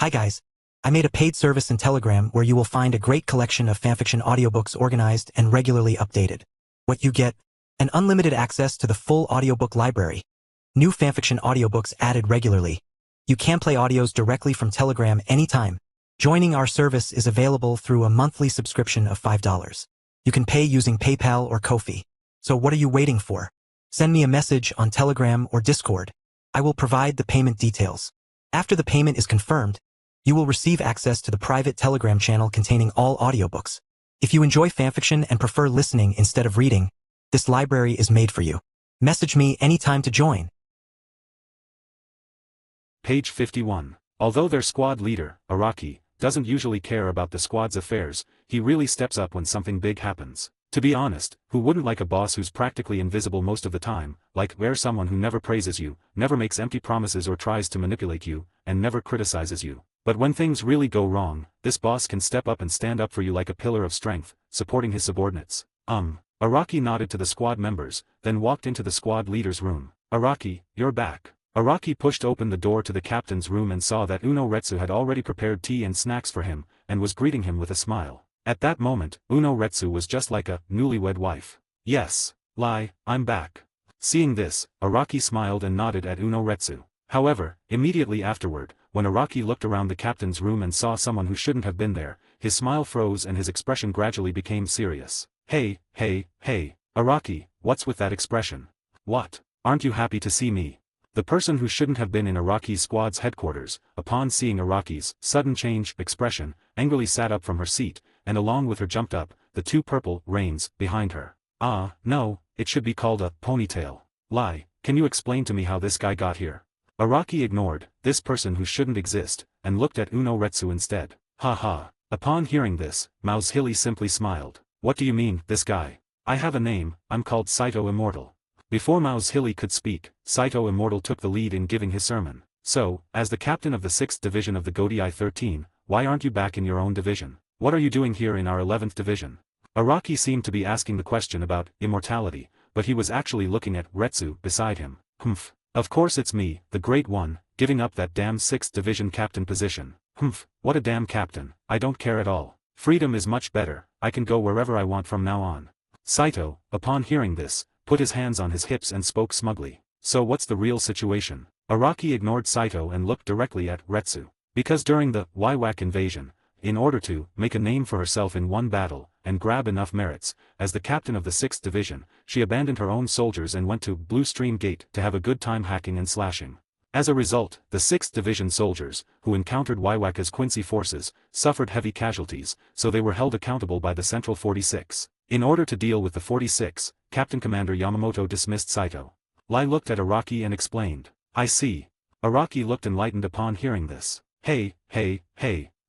Hi guys. I made a paid service in Telegram where you will find a great collection of fanfiction audiobooks organized and regularly updated. What you get? An unlimited access to the full audiobook library. New fanfiction audiobooks added regularly. You can play audios directly from Telegram anytime. Joining our service is available through a monthly subscription of $5. You can pay using PayPal or Ko-fi. So what are you waiting for? Send me a message on Telegram or Discord. I will provide the payment details. After the payment is confirmed, you will receive access to the private Telegram channel containing all audiobooks. If you enjoy fanfiction and prefer listening instead of reading, this library is made for you. Message me anytime to join. Page 51. Although their squad leader, Araki, doesn't usually care about the squad's affairs, he really steps up when something big happens. To be honest, who wouldn't like a boss who's practically invisible most of the time, like someone who never praises you, never makes empty promises or tries to manipulate you, and never criticizes you? But when things really go wrong, this boss can step up and stand up for you like a pillar of strength, supporting his subordinates. Araki nodded to the squad members, then walked into the squad leader's room. Araki, you're back. Araki pushed open the door to the captain's room and saw that Uno Retsu had already prepared tea and snacks for him, and was greeting him with a smile. At that moment, Uno Retsu was just like a newlywed wife. Yes, I'm back. Seeing this, Araki smiled and nodded at Uno Retsu. However, immediately afterward, when Araki looked around the captain's room and saw someone who shouldn't have been there, his smile froze and his expression gradually became serious. Hey, Araki, what's with that expression? What? Aren't you happy to see me? The person who shouldn't have been in Araki's squad's headquarters, upon seeing Araki's sudden change expression, angrily sat up from her seat, and along with her jumped up, the two purple reins behind her. No, it should be called a ponytail. Can you explain to me how this guy got here? Araki ignored this person who shouldn't exist, and looked at Uno Retsu instead. Upon hearing this, Mouse-Hilly simply smiled. What do you mean, this guy? I have a name, I'm called Saito Immortal. Before Mouse-Hilly could speak, Saito Immortal took the lead in giving his sermon. So, as the captain of the 6th division of the Godai 13, why aren't you back in your own division? What are you doing here in our 11th division? Araki seemed to be asking the question about immortality, but he was actually looking at Retsu beside him. Of course it's me, the Great One, giving up that damn 6th division captain position. What a damn captain, I don't care at all. Freedom is much better, I can go wherever I want from now on. Saito, upon hearing this, put his hands on his hips and spoke smugly. So what's the real situation? Araki ignored Saito and looked directly at Retsu. Because during the Waiwak invasion, in order to make a name for herself in one battle, and grab enough merits, as the captain of the 6th division, she abandoned her own soldiers and went to Blue Stream Gate to have a good time hacking and slashing. As a result, the 6th division soldiers, who encountered Waiwaka's Quincy forces, suffered heavy casualties, so they were held accountable by the Central 46. In order to deal with the 46, Captain Commander Yamamoto dismissed Saito. Lai looked at Araki and explained. I see. Araki looked enlightened upon hearing this. Hey,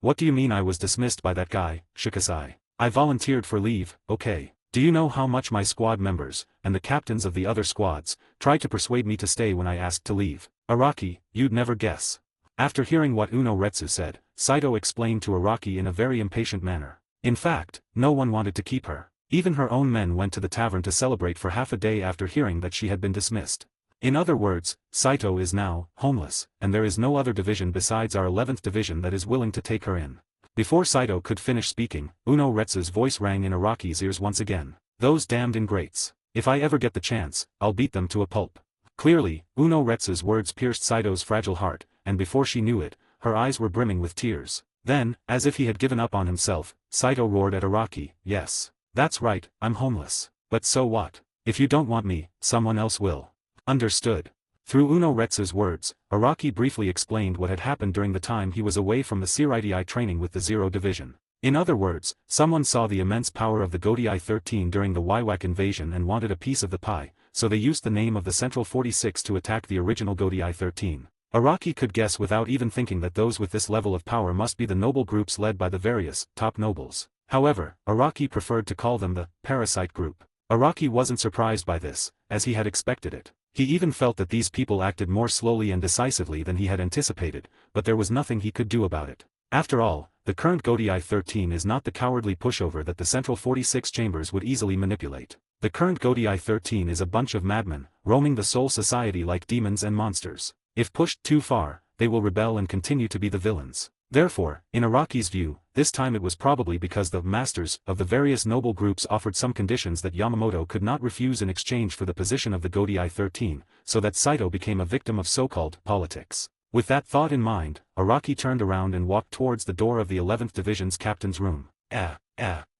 what do you mean I was dismissed by that guy, Shikasai? I volunteered for leave, okay. Do you know how much my squad members, and the captains of the other squads, tried to persuade me to stay when I asked to leave? Araki, you'd never guess. After hearing what Uno Retsu said, Saito explained to Araki in a very impatient manner. In fact, no one wanted to keep her. Even her own men went to the tavern to celebrate for half a day after hearing that she had been dismissed. In other words, Saito is now homeless, and there is no other division besides our 11th division that is willing to take her in. Before Saito could finish speaking, Uno Retsu's voice rang in Araki's ears once again. Those damned ingrates. If I ever get the chance, I'll beat them to a pulp. Clearly, Uno Retsu's words pierced Saito's fragile heart, and before she knew it, her eyes were brimming with tears. Then, as if he had given up on himself, Saito roared at Araki, yes. That's right, I'm homeless. But so what? If you don't want me, someone else will. Understood. Through Uno Retsu's words, Araki briefly explained what had happened during the time he was away from the Siraidii training with the 0 Division. In other words, someone saw the immense power of the Godai 13 during the Waiwak invasion and wanted a piece of the pie, so they used the name of the Central 46 to attack the original Godai 13. Araki could guess without even thinking that those with this level of power must be the noble groups led by the various top nobles. However, Araki preferred to call them the parasite group. Araki wasn't surprised by this, as he had expected it. He even felt that these people acted more slowly and decisively than he had anticipated, but there was nothing he could do about it. After all, the current Godai 13 is not the cowardly pushover that the Central 46 chambers would easily manipulate. The current Godai 13 is a bunch of madmen, roaming the Soul Society like demons and monsters. If pushed too far, they will rebel and continue to be the villains. Therefore, in Araki's view, this time it was probably because the masters of the various noble groups offered some conditions that Yamamoto could not refuse in exchange for the position of the Godai 13, so that Saito became a victim of so-called politics. With that thought in mind, Araki turned around and walked towards the door of the 11th Division's captain's room.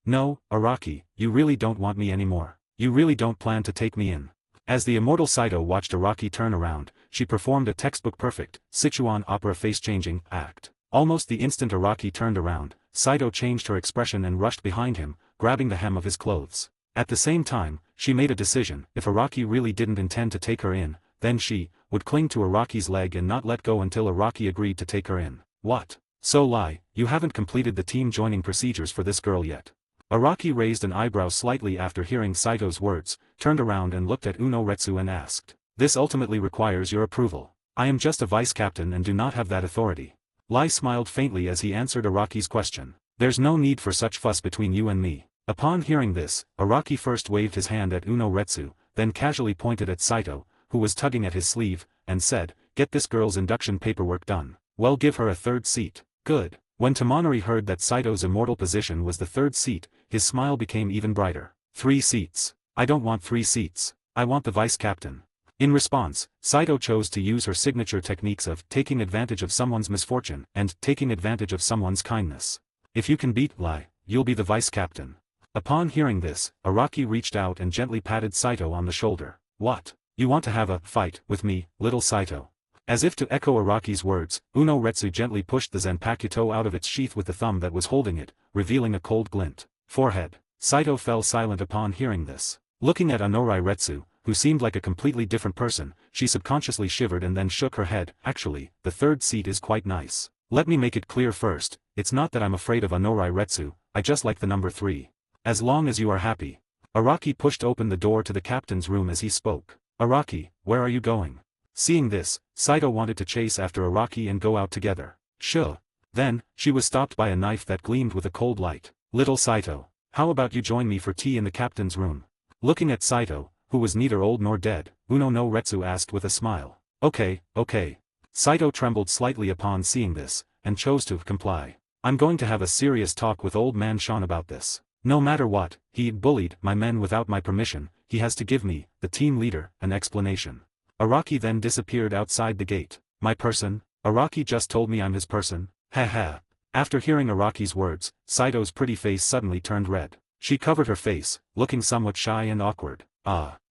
No, Araki, you really don't want me anymore. You really don't plan to take me in. As the immortal Saito watched Araki turn around, she performed a textbook-perfect, Sichuan opera face-changing act. Almost the instant Araki turned around, Saito changed her expression and rushed behind him, grabbing the hem of his clothes. At the same time, she made a decision: if Araki really didn't intend to take her in, then she would cling to Araki's leg and not let go until Araki agreed to take her in. What? So lie, you haven't completed the team joining procedures for this girl yet. Araki raised an eyebrow slightly after hearing Saito's words, turned around and looked at Unoretsu and asked, "This ultimately requires your approval. I am just a vice captain and do not have that authority." Lai smiled faintly as he answered Araki's question. "There's no need for such fuss between you and me." Upon hearing this, Araki first waved his hand at Unoretsu, then casually pointed at Saito, who was tugging at his sleeve, and said, "Get this girl's induction paperwork done. Well, give her a third seat." Good. When Tomonori heard that Saito's immortal position was the third seat, his smile became even brighter. 3 seats. I don't want 3 seats. I want the vice captain. In response, Saito chose to use her signature techniques of taking advantage of someone's misfortune and taking advantage of someone's kindness. If you can beat Lai, you'll be the vice captain. Upon hearing this, Araki reached out and gently patted Saito on the shoulder. "What? You want to have a fight with me, little Saito?" As if to echo Araki's words, Unoretsu gently pushed the Zanpakuto out of its sheath with the thumb that was holding it, revealing a cold glint. Forehead. Saito fell silent upon hearing this. Looking at Unoretsu, who seemed like a completely different person, she subconsciously shivered and then shook her head. "Actually, the third seat is quite nice. Let me make it clear first, it's not that I'm afraid of Unoretsu, I just like the number 3. As long as you are happy." Araki pushed open the door to the captain's room as he spoke. "Araki, where are you going?" Seeing this, Saito wanted to chase after Araki and go out together. Sure. Then, she was stopped by a knife that gleamed with a cold light. "Little Saito, how about you join me for tea in the captain's room?" Looking at Saito, who was neither old nor dead, Unoretsu asked with a smile. Okay. Saito trembled slightly upon seeing this, and chose to comply. "I'm going to have a serious talk with old man Sean about this. No matter what, he bullied my men without my permission, he has to give me, the team leader, an explanation." Araki then disappeared outside the gate. "My person? Araki just told me I'm his person? Ha. After hearing Araki's words, Saito's pretty face suddenly turned red. She covered her face, looking somewhat shy and awkward.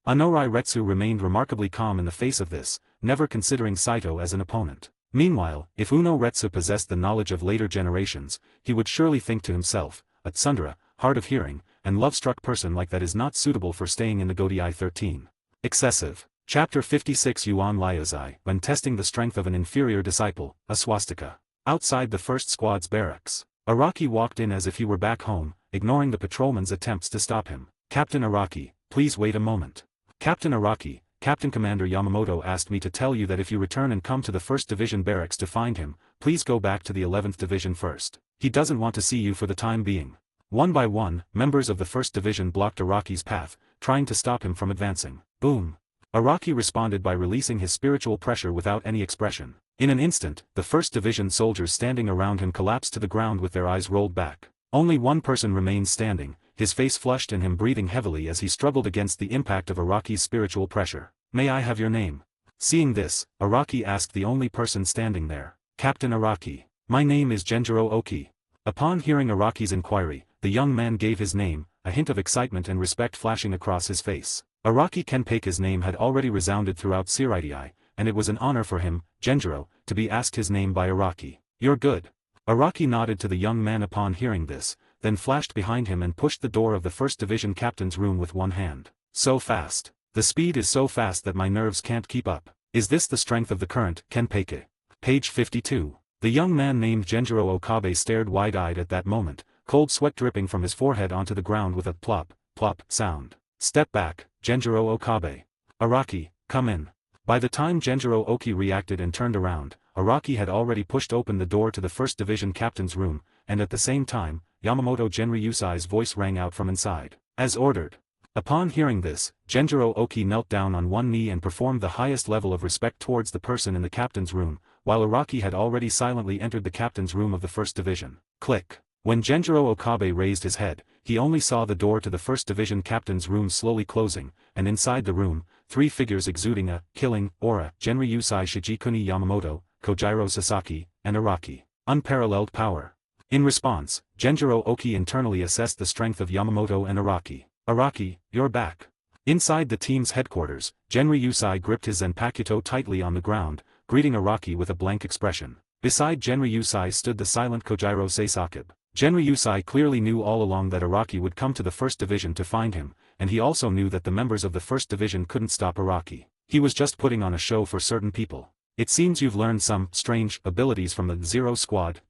Unoretsu remained remarkably calm in the face of this, never considering Saito as an opponent. Meanwhile, if Unoretsu possessed the knowledge of later generations, he would surely think to himself, "A tsundere, hard of hearing, and love-struck person like that is not suitable for staying in the Godai 13. Excessive. Chapter 56 Yuan Liuzai. When testing the strength of an inferior disciple, a swastika. Outside the first squad's barracks, Araki walked in as if he were back home, ignoring the patrolman's attempts to stop him. "Captain Araki, please wait a moment." "Captain Araki, Captain Commander Yamamoto asked me to tell you that if you return and come to the 1st Division barracks to find him, please go back to the 11th Division first. He doesn't want to see you for the time being." One by one, members of the 1st Division blocked Araki's path, trying to stop him from advancing. Boom. Araki responded by releasing his spiritual pressure without any expression. In an instant, the 1st Division soldiers standing around him collapsed to the ground with their eyes rolled back. Only one person remained standing, his face flushed and him breathing heavily as he struggled against the impact of Araki's spiritual pressure. "May I have your name?" Seeing this, Araki asked the only person standing there. "Captain Araki. My name is Genjiro Oki." Upon hearing Araki's inquiry, the young man gave his name, a hint of excitement and respect flashing across his face. Araki Kenpake's name had already resounded throughout Siraidai, and it was an honor for him, Genjiro, to be asked his name by Araki. "You're good." Araki nodded to the young man upon hearing this, then flashed behind him and pushed the door of the 1st Division captain's room with one hand. "So fast. The speed is so fast that my nerves can't keep up. Is this the strength of the current, Kenpake?" Page 52. The young man named Genjiro Okabe stared wide-eyed at that moment, cold sweat dripping from his forehead onto the ground with a plop, plop sound. "Step back, Genjiro Okabe. Araki, come in." By the time Genjiro Oki reacted and turned around, Araki had already pushed open the door to the 1st Division captain's room, and at the same time, Yamamoto Genryusai's voice rang out from inside. "As ordered." Upon hearing this, Genjiro Oki knelt down on one knee and performed the highest level of respect towards the person in the captain's room, while Araki had already silently entered the captain's room of the First Division. Click. When Genjiro Okabe raised his head, he only saw the door to the First Division captain's room slowly closing, and inside the room, 3 figures exuding a killing aura: Genryusai Shijikuni Yamamoto, Kojiro Sasaki, and Araki. Unparalleled power. In response, Genjiro Oki internally assessed the strength of Yamamoto and Araki. Araki, you're back. Inside the team's headquarters, Genryusai gripped his Zanpakuto tightly on the ground, greeting Araki with a blank expression. Beside Genryusai stood the silent Kojiro Sasaki. Genryusai clearly knew all along that Araki would come to the First Division to find him, and he also knew that the members of the First Division couldn't stop Araki. He was just putting on a show for certain people. It seems you've learned some strange abilities from the Zero Squad.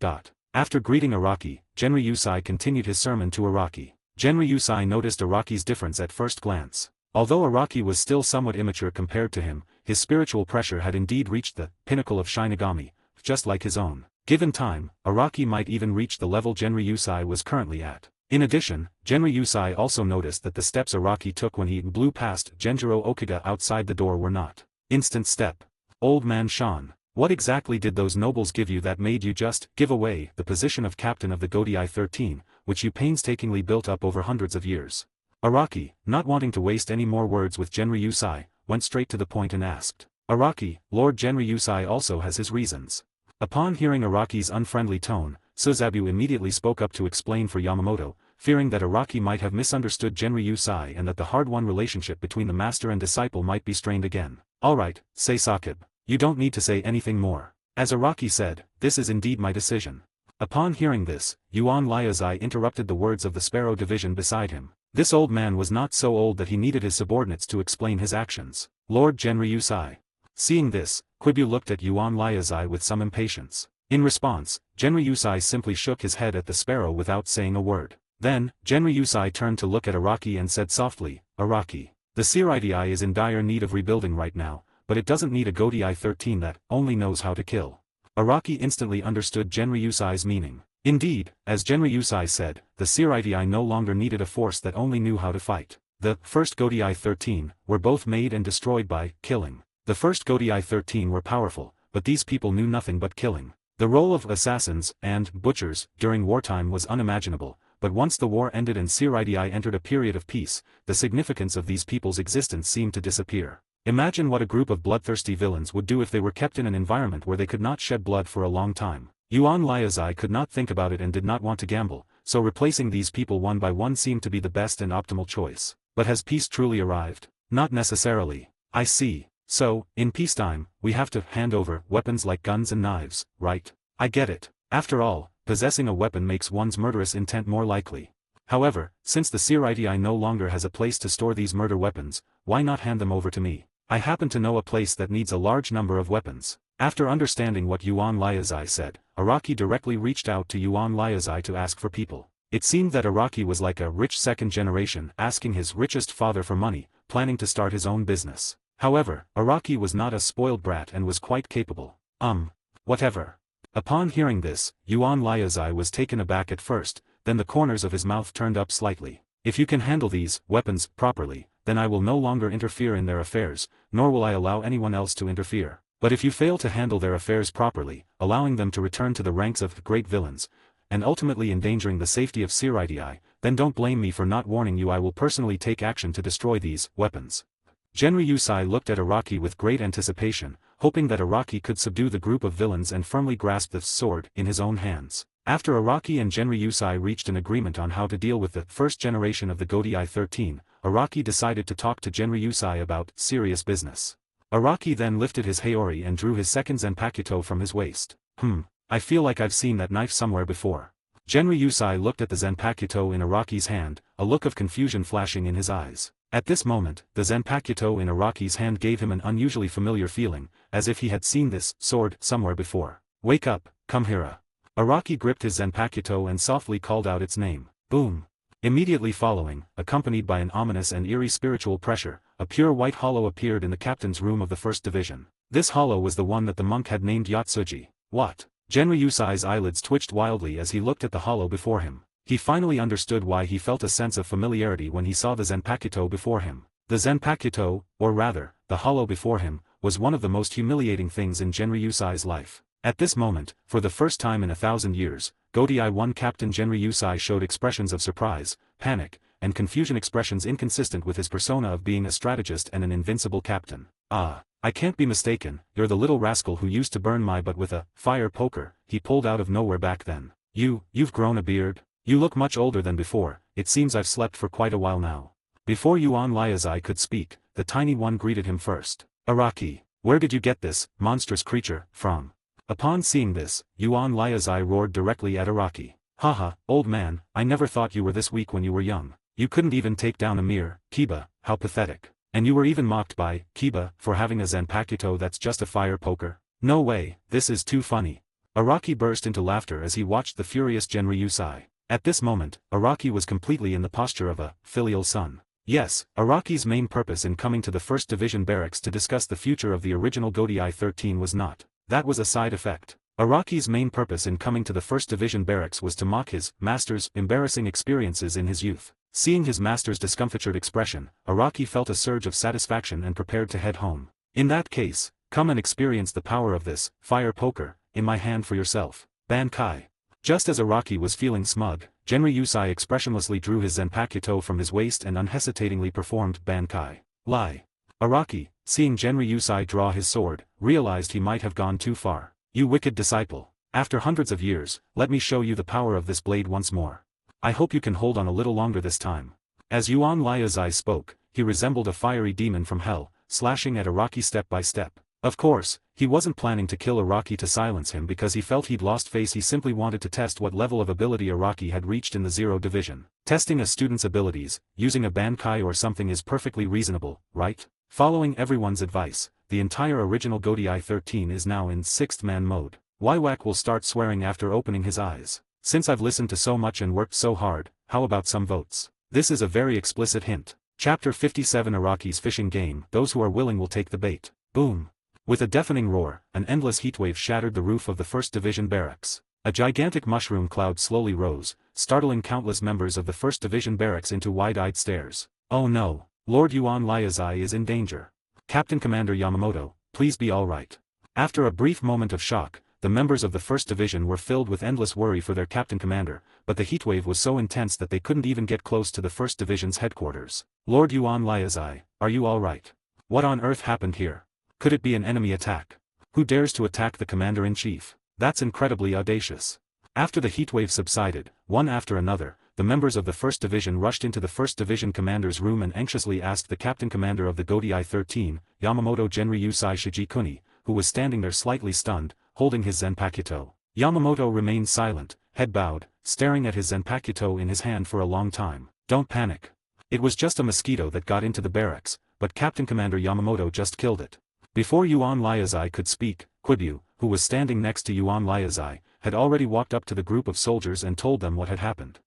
After greeting Araki, Genryusai continued his sermon to Araki. Genryusai noticed Araki's difference at first glance. Although Araki was still somewhat immature compared to him, his spiritual pressure had indeed reached the pinnacle of Shinigami, just like his own. Given time, Araki might even reach the level Genryusai was currently at. In addition, Genryusai also noticed that the steps Araki took when he blew past Genjiro Okuga outside the door were not instant step. Old man Sean, what exactly did those nobles give you that made you just give away the position of captain of the Godai 13, which you painstakingly built up over hundreds of years? Araki, not wanting to waste any more words with Genryusai, went straight to the point and asked. Araki, Lord Genryusai also has his reasons. Upon hearing Araki's unfriendly tone, Suzabu immediately spoke up to explain for Yamamoto, fearing that Araki might have misunderstood Genryusai and that the hard-won relationship between the master and disciple might be strained again. Alright, Sasaki. You don't need to say anything more. As Araki said, this is indeed my decision. Upon hearing this, Yuan Liazai interrupted the words of the Sparrow Division beside him. This old man was not so old that he needed his subordinates to explain his actions. Lord Genryusai. Seeing this, Quibu looked at Yuan Liazai with some impatience. In response, Genryusai simply shook his head at the sparrow without saying a word. Then, Genryusai turned to look at Araki and said softly, Araki. The Seireidii is in dire need of rebuilding right now, but it doesn't need a Godai 13 that only knows how to kill. Araki instantly understood Genryusai's meaning. Indeed, as Genryusai said, the Seireidii no longer needed a force that only knew how to fight. The first Godai 13 were both made and destroyed by killing. The first Godai 13 were powerful, but these people knew nothing but killing. The role of assassins and butchers during wartime was unimaginable, but once the war ended and Seireidii entered a period of peace, the significance of these people's existence seemed to disappear. Imagine what a group of bloodthirsty villains would do if they were kept in an environment where they could not shed blood for a long time. Yuan Liazai could not think about it and did not want to gamble, so replacing these people one by one seemed to be the best and optimal choice. But has peace truly arrived? Not necessarily. I see. So, in peacetime, we have to hand over weapons like guns and knives, right? I get it. After all, possessing a weapon makes one's murderous intent more likely. However, since the Seireidii no longer has a place to store these murder weapons, why not hand them over to me? I happen to know a place that needs a large number of weapons. After understanding what Yuan Liazai said, Araki directly reached out to Yuan Liazai to ask for people. It seemed that Araki was like a rich second generation asking his richest father for money, planning to start his own business. However, Araki was not a spoiled brat and was quite capable. Whatever. Upon hearing this, Yuan Liazai was taken aback at first, then the corners of his mouth turned up slightly. If you can handle these weapons properly, then I will no longer interfere in their affairs, nor will I allow anyone else to interfere. But if you fail to handle their affairs properly, allowing them to return to the ranks of great villains, and ultimately endangering the safety of Seireidii, then don't blame me for not warning you. I will personally take action to destroy these weapons. Genryusai looked at Araki with great anticipation, hoping that Araki could subdue the group of villains and firmly grasp the sword in his own hands. After Araki and Genryusai reached an agreement on how to deal with the first generation of the Godai 13, Araki decided to talk to Genryusai about serious business. Araki then lifted his Haori and drew his second Zanpakuto from his waist. I feel like I've seen that knife somewhere before. Genryusai looked at the Zanpakuto in Araki's hand, a look of confusion flashing in his eyes. At this moment, the Zanpakuto in Araki's hand gave him an unusually familiar feeling, as if he had seen this sword somewhere before. Wake up, Kumhira. Araki gripped his Zanpakuto and softly called out its name. Boom. Immediately following, accompanied by an ominous and eerie spiritual pressure, a pure white hollow appeared in the captain's room of the First Division. This hollow was the one that the monk had named Yatsuji. What? Genryusai's eyelids twitched wildly as he looked at the hollow before him. He finally understood why he felt a sense of familiarity when he saw the Zanpakuto before him. The Zanpakuto, or rather, the hollow before him, was one of the most humiliating things in Genryusai's life. At this moment, for the first time in 1,000 years, Godi 1 Captain Genryusai showed expressions of surprise, panic, and confusion, expressions inconsistent with his persona of being a strategist and an invincible captain. "Ah, I can't be mistaken, you're the little rascal who used to burn my butt with a fire poker he pulled out of nowhere back then. You've grown a beard? You look much older than before. It seems I've slept for quite a while now." Before Yuan Liazai could speak, the tiny one greeted him first. "Araki, where did you get this monstrous creature from?" Upon seeing this, Yuan Liazai roared directly at Araki. "Haha, old man, I never thought you were this weak when you were young. You couldn't even take down a mere Kiba, how pathetic. And you were even mocked by Kiba for having a Zanpakuto that's just a fire poker. No way, this is too funny." Araki burst into laughter as he watched the furious Genryusai. At this moment, Araki was completely in the posture of a filial son. Yes, Araki's main purpose in coming to the 1st Division barracks to discuss the future of the original Godi 13 was not. That was a side effect. Araki's main purpose in coming to the 1st Division barracks was to mock his master's embarrassing experiences in his youth. Seeing his master's discomfitured expression, Araki felt a surge of satisfaction and prepared to head home. "In that case, come and experience the power of this fire poker in my hand for yourself, Bankai." Just as Araki was feeling smug, Genryusai expressionlessly drew his Zanpakuto from his waist and unhesitatingly performed Bankai. Lie. Araki, seeing Genryusai draw his sword, realized he might have gone too far. "You wicked disciple. After hundreds of years, let me show you the power of this blade once more. I hope you can hold on a little longer this time." As Yuan Liazai spoke, he resembled a fiery demon from hell, slashing at Araki step by step. Of course, he wasn't planning to kill Araki to silence him because he felt he'd lost face. He simply wanted to test what level of ability Araki had reached in the 0 division. Testing a student's abilities, using a Bankai or something is perfectly reasonable, right? Following everyone's advice, the entire original Godi 13 is now in 6th man mode. Waiwak will start swearing after opening his eyes. "Since I've listened to so much and worked so hard, how about some votes?" This is a very explicit hint. Chapter 57 Araki's Fishing Game. Those who are willing will take the bait. Boom. With a deafening roar, an endless heatwave shattered the roof of the 1st Division barracks. A gigantic mushroom cloud slowly rose, startling countless members of the 1st Division barracks into wide-eyed stares. "Oh no, Lord Yuan Liazai is in danger. Captain Commander Yamamoto, please be alright." After a brief moment of shock, the members of the 1st Division were filled with endless worry for their Captain Commander, but the heatwave was so intense that they couldn't even get close to the 1st Division's headquarters. "Lord Yuan Liazai, are you alright? What on earth happened here? Could it be an enemy attack? Who dares to attack the Commander-in-Chief? That's incredibly audacious." After the heatwave subsided, one after another, the members of the 1st Division rushed into the 1st Division commander's room and anxiously asked the Captain Commander of the Godi 13, Yamamoto Genryusai Shijikuni, who was standing there slightly stunned, holding his Zanpakuto. Yamamoto remained silent, head bowed, staring at his Zanpakuto in his hand for a long time. "Don't panic. It was just a mosquito that got into the barracks, but Captain Commander Yamamoto just killed it." Before Yuan Liazai could speak, Quibu, who was standing next to Yuan Liazai, had already walked up to the group of soldiers and told them what had happened.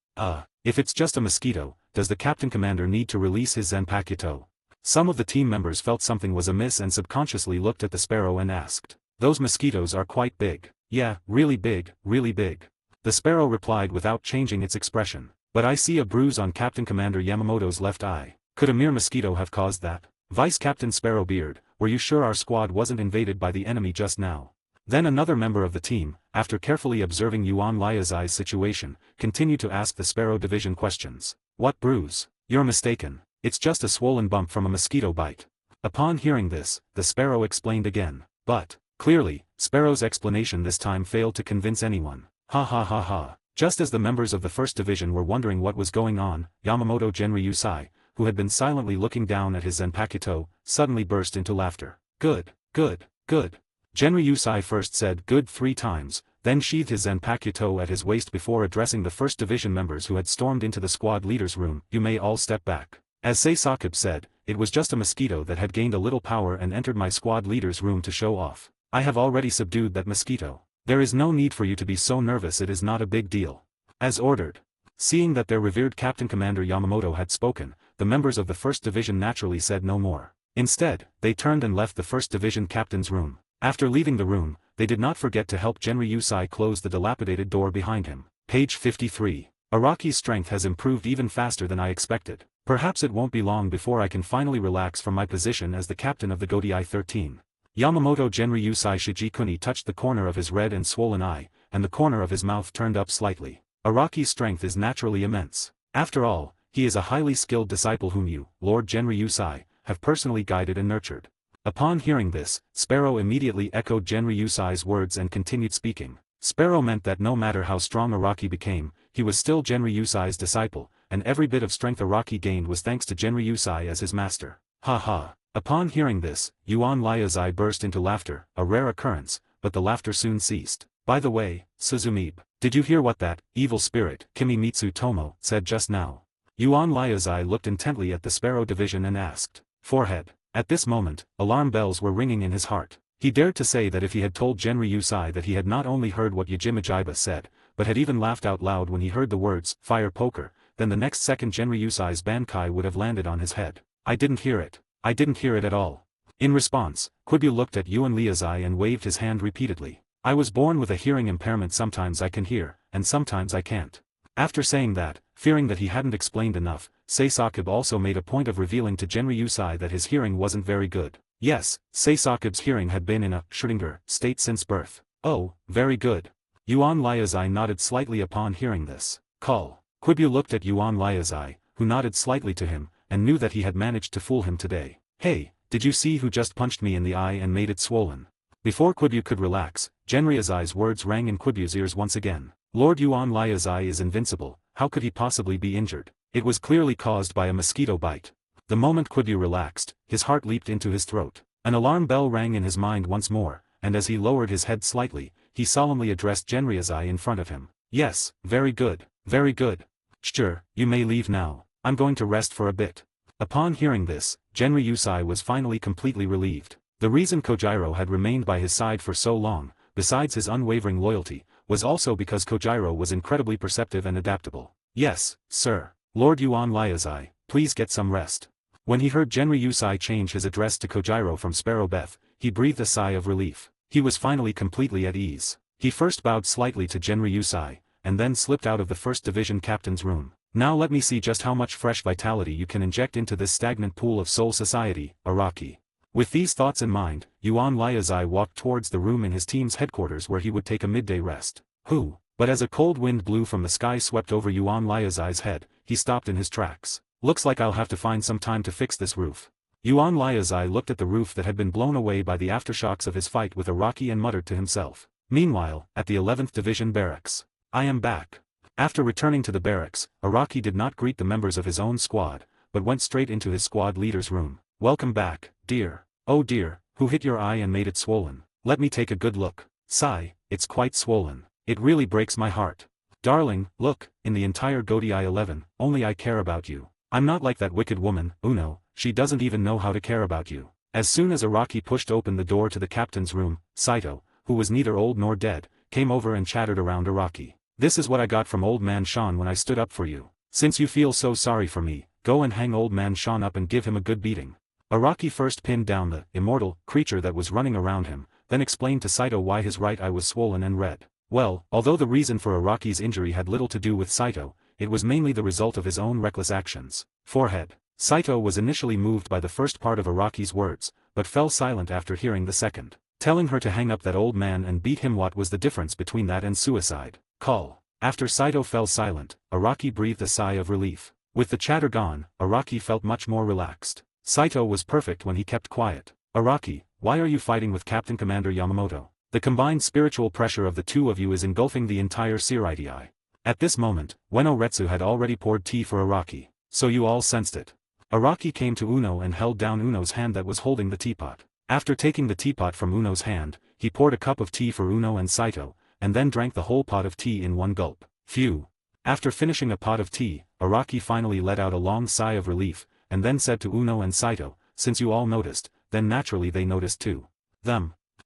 If it's just a mosquito, does the Captain Commander need to release his Zanpakuto?" Some of the team members felt something was amiss and subconsciously looked at the sparrow and asked. "Those mosquitoes are quite big." "Yeah, really big, really big." The sparrow replied without changing its expression. "But I see a bruise on Captain Commander Yamamoto's left eye. Could a mere mosquito have caused that?" "Vice Captain Sparrowbeard, were you sure our squad wasn't invaded by the enemy just now?" Then another member of the team, after carefully observing Yuan Liazai's situation, continued to ask the Sparrow Division questions. "What bruise? You're mistaken. It's just a swollen bump from a mosquito bite." Upon hearing this, the sparrow explained again. But, clearly, Sparrow's explanation this time failed to convince anyone. Ha ha ha ha. Just as the members of the 1st Division were wondering what was going on, Yamamoto Genryusai, who had been silently looking down at his Zanpakuto, suddenly burst into laughter. "Good, good, good." Genryusai first said "good" 3 times, then sheathed his Zanpakuto at his waist before addressing the 1st Division members who had stormed into the squad leader's room. "You may all step back." As Seisakib said, it was just a mosquito that had gained a little power and entered my squad leader's room to show off. I have already subdued that mosquito. There is no need for you to be so nervous, it is not a big deal. As ordered. Seeing that their revered Captain Commander Yamamoto had spoken, the members of the 1st Division naturally said no more. Instead, they turned and left the 1st Division captain's room. After leaving the room, they did not forget to help Genryusai close the dilapidated door behind him. Page 53. Araki's strength has improved even faster than I expected. Perhaps it won't be long before I can finally relax from my position as the captain of the Godi 13. Yamamoto Genryusai Shijikuni touched the corner of his red and swollen eye, and the corner of his mouth turned up slightly. Araki's strength is naturally immense. After all, he is a highly skilled disciple whom you, Lord Genryusai, have personally guided and nurtured. Upon hearing this, Sparrow immediately echoed Genryusai's words and continued speaking. Sparrow meant that no matter how strong Araki became, he was still Genryusai's disciple, and every bit of strength Araki gained was thanks to Genryusai as his master. Ha ha. Upon hearing this, Yuan Liazai burst into laughter, a rare occurrence, but the laughter soon ceased. By the way, Suzumibe, did you hear what that evil spirit, Kimimitsu Tomo, said just now? Yuan Liazai looked intently at the Sparrow division and asked. Forehead. At this moment, alarm bells were ringing in his heart. He dared to say that if he had told Genryusai that he had not only heard what Yajimajiba said, but had even laughed out loud when he heard the words, fire poker, then the next second Genryusai's Bankai would have landed on his head. I didn't hear it. I didn't hear it at all. In response, Quibyu looked at Yuan Liazai and waved his hand repeatedly. I was born with a hearing impairment, sometimes I can hear, and sometimes I can't. After saying that, fearing that he hadn't explained enough, Seisakib also made a point of revealing to Genryusai that his hearing wasn't very good. Yes, Seisakib's hearing had been in a Schrödinger state since birth. Oh, very good. Yuan Liazai nodded slightly upon hearing this. Call. Quibyu looked at Yuan Liazai, who nodded slightly to him, and knew that he had managed to fool him today. Hey, did you see who just punched me in the eye and made it swollen? Before Quibyu could relax, Genryusai's words rang in Quibyu's ears once again. Lord Yuan Liazai is invincible, how could he possibly be injured? It was clearly caused by a mosquito bite. The moment Quibyu relaxed, his heart leaped into his throat. An alarm bell rang in his mind once more, and as he lowered his head slightly, he solemnly addressed Genryusai in front of him. Yes, very good, very good. Sure, you may leave now. I'm going to rest for a bit. Upon hearing this, Genryusai was finally completely relieved. The reason Kojiro had remained by his side for so long, besides his unwavering loyalty, was also because Kojiro was incredibly perceptive and adaptable. Yes, sir. Lord Yuan Liazai, please get some rest. When he heard Genryusai change his address to Kojiro from Sparrow Beth, he breathed a sigh of relief. He was finally completely at ease. He first bowed slightly to Genryusai, and then slipped out of the First Division captain's room. Now let me see just how much fresh vitality you can inject into this stagnant pool of soul society, Araki. With these thoughts in mind, Yuan Liazai walked towards the room in his team's headquarters where he would take a midday rest. But as a cold wind blew from the sky swept over Yuan Liazai's head, he stopped in his tracks. Looks like I'll have to find some time to fix this roof. Yuan Liazai looked at the roof that had been blown away by the aftershocks of his fight with Araki and muttered to himself. Meanwhile, at the 11th Division barracks. I am back. After returning to the barracks, Araki did not greet the members of his own squad, but went straight into his squad leader's room. Welcome back, dear. Oh dear, who hit your eye and made it swollen? Let me take a good look. Sigh, it's quite swollen. It really breaks my heart. Darling, look, in the entire Godii 11, only I care about you. I'm not like that wicked woman, Uno, she doesn't even know how to care about you. As soon as Araki pushed open the door to the captain's room, Saito, who was neither old nor dead, came over and chattered around Araki. This is what I got from old man Sean when I stood up for you. Since you feel so sorry for me, go and hang old man Sean up and give him a good beating. Araki first pinned down the immortal creature that was running around him, then explained to Saito why his right eye was swollen and red. Well, although the reason for Araki's injury had little to do with Saito, it was mainly the result of his own reckless actions. Forehead. Saito was initially moved by the first part of Araki's words, but fell silent after hearing the second. Telling her to hang up that old man and beat him. What was the difference between that and suicide? Call. After Saito fell silent, Araki breathed a sigh of relief. With the chatter gone, Araki felt much more relaxed. Saito was perfect when he kept quiet. Araki, why are you fighting with Captain Commander Yamamoto? The combined spiritual pressure of the two of you is engulfing the entire Seireitei. At this moment, Ueno Retsu had already poured tea for Araki. So you all sensed it. Araki came to Uno and held down Uno's hand that was holding the teapot. After taking the teapot from Uno's hand, he poured a cup of tea for Uno and Saito, and then drank the whole pot of tea in one gulp. Phew. After finishing a pot of tea, Araki finally let out a long sigh of relief, and then said to Uno and Saito, since you all noticed, then naturally they noticed too.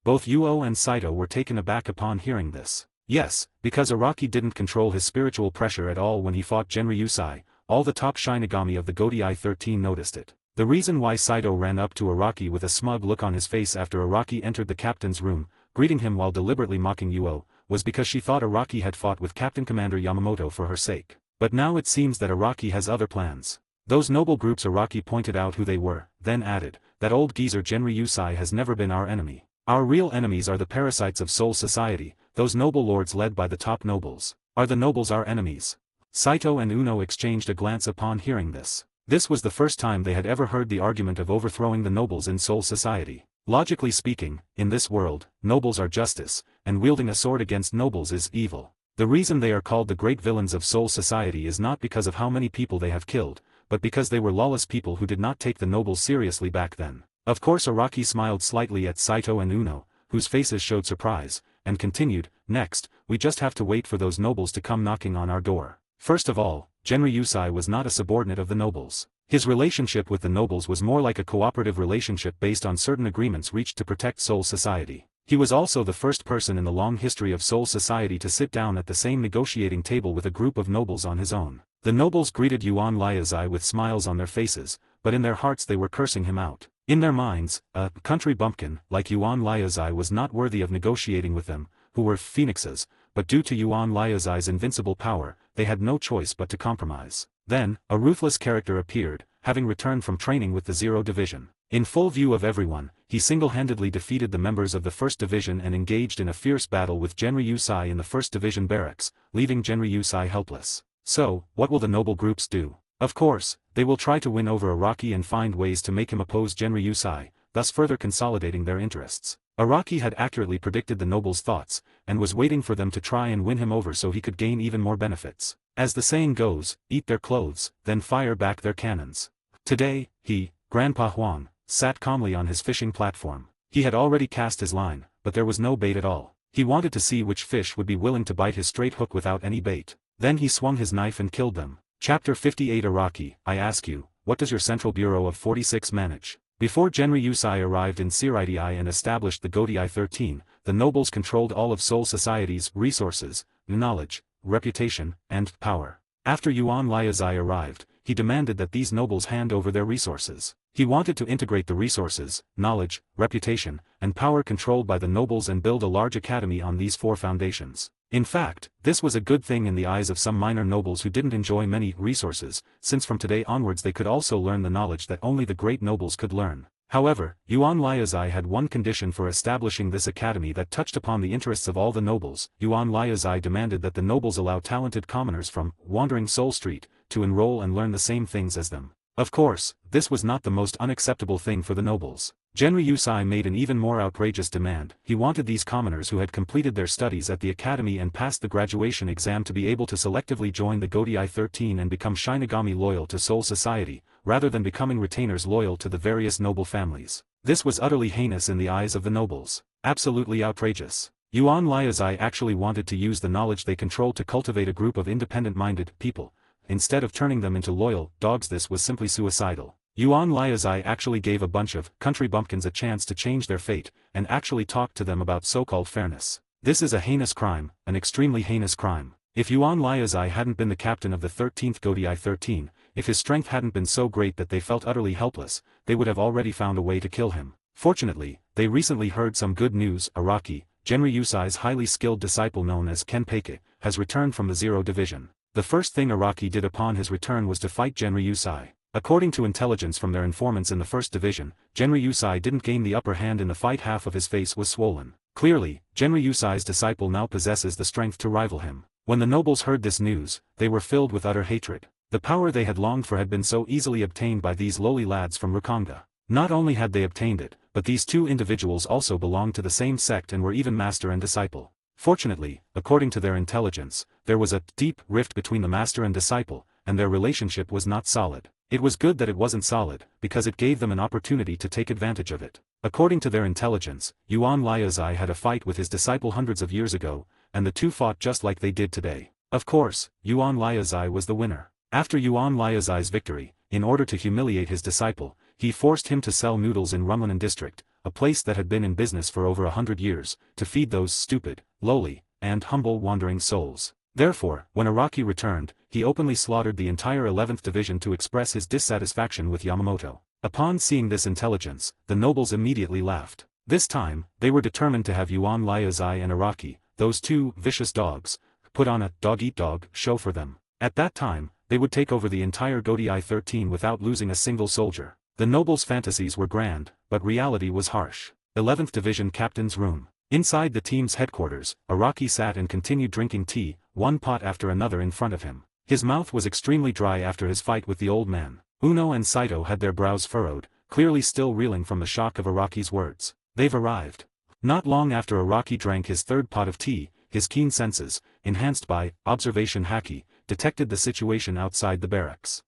Both Uo and Saito were taken aback upon hearing this. Yes, because Araki didn't control his spiritual pressure at all when he fought Genryusai, all the top Shinigami of the Godii 13 noticed it. The reason why Saito ran up to Araki with a smug look on his face after Araki entered the captain's room, greeting him while deliberately mocking Uo, was because she thought Araki had fought with Captain Commander Yamamoto for her sake. But now it seems that Araki has other plans. Those noble groups. Araki pointed out who they were, then added, that old geezer Genri Yusai has never been our enemy. Our real enemies are the parasites of Soul Society. Those noble lords led by the top nobles. Are the nobles our enemies? Saito and Uno exchanged a glance upon hearing this. This was the first time they had ever heard the argument of overthrowing the nobles in Soul Society. Logically speaking, in this world, nobles are justice, and wielding a sword against nobles is evil. The reason they are called the great villains of Soul Society is not because of how many people they have killed, but because they were lawless people who did not take the nobles seriously back then. Of course Araki smiled slightly at Saito and Uno, whose faces showed surprise, and continued, next, we just have to wait for those nobles to come knocking on our door. First of all, Genri Yusai was not a subordinate of the nobles. His relationship with the nobles was more like a cooperative relationship based on certain agreements reached to protect Soul Society. He was also the first person in the long history of Soul Society to sit down at the same negotiating table with a group of nobles on his own. The nobles greeted Yuan Liazai with smiles on their faces, but in their hearts they were cursing him out. In their minds, a country bumpkin like Yuan Liazai was not worthy of negotiating with them, who were phoenixes, but due to Yuan Liazai's invincible power, they had no choice but to compromise. Then, a ruthless character appeared, having returned from training with the Zero Division. In full view of everyone, he single-handedly defeated the members of the First Division and engaged in a fierce battle with Genri Yusai in the First Division barracks, leaving Genri Yusai helpless. So, what will the noble groups do? Of course, they will try to win over Araki and find ways to make him oppose Genri Yusai, thus further consolidating their interests. Araki had accurately predicted the nobles' thoughts, and was waiting for them to try and win him over so he could gain even more benefits. As the saying goes, eat their clothes, then fire back their cannons. Today, he, Grandpa Huang, sat calmly on his fishing platform. He had already cast his line, but there was no bait at all. He wanted to see which fish would be willing to bite his straight hook without any bait. Then he swung his knife and killed them. Chapter 58. Araki, I ask you, what does your Central Bureau of 46 manage? Before Genri Yusai arrived in Siraiti and established the Godii 13, the nobles controlled all of Soul Society's resources, knowledge, reputation, and power. After Yuan Liazai arrived, he demanded that these nobles hand over their resources. He wanted to integrate the resources, knowledge, reputation, and power controlled by the nobles and build a large academy on these four foundations. In fact, this was a good thing in the eyes of some minor nobles who didn't enjoy many resources, since from today onwards they could also learn the knowledge that only the great nobles could learn. However, Yuan Liazai had one condition for establishing this academy that touched upon the interests of all the nobles. Yuan Liazai demanded that the nobles allow talented commoners from Wandering Soul Street to enroll and learn the same things as them. Of course, this was not the most unacceptable thing for the nobles. Genri Yusai made an even more outrageous demand. He wanted these commoners who had completed their studies at the academy and passed the graduation exam to be able to selectively join the Godii 13 and become Shinigami loyal to Soul Society, rather than becoming retainers loyal to the various noble families. This was utterly heinous in the eyes of the nobles. Absolutely outrageous. Yuan Liazai actually wanted to use the knowledge they controlled to cultivate a group of independent-minded people, instead of turning them into loyal dogs. This was simply suicidal. Yuan Liazai actually gave a bunch of country bumpkins a chance to change their fate, and actually talked to them about so-called fairness. This is a heinous crime, an extremely heinous crime. If Yuan Liazai hadn't been the captain of the 13th Godii 13, if his strength hadn't been so great that they felt utterly helpless, they would have already found a way to kill him. Fortunately, they recently heard some good news. Araki, Genri Yusai's highly skilled disciple known as Kenpeke, has returned from the Zero Division. The first thing Araki did upon his return was to fight Genri Yusai. According to intelligence from their informants in the First Division, Genri Yusai didn't gain the upper hand in the fight. Half of his face was swollen. Clearly, Genri Yusai's disciple now possesses the strength to rival him. When the nobles heard this news, they were filled with utter hatred. The power they had longed for had been so easily obtained by these lowly lads from Rukanga. Not only had they obtained it, but these two individuals also belonged to the same sect and were even master and disciple. Fortunately, according to their intelligence, there was a deep rift between the master and disciple, and their relationship was not solid. It was good that it wasn't solid, because it gave them an opportunity to take advantage of it. According to their intelligence, Yuan Liazai had a fight with his disciple hundreds of years ago, and the two fought just like they did today. Of course, Yuan Liazai was the winner. After Yuan Liazai's victory, in order to humiliate his disciple, he forced him to sell noodles in Rumlanan district, a place that had been in business for over 100 years, to feed those stupid, lowly, and humble wandering souls. Therefore, when Araki returned, he openly slaughtered the entire 11th Division to express his dissatisfaction with Yamamoto. Upon seeing this intelligence, the nobles immediately laughed. This time, they were determined to have Yuan Liazai and Araki, those two vicious dogs, put on a dog-eat-dog show for them. At that time, they would take over the entire Godai 13 without losing a single soldier. The nobles' fantasies were grand, but reality was harsh. 11th Division Captain's Room. Inside the team's headquarters, Araki sat and continued drinking tea, one pot after another in front of him. His mouth was extremely dry after his fight with the old man. Uno and Saito had their brows furrowed, clearly still reeling from the shock of Araki's words. They've arrived. Not long after Araki drank his third pot of tea, his keen senses, enhanced by observation haki, detected the situation outside the barracks.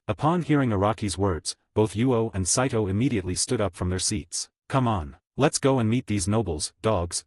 Upon hearing Araki's words, both Yuo and Saito immediately stood up from their seats. Come on, let's go and meet these nobles, dogs.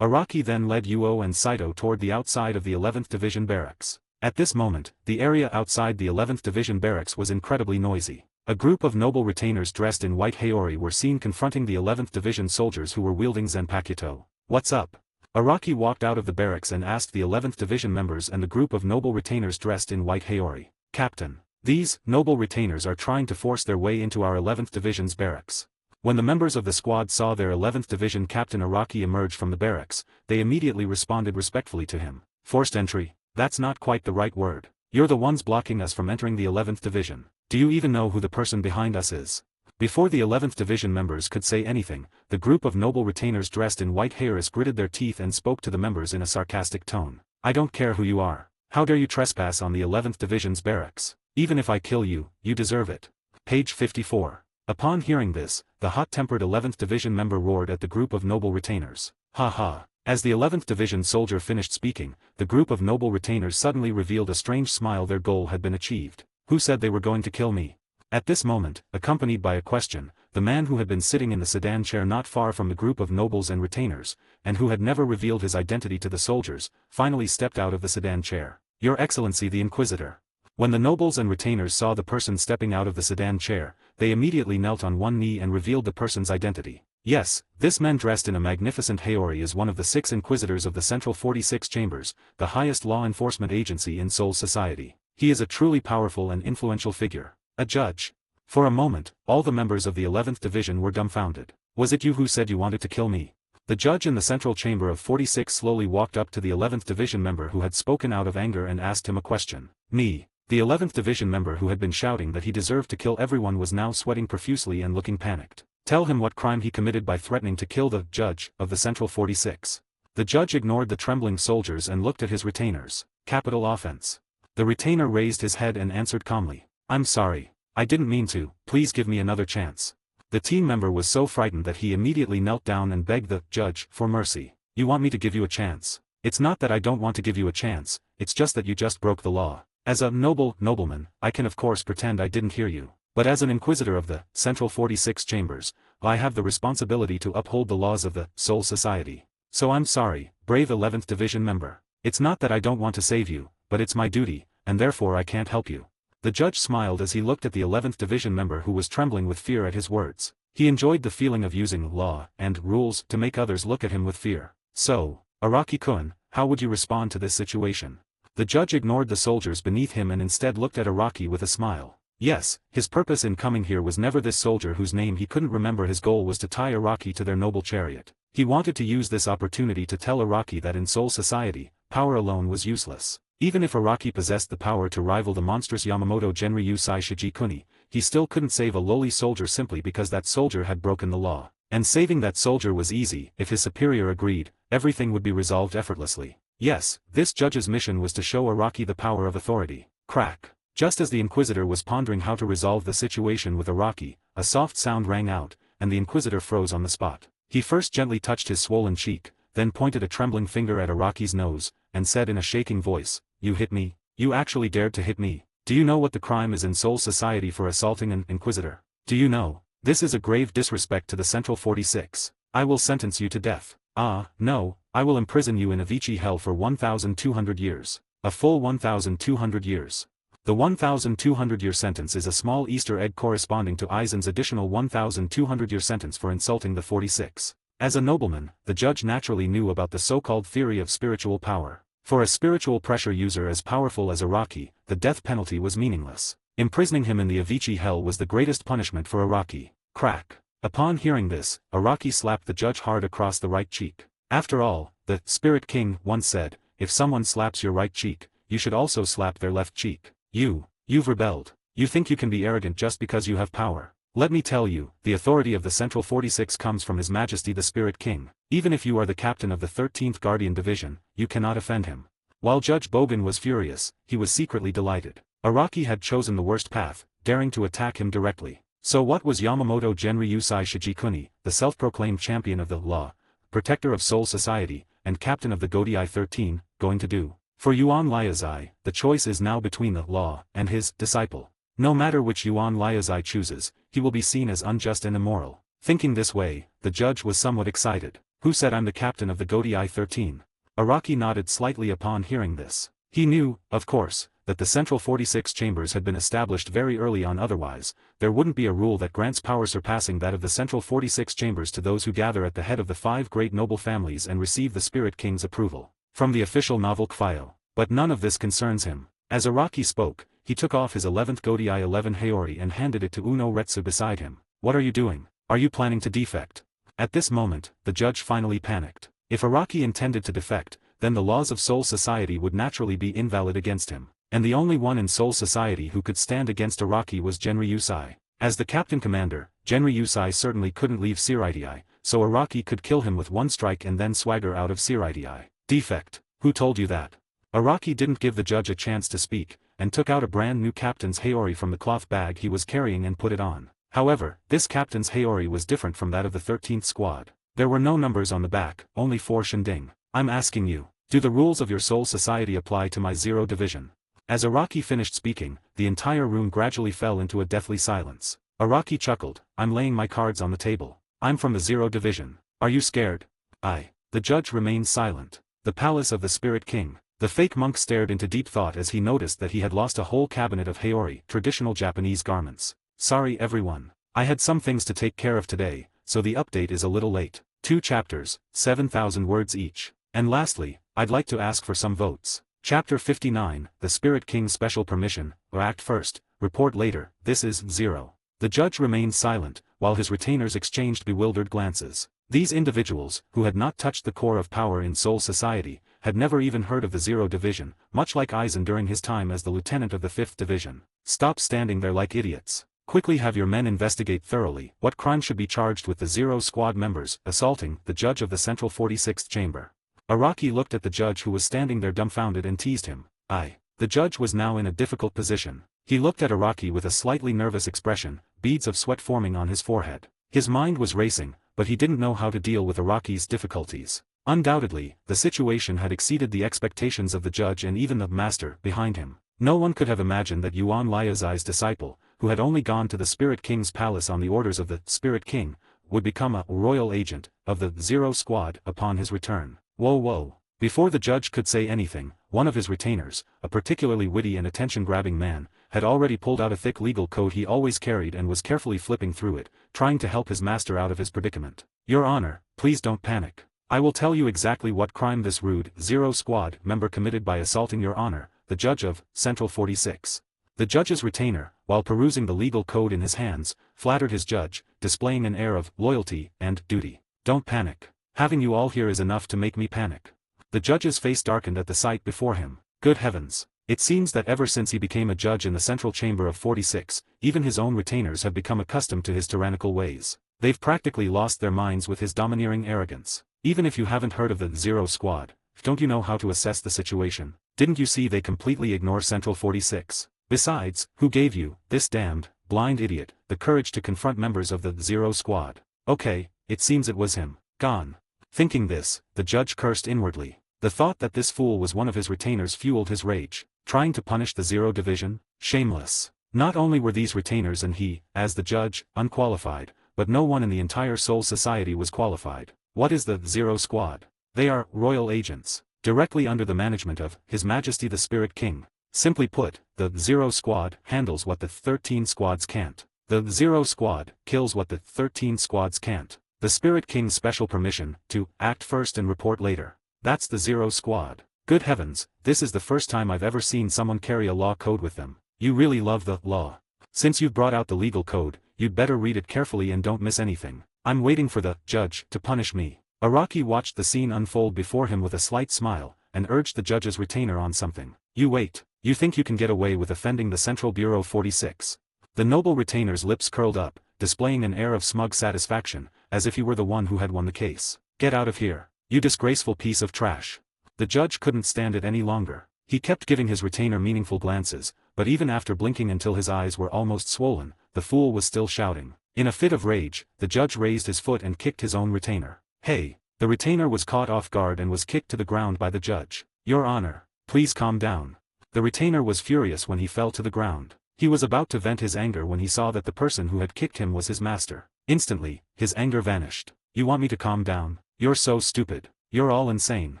Araki then led Yuo and Saito toward the outside of the 11th Division barracks. At this moment, the area outside the 11th Division barracks was incredibly noisy. A group of noble retainers dressed in white Haori were seen confronting the 11th Division soldiers who were wielding Zanpakuto. What's up? Araki walked out of the barracks and asked the 11th Division members and the group of noble retainers dressed in white Haori. Captain, these noble retainers are trying to force their way into our 11th Division's barracks. When the members of the squad saw their 11th Division Captain Araki emerge from the barracks, they immediately responded respectfully to him. Forced entry? That's not quite the right word. You're the ones blocking us from entering the 11th Division. Do you even know who the person behind us is? Before the 11th Division members could say anything, the group of noble retainers dressed in white hairs gritted their teeth and spoke to the members in a sarcastic tone. I don't care who you are. How dare you trespass on the 11th Division's barracks? Even if I kill you, you deserve it. Page 54. Upon hearing this, the hot-tempered 11th Division member roared at the group of noble retainers. Ha ha. As the 11th Division soldier finished speaking, the group of noble retainers suddenly revealed a strange smile. Their goal had been achieved. Who said they were going to kill me? At this moment, accompanied by a question, the man who had been sitting in the sedan chair not far from the group of nobles and retainers, and who had never revealed his identity to the soldiers, finally stepped out of the sedan chair. Your Excellency the Inquisitor. When the nobles and retainers saw the person stepping out of the sedan chair, they immediately knelt on one knee and revealed the person's identity. Yes, this man dressed in a magnificent Haori is one of the 6 Inquisitors of the Central 46 Chambers, the highest law enforcement agency in Seoul society. He is a truly powerful and influential figure. A judge. For a moment, all the members of the 11th Division were dumbfounded. Was it you who said you wanted to kill me? The judge in the Central Chamber of 46 slowly walked up to the 11th Division member who had spoken out of anger and asked him a question. Me. The 11th Division member who had been shouting that he deserved to kill everyone was now sweating profusely and looking panicked. Tell him what crime he committed by threatening to kill the judge of the Central 46. The judge ignored the trembling soldiers and looked at his retainers. Capital offense. The retainer raised his head and answered calmly. I'm sorry. I didn't mean to, please give me another chance. The team member was so frightened that he immediately knelt down and begged the judge for mercy. You want me to give you a chance? It's not that I don't want to give you a chance, it's just that you just broke the law. As a nobleman, I can of course pretend I didn't hear you. But as an Inquisitor of the Central 46 Chambers, I have the responsibility to uphold the laws of the Seoul Society. So I'm sorry, brave 11th Division member. It's not that I don't want to save you, but it's my duty, and therefore I can't help you. The judge smiled as he looked at the 11th Division member who was trembling with fear at his words. He enjoyed the feeling of using law and rules to make others look at him with fear. So, Araki-kun, how would you respond to this situation? The judge ignored the soldiers beneath him and instead looked at Araki with a smile. Yes, his purpose in coming here was never this soldier whose name he couldn't remember. His goal was to tie Araki to their noble chariot. He wanted to use this opportunity to tell Araki that in Seoul society, power alone was useless. Even if Araki possessed the power to rival the monstrous Yamamoto Genryu Saishiji Kuni, he still couldn't save a lowly soldier simply because that soldier had broken the law. And saving that soldier was easy. If his superior agreed, everything would be resolved effortlessly. Yes, this judge's mission was to show Araki the power of authority. Crack. Just as the Inquisitor was pondering how to resolve the situation with Araki, a soft sound rang out, and the Inquisitor froze on the spot. He first gently touched his swollen cheek, then pointed a trembling finger at Araki's nose, and said in a shaking voice, "You hit me? You actually dared to hit me? Do you know what the crime is in Seoul society for assaulting an Inquisitor? Do you know? This is a grave disrespect to the Central 46. I will sentence you to death. Ah, no, I will imprison you in Avicii hell for 1,200 years. A full 1,200 years. The 1,200-year sentence is a small Easter egg corresponding to Aizen's additional 1,200-year sentence for insulting the 46. As a nobleman, the judge naturally knew about the so-called theory of spiritual power. For a spiritual pressure user as powerful as Araki, the death penalty was meaningless. Imprisoning him in the Avicii hell was the greatest punishment for Araki. Crack. Upon hearing this, Araki slapped the judge hard across the right cheek. After all, the Spirit King once said, if someone slaps your right cheek, you should also slap their left cheek. You've rebelled. You think you can be arrogant just because you have power. Let me tell you, the authority of the Central 46 comes from His Majesty the Spirit King. Even if you are the captain of the 13th Guardian Division, you cannot offend him. While Judge Bogan was furious, he was secretly delighted. Araki had chosen the worst path, daring to attack him directly. So what was Yamamoto Genryusai Shijikuni, the self-proclaimed champion of the law, protector of Soul Society, and captain of the Godai 13, going to do? For Yuan Liazai, the choice is now between the law and his disciple. No matter which Yuan Liazai chooses, he will be seen as unjust and immoral. Thinking this way, the judge was somewhat excited. Who said I'm the captain of the Godai 13? Araki nodded slightly upon hearing this. He knew, of course, that the Central 46 chambers had been established very early on, otherwise, there wouldn't be a rule that grants power surpassing that of the Central 46 chambers to those who gather at the head of the 5 great noble families and receive the Spirit King's approval from the official novel Kfio. But none of this concerns him. As Araki spoke, he took off his 11th Godai 11 Haori and handed it to Uno Retsu beside him. What are you doing? Are you planning to defect? At this moment, the judge finally panicked. If Araki intended to defect, then the laws of Soul Society would naturally be invalid against him. And the only one in Soul Society who could stand against Araki was Genryusai. As the captain commander, Genryusai certainly couldn't leave Siraidai, so Araki could kill him with one strike and then swagger out of Siraidai. Defect? Who told you that? Araki didn't give the judge a chance to speak, and took out a brand new captain's Haori from the cloth bag he was carrying and put it on. However, this captain's Haori was different from that of the 13th squad. There were no numbers on the back, only 4 shinding. I'm asking you, do the rules of your Soul Society apply to my 0 division? As Araki finished speaking, the entire room gradually fell into a deathly silence. Araki chuckled, I'm laying my cards on the table. I'm from the 0 division. Are you scared? The judge remained silent. The palace of the Spirit King. The fake monk stared into deep thought as he noticed that he had lost a whole cabinet of Haori, traditional Japanese garments. Sorry everyone. I had some things to take care of today, so the update is a little late. 2 chapters, 7,000 words each. And lastly, I'd like to ask for some votes. Chapter 59, The Spirit King's Special Permission, or Act First, Report Later, this is 0. The judge remained silent, while his retainers exchanged bewildered glances. These individuals, who had not touched the core of power in Soul Society, had never even heard of the 0 division, much like Aizen during his time as the lieutenant of the 5th division. Stop standing there like idiots. Quickly have your men investigate thoroughly what crime should be charged with the 0 squad members assaulting the judge of the Central 46th chamber. Araki looked at the judge who was standing there dumbfounded and teased him. The judge was now in a difficult position. He looked at Araki with a slightly nervous expression, beads of sweat forming on his forehead. His mind was racing, but he didn't know how to deal with Araki's difficulties. Undoubtedly, the situation had exceeded the expectations of the judge and even the master behind him. No one could have imagined that Yuan Liazai's disciple, who had only gone to the Spirit King's palace on the orders of the Spirit King, would become a royal agent of the 0 squad upon his return. Whoa. Before the judge could say anything, one of his retainers, a particularly witty and attention-grabbing man, had already pulled out a thick legal code he always carried and was carefully flipping through it, trying to help his master out of his predicament. Your Honor, please don't panic. I will tell you exactly what crime this rude 0 squad member committed by assaulting Your Honor, the judge of Central 46. The judge's retainer, while perusing the legal code in his hands, flattered his judge, displaying an air of loyalty and duty. Don't panic. Having you all here is enough to make me panic. The judge's face darkened at the sight before him. Good heavens. It seems that ever since he became a judge in the Central Chamber of 46, even his own retainers have become accustomed to his tyrannical ways. They've practically lost their minds with his domineering arrogance. Even if you haven't heard of the 0 squad, don't you know how to assess the situation? Didn't you see they completely ignore Central 46? Besides, who gave you, this damned, blind idiot, the courage to confront members of the 0 squad? Okay, it seems it was him. Gone. Thinking this, the judge cursed inwardly. The thought that this fool was one of his retainers fueled his rage. Trying to punish the 0 division? Shameless. Not only were these retainers and he, as the judge, unqualified, but no one in the entire Soul Society was qualified. What is the 0 squad? They are royal agents, directly under the management of His Majesty the Spirit King. Simply put, the 0 squad handles what the 13 squads can't. The 0 squad kills what the 13 squads can't. The Spirit King's special permission to act first and report later. That's the 0 squad. Good heavens, this is the first time I've ever seen someone carry a law code with them. You really love the law. Since you've brought out the legal code, you'd better read it carefully and don't miss anything. I'm waiting for the judge to punish me. Araki watched the scene unfold before him with a slight smile, and urged the judge's retainer on something. You wait. You think you can get away with offending the Central Bureau 46? The noble retainer's lips curled up, displaying an air of smug satisfaction, as if he were the one who had won the case. Get out of here, you disgraceful piece of trash. The judge couldn't stand it any longer. He kept giving his retainer meaningful glances, but even after blinking until his eyes were almost swollen, the fool was still shouting. In a fit of rage, the judge raised his foot and kicked his own retainer. Hey! The retainer was caught off guard and was kicked to the ground by the judge. Your Honor, please calm down. The retainer was furious when he fell to the ground. He was about to vent his anger when he saw that the person who had kicked him was his master. Instantly, his anger vanished. You want me to calm down? You're so stupid. You're all insane.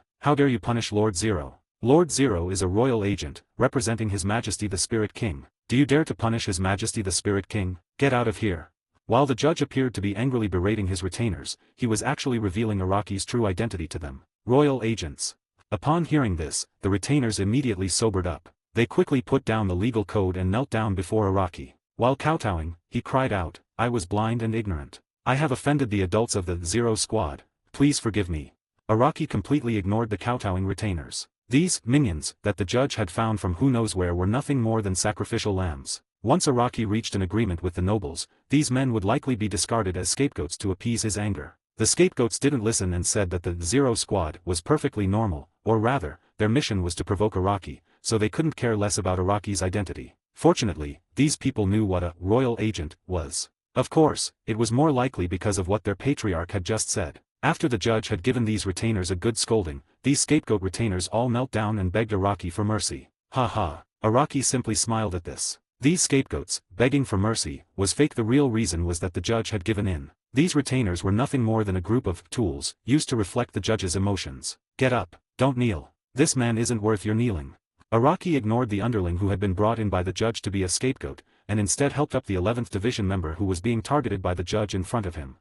How dare you punish Lord Zero? Lord Zero is a royal agent, representing His Majesty the Spirit King. Do you dare to punish His Majesty the Spirit King? Get out of here. While the judge appeared to be angrily berating his retainers, he was actually revealing Araki's true identity to them. Royal agents. Upon hearing this, the retainers immediately sobered up. They quickly put down the legal code and knelt down before Araki. While kowtowing, he cried out, I was blind and ignorant. I have offended the adults of the Zero Squad. Please forgive me. Araki completely ignored the kowtowing retainers. These minions that the judge had found from who knows where were nothing more than sacrificial lambs. Once Araki reached an agreement with the nobles, these men would likely be discarded as scapegoats to appease his anger. The scapegoats didn't listen and said that the Zero Squad was perfectly normal, or rather, their mission was to provoke Araki, so they couldn't care less about Araki's identity. Fortunately, these people knew what a royal agent was. Of course, it was more likely because of what their patriarch had just said. After the judge had given these retainers a good scolding, these scapegoat retainers all knelt down and begged Araki for mercy. Ha ha, Araki simply smiled at this. These scapegoats, begging for mercy, was fake. The real reason was that the judge had given in. These retainers were nothing more than a group of tools, used to reflect the judge's emotions. Get up, don't kneel. This man isn't worth your kneeling. Araki ignored the underling who had been brought in by the judge to be a scapegoat, and instead helped up the 11th Division member who was being targeted by the judge in front of him.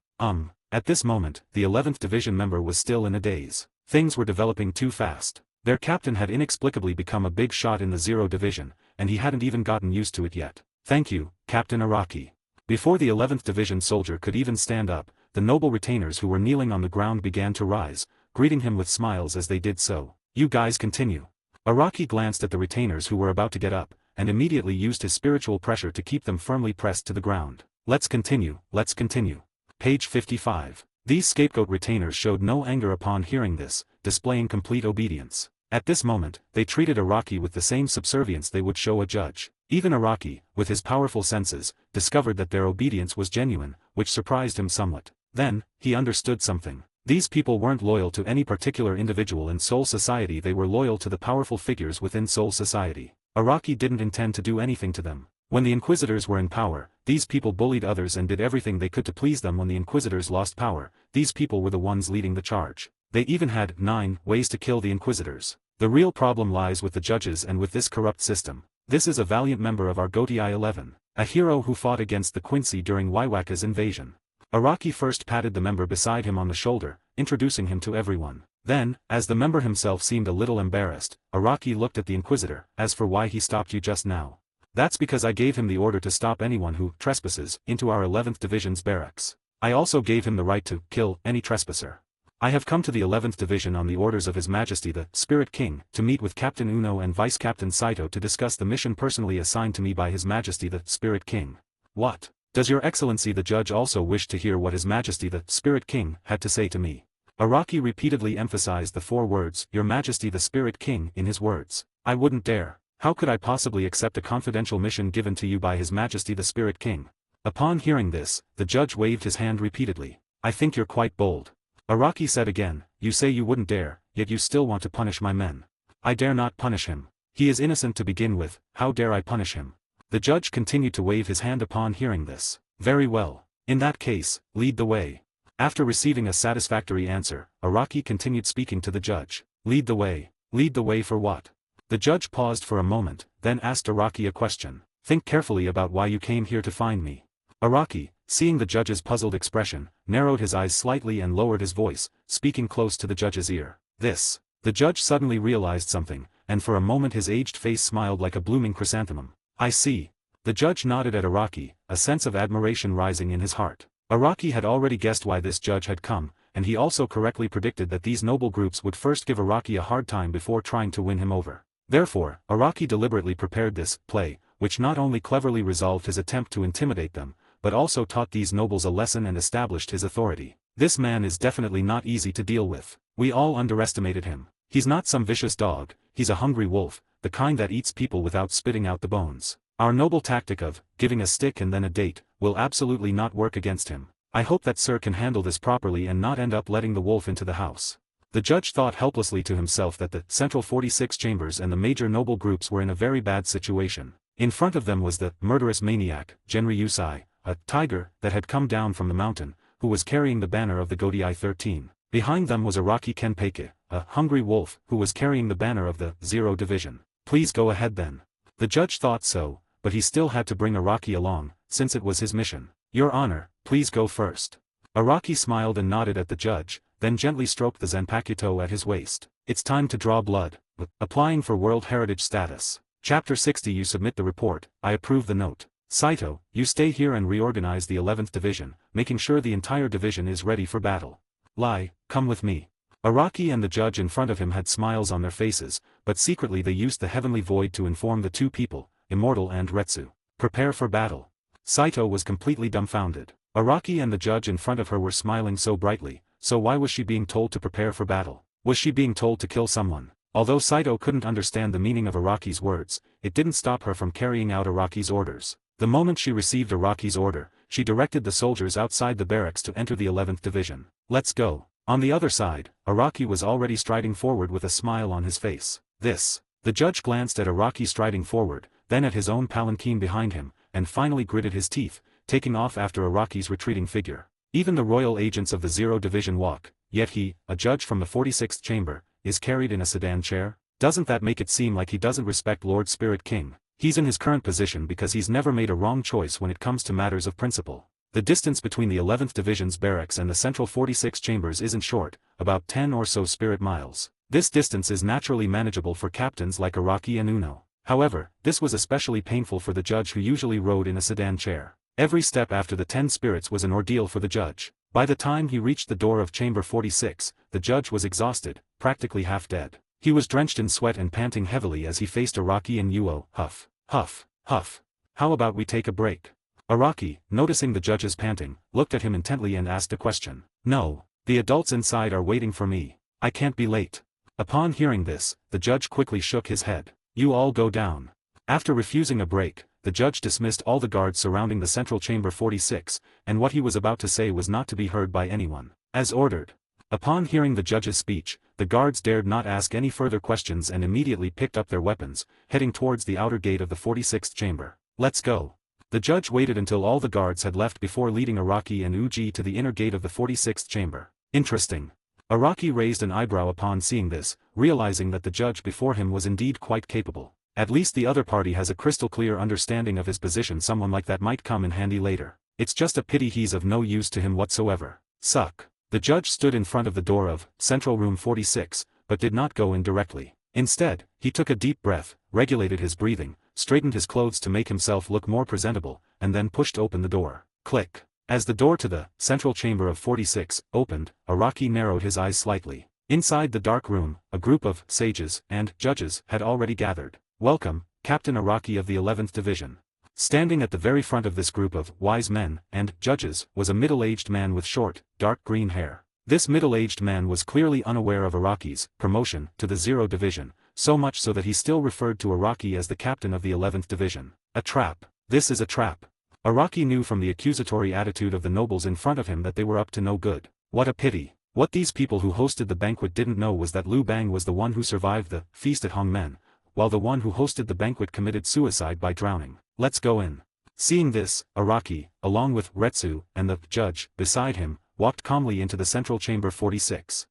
At this moment, the 11th Division member was still in a daze. Things were developing too fast. Their captain had inexplicably become a big shot in the Zero Division, and he hadn't even gotten used to it yet. Thank you, Captain Araki. Before the 11th Division soldier could even stand up, the noble retainers who were kneeling on the ground began to rise, greeting him with smiles as they did so. You guys continue. Araki glanced at the retainers who were about to get up, and immediately used his spiritual pressure to keep them firmly pressed to the ground. Let's continue, let's continue. Page 55. These scapegoat retainers showed no anger upon hearing this, displaying complete obedience. At this moment, they treated Araki with the same subservience they would show a judge. Even Araki, with his powerful senses, discovered that their obedience was genuine, which surprised him somewhat. Then, he understood something. These people weren't loyal to any particular individual in Soul Society, they were loyal to the powerful figures within Soul Society. Araki didn't intend to do anything to them. When the Inquisitors were in power, these people bullied others and did everything they could to please them. When the Inquisitors lost power, these people were the ones leading the charge. They even had 9 ways to kill the Inquisitors. The real problem lies with the judges and with this corrupt system. This is a valiant member of our Goti I-11, a hero who fought against the Quincy during Waiwaka's invasion. Araki first patted the member beside him on the shoulder, introducing him to everyone. Then, as the member himself seemed a little embarrassed, Araki looked at the Inquisitor. As for why he stopped you just now, that's because I gave him the order to stop anyone who trespasses into our 11th Division's barracks. I also gave him the right to kill any trespasser. I have come to the 11th Division on the orders of His Majesty the Spirit King to meet with Captain Uno and Vice Captain Saito to discuss the mission personally assigned to me by His Majesty the Spirit King. What? Does Your Excellency the Judge also wish to hear what His Majesty the Spirit King had to say to me? Araki repeatedly emphasized the 4 words, Your Majesty the Spirit King, in his words. I wouldn't dare. How could I possibly accept a confidential mission given to you by His Majesty the Spirit King? Upon hearing this, the judge waved his hand repeatedly. I think you're quite bold. Araki said again, you say you wouldn't dare, yet you still want to punish my men. I dare not punish him. He is innocent to begin with, how dare I punish him? The judge continued to wave his hand upon hearing this. Very well. In that case, lead the way. After receiving a satisfactory answer, Araki continued speaking to the judge. Lead the way. Lead the way for what? The judge paused for a moment, then asked Araki a question. Think carefully about why you came here to find me. Araki, seeing the judge's puzzled expression, narrowed his eyes slightly and lowered his voice, speaking close to the judge's ear. This. The judge suddenly realized something, and for a moment his aged face smiled like a blooming chrysanthemum. I see. The judge nodded at Araki, a sense of admiration rising in his heart. Araki had already guessed why this judge had come, and he also correctly predicted that these noble groups would first give Araki a hard time before trying to win him over. Therefore, Araki deliberately prepared this play, which not only cleverly resolved his attempt to intimidate them, but also taught these nobles a lesson and established his authority. This man is definitely not easy to deal with. We all underestimated him. He's not some vicious dog, he's a hungry wolf, the kind that eats people without spitting out the bones. Our noble tactic of giving a stick and then a date will absolutely not work against him. I hope that sir can handle this properly and not end up letting the wolf into the house. The judge thought helplessly to himself that the central 46 chambers and the major noble groups were in a very bad situation. In front of them was the murderous maniac, Genri Yusai, a tiger that had come down from the mountain, who was carrying the banner of the Godai 13. Behind them was Araki Kenpeike, a hungry wolf, who was carrying the banner of the Zero Division. Please go ahead then. The judge thought so, but he still had to bring Araki along, since it was his mission. Your Honor, please go first. Araki smiled and nodded at the judge, then gently stroked the Zanpakuto at his waist. It's time to draw blood. Applying for World Heritage status. Chapter 60. You submit the report, I approve the note. Saito, you stay here and reorganize the 11th Division, making sure the entire division is ready for battle. Lai, come with me. Araki and the judge in front of him had smiles on their faces, but secretly they used the heavenly void to inform the two people, Immortal and Retsu. Prepare for battle. Saito was completely dumbfounded. Araki and the judge in front of her were smiling so brightly, so why was she being told to prepare for battle? Was she being told to kill someone? Although Saito couldn't understand the meaning of Araki's words, it didn't stop her from carrying out Araki's orders. The moment she received Araki's order, she directed the soldiers outside the barracks to enter the 11th Division. Let's go. On the other side, Araki was already striding forward with a smile on his face. This. The judge glanced at Araki striding forward, then at his own palanquin behind him, and finally gritted his teeth, taking off after Araki's retreating figure. Even the royal agents of the Zero Division walk, yet he, a judge from the 46th chamber, is carried in a sedan chair? Doesn't that make it seem like he doesn't respect Lord Spirit King? He's in his current position because he's never made a wrong choice when it comes to matters of principle. The distance between the 11th Division's barracks and the central 46 chambers isn't short, about 10 or so spirit miles. This distance is naturally manageable for captains like Araki and Uno. However, this was especially painful for the judge who usually rode in a sedan chair. Every step after the 10 spirits was an ordeal for the judge. By the time he reached the door of chamber 46, the judge was exhausted, practically half dead. He was drenched in sweat and panting heavily as he faced Araki and Yuo. Huff, huff, huff. How about we take a break? Araki, noticing the judge's panting, looked at him intently and asked a question. No, the adults inside are waiting for me. I can't be late. Upon hearing this, the judge quickly shook his head. You all go down. After refusing a break, the judge dismissed all the guards surrounding the central chamber 46, and what he was about to say was not to be heard by anyone. As ordered. Upon hearing the judge's speech, the guards dared not ask any further questions and immediately picked up their weapons, heading towards the outer gate of the 46th chamber. Let's go. The judge waited until all the guards had left before leading Araki and Uji to the inner gate of the 46th chamber. Interesting. Araki raised an eyebrow upon seeing this, realizing that the judge before him was indeed quite capable. At least the other party has a crystal clear understanding of his position. Someone like that might come in handy later. It's just a pity he's of no use to him whatsoever. Suck. The judge stood in front of the door of Central Room 46, but did not go in directly. Instead, he took a deep breath, regulated his breathing, straightened his clothes to make himself look more presentable, and then pushed open the door. Click. As the door to the central chamber of 46 opened, Araki narrowed his eyes slightly. Inside the dark room, a group of sages and judges had already gathered. Welcome, Captain Araki of the 11th Division. Standing at the very front of this group of wise men and judges was a middle-aged man with short, dark green hair. This middle-aged man was clearly unaware of Araki's promotion to the Zero Division, so much so that he still referred to Araki as the captain of the 11th Division. A trap. This is a trap. Araki knew from the accusatory attitude of the nobles in front of him that they were up to no good. What a pity. What these people who hosted the banquet didn't know was that Liu Bang was the one who survived the feast at Hongmen, while the one who hosted the banquet committed suicide by drowning. Let's go in. Seeing this, Araki, along with Retsu and the judge beside him, walked calmly into the central chamber 46.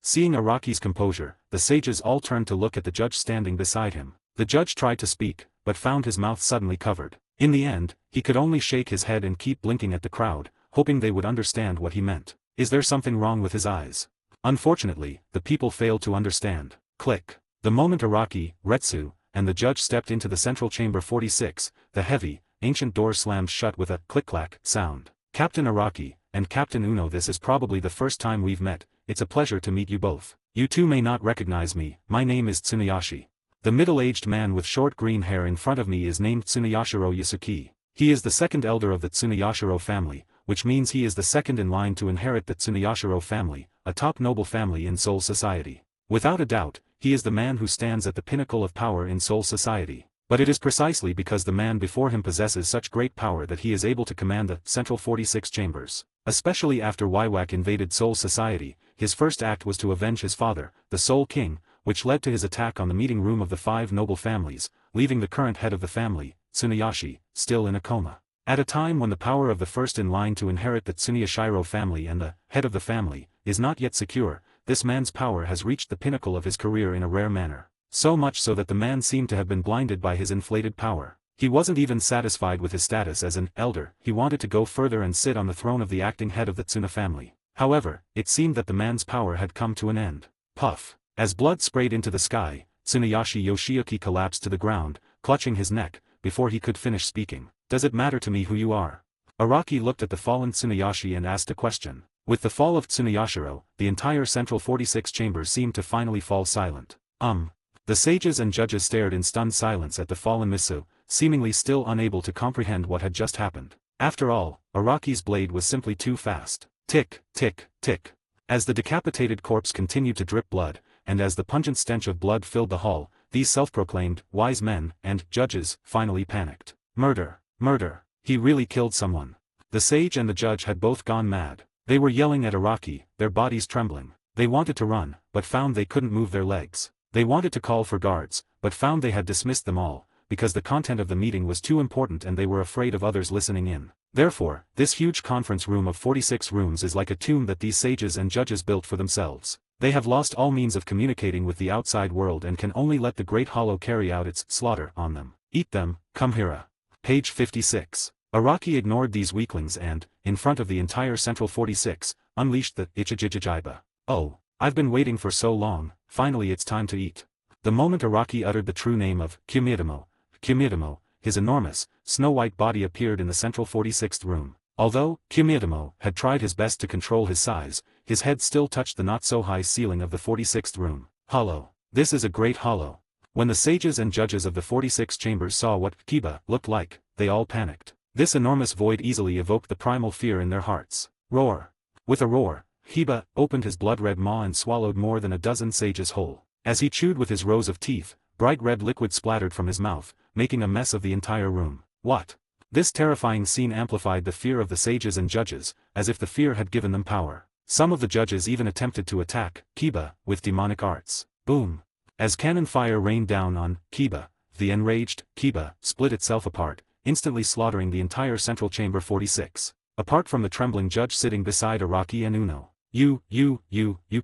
Seeing Araki's composure, the sages all turned to look at the judge standing beside him. The judge tried to speak, but found his mouth suddenly covered. In the end, he could only shake his head and keep blinking at the crowd, hoping they would understand what he meant. Is there something wrong with his eyes? Unfortunately, the people failed to understand. Click. The moment Araki, Retsu, and the judge stepped into the central chamber 46, the heavy, ancient door slammed shut with a click-clack sound. Captain Araki, and Captain Uno, this is probably the first time we've met. It's a pleasure to meet you both. You two may not recognize me, my name is Tsuneyoshi. The middle-aged man with short green hair in front of me is named Tsuneyashiro Yasuki. He is the second elder of the Tsuneyashiro family, which means he is the second in line to inherit the Tsuneyashiro family, a top noble family in Seoul society. Without a doubt, he is the man who stands at the pinnacle of power in Seoul society. But it is precisely because the man before him possesses such great power that he is able to command the central 46 chambers. Especially after Waiwak invaded Seoul society, his first act was to avenge his father, the Seoul King, which led to his attack on the meeting room of the 5 noble families, leaving the current head of the family, Tsuneyashi, still in a coma. At a time when the power of the first in line to inherit the Tsuneyashiro family and the head of the family is not yet secure, this man's power has reached the pinnacle of his career in a rare manner. So much so that the man seemed to have been blinded by his inflated power. He wasn't even satisfied with his status as an elder, he wanted to go further and sit on the throne of the acting head of the Tsuna family. However, it seemed that the man's power had come to an end. Puff. As blood sprayed into the sky, Tsuneyashi Yoshiyuki collapsed to the ground, clutching his neck, before he could finish speaking. Does it matter to me who you are? Araki looked at the fallen Tsuneyashi and asked a question. With the fall of Tsuneyashiro, the entire central 46 chambers seemed to finally fall silent. The sages and judges stared in stunned silence at the fallen Misu, seemingly still unable to comprehend what had just happened. After all, Araki's blade was simply too fast. Tick, tick, tick. As the decapitated corpse continued to drip blood, and as the pungent stench of blood filled the hall, these self-proclaimed wise men and judges finally panicked. Murder, murder, he really killed someone. The sage and the judge had both gone mad. They were yelling at Araki, their bodies trembling. They wanted to run, but found they couldn't move their legs. They wanted to call for guards, but found they had dismissed them all, because the content of the meeting was too important and they were afraid of others listening in. Therefore, this huge conference room of 46 rooms is like a tomb that these sages and judges built for themselves. They have lost all means of communicating with the outside world and can only let the Great Hollow carry out its slaughter on them. Eat them, Kumhira. Page 56. Araki ignored these weaklings and, in front of the entire Central 46, unleashed the Ichijijijiba. Oh, I've been waiting for so long, finally it's time to eat. The moment Araki uttered the true name of Kumidamo, his enormous, snow-white body appeared in the Central 46th room. Although Kumidamo had tried his best to control his size, his head still touched the not-so-high ceiling of the 46th room. Hollow. This is a great hollow. When the sages and judges of the 46 chambers saw what Kiba looked like, they all panicked. This enormous void easily evoked the primal fear in their hearts. Roar. With a roar, Kiba opened his blood-red maw and swallowed more than a dozen sages whole. As he chewed with his rows of teeth, bright red liquid splattered from his mouth, making a mess of the entire room. What? This terrifying scene amplified the fear of the sages and judges, as if the fear had given them power. Some of the judges even attempted to attack Kiba with demonic arts. Boom. As cannon fire rained down on Kiba, the enraged Kiba split itself apart, instantly slaughtering the entire central chamber 46. Apart from the trembling judge sitting beside Araki and Uno. You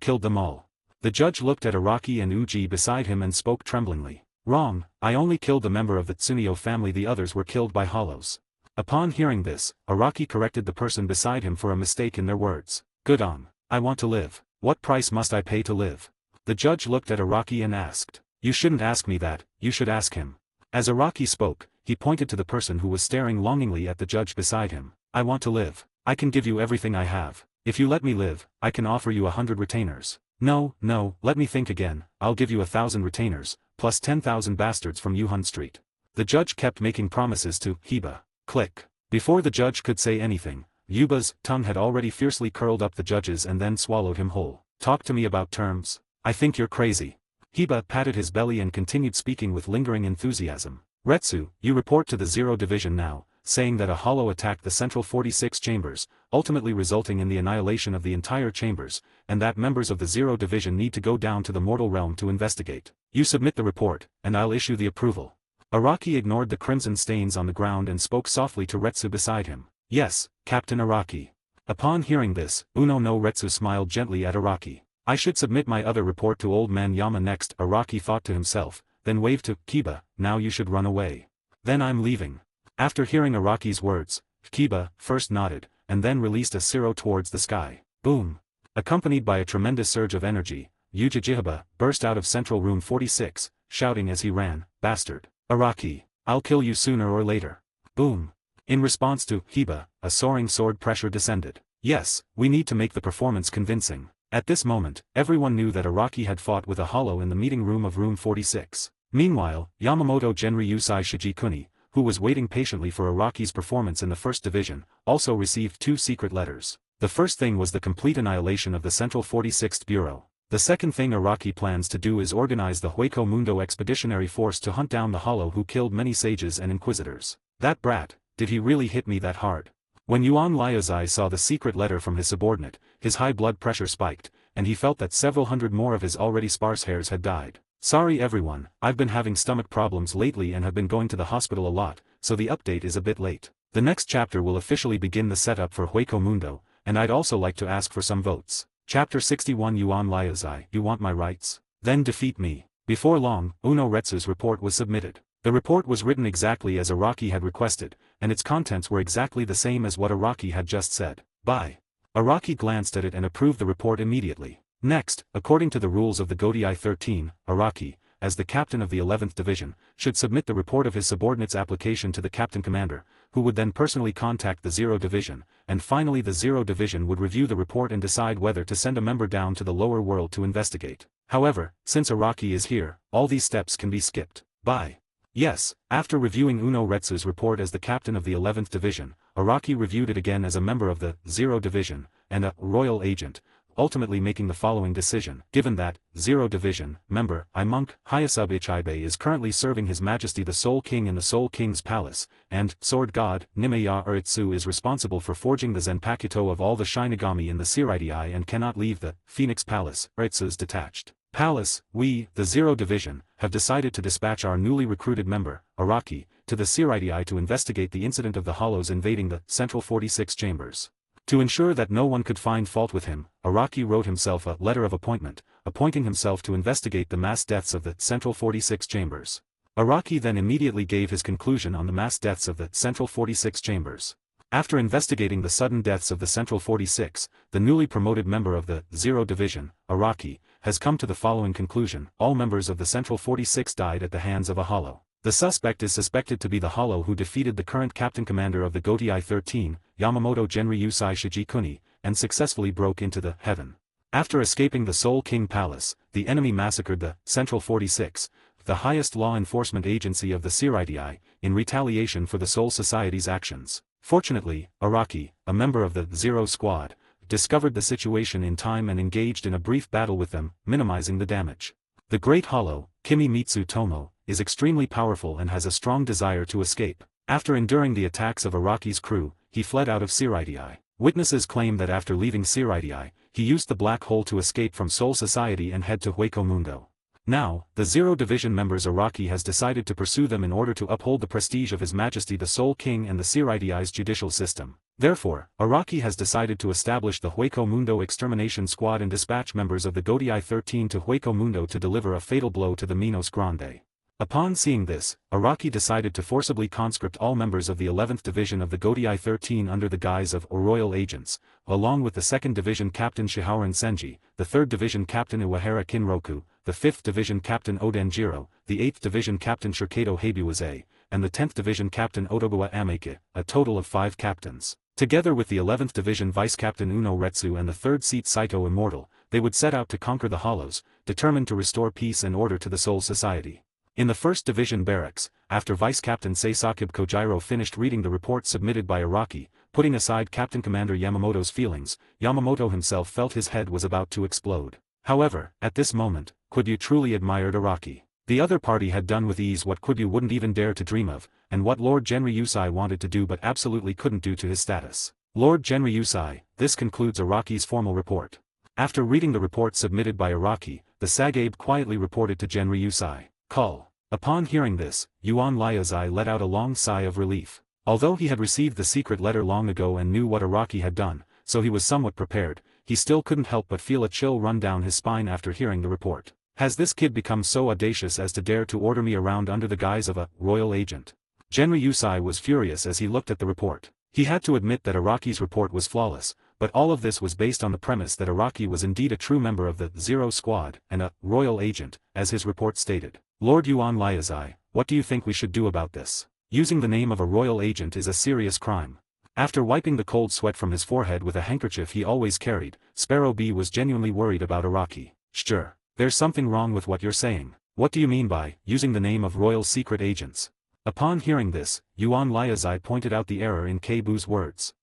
killed them all. The judge looked at Araki and Uji beside him and spoke tremblingly. Wrong, I only killed a member of the Tsuneo family, the others were killed by hollows. Upon hearing this, Araki corrected the person beside him for a mistake in their words. Good on. I want to live. What price must I pay to live? The judge looked at Araki and asked. You shouldn't ask me that, you should ask him. As Araki spoke, he pointed to the person who was staring longingly at the judge beside him. I want to live. I can give you everything I have. If you let me live, I can offer you 100 retainers. No, let me think again, I'll give you 1,000 retainers, plus 10,000 bastards from Yuhun Street. The judge kept making promises to Hiba. Click. Before the judge could say anything, Yuba's tongue had already fiercely curled up the judges and then swallowed him whole. Talk to me about terms. I think you're crazy. Hiba patted his belly and continued speaking with lingering enthusiasm. Retsu, you report to the Zero Division now, saying that a hollow attacked the central 46 chambers, ultimately resulting in the annihilation of the entire chambers, and that members of the Zero Division need to go down to the mortal realm to investigate. You submit the report, and I'll issue the approval. Araki ignored the crimson stains on the ground and spoke softly to Retsu beside him. Yes, Captain Araki. Upon hearing this, Uno no Retsu smiled gently at Araki. I should submit my other report to Old Man Yama next, Araki thought to himself, then waved to Kiba. Now you should run away. Then I'm leaving. After hearing Araki's words, Kiba first nodded, and then released a siro towards the sky. Boom. Accompanied by a tremendous surge of energy, Ujijihiba burst out of Central Room 46, shouting as he ran, Bastard. Araki, I'll kill you sooner or later. Boom. In response to Hiba, a soaring sword pressure descended. Yes, we need to make the performance convincing. At this moment, everyone knew that Araki had fought with a hollow in the meeting room of Room 46. Meanwhile, Yamamoto Genryusai Shijikuni, who was waiting patiently for Araki's performance in the First Division, also received 2 secret letters. The first thing was the complete annihilation of the Central 46th Bureau. The second thing Araki plans to do is organize the Hueco Mundo Expeditionary Force to hunt down the Hollow who killed many sages and inquisitors. That brat, did he really hit me that hard? When Yuan Liuzai saw the secret letter from his subordinate, his high blood pressure spiked, and he felt that several hundred more of his already sparse hairs had died. Sorry everyone, I've been having stomach problems lately and have been going to the hospital a lot, so the update is a bit late. The next chapter will officially begin the setup for Hueco Mundo, and I'd also like to ask for some votes. Chapter 61 Yuan Liuzai, you want my rights? Then defeat me. Before long, Uno Retsu's report was submitted. The report was written exactly as Araki had requested, and its contents were exactly the same as what Araki had just said. Bye. Araki glanced at it and approved the report immediately. Next, according to the rules of the Godai 13, Araki, as the captain of the 11th Division, should submit the report of his subordinate's application to the captain commander, who would then personally contact the 0 Division, and finally the 0 Division would review the report and decide whether to send a member down to the lower world to investigate. However, since Araki is here, all these steps can be skipped. Bye. Yes, after reviewing Uno Retsu's report as the captain of the 11th Division, Araki reviewed it again as a member of the 0 Division, and a royal agent, ultimately making the following decision. Given that, 0 Division, member, Monk, Hyasub Ichibe is currently serving His Majesty the Soul King in the Soul King's Palace, and, Sword God, Nimeya Uritsu is responsible for forging the Zenpakuto of all the Shinigami in the Siraidai and cannot leave the Phoenix Palace, Uritsu's detached palace. We, the 0 Division, have decided to dispatch our newly recruited member, Araki, to the Siraidai to investigate the incident of the Hollows invading the Central 46 chambers. To ensure that no one could find fault with him, Araki wrote himself a letter of appointment, appointing himself to investigate the mass deaths of the Central 46 chambers. Araki then immediately gave his conclusion on the mass deaths of the Central 46 chambers. After investigating the sudden deaths of the Central 46, the newly promoted member of the 0 Division, Araki, has come to the following conclusion: all members of the Central 46 died at the hands of a Hollow. The suspect is suspected to be the Hollow who defeated the current captain commander of the Godai 13, Yamamoto Genryusai Shijikuni, and successfully broke into the Heaven. After escaping the Soul King Palace, the enemy massacred the Central 46, the highest law enforcement agency of the Siraidai, in retaliation for the Soul Society's actions. Fortunately, Araki, a member of the 0 Squad, discovered the situation in time and engaged in a brief battle with them, minimizing the damage. The Great Hollow, Kimimitsu Tomo, is extremely powerful and has a strong desire to escape. After enduring the attacks of Araki's crew, he fled out of Siraidai. Witnesses claim that after leaving Siraidai, he used the black hole to escape from Soul Society and head to Hueco Mundo. Now, the 0 Division members Araki has decided to pursue them in order to uphold the prestige of His Majesty the Soul King and the Siraidai's judicial system. Therefore, Araki has decided to establish the Hueco Mundo Extermination Squad and dispatch members of the Godai 13 to Hueco Mundo to deliver a fatal blow to the Minos Grande. Upon seeing this, Araki decided to forcibly conscript all members of the 11th Division of the Godai 13 under the guise of royal agents, along with the 2nd Division Captain Shihaoran Senji, the 3rd Division Captain Iwahara Kinroku, the 5th Division Captain Odenjiro, the 8th Division Captain Shirkato Heibuwaze, and the 10th Division Captain Otogawa Ameke, a total of 5 captains. Together with the 11th Division Vice Captain Uno Retsu and the 3rd Seat Saito Immortal, they would set out to conquer the Hollows, determined to restore peace and order to the Soul Society. In the 1st Division Barracks, after Vice Captain Seisakib Kojiro finished reading the report submitted by Araki, putting aside Captain Commander Yamamoto's feelings, Yamamoto himself felt his head was about to explode. However, at this moment, Kudyu truly admired Araki. The other party had done with ease what Kudyu wouldn't even dare to dream of, and what Lord Genryusai wanted to do but absolutely couldn't do to his status. Lord Genryusai, this concludes Araki's formal report. After reading the report submitted by Araki, the Sagabe quietly reported to Genryusai. Call. Upon hearing this, Yuan Liuzai let out a long sigh of relief. Although he had received the secret letter long ago and knew what Araki had done, so he was somewhat prepared, he still couldn't help but feel a chill run down his spine after hearing the report. Has this kid become so audacious as to dare to order me around under the guise of a royal agent? Genryusai was furious as he looked at the report. He had to admit that Araki's report was flawless, but all of this was based on the premise that Araki was indeed a true member of the 0 Squad and a royal agent, as his report stated. Lord Yuan Liuzai, what do you think we should do about this? Using the name of a royal agent is a serious crime. After wiping the cold sweat from his forehead with a handkerchief he always carried, Sparrow B was genuinely worried about Araki. Sure. There's something wrong with what you're saying. What do you mean by using the name of royal secret agents? Upon hearing this, Yuan Liazai pointed out the error in Keibu's words.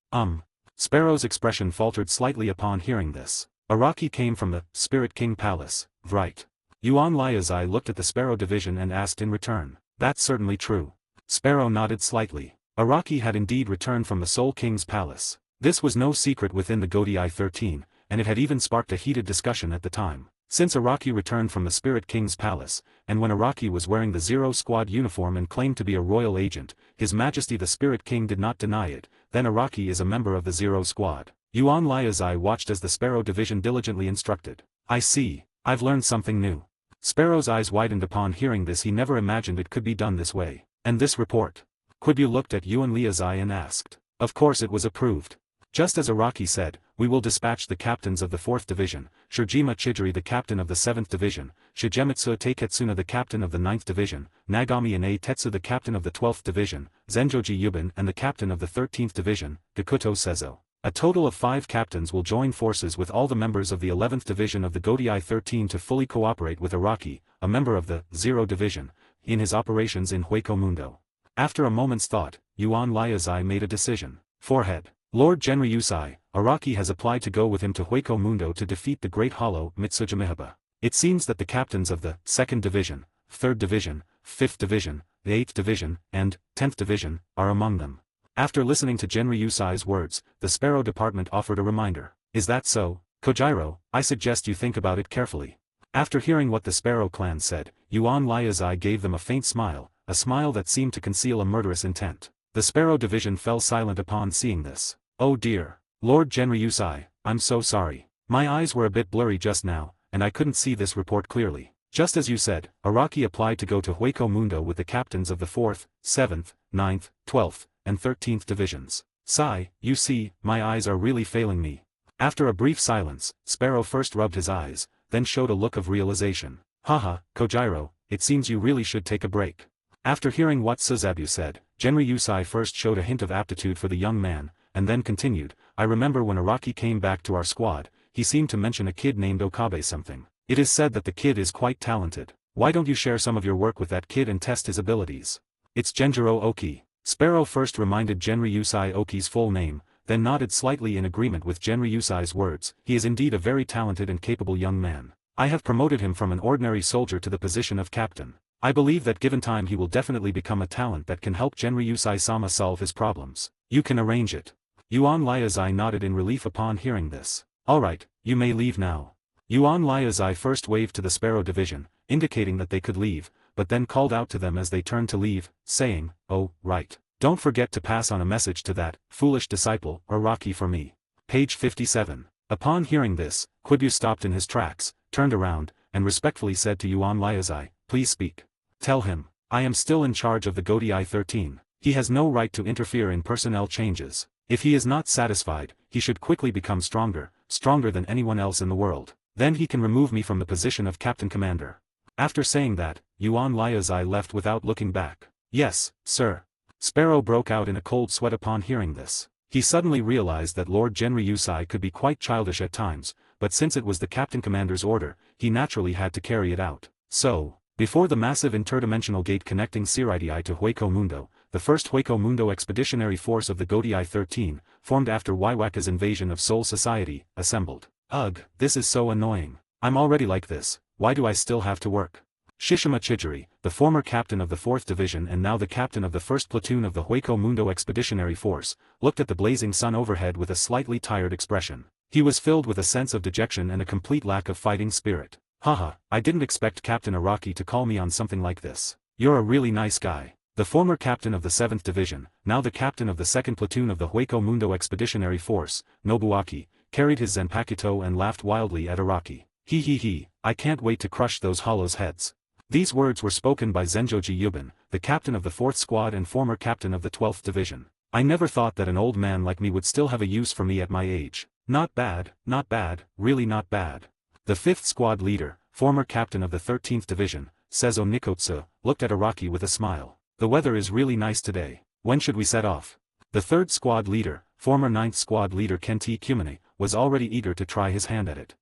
Sparrow's expression faltered slightly upon hearing this. Araki came from the Spirit King Palace, right? Yuan Liazai looked at the Sparrow division and asked in return. That's certainly true. Sparrow nodded slightly. Araki had indeed returned from the Soul King's palace. This was no secret within the Godai 13, and it had even sparked a heated discussion at the time. Since Araki returned from the Spirit King's palace, and when Araki was wearing the Zero Squad uniform and claimed to be a royal agent, His Majesty the Spirit King did not deny it, then Araki is a member of the Zero Squad. Yuan Liazai watched as the Sparrow division diligently instructed. I see, I've learned something new. Sparrow's eyes widened upon hearing this. He never imagined it could be done this way. And this report? Quibbu looked at Yuan Liazai and asked. Of course it was approved. Just as Araki said, we will dispatch the captains of the 4th Division, Shirjima Chidori the captain of the 7th Division, Shigemitsu Teiketsuna the captain of the 9th Division, Nagami Ine Tetsu the captain of the 12th Division, Zenjoji Yuban and the captain of the 13th Division, Gakuto Seizo. A total of 5 captains will join forces with all the members of the 11th Division of the Godai 13 to fully cooperate with Araki, a member of the Zero Division, in his operations in Hueco Mundo. After a moment's thought, Yuan Liazai made a decision. Forehead. Lord Genryusai, Araki has applied to go with him to Hueco Mundo to defeat the Great Hollow Mitsujimihaba. It seems that the captains of the 2nd Division, 3rd Division, 5th Division, the 8th Division, and 10th Division, are among them. After listening to Genryusai's words, the Sparrow Department offered a reminder. Is that so, Kojiro? I suggest you think about it carefully. After hearing what the Sparrow clan said, Yuan Liazai gave them a faint smile, a smile that seemed to conceal a murderous intent. The Sparrow Division fell silent upon seeing this. Oh dear. Lord Genryusai, I'm so sorry. My eyes were a bit blurry just now, and I couldn't see this report clearly. Just as you said, Araki applied to go to Hueco Mundo with the captains of the 4th, 7th, 9th, 12th, and 13th Divisions. Sigh, you see, my eyes are really failing me. After a brief silence, Sparrow first rubbed his eyes, then showed a look of realization. Haha, Kojiro, it seems you really should take a break. After hearing what Suzabu said, Genryusai first showed a hint of aptitude for the young man, and then continued, I remember when Araki came back to our squad, he seemed to mention a kid named Okabe something. It is said that the kid is quite talented. Why don't you share some of your work with that kid and test his abilities? It's Genjiro Oki. Sparrow first reminded Genryusai Oki's full name, then nodded slightly in agreement with Genryusai's words. He is indeed a very talented and capable young man. I have promoted him from an ordinary soldier to the position of captain. I believe that given time he will definitely become a talent that can help Genryusai-sama solve his problems. You can arrange it. Yuan Liazai nodded in relief upon hearing this. Alright, you may leave now. Yuan Liazai first waved to the Sparrow Division, indicating that they could leave, but then called out to them as they turned to leave, saying, oh, right. Don't forget to pass on a message to that foolish disciple, Araki for me. Page 57. Upon hearing this, Quibbu stopped in his tracks, turned around, and respectfully said to Yuan Liazai, please speak. Tell him, I am still in charge of the Godai 13. He has no right to interfere in personnel changes. If he is not satisfied, he should quickly become stronger than anyone else in the world. Then he can remove me from the position of Captain Commander. After saying that, Yuan Liazai left without looking back. Yes, sir. Sparrow broke out in a cold sweat upon hearing this. He suddenly realized that Lord Genryusai could be quite childish at times, but since it was the Captain Commander's order, he naturally had to carry it out. So, before the massive interdimensional gate connecting Siraidii to Hueco Mundo, the first Hueco Mundo expeditionary force of the Godai 13, formed after Waiwaka's invasion of Soul Society, assembled. Ugh, this is so annoying. I'm already like this, why do I still have to work? Shishima Chidori, the former captain of the 4th Division and now the captain of the 1st Platoon of the Hueco Mundo expeditionary force, looked at the blazing sun overhead with a slightly tired expression. He was filled with a sense of dejection and a complete lack of fighting spirit. Haha, I didn't expect Captain Araki to call me on something like this. You're a really nice guy. The former captain of the 7th Division, now the captain of the 2nd Platoon of the Hueco Mundo Expeditionary Force, Nobuaki, carried his Zanpakuto and laughed wildly at Araki. He, I can't wait to crush those hollows' heads. These words were spoken by Zenjoji Yuban, the captain of the 4th Squad and former captain of the 12th Division. I never thought that an old man like me would still have a use for me at my age. Not bad, really not bad. The 5th Squad leader, former captain of the 13th Division, Seizo Nikotsu, looked at Araki with a smile. The weather is really nice today. When should we set off? The 3rd Squad leader, former 9th Squad leader Kenti Kumine, was already eager to try his hand at it.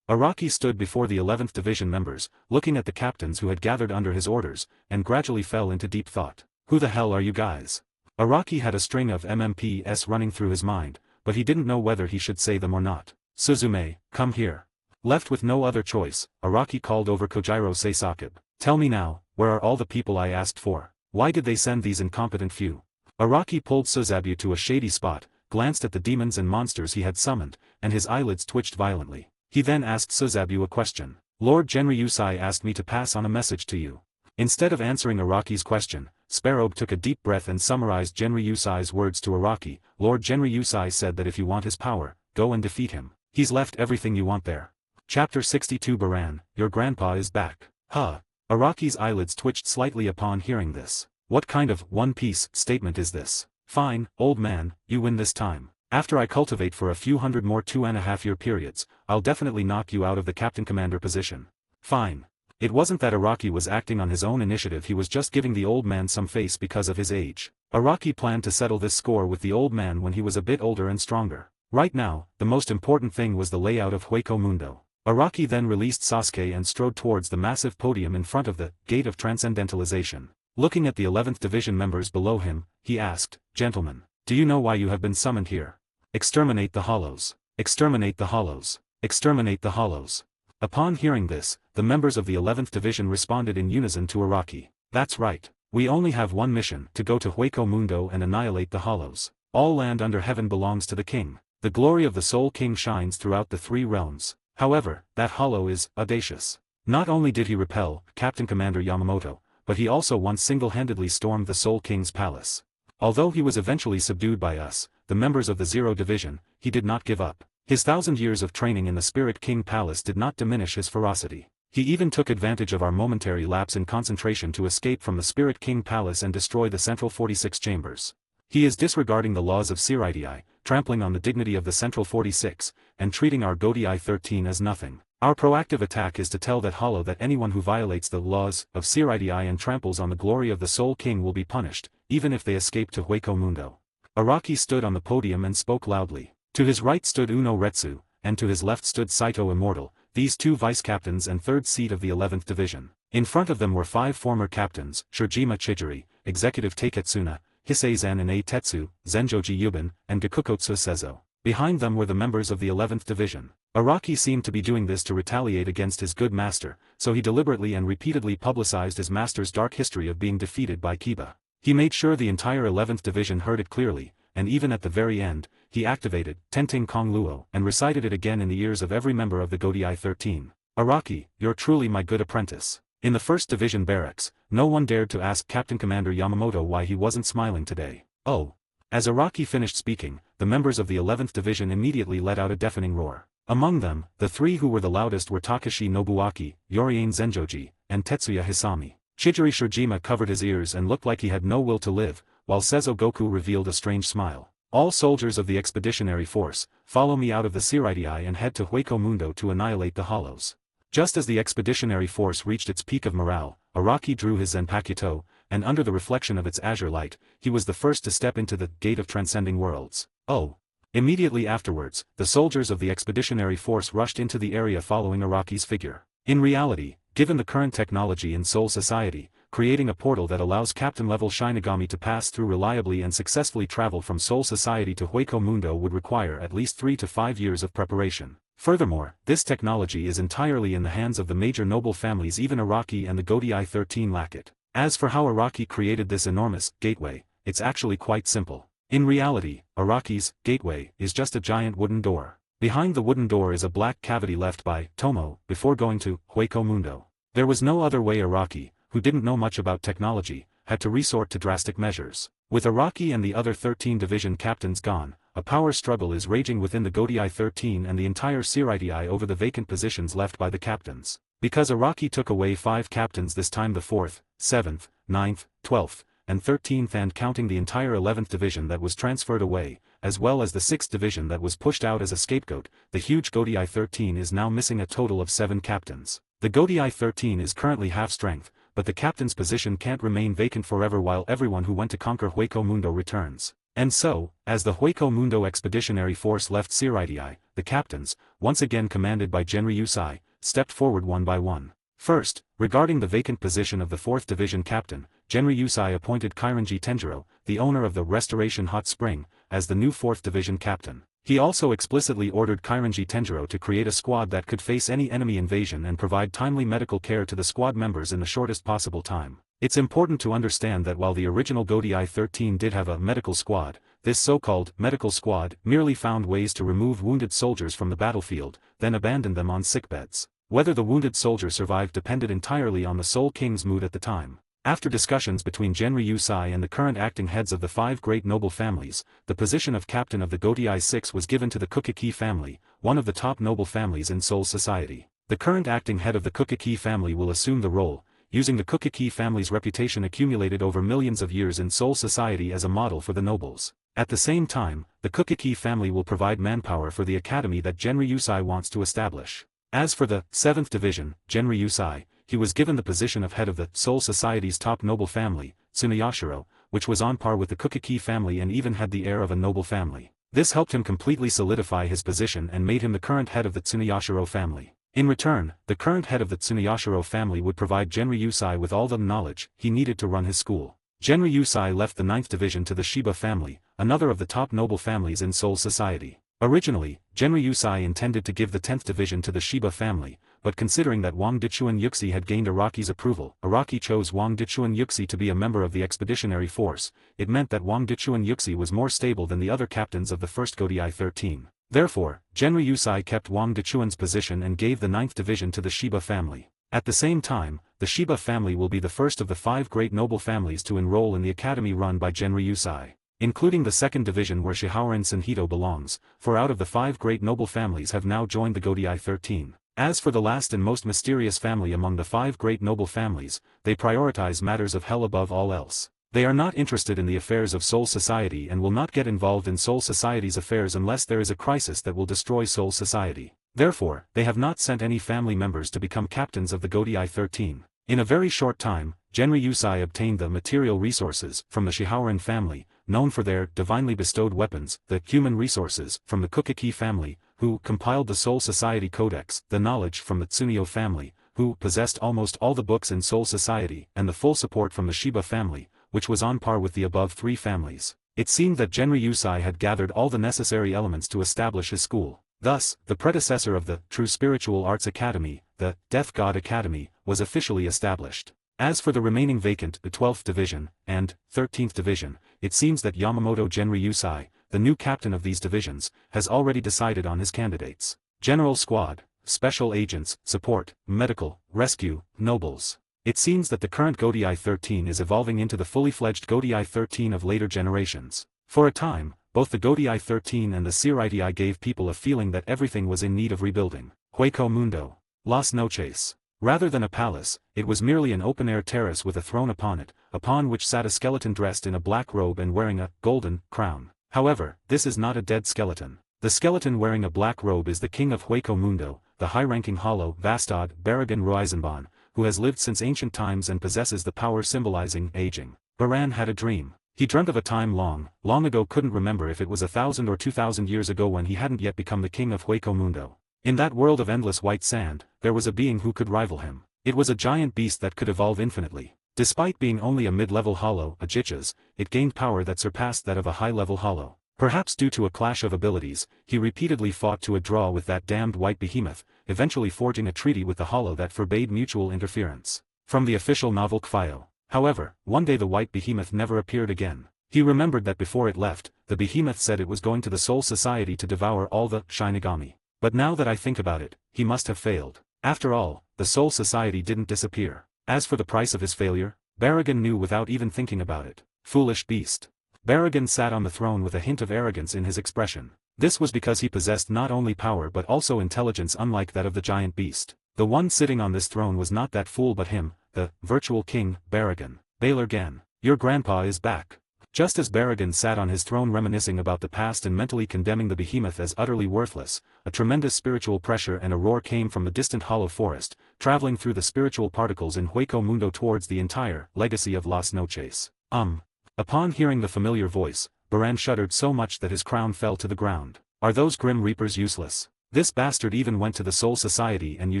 Araki stood before the 11th Division members, looking at the captains who had gathered under his orders, and gradually fell into deep thought. Who the hell are you guys? Araki had a string of MMPs running through his mind, but he didn't know whether he should say them or not. Suzume, come here. Left with no other choice, Araki called over Kojiro Seisakib. Tell me now, where are all the people I asked for? Why did they send these incompetent few? Araki pulled Suzabu to a shady spot, glanced at the demons and monsters he had summoned, and his eyelids twitched violently. He then asked Suzabu a question. Lord Genryusai asked me to pass on a message to you. Instead of answering Araki's question, Sparrow took a deep breath and summarized Genryusai's words to Araki. Lord Genryusai said that if you want his power, go and defeat him. He's left everything you want there. Chapter 62 Baran, your grandpa is back. Huh. Araki's eyelids twitched slightly upon hearing this. What kind of One Piece statement is this? Fine, old man, you win this time. After I cultivate for a few hundred more 2.5-year periods, I'll definitely knock you out of the captain commander position. Fine. It wasn't that Araki was acting on his own initiative, he was just giving the old man some face because of his age. Araki planned to settle this score with the old man when he was a bit older and stronger. Right now, the most important thing was the layout of Hueco Mundo. Araki then released Sasuke and strode towards the massive podium in front of the Gate of Transcendentalization. Looking at the 11th Division members below him, he asked, Gentlemen, do you know why you have been summoned here? Exterminate the Hollows. Exterminate the Hollows. Exterminate the Hollows. Upon hearing this, the members of the 11th Division responded in unison to Araki. That's right. We only have one mission, to go to Hueco Mundo and annihilate the Hollows. All land under heaven belongs to the king. The glory of the Soul King shines throughout the 3 realms. However, that hollow is audacious. Not only did he repel Captain Commander Yamamoto, but he also once single-handedly stormed the Soul King's palace. Although he was eventually subdued by us, the members of the Zero Division, he did not give up. His 1,000 years of training in the Spirit King Palace did not diminish his ferocity. He even took advantage of our momentary lapse in concentration to escape from the Spirit King Palace and destroy the Central 46 chambers. He is disregarding the laws of Siraidii, trampling on the dignity of the Central 46, and treating our Godii 13 as nothing. Our proactive attack is to tell that hollow that anyone who violates the laws of Siraidii and tramples on the glory of the Soul King will be punished, even if they escape to Hueco Mundo. Araki stood on the podium and spoke loudly. To his right stood Uno Retsu, and to his left stood Saito Immortal, these 2 vice-captains and 3rd seat of the 11th Division. In front of them were 5 former captains, Shirjima Chijiri, Executive Taketsuna, Hisei Zen and Tetsu, Zenjoji Yubin, and Gakukotsu Seizo. Behind them were the members of the 11th Division. Araki seemed to be doing this to retaliate against his good master, so he deliberately and repeatedly publicized his master's dark history of being defeated by Kiba. He made sure the entire 11th Division heard it clearly, and even at the very end, he activated Tenting Kong Luo and recited it again in the ears of every member of the Godii 13. Araki, you're truly my good apprentice. In the 1st Division barracks, no one dared to ask Captain Commander Yamamoto why he wasn't smiling today. Oh. As Araki finished speaking, the members of the 11th Division immediately let out a deafening roar. Among them, the 3 who were the loudest were Takashi Nobuaki, Yorien Zenjoji, and Tetsuya Hisami. Chijiri Shirjima covered his ears and looked like he had no will to live, while Seizo Goku revealed a strange smile. All soldiers of the Expeditionary Force, follow me out of the Siraidii and head to Hueco Mundo to annihilate the Hollows. Just as the Expeditionary Force reached its peak of morale, Araki drew his Zanpakuto, and under the reflection of its azure light, he was the first to step into the Gate of Transcending Worlds. Oh! Immediately afterwards, the soldiers of the Expeditionary Force rushed into the area following Araki's figure. In reality, given the current technology in Soul Society, creating a portal that allows Captain-level Shinigami to pass through reliably and successfully travel from Soul Society to Hueco Mundo would require at least 3 to 5 years of preparation. Furthermore, this technology is entirely in the hands of the major noble families. Even Araki and the Godii 13 lack it. As for how Araki created this enormous gateway, it's actually quite simple. In reality, Araki's gateway is just a giant wooden door. Behind the wooden door is a black cavity left by Tomo before going to Hueco Mundo. There was no other way. Araki, who didn't know much about technology, had to resort to drastic measures. With Araki and the other 13 division captains gone, a power struggle is raging within the Godii 13 and the entire Siraidii over the vacant positions left by the captains. Because Araki took away 5 captains this time, the 4th, 7th, 9th, 12th, and 13th, and counting the entire 11th division that was transferred away, as well as the 6th division that was pushed out as a scapegoat, the huge Godii 13 is now missing a total of 7 captains. The Godii 13 is currently half strength, but the captain's position can't remain vacant forever while everyone who went to conquer Hueco Mundo returns. And so, as the Hueco Mundo Expeditionary Force left Siraidii, the captains, once again commanded by Genryusai, stepped forward one by one. First, regarding the vacant position of the 4th Division captain, Genryusai appointed Kairanji Tenjiro, the owner of the Restoration Hot Spring, as the new 4th Division captain. He also explicitly ordered Kairanji Tenjiro to create a squad that could face any enemy invasion and provide timely medical care to the squad members in the shortest possible time. It's important to understand that while the original Godai 13 did have a medical squad, this so-called medical squad merely found ways to remove wounded soldiers from the battlefield, then abandoned them on sickbeds. Whether the wounded soldier survived depended entirely on the Soul King's mood at the time. After discussions between Genryusai and the current acting heads of the 5 great noble families, the position of captain of the Godai 6 was given to the Kukiki family, one of the top noble families in Seoul society. The current acting head of the Kukiki family will assume the role, using the Kukiki family's reputation accumulated over millions of years in Seoul society as a model for the nobles. At the same time, the Kukiki family will provide manpower for the academy that Genryusai wants to establish. As for the 7th Division, Genryusai, he was given the position of head of the Seoul Society's top noble family, Tsuneyashiro, which was on par with the Kukiki family and even had the air of a noble family. This helped him completely solidify his position and made him the current head of the Tsuneyashiro family. In return, the current head of the Tsuneyashiro family would provide Genryusai with all the knowledge he needed to run his school. Genryusai left the 9th Division to the Shiba family, another of the top noble families in Seoul society. Originally, Genryusai intended to give the 10th Division to the Shiba family, but considering that Wang Dichuan Yuxi had gained Araki's approval, Araki chose Wang Dichuan Yuxi to be a member of the expeditionary force. It meant that Wang Dichuan Yuxi was more stable than the other captains of the 1st Godai 13. Therefore, Genryusai kept Wang Dichuan's position and gave the 9th Division to the Shiba family. At the same time, the Shiba family will be the first of the 5 great noble families to enroll in the academy run by Genryusai, including the 2nd Division where Shihaoren Senhito belongs, for out of the 5 great noble families have now joined the Godai 13. As for the last and most mysterious family among the 5 great noble families, they prioritize matters of hell above all else. They are not interested in the affairs of Seoul society and will not get involved in Seoul society's affairs unless there is a crisis that will destroy Seoul society. Therefore, they have not sent any family members to become captains of the Godai 13. In a very short time, Genryusai obtained the material resources from the Shihaoren family, known for their divinely bestowed weapons, the human resources from the Kukiki family, who compiled the Seoul Society Codex, the knowledge from the Tsuneo family, who possessed almost all the books in Seoul Society, and the full support from the Shiba family, which was on par with the above 3 families. It seemed that Genryusai had gathered all the necessary elements to establish his school. Thus, the predecessor of the True Spiritual Arts Academy, the Death God Academy, was officially established. As for the remaining vacant, the 12th Division, and 13th Division, it seems that Yamamoto Genryusai, the new captain of these divisions, has already decided on his candidates. General Squad, Special Agents, Support, Medical, Rescue, Nobles. It seems that the current Godai 13 is evolving into the fully fledged Godai 13 of later generations. For a time, both the Godai 13 and the Siritii gave people a feeling that everything was in need of rebuilding. Hueco Mundo. Las Noches. Rather than a palace, it was merely an open-air terrace with a throne upon it, upon which sat a skeleton dressed in a black robe and wearing a golden crown. However, this is not a dead skeleton. The skeleton wearing a black robe is the king of Hueco Mundo, the high-ranking Hollow Vastad Baragan Ruizenban, who has lived since ancient times and possesses the power symbolizing aging. Baran had a dream. He dreamt of a time long ago, couldn't remember if it was 1,000 or 2,000 years ago when he hadn't yet become the king of Hueco Mundo. In that world of endless white sand, there was a being who could rival him. It was a giant beast that could evolve infinitely. Despite being only a mid-level hollow, Ajichas, it gained power that surpassed that of a high-level hollow. Perhaps due to a clash of abilities, he repeatedly fought to a draw with that damned white behemoth, eventually forging a treaty with the hollow that forbade mutual interference. From the official novel Kfio. However, one day the white behemoth never appeared again. He remembered that before it left, the behemoth said it was going to the Soul Society to devour all the Shinigami. But now that I think about it, he must have failed. After all, the Soul Society didn't disappear. As for the price of his failure, Baragan knew without even thinking about it. Foolish beast. Baragan sat on the throne with a hint of arrogance in his expression. This was because he possessed not only power but also intelligence unlike that of the giant beast. The one sitting on this throne was not that fool but him, the virtual king, Baragan. Balergan, your grandpa is back. Just as Baragan sat on his throne reminiscing about the past and mentally condemning the behemoth as utterly worthless, a tremendous spiritual pressure and a roar came from the distant hollow forest, traveling through the spiritual particles in Hueco Mundo towards the entire legacy of Las Noches. Upon hearing the familiar voice, Baran shuddered so much that his crown fell to the ground. Are those Grim Reapers useless? This bastard even went to the Soul Society and you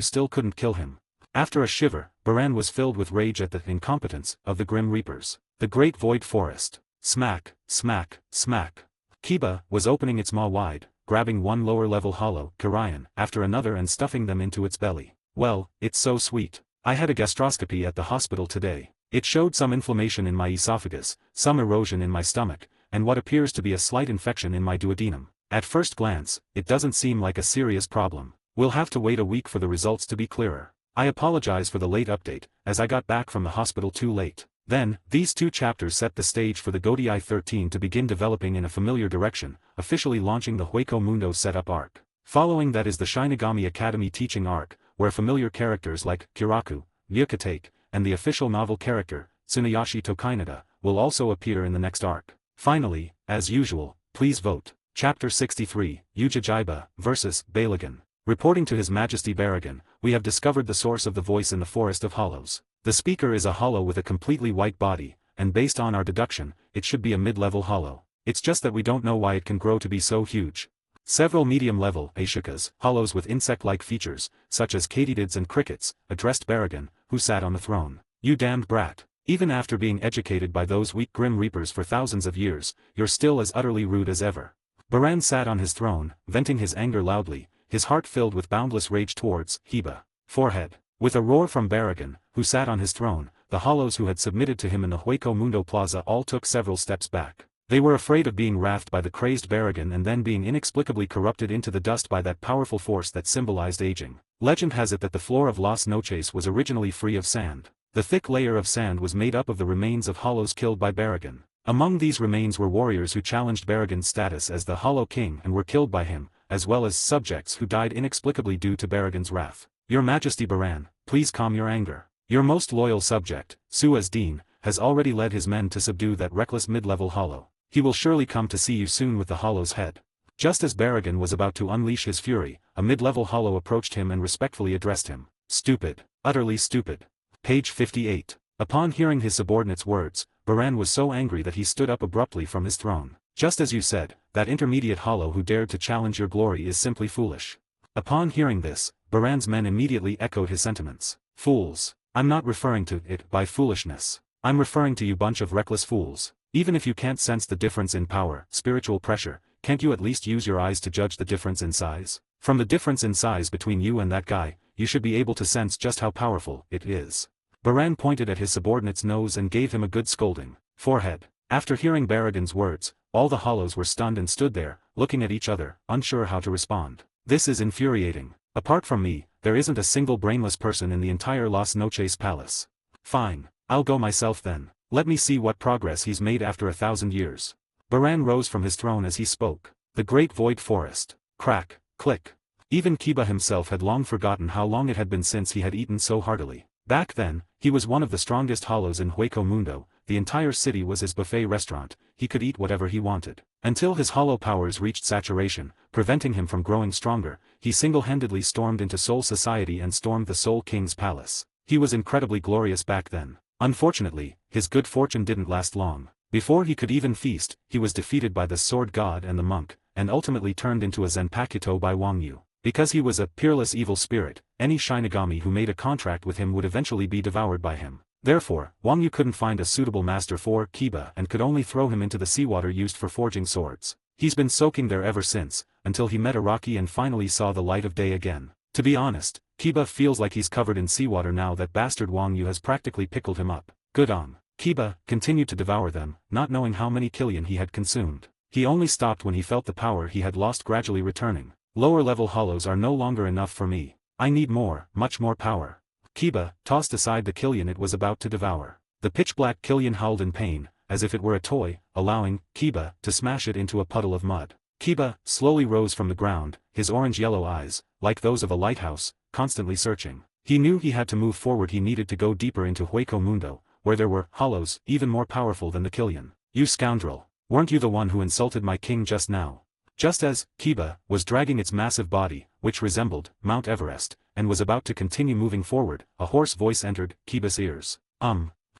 still couldn't kill him. After a shiver, Baran was filled with rage at the incompetence of the Grim Reapers. The Great Void Forest. Smack, smack, smack. Kiba was opening its maw wide, grabbing one lower-level hollow Kirayan after another and stuffing them into its belly. Well, it's so sweet. I had a gastroscopy at the hospital today. It showed some inflammation in my esophagus, some erosion in my stomach, and what appears to be a slight infection in my duodenum. At first glance, it doesn't seem like a serious problem. We'll have to wait a week for the results to be clearer. I apologize for the late update, as I got back from the hospital too late. Then, these 2 chapters set the stage for the Godii 13 to begin developing in a familiar direction, officially launching the Hueco Mundo setup arc. Following that is the Shinigami Academy teaching arc, where familiar characters like Kiraku, Ryukatake, and the official novel character, Tsunayashi Tokainada, will also appear in the next arc. Finally, as usual, please vote. Chapter 63, Ujijiba vs. Balagan. Reporting to His Majesty Baragan, we have discovered the source of the voice in the Forest of Hollows. The speaker is a hollow with a completely white body, and based on our deduction, it should be a mid-level hollow. It's just that we don't know why it can grow to be so huge. Several medium-level Ashikas, hollows with insect-like features, such as katydids and crickets, addressed Baragan, who sat on the throne. You damned brat. Even after being educated by those weak Grim Reapers for thousands of years, you're still as utterly rude as ever. Baran sat on his throne, venting his anger loudly, his heart filled with boundless rage towards Hiba. Forehead. With a roar from Baragan, who sat on his throne, the hollows who had submitted to him in the Hueco Mundo Plaza all took several steps back. They were afraid of being wrathed by the crazed Baragan and then being inexplicably corrupted into the dust by that powerful force that symbolized aging. Legend has it that the floor of Las Noches was originally free of sand. The thick layer of sand was made up of the remains of hollows killed by Baragan. Among these remains were warriors who challenged Baragan's status as the Hollow King and were killed by him, as well as subjects who died inexplicably due to Baragan's wrath. Your Majesty Baran, please calm your anger. Your most loyal subject, Suez-Din, has already led his men to subdue that reckless mid-level hollow. He will surely come to see you soon with the hollow's head. Just as Baragan was about to unleash his fury, a mid-level hollow approached him and respectfully addressed him. Stupid. Utterly stupid. Page 58. Upon hearing his subordinate's words, Baran was so angry that he stood up abruptly from his throne. Just as you said, that intermediate hollow who dared to challenge your glory is simply foolish. Upon hearing this, Baran's men immediately echoed his sentiments. Fools. I'm not referring to it by foolishness. I'm referring to you bunch of reckless fools. Even if you can't sense the difference in power, spiritual pressure, can't you at least use your eyes to judge the difference in size? From the difference in size between you and that guy, you should be able to sense just how powerful it is. Baran pointed at his subordinate's nose and gave him a good scolding. Forehead. After hearing Baragan's words, all the hollows were stunned and stood there, looking at each other, unsure how to respond. This is infuriating. Apart from me, there isn't a single brainless person in the entire Las Noches palace. Fine. I'll go myself then. Let me see what progress he's made after 1,000 years. Baran rose from his throne as he spoke. The great void forest. Crack, click. Even Kiba himself had long forgotten how long it had been since he had eaten so heartily. Back then, he was one of the strongest hollows in Hueco Mundo, the entire city was his buffet restaurant, he could eat whatever he wanted. Until his hollow powers reached saturation, preventing him from growing stronger, he single-handedly stormed into Soul Society and stormed the Soul King's palace. He was incredibly glorious back then. Unfortunately, his good fortune didn't last long. Before he could even feast, he was defeated by the Sword God and the monk, and ultimately turned into a Zenpakuto by Wang Yu. Because he was a peerless evil spirit, any Shinigami who made a contract with him would eventually be devoured by him. Therefore, Wang Yu couldn't find a suitable master for Kiba and could only throw him into the seawater used for forging swords. He's been soaking there ever since, until he met Araki and finally saw the light of day again. To be honest, Kiba feels like he's covered in seawater now that bastard Wang Yu has practically pickled him up. Good on. Kiba continued to devour them, not knowing how many killion he had consumed. He only stopped when he felt the power he had lost gradually returning. Lower-level hollows are no longer enough for me. I need more, much more power. Kiba tossed aside the killion it was about to devour. The pitch-black killion howled in pain, as if it were a toy, allowing Kiba to smash it into a puddle of mud. Kiba slowly rose from the ground, his orange-yellow eyes, like those of a lighthouse, constantly searching. He knew he had to move forward. He needed to go deeper into Hueco Mundo, where there were hollows even more powerful than the killion. You scoundrel! Weren't you the one who insulted my king just now? Just as Kiba was dragging its massive body, which resembled Mount Everest, and was about to continue moving forward, a hoarse voice entered Kiba's ears.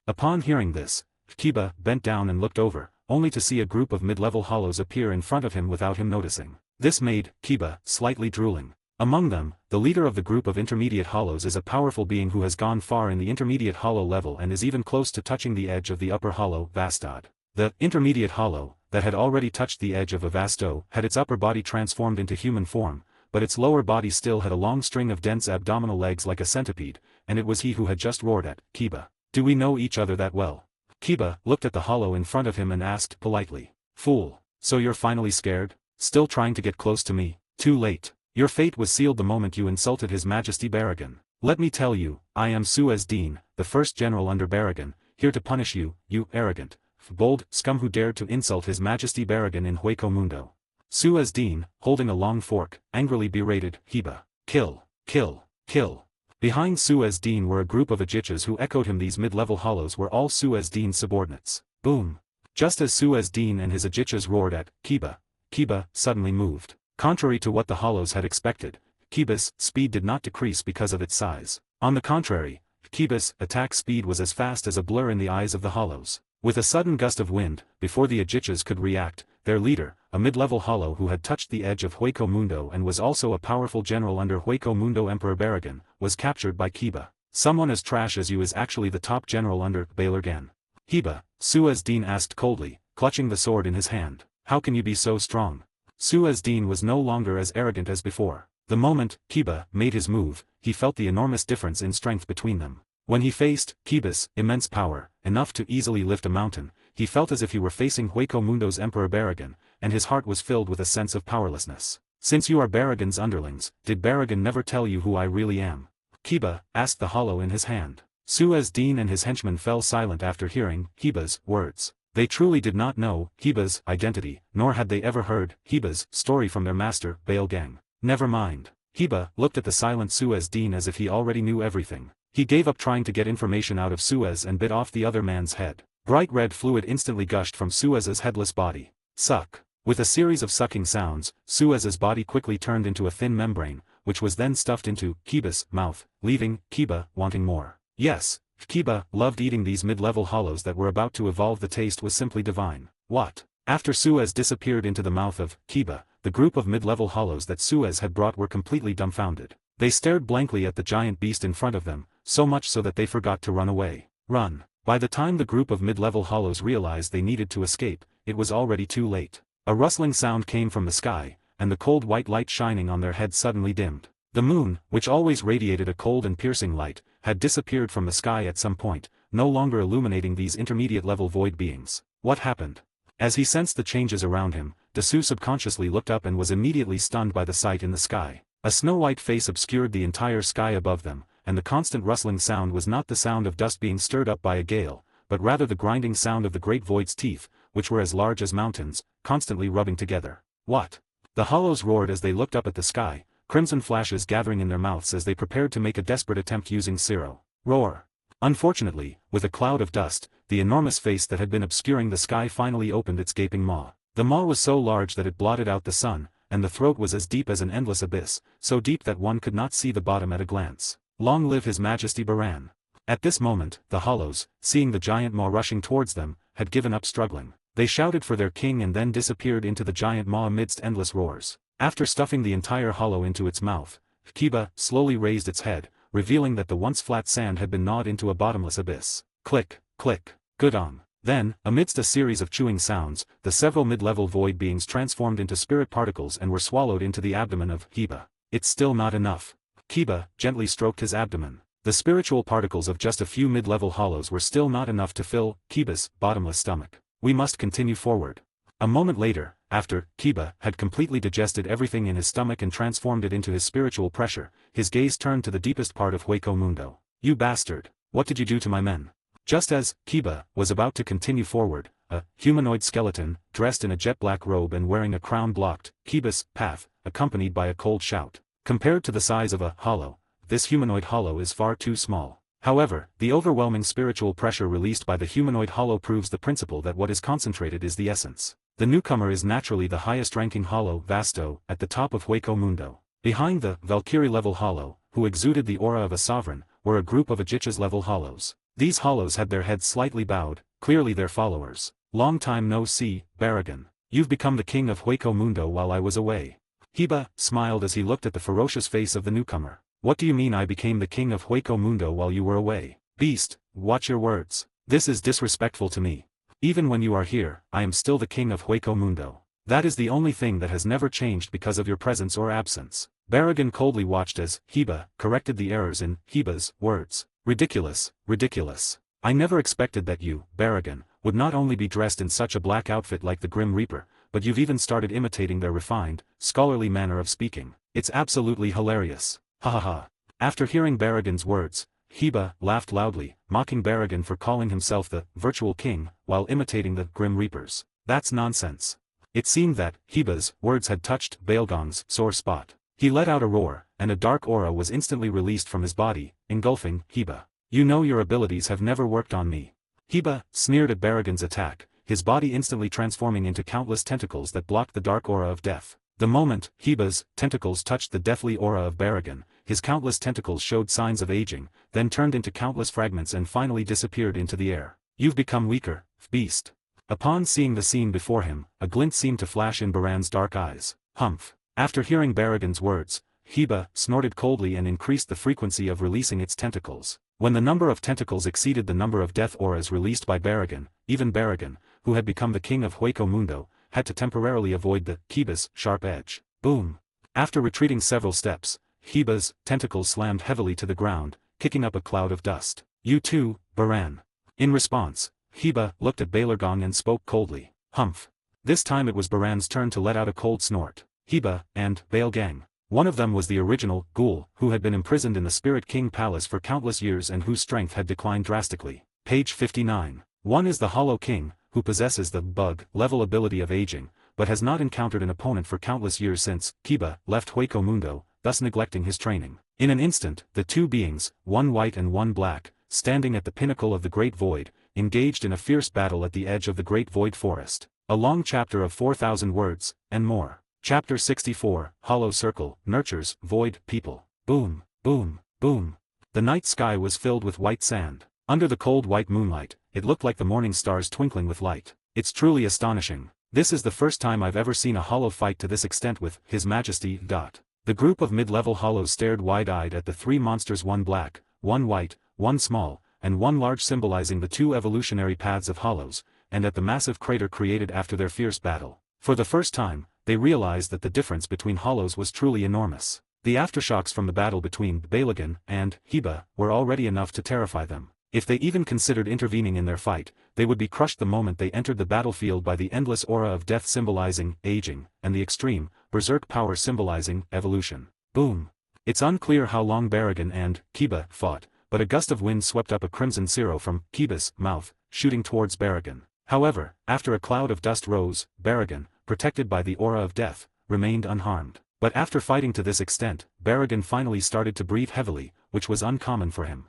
Upon hearing this, Kiba bent down and looked over, only to see a group of mid-level hollows appear in front of him without him noticing. This made Kiba slightly drooling. Among them, the leader of the group of intermediate hollows is a powerful being who has gone far in the intermediate hollow level and is even close to touching the edge of the upper hollow, Vastad. The intermediate hollow, that had already touched the edge of a Vasto, had its upper body transformed into human form, but its lower body still had a long string of dense abdominal legs like a centipede, and it was he who had just roared at Kiba. "Do we know each other that well?" Kiba looked at the hollow in front of him and asked politely. "Fool, so you're finally scared? Still trying to get close to me? Too late. Your fate was sealed the moment you insulted His Majesty Baragon. Let me tell you, I am Suez-Din, the first general under Baragon, here to punish you, you arrogant, bold scum who dared to insult His Majesty Baragon in Hueco Mundo." Suez-Din, holding a long fork, angrily berated Kiba. "Kill, kill, kill." Behind Suez-Din were a group of Ajichas who echoed him. These mid-level hollows were all Suez-Din's subordinates. Boom! Just as Suez-Din and his Ajichas roared at Kiba, Kiba suddenly moved. Contrary to what the hollows had expected, Kiba's speed did not decrease because of its size. On the contrary, Kiba's attack speed was as fast as a blur in the eyes of the hollows. With a sudden gust of wind, before the Ajichas could react, their leader, a mid-level hollow who had touched the edge of Hueco Mundo and was also a powerful general under Hueco Mundo Emperor Baragon, was captured by Kiba. "Someone as trash as you is actually the top general under Baragon." "Kiba," Suez-Din asked coldly, clutching the sword in his hand. "How can you be so strong?" Suez-Din was no longer as arrogant as before. The moment Kiba made his move, he felt the enormous difference in strength between them. When he faced Kiba's immense power, enough to easily lift a mountain, he felt as if he were facing Hueco Mundo's Emperor Baragon, and his heart was filled with a sense of powerlessness. "Since you are Baragon's underlings, did Baragon never tell you who I really am?" Kiba asked the hollow in his hand. Suez-Din and his henchmen fell silent after hearing Kiba's words. They truly did not know Kiba's identity, nor had they ever heard Kiba's story from their master, Baragon. "Never mind." Kiba looked at the silent Suez-Din as if he already knew everything. He gave up trying to get information out of Suez and bit off the other man's head. Bright red fluid instantly gushed from Suez's headless body. Suck. With a series of sucking sounds, Suez's body quickly turned into a thin membrane, which was then stuffed into Kiba's mouth, leaving Kiba wanting more. Yes, Kiba loved eating these mid-level hollows that were about to evolve. The taste was simply divine. What? After Suez disappeared into the mouth of Kiba, the group of mid-level hollows that Suez had brought were completely dumbfounded. They stared blankly at the giant beast in front of them, so much so that they forgot to run away. Run. By the time the group of mid-level hollows realized they needed to escape, it was already too late. A rustling sound came from the sky, and the cold white light shining on their heads suddenly dimmed. The moon, which always radiated a cold and piercing light, had disappeared from the sky at some point, no longer illuminating these intermediate-level void beings. What happened? As he sensed the changes around him, Desu subconsciously looked up and was immediately stunned by the sight in the sky. A snow-white face obscured the entire sky above them, and the constant rustling sound was not the sound of dust being stirred up by a gale, but rather the grinding sound of the great void's teeth, which were as large as mountains, constantly rubbing together. What? The hollows roared as they looked up at the sky, crimson flashes gathering in their mouths as they prepared to make a desperate attempt using Zero. Roar. Unfortunately, with a cloud of dust, the enormous face that had been obscuring the sky finally opened its gaping maw. The maw was so large that it blotted out the sun, and the throat was as deep as an endless abyss, so deep that one could not see the bottom at a glance. Long live His Majesty Baran. At this moment, the hollows, seeing the giant maw rushing towards them, had given up struggling. They shouted for their king and then disappeared into the giant maw amidst endless roars. After stuffing the entire hollow into its mouth, Kiba slowly raised its head, revealing that the once flat sand had been gnawed into a bottomless abyss. Click, click, good on. Then, amidst a series of chewing sounds, the several mid-level void beings transformed into spirit particles and were swallowed into the abdomen of Kiba. It's still not enough. Kiba gently stroked his abdomen. The spiritual particles of just a few mid-level hollows were still not enough to fill Kiba's bottomless stomach. We must continue forward. A moment later, after Kiba had completely digested everything in his stomach and transformed it into his spiritual pressure, his gaze turned to the deepest part of Hueco Mundo. "You bastard! What did you do to my men?" Just as Kiba was about to continue forward, a humanoid skeleton, dressed in a jet-black robe and wearing a crown blocked Kiba's path, accompanied by a cold shout. Compared to the size of a hollow, this humanoid hollow is far too small. However, the overwhelming spiritual pressure released by the humanoid hollow proves the principle that what is concentrated is the essence. The newcomer is naturally the highest-ranking hollow, Vasto, at the top of Hueco Mundo. Behind the Valkyrie-level hollow, who exuded the aura of a sovereign, were a group of Ajichas-level hollows. These hollows had their heads slightly bowed, clearly their followers. "Long time no see, Baragon. You've become the king of Hueco Mundo while I was away. Hiba smiled as he looked at the ferocious face of the newcomer. What do you mean I became the king of Hueco Mundo while you were away? Beast, watch your words. This is disrespectful to me. Even when you are here, I am still the king of Hueco Mundo. That is the only thing that has never changed because of your presence or absence. Barragan coldly watched as Hiba corrected the errors in Hiba's words. Ridiculous, ridiculous. I never expected that you, Barragan, would not only be dressed in such a black outfit like the Grim Reaper, but you've even started imitating their refined, scholarly manner of speaking. It's absolutely hilarious. Ha ha ha. After hearing Barragan's words, Hiba laughed loudly, mocking Barragan for calling himself the virtual king while imitating the Grim Reapers. That's nonsense. It seemed that Hiba's words had touched Baelgong's sore spot. He let out a roar, and a dark aura was instantly released from his body, engulfing Hiba. You know your abilities have never worked on me. Hiba sneered at Barragan's attack, his body instantly transforming into countless tentacles that blocked the dark aura of death. The moment Hiba's tentacles touched the deathly aura of Barragan, his countless tentacles showed signs of aging, then turned into countless fragments and finally disappeared into the air. You've become weaker, beast. Upon seeing the scene before him, a glint seemed to flash in Baran's dark eyes. Humph. After hearing Barragan's words, Hiba snorted coldly and increased the frequency of releasing its tentacles. When the number of tentacles exceeded the number of death auras released by Barragan, even Barragan, who had become the king of Hueco Mundo, had to temporarily avoid the Hiba's sharp edge. Boom. After retreating several steps, Hiba's tentacles slammed heavily to the ground, kicking up a cloud of dust. You too, Baran. In response, Hiba looked at Baelgong and spoke coldly. Humph. This time it was Baran's turn to let out a cold snort. Hiba and Baelgong. One of them was the original ghoul who had been imprisoned in the Spirit King Palace for countless years and whose strength had declined drastically. Page 59. One is the Hollow King, who possesses the bug-level ability of aging, but has not encountered an opponent for countless years since Hiba left Hueco Mundo, thus neglecting his training. In an instant, the two beings, one white and one black, standing at the pinnacle of the Great Void, engaged in a fierce battle at the edge of the Great Void Forest. A long chapter of 4,000 words, and more. Chapter 64, Hollow Circle, nurtures void people. Boom, boom, boom. The night sky was filled with white sand. Under the cold white moonlight, it looked like the morning stars twinkling with light. It's truly astonishing. This is the first time I've ever seen a hollow fight to this extent with His Majesty. The group of mid-level hollows stared wide-eyed at the three monsters, one black, one white, one small, and one large, symbolizing the two evolutionary paths of hollows, and at the massive crater created after their fierce battle. For the first time, they realized that the difference between hollows was truly enormous. The aftershocks from the battle between Baelgong and Hiba were already enough to terrify them. If they even considered intervening in their fight, they would be crushed the moment they entered the battlefield by the endless aura of death symbolizing aging, and the extreme, berserk power symbolizing evolution. Boom. It's unclear how long Barragan and Hiba fought, but a gust of wind swept up a crimson siro from Hiba's mouth, shooting towards Barragan. However, after a cloud of dust rose, Barragan, protected by the aura of death, remained unharmed. But after fighting to this extent, Barragan finally started to breathe heavily, which was uncommon for him.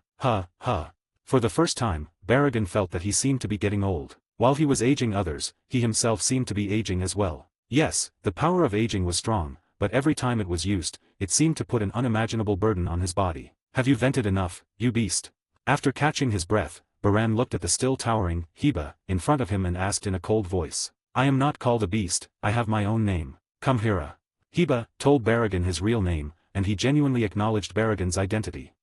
For the first time, Barragan felt that he seemed to be getting old. While he was aging others, he himself seemed to be aging as well. Yes, the power of aging was strong, but every time it was used, it seemed to put an unimaginable burden on his body. Have you vented enough, you beast? After catching his breath, Baran looked at the still towering Hiba in front of him and asked in a cold voice. I am not called a beast, I have my own name. Come here. Hiba told Barragan his real name, and he genuinely acknowledged Barragan's identity.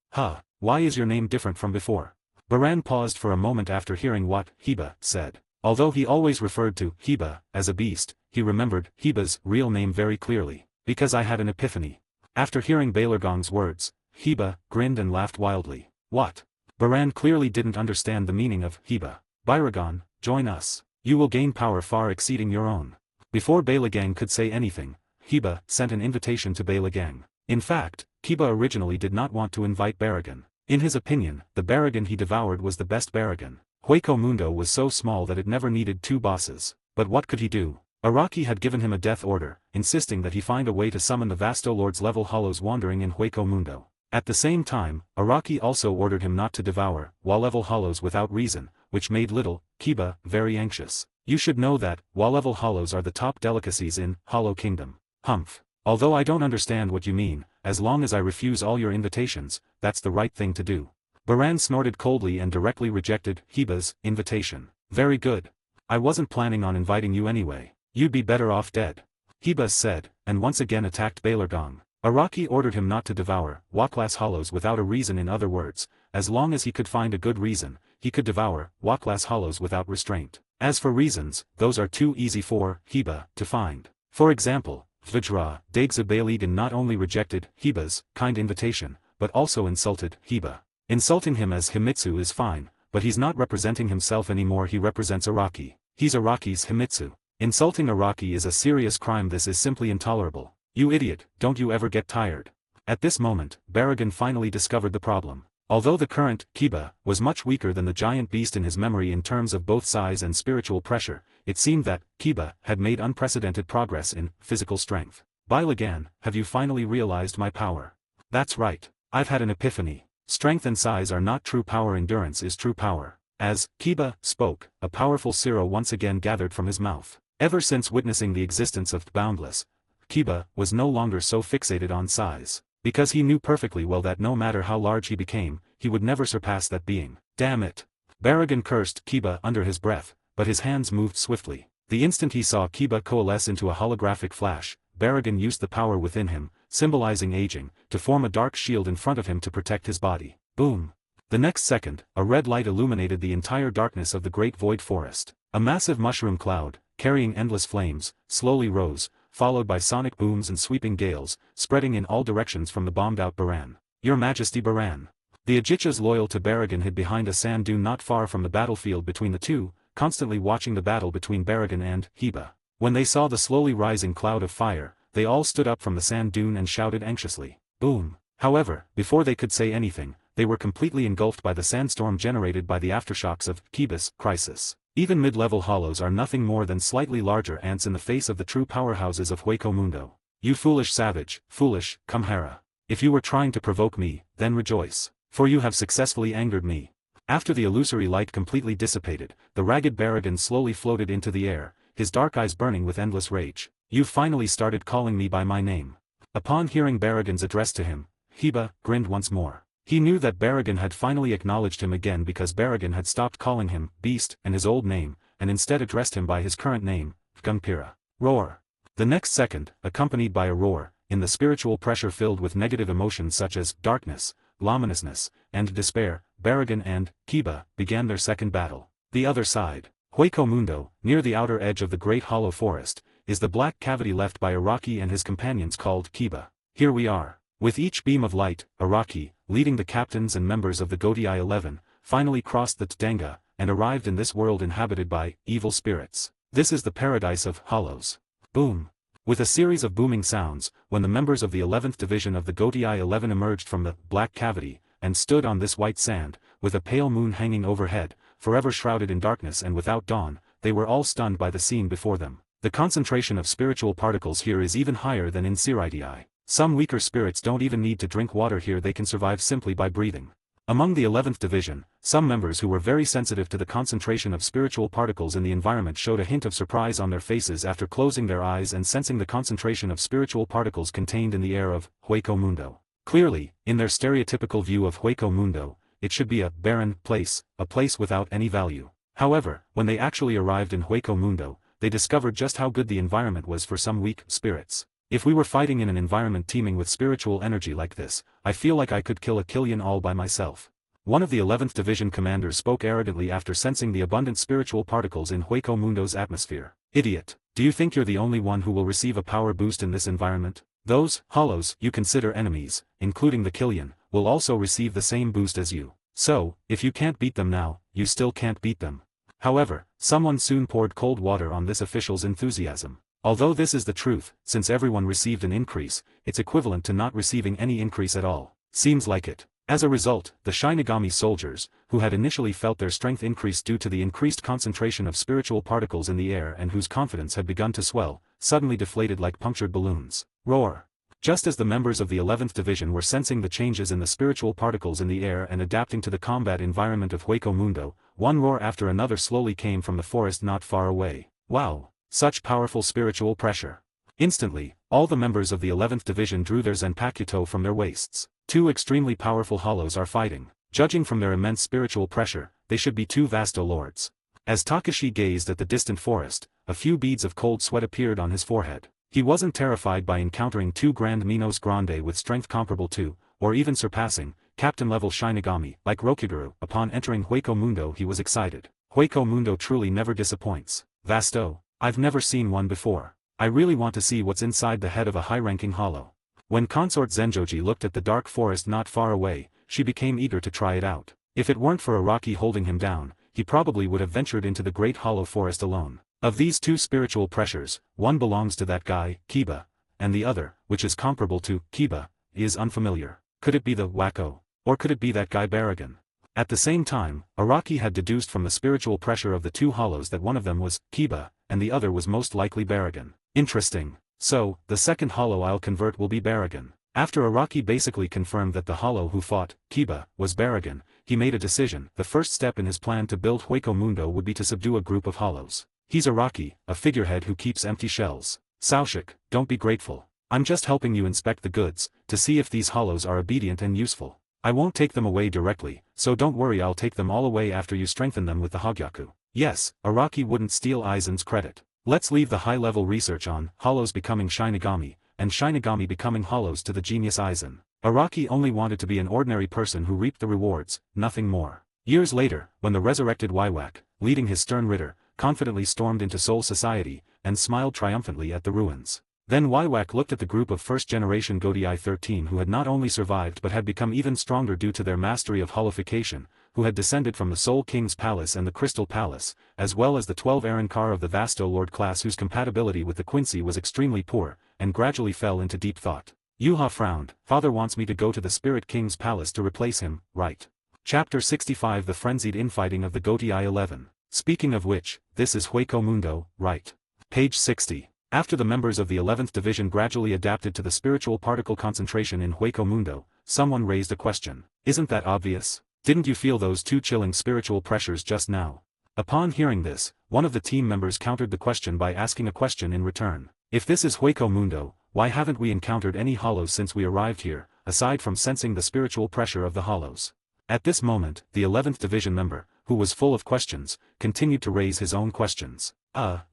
Why is your name different from before? Baran paused for a moment after hearing what Hiba said. Although he always referred to Hiba as a beast, he remembered Hiba's real name very clearly. Because I had an epiphany. After hearing Baelgong's words, Hiba grinned and laughed wildly. What? Baran clearly didn't understand the meaning of Hiba. Baelgong, join us. You will gain power far exceeding your own. Before Baelgong could say anything, Hiba sent an invitation to Baelgong. In fact, Hiba originally did not want to invite Barragan. In his opinion, the Barragan he devoured was the best Barragan. Hueco Mundo was so small that it never needed two bosses. But what could he do? Araki had given him a death order, insisting that he find a way to summon the Vasto Lord's level hollows wandering in Hueco Mundo. At the same time, Araki also ordered him not to devour Wa-level hollows without reason, which made little Hiba very anxious. You should know that Wa-level hollows are the top delicacies in Hollow Kingdom. Humph. Although I don't understand what you mean, as long as I refuse all your invitations, that's the right thing to do. Baran snorted coldly and directly rejected Hiba's invitation. Very good. I wasn't planning on inviting you anyway. You'd be better off dead. Hiba said, and once again attacked Beilergang. Araki ordered him not to devour Waklas hollows without a reason. In other words, as long as he could find a good reason, he could devour Waklas hollows without restraint. As for reasons, those are too easy for Hiba to find. For example, Vajra Daegsa Beilegan not only rejected Hiba's kind invitation, but also insulted Hiba. Insulting him as Himitsu is fine, but he's not representing himself anymore, he represents Araki. He's Araki's Himitsu. Insulting Araki is a serious crime. This is simply intolerable. You idiot, don't you ever get tired? At this moment, Baragan finally discovered the problem. Although the current Kiba was much weaker than the giant beast in his memory in terms of both size and spiritual pressure, it seemed that Kiba had made unprecedented progress in physical strength. Beilegan, have you finally realized my power? That's right. I've had an epiphany. Strength and size are not true power, endurance is true power. As Kiba spoke, a powerful siro once again gathered from his mouth. Ever since witnessing the existence of Boundless, Kiba was no longer so fixated on size, because he knew perfectly well that no matter how large he became, he would never surpass that being. Damn it! Baragan cursed Kiba under his breath, but his hands moved swiftly. The instant he saw Kiba coalesce into a holographic flash, Baragan used the power within him, symbolizing aging, to form a dark shield in front of him to protect his body. Boom! The next second, a red light illuminated the entire darkness of the great void forest. A massive mushroom cloud, carrying endless flames, slowly rose, followed by sonic booms and sweeping gales, spreading in all directions from the bombed-out Baran. Your Majesty Baran. The Ajichas loyal to Baragan hid behind a sand dune not far from the battlefield between the two, constantly watching the battle between Baragan and Hiba. When they saw the slowly rising cloud of fire, they all stood up from the sand dune and shouted anxiously, "Boom!" However, before they could say anything, they were completely engulfed by the sandstorm generated by the aftershocks of Kiba's crisis. Even mid-level hollows are nothing more than slightly larger ants in the face of the true powerhouses of Hueco Mundo. You foolish savage, foolish, Kumhara. If you were trying to provoke me, then rejoice, for you have successfully angered me. After the illusory light completely dissipated, the ragged Baragan slowly floated into the air, his dark eyes burning with endless rage. You've finally started calling me by my name. Upon hearing Baragan's address to him, Hiba grinned once more. He knew that Baragan had finally acknowledged him again because Baragan had stopped calling him Beast and his old name, and instead addressed him by his current name, Gunpira. Roar. The next second, accompanied by a roar, in the spiritual pressure filled with negative emotions such as darkness, luminousness, and despair, Baragan and Kiba began their second battle. The other side. Hueco Mundo, near the outer edge of the Great Hollow Forest, is the black cavity left by Araki and his companions called Kiba. Here we are. With each beam of light, Araki, leading the captains and members of the Godii 11, finally crossed the Tdanga, and arrived in this world inhabited by evil spirits. This is the paradise of hollows. Boom! With a series of booming sounds, when the members of the 11th Division of the Godii 11 emerged from the black cavity, and stood on this white sand, with a pale moon hanging overhead, forever shrouded in darkness and without dawn, they were all stunned by the scene before them. The concentration of spiritual particles here is even higher than in Siridii. Some weaker spirits don't even need to drink water here, they can survive simply by breathing. Among the 11th Division, some members who were very sensitive to the concentration of spiritual particles in the environment showed a hint of surprise on their faces after closing their eyes and sensing the concentration of spiritual particles contained in the air of Hueco Mundo. Clearly, in their stereotypical view of Hueco Mundo, it should be a barren place, a place without any value. However, when they actually arrived in Hueco Mundo, they discovered just how good the environment was for some weak spirits. If we were fighting in an environment teeming with spiritual energy like this, I feel like I could kill a Killian all by myself. One of the 11th Division commanders spoke arrogantly after sensing the abundant spiritual particles in Hueco Mundo's atmosphere. Idiot, do you think you're the only one who will receive a power boost in this environment? Those hollows you consider enemies, including the Killian, will also receive the same boost as you. So, if you can't beat them now, you still can't beat them. However, someone soon poured cold water on this official's enthusiasm. Although this is the truth, since everyone received an increase, it's equivalent to not receiving any increase at all. Seems like it. As a result, the Shinigami soldiers, who had initially felt their strength increase due to the increased concentration of spiritual particles in the air and whose confidence had begun to swell, suddenly deflated like punctured balloons. Roar! Just as the members of the 11th Division were sensing the changes in the spiritual particles in the air and adapting to the combat environment of Hueco Mundo, one roar after another slowly came from the forest not far away. Wow! Such powerful spiritual pressure. Instantly, all the members of the 11th Division drew their Zanpakuto from their waists. Two extremely powerful hollows are fighting. Judging from their immense spiritual pressure, they should be two Vasto lords. As Takashi gazed at the distant forest, a few beads of cold sweat appeared on his forehead. He wasn't terrified by encountering two Grand Minos Grande with strength comparable to, or even surpassing, captain-level Shinigami, like Rokiguru. Upon entering Hueco Mundo he was excited. Hueco Mundo truly never disappoints. Vasto. I've never seen one before. I really want to see what's inside the head of a high-ranking hollow. When Consort Zenjoji looked at the dark forest not far away, she became eager to try it out. If it weren't for Araki holding him down, he probably would have ventured into the great hollow forest alone. Of these two spiritual pressures, one belongs to that guy, Kiba, and the other, which is comparable to Kiba, is unfamiliar. Could it be the Wacko? Or could it be that guy Baragon? At the same time, Araki had deduced from the spiritual pressure of the two hollows that one of them was Kiba, and the other was most likely Baragon. Interesting. So, the second hollow I'll convert will be Baragon. After Araki basically confirmed that the hollow who fought Kiba was Baragon, he made a decision. The first step in his plan to build Hueco Mundo would be to subdue a group of hollows. He's Araki, a figurehead who keeps empty shells. Saushik, don't be grateful. I'm just helping you inspect the goods, to see if these hollows are obedient and useful. I won't take them away directly, so don't worry, I'll take them all away after you strengthen them with the Hogyaku. Yes, Araki wouldn't steal Aizen's credit. Let's leave the high-level research on hollows becoming Shinigami, and Shinigami becoming hollows to the genius Aizen. Araki only wanted to be an ordinary person who reaped the rewards, nothing more. Years later, when the resurrected Waiwak, leading his stern ritter, confidently stormed into Soul Society, and smiled triumphantly at the ruins. Then Waiwak looked at the group of first-generation Godii 13 who had not only survived but had become even stronger due to their mastery of holification, who had descended from the Soul King's Palace and the Crystal Palace, as well as the 12 Arankar of the Vasto Lord class whose compatibility with the Quincy was extremely poor, and gradually fell into deep thought. Yuha frowned. Father wants me to go to the Spirit King's Palace to replace him, right? Chapter 65 The Frenzied Infighting of the Godii 11. Speaking of which, this is Hueco Mundo, right? Page 60. After the members of the 11th Division gradually adapted to the spiritual particle concentration in Hueco Mundo, someone raised a question. Isn't that obvious? Didn't you feel those two chilling spiritual pressures just now? Upon hearing this, one of the team members countered the question by asking a question in return. If this is Hueco Mundo, why haven't we encountered any hollows since we arrived here, aside from sensing the spiritual pressure of the hollows? At this moment, the 11th Division member, who was full of questions, continued to raise his own questions.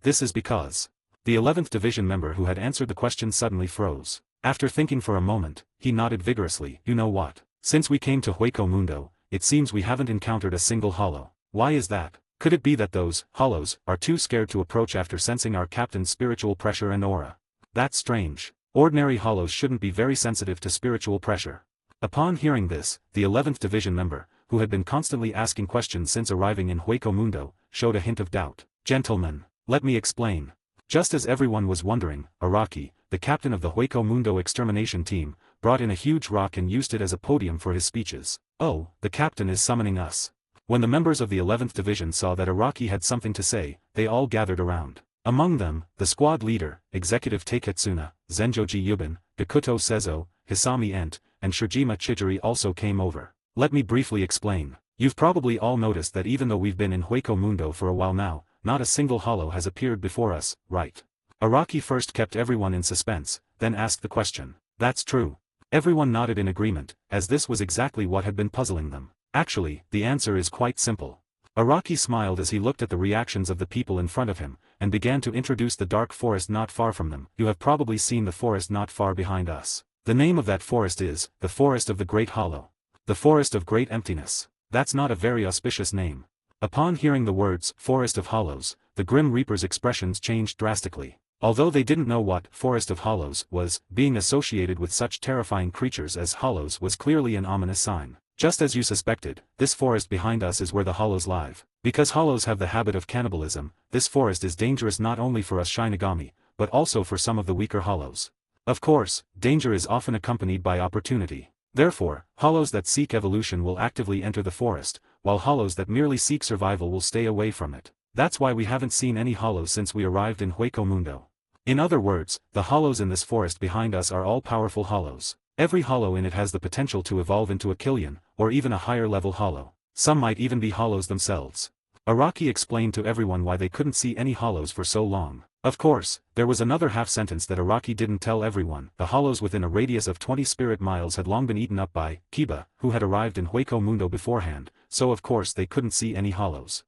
This is because... The 11th Division member who had answered the question suddenly froze. After thinking for a moment, he nodded vigorously. You know what? Since we came to Hueco Mundo, it seems we haven't encountered a single hollow. Why is that? Could it be that those hollows are too scared to approach after sensing our captain's spiritual pressure and aura? That's strange. Ordinary hollows shouldn't be very sensitive to spiritual pressure. Upon hearing this, the 11th Division member, who had been constantly asking questions since arriving in Hueco Mundo, showed a hint of doubt. Gentlemen, let me explain. Just as everyone was wondering, Araki, the captain of the Hueco Mundo extermination team, brought in a huge rock and used it as a podium for his speeches. Oh, the captain is summoning us. When the members of the 11th Division saw that Araki had something to say, they all gathered around. Among them, the squad leader, Executive Taketsuna, Zenjoji Yubin, Gakuto Seizo, Hisami Ent, and Shirjima Chijiri also came over. Let me briefly explain. You've probably all noticed that even though we've been in Hueco Mundo for a while now, not a single hollow has appeared before us, right? Araki first kept everyone in suspense, then asked the question. That's true. Everyone nodded in agreement, as this was exactly what had been puzzling them. Actually, the answer is quite simple. Araki smiled as he looked at the reactions of the people in front of him, and began to introduce the dark forest not far from them. You have probably seen the forest not far behind us. The name of that forest is, the Forest of the Great Hollow. The Forest of Great Emptiness. That's not a very auspicious name. Upon hearing the words, Forest of Hollows, the Grim Reaper's expressions changed drastically. Although they didn't know what Forest of Hollows was, being associated with such terrifying creatures as hollows was clearly an ominous sign. Just as you suspected, this forest behind us is where the hollows live. Because hollows have the habit of cannibalism, this forest is dangerous not only for us Shinigami, but also for some of the weaker hollows. Of course, danger is often accompanied by opportunity. Therefore, hollows that seek evolution will actively enter the forest, while hollows that merely seek survival will stay away from it. That's why we haven't seen any hollows since we arrived in Hueco Mundo. In other words, the hollows in this forest behind us are all powerful hollows. Every hollow in it has the potential to evolve into a Killian, or even a higher level hollow. Some might even be hollows themselves. Araki explained to everyone why they couldn't see any hollows for so long. Of course, there was another half-sentence that Araki didn't tell everyone. The hollows within a radius of 20 spirit miles had long been eaten up by Kiba, who had arrived in Hueco Mundo beforehand, so of course they couldn't see any hollows.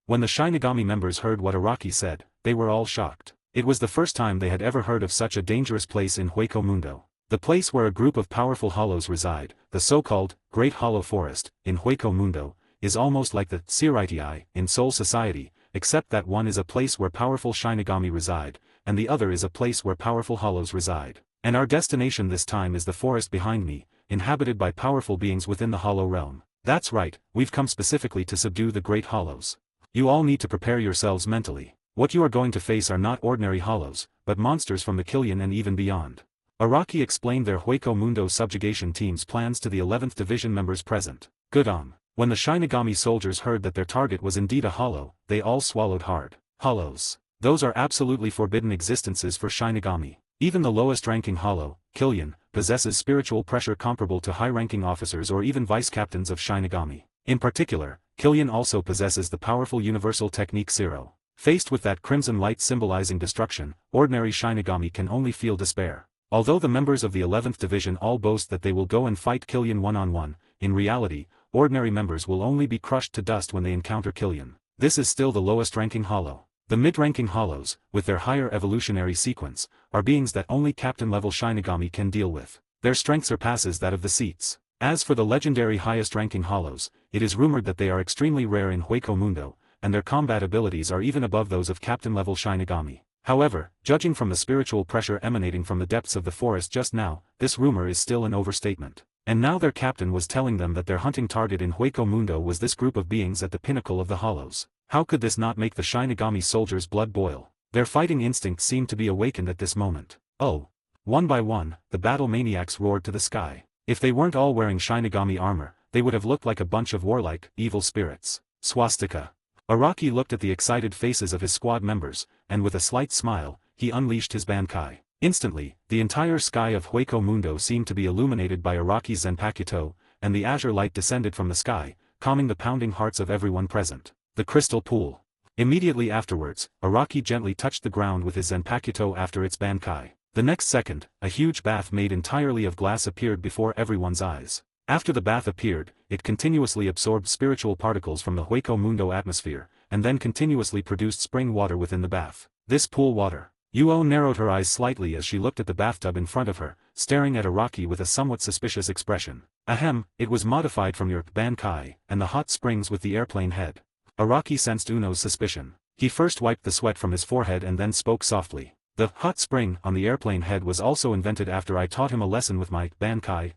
When the Shinigami members heard what Araki said, they were all shocked. It was the first time they had ever heard of such a dangerous place in Hueco Mundo. The place where a group of powerful hollows reside, the so-called Great Hollow Forest, in Hueco Mundo, is almost like the Siritii in Soul Society, except that one is a place where powerful Shinigami reside, and the other is a place where powerful hollows reside. And our destination this time is the forest behind me, inhabited by powerful beings within the hollow realm. That's right, we've come specifically to subdue the great hollows. You all need to prepare yourselves mentally. What you are going to face are not ordinary hollows, but monsters from the Killian and even beyond. Araki explained their Hueco Mundo subjugation team's plans to the 11th Division members present. Good on. When the Shinigami soldiers heard that their target was indeed a hollow, they all swallowed hard. Hollows. Those are absolutely forbidden existences for Shinigami. Even the lowest-ranking hollow, Killian, possesses spiritual pressure comparable to high-ranking officers or even vice-captains of Shinigami. In particular, Killian also possesses the powerful universal technique Zero. Faced with that crimson light symbolizing destruction, ordinary Shinigami can only feel despair. Although the members of the 11th Division all boast that they will go and fight Killian one-on-one, in reality, ordinary members will only be crushed to dust when they encounter Killian. This is still the lowest-ranking hollow. The mid-ranking hollows, with their higher evolutionary sequence, are beings that only captain-level Shinigami can deal with. Their strength surpasses that of the Seats. As for the legendary highest-ranking hollows, it is rumored that they are extremely rare in Hueco Mundo, and their combat abilities are even above those of captain-level Shinigami. However, judging from the spiritual pressure emanating from the depths of the forest just now, this rumor is still an overstatement. And now their captain was telling them that their hunting target in Hueco Mundo was this group of beings at the pinnacle of the hollows. How could this not make the Shinigami soldiers' blood boil? Their fighting instincts seemed to be awakened at this moment. Oh! One by one, the battle maniacs roared to the sky. If they weren't all wearing Shinigami armor, they would have looked like a bunch of warlike, evil spirits. Swastika. Araki looked at the excited faces of his squad members, and with a slight smile, he unleashed his Bankai. Instantly, the entire sky of Hueco Mundo seemed to be illuminated by Araki's Zanpakuto, and the azure light descended from the sky, calming the pounding hearts of everyone present. The crystal pool. Immediately afterwards, Araki gently touched the ground with his Zanpakuto after its Bankai. The next second, a huge bath made entirely of glass appeared before everyone's eyes. After the bath appeared, it continuously absorbed spiritual particles from the Hueco Mundo atmosphere, and then continuously produced spring water within the bath. This pool water. Yuo narrowed her eyes slightly as she looked at the bathtub in front of her, staring at Araki with a somewhat suspicious expression. Ahem, it was modified from your Bankai, and the hot springs with the airplane head. Araki sensed Uno's suspicion. He first wiped the sweat from his forehead and then spoke softly. The hot spring on the airplane head was also invented after I taught him a lesson with my Bankai.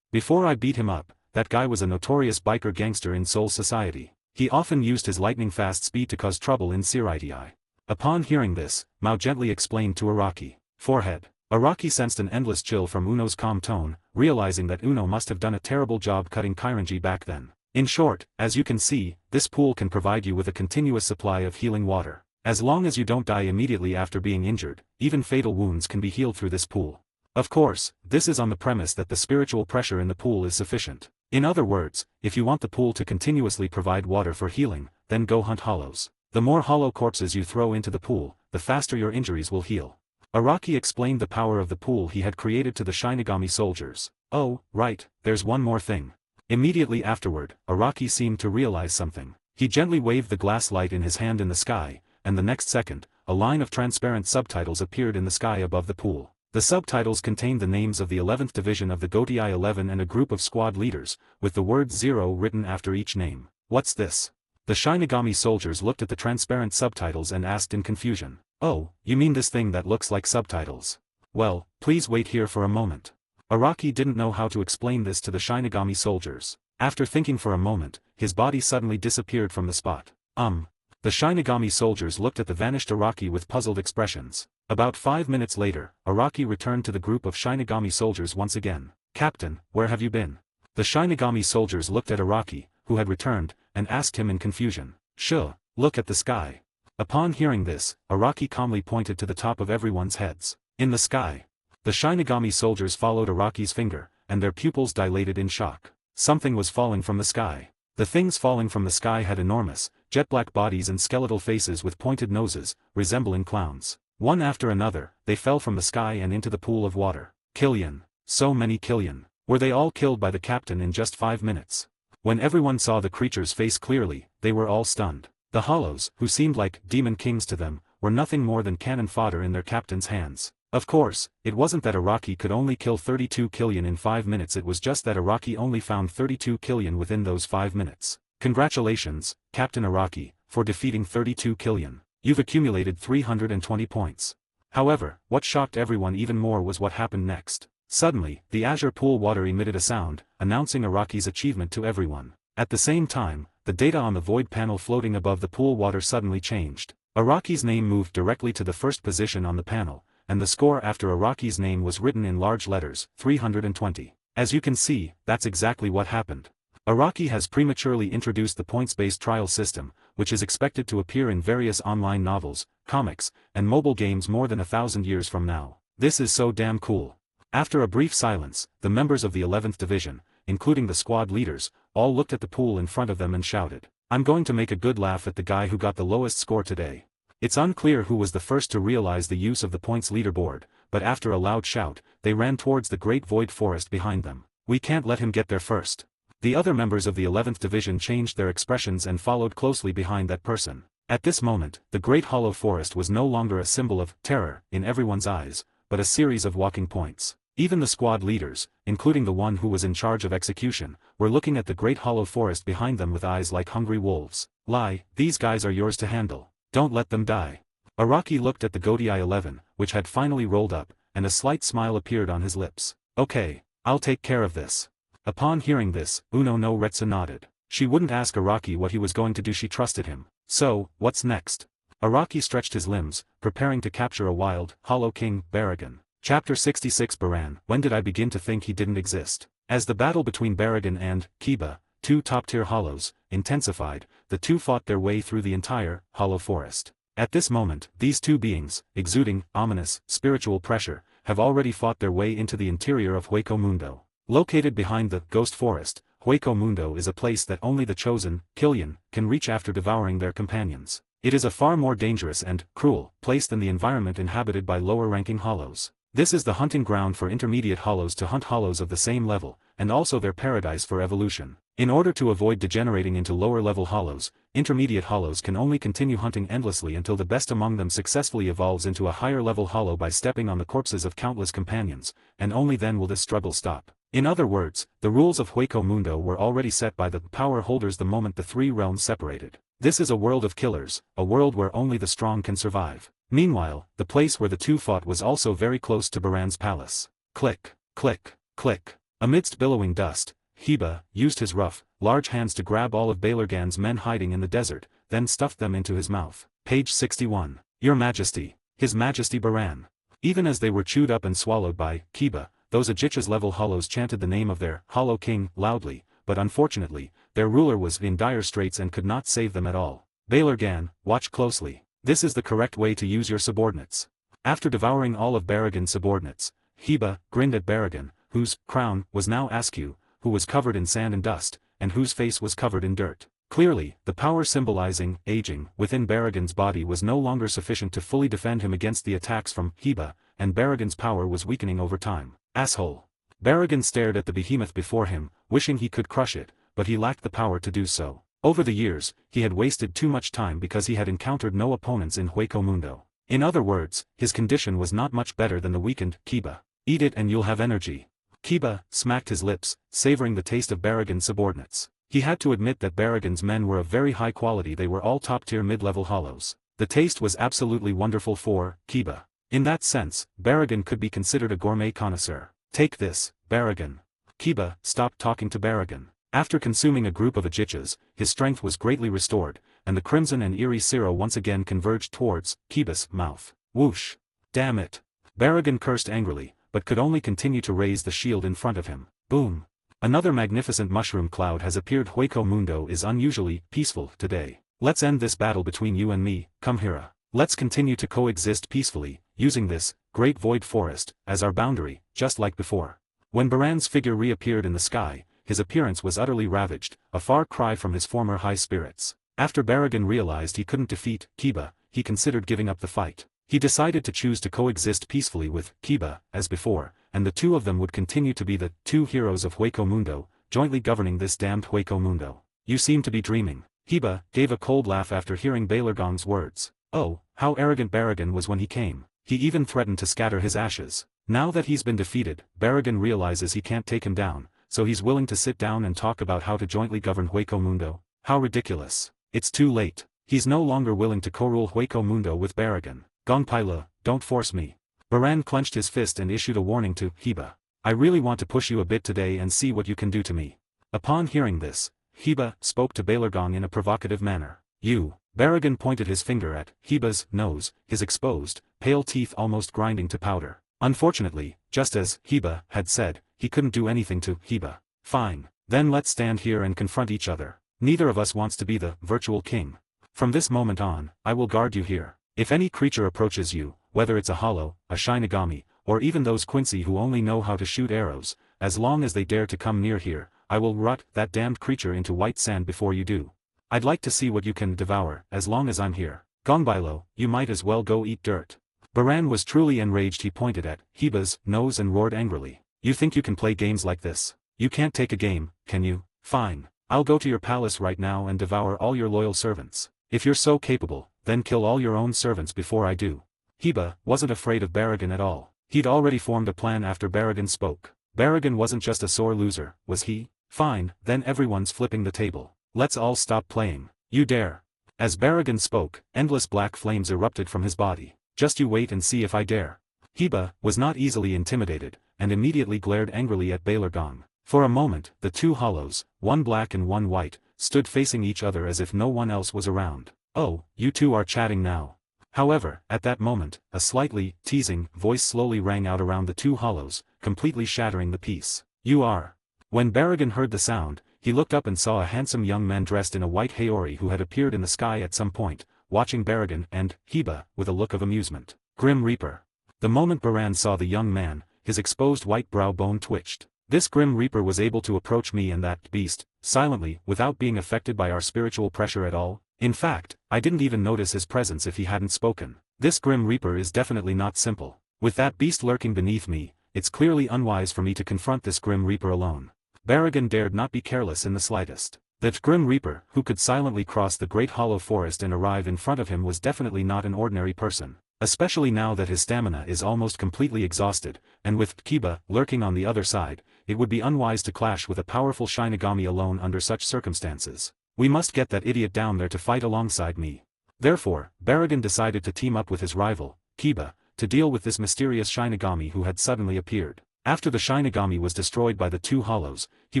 Before I beat him up, that guy was a notorious biker gangster in Soul Society. He often used his lightning-fast speed to cause trouble in Siritii. Upon hearing this, Mao gently explained to Araki. Forehead. Araki sensed an endless chill from Uno's calm tone, realizing that Uno must have done a terrible job cutting Kairanji back then. In short, as you can see, this pool can provide you with a continuous supply of healing water. As long as you don't die immediately after being injured, even fatal wounds can be healed through this pool. Of course, this is on the premise that the spiritual pressure in the pool is sufficient. In other words, if you want the pool to continuously provide water for healing, then go hunt hollows. The more hollow corpses you throw into the pool, the faster your injuries will heal. Araki explained the power of the pool he had created to the Shinigami soldiers. Oh, right, there's one more thing. Immediately afterward, Araki seemed to realize something. He gently waved the glass light in his hand in the sky, and the next second, a line of transparent subtitles appeared in the sky above the pool. The subtitles contained the names of the 11th Division of the Gotii 11 and a group of squad leaders, with the word 0 written after each name. What's this? The Shinigami soldiers looked at the transparent subtitles and asked in confusion. Oh, you mean this thing that looks like subtitles? Well, please wait here for a moment. Araki didn't know how to explain this to the Shinigami soldiers. After thinking for a moment, his body suddenly disappeared from the spot. The Shinigami soldiers looked at the vanished Araki with puzzled expressions. About 5 minutes later, Araki returned to the group of Shinigami soldiers once again. Captain, where have you been? The Shinigami soldiers looked at Araki, who had returned, and asked him in confusion. Sure, look at the sky. Upon hearing this, Araki calmly pointed to the top of everyone's heads. In the sky. The Shinigami soldiers followed Araki's finger, and their pupils dilated in shock. Something was falling from the sky. The things falling from the sky had enormous, jet-black bodies and skeletal faces with pointed noses, resembling clowns. One after another, they fell from the sky and into the pool of water. Killian. So many Killian. Were they all killed by the captain in just 5 minutes? When everyone saw the creature's face clearly, they were all stunned. The hollows, who seemed like demon kings to them, were nothing more than cannon fodder in their captain's hands. Of course, it wasn't that Araki could only kill 32 Killian in 5 minutes, it was just that Araki only found 32 Killian within those 5 minutes. Congratulations, Captain Araki, for defeating 32 Killian. You've accumulated 320 points. However, what shocked everyone even more was what happened next. Suddenly, the azure pool water emitted a sound, announcing Araki's achievement to everyone. At the same time, the data on the void panel floating above the pool water suddenly changed. Araki's name moved directly to the first position on the panel, and the score after Araki's name was written in large letters, 320. As you can see, that's exactly what happened. Araki has prematurely introduced the points-based trial system, which is expected to appear in various online novels, comics, and mobile games more than 1,000 years from now. This is so damn cool. After a brief silence, the members of the 11th Division, including the squad leaders, all looked at the pool in front of them and shouted, "I'm going to make a good laugh at the guy who got the lowest score today." It's unclear who was the first to realize the use of the points leaderboard, but after a loud shout, they ran towards the great void forest behind them. "We can't let him get there first." The other members of the 11th Division changed their expressions and followed closely behind that person. At this moment, the great hollow forest was no longer a symbol of terror in everyone's eyes, but a series of walking points. Even the squad leaders, including the one who was in charge of execution, were looking at the great hollow forest behind them with eyes like hungry wolves. "Lie, these guys are yours to handle. Don't let them die." Araki looked at the Godii 11, which had finally rolled up, and a slight smile appeared on his lips. "Okay, I'll take care of this." Upon hearing this, Uno no Retsu nodded. She wouldn't ask Araki what he was going to do, she trusted him. "So, what's next?" Araki stretched his limbs, preparing to capture a wild, hollow king, Baragon. Chapter 66 Baran. When did I begin to think he didn't exist? As the battle between Baragon and Kiba, two top-tier hollows, intensified, the two fought their way through the entire, hollow forest. At this moment, these two beings, exuding, ominous, spiritual pressure, have already fought their way into the interior of Hueco Mundo. Located behind the Ghost Forest, Hueco Mundo is a place that only the chosen, Killian, can reach after devouring their companions. It is a far more dangerous and cruel place than the environment inhabited by lower-ranking hollows. This is the hunting ground for intermediate hollows to hunt hollows of the same level, and also their paradise for evolution. In order to avoid degenerating into lower-level hollows, intermediate hollows can only continue hunting endlessly until the best among them successfully evolves into a higher-level hollow by stepping on the corpses of countless companions, and only then will this struggle stop. In other words, the rules of Hueco Mundo were already set by the power holders the moment the three realms separated. This is a world of killers, a world where only the strong can survive. Meanwhile, the place where the two fought was also very close to Baran's palace. Click, click, click. Amidst billowing dust, Hiba used his rough, large hands to grab all of Balergan's men hiding in the desert, then stuffed them into his mouth. Page 61. Your Majesty, His Majesty Baran. Even as they were chewed up and swallowed by Kiba, those Ajich's-level hollows chanted the name of their Hollow King loudly, but unfortunately, their ruler was in dire straits and could not save them at all. Balergan, watch closely. This is the correct way to use your subordinates. After devouring all of Baragon's subordinates, Hiba grinned at Baragon, whose crown was now askew, who was covered in sand and dust, and whose face was covered in dirt. Clearly, the power symbolizing aging within Baragon's body was no longer sufficient to fully defend him against the attacks from Hiba, and Baragon's power was weakening over time. Asshole. Baragon stared at the behemoth before him, wishing he could crush it, but he lacked the power to do so. Over the years, he had wasted too much time because he had encountered no opponents in Hueco Mundo. In other words, his condition was not much better than the weakened Kiba. Eat it and you'll have energy. Kiba smacked his lips, savoring the taste of Baragon's subordinates. He had to admit that Baragon's men were of very high quality, they were all top-tier mid-level hollows. The taste was absolutely wonderful for Kiba. In that sense, Baragon could be considered a gourmet connoisseur. Take this, Baragon. Kiba stopped talking to Baragon. After consuming a group of Ajichas, his strength was greatly restored, and the crimson and eerie Siro once again converged towards Kiba's mouth. Whoosh! Damn it! Baragon cursed angrily, but could only continue to raise the shield in front of him. Boom! Another magnificent mushroom cloud has appeared. Hueco Mundo is unusually peaceful today. Let's end this battle between you and me, come here. Let's continue to coexist peacefully, using this great void forest as our boundary, just like before. When Baran's figure reappeared in the sky, his appearance was utterly ravaged, a far cry from his former high spirits. After Baragon realized he couldn't defeat Kiba, he considered giving up the fight. He decided to choose to coexist peacefully with Kiba, as before, and the two of them would continue to be the two heroes of Hueco Mundo, jointly governing this damned Hueco Mundo. You seem to be dreaming. Kiba gave a cold laugh after hearing Balergong's words. Oh, how arrogant Baragon was when he came. He even threatened to scatter his ashes. Now that he's been defeated, Baragon realizes he can't take him down, so he's willing to sit down and talk about how to jointly govern Hueco Mundo. How ridiculous. It's too late. He's no longer willing to co-rule Hueco Mundo with Baragon. Gongpaila, don't force me. Baran clenched his fist and issued a warning to Heba. I really want to push you a bit today and see what you can do to me. Upon hearing this, Heba spoke to Balergong in a provocative manner. You. Baragon pointed his finger at Heba's nose, his exposed, pale teeth almost grinding to powder. Unfortunately, just as Heba had said, he couldn't do anything to Heba. Fine. Then let's stand here and confront each other. Neither of us wants to be the virtual king. From this moment on, I will guard you here. If any creature approaches you, whether it's a hollow, a Shinigami, or even those Quincy who only know how to shoot arrows, as long as they dare to come near here, I will rot that damned creature into white sand before you do. I'd like to see what you can devour, as long as I'm here. Gongbilo, you might as well go eat dirt. Baran was truly enraged. He pointed at Heba's nose and roared angrily. You think you can play games like this? You can't take a game, can you? Fine. I'll go to your palace right now and devour all your loyal servants. If you're so capable, then kill all your own servants before I do. Heba wasn't afraid of Baragon at all. He'd already formed a plan after Baragon spoke. Baragon wasn't just a sore loser, was he? Fine, then everyone's flipping the table. Let's all stop playing. You dare. As Baragon spoke, endless black flames erupted from his body. Just you wait and see if I dare. Heba was not easily intimidated, and immediately glared angrily at Balergong. For a moment, the two hollows, one black and one white, stood facing each other as if no one else was around. Oh, you two are chatting now. However, at that moment, a slightly teasing voice slowly rang out around the two hollows, completely shattering the peace. You are. When Baragon heard the sound, he looked up and saw a handsome young man dressed in a white Haori who had appeared in the sky at some point, watching Baragon and Heba with a look of amusement. Grim Reaper. The moment Baran saw the young man, his exposed white brow bone twitched. This Grim Reaper was able to approach me and that beast, silently, without being affected by our spiritual pressure at all. In fact, I didn't even notice his presence if he hadn't spoken. This Grim Reaper is definitely not simple. With that beast lurking beneath me, it's clearly unwise for me to confront this Grim Reaper alone. Baragon dared not be careless in the slightest. That Grim Reaper, who could silently cross the Great Hollow Forest and arrive in front of him, was definitely not an ordinary person. Especially now that his stamina is almost completely exhausted, and with Kiba lurking on the other side, it would be unwise to clash with a powerful Shinigami alone under such circumstances. We must get that idiot down there to fight alongside me. Therefore, Baragon decided to team up with his rival, Kiba, to deal with this mysterious Shinigami who had suddenly appeared. After the Shinigami was destroyed by the two hollows, he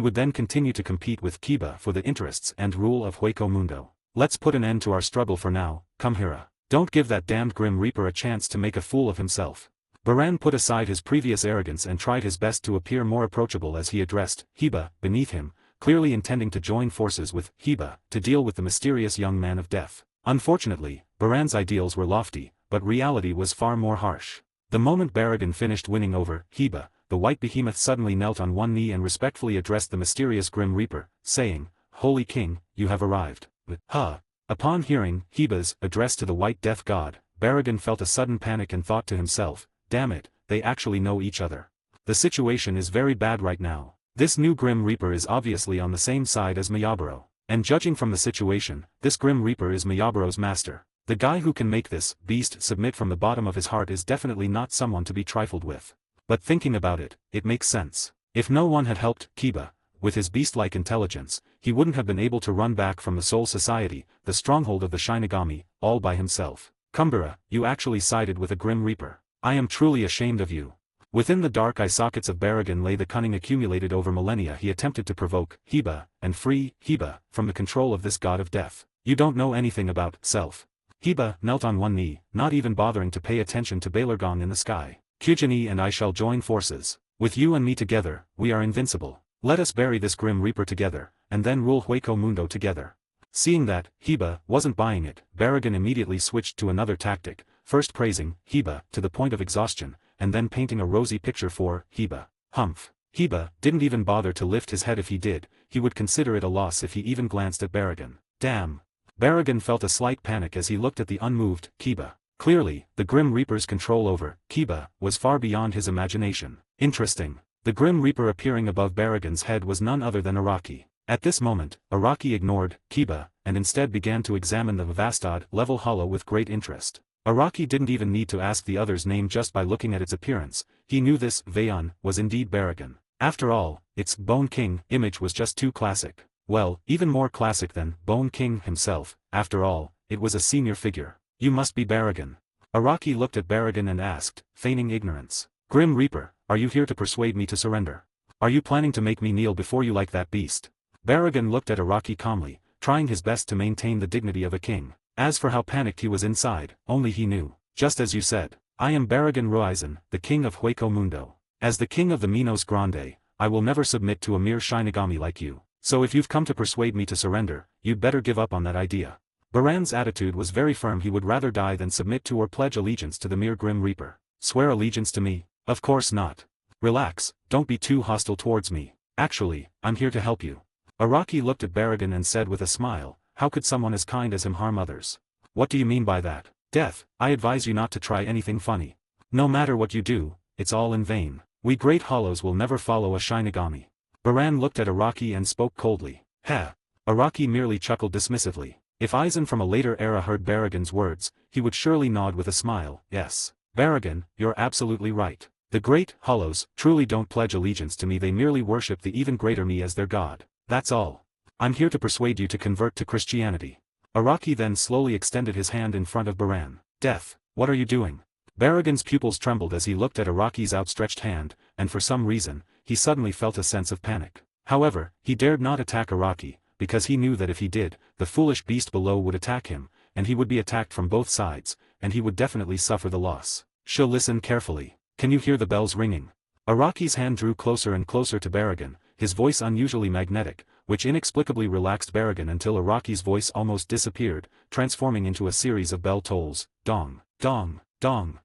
would then continue to compete with Kiba for the interests and rule of Hueco Mundo. Let's put an end to our struggle for now, come Hira. Don't give that damned Grim Reaper a chance to make a fool of himself. Baran put aside his previous arrogance and tried his best to appear more approachable as he addressed Heba beneath him, clearly intending to join forces with Heba to deal with the mysterious young man of death. Unfortunately, Baran's ideals were lofty, but reality was far more harsh. The moment Baragon finished winning over Heba, the white behemoth suddenly knelt on one knee and respectfully addressed the mysterious Grim Reaper, saying, Holy King, you have arrived. Huh. Upon hearing Heba's address to the white death god, Baragon felt a sudden panic and thought to himself, damn it, they actually know each other. The situation is very bad right now. This new Grim Reaper is obviously on the same side as Miyaburo. And judging from the situation, this Grim Reaper is Miyaburo's master. The guy who can make this beast submit from the bottom of his heart is definitely not someone to be trifled with. But thinking about it, it makes sense. If no one had helped Kiba, with his beast-like intelligence, he wouldn't have been able to run back from the Soul Society, the stronghold of the Shinigami, all by himself. Kumbura, you actually sided with a Grim Reaper. I am truly ashamed of you. Within the dark eye sockets of Baragon lay the cunning accumulated over millennia. He attempted to provoke Heba and free Heba from the control of this god of death. You don't know anything about self. Heba knelt on one knee, not even bothering to pay attention to Balergong in the sky. Kyujini and I shall join forces. With you and me together, we are invincible. Let us bury this Grim Reaper together, and then rule Hueco Mundo together. Seeing that Heba wasn't buying it, Baragon immediately switched to another tactic, first praising Heba to the point of exhaustion, and then painting a rosy picture for Heba. Humph. Heba didn't even bother to lift his head. If he did, he would consider it a loss if he even glanced at Baragon. Damn. Baragon felt a slight panic as he looked at the unmoved Kiba. Clearly, the Grim Reaper's control over Kiba was far beyond his imagination. Interesting. The Grim Reaper appearing above Baragon's head was none other than Araki. At this moment, Araki ignored Kiba, and instead began to examine the Vastad-level hollow with great interest. Araki didn't even need to ask the other's name just by looking at its appearance. He knew this Vayon was indeed Baragon. After all, its Bone King image was just too classic. Well, even more classic than Bone King himself. After all, it was a senior figure. You must be Baragon. Araki looked at Baragon and asked, feigning ignorance. Grim Reaper, are you here to persuade me to surrender? Are you planning to make me kneel before you like that beast? Baragon looked at Araki calmly, trying his best to maintain the dignity of a king. As for how panicked he was inside, only he knew. Just as you said, I am Baragon Ruizan, the king of Hueco Mundo. As the king of the Minos Grande, I will never submit to a mere Shinigami like you. So if you've come to persuade me to surrender, you'd better give up on that idea. Baran's attitude was very firm. He would rather die than submit to or pledge allegiance to the mere Grim Reaper. Swear allegiance to me? Of course not. Relax, don't be too hostile towards me. Actually, I'm here to help you. Araki looked at Baragon and said with a smile, how could someone as kind as him harm others? What do you mean by that? Death, I advise you not to try anything funny. No matter what you do, it's all in vain. We Great Hollows will never follow a Shinigami. Baran looked at Araki and spoke coldly. Heh. Araki merely chuckled dismissively. If Aizen from a later era heard Baragon's words, he would surely nod with a smile. Yes. Baragon, you're absolutely right. The Great Hollows truly don't pledge allegiance to me. They merely worship the even greater me as their god. That's all. I'm here to persuade you to convert to Christianity. Araki then slowly extended his hand in front of Baran. Death, what are you doing? Baragon's pupils trembled as he looked at Araki's outstretched hand, and for some reason, he suddenly felt a sense of panic. However, he dared not attack Araki, because he knew that if he did, the foolish beast below would attack him, and he would be attacked from both sides, and he would definitely suffer the loss. She'll listen carefully. Can you hear the bells ringing? Araki's hand drew closer and closer to Baragon, his voice unusually magnetic, which inexplicably relaxed Baragon until Araki's voice almost disappeared, transforming into a series of bell tolls. Dong, dong, dong.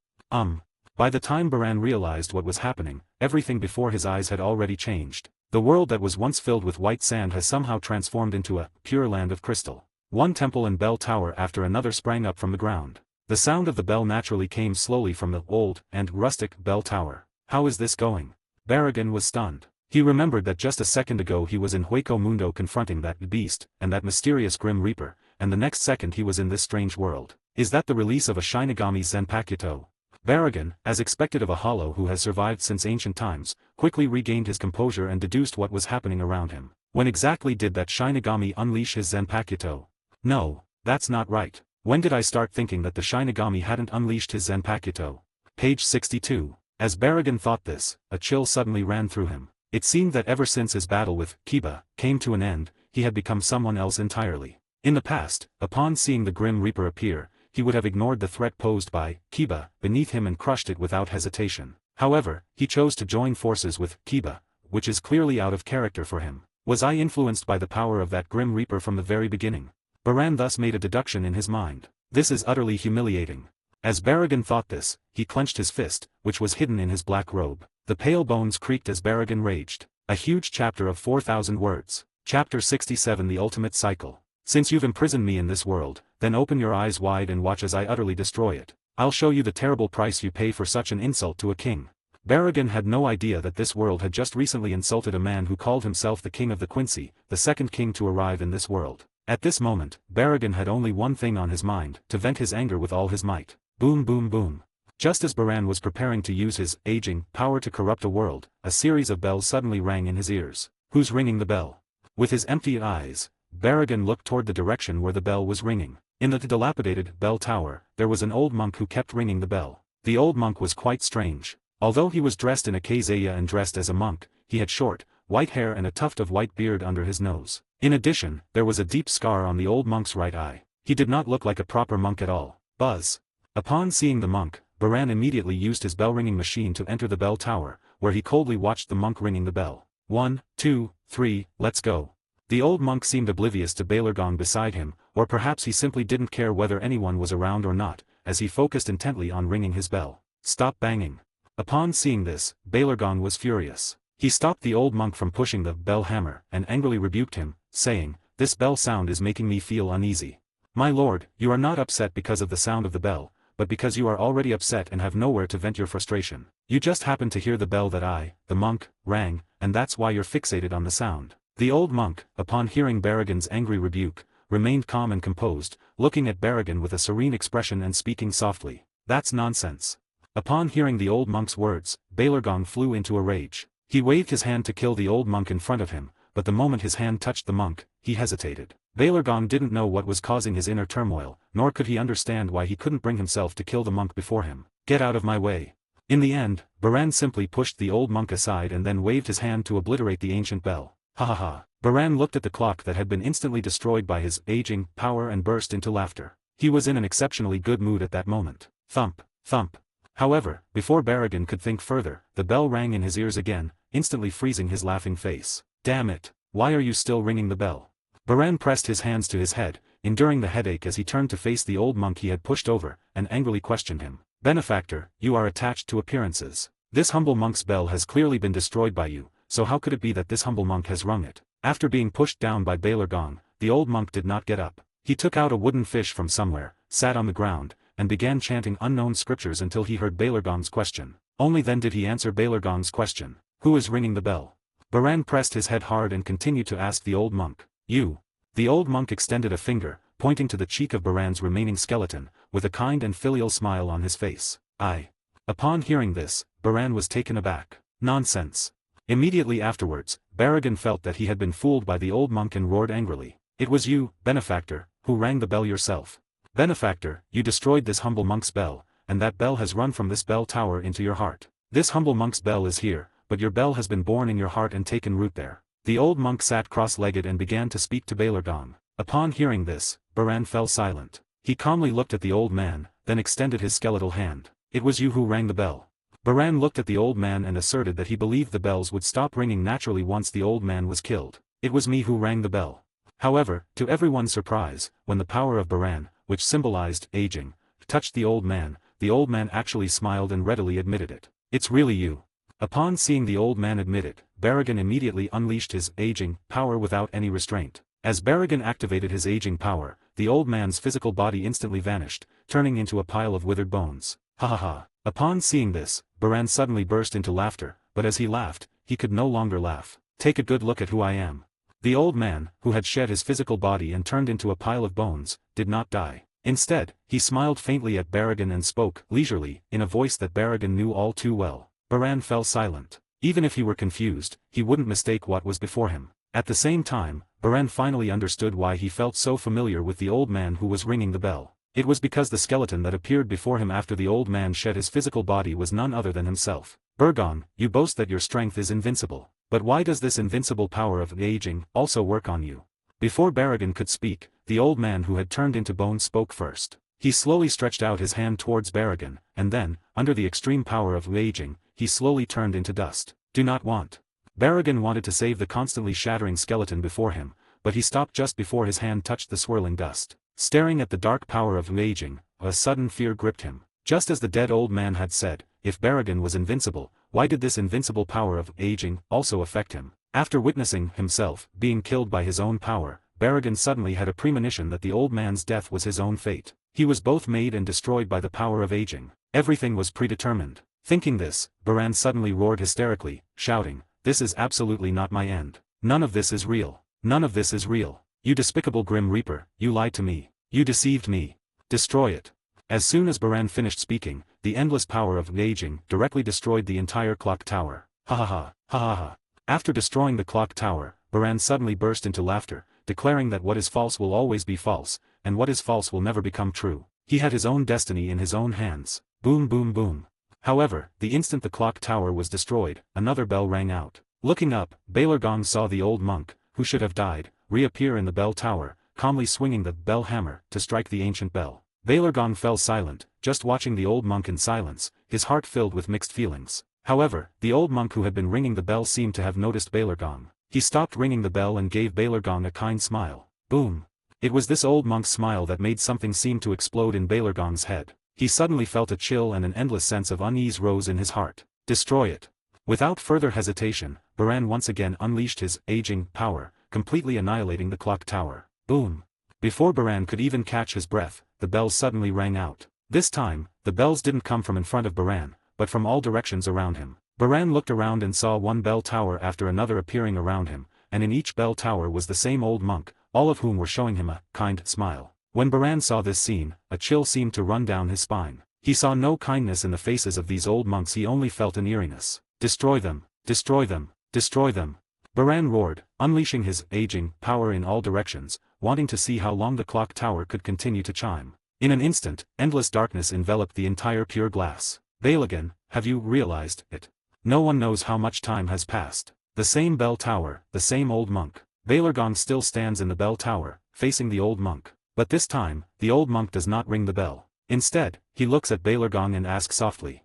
By the time Baran realized what was happening, everything before his eyes had already changed. The world that was once filled with white sand has somehow transformed into a pure land of crystal. One temple and bell tower after another sprang up from the ground. The sound of the bell naturally came slowly from the old and rustic bell tower. How is this going? Baragon was stunned. He remembered that just a second ago he was in Hueco Mundo confronting that beast, and that mysterious Grim Reaper, and the next second he was in this strange world. Is that the release of a Shinigami Zanpakuto? Baragon, as expected of a hollow who has survived since ancient times, quickly regained his composure and deduced what was happening around him. When exactly did that Shinigami unleash his Zanpakuto? No, that's not right. When did I start thinking that the Shinigami hadn't unleashed his Zanpakuto? Page 62. As Baragon thought this, a chill suddenly ran through him. It seemed that ever since his battle with Kiba came to an end, he had become someone else entirely. In the past, upon seeing the Grim Reaper appear, he would have ignored the threat posed by Kiba beneath him and crushed it without hesitation. However, he chose to join forces with Kiba, which is clearly out of character for him. Was I influenced by the power of that Grim Reaper from the very beginning? Baran thus made a deduction in his mind. This is utterly humiliating. As Baragon thought this, he clenched his fist, which was hidden in his black robe. The pale bones creaked as Baragon raged. A huge chapter of 4,000 words. Chapter 67. The Ultimate Cycle. Since you've imprisoned me in this world, then open your eyes wide and watch as I utterly destroy it. I'll show you the terrible price you pay for such an insult to a king. Baragon had no idea that this world had just recently insulted a man who called himself the King of the Quincy, the second king to arrive in this world. At this moment, Baragon had only one thing on his mind, to vent his anger with all his might. Boom boom boom. Just as Baran was preparing to use his aging power to corrupt a world, a series of bells suddenly rang in his ears. Who's ringing the bell? With his empty eyes, Baragon looked toward the direction where the bell was ringing. In the dilapidated bell tower, there was an old monk who kept ringing the bell. The old monk was quite strange. Although he was dressed in a kazaya and dressed as a monk, he had short, white hair and a tuft of white beard under his nose. In addition, there was a deep scar on the old monk's right eye. He did not look like a proper monk at all. Buzz. Upon seeing the monk, Baran immediately used his bell-ringing machine to enter the bell tower, where he coldly watched the monk ringing the bell. 1, 2, 3, let's go. The old monk seemed oblivious to Balargon beside him, or perhaps he simply didn't care whether anyone was around or not, as he focused intently on ringing his bell. Stop banging. Upon seeing this, Balargon was furious. He stopped the old monk from pushing the bell hammer, and angrily rebuked him, saying, "This bell sound is making me feel uneasy. My lord, you are not upset because of the sound of the bell, but because you are already upset and have nowhere to vent your frustration. You just happened to hear the bell that I, the monk, rang, and that's why you're fixated on the sound. The old monk, upon hearing Baragon's angry rebuke, remained calm and composed, looking at Baragon with a serene expression and speaking softly. That's nonsense. Upon hearing the old monk's words, Belargon flew into a rage. He waved his hand to kill the old monk in front of him, but the moment his hand touched the monk, he hesitated. Belargon didn't know what was causing his inner turmoil, nor could he understand why he couldn't bring himself to kill the monk before him. Get out of my way. In the end, Baran simply pushed the old monk aside and then waved his hand to obliterate the ancient bell. Ha ha ha. Baran looked at the clock that had been instantly destroyed by his aging power and burst into laughter. He was in an exceptionally good mood at that moment. Thump, thump. However, before Baragon could think further, the bell rang in his ears again, instantly freezing his laughing face. Damn it, why are you still ringing the bell? Baran pressed his hands to his head, enduring the headache as he turned to face the old monk he had pushed over, and angrily questioned him. Benefactor, you are attached to appearances. This humble monk's bell has clearly been destroyed by you, so how could it be that this humble monk has rung it? After being pushed down by Belargon, the old monk did not get up. He took out a wooden fish from somewhere, sat on the ground, and began chanting unknown scriptures until he heard Belargon's question. Only then did he answer Belargon's question. Who is ringing the bell? Baran pressed his head hard and continued to ask the old monk. You. The old monk extended a finger, pointing to the cheek of Baran's remaining skeleton, with a kind and filial smile on his face. I. Upon hearing this, Baran was taken aback. Nonsense. Immediately afterwards, Baragon felt that he had been fooled by the old monk and roared angrily. It was you, Benefactor, who rang the bell yourself. Benefactor, you destroyed this humble monk's bell, and that bell has run from this bell tower into your heart. This humble monk's bell is here, but your bell has been born in your heart and taken root there. The old monk sat cross-legged and began to speak to Belargon. Upon hearing this, Baran fell silent. He calmly looked at the old man, then extended his skeletal hand. It was you who rang the bell. Baran looked at the old man and asserted that he believed the bells would stop ringing naturally once the old man was killed. It was me who rang the bell. However, to everyone's surprise, when the power of Baran, which symbolized aging, touched the old man actually smiled and readily admitted it. It's really you. Upon seeing the old man admit it, Baragon immediately unleashed his aging power without any restraint. As Baragon activated his aging power, the old man's physical body instantly vanished, turning into a pile of withered bones. Ha ha ha. Upon seeing this, Baran suddenly burst into laughter, but as he laughed, he could no longer laugh. Take a good look at who I am. The old man, who had shed his physical body and turned into a pile of bones, did not die. Instead, he smiled faintly at Baragon and spoke leisurely, in a voice that Baragon knew all too well. Baran fell silent. Even if he were confused, he wouldn't mistake what was before him. At the same time, Baran finally understood why he felt so familiar with the old man who was ringing the bell. It was because the skeleton that appeared before him after the old man shed his physical body was none other than himself. Bergon, you boast that your strength is invincible. But why does this invincible power of aging also work on you? Before Baragon could speak, the old man who had turned into bone spoke first. He slowly stretched out his hand towards Baragon, and then, under the extreme power of aging, he slowly turned into dust. Do not want. Baragon wanted to save the constantly shattering skeleton before him, but he stopped just before his hand touched the swirling dust. Staring at the dark power of aging, a sudden fear gripped him. Just as the dead old man had said, if Baragon was invincible, why did this invincible power of aging also affect him? After witnessing himself being killed by his own power, Baragon suddenly had a premonition that the old man's death was his own fate. He was both made and destroyed by the power of aging. Everything was predetermined. Thinking this, Baran suddenly roared hysterically, shouting, "This is absolutely not my end. None of this is real. None of this is real. You despicable Grim Reaper, you lied to me. You deceived me. Destroy it." As soon as Baran finished speaking, the endless power of aging directly destroyed the entire clock tower. Ha ha ha, ha ha ha. After destroying the clock tower, Baran suddenly burst into laughter, declaring that what is false will always be false, and what is false will never become true. He had his own destiny in his own hands. Boom boom boom. However, the instant the clock tower was destroyed, another bell rang out. Looking up, Belargon saw the old monk, who should have died, reappear in the bell tower, calmly swinging the bell hammer to strike the ancient bell. Belargon fell silent, just watching the old monk in silence, his heart filled with mixed feelings. However, the old monk who had been ringing the bell seemed to have noticed Belargon. He stopped ringing the bell and gave Belargon a kind smile. Boom. It was this old monk's smile that made something seem to explode in Belargon's head. He suddenly felt a chill and an endless sense of unease rose in his heart. Destroy it. Without further hesitation, Baran once again unleashed his aging power, completely annihilating the clock tower. Boom. Before Baran could even catch his breath, the bells suddenly rang out. This time, the bells didn't come from in front of Baran, but from all directions around him. Baran looked around and saw one bell tower after another appearing around him, and in each bell tower was the same old monk, all of whom were showing him a kind smile. When Baran saw this scene, a chill seemed to run down his spine. He saw no kindness in the faces of these old monks, he only felt an eeriness. Destroy them, destroy them, destroy them. Baran roared, unleashing his aging power in all directions, wanting to see how long the clock tower could continue to chime. In an instant, endless darkness enveloped the entire pure glass. Balagan, have you realized it? No one knows how much time has passed. The same bell tower, the same old monk. Balargong still stands in the bell tower, facing the old monk. But this time, the old monk does not ring the bell. Instead, he looks at Balargong and asks softly,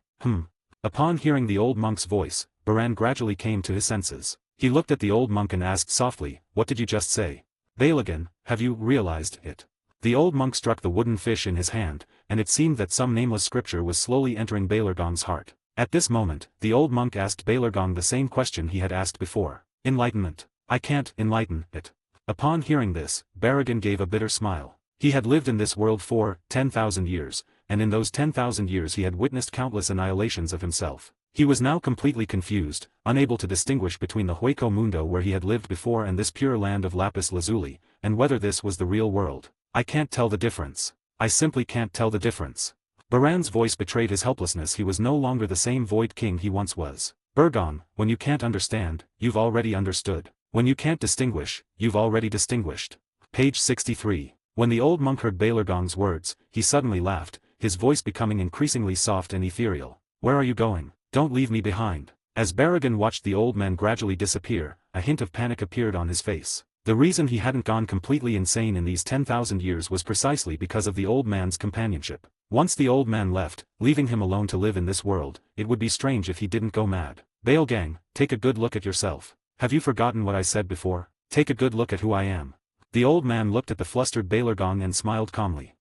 Upon hearing the old monk's voice, Baran gradually came to his senses. He looked at the old monk and asked softly, what did you just say? Balagan, have you realized it? The old monk struck the wooden fish in his hand, and it seemed that some nameless scripture was slowly entering Balargong's heart. At this moment, the old monk asked Balargong the same question he had asked before. Enlightenment. I can't enlighten it. Upon hearing this, Baragan gave a bitter smile. He had lived in this world for 10,000 years, and in those 10,000 years he had witnessed countless annihilations of himself. He was now completely confused, unable to distinguish between the Hueco Mundo where he had lived before and this pure land of Lapis Lazuli, and whether this was the real world. I can't tell the difference. I simply can't tell the difference. Baran's voice betrayed his helplessness. He was no longer the same Void King he once was. Burgon, when you can't understand, you've already understood. When you can't distinguish, you've already distinguished. Page 63. When the old monk heard Balargong's words, he suddenly laughed, his voice becoming increasingly soft and ethereal. Where are you going? Don't leave me behind. As Baragan watched the old man gradually disappear, a hint of panic appeared on his face. The reason he hadn't gone completely insane in these 10,000 years was precisely because of the old man's companionship. Once the old man left, leaving him alone to live in this world, it would be strange if he didn't go mad. Balegang, take a good look at yourself. Have you forgotten what I said before? Take a good look at who I am. The old man looked at the flustered Balargong and smiled calmly.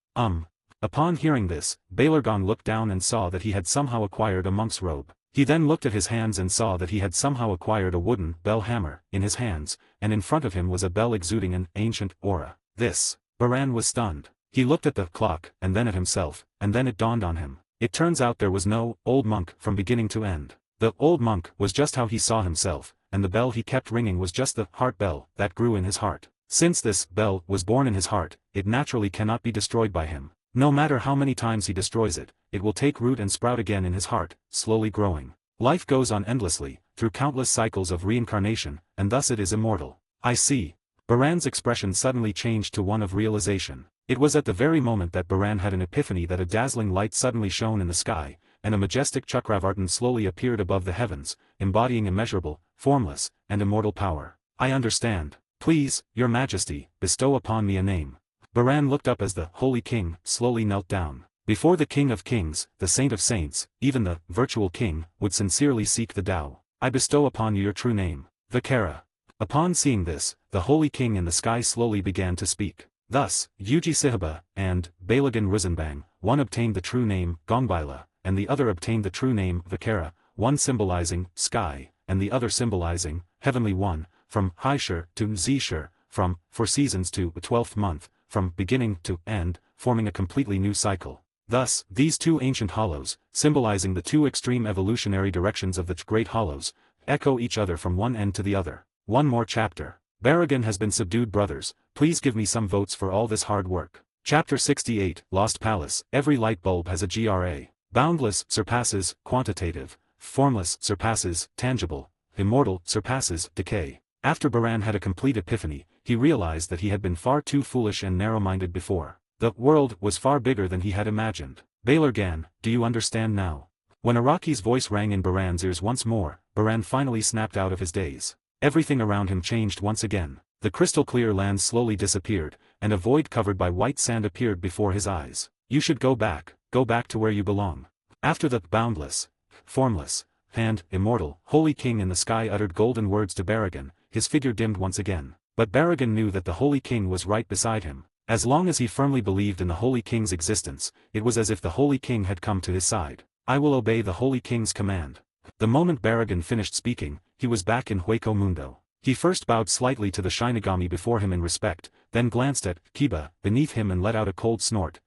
Upon hearing this, Balargong looked down and saw that he had somehow acquired a monk's robe. He then looked at his hands and saw that he had somehow acquired a wooden bell hammer in his hands, and in front of him was a bell exuding an ancient aura. Baran was stunned. He looked at the clock, and then at himself, and then it dawned on him. It turns out there was no old monk from beginning to end. The old monk was just how he saw himself, and the bell he kept ringing was just the heart bell that grew in his heart. Since this bell was born in his heart, it naturally cannot be destroyed by him. No matter how many times he destroys it, it will take root and sprout again in his heart, slowly growing. Life goes on endlessly, through countless cycles of reincarnation, and thus it is immortal. I see. Baran's expression suddenly changed to one of realization. It was at the very moment that Baran had an epiphany that a dazzling light suddenly shone in the sky, and a majestic Chakravartin slowly appeared above the heavens, embodying immeasurable, formless, and immortal power. I understand. Please, your majesty, bestow upon me a name. Baran looked up as the Holy King slowly knelt down. Before the King of Kings, the Saint of Saints, even the virtual king, would sincerely seek the Tao. I bestow upon you your true name, Vikara. Upon seeing this, the Holy King in the sky slowly began to speak. Thus, Yuji Sihaba, and Balagan Ruzenbang, one obtained the true name, Gongbaila, and the other obtained the true name, Vikara, one symbolizing, sky, and the other symbolizing, heavenly one, from Haishur to Zishur, from 4 seasons to the 12th month, from beginning to end, forming a completely new cycle. Thus, these two ancient hollows, symbolizing the two extreme evolutionary directions of the great hollows, echo each other from one end to the other. One more chapter. Baragan has been subdued, brothers, please give me some votes for all this hard work. Chapter 68, Lost Palace. Every light bulb has a GRA. Boundless surpasses quantitative, formless surpasses tangible, immortal surpasses decay. After Baran had a complete epiphany, he realized that he had been far too foolish and narrow-minded before. The world was far bigger than he had imagined. Balargan, do you understand now? When Araki's voice rang in Baran's ears once more, Baran finally snapped out of his daze. Everything around him changed once again. The crystal-clear land slowly disappeared, and a void covered by white sand appeared before his eyes. You should go back to where you belong. After the boundless, formless, and immortal Holy King in the sky uttered golden words to Baragan, his figure dimmed once again. But Baragan knew that the Holy King was right beside him. As long as he firmly believed in the Holy King's existence, it was as if the Holy King had come to his side. I will obey the Holy King's command. The moment Baragan finished speaking, he was back in Hueco Mundo. He first bowed slightly to the Shinigami before him in respect, then glanced at Kiba beneath him and let out a cold snort.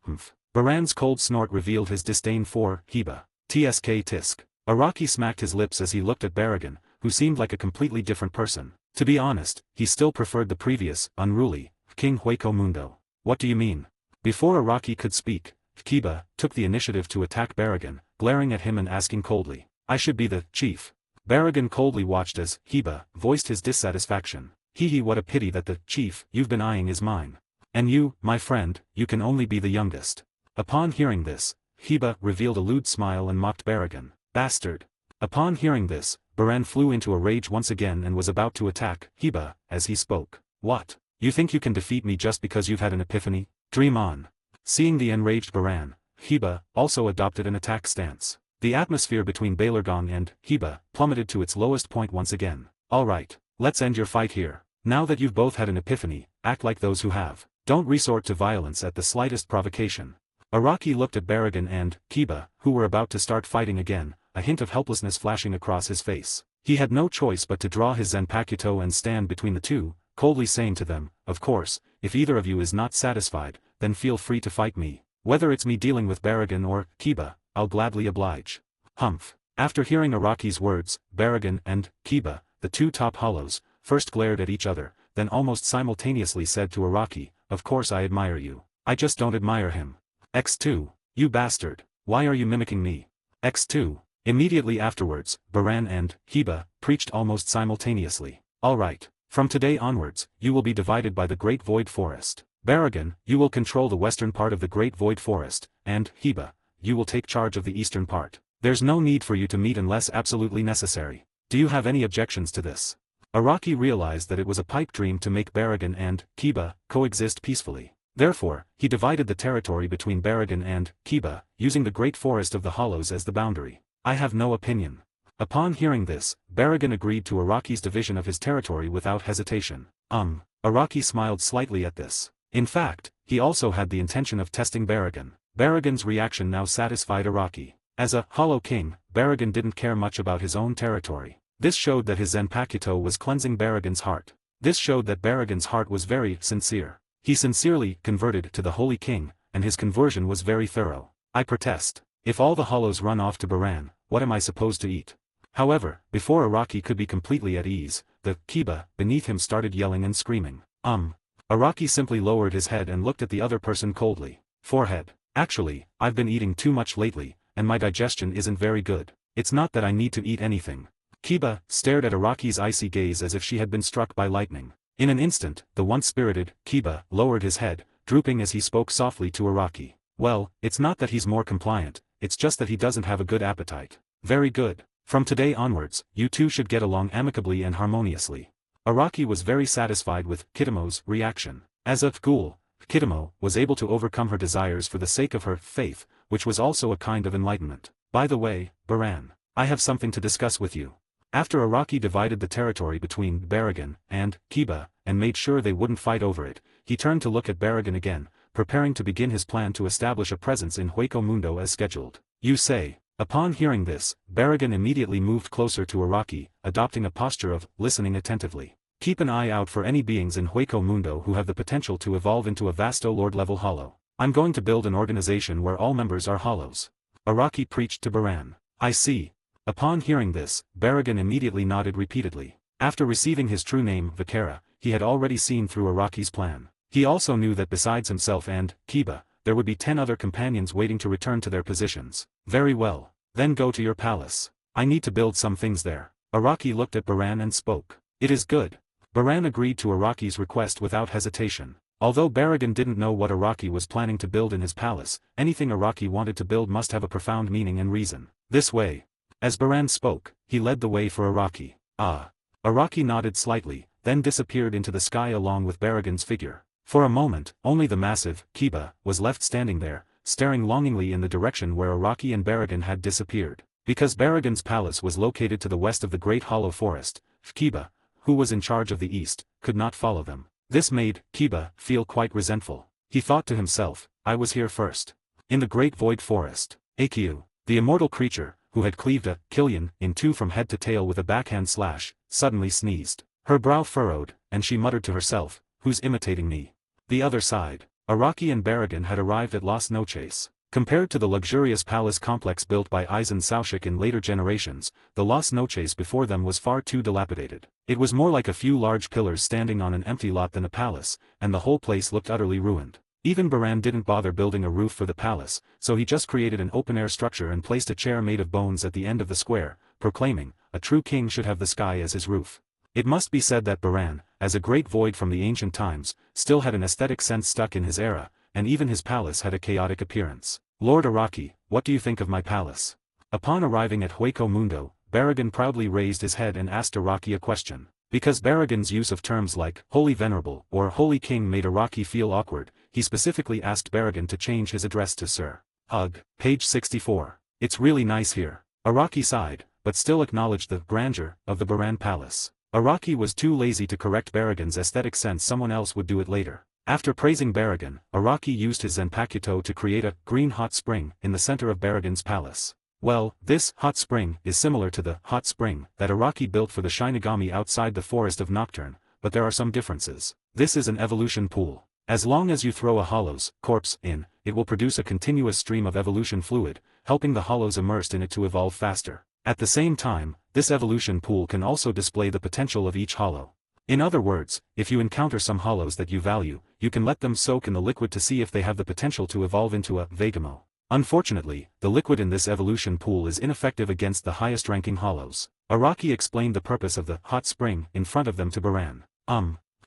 Baran's cold snort revealed his disdain for Kiba. Tsk tisk. Araki smacked his lips as he looked at Baragan, who seemed like a completely different person. To be honest, he still preferred the previous, unruly, King Hueco Mundo. What do you mean? Before Araki could speak, Kiba took the initiative to attack Baragon, glaring at him and asking coldly, "I should be the chief." Baragon coldly watched as Kiba voiced his dissatisfaction. "Hee what a pity that the chief you've been eyeing is mine. And you, my friend, you can only be the youngest." Upon hearing this, Kiba revealed a lewd smile and mocked Baragon. "Bastard." Upon hearing this, Baran flew into a rage once again and was about to attack Kiba as he spoke. "What? You think you can defeat me just because you've had an epiphany? Dream on." Seeing the enraged Baran, Kiba also adopted an attack stance. The atmosphere between Balargong and Kiba plummeted to its lowest point once again. "Alright, let's end your fight here. Now that you've both had an epiphany, act like those who have. Don't resort to violence at the slightest provocation." Araki looked at Baragon and Kiba, who were about to start fighting again, a hint of helplessness flashing across his face. He had no choice but to draw his Zanpakuto and stand between the two, coldly saying to them, "Of course, if either of you is not satisfied, then feel free to fight me. Whether it's me dealing with Baragon or Kiba, I'll gladly oblige." Humph. After hearing Araki's words, Baragon and Kiba, the two top hollows, first glared at each other, then almost simultaneously said to Araki, "Of course I admire you. I just don't admire him." X2. "You bastard. Why are you mimicking me?" X2. Immediately afterwards, Baran and Kiba preached almost simultaneously. "Alright. From today onwards, you will be divided by the Great Void Forest. Baragon, you will control the western part of the Great Void Forest, and Kiba, you will take charge of the eastern part. There's no need for you to meet unless absolutely necessary. Do you have any objections to this?" Araki realized that it was a pipe dream to make Baragon and Kiba coexist peacefully. Therefore, he divided the territory between Baragon and Kiba, using the Great Forest of the Hollows as the boundary. "I have no opinion." Upon hearing this, Baragon agreed to Araki's division of his territory without hesitation. Araki smiled slightly at this. In fact, he also had the intention of testing Baragon. Baragon's reaction now satisfied Araki. As a Hollow King, Baragon didn't care much about his own territory. This showed that his Zanpakuto was cleansing Baragon's heart. This showed that Baragon's heart was very sincere. He sincerely converted to the Holy King, and his conversion was very thorough. "I protest. If all the hollows run off to Baran, what am I supposed to eat?" However, before Araki could be completely at ease, the Kiba beneath him started yelling and screaming. Araki simply lowered his head and looked at the other person coldly. Forehead. "Actually, I've been eating too much lately, and my digestion isn't very good. It's not that I need to eat anything." Kiba stared at Araki's icy gaze as if she had been struck by lightning. In an instant, the once-spirited Kiba lowered his head, drooping as he spoke softly to Araki. "Well, it's not that he's more compliant, it's just that he doesn't have a good appetite." "Very good. From today onwards, you two should get along amicably and harmoniously." Araki was very satisfied with Kitamo's reaction. As a ghoul, Kitamo was able to overcome her desires for the sake of her faith, which was also a kind of enlightenment. "By the way, Baran, I have something to discuss with you." After Araki divided the territory between Baragon and Kiba, and made sure they wouldn't fight over it, he turned to look at Baragon again, preparing to begin his plan to establish a presence in Hueco Mundo as scheduled. "You say." Upon hearing this, Baragon immediately moved closer to Araki, adopting a posture of listening attentively. "Keep an eye out for any beings in Hueco Mundo who have the potential to evolve into a vasto Lord-level hollow. I'm going to build an organization where all members are hollows." Araki preached to Baran. "I see." Upon hearing this, Baragon immediately nodded repeatedly. After receiving his true name, Vikara, he had already seen through Araki's plan. He also knew that besides himself and Kiba, there would be 10 other companions waiting to return to their positions. "Very well. Then go to your palace. I need to build some things there." Araki looked at Baran and spoke. "It is good." Baran agreed to Araki's request without hesitation. Although Baragon didn't know what Araki was planning to build in his palace, anything Araki wanted to build must have a profound meaning and reason. "This way." As Baran spoke, he led the way for Araki. Araki nodded slightly, then disappeared into the sky along with Baragon's figure. For a moment, only the massive Kiba was left standing there, staring longingly in the direction where Araki and Baragon had disappeared. Because Baragon's palace was located to the west of the Great Hollow Forest, Kiba, who was in charge of the east, could not follow them. This made Kiba feel quite resentful. He thought to himself, "I was here first. In the Great Void Forest." Akio, the immortal creature, who had cleaved a Killian in two from head to tail with a backhand slash, suddenly sneezed. Her brow furrowed, and she muttered to herself, "Who's imitating me?" The other side. Araki and Baragon had arrived at Las Noches. Compared to the luxurious palace complex built by Aizen Saoshik in later generations, the Las Noches before them was far too dilapidated. It was more like a few large pillars standing on an empty lot than a palace, and the whole place looked utterly ruined. Even Baran didn't bother building a roof for the palace, so he just created an open-air structure and placed a chair made of bones at the end of the square, proclaiming, "A true king should have the sky as his roof." It must be said that Baran, as a great void from the ancient times, still had an aesthetic sense stuck in his era, and even his palace had a chaotic appearance. "Lord Araki, what do you think of my palace?" Upon arriving at Hueco Mundo, Baragan proudly raised his head and asked Araki a question. Because Baragan's use of terms like Holy Venerable or Holy King made Araki feel awkward, he specifically asked Baragan to change his address to Sir. Ugh, page 64. "It's really nice here." Araki sighed, but still acknowledged the grandeur of the Baran Palace. Araki was too lazy to correct Baragan's aesthetic sense. Someone else would do it later. After praising Baragan, Araki used his Zanpakuto to create a green hot spring in the center of Baragan's palace. Well, this hot spring is similar to the hot spring that Araki built for the Shinigami outside the Forest of Nocturne, but there are some differences. This is an evolution pool. As long as you throw a hollow's corpse in, it will produce a continuous stream of evolution fluid, helping the hollows immersed in it to evolve faster. At the same time, this evolution pool can also display the potential of each hollow. In other words, if you encounter some hollows that you value, you can let them soak in the liquid to see if they have the potential to evolve into a Vegamo. Unfortunately, the liquid in this evolution pool is ineffective against the highest-ranking hollows. Araki explained the purpose of the hot spring in front of them to Baran.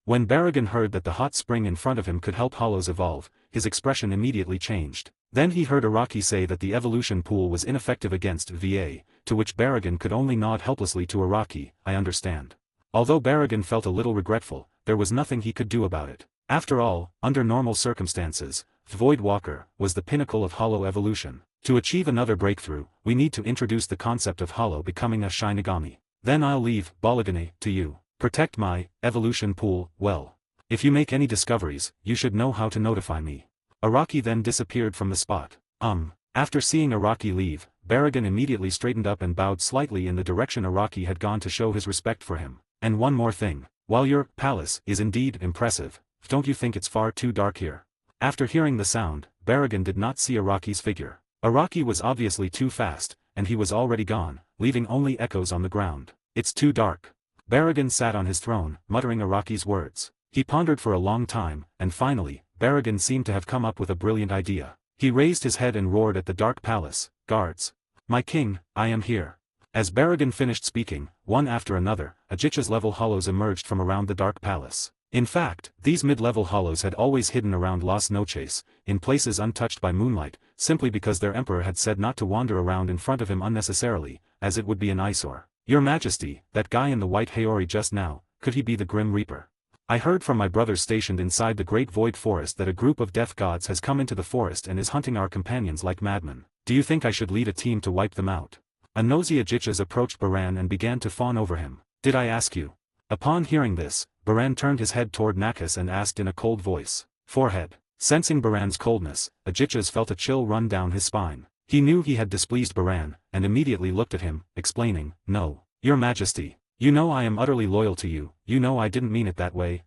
When Baragan heard that the hot spring in front of him could help hollows evolve, his expression immediately changed. Then he heard Araki say that the evolution pool was ineffective against VA, to which Baragan could only nod helplessly to Araki. "I understand." Although Baragan felt a little regretful, there was nothing he could do about it. After all, under normal circumstances, Void Walker was the pinnacle of hollow evolution. To achieve another breakthrough, we need to introduce the concept of hollow becoming a Shinigami. Then I'll leave Balagane to you. Protect my evolution pool well. If you make any discoveries, you should know how to notify me. Araki then disappeared from the spot. After seeing Araki leave, Baragan immediately straightened up and bowed slightly in the direction Araki had gone to show his respect for him. "And one more thing. While your palace is indeed impressive, don't you think it's far too dark here?" After hearing the sound, Baragan did not see Araki's figure. Araki was obviously too fast, and he was already gone, leaving only echoes on the ground. "It's too dark." Baragan sat on his throne, muttering Araki's words. He pondered for a long time, and finally, Baragan seemed to have come up with a brilliant idea. He raised his head and roared at the dark palace, "Guards! My king, I am here." As Baragan finished speaking, one after another, Ajicha's-level hollows emerged from around the dark palace. In fact, these mid-level hollows had always hidden around Las Noches, in places untouched by moonlight, simply because their emperor had said not to wander around in front of him unnecessarily, as it would be an eyesore. "Your Majesty, that guy in the white Haori just now, could he be the Grim Reaper? I heard from my brothers stationed inside the Great Void Forest that a group of death gods has come into the forest and is hunting our companions like madmen. Do you think I should lead a team to wipe them out?" A nosy Ajichas approached Baran and began to fawn over him. "Did I ask you?" Upon hearing this, Baran turned his head toward Nakas and asked in a cold voice. Forehead. Sensing Baran's coldness, Ajichas felt a chill run down his spine. He knew he had displeased Baran, and immediately looked at him, explaining, "No, Your Majesty. You know I am utterly loyal to you, you know I didn't mean it that way,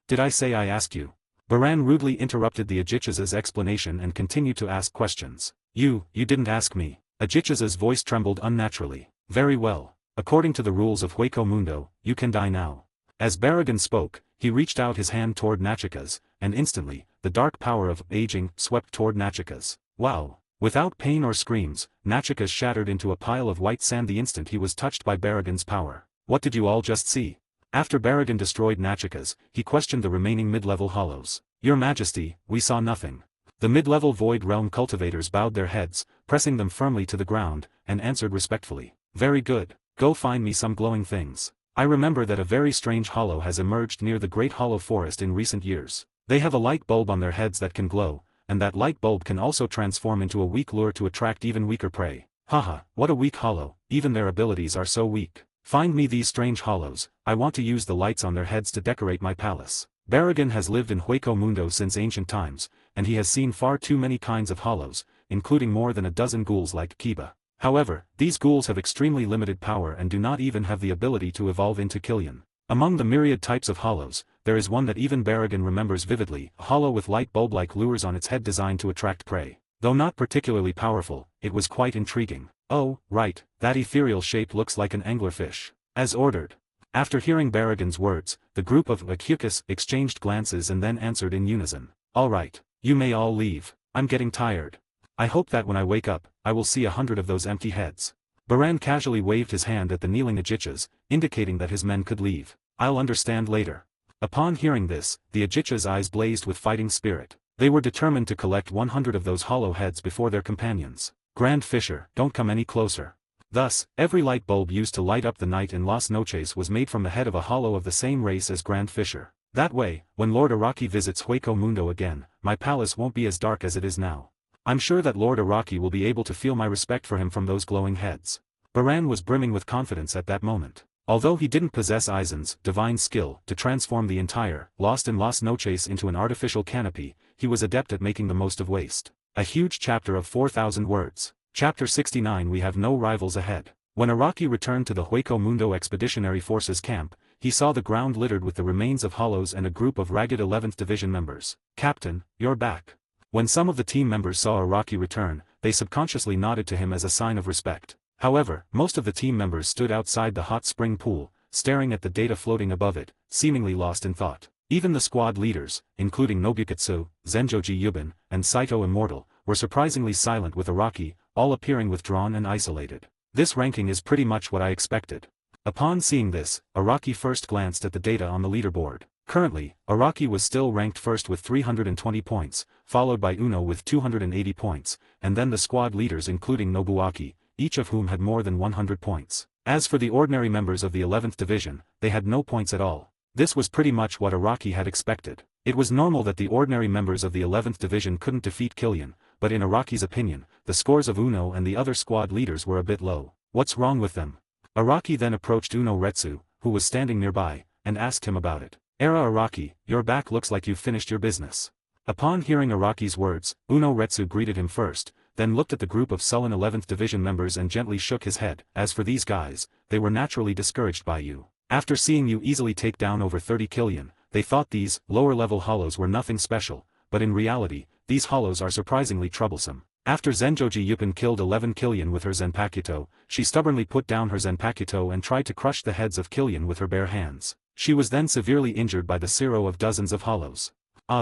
Did I say I asked you?" Baran rudely interrupted the Ajichas' explanation and continued to ask questions. You didn't ask me." Ajichas' voice trembled unnaturally. "Very well. According to the rules of Hueco Mundo, you can die now." As Baragan spoke, he reached out his hand toward Nachika's, and instantly, the dark power of aging swept toward Nachika's. Wow! Without pain or screams, Nachika's shattered into a pile of white sand the instant he was touched by Baragan's power. "What did you all just see?" After Baragan destroyed Nachika's, he questioned the remaining mid-level hollows. "Your Majesty, we saw nothing." The mid-level Void Realm cultivators bowed their heads, pressing them firmly to the ground, and answered respectfully. "Very good. Go find me some glowing things. I remember that a very strange hollow has emerged near the Great Hollow Forest in recent years. They have a light bulb on their heads that can glow, and that light bulb can also transform into a weak lure to attract even weaker prey. Haha, what a weak hollow, even their abilities are so weak. Find me these strange hollows, I want to use the lights on their heads to decorate my palace." Baragan has lived in Hueco Mundo since ancient times, and he has seen far too many kinds of hollows, including more than a dozen ghouls like Kiba. However, these ghouls have extremely limited power and do not even have the ability to evolve into Killian. Among the myriad types of hollows, there is one that even Baragan remembers vividly, a hollow with light bulb-like lures on its head designed to attract prey. Though not particularly powerful, it was quite intriguing. Oh, right, that ethereal shape looks like an anglerfish. As ordered. After hearing Barragan's words, the group of Acucus exchanged glances and then answered in unison. All right, you may all leave. I'm getting tired. I hope that when I wake up, I will see 100 of those empty heads. Baran casually waved his hand at the kneeling Ajichas, indicating that his men could leave. I'll understand later. Upon hearing this, the Ajichas' eyes blazed with fighting spirit. They were determined to collect 100 of those hollow heads before their companions. Grand Fisher, don't come any closer. Thus, every light bulb used to light up the night in Las Noches was made from the head of a hollow of the same race as Grand Fisher. That way, when Lord Araki visits Hueco Mundo again, my palace won't be as dark as it is now. I'm sure that Lord Araki will be able to feel my respect for him from those glowing heads. Baran was brimming with confidence at that moment. Although he didn't possess Aizen's divine skill to transform the entire, lost in Las Noches into an artificial canopy, he was adept at making the most of waste. A huge chapter of 4,000 words. Chapter 69. We have no rivals ahead. When Araki returned to the Hueco Mundo Expeditionary Forces camp, he saw the ground littered with the remains of hollows and a group of ragged 11th Division members. Captain, you're back. When some of the team members saw Araki return, they subconsciously nodded to him as a sign of respect. However, most of the team members stood outside the hot spring pool, staring at the data floating above it, seemingly lost in thought. Even the squad leaders, including Nobukatsu, Zenjoji Yubin, and Saito Immortal, were surprisingly silent with Araki, all appearing withdrawn and isolated. This ranking is pretty much what I expected. Upon seeing this, Araki first glanced at the data on the leaderboard. Currently, Araki was still ranked first with 320 points, followed by Uno with 280 points, and then the squad leaders including Nobuaki, each of whom had more than 100 points. As for the ordinary members of the 11th Division, they had no points at all. This was pretty much what Araki had expected. It was normal that the ordinary members of the 11th Division couldn't defeat Killian, but in Araki's opinion, the scores of Uno and the other squad leaders were a bit low. What's wrong with them? Araki then approached Uno Retsu, who was standing nearby, and asked him about it. Era Araki, your back looks like you've finished your business. Upon hearing Araki's words, Uno Retsu greeted him first, then looked at the group of sullen 11th Division members and gently shook his head. As for these guys, they were naturally discouraged by you. After seeing you easily take down over 30 Killian, they thought these, lower-level hollows were nothing special, but in reality, these hollows are surprisingly troublesome. After Zenjoji Yupin killed 11 Killian with her Zenpakuto, she stubbornly put down her Zenpakuto and tried to crush the heads of Killian with her bare hands. She was then severely injured by the Zero of dozens of hollows.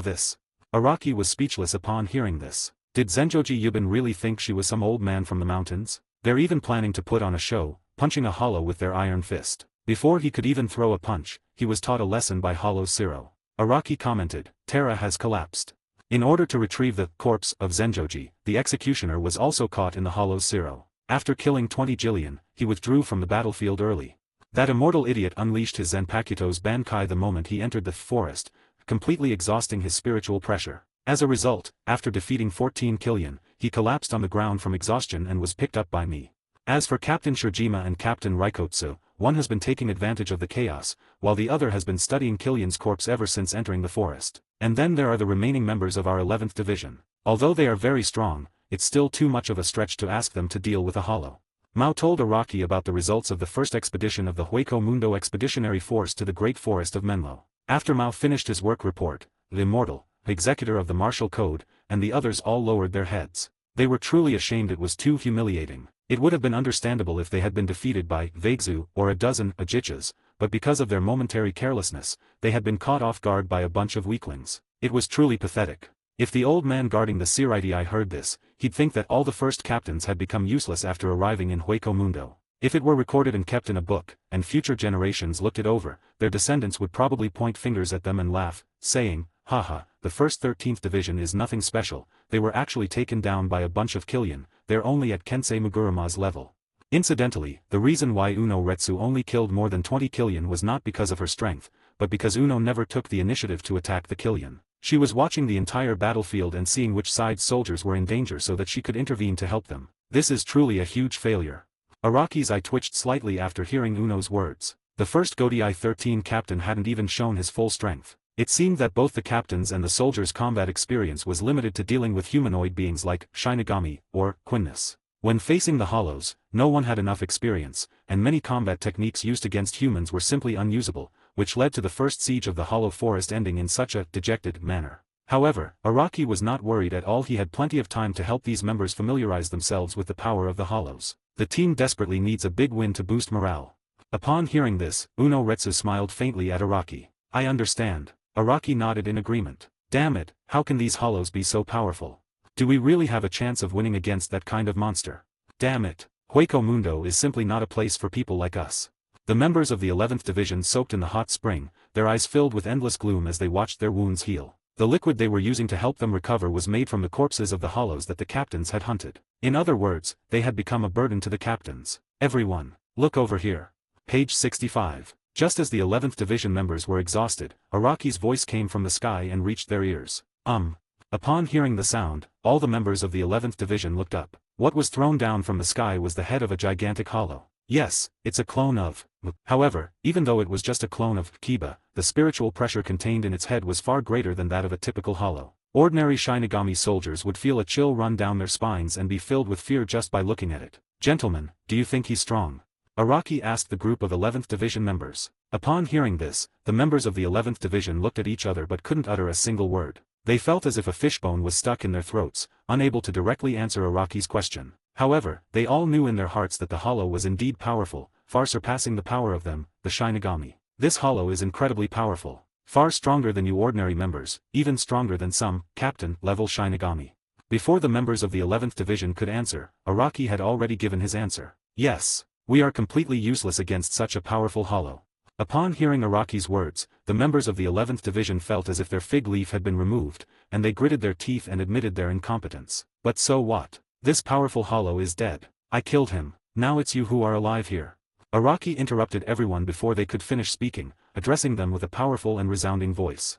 This. Araki was speechless upon hearing this. Did Zenjoji Yubin really think she was some old man from the mountains? They're even planning to put on a show, punching a hollow with their iron fist. Before he could even throw a punch, he was taught a lesson by Hollow Zero. Araki commented, Terra has collapsed. In order to retrieve the corpse of Zenjoji, the executioner was also caught in the Hollow Zero. After killing 20 Jillian, he withdrew from the battlefield early. That immortal idiot unleashed his Zenpakuto's Bankai the moment he entered the forest, completely exhausting his spiritual pressure. As a result, after defeating 14 Killian, he collapsed on the ground from exhaustion and was picked up by me. As for Captain Shirjima and Captain Raikotsu, one has been taking advantage of the chaos, while the other has been studying Killian's corpse ever since entering the forest. And then there are the remaining members of our 11th Division. Although they are very strong, it's still too much of a stretch to ask them to deal with a hollow. Mao told Araki about the results of the first expedition of the Hueco Mundo Expeditionary Force to the Great Forest of Menlo. After Mao finished his work report, the Immortal, executor of the martial code, and the others all lowered their heads. They were truly ashamed. It was too humiliating. It would have been understandable if they had been defeated by Vaigzu or a dozen Ajichas, but because of their momentary carelessness, they had been caught off guard by a bunch of weaklings. It was truly pathetic. If the old man guarding the Siritii heard this, he'd think that all the first captains had become useless after arriving in Hueco Mundo. If it were recorded and kept in a book, and future generations looked it over, their descendants would probably point fingers at them and laugh, saying, haha, the first 13th Division is nothing special, they were actually taken down by a bunch of Killian, they're only at Kensei Muguruma's level. Incidentally, the reason why Uno Retsu only killed more than 20 Killian was not because of her strength, but because Uno never took the initiative to attack the Killian. She was watching the entire battlefield and seeing which side's soldiers were in danger so that she could intervene to help them. This is truly a huge failure. Araki's eye twitched slightly after hearing Uno's words. The first Godii 13 captain hadn't even shown his full strength. It seemed that both the captain's and the soldiers' combat experience was limited to dealing with humanoid beings like Shinigami or Quinness. When facing the hollows, no one had enough experience, and many combat techniques used against humans were simply unusable, which led to the first siege of the Hollow Forest ending in such a dejected manner. However, Araki was not worried at all. He had plenty of time to help these members familiarize themselves with the power of the hollows. The team desperately needs a big win to boost morale. Upon hearing this, Uno Retsu smiled faintly at Araki. I understand. Araki nodded in agreement. Damn it, how can these hollows be so powerful? Do we really have a chance of winning against that kind of monster? Damn it, Hueco Mundo is simply not a place for people like us. The members of the 11th Division soaked in the hot spring, their eyes filled with endless gloom as they watched their wounds heal. The liquid they were using to help them recover was made from the corpses of the hollows that the captains had hunted. In other words, they had become a burden to the captains. Everyone, look over here. Page 65. Just as the 11th Division members were exhausted, Araki's voice came from the sky and reached their ears. Upon hearing the sound, all the members of the 11th Division looked up. What was thrown down from the sky was the head of a gigantic hollow. Yes, it's a clone of. However, even though it was just a clone of Kiba, the spiritual pressure contained in its head was far greater than that of a typical hollow. Ordinary Shinigami soldiers would feel a chill run down their spines and be filled with fear just by looking at it. Gentlemen, do you think he's strong? Araki asked the group of 11th Division members. Upon hearing this, the members of the 11th Division looked at each other but couldn't utter a single word. They felt as if a fishbone was stuck in their throats, unable to directly answer Araki's question. However, they all knew in their hearts that the hollow was indeed powerful, far surpassing the power of them, the Shinigami. This hollow is incredibly powerful. Far stronger than you ordinary members, even stronger than some, captain-level Shinigami. Before the members of the 11th Division could answer, Araki had already given his answer. Yes, we are completely useless against such a powerful hollow. Upon hearing Araki's words, the members of the 11th Division felt as if their fig leaf had been removed, and they gritted their teeth and admitted their incompetence. But so what? This powerful hollow is dead. I killed him, now it's you who are alive here. Araki interrupted everyone before they could finish speaking, addressing them with a powerful and resounding voice.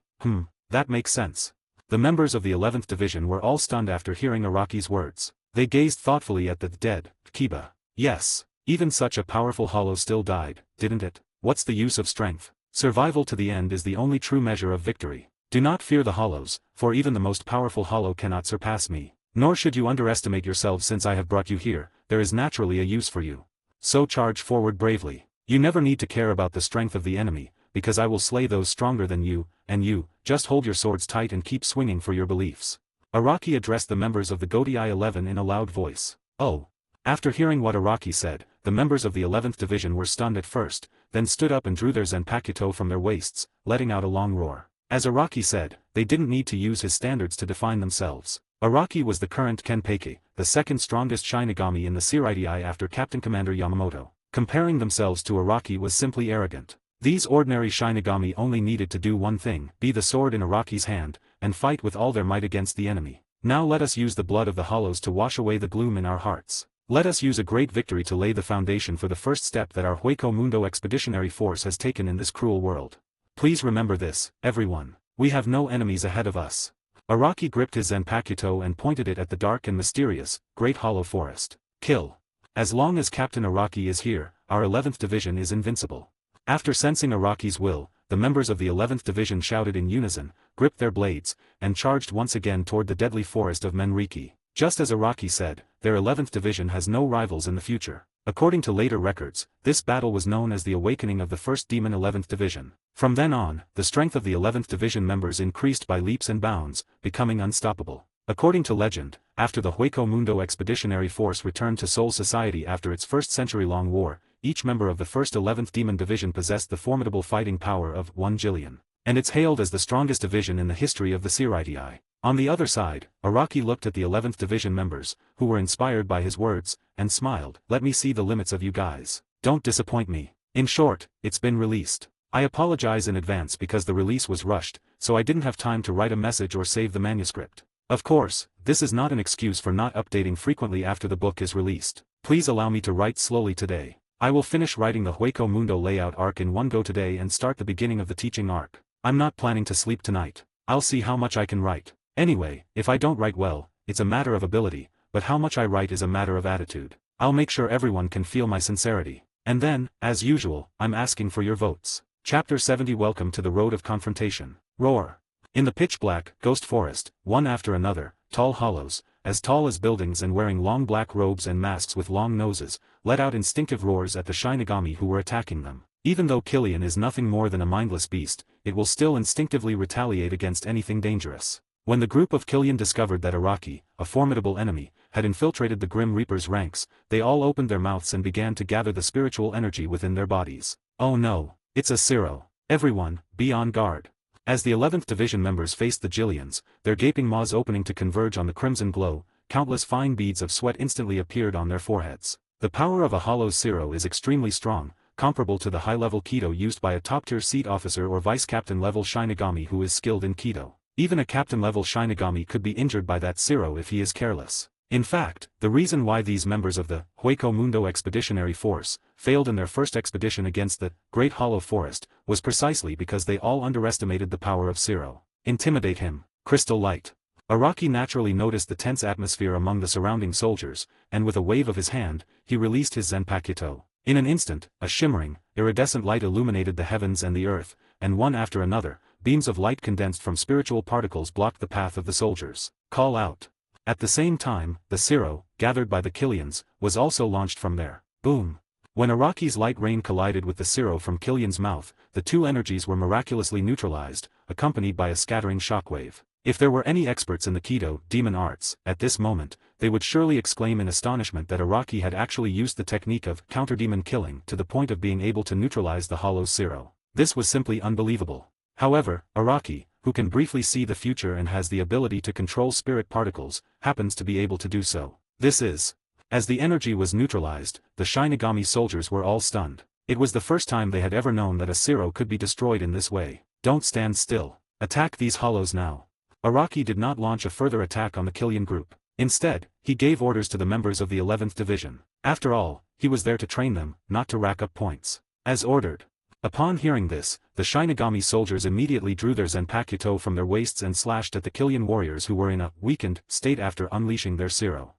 That makes sense. The members of the 11th Division were all stunned after hearing Araki's words. They gazed thoughtfully at the dead Kiba. Yes, even such a powerful hollow still died, didn't it? What's the use of strength? Survival to the end is the only true measure of victory. Do not fear the hollows, for even the most powerful hollow cannot surpass me. Nor should you underestimate yourselves since I have brought you here, there is naturally a use for you. So charge forward bravely. You never need to care about the strength of the enemy, because I will slay those stronger than you, and you, just hold your swords tight and keep swinging for your beliefs. Araki addressed the members of the Godai 11 in a loud voice. Oh. After hearing what Araki said, the members of the 11th Division were stunned at first, then stood up and drew their Zanpakuto from their waists, letting out a long roar. As Araki said, they didn't need to use his standards to define themselves. Araki was the current Kenpeki, the second strongest Shinigami in the Seirai after Captain Commander Yamamoto. Comparing themselves to Araki was simply arrogant. These ordinary Shinigami only needed to do one thing, be the sword in Araki's hand, and fight with all their might against the enemy. Now let us use the blood of the hollows to wash away the gloom in our hearts. Let us use a great victory to lay the foundation for the first step that our Hueco Mundo Expeditionary Force has taken in this cruel world. Please remember this, everyone. We have no enemies ahead of us. Araki gripped his Zanpakuto and pointed it at the dark and mysterious, great hollow forest. Kill. As long as Captain Araki is here, our 11th Division is invincible. After sensing Araki's will, the members of the 11th Division shouted in unison, gripped their blades, and charged once again toward the deadly forest of Menriki. Just as Araki said, their 11th Division has no rivals in the future. According to later records, this battle was known as the awakening of the First Demon 11th Division. From then on, the strength of the 11th Division members increased by leaps and bounds, becoming unstoppable. According to legend, after the Hueco Mundo Expeditionary Force returned to Seoul Society after its first century-long war, each member of the First 11th Demon Division possessed the formidable fighting power of 1 jillion. And it's hailed as the strongest division in the history of the Seirai. On the other side, Araki looked at the 11th Division members, who were inspired by his words, and smiled. Let me see the limits of you guys. Don't disappoint me. In short, it's been released. I apologize in advance because the release was rushed, so I didn't have time to write a message or save the manuscript. Of course, this is not an excuse for not updating frequently after the book is released. Please allow me to write slowly today. I will finish writing the Hueco Mundo layout arc in one go today and start the beginning of the teaching arc. I'm not planning to sleep tonight. I'll see how much I can write. Anyway, if I don't write well, it's a matter of ability, but how much I write is a matter of attitude. I'll make sure everyone can feel my sincerity. And then, as usual, I'm asking for your votes. Chapter 70 Welcome to the Road of Confrontation. Roar. In the pitch-black, ghost forest, one after another, tall hollows, as tall as buildings and wearing long black robes and masks with long noses, let out instinctive roars at the Shinigami who were attacking them. Even though Killian is nothing more than a mindless beast, it will still instinctively retaliate against anything dangerous. When the group of Killian discovered that Araki, a formidable enemy, had infiltrated the Grim Reaper's ranks, they all opened their mouths and began to gather the spiritual energy within their bodies. Oh no, it's a Zero. Everyone, be on guard. As the 11th Division members faced the Jillians, their gaping maws opening to converge on the crimson glow, countless fine beads of sweat instantly appeared on their foreheads. The power of a hollow Zero is extremely strong, comparable to the high-level Kido used by a top-tier seat officer or vice-captain-level Shinigami who is skilled in Kido. Even a captain-level Shinigami could be injured by that Zero if he is careless. In fact, the reason why these members of the Hueco Mundo Expeditionary Force failed in their first expedition against the Great Hollow Forest was precisely because they all underestimated the power of Zero. Intimidate him, Crystal Light. Araki naturally noticed the tense atmosphere among the surrounding soldiers, and with a wave of his hand, he released his Zanpakuto. In an instant, a shimmering, iridescent light illuminated the heavens and the earth, and one after another, beams of light condensed from spiritual particles blocked the path of the soldiers. Call out. At the same time, the Zero, gathered by the Killians, was also launched from there. Boom. When Araki's light rain collided with the Zero from Killian's mouth, the two energies were miraculously neutralized, accompanied by a scattering shockwave. If there were any experts in the Kido demon arts, at this moment, they would surely exclaim in astonishment that Araki had actually used the technique of counter-demon killing to the point of being able to neutralize the hollow Zero. This was simply unbelievable. However, Araki, who can briefly see the future and has the ability to control spirit particles, happens to be able to do so. This is. As the energy was neutralized, the Shinigami soldiers were all stunned. It was the first time they had ever known that a Zero could be destroyed in this way. Don't stand still. Attack these hollows now. Araki did not launch a further attack on the Killian group. Instead, he gave orders to the members of the 11th Division. After all, he was there to train them, not to rack up points. As ordered. Upon hearing this, the Shinigami soldiers immediately drew their Zanpakuto from their waists and slashed at the Killian warriors who were in a weakened state after unleashing their Zero.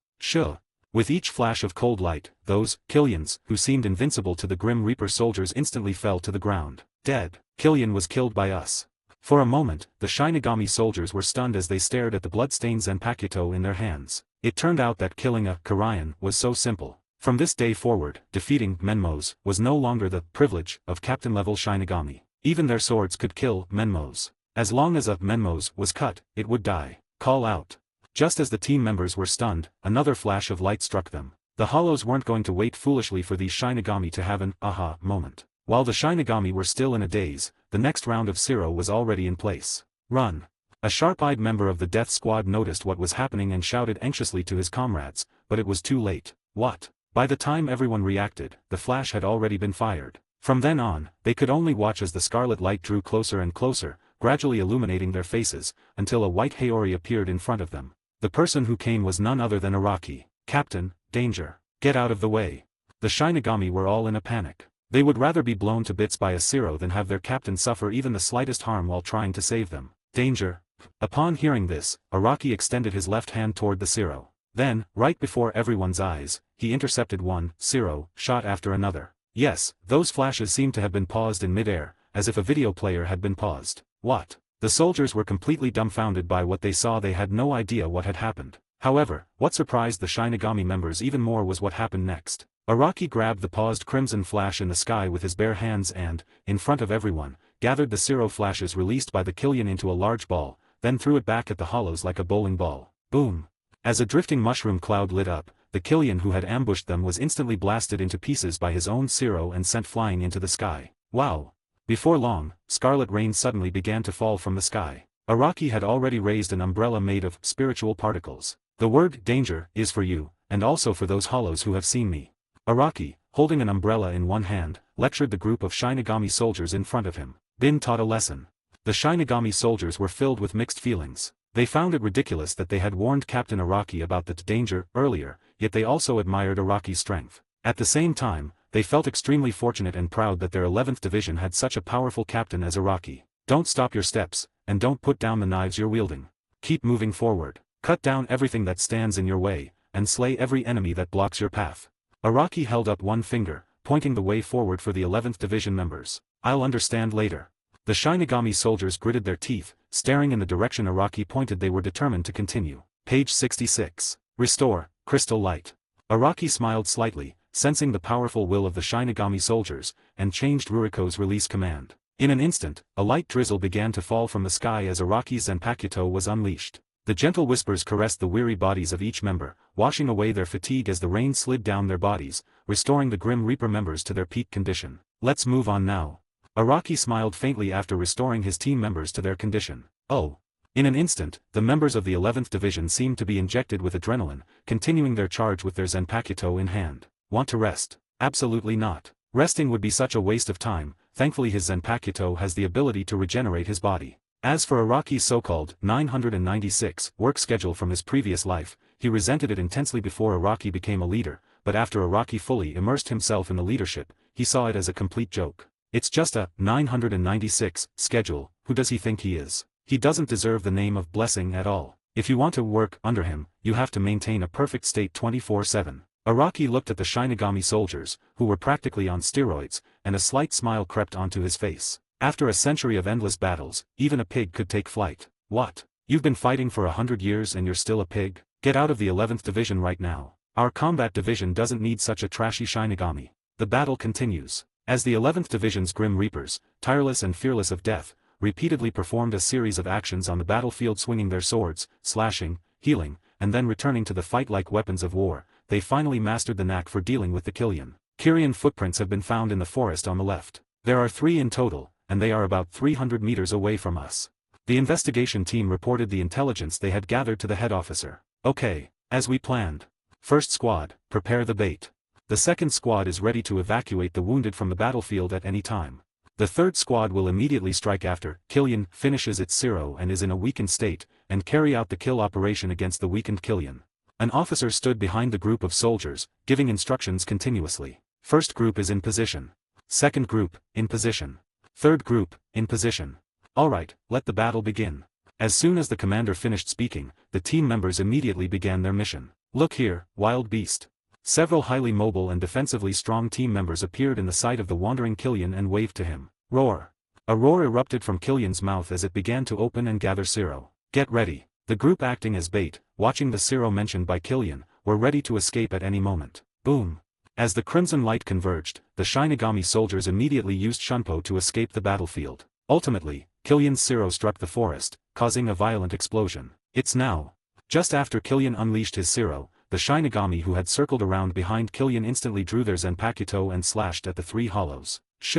With each flash of cold light, those Killians who seemed invincible to the Grim Reaper soldiers instantly fell to the ground. Dead. Killian was killed by us. For a moment, the Shinigami soldiers were stunned as they stared at the blood-stained Zanpakuto in their hands. It turned out that killing a Karayan was so simple. From this day forward, defeating Menmos was no longer the privilege of captain-level Shinigami. Even their swords could kill Menmos. As long as a Menmos was cut, it would die. Call out. Just as the team members were stunned, another flash of light struck them. The hollows weren't going to wait foolishly for these Shinigami to have an aha moment. While the Shinigami were still in a daze, the next round of Zero was already in place. Run. A sharp-eyed member of the Death Squad noticed what was happening and shouted anxiously to his comrades, but it was too late. What? By the time everyone reacted, the flash had already been fired. From then on, they could only watch as the scarlet light drew closer and closer, gradually illuminating their faces, until a white Haori appeared in front of them. The person who came was none other than Araki. Captain, danger. Get out of the way. The Shinigami were all in a panic. They would rather be blown to bits by a Zero than have their captain suffer even the slightest harm while trying to save them. Danger. Upon hearing this, Araki extended his left hand toward the Zero. Then, right before everyone's eyes, he intercepted one Zero shot after another. Yes, those flashes seemed to have been paused in midair, as if a video player had been paused. What? The soldiers were completely dumbfounded by what they saw. They had no idea what had happened. However, what surprised the Shinigami members even more was what happened next. Araki grabbed the paused crimson flash in the sky with his bare hands and, in front of everyone, gathered the Zero flashes released by the Killian into a large ball, then threw it back at the hollows like a bowling ball. Boom! As a drifting mushroom cloud lit up, the Killian who had ambushed them was instantly blasted into pieces by his own Zero and sent flying into the sky. Wow! Before long, scarlet rain suddenly began to fall from the sky. Araki had already raised an umbrella made of spiritual particles. The word danger is for you, and also for those hollows who have seen me. Araki, holding an umbrella in one hand, lectured the group of Shinigami soldiers in front of him. Been taught a lesson. The Shinigami soldiers were filled with mixed feelings. They found it ridiculous that they had warned Captain Araki about the danger earlier, yet they also admired Araki's strength. At the same time, they felt extremely fortunate and proud that their 11th Division had such a powerful captain as Araki. Don't stop your steps, and don't put down the knives you're wielding. Keep moving forward. Cut down everything that stands in your way, and slay every enemy that blocks your path. Araki held up one finger, pointing the way forward for the 11th Division members. I'll understand later. The Shinigami soldiers gritted their teeth, staring in the direction Araki pointed. They were determined to continue. Page 66. Restore, Crystal Light. Araki smiled slightly, sensing the powerful will of the Shinigami soldiers, and changed Ruriko's release command. In an instant, a light drizzle began to fall from the sky as Araki's Zanpakuto was unleashed. The gentle whispers caressed the weary bodies of each member, washing away their fatigue as the rain slid down their bodies, restoring the Grim Reaper members to their peak condition. Let's move on now. Araki smiled faintly after restoring his team members to their condition. Oh. In an instant, the members of the 11th Division seemed to be injected with adrenaline, continuing their charge with their Zanpakuto in hand. Want to rest? Absolutely not. Resting would be such a waste of time. Thankfully his Zanpakuto has the ability to regenerate his body. As for Araki's so-called 996 work schedule from his previous life, he resented it intensely before Araki became a leader, but after Araki fully immersed himself in the leadership, he saw it as a complete joke. It's just a 996 schedule, who does he think he is? He doesn't deserve the name of blessing at all. If you want to work under him, you have to maintain a perfect state 24/7. Araki looked at the Shinigami soldiers, who were practically on steroids, and a slight smile crept onto his face. After a century of endless battles, even a pig could take flight. What? You've been fighting for 100 years and you're still a pig? Get out of the 11th Division right now. Our combat division doesn't need such a trashy Shinigami. The battle continues. As the 11th Division's Grim Reapers, tireless and fearless of death, repeatedly performed a series of actions on the battlefield, swinging their swords, slashing, healing, and then returning to the fight like weapons of war, they finally mastered the knack for dealing with the Killian footprints have been found in the forest on the left. There are 3 in total, and they are about 300 meters away from us. The investigation team reported the intelligence they had gathered to the head officer. Okay, as we planned. First squad, prepare the bait. The second squad is ready to evacuate the wounded from the battlefield at any time. The third squad will immediately strike after Killian finishes its Zero and is in a weakened state, and carry out the kill operation against the weakened Killian. An officer stood behind the group of soldiers, giving instructions continuously. First group is in position. Second group, in position. Third group, in position. Alright, let the battle begin. As soon as the commander finished speaking, the team members immediately began their mission. Look here, wild beast. Several highly mobile and defensively strong team members appeared in the sight of the wandering Killian and waved to him. Roar. A roar erupted from Killian's mouth as it began to open and gather Zero. Get ready. The group acting as bait, watching the Zero mentioned by Killian, were ready to escape at any moment. Boom. As the crimson light converged, the Shinigami soldiers immediately used Shunpo to escape the battlefield. Ultimately, Killian's Zero struck the forest, causing a violent explosion. It's now. Just after Killian unleashed his Zero, the Shinigami who had circled around behind Killian instantly drew their Zanpakuto and slashed at the 3 hollows. Shh.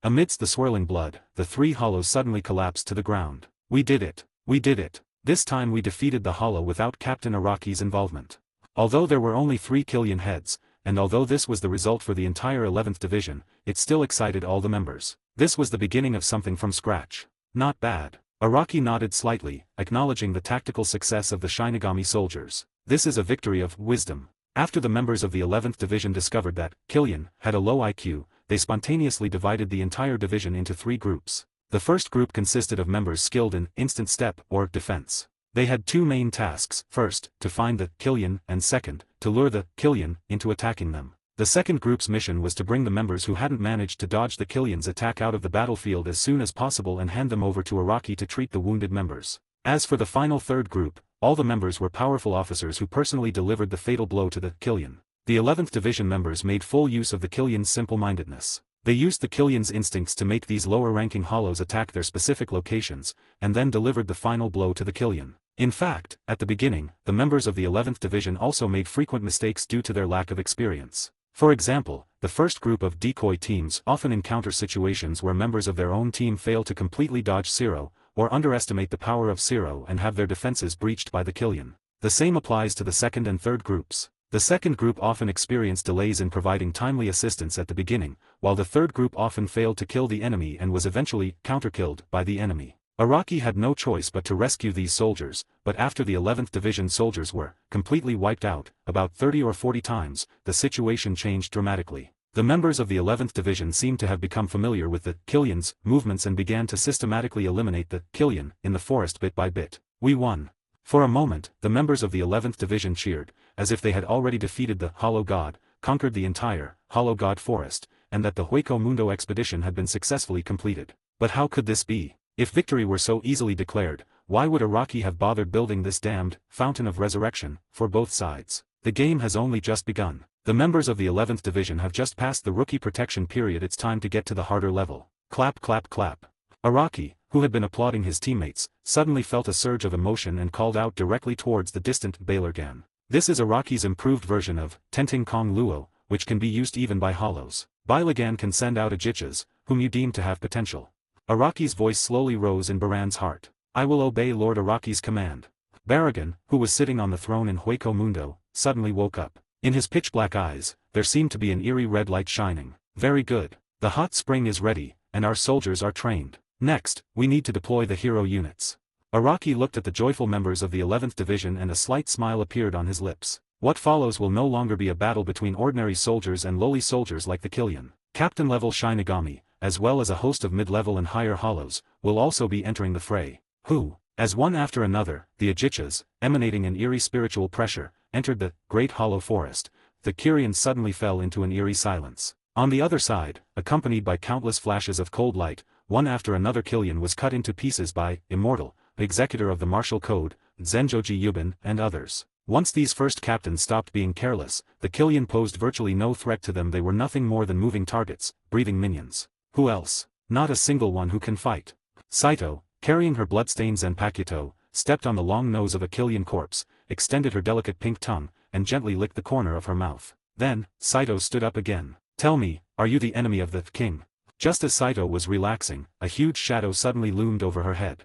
Amidst the swirling blood, the 3 hollows suddenly collapsed to the ground. We did it. We did it. This time we defeated the hollow without Captain Araki's involvement. Although there were only 3 Killian heads, and although this was the result for the entire 11th Division, it still excited all the members. This was the beginning of something from scratch. Not bad. Araki nodded slightly, acknowledging the tactical success of the Shinigami soldiers. This is a victory of wisdom. After the members of the 11th Division discovered that Killian had a low IQ, they spontaneously divided the entire division into 3 groups. The first group consisted of members skilled in instant step or defense. They had 2 main tasks: first, to find the Killian, and second, to lure the Killian into attacking them. The second group's mission was to bring the members who hadn't managed to dodge the Killian's attack out of the battlefield as soon as possible and hand them over to Araki to treat the wounded members. As for the final third group, all the members were powerful officers who personally delivered the fatal blow to the Killian. The 11th Division members made full use of the Killian's simple-mindedness. They used the Killian's instincts to make these lower-ranking hollows attack their specific locations, and then delivered the final blow to the Killian. In fact, at the beginning, the members of the 11th Division also made frequent mistakes due to their lack of experience. For example, the first group of decoy teams often encounter situations where members of their own team fail to completely dodge Zero, or underestimate the power of Zero and have their defenses breached by the Killian. The same applies to the second and third groups. The second group often experienced delays in providing timely assistance at the beginning, while the third group often failed to kill the enemy and was eventually counter-killed by the enemy. Araki had no choice but to rescue these soldiers, but after the 11th Division soldiers were completely wiped out, about 30 or 40 times, the situation changed dramatically. The members of the 11th Division seemed to have become familiar with the Killian's movements and began to systematically eliminate the Killian in the forest bit by bit. We won. For a moment, the members of the 11th Division cheered, as if they had already defeated the Hollow God, conquered the entire Hollow God forest, and that the Hueco Mundo expedition had been successfully completed. But how could this be? If victory were so easily declared, why would Araki have bothered building this damned fountain of resurrection for both sides? The game has only just begun. The members of the 11th Division have just passed the rookie protection period. It's time to get to the harder level. Clap clap clap. Araki, who had been applauding his teammates, suddenly felt a surge of emotion and called out directly towards the distant Balergan. This is Araki's improved version of Tenting Kong Luo, which can be used even by hollows. Balergan can send out Ajichas, whom you deem to have potential. Araki's voice slowly rose in Baran's heart. I will obey Lord Araki's command. Baragan, who was sitting on the throne in Hueco Mundo, suddenly woke up. In his pitch-black eyes, there seemed to be an eerie red light shining. Very good. The hot spring is ready, and our soldiers are trained. Next, we need to deploy the hero units. Araki looked at the joyful members of the 11th Division and a slight smile appeared on his lips. What follows will no longer be a battle between ordinary soldiers and lowly soldiers like the Killian. Captain-level Shinigami, as well as a host of mid-level and higher hollows, will also be entering the fray. Who? As one after another, the Ajichas, emanating an eerie spiritual pressure, entered the great hollow forest. The Kyrians suddenly fell into an eerie silence. On the other side, accompanied by countless flashes of cold light, one after another Killian was cut into pieces by Immortal, the executor of the martial code, Zenjoji Yubin, and others. Once these first captains stopped being careless, the Killian posed virtually no threat to them. They were nothing more than moving targets, breathing minions. Who else? Not a single one who can fight. Saito, carrying her bloodstained Zanpakuto, stepped on the long nose of a Killian corpse, extended her delicate pink tongue, and gently licked the corner of her mouth. Then, Saito stood up again. Tell me, are you the enemy of the king? Just as Saito was relaxing, a huge shadow suddenly loomed over her head.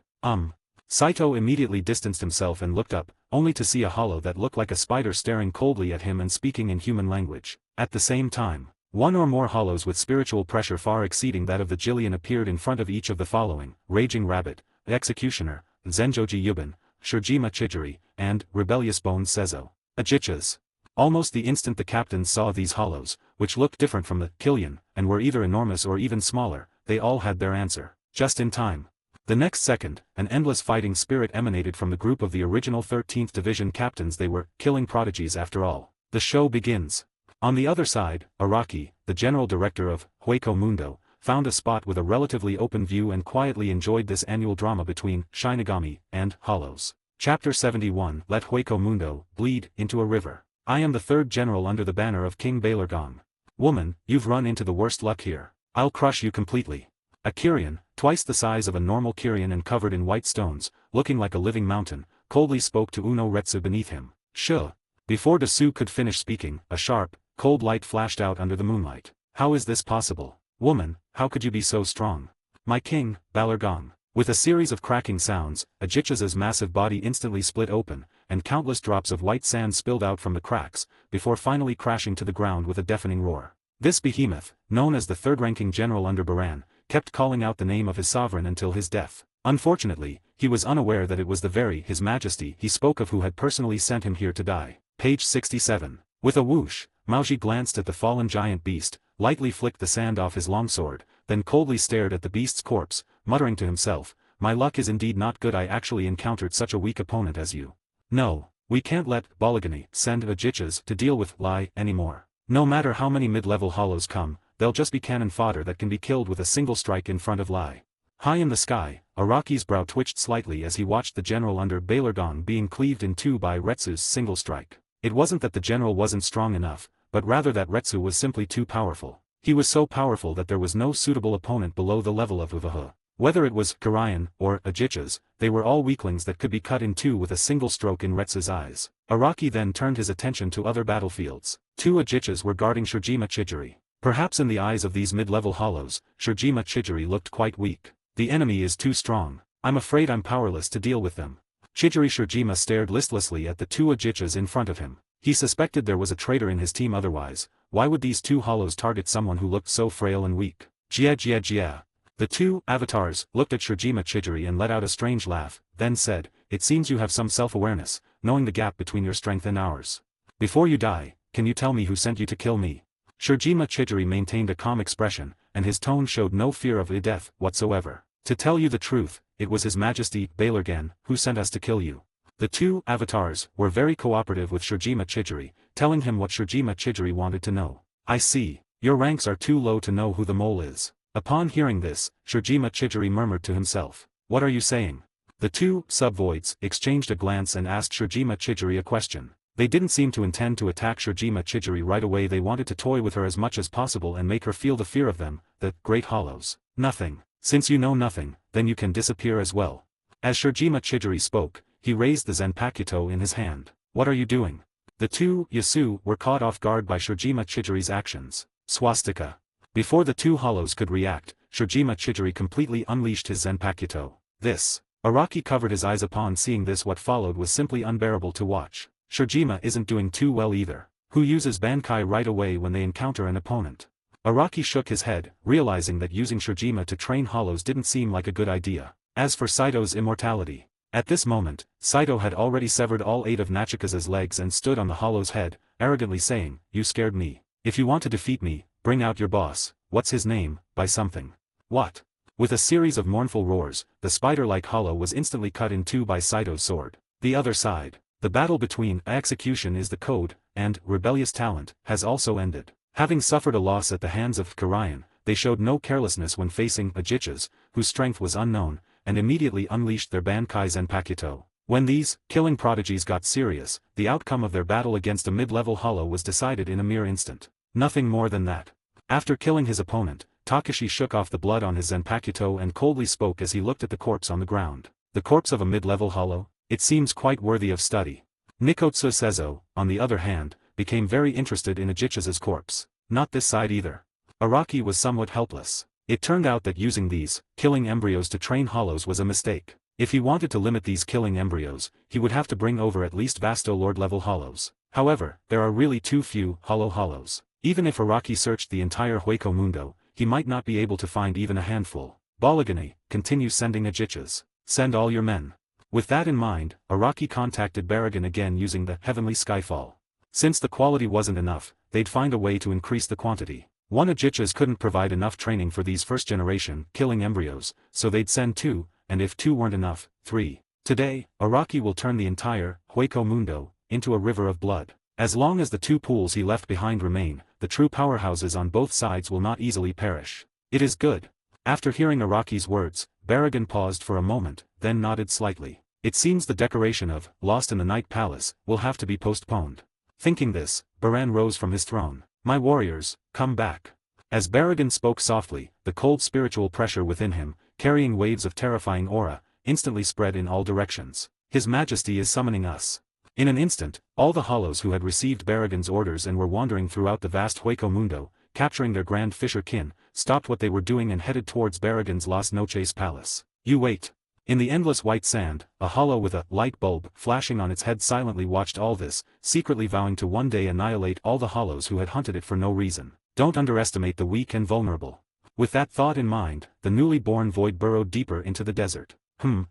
Saito immediately distanced himself and looked up, only to see a hollow that looked like a spider staring coldly at him and speaking in human language. At the same time, one or more hollows with spiritual pressure far exceeding that of the Jillian appeared in front of each of the following: Raging Rabbit, Executioner, Zenjoji Yubin, Shirjima Chijiri, and Rebellious Bone Seizo. Ajichas. Almost the instant the captains saw these hollows, which looked different from the Killian, and were either enormous or even smaller, they all had their answer. Just in time. The next second, an endless fighting spirit emanated from the group of the original 13th Division captains. They were killing prodigies after all. The show begins. On the other side, Araki, the general director of Hueco Mundo, found a spot with a relatively open view and quietly enjoyed this annual drama between Shinigami and hollows. Chapter 71. Let Hueco Mundo bleed into a river. I am the third general under the banner of King Balergong. Woman, you've run into the worst luck here. I'll crush you completely. A Kyrian, twice the size of a normal Kyrian and covered in white stones, looking like a living mountain, coldly spoke to Uno Retsu beneath him. Sure. Before Desu could finish speaking, a sharp, cold light flashed out under the moonlight. How is this possible? Woman, how could you be so strong? My king, Balergong. With a series of cracking sounds, Ajicha's massive body instantly split open, and countless drops of white sand spilled out from the cracks, before finally crashing to the ground with a deafening roar. This behemoth, known as the third-ranking general under Baran, kept calling out the name of his sovereign until his death. Unfortunately, he was unaware that it was the very His Majesty he spoke of who had personally sent him here to die. Page 67. With a whoosh, Maoji glanced at the fallen giant beast, lightly flicked the sand off his longsword, then coldly stared at the beast's corpse, muttering to himself, my luck is indeed not good. I actually encountered such a weak opponent as you. No, we can't let Balagani send Ajichas to deal with Lai anymore. No matter how many mid-level hollows come, they'll just be cannon fodder that can be killed with a single strike in front of Lai. High in the sky, Araki's brow twitched slightly as he watched the general under Balergong being cleaved in two by Retsu's single strike. It wasn't that the general wasn't strong enough, but rather that Retsu was simply too powerful. He was so powerful that there was no suitable opponent below the level of Uvaha. Whether it was Karayan or Ajichas, they were all weaklings that could be cut in two with a single stroke in Retsu's eyes. Araki then turned his attention to other battlefields. Two Ajichas were guarding Shirjima Chijiri. Perhaps in the eyes of these mid-level hollows, Shirjima Chijiri looked quite weak. The enemy is too strong. I'm afraid I'm powerless to deal with them. Chijiri Shirjima stared listlessly at the two Ajichas in front of him. He suspected there was a traitor in his team. Otherwise, why would these two hollows target someone who looked so frail and weak? Jia. The two avatars looked at Shirjima Chijiri and let out a strange laugh, then said, it seems you have some self-awareness, knowing the gap between your strength and ours. Before you die, can you tell me who sent you to kill me? Shirjima Chijiri maintained a calm expression, and his tone showed no fear of death whatsoever. To tell you the truth, it was His Majesty Balergan who sent us to kill you. The two avatars were very cooperative with Shirjima Chijiri, telling him what Shirjima Chijiri wanted to know. I see. Your ranks are too low to know who the mole is. Upon hearing this, Shirjima Chijiri murmured to himself. What are you saying? The two sub-voids exchanged a glance and asked Shirjima Chijiri a question. They didn't seem to intend to attack Shirjima Chijiri right away. They wanted to toy with her as much as possible and make her feel the fear of them, the Great Hollows. Nothing. Since you know nothing, then you can disappear as well. As Shirjima Chidori spoke, he raised the Zanpakuto in his hand. What are you doing? The two Yasu were caught off guard by Shirjima Chidori's actions. Swastika. Before the two hollows could react, Shirjima Chidori completely unleashed his Zanpakuto. This. Araki covered his eyes upon seeing this. What followed was simply unbearable to watch. Shirjima isn't doing too well either. Who uses Bankai right away when they encounter an opponent? Araki shook his head, realizing that using Shirjima to train hollows didn't seem like a good idea. As for Saito's immortality. At this moment, Saito had already severed all 8 of Nachikaza's legs and stood on the hollow's head, arrogantly saying, "You scared me. If you want to defeat me, bring out your boss, what's his name, by something." What? With a series of mournful roars, the spider-like hollow was instantly cut in two by Saito's sword. The other side. The battle between execution is the code, and rebellious talent, has also ended. Having suffered a loss at the hands of Karayan, they showed no carelessness when facing Ajichas, whose strength was unknown, and immediately unleashed their Bankai Zanpakuto. When these killing prodigies got serious, the outcome of their battle against a mid-level hollow was decided in a mere instant. Nothing more than that. After killing his opponent, Takashi shook off the blood on his Zanpakuto and coldly spoke as he looked at the corpse on the ground. The corpse of a mid-level hollow? It seems quite worthy of study. Nikotsu Seizo, on the other hand, became very interested in Ajicha's corpse. Not this side either. Araki was somewhat helpless. It turned out that using these killing embryos to train hollows was a mistake. If he wanted to limit these killing embryos, he would have to bring over at least Vasto Lord-level hollows. However, there are really too few hollows. Even if Araki searched the entire Hueco Mundo, he might not be able to find even a handful. Balagane, continue sending Ajichas. Send all your men. With that in mind, Araki contacted Baragan again using the Heavenly Skyfall. Since the quality wasn't enough, they'd find a way to increase the quantity. One Ajichas couldn't provide enough training for these first-generation killing embryos, so they'd send 2, and if 2 weren't enough, 3. Today, Araki will turn the entire Hueco Mundo into a river of blood. As long as the 2 pools he left behind remain, the true powerhouses on both sides will not easily perish. It is good. After hearing Araki's words, Baragan paused for a moment, then nodded slightly. It seems the decoration of Lost in the Night Palace will have to be postponed. Thinking this, Baran rose from his throne. My warriors, come back. As Baragan spoke softly, the cold spiritual pressure within him, carrying waves of terrifying aura, instantly spread in all directions. His Majesty is summoning us. In an instant, all the hollows who had received Baragan's orders and were wandering throughout the vast Hueco Mundo, capturing their Grand Fisher kin, stopped what they were doing and headed towards Baragan's Las Noches palace. You wait. In the endless white sand, a hollow with a light bulb flashing on its head silently watched all this, secretly vowing to one day annihilate all the hollows who had hunted it for no reason. Don't underestimate the weak and vulnerable. With that thought in mind, the newly born void burrowed deeper into the desert.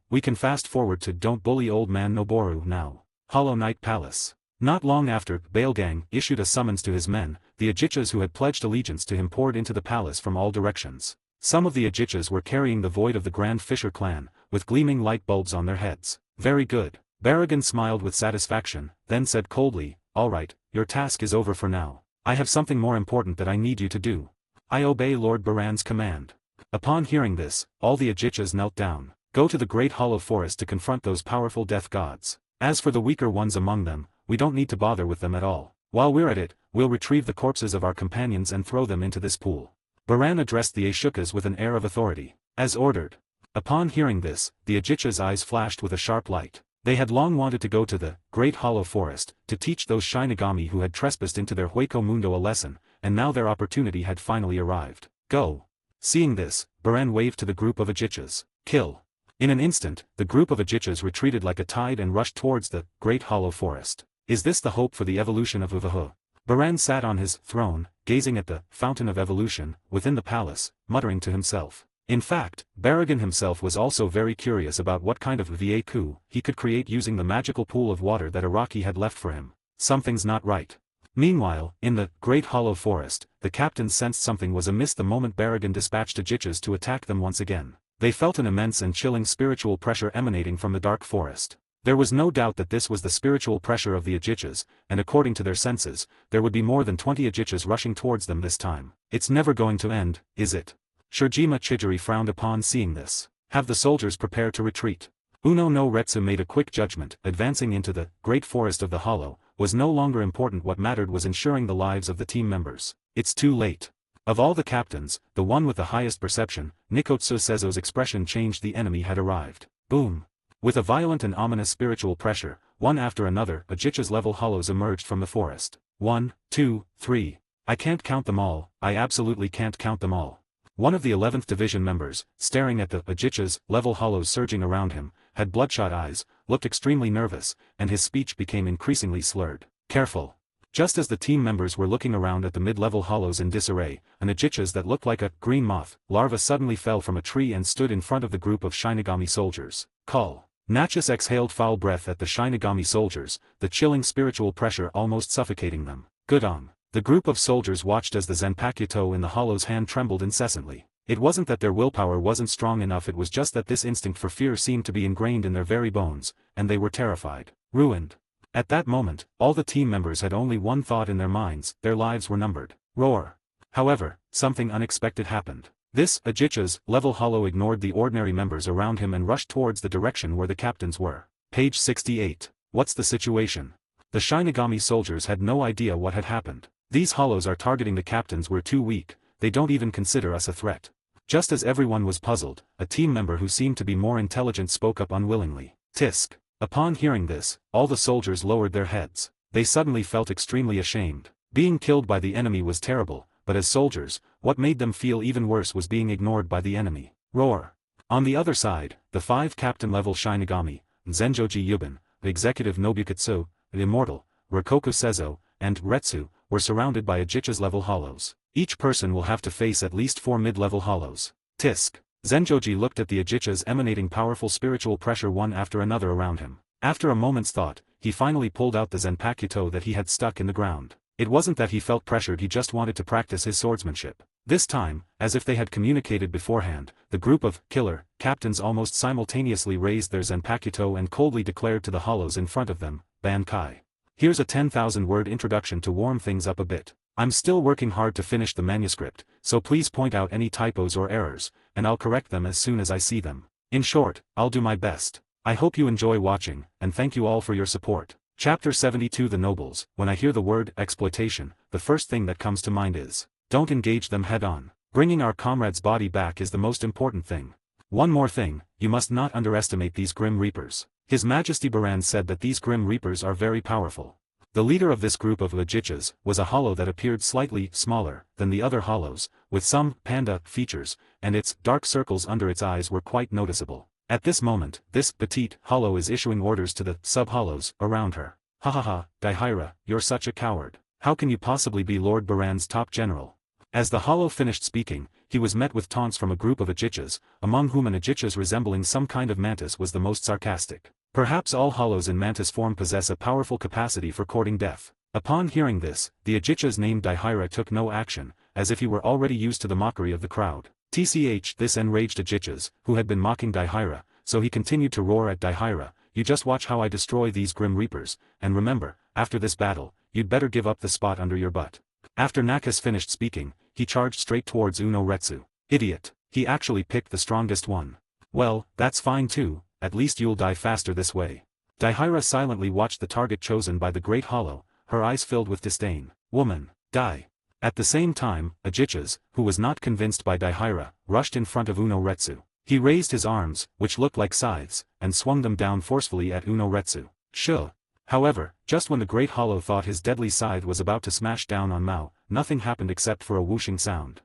We can fast forward to Don't Bully Old Man Noboru now. Hollow Knight Palace. Not long after, Balegang issued a summons to his men, the Ajichas who had pledged allegiance to him poured into the palace from all directions. Some of the Ajichas were carrying the void of the Grand Fisher clan, with gleaming light bulbs on their heads. Very good. Baragan smiled with satisfaction, then said coldly, all right, your task is over for now. I have something more important that I need you to do. I obey Lord Baran's command. Upon hearing this, all the Ajichas knelt down. Go to the Great Hollow Forest to confront those powerful death gods. As for the weaker ones among them, we don't need to bother with them at all. While we're at it, we'll retrieve the corpses of our companions and throw them into this pool. Baran addressed the Ashokas with an air of authority. As ordered. Upon hearing this, the Ajichas' eyes flashed with a sharp light. They had long wanted to go to the Great Hollow Forest, to teach those Shinigami who had trespassed into their Hueco Mundo a lesson, and now their opportunity had finally arrived. Go. Seeing this, Baran waved to the group of Ajichas. Kill. In an instant, the group of Ajichas retreated like a tide and rushed towards the Great Hollow Forest. Is this the hope for the evolution of Uvahu? Baran sat on his throne, gazing at the Fountain of Evolution, within the palace, muttering to himself. In fact, Baragan himself was also very curious about what kind of Vieku he could create using the magical pool of water that Araki had left for him. Something's not right. Meanwhile, in the Great Hollow Forest, the captains sensed something was amiss the moment Baragan dispatched Ajichas to attack them once again. They felt an immense and chilling spiritual pressure emanating from the dark forest. There was no doubt that this was the spiritual pressure of the Ajichas, and according to their senses, there would be more than 20 Ajichas rushing towards them this time. It's never going to end, is it? Shirjima Chidori frowned upon seeing this. Have the soldiers prepare to retreat. Uno no Retsu made a quick judgment. Advancing into the great forest of the hollow was no longer important. What mattered was ensuring the lives of the team members. It's too late. Of all the captains, the one with the highest perception, Nikotsu Sezo's expression changed. The enemy had arrived. Boom. With a violent and ominous spiritual pressure, one after another, Ajicha's level hollows emerged from the forest. 1, 2, 3. I can't count them all, I absolutely can't count them all. One of the 11th Division members, staring at the Ajicha's level hollows surging around him, had bloodshot eyes, looked extremely nervous, and his speech became increasingly slurred. Careful. Just as the team members were looking around at the mid-level hollows in disarray, an Ajicha's that looked like a green moth larva suddenly fell from a tree and stood in front of the group of Shinigami soldiers. Call. Natchez exhaled foul breath at the Shinigami soldiers, the chilling spiritual pressure almost suffocating them. Good on. The group of soldiers watched as the Zanpakuto in the hollow's hand trembled incessantly. It wasn't that their willpower wasn't strong enough, it was just that this instinct for fear seemed to be ingrained in their very bones, and they were terrified. Ruined. At that moment, all the team members had only one thought in their minds: their lives were numbered. Roar. However, something unexpected happened. This Ajicha's level hollow ignored the ordinary members around him and rushed towards the direction where the captains were. Page 68. What's the situation? The Shinigami soldiers had no idea what had happened. These hollows are targeting the captains. We're too weak, they don't even consider us a threat. Just as everyone was puzzled, a team member who seemed to be more intelligent spoke up unwillingly. Tisk. Upon hearing this, all the soldiers lowered their heads. They suddenly felt extremely ashamed. Being killed by the enemy was terrible, but as soldiers, what made them feel even worse was being ignored by the enemy. Roar. On the other side, the 5 captain-level Shinigami, Zenjoji Yubin, the executive Nobukatsu, the immortal, Rikoku Sezo, and Retsu, were surrounded by Ajicha's level hollows. Each person will have to face at least 4 mid-level hollows. Tisk. Zenjoji looked at the Ajicha's emanating powerful spiritual pressure one after another around him. After a moment's thought, he finally pulled out the Zanpakuto that he had stuck in the ground. It wasn't that he felt pressured, he just wanted to practice his swordsmanship. This time, as if they had communicated beforehand, the group of killer captains almost simultaneously raised their Zanpakuto and coldly declared to the hollows in front of them, Bankai. Here's a 10,000-word introduction to warm things up a bit. I'm still working hard to finish the manuscript, so please point out any typos or errors, and I'll correct them as soon as I see them. In short, I'll do my best. I hope you enjoy watching, and thank you all for your support. Chapter 72 The Nobles. When I hear the word exploitation, the first thing that comes to mind is, don't engage them head-on. Bringing our comrade's body back is the most important thing. One more thing, you must not underestimate these Grim Reapers. His Majesty Baran said that these Grim Reapers are very powerful. The leader of this group of Ajichas was a hollow that appeared slightly smaller than the other hollows, with some panda features, and its dark circles under its eyes were quite noticeable. At this moment, this petite hollow is issuing orders to the sub-hollows around her. Ha ha ha, Daihira, you're such a coward. How can you possibly be Lord Baran's top general? As the hollow finished speaking, he was met with taunts from a group of Ajichas, among whom an Ajichas resembling some kind of mantis was the most sarcastic. Perhaps all hollows in mantis form possess a powerful capacity for courting death. Upon hearing this, the Ajichas named Daihira took no action, as if he were already used to the mockery of the crowd. This enraged Ajichas, who had been mocking Daihira, so he continued to roar at Daihira, you just watch how I destroy these Grim Reapers, and remember, after this battle, you'd better give up the spot under your butt. After Nakas finished speaking, he charged straight towards Uno Retsu. Idiot. He actually picked the strongest one. Well, that's fine too. At least you'll die faster this way. Daihira silently watched the target chosen by the Great Hollow, her eyes filled with disdain. Woman, die. At the same time, Ajichas, who was not convinced by Daihira, rushed in front of Uno Retsu. He raised his arms, which looked like scythes, and swung them down forcefully at Uno Retsu. Sure. However, just when the Great Hollow thought his deadly scythe was about to smash down on Mao, nothing happened except for a whooshing sound.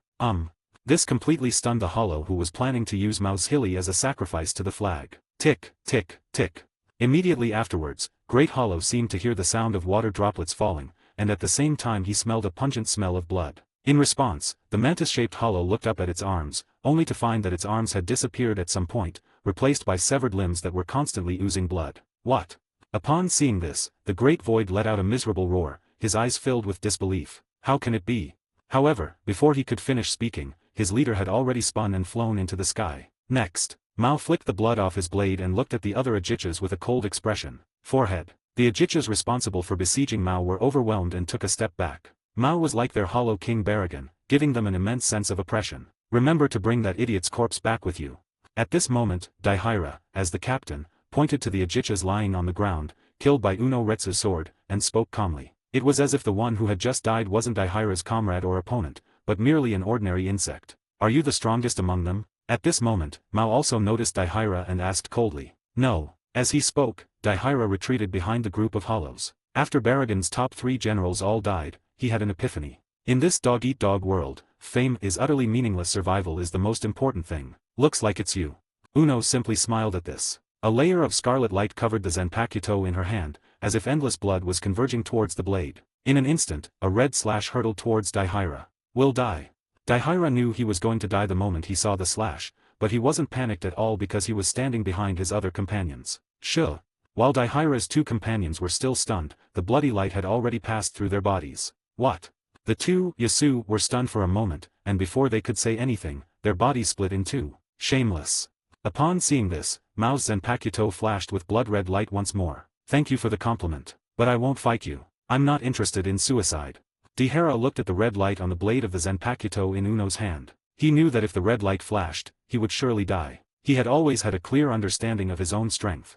This completely stunned the Hollow, who was planning to use Mao's Hilly as a sacrifice to the flag. Tick, tick, tick. Immediately afterwards, Great Hollow seemed to hear the sound of water droplets falling, and at the same time he smelled a pungent smell of blood. In response, the mantis-shaped Hollow looked up at its arms, only to find that its arms had disappeared at some point, replaced by severed limbs that were constantly oozing blood. What? Upon seeing this, the Great Void let out a miserable roar, his eyes filled with disbelief. How can it be? However, before he could finish speaking, his leader had already spun and flown into the sky. Next, Mao flicked the blood off his blade and looked at the other Ajichas with a cold expression. Forehead. The Ajichas responsible for besieging Mao were overwhelmed and took a step back. Mao was like their Hollow King Baragan, giving them an immense sense of oppression. Remember to bring that idiot's corpse back with you. At this moment, Daihira, as the captain, pointed to the Ajichas lying on the ground, killed by Uno Retsu's sword, and spoke calmly. It was as if the one who had just died wasn't Daihira's comrade or opponent, but merely an ordinary insect. Are you the strongest among them? At this moment, Mao also noticed Daihira and asked coldly. No. As he spoke, Daihira retreated behind the group of hollows. After Baragon's top 3 generals all died, he had an epiphany. In this dog-eat-dog world, fame is utterly meaningless, survival is the most important thing. Looks like it's you. Uno simply smiled at this. A layer of scarlet light covered the Zanpakuto in her hand, as if endless blood was converging towards the blade. In an instant, a red slash hurtled towards Daihira. Will die. Daihira knew he was going to die the moment he saw the slash, but he wasn't panicked at all because he was standing behind his other companions. Sure. While Daihira's 2 companions were still stunned, the bloody light had already passed through their bodies. What? The 2 Yasu were stunned for a moment, and before they could say anything, their bodies split in 2. Shameless. Upon seeing this, Mao's Zanpakuto flashed with blood-red light once more. Thank you for the compliment. But I won't fight you. I'm not interested in suicide. Daihira looked at the red light on the blade of the Zanpakuto in Uno's hand. He knew that if the red light flashed, he would surely die. He had always had a clear understanding of his own strength.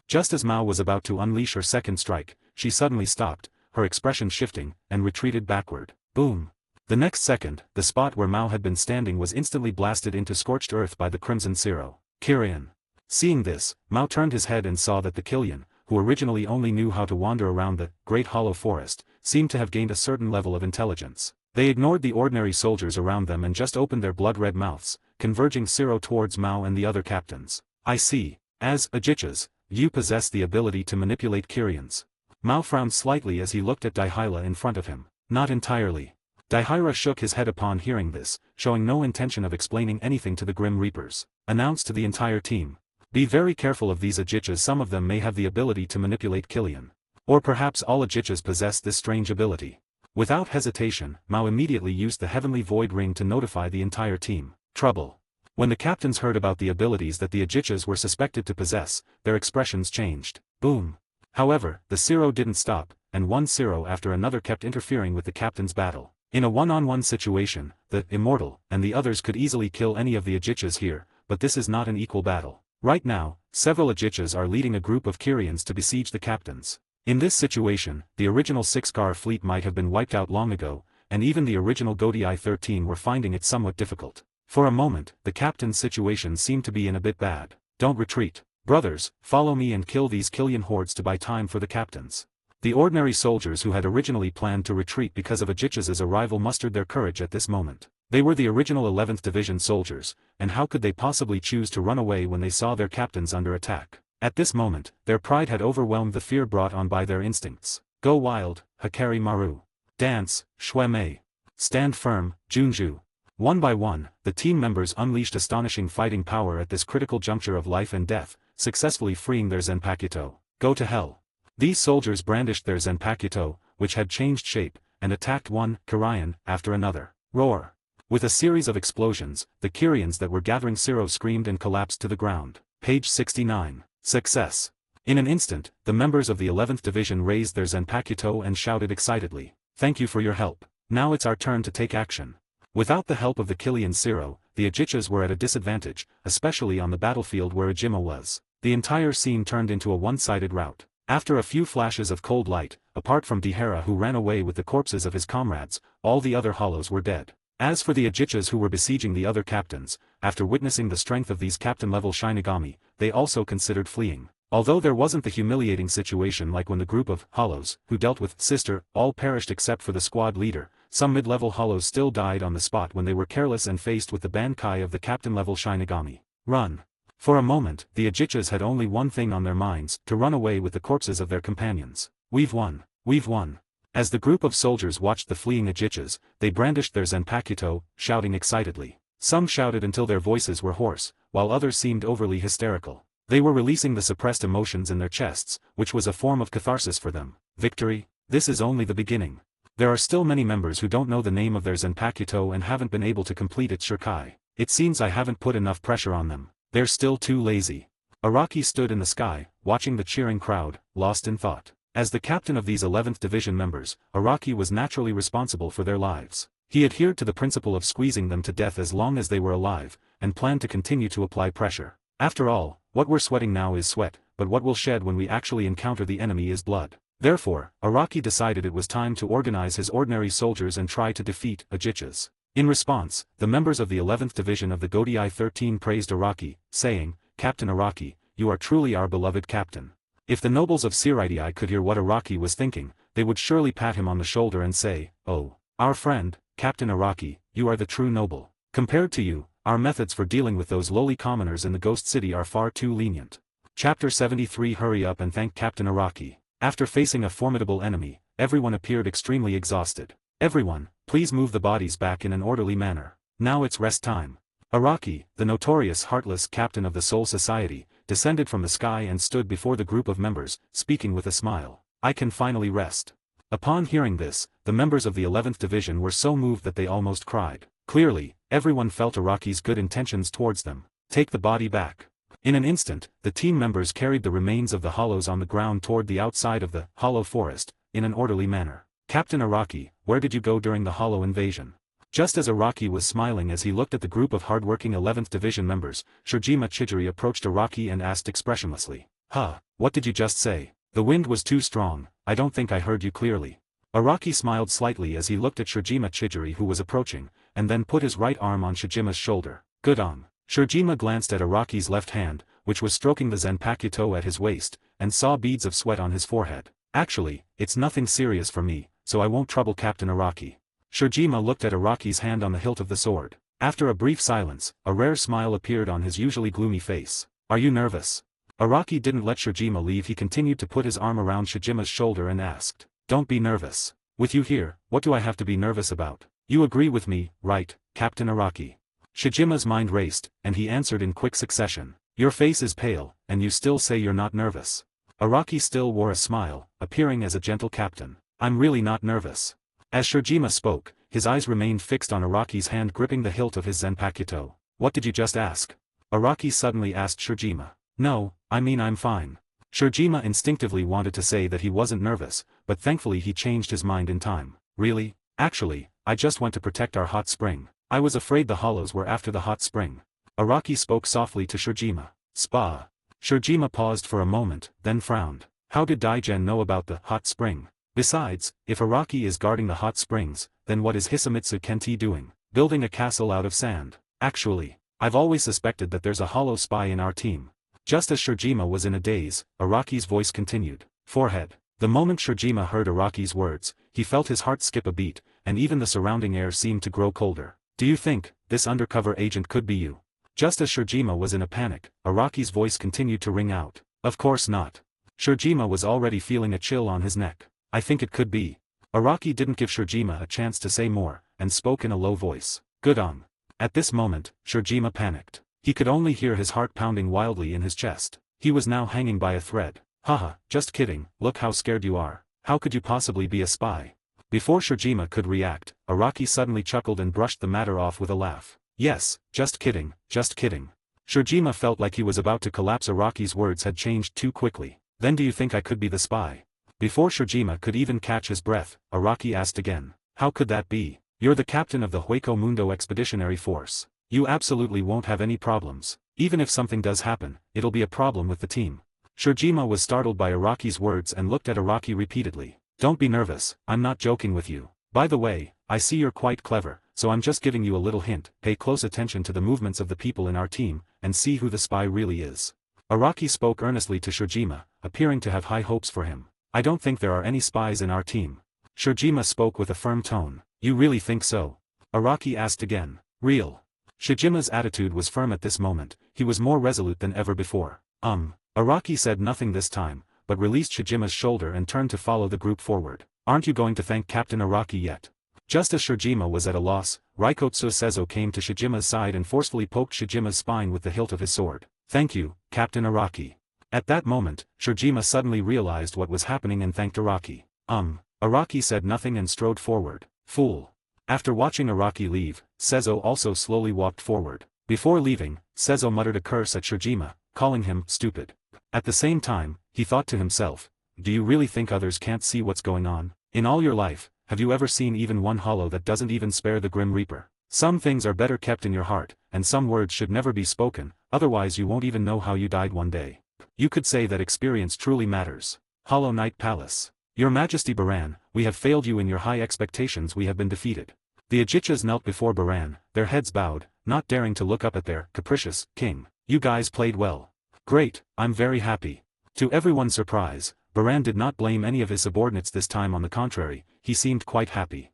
Just as Mao was about to unleash her second strike, she suddenly stopped, her expression shifting, and retreated backward. Boom. The next second, the spot where Mao had been standing was instantly blasted into scorched earth by the crimson Zero. Killian. Seeing this, Mao turned his head and saw that the Killian, who originally only knew how to wander around the Great Hollow Forest, seemed to have gained a certain level of intelligence. They ignored the ordinary soldiers around them and just opened their blood-red mouths, converging Zero towards Mao and the other captains. I see. As Ajichas, you possess the ability to manipulate Kyrians. Mao frowned slightly as he looked at Daihira in front of him. Not entirely. Daihira shook his head upon hearing this, showing no intention of explaining anything to the Grim Reapers. Announced to the entire team. Be very careful of these Ajichas, some of them may have the ability to manipulate Killian. Or perhaps all Ajichas possess this strange ability. Without hesitation, Mao immediately used the Heavenly Void Ring to notify the entire team. Trouble. When the captains heard about the abilities that the Ajichas were suspected to possess, their expressions changed. Boom. However, the Zero didn't stop, and one Zero after another kept interfering with the captain's battle. In a one-on-one situation, the Immortal and the others could easily kill any of the Ajichas here, but this is not an equal battle. Right now, several Ajichas are leading a group of Kyrians to besiege the captains. In this situation, the original 6-car fleet might have been wiped out long ago, and even the original Godii 13 were finding it somewhat difficult. For a moment, the captain's situation seemed to be in a bit bad. Don't retreat. Brothers, follow me and kill these Killian hordes to buy time for the captains. The ordinary soldiers who had originally planned to retreat because of Ajichas' arrival mustered their courage at this moment. They were the original 11th Division soldiers, and how could they possibly choose to run away when they saw their captains under attack? At this moment, their pride had overwhelmed the fear brought on by their instincts. Go wild, Hikari Maru. Dance, Shui Mei. Stand firm, Junju. One by one, the team members unleashed astonishing fighting power at this critical juncture of life and death, successfully freeing their Zanpakuto. Go to hell. These soldiers brandished their Zanpakuto, which had changed shape, and attacked one Kyrian after another. Roar. With a series of explosions, the Kyrians that were gathering Zero screamed and collapsed to the ground. Page 69. Success. In an instant, the members of the 11th Division raised their Zanpakuto and shouted excitedly. Thank you for your help. Now it's our turn to take action. Without the help of the Killian Zero, the Ajichas were at a disadvantage, especially on the battlefield where Ijima was. The entire scene turned into a one-sided rout. After a few flashes of cold light, apart from Daihira who ran away with the corpses of his comrades, all the other hollows were dead. As for the Ajichas who were besieging the other captains, after witnessing the strength of these captain-level Shinigami, they also considered fleeing. Although there wasn't the humiliating situation like when the group of hollows, who dealt with Sister, all perished except for the squad leader, some mid-level hollows still died on the spot when they were careless and faced with the Bankai of the captain-level Shinigami. Run. For a moment, the Ajichas had only one thing on their minds, to run away with the corpses of their companions. We've won. We've won. As the group of soldiers watched the fleeing Ajichas, they brandished their Zanpakuto, shouting excitedly. Some shouted until their voices were hoarse, while others seemed overly hysterical. They were releasing the suppressed emotions in their chests, which was a form of catharsis for them. Victory? This is only the beginning. There are still many members who don't know the name of their Zanpakuto and haven't been able to complete its Shirkai. It seems I haven't put enough pressure on them. They're still too lazy. Araki stood in the sky, watching the cheering crowd, lost in thought. As the captain of these 11th Division members, Araki was naturally responsible for their lives. He adhered to the principle of squeezing them to death as long as they were alive, and planned to continue to apply pressure. After all, what we're sweating now is sweat, but what we'll shed when we actually encounter the enemy is blood. Therefore, Araki decided it was time to organize his ordinary soldiers and try to defeat Ajichas. In response, the members of the 11th Division of the Godii 13 praised Araki, saying, "Captain Araki, you are truly our beloved captain." If the nobles of Siridae could hear what Araki was thinking, they would surely pat him on the shoulder and say, "Oh, our friend, Captain Araki, you are the true noble. Compared to you, our methods for dealing with those lowly commoners in the Ghost City are far too lenient." Chapter 73 Hurry up and thank Captain Araki. After facing a formidable enemy, everyone appeared extremely exhausted. "Everyone, please move the bodies back in an orderly manner. Now it's rest time." Araki, the notorious heartless captain of the Soul Society, descended from the sky and stood before the group of members, speaking with a smile. "I can finally rest." Upon hearing this, the members of the 11th Division were so moved that they almost cried. Clearly, everyone felt Araki's good intentions towards them. "Take the body back." In an instant, the team members carried the remains of the hollows on the ground toward the outside of the hollow forest, in an orderly manner. "Captain Araki, where did you go during the hollow invasion?" Just as Araki was smiling as he looked at the group of hardworking 11th Division members, Shirjima Chijiri approached Araki and asked expressionlessly, "Huh, what did you just say? The wind was too strong, I don't think I heard you clearly." Araki smiled slightly as he looked at Shirjima Chijiri who was approaching, and then put his right arm on Shijima's shoulder. "Good on." Shirjima glanced at Araki's left hand, which was stroking the Zanpakuto at his waist, and saw beads of sweat on his forehead. "Actually, it's nothing serious for me, so I won't trouble Captain Araki." Shirjima looked at Araki's hand on the hilt of the sword. After a brief silence, a rare smile appeared on his usually gloomy face. "Are you nervous?" Araki didn't let Shirjima leave. He continued to put his arm around Shijima's shoulder and asked, "Don't be nervous. With you here, what do I have to be nervous about? You agree with me, right, Captain Araki?" Shijima's mind raced, and he answered in quick succession. "Your face is pale, and you still say you're not nervous." Araki still wore a smile, appearing as a gentle captain. "I'm really not nervous." As Shirjima spoke, his eyes remained fixed on Araki's hand gripping the hilt of his Zanpakuto. "What did you just ask?" Araki suddenly asked Shirjima. "No, I mean I'm fine." Shirjima instinctively wanted to say that he wasn't nervous, but thankfully he changed his mind in time. "Really? Actually, I just went to protect our hot spring. I was afraid the hollows were after the hot spring." Araki spoke softly to Shirjima. "Spa." Shirjima paused for a moment, then frowned. How did Daigen know about the hot spring? Besides, if Araki is guarding the hot springs, then what is Hisamitsu Kenti doing? Building a castle out of sand. Actually, I've always suspected that there's a hollow spy in our team. Just as Shirjima was in a daze, Araki's voice continued. "Forehead." The moment Shirjima heard Araki's words, he felt his heart skip a beat, and even the surrounding air seemed to grow colder. "Do you think this undercover agent could be you?" Just as Shirjima was in a panic, Araki's voice continued to ring out. "Of course not." Shirjima was already feeling a chill on his neck. "I think it could be." Araki didn't give Shirjima a chance to say more, and spoke in a low voice. "Good on." At this moment, Shirjima panicked. He could only hear his heart pounding wildly in his chest. He was now hanging by a thread. "Haha, just kidding, look how scared you are. How could you possibly be a spy?" Before Shirjima could react, Araki suddenly chuckled and brushed the matter off with a laugh. "Yes, just kidding, just kidding." Shirjima felt like he was about to collapse. Araki's words had changed too quickly. "Then do you think I could be the spy?" Before Shirjima could even catch his breath, Araki asked again. "How could that be? You're the captain of the Hueco Mundo Expeditionary Force. You absolutely won't have any problems. Even if something does happen, it'll be a problem with the team." Shirjima was startled by Araki's words and looked at Araki repeatedly. "Don't be nervous, I'm not joking with you. By the way, I see you're quite clever, so I'm just giving you a little hint. Pay close attention to the movements of the people in our team, and see who the spy really is." Araki spoke earnestly to Shirjima, appearing to have high hopes for him. "I don't think there are any spies in our team." Shirjima spoke with a firm tone. "You really think so?" Araki asked again. "Real." Shijima's attitude was firm at this moment. He was more resolute than ever before. Araki said nothing this time, but released Shijima's shoulder and turned to follow the group forward. "Aren't you going to thank Captain Araki yet?" Just as Shirjima was at a loss, Raikotsu Seizo came to Shijima's side and forcefully poked Shijima's spine with the hilt of his sword. "Thank you, Captain Araki." At that moment, Shirjima suddenly realized what was happening and thanked Araki. Araki said nothing and strode forward. "Fool." After watching Araki leave, Seizo also slowly walked forward. Before leaving, Seizo muttered a curse at Shirjima, calling him stupid. At the same time, he thought to himself, "Do you really think others can't see what's going on? In all your life, have you ever seen even one hollow that doesn't even spare the Grim Reaper? Some things are better kept in your heart, and some words should never be spoken, otherwise you won't even know how you died one day. You could say that experience truly matters." Hollow Knight Palace. Your Majesty Baran, we have failed you in your high expectations, we have been defeated. The Ajichas knelt before Baran, their heads bowed, not daring to look up at their capricious king. You guys played well. Great, I'm very happy. To everyone's surprise, Baran did not blame any of his subordinates this time, on the contrary, he seemed quite happy.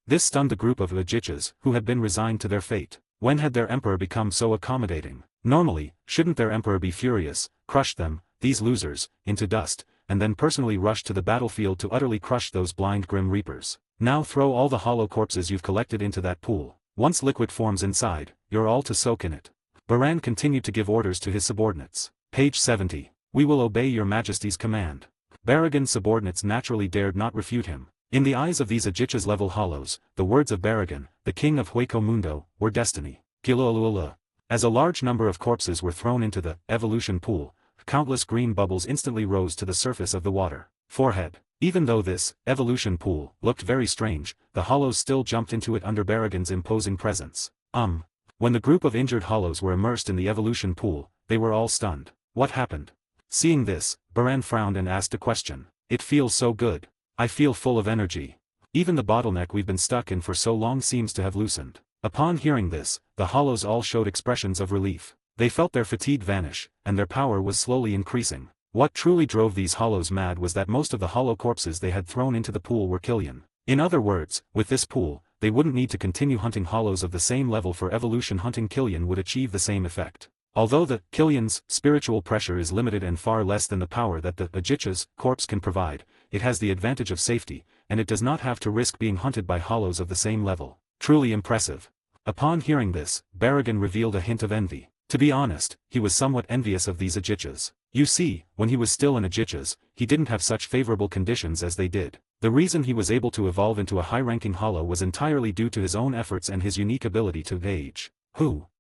This stunned the group of Ajichas, who had been resigned to their fate. When had their emperor become so accommodating? Normally, shouldn't their emperor be furious, crush them, these losers, into dust, and then personally rush to the battlefield to utterly crush those blind grim reapers? Now throw all the hollow corpses you've collected into that pool. Once liquid forms inside, you're all to soak in it. Baran continued to give orders to his subordinates. Page 70. We will obey your Majesty's command. Baragan's subordinates naturally dared not refute him. In the eyes of these Ajichas level hollows, the words of Baragan, the king of Hueco Mundo, were destiny. Kilolula. As a large number of corpses were thrown into the evolution pool, countless green bubbles instantly rose to the surface of the water. Forehead. Even though this evolution pool looked very strange, the hollows still jumped into it under Baragan's imposing presence. When the group of injured hollows were immersed in the evolution pool, they were all stunned. What happened? Seeing this, Baran frowned and asked a question. It feels so good. I feel full of energy. Even the bottleneck we've been stuck in for so long seems to have loosened. Upon hearing this, the hollows all showed expressions of relief. They felt their fatigue vanish, and their power was slowly increasing. What truly drove these hollows mad was that most of the hollow corpses they had thrown into the pool were Killian. In other words, with this pool, they wouldn't need to continue hunting hollows of the same level for evolution. Hunting Killian would achieve the same effect. Although the Killian's spiritual pressure is limited and far less than the power that the Ajicha's corpse can provide, it has the advantage of safety, and it does not have to risk being hunted by hollows of the same level. Truly impressive. Upon hearing this, Baragan revealed a hint of envy. To be honest, he was somewhat envious of these Ajichas. You see, when he was still an Ajichas, he didn't have such favorable conditions as they did. The reason he was able to evolve into a high-ranking hollow was entirely due to his own efforts and his unique ability to age.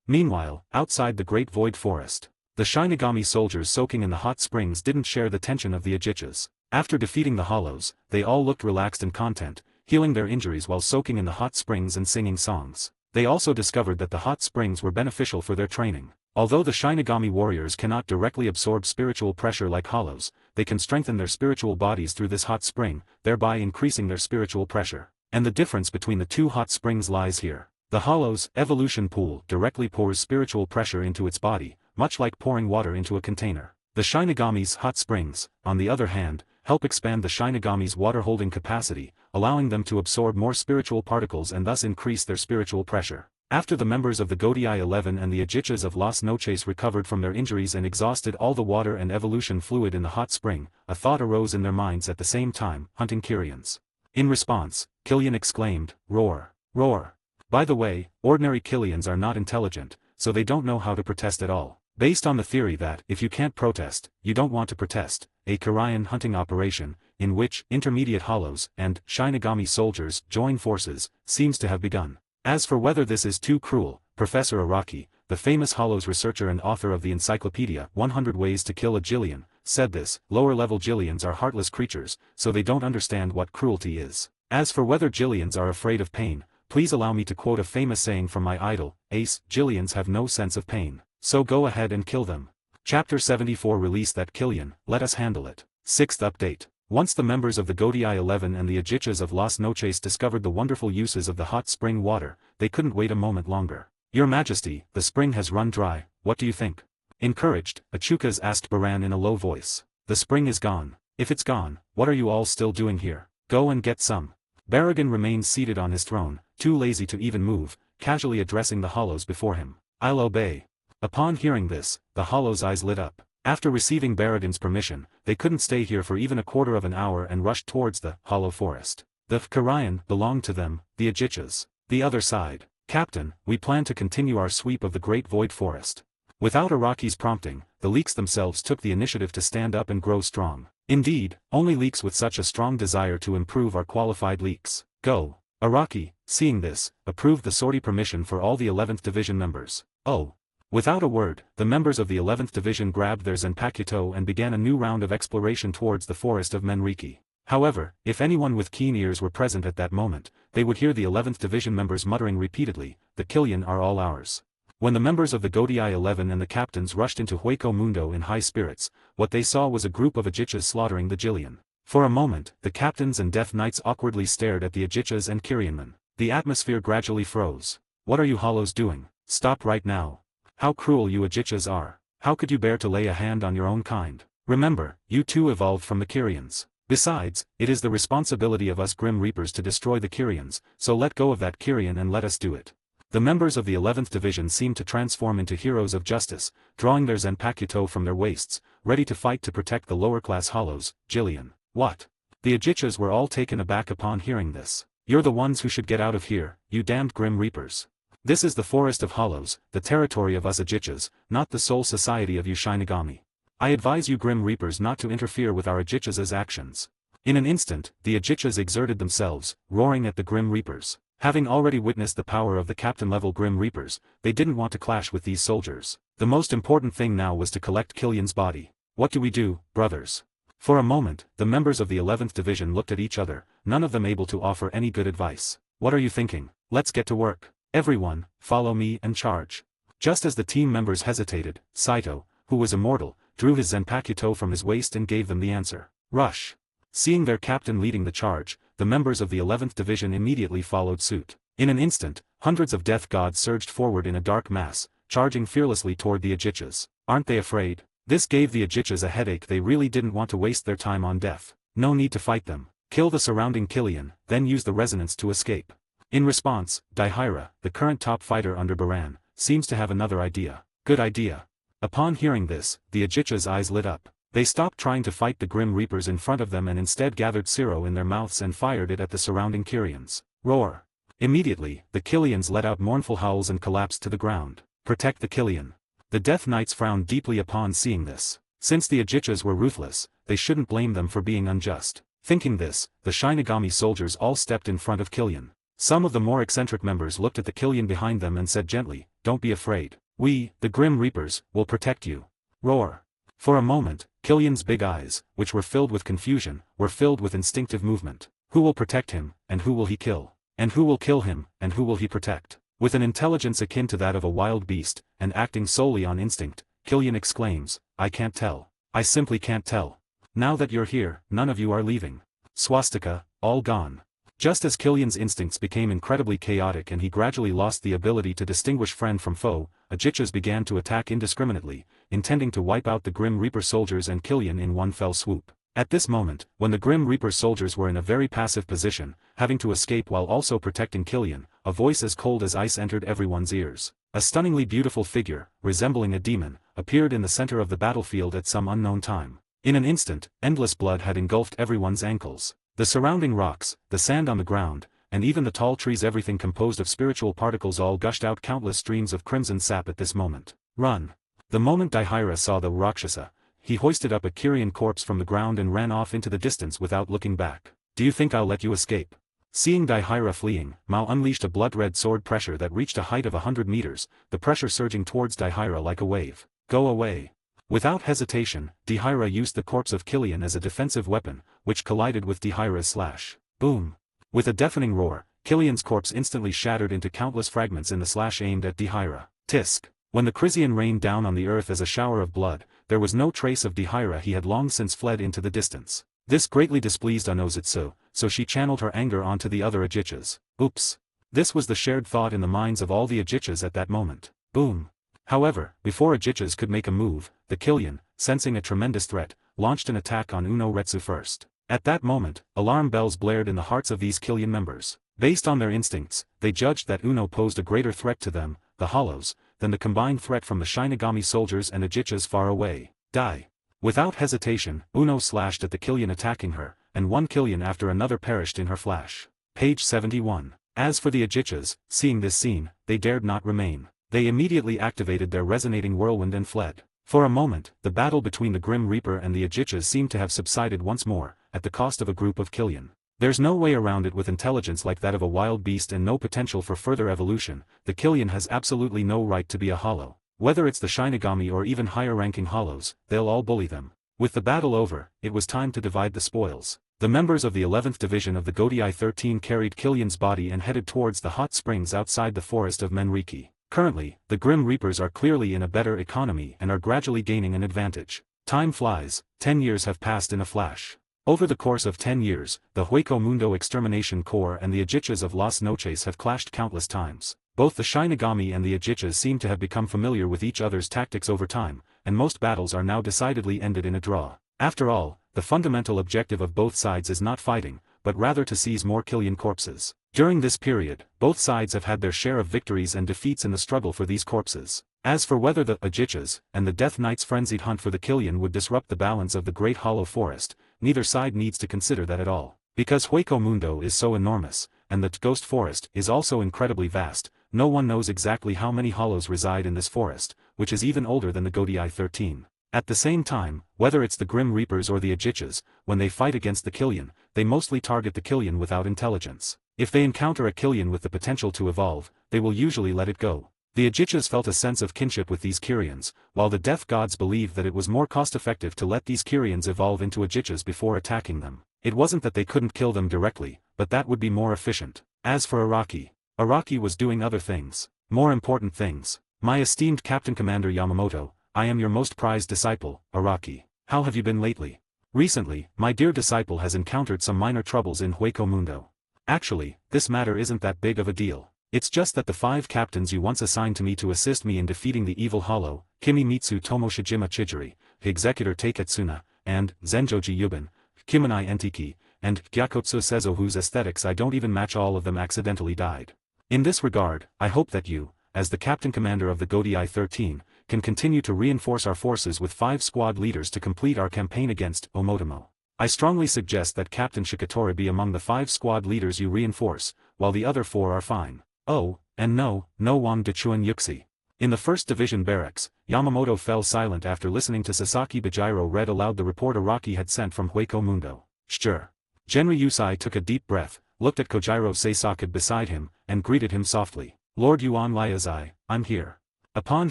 Meanwhile, outside the Great Void Forest, the Shinigami soldiers soaking in the hot springs didn't share the tension of the Ajichas. After defeating the hollows, they all looked relaxed and content, healing their injuries while soaking in the hot springs and singing songs. They also discovered that the hot springs were beneficial for their training. Although the Shinigami warriors cannot directly absorb spiritual pressure like hollows, they can strengthen their spiritual bodies through this hot spring, thereby increasing their spiritual pressure. And the difference between the two hot springs lies here. The hollow's evolution pool directly pours spiritual pressure into its body, much like pouring water into a container. The Shinigami's hot springs, on the other hand, help expand the Shinigami's water-holding capacity, allowing them to absorb more spiritual particles and thus increase their spiritual pressure. After the members of the Godii 11 and the Ajichas of Las Noches recovered from their injuries and exhausted all the water and evolution fluid in the hot spring, a thought arose in their minds at the same time: hunting Killians. In response, Killian exclaimed, "Roar! Roar!" By the way, ordinary Killians are not intelligent, so they don't know how to protest at all. Based on the theory that, if you can't protest, you don't want to protest, a Karayan hunting operation, in which intermediate hollows and Shinigami soldiers join forces, seems to have begun. As for whether this is too cruel, Professor Araki, the famous hollows researcher and author of the encyclopedia 100 Ways to Kill a Jillian, said this: lower-level Jillians are heartless creatures, so they don't understand what cruelty is. As for whether Jillians are afraid of pain, please allow me to quote a famous saying from my idol, Ace: Jillians have no sense of pain. So go ahead and kill them. Chapter 74 Release that Killian, let us handle it. 6th update. Once the members of the Godii 11 and the Ajichas of Las Noches discovered the wonderful uses of the hot spring water, they couldn't wait a moment longer. Your Majesty, the spring has run dry, what do you think? Encouraged, Achukas asked Baran in a low voice. The spring is gone. If it's gone, what are you all still doing here? Go and get some. Baragan remained seated on his throne, too lazy to even move, casually addressing the hollows before him. I'll obey. Upon hearing this, the hollows' eyes lit up. After receiving Baragan's permission, they couldn't stay here for even a quarter of an hour and rushed towards the hollow forest. The Karayan belonged to them, the Ajichas. The other side. Captain, we plan to continue our sweep of the Great Void Forest. Without Araki's prompting, the leeks themselves took the initiative to stand up and grow strong. Indeed, only leeks with such a strong desire to improve are qualified leeks. Go. Araki, seeing this, approved the sortie permission for all the 11th Division members. Oh. Without a word, the members of the 11th Division grabbed their Zanpakuto and began a new round of exploration towards the forest of Menriki. However, if anyone with keen ears were present at that moment, they would hear the 11th Division members muttering repeatedly, "The Killian are all ours." When the members of the Godii 11 and the captains rushed into Hueco Mundo in high spirits, what they saw was a group of Ajichas slaughtering the Jillian. For a moment, the captains and Death Knights awkwardly stared at the Ajichas and Kiryanmen. The atmosphere gradually froze. What are you hollows doing? Stop right now. How cruel you Ajichas are. How could you bear to lay a hand on your own kind? Remember, you too evolved from the Kiryans. Besides, it is the responsibility of us Grim Reapers to destroy the Kiryans, so let go of that Kiryan and let us do it. The members of the 11th Division seemed to transform into heroes of justice, drawing their Zanpakuto from their waists, ready to fight to protect the lower-class hollows. Jillian. What? The Ajichas were all taken aback upon hearing this. You're the ones who should get out of here, you damned Grim Reapers. This is the Forest of Hollows, the territory of us Ajichas, not the sole society of you Shinigami. I advise you Grim Reapers not to interfere with our Ajichas' actions. In an instant, the Ajichas exerted themselves, roaring at the Grim Reapers. Having already witnessed the power of the captain-level Grim Reapers, they didn't want to clash with these soldiers. The most important thing now was to collect Killian's body. What do we do, brothers? For a moment, the members of the 11th Division looked at each other, none of them able to offer any good advice. What are you thinking? Let's get to work. Everyone, follow me and charge. Just as the team members hesitated, Saito, who was immortal, drew his Zanpakuto from his waist and gave them the answer. Rush. Seeing their captain leading the charge, the members of the 11th Division immediately followed suit. In an instant, hundreds of death gods surged forward in a dark mass, charging fearlessly toward the Ajichas. Aren't they afraid? This gave the Ajichas a headache. They really didn't want to waste their time on death. No need to fight them. Kill the surrounding Killian, then use the resonance to escape. In response, Daihira, the current top fighter under Baran, seems to have another idea. Good idea. Upon hearing this, the Ajichas' eyes lit up. They stopped trying to fight the Grim Reapers in front of them and instead gathered Siro in their mouths and fired it at the surrounding Kiryans. Roar! Immediately, the Kilyans let out mournful howls and collapsed to the ground. Protect the Killian. The Death Knights frowned deeply upon seeing this. Since the Ajichas were ruthless, they shouldn't blame them for being unjust. Thinking this, the Shinigami soldiers all stepped in front of Killian. Some of the more eccentric members looked at the Killian behind them and said gently, "Don't be afraid. We, the Grim Reapers, will protect you." Roar! For a moment, Killian's big eyes, which were filled with confusion, were filled with instinctive movement. Who will protect him, and who will he kill? And who will kill him, and who will he protect? With an intelligence akin to that of a wild beast, and acting solely on instinct, Killian exclaims, "I can't tell. I simply can't tell. Now that you're here, none of you are leaving. Swastika, all gone." Just as Killian's instincts became incredibly chaotic and he gradually lost the ability to distinguish friend from foe, Ajichas began to attack indiscriminately, intending to wipe out the Grim Reaper soldiers and Killian in one fell swoop. At this moment, when the Grim Reaper soldiers were in a very passive position, having to escape while also protecting Killian, a voice as cold as ice entered everyone's ears. A stunningly beautiful figure, resembling a demon, appeared in the center of the battlefield at some unknown time. In an instant, endless blood had engulfed everyone's ankles. The surrounding rocks, the sand on the ground, and even the tall trees, everything composed of spiritual particles, all gushed out countless streams of crimson sap at this moment. Run! The moment Daihira saw the Rakshasa, he hoisted up a Kiryan corpse from the ground and ran off into the distance without looking back. Do you think I'll let you escape? Seeing Daihira fleeing, Mao unleashed a blood-red sword pressure that reached a height of 100 meters, the pressure surging towards Daihira like a wave. Go away! Without hesitation, Daihira used the corpse of Killian as a defensive weapon, which collided with Daihira's slash. Boom! With a deafening roar, Killian's corpse instantly shattered into countless fragments in the slash aimed at Daihira. Tisk! When the Chrysian rained down on the earth as a shower of blood, there was no trace of Daihira. He had long since fled into the distance. This greatly displeased Onozutsu, so she channeled her anger onto the other Ajichas. Oops! This was the shared thought in the minds of all the Ajichas at that moment. Boom! However, before Ajichas could make a move, the Killian, sensing a tremendous threat, launched an attack on Uno Retsu first. At that moment, alarm bells blared in the hearts of these Killian members. Based on their instincts, they judged that Uno posed a greater threat to them, the Hollows, than the combined threat from the Shinigami soldiers and Ajichas far away. Die! Without hesitation, Uno slashed at the Killian attacking her, and one Killian after another perished in her flash. Page 71. As for the Ajichas, seeing this scene, they dared not remain. They immediately activated their resonating whirlwind and fled. For a moment, the battle between the Grim Reaper and the Ajichas seemed to have subsided once more, at the cost of a group of Killian. There's no way around it. With intelligence like that of a wild beast and no potential for further evolution, the Killian has absolutely no right to be a hollow. Whether it's the Shinigami or even higher-ranking hollows, they'll all bully them. With the battle over, it was time to divide the spoils. The members of the 11th Division of the Godii 13 carried Killian's body and headed towards the hot springs outside the forest of Menriki. Currently, the Grim Reapers are clearly in a better economy and are gradually gaining an advantage. Time flies, 10 years have passed in a flash. Over the course of 10 years, the Hueco Mundo Extermination Corps and the Ajichas of Las Noches have clashed countless times. Both the Shinigami and the Ajichas seem to have become familiar with each other's tactics over time, and most battles are now decidedly ended in a draw. After all, the fundamental objective of both sides is not fighting, but rather to seize more Killian corpses. During this period, both sides have had their share of victories and defeats in the struggle for these corpses. As for whether the Ajichas and the Death Knight's frenzied hunt for the Killian would disrupt the balance of the Great Hollow Forest, neither side needs to consider that at all. Because Hueco Mundo is so enormous, and the Ghost Forest is also incredibly vast, no one knows exactly how many hollows reside in this forest, which is even older than the Godii 13. At the same time, whether it's the Grim Reapers or the Ajichas, when they fight against the Killian, they mostly target the Killian without intelligence. If they encounter a Killian with the potential to evolve, they will usually let it go. The Ajichas felt a sense of kinship with these Kyrians, while the Death Gods believed that it was more cost-effective to let these Kyrians evolve into Ajichas before attacking them. It wasn't that they couldn't kill them directly, but that would be more efficient. As for Araki was doing other things. More important things. My esteemed Captain Commander Yamamoto, I am your most prized disciple, Araki. How have you been lately? Recently, my dear disciple has encountered some minor troubles in Hueco Mundo. Actually, this matter isn't that big of a deal. It's just that the 5 captains you once assigned to me to assist me in defeating the evil Hollow, Kimimitsu Tomoshijima Chijiri, Executor Taketsuna, and Zenjoji Yuban, Kimonai Entiki, and Gyakotsu Sezo, whose aesthetics I don't even match, all of them accidentally died. In this regard, I hope that you, as the Captain Commander of the Godii 13, can continue to reinforce our forces with 5 squad leaders to complete our campaign against Omotomo. I strongly suggest that Captain Shikatori be among the 5 squad leaders you reinforce, while the other 4 are fine. Oh, and no Wang Dechuan Yuxi. In the 1st Division barracks, Yamamoto fell silent after listening to Sasaki Bajiro read aloud the report Araki had sent from Hueco Mundo. Sure. Genri Yusai took a deep breath, looked at Kojiro Seisakid beside him, and greeted him softly. Lord Yuan Liazai, I'm here. Upon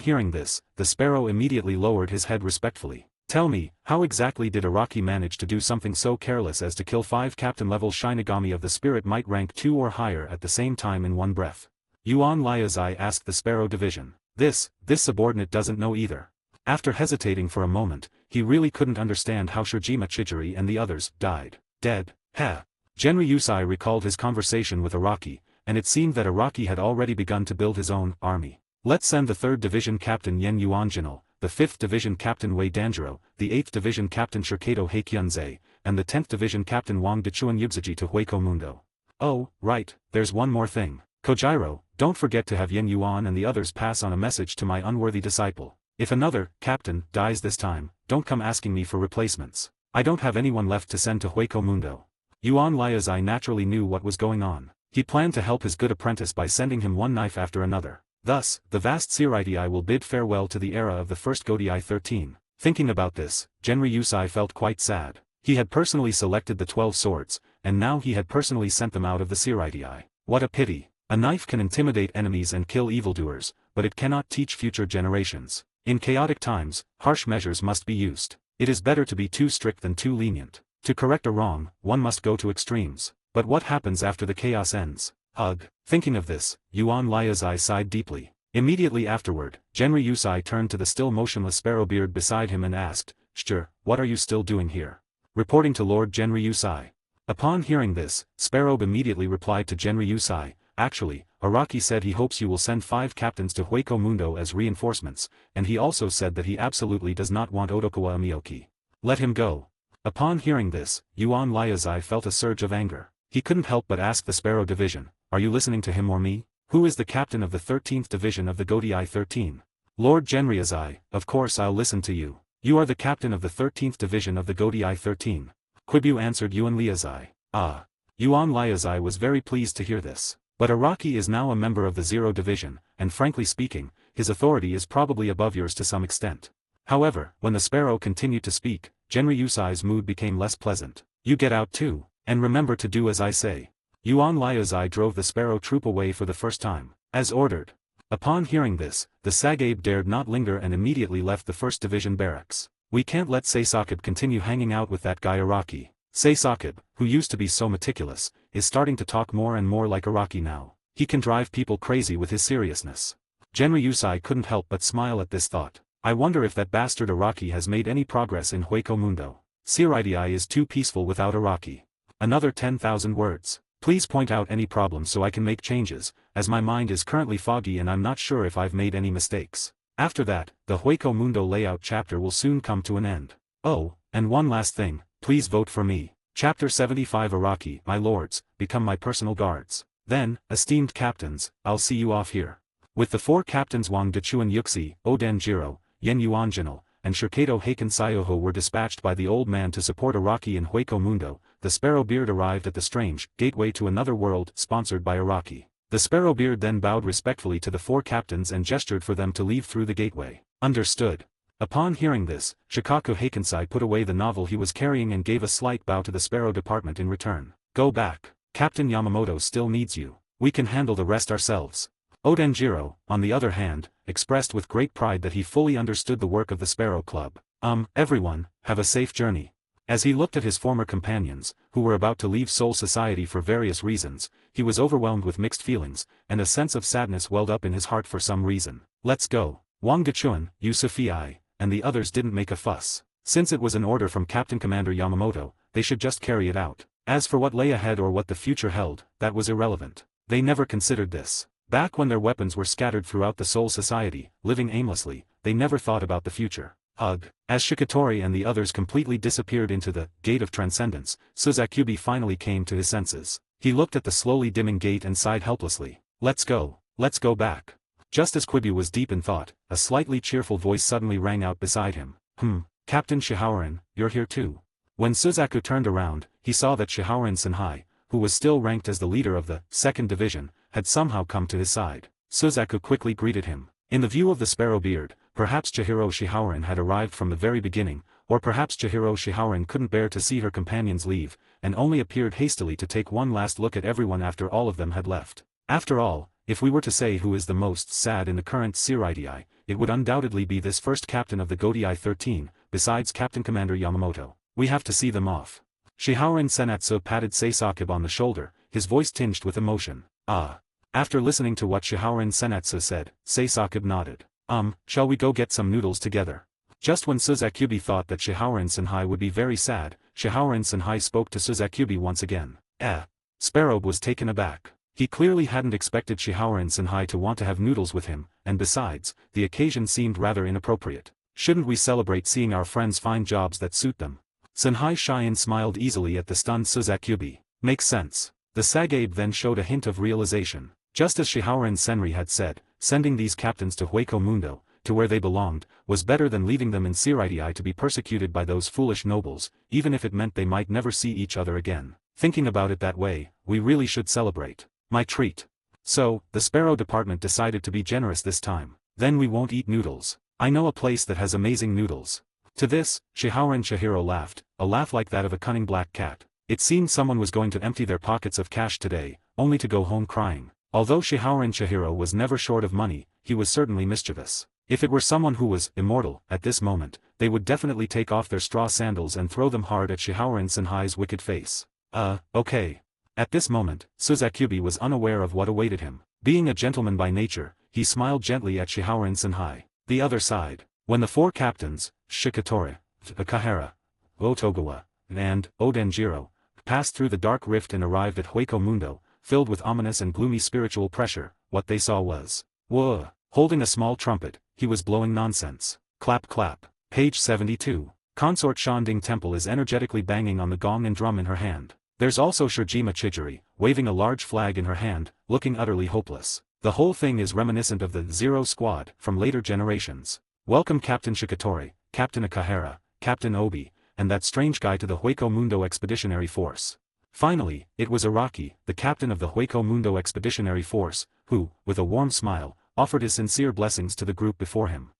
hearing this, the sparrow immediately lowered his head respectfully. Tell me, how exactly did Araki manage to do something so careless as to kill 5 captain-level Shinigami of the Spirit Might rank 2 or higher at the same time in one breath? Yuan Liazai asked the Sparrow Division. This subordinate doesn't know either. After hesitating for a moment, he really couldn't understand how Shijima Chijiri and the others died. Dead. Heh. Genri Yusai recalled his conversation with Araki, and it seemed that Araki had already begun to build his own army. Let's send the 3rd Division Captain Yen Yuanjinal, the 5th Division Captain Wei Danjiro, the 8th Division Captain Shirkato Heikyunzei, and the 10th Division Captain Wang Dechuan Yubzaji to Hueco Mundo. Oh, right, there's one more thing. Kojiro, don't forget to have Yen Yuan and the others pass on a message to my unworthy disciple. If another captain dies this time, don't come asking me for replacements. I don't have anyone left to send to Hueco Mundo. Yuan Liazai naturally knew what was going on. He planned to help his good apprentice by sending him one knife after another. Thus, the vast Siritii will bid farewell to the era of the first Godii 13. Thinking about this, Genri Yusai felt quite sad. He had personally selected the 12 swords, and now he had personally sent them out of the Siritii. What a pity. A knife can intimidate enemies and kill evildoers, but it cannot teach future generations. In chaotic times, harsh measures must be used. It is better to be too strict than too lenient. To correct a wrong, one must go to extremes. But what happens after the chaos ends? Ugh. Thinking of this, Yuan Liazai sighed deeply. Immediately afterward, Genri Yusai turned to the still motionless Sparrowbeard beside him and asked, Sure, what are you still doing here? Reporting to Lord Genri Yusai. Upon hearing this, Sparrow immediately replied to Genri Yusai, Actually, Araki said he hopes you will send 5 captains to Hueco Mundo as reinforcements, and he also said that he absolutely does not want Odokawa Amioki. Let him go. Upon hearing this, Yuan Liazai felt a surge of anger. He couldn't help but ask the Sparrow Division, Are you listening to him or me? Who is the captain of the 13th Division of the Godii 13? Lord Genriazai, of course I'll listen to you. You are the captain of the 13th Division of the Godii 13. Quibu answered Yuan Liazai. Ah. Yuan Liazai was very pleased to hear this. But Araki is now a member of the 0 Division, and frankly speaking, his authority is probably above yours to some extent. However, when the Sparrow continued to speak, Genri Yusai's mood became less pleasant. You get out too, and remember to do as I say. Yuan Liazai drove the Sparrow troop away for the first time, as ordered. Upon hearing this, the Sagabe dared not linger and immediately left the 1st Division barracks. We can't let Seisakib continue hanging out with that guy Araki. Seisakib, who used to be so meticulous, is starting to talk more and more like Araki now. He can drive people crazy with his seriousness. Genri Yusai couldn't help but smile at this thought. I wonder if that bastard Araki has made any progress in Hueco Mundo. Seirai is too peaceful without Araki. Another 10,000 words. Please point out any problems so I can make changes, as my mind is currently foggy and I'm not sure if I've made any mistakes. After that, the Hueco Mundo layout chapter will soon come to an end. Oh, and one last thing, please vote for me. Chapter 75 Araki, my lords, become my personal guards. Then, esteemed captains, I'll see you off here. With the 4 captains Wang Dechuan Yuxi, Oden Jiro, Yen Yuanjinal, and Shirkato Heiken Sayoho were dispatched by the old man to support Araki in Hueco Mundo. The Sparrowbeard arrived at the strange gateway to another world, sponsored by Araki. The Sparrowbeard then bowed respectfully to the 4 captains and gestured for them to leave through the gateway. Understood. Upon hearing this, Shikaku Heikensai put away the novel he was carrying and gave a slight bow to the Sparrow Department in return. Go back. Captain Yamamoto still needs you. We can handle the rest ourselves. Odenjiro, on the other hand, expressed with great pride that he fully understood the work of the Sparrow Club. Everyone, have a safe journey. As he looked at his former companions, who were about to leave Soul Society for various reasons, he was overwhelmed with mixed feelings, and a sense of sadness welled up in his heart for some reason. Let's go. Wang Dechuan, Yusufi, and the others didn't make a fuss. Since it was an order from Captain Commander Yamamoto, they should just carry it out. As for what lay ahead or what the future held, that was irrelevant. They never considered this. Back when their weapons were scattered throughout the Soul Society, living aimlessly, they never thought about the future. As Shikatori and the others completely disappeared into the Gate of Transcendence, Suzakubi finally came to his senses. He looked at the slowly dimming gate and sighed helplessly. Let's go back. Just as Quibi was deep in thought, a slightly cheerful voice suddenly rang out beside him. Captain Shihaoren, you're here too. When Suzaku turned around, he saw that Shihaoren Senhai, who was still ranked as the leader of the 2nd Division, had somehow come to his side. Suzaku quickly greeted him. In the view of the Sparrowbeard, perhaps Chihiro Shihaoren had arrived from the very beginning, or perhaps Chihiro Shihaoren couldn't bear to see her companions leave, and only appeared hastily to take one last look at everyone after all of them had left. After all, if we were to say who is the most sad in the current Seirai, it would undoubtedly be this first captain of the Godai 13, besides Captain Commander Yamamoto. We have to see them off. Shihaoren Senatsu patted Seisakib on the shoulder, his voice tinged with emotion. After listening to what Shihaoren Senatsu said, Seisakib nodded. Shall we go get some noodles together? Just when Suzakubi thought that Shihaoren Senhai would be very sad, Shihaoren Senhai spoke to Suzakubi once again. Sparrow was taken aback. He clearly hadn't expected Shihaoren Senhai to want to have noodles with him, and besides, the occasion seemed rather inappropriate. Shouldn't we celebrate seeing our friends find jobs that suit them? Senhai Shion smiled easily at the stunned Suzakubi. Makes sense. The Sagabe then showed a hint of realization. Just as Shihaoren Senri had said, sending these captains to Hueco Mundo, to where they belonged, was better than leaving them in Seirai to be persecuted by those foolish nobles, even if it meant they might never see each other again. Thinking about it that way, we really should celebrate. My treat. So, the Sparrow Department decided to be generous this time. Then we won't eat noodles. I know a place that has amazing noodles. To this, Shihaoren Chihiro laughed, a laugh like that of a cunning black cat. It seemed someone was going to empty their pockets of cash today, only to go home crying. Although Shihaoren Chihiro was never short of money, he was certainly mischievous. If it were someone who was immortal at this moment, they would definitely take off their straw sandals and throw them hard at Shihaoren Senhai's wicked face. Okay. At this moment, Suzakubi was unaware of what awaited him. Being a gentleman by nature, he smiled gently at Shihaoren Senhai. The other side. When the 4 captains, Shikatori, Akahara, Otogawa, and Odenjiro, passed through the dark rift and arrived at Hueco Mundo, filled with ominous and gloomy spiritual pressure, what they saw was, holding a small trumpet, he was blowing nonsense. Clap clap. Page 72. Consort Shanding Temple is energetically banging on the gong and drum in her hand. There's also Shirjima Chijiri, waving a large flag in her hand, looking utterly hopeless. The whole thing is reminiscent of the Zero Squad from later generations. Welcome Captain Shikatori, Captain Akahara, Captain Obi, and that strange guy to the Hueco Mundo Expeditionary Force. Finally, it was Araki, the captain of the Hueco Mundo Expeditionary Force, who, with a warm smile, offered his sincere blessings to the group before him.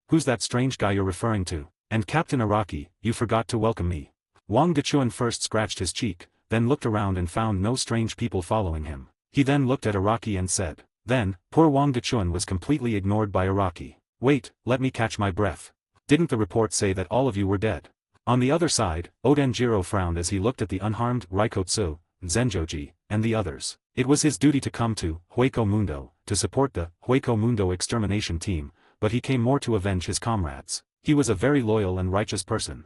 Who's that strange guy you're referring to? And Captain Araki, you forgot to welcome me. Wang Dechuan first scratched his cheek, then looked around and found no strange people following him. He then looked at Araki and said. Then, poor Wang Dechuan was completely ignored by Araki. Wait, let me catch my breath. Didn't the report say that all of you were dead? On the other side, Odenjiro frowned as he looked at the unharmed Raikotsu, Zenjoji, and the others. It was his duty to come to Hueco Mundo, to support the Hueco Mundo extermination team, but he came more to avenge his comrades. He was a very loyal and righteous person.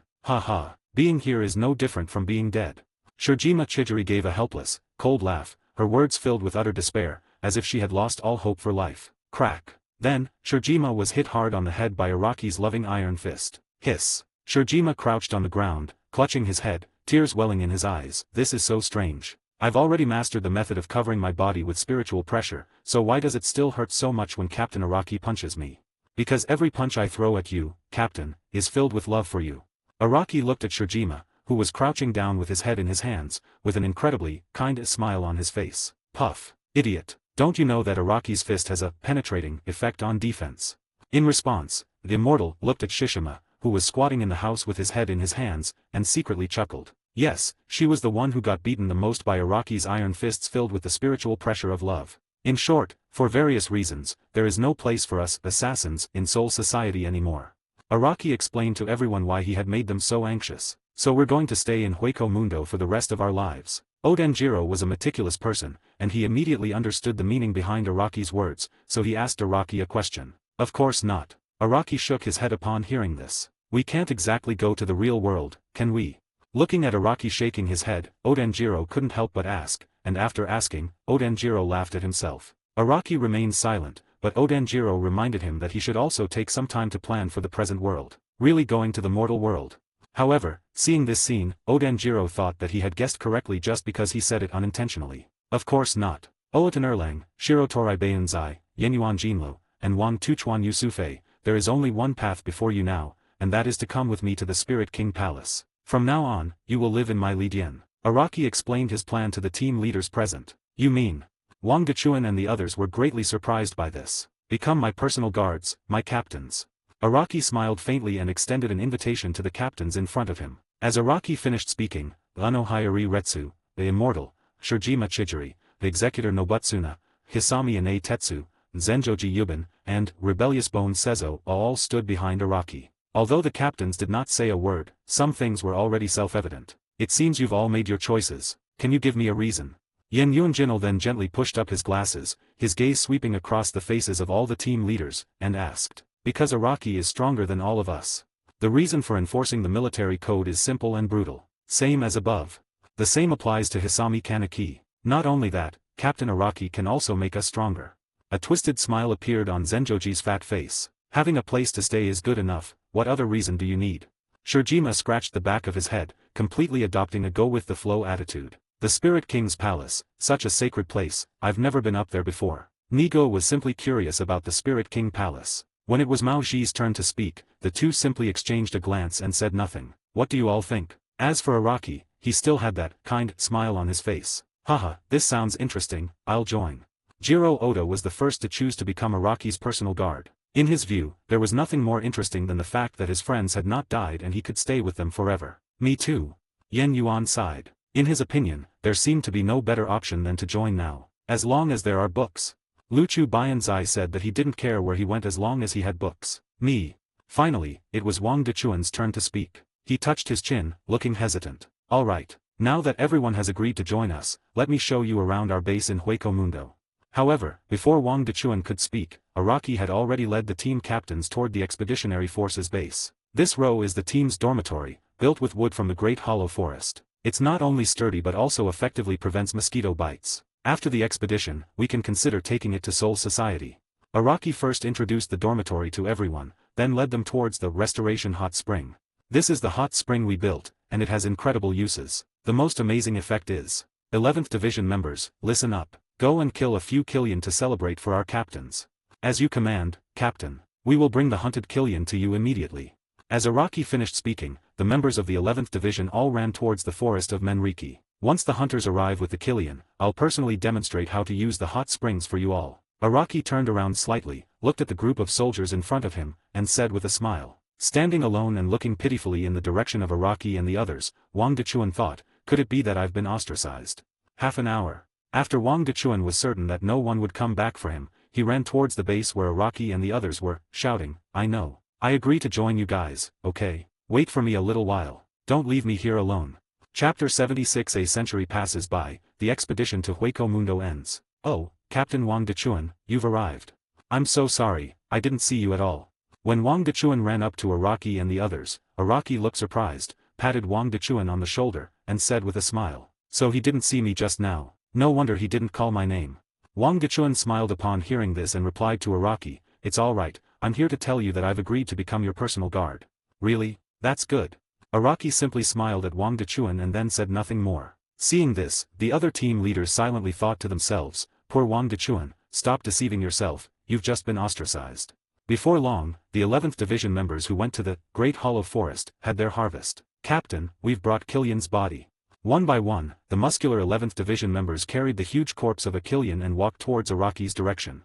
Being here is no different from being dead. Shirjima Chidori gave a helpless, cold laugh, her words filled with utter despair, as if she had lost all hope for life. Crack. Then, Shirjima was hit hard on the head by Araki's loving iron fist. Hiss. Shirjima crouched on the ground, clutching his head, tears welling in his eyes. This is so strange. I've already mastered the method of covering my body with spiritual pressure, so why does it still hurt so much when Captain Araki punches me? Because every punch I throw at you, Captain, is filled with love for you. Araki looked at Shirjima, who was crouching down with his head in his hands, with an incredibly kind smile on his face. Puff. Idiot. Don't you know that Araki's fist has a penetrating effect on defense? In response, the immortal looked at Shishima, who was squatting in the house with his head in his hands, and secretly chuckled. Yes, she was the one who got beaten the most by Araki's iron fists filled with the spiritual pressure of love. In short, for various reasons, there is no place for us assassins in Soul Society anymore. Araki explained to everyone why he had made them so anxious. So we're going to stay in Hueco Mundo for the rest of our lives. Odenjiro was a meticulous person, and he immediately understood the meaning behind Araki's words, so he asked Araki a question. Of course not. Araki shook his head upon hearing this. We can't exactly go to the real world, can we? Looking at Araki shaking his head, Odenjiro couldn't help but ask, and after asking, Odenjiro laughed at himself. Araki remained silent, but Odenjiro reminded him that he should also take some time to plan for the present world. Really going to the mortal world. However, seeing this scene, Odenjiro thought that he had guessed correctly just because he said it unintentionally. Of course not. Oatan Erlang, Shirotorai Bayanzai, Yenyuan Jinlo, and Wang Tuchuan Yusufe, there is only one path before you now, and that is to come with me to the Spirit King Palace. From now on, you will live in my Lidian. Araki explained his plan to the team leaders present. You mean? Wang Dechuan and the others were greatly surprised by this. Become my personal guards, my captains. Araki smiled faintly and extended an invitation to the captains in front of him. As Araki finished speaking, Unohayari Retsu, the immortal, Shirjima Chidori, the executor Nobutsuna, Hisami Ine Tetsu, Zenjoji Yubin, and Rebellious Bone Seizo all stood behind Araki. Although the captains did not say a word, some things were already self-evident. It seems you've all made your choices. Can you give me a reason? Yen Yunjinal then gently pushed up his glasses, his gaze sweeping across the faces of all the team leaders, and asked. Because Araki is stronger than all of us. The reason for enforcing the military code is simple and brutal. Same as above. The same applies to Hisami Kaneki. Not only that, Captain Araki can also make us stronger. A twisted smile appeared on Zenjoji's fat face. Having a place to stay is good enough, what other reason do you need? Shirjima scratched the back of his head, completely adopting a go-with-the-flow attitude. The Spirit King's Palace, such a sacred place, I've never been up there before. Nigo was simply curious about the Spirit King Palace. When it was Mao Ji's turn to speak, the two simply exchanged a glance and said nothing. What do you all think? As for Araki, he still had that kind smile on his face. Haha, this sounds interesting, I'll join. Jiro Oda was the first to choose to become Araki's personal guard. In his view, there was nothing more interesting than the fact that his friends had not died and he could stay with them forever. Me too. Yen Yuan sighed. In his opinion, there seemed to be no better option than to join now. As long as there are books. Luchu Bayanzai said that he didn't care where he went as long as he had books. Me. Finally, it was Wang Dechuan's turn to speak. He touched his chin, looking hesitant. Alright, now that everyone has agreed to join us, let me show you around our base in Hueco Mundo. However, before Wang Dechuan could speak, Araki had already led the team captains toward the Expeditionary Forces base. This row is the team's dormitory, built with wood from the Great Hollow Forest. It's not only sturdy but also effectively prevents mosquito bites. After the expedition, we can consider taking it to Soul Society. Araki first introduced the dormitory to everyone, then led them towards the Restoration Hot Spring. This is the hot spring we built, and it has incredible uses. The most amazing effect is, 11th Division members, listen up. Go and kill a few Killian to celebrate for our captains. As you command, Captain. We will bring the hunted Killian to you immediately. As Araki finished speaking, the members of the 11th Division all ran towards the forest of Menriki. Once the hunters arrive with the Killian, I'll personally demonstrate how to use the hot springs for you all. Araki turned around slightly, looked at the group of soldiers in front of him, and said with a smile. Standing alone and looking pitifully in the direction of Araki and the others, Wang Dechuan thought, could it be that I've been ostracized? Half an hour. After Wang Dechuan was certain that no one would come back for him, he ran towards the base where Araki and the others were, shouting, I know. I agree to join you guys, okay? Wait for me a little while. Don't leave me here alone. Chapter 76. A century passes by, the expedition to Hueco Mundo ends. Oh, Captain Wang Dechuan, you've arrived. I'm so sorry, I didn't see you at all. When Wang Dechuan ran up to Araki and the others, Araki looked surprised, patted Wang Dechuan on the shoulder, and said with a smile, "So he didn't see me just now. No wonder he didn't call my name." Wang Dechuan smiled upon hearing this and replied to Araki, "It's alright, I'm here to tell you that I've agreed to become your personal guard." "Really? That's good." Araki simply smiled at Wang Dechuan and then said nothing more. Seeing this, the other team leaders silently thought to themselves, "Poor Wang Dechuan, stop deceiving yourself, you've just been ostracized." Before long, the 11th Division members who went to the Great Hollow Forest had their harvest. "Captain, we've brought Killian's body." One by one, the muscular 11th Division members carried the huge corpse of a Killian and walked towards Araki's direction.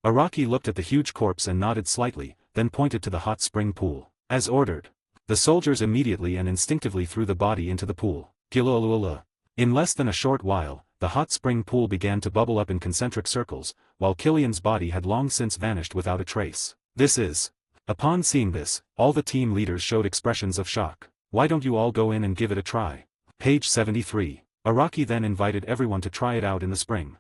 Araki looked at the huge corpse and nodded slightly, then pointed to the hot spring pool. As ordered. The soldiers immediately and instinctively threw the body into the pool. Kilolula. In less than a short while, the hot spring pool began to bubble up in concentric circles, while Killian's body had long since vanished without a trace. This is. Upon seeing this, all the team leaders showed expressions of shock. "Why don't you all go in and give it a try?" Page 73. Araki then invited everyone to try it out in the spring.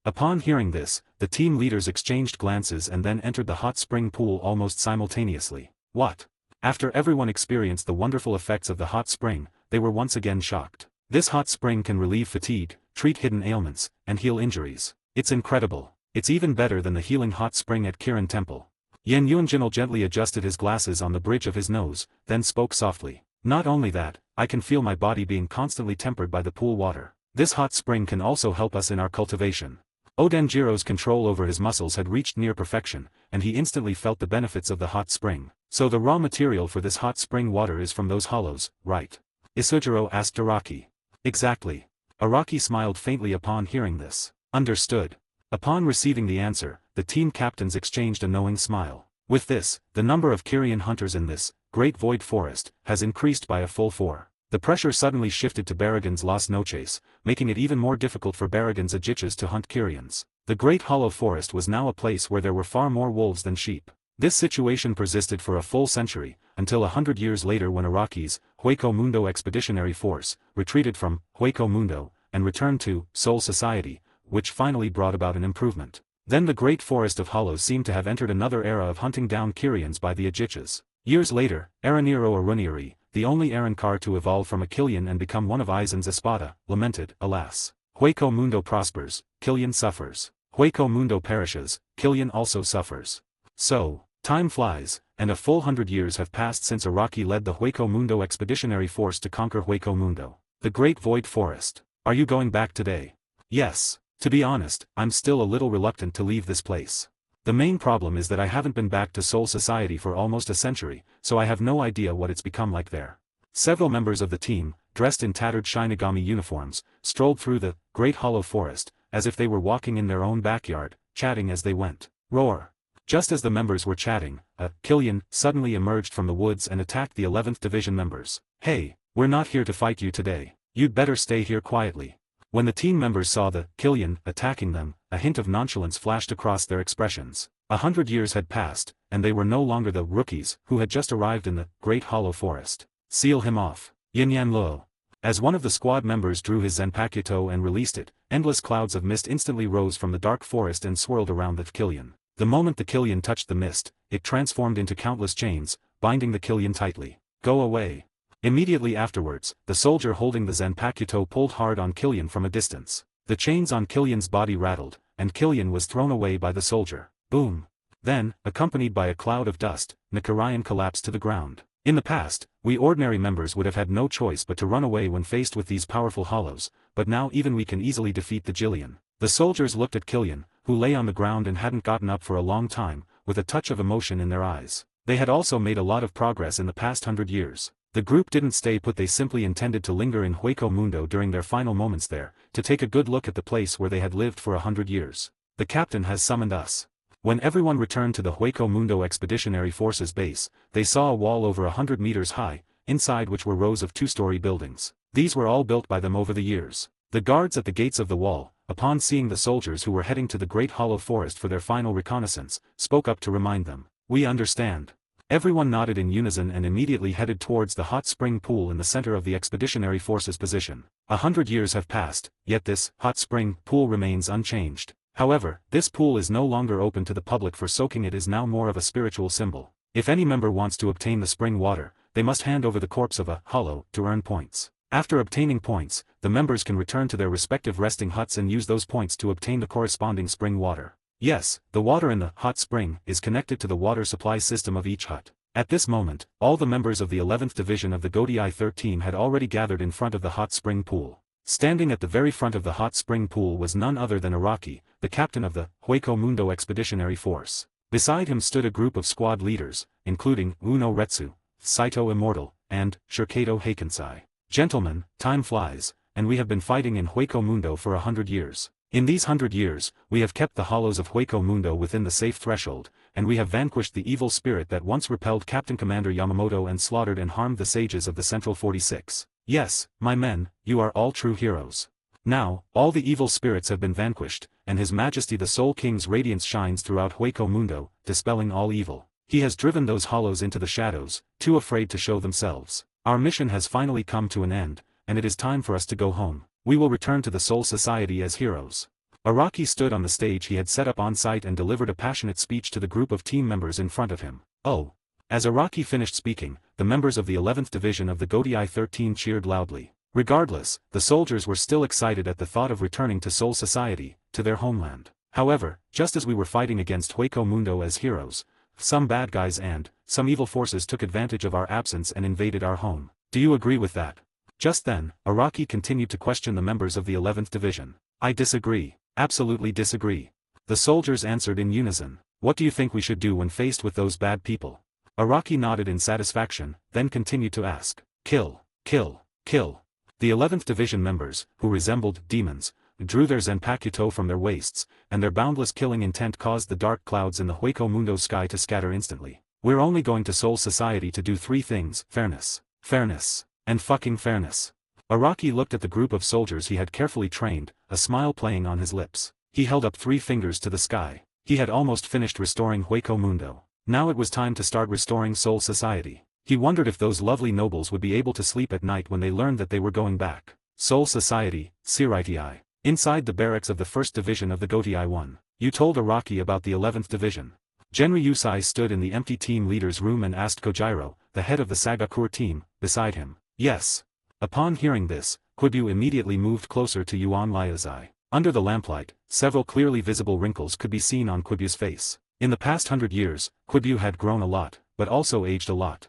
Upon hearing this, the team leaders exchanged glances and then entered the hot spring pool almost simultaneously. What? After everyone experienced the wonderful effects of the hot spring, they were once again shocked. This hot spring can relieve fatigue, treat hidden ailments, and heal injuries. It's incredible. It's even better than the healing hot spring at Kirin Temple. Yen Yuanjinal gently adjusted his glasses on the bridge of his nose, then spoke softly. "Not only that, I can feel my body being constantly tempered by the pool water. This hot spring can also help us in our cultivation." Odenjiro's control over his muscles had reached near perfection, and he instantly felt the benefits of the hot spring. "So the raw material for this hot spring water is from those hollows, right?" Isujiro asked Araki. "Exactly." Araki smiled faintly upon hearing this. "Understood." Upon receiving the answer, the team captains exchanged a knowing smile. With this, the number of Kyrian hunters in this Great Void Forest has increased by a full 4. The pressure suddenly shifted to Barragan's Las Noches, making it even more difficult for Barragan's Ajichas to hunt Kyrians. The Great Hollow Forest was now a place where there were far more wolves than sheep. This situation persisted for a full century, until 100 years later when Araki's Hueco Mundo Expeditionary Force retreated from Hueco Mundo and returned to Soul Society, which finally brought about an improvement. Then the Great Forest of Hollows seemed to have entered another era of hunting down Kyrians by the Ajichas. Years later, Araniro Arunieri, the only Arankar to evolve from a Killian and become one of Aizen's Espada, lamented, "Alas. Hueco Mundo prospers, Killian suffers. Hueco Mundo perishes, Killian also suffers." So, time flies, and a full 100 years have passed since Araki led the Hueco Mundo Expeditionary Force to conquer Hueco Mundo, the Great Void Forest. "Are you going back today?" "Yes. To be honest, I'm still a little reluctant to leave this place. The main problem is that I haven't been back to Soul Society for almost a century, so I have no idea what it's become like there." Several members of the team, dressed in tattered Shinigami uniforms, strolled through the Great Hollow Forest, as if they were walking in their own backyard, chatting as they went. Roar! Just as the members were chatting, a Killian suddenly emerged from the woods and attacked the 11th Division members. "Hey, we're not here to fight you today. You'd better stay here quietly." When the team members saw the Killian attacking them, a hint of nonchalance flashed across their expressions. 100 years had passed, and they were no longer the rookies who had just arrived in the Great Hollow Forest. "Seal him off. Yin Luo." As one of the squad members drew his Zanpakuto and released it, endless clouds of mist instantly rose from the dark forest and swirled around the Killian. The moment the Killian touched the mist, it transformed into countless chains, binding the Killian tightly. "Go away." Immediately afterwards, the soldier holding the Zanpakuto pulled hard on Killian from a distance. The chains on Killian's body rattled, and Killian was thrown away by the soldier. Boom! Then, accompanied by a cloud of dust, Nikarayan collapsed to the ground. In the past, we ordinary members would have had no choice but to run away when faced with these powerful hollows, but now even we can easily defeat the Jillian. The soldiers looked at Killian, who lay on the ground and hadn't gotten up for a long time, with a touch of emotion in their eyes. They had also made a lot of progress in the past 100 years. The group didn't stay put, they simply intended to linger in Hueco Mundo during their final moments there, to take a good look at the place where they had lived for 100 years. "The captain has summoned us." When everyone returned to the Hueco Mundo Expeditionary Forces base, they saw a wall over 100 meters high, inside which were rows of 2-story buildings. These were all built by them over the years. The guards at the gates of the wall, upon seeing the soldiers who were heading to the Great Hollow Forest for their final reconnaissance, spoke up to remind them. "We understand." Everyone nodded in unison and immediately headed towards the hot spring pool in the center of the Expeditionary Forces position. 100 years have passed, yet this hot spring pool remains unchanged. However, this pool is no longer open to the public, for soaking it is now more of a spiritual symbol. If any member wants to obtain the spring water, they must hand over the corpse of a hollow to earn points. After obtaining points, the members can return to their respective resting huts and use those points to obtain the corresponding spring water. Yes, the water in the hot spring is connected to the water supply system of each hut. At this moment, all the members of the 11th Division of the Godii 13 had already gathered in front of the hot spring pool. Standing at the very front of the hot spring pool was none other than Araki, the captain of the Hueco Mundo Expeditionary Force. Beside him stood a group of squad leaders, including Uno Retsu, Saito Immortal, and Shirkato Heikensai. Gentlemen, time flies, and we have been fighting in Hueco Mundo for 100 years. In these 100 years, we have kept the hollows of Hueco Mundo within the safe threshold, and we have vanquished the evil spirit that once repelled Captain Commander Yamamoto and slaughtered and harmed the sages of the Central 46. Yes, my men, you are all true heroes. Now, all the evil spirits have been vanquished, and His Majesty the Soul King's radiance shines throughout Hueco Mundo, dispelling all evil. He has driven those hollows into the shadows, too afraid to show themselves. Our mission has finally come to an end, and it is time for us to go home. We will return to the Soul Society as heroes. Araki stood on the stage he had set up on site and delivered a passionate speech to the group of team members in front of him. Oh! As Araki finished speaking, the members of the 11th Division of the Godii 13 cheered loudly. Regardless, the soldiers were still excited at the thought of returning to Soul Society, to their homeland. However, just as we were fighting against Hueco Mundo as heroes, some bad guys and some evil forces took advantage of our absence and invaded our home. Do you agree with that? Just then, Araki continued to question the members of the 11th Division. I disagree. Absolutely disagree. The soldiers answered in unison. What do you think we should do when faced with those bad people? Araki nodded in satisfaction, then continued to ask. Kill, kill, kill. The 11th Division members, who resembled demons, drew their Zanpakuto from their waists, and their boundless killing intent caused the dark clouds in the Hueco Mundo sky to scatter instantly. We're only going to Soul Society to do three things: fairness, fairness, and fucking fairness. Araki looked at the group of soldiers he had carefully trained, a smile playing on his lips. He held up 3 fingers to the sky. He had almost finished restoring Hueco Mundo. Now it was time to start restoring Soul Society. He wondered if those lovely nobles would be able to sleep at night when they learned that they were going back. Soul Society, Siritii. Inside the barracks of the 1st Division of the Godii 1. You told Araki about the 11th Division. Genryusai stood in the empty team leader's room and asked Kojiro, the head of the Sagakure team, beside him. Yes. Upon hearing this, Quibyu immediately moved closer to Yuan Liazai. Under the lamplight, several clearly visible wrinkles could be seen on Quibyu's face. In the past 100 years, Quibyu had grown a lot, but also aged a lot.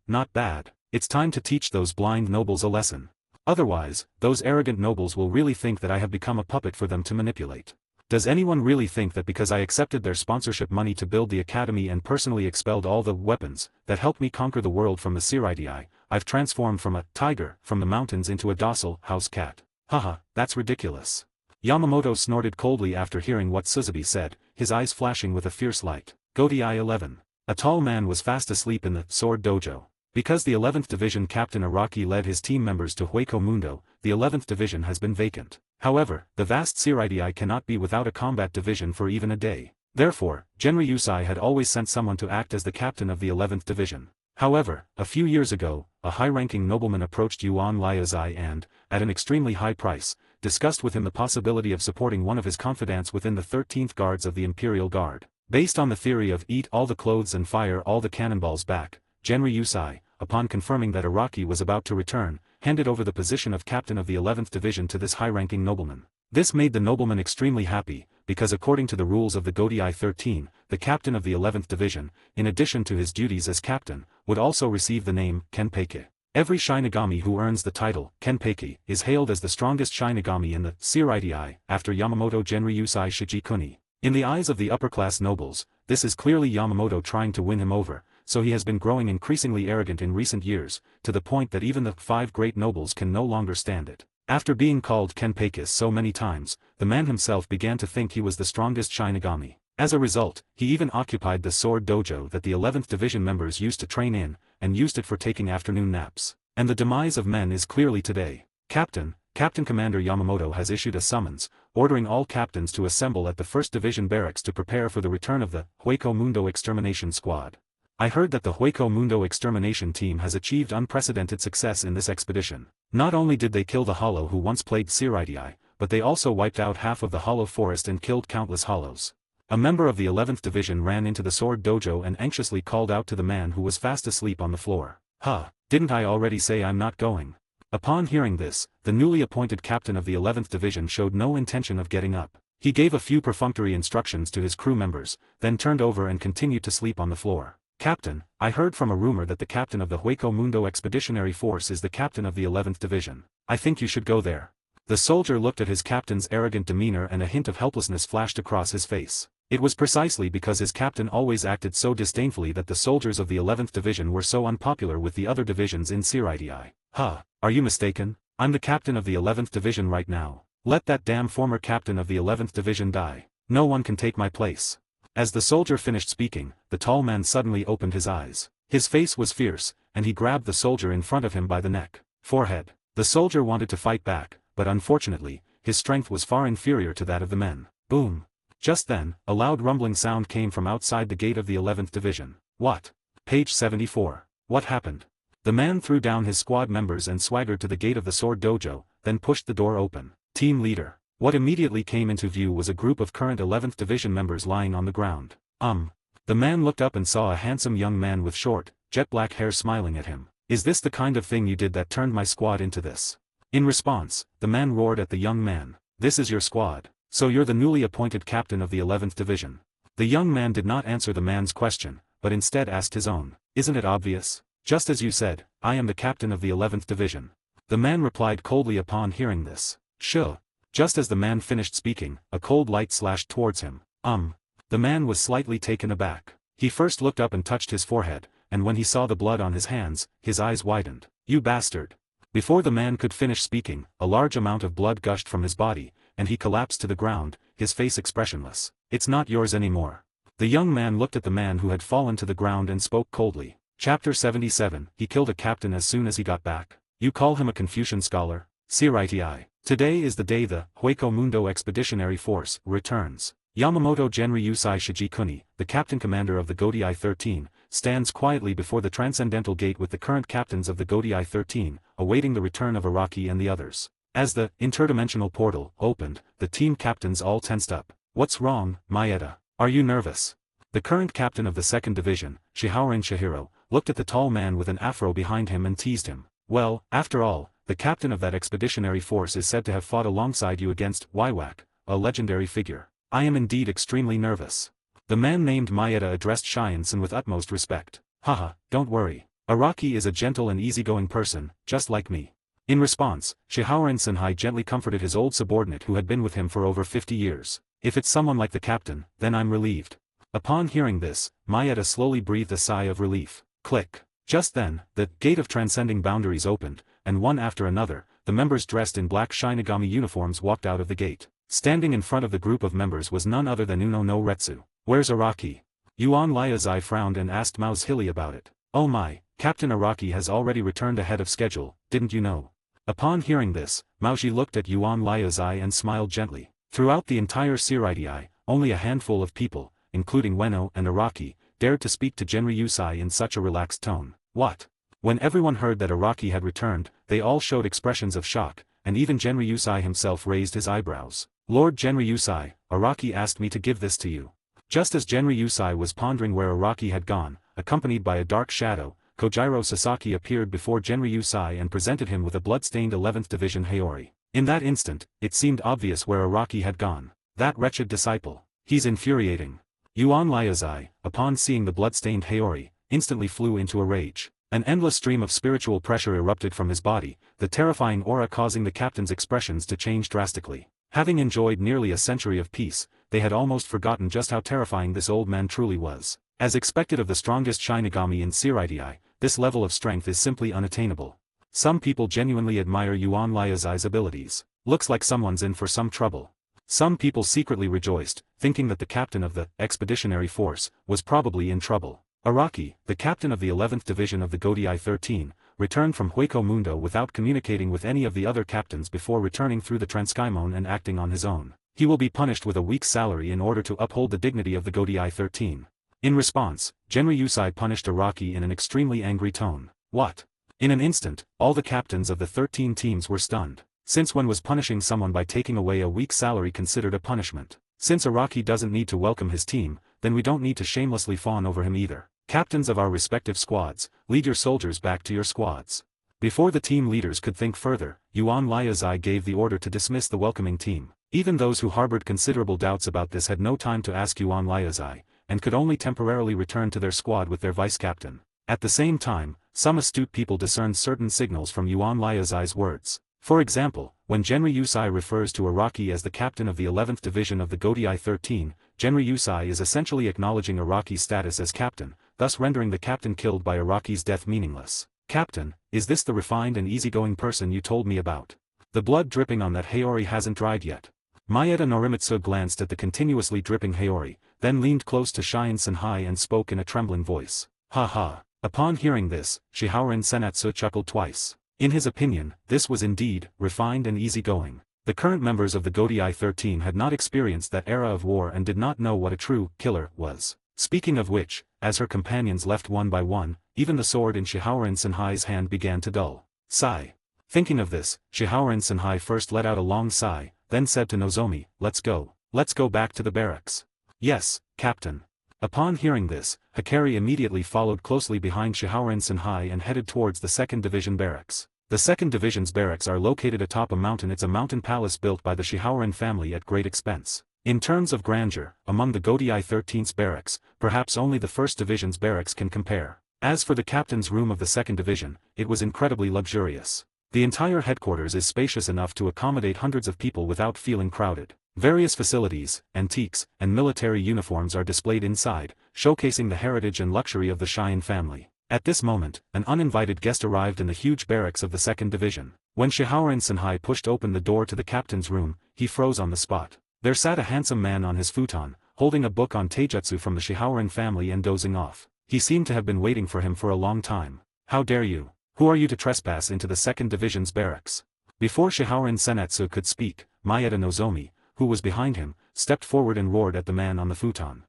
Not bad. It's time to teach those blind nobles a lesson. Otherwise, those arrogant nobles will really think that I have become a puppet for them to manipulate. Does anyone really think that because I accepted their sponsorship money to build the academy and personally expelled all the weapons that helped me conquer the world from the Siritii, I've transformed from a tiger from the mountains into a docile house cat? Haha, that's ridiculous. Yamamoto snorted coldly after hearing what Suzubi said, his eyes flashing with a fierce light. Godii 11. A tall man was fast asleep in the sword dojo. Because the 11th Division Captain Araki led his team members to Hueco Mundo, the 11th Division has been vacant. However, the vast Siritii cannot be without a combat division for even a day. Therefore, Genryusai had always sent someone to act as the captain of the 11th Division. However, a few years ago, a high-ranking nobleman approached Yuan Liazai and, at an extremely high price, discussed with him the possibility of supporting one of his confidants within the 13th Guards of the Imperial Guard. Based on the theory of eat all the clothes and fire all the cannonballs back, Genryusai, upon confirming that Araki was about to return, handed over the position of captain of the 11th Division to this high-ranking nobleman. This made the nobleman extremely happy, because according to the rules of the Godii 13, the captain of the 11th Division, in addition to his duties as captain, would also receive the name Kenpeiki. Every Shinigami who earns the title Kenpeiki is hailed as the strongest Shinigami in the Siritii, after Yamamoto Genryusai Shijikuni. In the eyes of the upper-class nobles, this is clearly Yamamoto trying to win him over, so he has been growing increasingly arrogant in recent years, to the point that even the 5 great nobles can no longer stand it. After being called Kenpeikis so many times, the man himself began to think he was the strongest Shinigami. As a result, he even occupied the sword dojo that the 11th Division members used to train in, and used it for taking afternoon naps. And the demise of men is clearly today. Captain Commander Yamamoto has issued a summons, ordering all captains to assemble at the 1st Division barracks to prepare for the return of the Hueco Mundo Extermination Squad. I heard that the Hueco Mundo Extermination team has achieved unprecedented success in this expedition. Not only did they kill the Hollow who once plagued Siritii, but they also wiped out half of the Hollow forest and killed countless Hollows. A member of the 11th Division ran into the sword dojo and anxiously called out to the man who was fast asleep on the floor. Huh, didn't I already say I'm not going? Upon hearing this, the newly appointed captain of the 11th Division showed no intention of getting up. He gave a few perfunctory instructions to his crew members, then turned over and continued to sleep on the floor. Captain, I heard from a rumor that the captain of the Hueco Mundo Expeditionary Force is the captain of the 11th Division. I think you should go there. The soldier looked at his captain's arrogant demeanor and a hint of helplessness flashed across his face. It was precisely because his captain always acted so disdainfully that the soldiers of the 11th Division were so unpopular with the other divisions in Siritii. Huh, are you mistaken? I'm the captain of the 11th Division right now. Let that damn former captain of the 11th Division die. No one can take my place. As the soldier finished speaking, the tall man suddenly opened his eyes. His face was fierce, and he grabbed the soldier in front of him by the neck. Forehead. The soldier wanted to fight back, but unfortunately, his strength was far inferior to that of the men. Boom. Just then, a loud rumbling sound came from outside the gate of the 11th Division. What? Page 74. What happened? The man threw down his squad members and swaggered to the gate of the sword dojo, then pushed the door open. Team leader. What immediately came into view was a group of current 11th Division members lying on the ground. The man looked up and saw a handsome young man with short, jet-black hair smiling at him. Is this the kind of thing you did that turned my squad into this? In response, the man roared at the young man. This is your squad. So you're the newly appointed captain of the 11th Division. The young man did not answer the man's question, but instead asked his own. Isn't it obvious? Just as you said, I am the captain of the 11th Division. The man replied coldly upon hearing this. Sure. Just as the man finished speaking, a cold light slashed towards him. The man was slightly taken aback. He first looked up and touched his forehead, and when he saw the blood on his hands, his eyes widened. You bastard. Before the man could finish speaking, a large amount of blood gushed from his body, and he collapsed to the ground, his face expressionless. It's not yours anymore. The young man looked at the man who had fallen to the ground and spoke coldly. Chapter 77. He killed a captain as soon as he got back. You call him a Confucian scholar? Siritii. Today is the day the Hueco Mundo Expeditionary Force returns. Yamamoto Genryusai Shijikuni, the captain commander of the Godii 13, stands quietly before the transcendental gate with the current captains of the Godii 13, awaiting the return of Araki and the others. As the interdimensional portal opened, the team captains all tensed up. What's wrong, Maeda? Are you nervous? The current captain of the 2nd Division, Shihaorin Shihiro, looked at the tall man with an afro behind him and teased him. Well, after all, the captain of that expeditionary force is said to have fought alongside you against Waiwak, a legendary figure. I am indeed extremely nervous. The man named Maeda addressed Shion-san with utmost respect. Haha, don't worry. Araki is a gentle and easygoing person, just like me. In response, Shihaorin Sanhai gently comforted his old subordinate who had been with him for over 50 years. If it's someone like the captain, then I'm relieved. Upon hearing this, Maeda slowly breathed a sigh of relief. Click. Just then, the gate of transcending boundaries opened, and one after another, the members dressed in black Shinigami uniforms walked out of the gate. Standing in front of the group of members was none other than Uno no Retsu. Where's Araki? Yuan Liazai frowned and asked Mao's Hilly about it. Oh my, Captain Araki has already returned ahead of schedule, didn't you know? Upon hearing this, Maoji looked at Yuan Liazai and smiled gently. Throughout the entire Siritii, only a handful of people, including Ueno and Araki, dared to speak to Genryusai in such a relaxed tone. What? When everyone heard that Araki had returned, they all showed expressions of shock, and even Genryusai himself raised his eyebrows. Lord Genryusai, Araki asked me to give this to you. Just as Genryusai was pondering where Araki had gone, accompanied by a dark shadow, Kojiro Sasaki appeared before Genryusai and presented him with a blood-stained 11th Division Haori. In that instant, it seemed obvious where Araki had gone. That wretched disciple. He's infuriating. Yuan Liazai, upon seeing the blood-stained Haori, instantly flew into a rage. An endless stream of spiritual pressure erupted from his body, the terrifying aura causing the captain's expressions to change drastically. Having enjoyed nearly a century of peace, they had almost forgotten just how terrifying this old man truly was. As expected of the strongest Shinigami in Siritii, this level of strength is simply unattainable. Some people genuinely admire Yuan Liazai's abilities. Looks like someone's in for some trouble. Some people secretly rejoiced, thinking that the captain of the expeditionary force was probably in trouble. Araki, the captain of the 11th Division of the Godii 13, returned from Hueco Mundo without communicating with any of the other captains before returning through the Transkaimon and acting on his own. He will be punished with a week's salary in order to uphold the dignity of the Godii 13. In response, Genryusai punished Araki in an extremely angry tone. What? In an instant, all the captains of the 13 teams were stunned. Since when was punishing someone by taking away a week's salary considered a punishment? Since Araki doesn't need to welcome his team, then we don't need to shamelessly fawn over him either. Captains of our respective squads, lead your soldiers back to your squads. Before the team leaders could think further, Yuan Liazai gave the order to dismiss the welcoming team. Even those who harbored considerable doubts about this had no time to ask Yuan Liazai, and could only temporarily return to their squad with their vice-captain. At the same time, some astute people discerned certain signals from Yuan Liazai's words. For example, when Genri Yusai refers to Araki as the captain of the 11th Division of the Godai 13, Genri Yusai is essentially acknowledging Araki's status as captain, thus rendering the captain killed by Araki's death meaningless. Captain, is this the refined and easygoing person you told me about? The blood dripping on that Haori hasn't dried yet. Maeda Norimitsu glanced at the continuously dripping Haori, then leaned close to Shion Senhai and spoke in a trembling voice. Ha ha. Upon hearing this, Shihaoren Senatsu chuckled twice. In his opinion, this was indeed refined and easygoing. The current members of the Godai 13 had not experienced that era of war and did not know what a true killer was. Speaking of which, as her companions left one by one, even the sword in Shihaoren Senhai's hand began to dull. Sigh. Thinking of this, Shihaoren Senhai first let out a long sigh, then said to Nozomi, let's go. Let's go back to the barracks. Yes, Captain. Upon hearing this, Hikari immediately followed closely behind Shihaoren Senhai and headed towards the 2nd Division barracks. The 2nd Division's barracks are located atop a mountain. It's a mountain palace built by the Shihaoren family at great expense. In terms of grandeur, among the Godai 13's barracks, perhaps only the 1st Division's barracks can compare. As for the captain's room of the 2nd Division, it was incredibly luxurious. The entire headquarters is spacious enough to accommodate hundreds of people without feeling crowded. Various facilities, antiques, and military uniforms are displayed inside, showcasing the heritage and luxury of the Shion family. At this moment, an uninvited guest arrived in the huge barracks of the 2nd Division. When Shihaoren Senhai pushed open the door to the captain's room, he froze on the spot. There sat a handsome man on his futon, holding a book on taijutsu from the Shihaoren family and dozing off. He seemed to have been waiting for him for a long time. How dare you? Who are you to trespass into the 2nd Division's barracks? Before Shihaoren Senatsu could speak, Maeda Nozomi, who was behind him, stepped forward and roared at the man on the futon.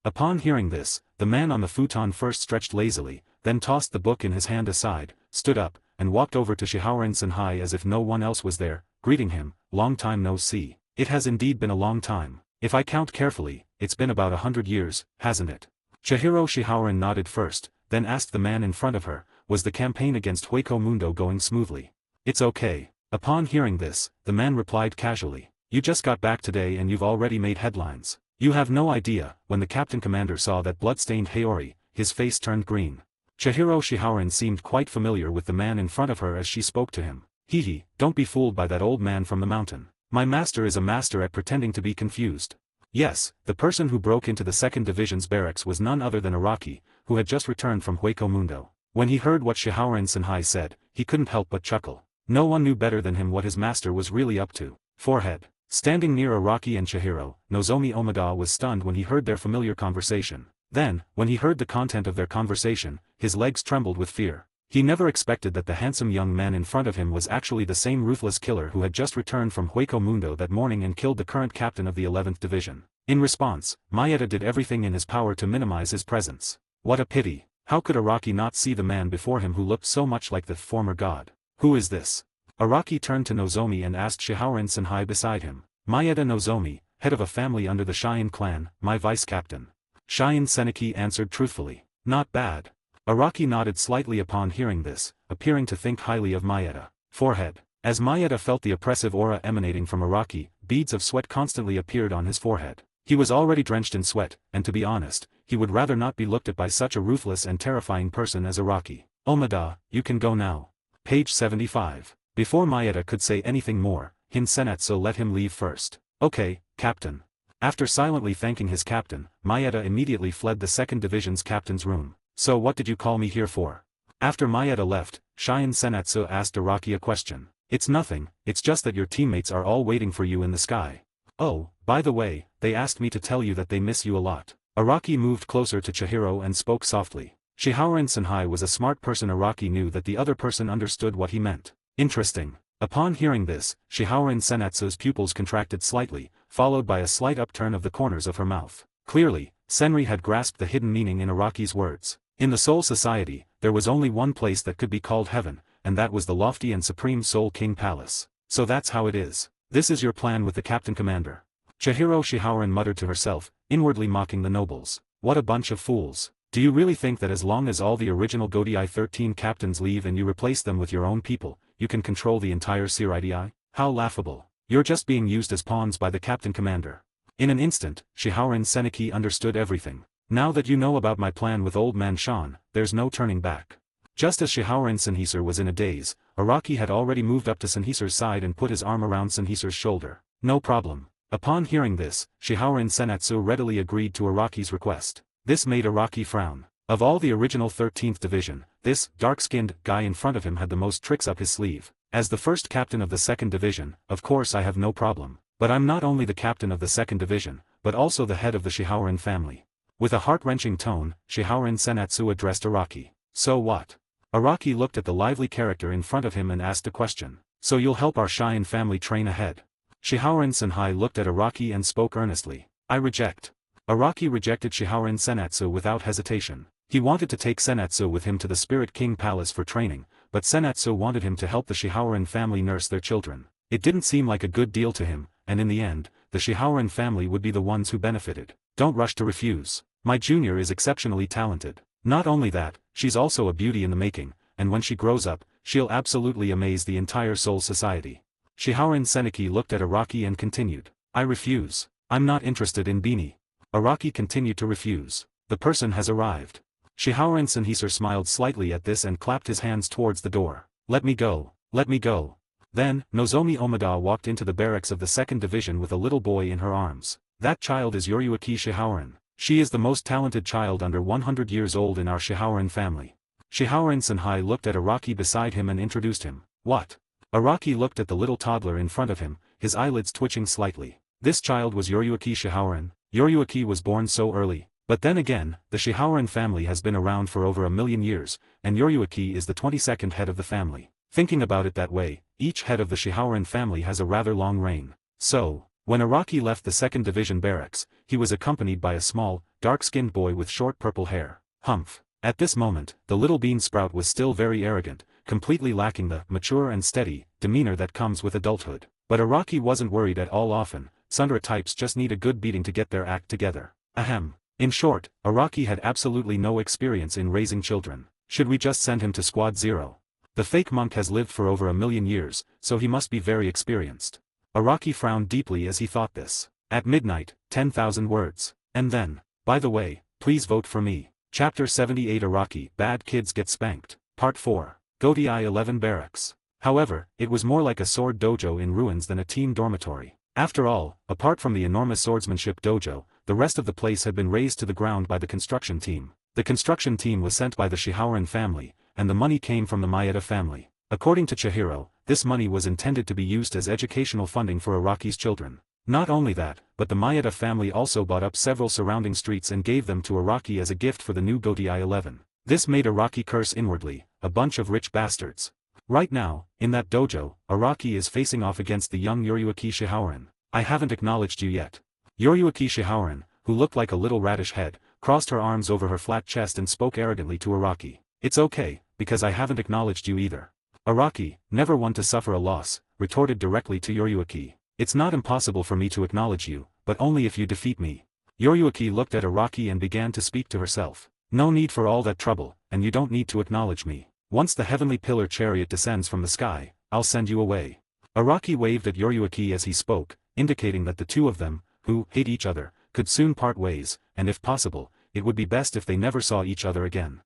Upon hearing this, the man on the futon first stretched lazily, then tossed the book in his hand aside, stood up, and walked over to Shihaoren Senhai as if no one else was there, greeting him, long time no see. It has indeed been a long time. If I count carefully, it's been about 100 years, hasn't it? Chihiro Shihaoren nodded first, then asked the man in front of her, was the campaign against Hueco Mundo going smoothly? It's okay. Upon hearing this, the man replied casually. You just got back today and you've already made headlines. You have no idea. When the captain commander saw that blood-stained Haori, his face turned green. Chihiro Shihaoren seemed quite familiar with the man in front of her as she spoke to him. Hee, don't be fooled by that old man from the mountain. My master is a master at pretending to be confused. Yes, the person who broke into the 2nd Division's barracks was none other than Araki, who had just returned from Hueco Mundo. When he heard what Shihaoren Senhai said, he couldn't help but chuckle. No one knew better than him what his master was really up to. Forehead. Standing near Araki and Chihiro, Nozomi Omada was stunned when he heard their familiar conversation. Then, when he heard the content of their conversation, his legs trembled with fear. He never expected that the handsome young man in front of him was actually the same ruthless killer who had just returned from Hueco Mundo that morning and killed the current captain of the 11th Division. In response, Maeda did everything in his power to minimize his presence. What a pity. How could Araki not see the man before him who looked so much like the former god? Who is this? Araki turned to Nozomi and asked Shihaoren Senhai beside him. Maeda Nozomi, head of a family under the Shion clan, my vice-captain. Shion Seneki answered truthfully. Not bad. Araki nodded slightly upon hearing this, appearing to think highly of Maeda. Forehead. As Maeda felt the oppressive aura emanating from Araki, beads of sweat constantly appeared on his forehead. He was already drenched in sweat, and to be honest, he would rather not be looked at by such a ruthless and terrifying person as Araki. Omada, you can go now. Page 75. Before Maeda could say anything more, Hin Senatsu let him leave first. Okay, Captain. After silently thanking his captain, Maeda immediately fled the 2nd Division's captain's room. So what did you call me here for? After Maeda left, Shion Senatsu asked Araki a question. It's nothing, it's just that your teammates are all waiting for you in the sky. Oh, by the way, they asked me to tell you that they miss you a lot. Araki moved closer to Chihiro and spoke softly. Shihaoren Senhai was a smart person. Araki knew that the other person understood what he meant. Interesting. Upon hearing this, Shihaoren Senatsu's pupils contracted slightly, followed by a slight upturn of the corners of her mouth. Clearly, Senri had grasped the hidden meaning in Araki's words. In the Soul Society, there was only one place that could be called heaven, and that was the lofty and supreme Soul King Palace. So that's how it is. This is your plan with the Captain Commander. Chihiro Shihaoren muttered to herself, inwardly mocking the nobles. What a bunch of fools. Do you really think that as long as all the original GODI 13 captains leave and you replace them with your own people, you can control the entire CRIDI? How laughable. You're just being used as pawns by the captain commander. In an instant, Shihaoran Seneki understood everything. Now that you know about my plan with Old Man Shan, there's no turning back. Just as Shihaoran Senhisar was in a daze, Araki had already moved up to Senhisar's side and put his arm around Senhisar's shoulder. No problem. Upon hearing this, Shihaoran Senatsu readily agreed to Araki's request. This made Araki frown. Of all the original 13th Division, this dark-skinned guy in front of him had the most tricks up his sleeve. As the first captain of the 2nd Division, of course I have no problem. But I'm not only the captain of the 2nd Division, but also the head of the Shihaoran family. With a heart-wrenching tone, Shihaoran Senatsu addressed Araki. So what? Araki looked at the lively character in front of him and asked a question. So you'll help our Shion family train ahead? Shihaoran Senhai looked at Araki and spoke earnestly. I reject. Araki rejected Shihaoran Senatsu without hesitation. He wanted to take Senatsu with him to the Spirit King Palace for training, but Senatsu wanted him to help the Shihaoran family nurse their children. It didn't seem like a good deal to him, and in the end, the Shihaoran family would be the ones who benefited. Don't rush to refuse. My junior is exceptionally talented. Not only that, she's also a beauty in the making, and when she grows up, she'll absolutely amaze the entire Soul Society. Shihaoran Seneki looked at Araki and continued. I refuse. I'm not interested in Beanie. Araki continued to refuse. The person has arrived. Shihaoran Senhisar smiled slightly at this and clapped his hands towards the door. Let me go. Let me go. Then, Nozomi Omada walked into the barracks of the 2nd Division with a little boy in her arms. That child is Yoryuki Shihaoran. She is the most talented child under 100 years old in our Shihaoran family. Shihaoran Senhai looked at Araki beside him and introduced him. What? Araki looked at the little toddler in front of him, his eyelids twitching slightly. This child was Yoryuki Shihaoran. Yoryuki was born so early. But then again, the Shihaoran family has been around for over 1,000,000 years, and Yoryuki is the 22nd head of the family. Thinking about it that way, each head of the Shihaoran family has a rather long reign. So, when Araki left the 2nd Division barracks, he was accompanied by a small, dark-skinned boy with short purple hair. Humph. At this moment, the little bean sprout was still very arrogant, completely lacking the mature and steady demeanor that comes with adulthood. But Araki wasn't worried at all often. Tsundere types just need a good beating to get their act together. Ahem. In short, Araki had absolutely no experience in raising children. Should we just send him to Squad 0? The fake monk has lived for over 1,000,000 years, so he must be very experienced. Araki frowned deeply as he thought this. At midnight, 10,000 words. And then, by the way, please vote for me. Chapter 78 Araki, Bad Kids Get Spanked. Part 4. GODI 11 Barracks. However, it was more like a sword dojo in ruins than a teen dormitory. After all, apart from the enormous swordsmanship dojo, the rest of the place had been razed to the ground by the construction team. The construction team was sent by the Shihaoran family, and the money came from the Maeda family. According to Chihiro, this money was intended to be used as educational funding for Araki's children. Not only that, but the Maeda family also bought up several surrounding streets and gave them to Araki as a gift for the new GODI 11. This made Araki curse inwardly, a bunch of rich bastards. Right now, in that dojo, Araki is facing off against the young Yoryuki Shihaoran. I haven't acknowledged you yet. Yoryuki Shihaoran, who looked like a little radish head, crossed her arms over her flat chest and spoke arrogantly to Araki. It's okay, because I haven't acknowledged you either. Araki, never one to suffer a loss, retorted directly to Yoryuki. It's not impossible for me to acknowledge you, but only if you defeat me. Yoryuki looked at Araki and began to speak to herself. No need for all that trouble, and you don't need to acknowledge me. Once the heavenly pillar chariot descends from the sky, I'll send you away. Araki waved at Yoryuki as he spoke, indicating that the two of them, who hate each other, could soon part ways, and if possible, it would be best if they never saw each other again.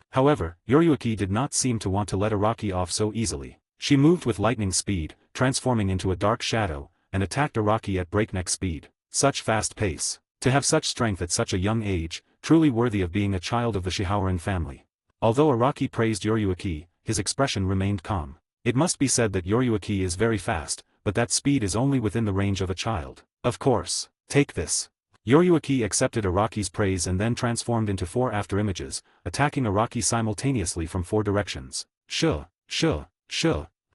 However, Yoryuki did not seem to want to let Araki off so easily. She moved with lightning speed, transforming into a dark shadow, and attacked Araki at breakneck speed. Such fast pace. To have such strength at such a young age, truly worthy of being a child of the Shihaoran family. Although Araki praised Yoryuki, his expression remained calm. It must be said that Yoryuki is very fast, but that speed is only within the range of a child. Of course, take this. Yoryuki accepted Araki's praise and then transformed into 4 afterimages, attacking Araki simultaneously from 4 directions.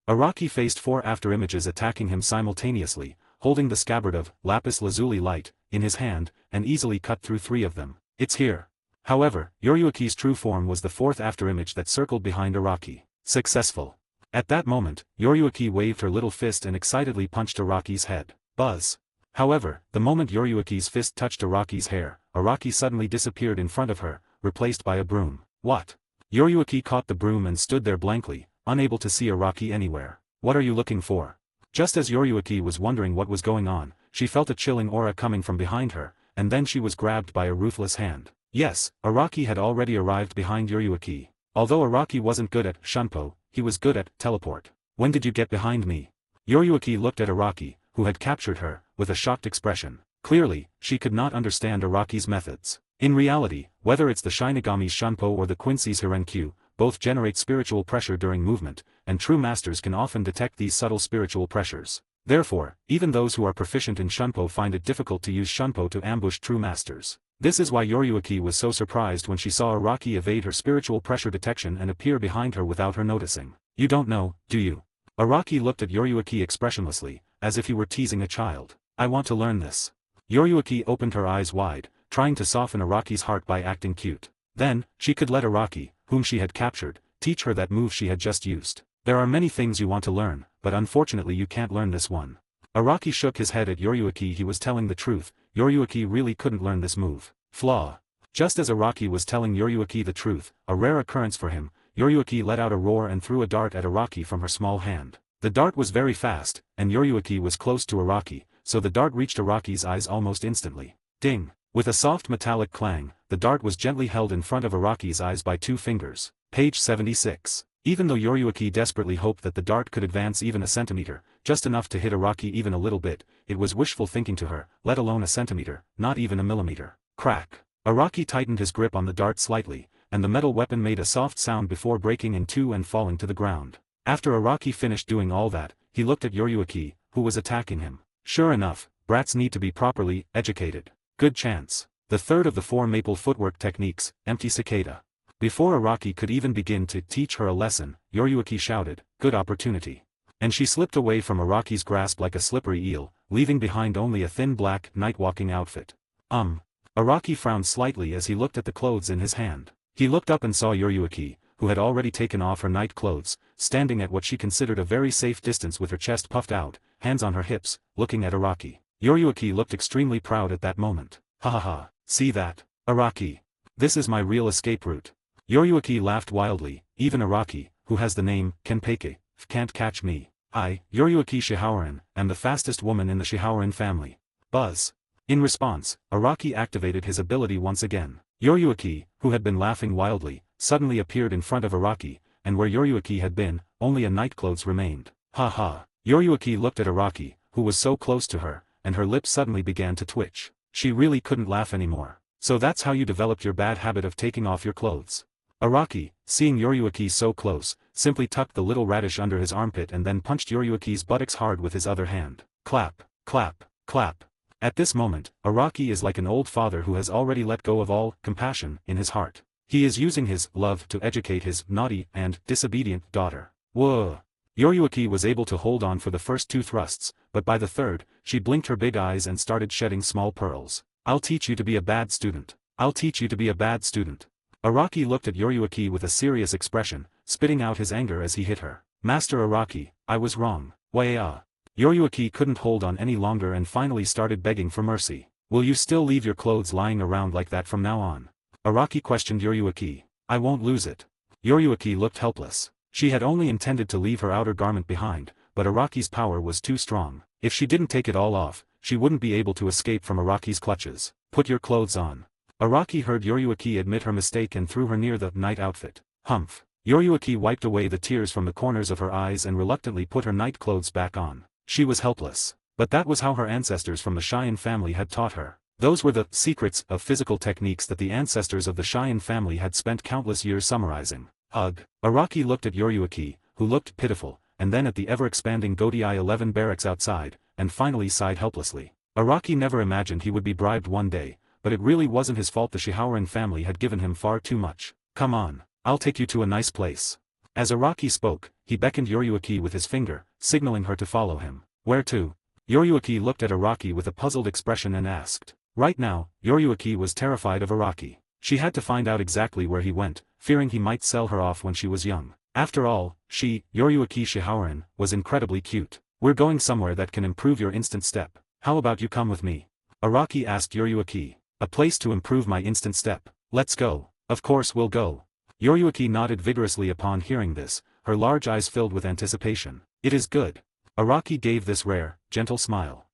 Araki faced 4 afterimages attacking him simultaneously, holding the scabbard of lapis lazuli light in his hand, and easily cut through 3 of them. It's here. However, Yoryuki's true form was the 4th afterimage that circled behind Araki. Successful. At that moment, Yoryuki waved her little fist and excitedly punched Araki's head. Buzz. However, the moment Yoryuki's fist touched Araki's hair, Araki suddenly disappeared in front of her, replaced by a broom. What? Yoriyuki caught the broom and stood there blankly, unable to see Araki anywhere. What are you looking for? Just as Yoriyuki was wondering what was going on, she felt a chilling aura coming from behind her, and then she was grabbed by a ruthless hand. Yes, Araki had already arrived behind Yoriyuki. Although Araki wasn't good at shunpo, he was good at teleport. When did you get behind me? Yoriyuki looked at Araki, who had captured her, with a shocked expression. Clearly, she could not understand Araki's methods. In reality, whether it's the Shinigami's shunpo or the Quincy's Hirenkyu, both generate spiritual pressure during movement, and true masters can often detect these subtle spiritual pressures. Therefore, even those who are proficient in shunpo find it difficult to use shunpo to ambush true masters. This is why Yoriyuki was so surprised when she saw Araki evade her spiritual pressure detection and appear behind her without her noticing. You don't know, do you? Araki looked at Yoriyuki expressionlessly, as if he were teasing a child. I want to learn this. Yoriyuki opened her eyes wide, trying to soften Araki's heart by acting cute. Then, she could let Araki, whom she had captured, teach her that move she had just used. There are many things you want to learn, but unfortunately you can't learn this one. Araki shook his head at Yoriyuki. He was telling the truth, Yoriyuki really couldn't learn this move. Flaw. Just as Araki was telling Yoriyuki the truth, a rare occurrence for him, Yoriyuki let out a roar and threw a dart at Araki from her small hand. The dart was very fast, and Yoriyuki was close to Araki, so the dart reached Araki's eyes almost instantly. Ding! With a soft metallic clang, the dart was gently held in front of Araki's eyes by 2 fingers. Page 76. Even though Yoriyuki desperately hoped that the dart could advance even a centimeter, just enough to hit Araki even a little bit, it was wishful thinking to her, let alone a centimeter, not even a millimeter. Crack! Araki tightened his grip on the dart slightly, and the metal weapon made a soft sound before breaking in two and falling to the ground. After Araki finished doing all that, he looked at Yoriyuki, who was attacking him. Sure enough, brats need to be properly educated. Good chance. The third of the 4 maple footwork techniques, empty cicada. Before Araki could even begin to teach her a lesson, Yoriyuki shouted, good opportunity. And she slipped away from Araki's grasp like a slippery eel, leaving behind only a thin black, night-walking outfit. Araki frowned slightly as he looked at the clothes in his hand. He looked up and saw Yoriyuki, who had already taken off her night clothes, standing at what she considered a very safe distance with her chest puffed out, hands on her hips, looking at Araki. Yoriyuki looked extremely proud at that moment. Ha ha ha, see that? Araki. This is my real escape route. Yoriyuki laughed wildly. Even Araki, who has the name Kenpeke, can't catch me. I, Yoriyuki Shihaorin, am the fastest woman in the Shihaorin family. Buzz. In response, Araki activated his ability once again. Yoriyuki, who had been laughing wildly, suddenly appeared in front of Araki, and where Yoriyuki had been, only a nightclothes remained. Ha ha. Yoriyuki looked at Araki, who was so close to her, and her lips suddenly began to twitch. She really couldn't laugh anymore. So that's how you developed your bad habit of taking off your clothes. Araki, seeing Yoriyuki so close, simply tucked the little radish under his armpit and then punched Yoriyuki's buttocks hard with his other hand. Clap, clap, clap. At this moment, Araki is like an old father who has already let go of all compassion in his heart. He is using his love to educate his naughty and disobedient daughter. Whoa! Yoriyuki was able to hold on for the first 2 thrusts, but by the third, she blinked her big eyes and started shedding small pearls. I'll teach you to be a bad student. I'll teach you to be a bad student. Araki looked at Yoriyuki with a serious expression, spitting out his anger as he hit her. Master Araki, I was wrong. Waya. Yoriyuki couldn't hold on any longer and finally started begging for mercy. Will you still leave your clothes lying around like that from now on? Araki questioned Yoriyuki. I won't lose it. Yoriyuki looked helpless. She had only intended to leave her outer garment behind, but Araki's power was too strong. If she didn't take it all off, she wouldn't be able to escape from Araki's clutches. Put your clothes on. Araki heard Yoriyuki admit her mistake and threw her near the night outfit. Humph. Yoriyuki wiped away the tears from the corners of her eyes and reluctantly put her night clothes back on. She was helpless. But that was how her ancestors from the Cheyenne family had taught her. Those were the secrets of physical techniques that the ancestors of the Cheyenne family had spent countless years summarizing. Ugh. Araki looked at Yoriyuki, who looked pitiful, and then at the ever-expanding Goti 11 barracks outside, and finally sighed helplessly. Araki never imagined he would be bribed one day, but it really wasn't his fault. The Shihaorin family had given him far too much. Come on, I'll take you to a nice place. As Araki spoke, he beckoned Yoriyuki with his finger, signaling her to follow him. Where to? Yoriyuki looked at Araki with a puzzled expression and asked. Right now, Yoriyuki was terrified of Araki. She had to find out exactly where he went, fearing he might sell her off when she was young. After all, she, Yoriyuki Shihaorin, was incredibly cute. We're going somewhere that can improve your instant step. How about you come with me? Araki asked Yoriyuki. A place to improve my instant step. Let's go. Of course we'll go. Yoriyuki nodded vigorously upon hearing this, her large eyes filled with anticipation. It is good. Araki gave this rare, gentle smile.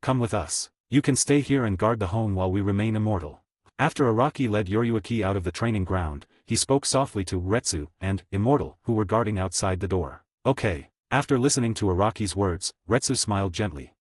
Come with us. You can stay here and guard the home while we remain immortal. After Araki led Yoriyuki out of the training ground, he spoke softly to Retsu and Immortal, who were guarding outside the door. Okay. After listening to Araki's words, Retsu smiled gently.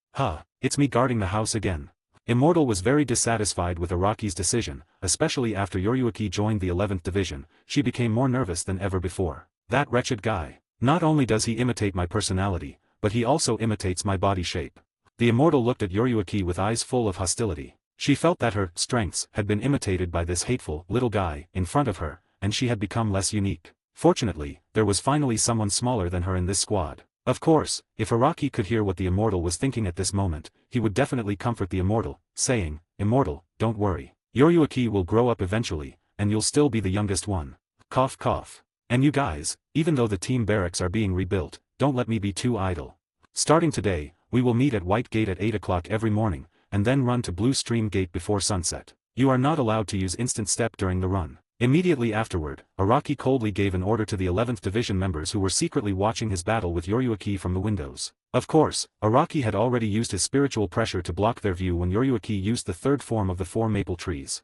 It's me guarding the house again. Immortal was very dissatisfied with Araki's decision, especially after Yoriyuki joined the 11th Division. She became more nervous than ever before. That wretched guy. Not only does he imitate my personality, but he also imitates my body shape. The Immortal looked at Yoriyuki with eyes full of hostility. She felt that her strengths had been imitated by this hateful little guy in front of her, and she had become less unique. Fortunately, there was finally someone smaller than her in this squad. Of course, if Araki could hear what the Immortal was thinking at this moment, he would definitely comfort the Immortal, saying, Immortal, don't worry. Yoriyuki will grow up eventually, and you'll still be the youngest one. Cough cough. And you guys, even though the team barracks are being rebuilt, don't let me be too idle. Starting today, we will meet at White Gate at 8 o'clock every morning, and then run to Blue Stream Gate before sunset. You are not allowed to use instant step during the run. Immediately afterward, Araki coldly gave an order to the 11th Division members who were secretly watching his battle with Yoriyuki from the windows. Of course, Araki had already used his spiritual pressure to block their view when Yoriyuki used the third form of the 4 maple trees.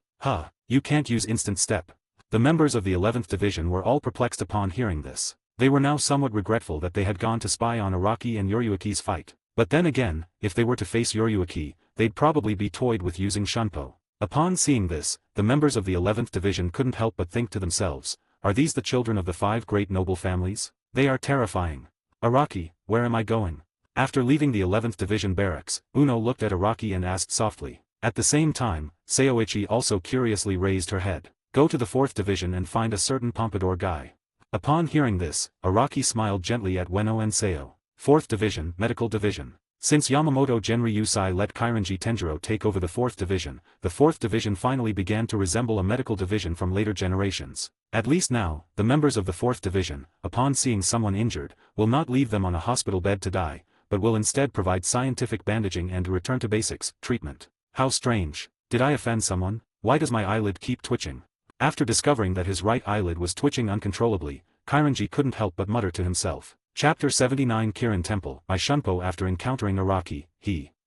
You can't use instant step. The members of the 11th Division were all perplexed upon hearing this. They were now somewhat regretful that they had gone to spy on Araki and Yoriyuki's fight. But then again, if they were to face Yoriyuki, they'd probably be toyed with using Shunpo. Upon seeing this, the members of the 11th Division couldn't help but think to themselves, are these the children of the 5 great noble families? They are terrifying. Araki, where am I going? After leaving the 11th Division barracks, Uno looked at Araki and asked softly. At the same time, Seoichi also curiously raised her head. Go to the 4th Division and find a certain pompadour guy. Upon hearing this, Araki smiled gently at Ueno and Seo. 4th Division, Medical Division. Since Yamamoto Genryusai let Kairanji Tenjiro take over the 4th Division, the 4th Division finally began to resemble a medical division from later generations. At least now, the members of the 4th Division, upon seeing someone injured, will not leave them on a hospital bed to die, but will instead provide scientific bandaging and return to basics, treatment. How strange. Did I offend someone? Why does my eyelid keep twitching? After discovering that his right eyelid was twitching uncontrollably, Kairanji couldn't help but mutter to himself. Chapter 79 Kirin Temple. By Shunpo. After encountering Araki,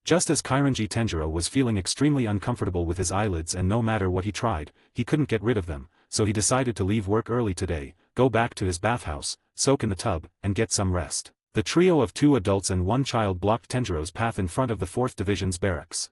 just as Kairanji Tenjiro was feeling extremely uncomfortable with his eyelids and no matter what he tried, he couldn't get rid of them, so he decided to leave work early today, go back to his bathhouse, soak in the tub, and get some rest. The trio of 2 adults and 1 child blocked Tenjiro's path in front of the 4th Division's barracks.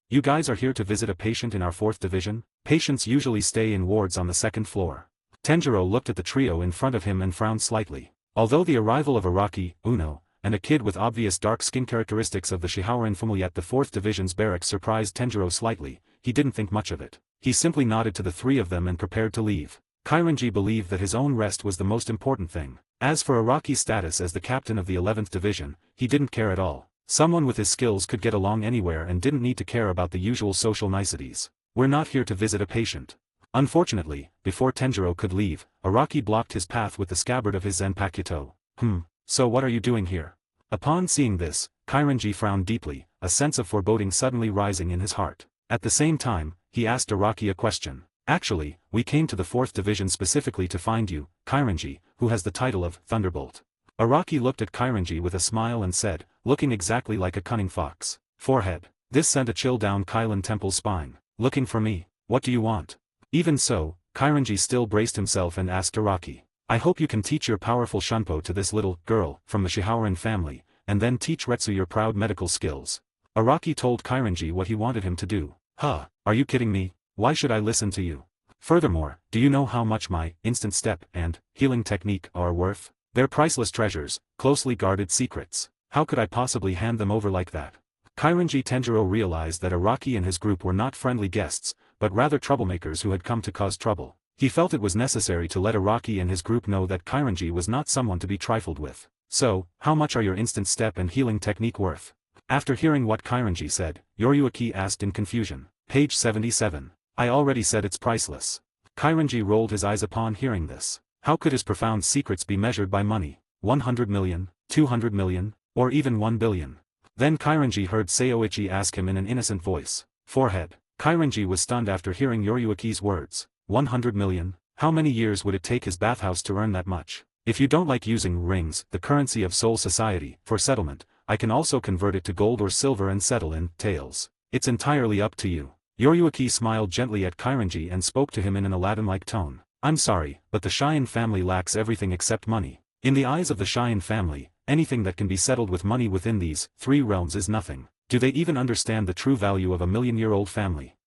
You guys are here to visit a patient in our 4th Division? Patients usually stay in wards on the 2nd floor. Tenjiro looked at the trio in front of him and frowned slightly. Although the arrival of Araki, Uno, and a kid with obvious dark skin characteristics of the Shihaoran family at the 4th Division's barracks surprised Tenjiro slightly, he didn't think much of it. He simply nodded to the 3 of them and prepared to leave. Kairanji believed that his own rest was the most important thing. As for Araki's status as the captain of the 11th Division, he didn't care at all. Someone with his skills could get along anywhere and didn't need to care about the usual social niceties. We're not here to visit a patient. Unfortunately, before Tenjiro could leave, Araki blocked his path with the scabbard of his Zanpakuto. So what are you doing here? Upon seeing this, Kairanji frowned deeply, a sense of foreboding suddenly rising in his heart. At the same time, he asked Araki a question. Actually, we came to the 4th Division specifically to find you, Kairanji, who has the title of Thunderbolt. Araki looked at Kairanji with a smile and said, looking exactly like a cunning fox. Forehead. This sent a chill down Kailan Temple's spine. Looking for me? What do you want? Even so, Kairanji still braced himself and asked Araki. I hope you can teach your powerful Shunpo to this little girl from the Shihaoran family, and then teach Retsu your proud medical skills. Araki told Kairanji what he wanted him to do. Are you kidding me? Why should I listen to you? Furthermore, do you know how much my instant step and healing technique are worth? They're priceless treasures, closely guarded secrets. How could I possibly hand them over like that? Kairanji Tenjiro realized that Araki and his group were not friendly guests, but rather troublemakers who had come to cause trouble. He felt it was necessary to let Araki and his group know that Kairanji was not someone to be trifled with. So, how much are your instant step and healing technique worth? After hearing what Kairanji said, Yoriyuki asked in confusion. Page 77. I already said it's priceless. Kairanji rolled his eyes upon hearing this. How could his profound secrets be measured by money? 100 million, 200 million, or even 1 billion? Then Kairanji heard Seoichi ask him in an innocent voice. Forehead. Kairanji was stunned after hearing Yoriyuki's words. 100 million? How many years would it take his bathhouse to earn that much? If you don't like using rings, the currency of Soul Society, for settlement, I can also convert it to gold or silver and settle in tails. It's entirely up to you. Yoriyuki smiled gently at Kairanji and spoke to him in an Aladdin-like tone. I'm sorry, but the Cheyenne family lacks everything except money. In the eyes of the Cheyenne family, anything that can be settled with money within these 3 realms is nothing. Do they even understand the true value of a million-year-old family?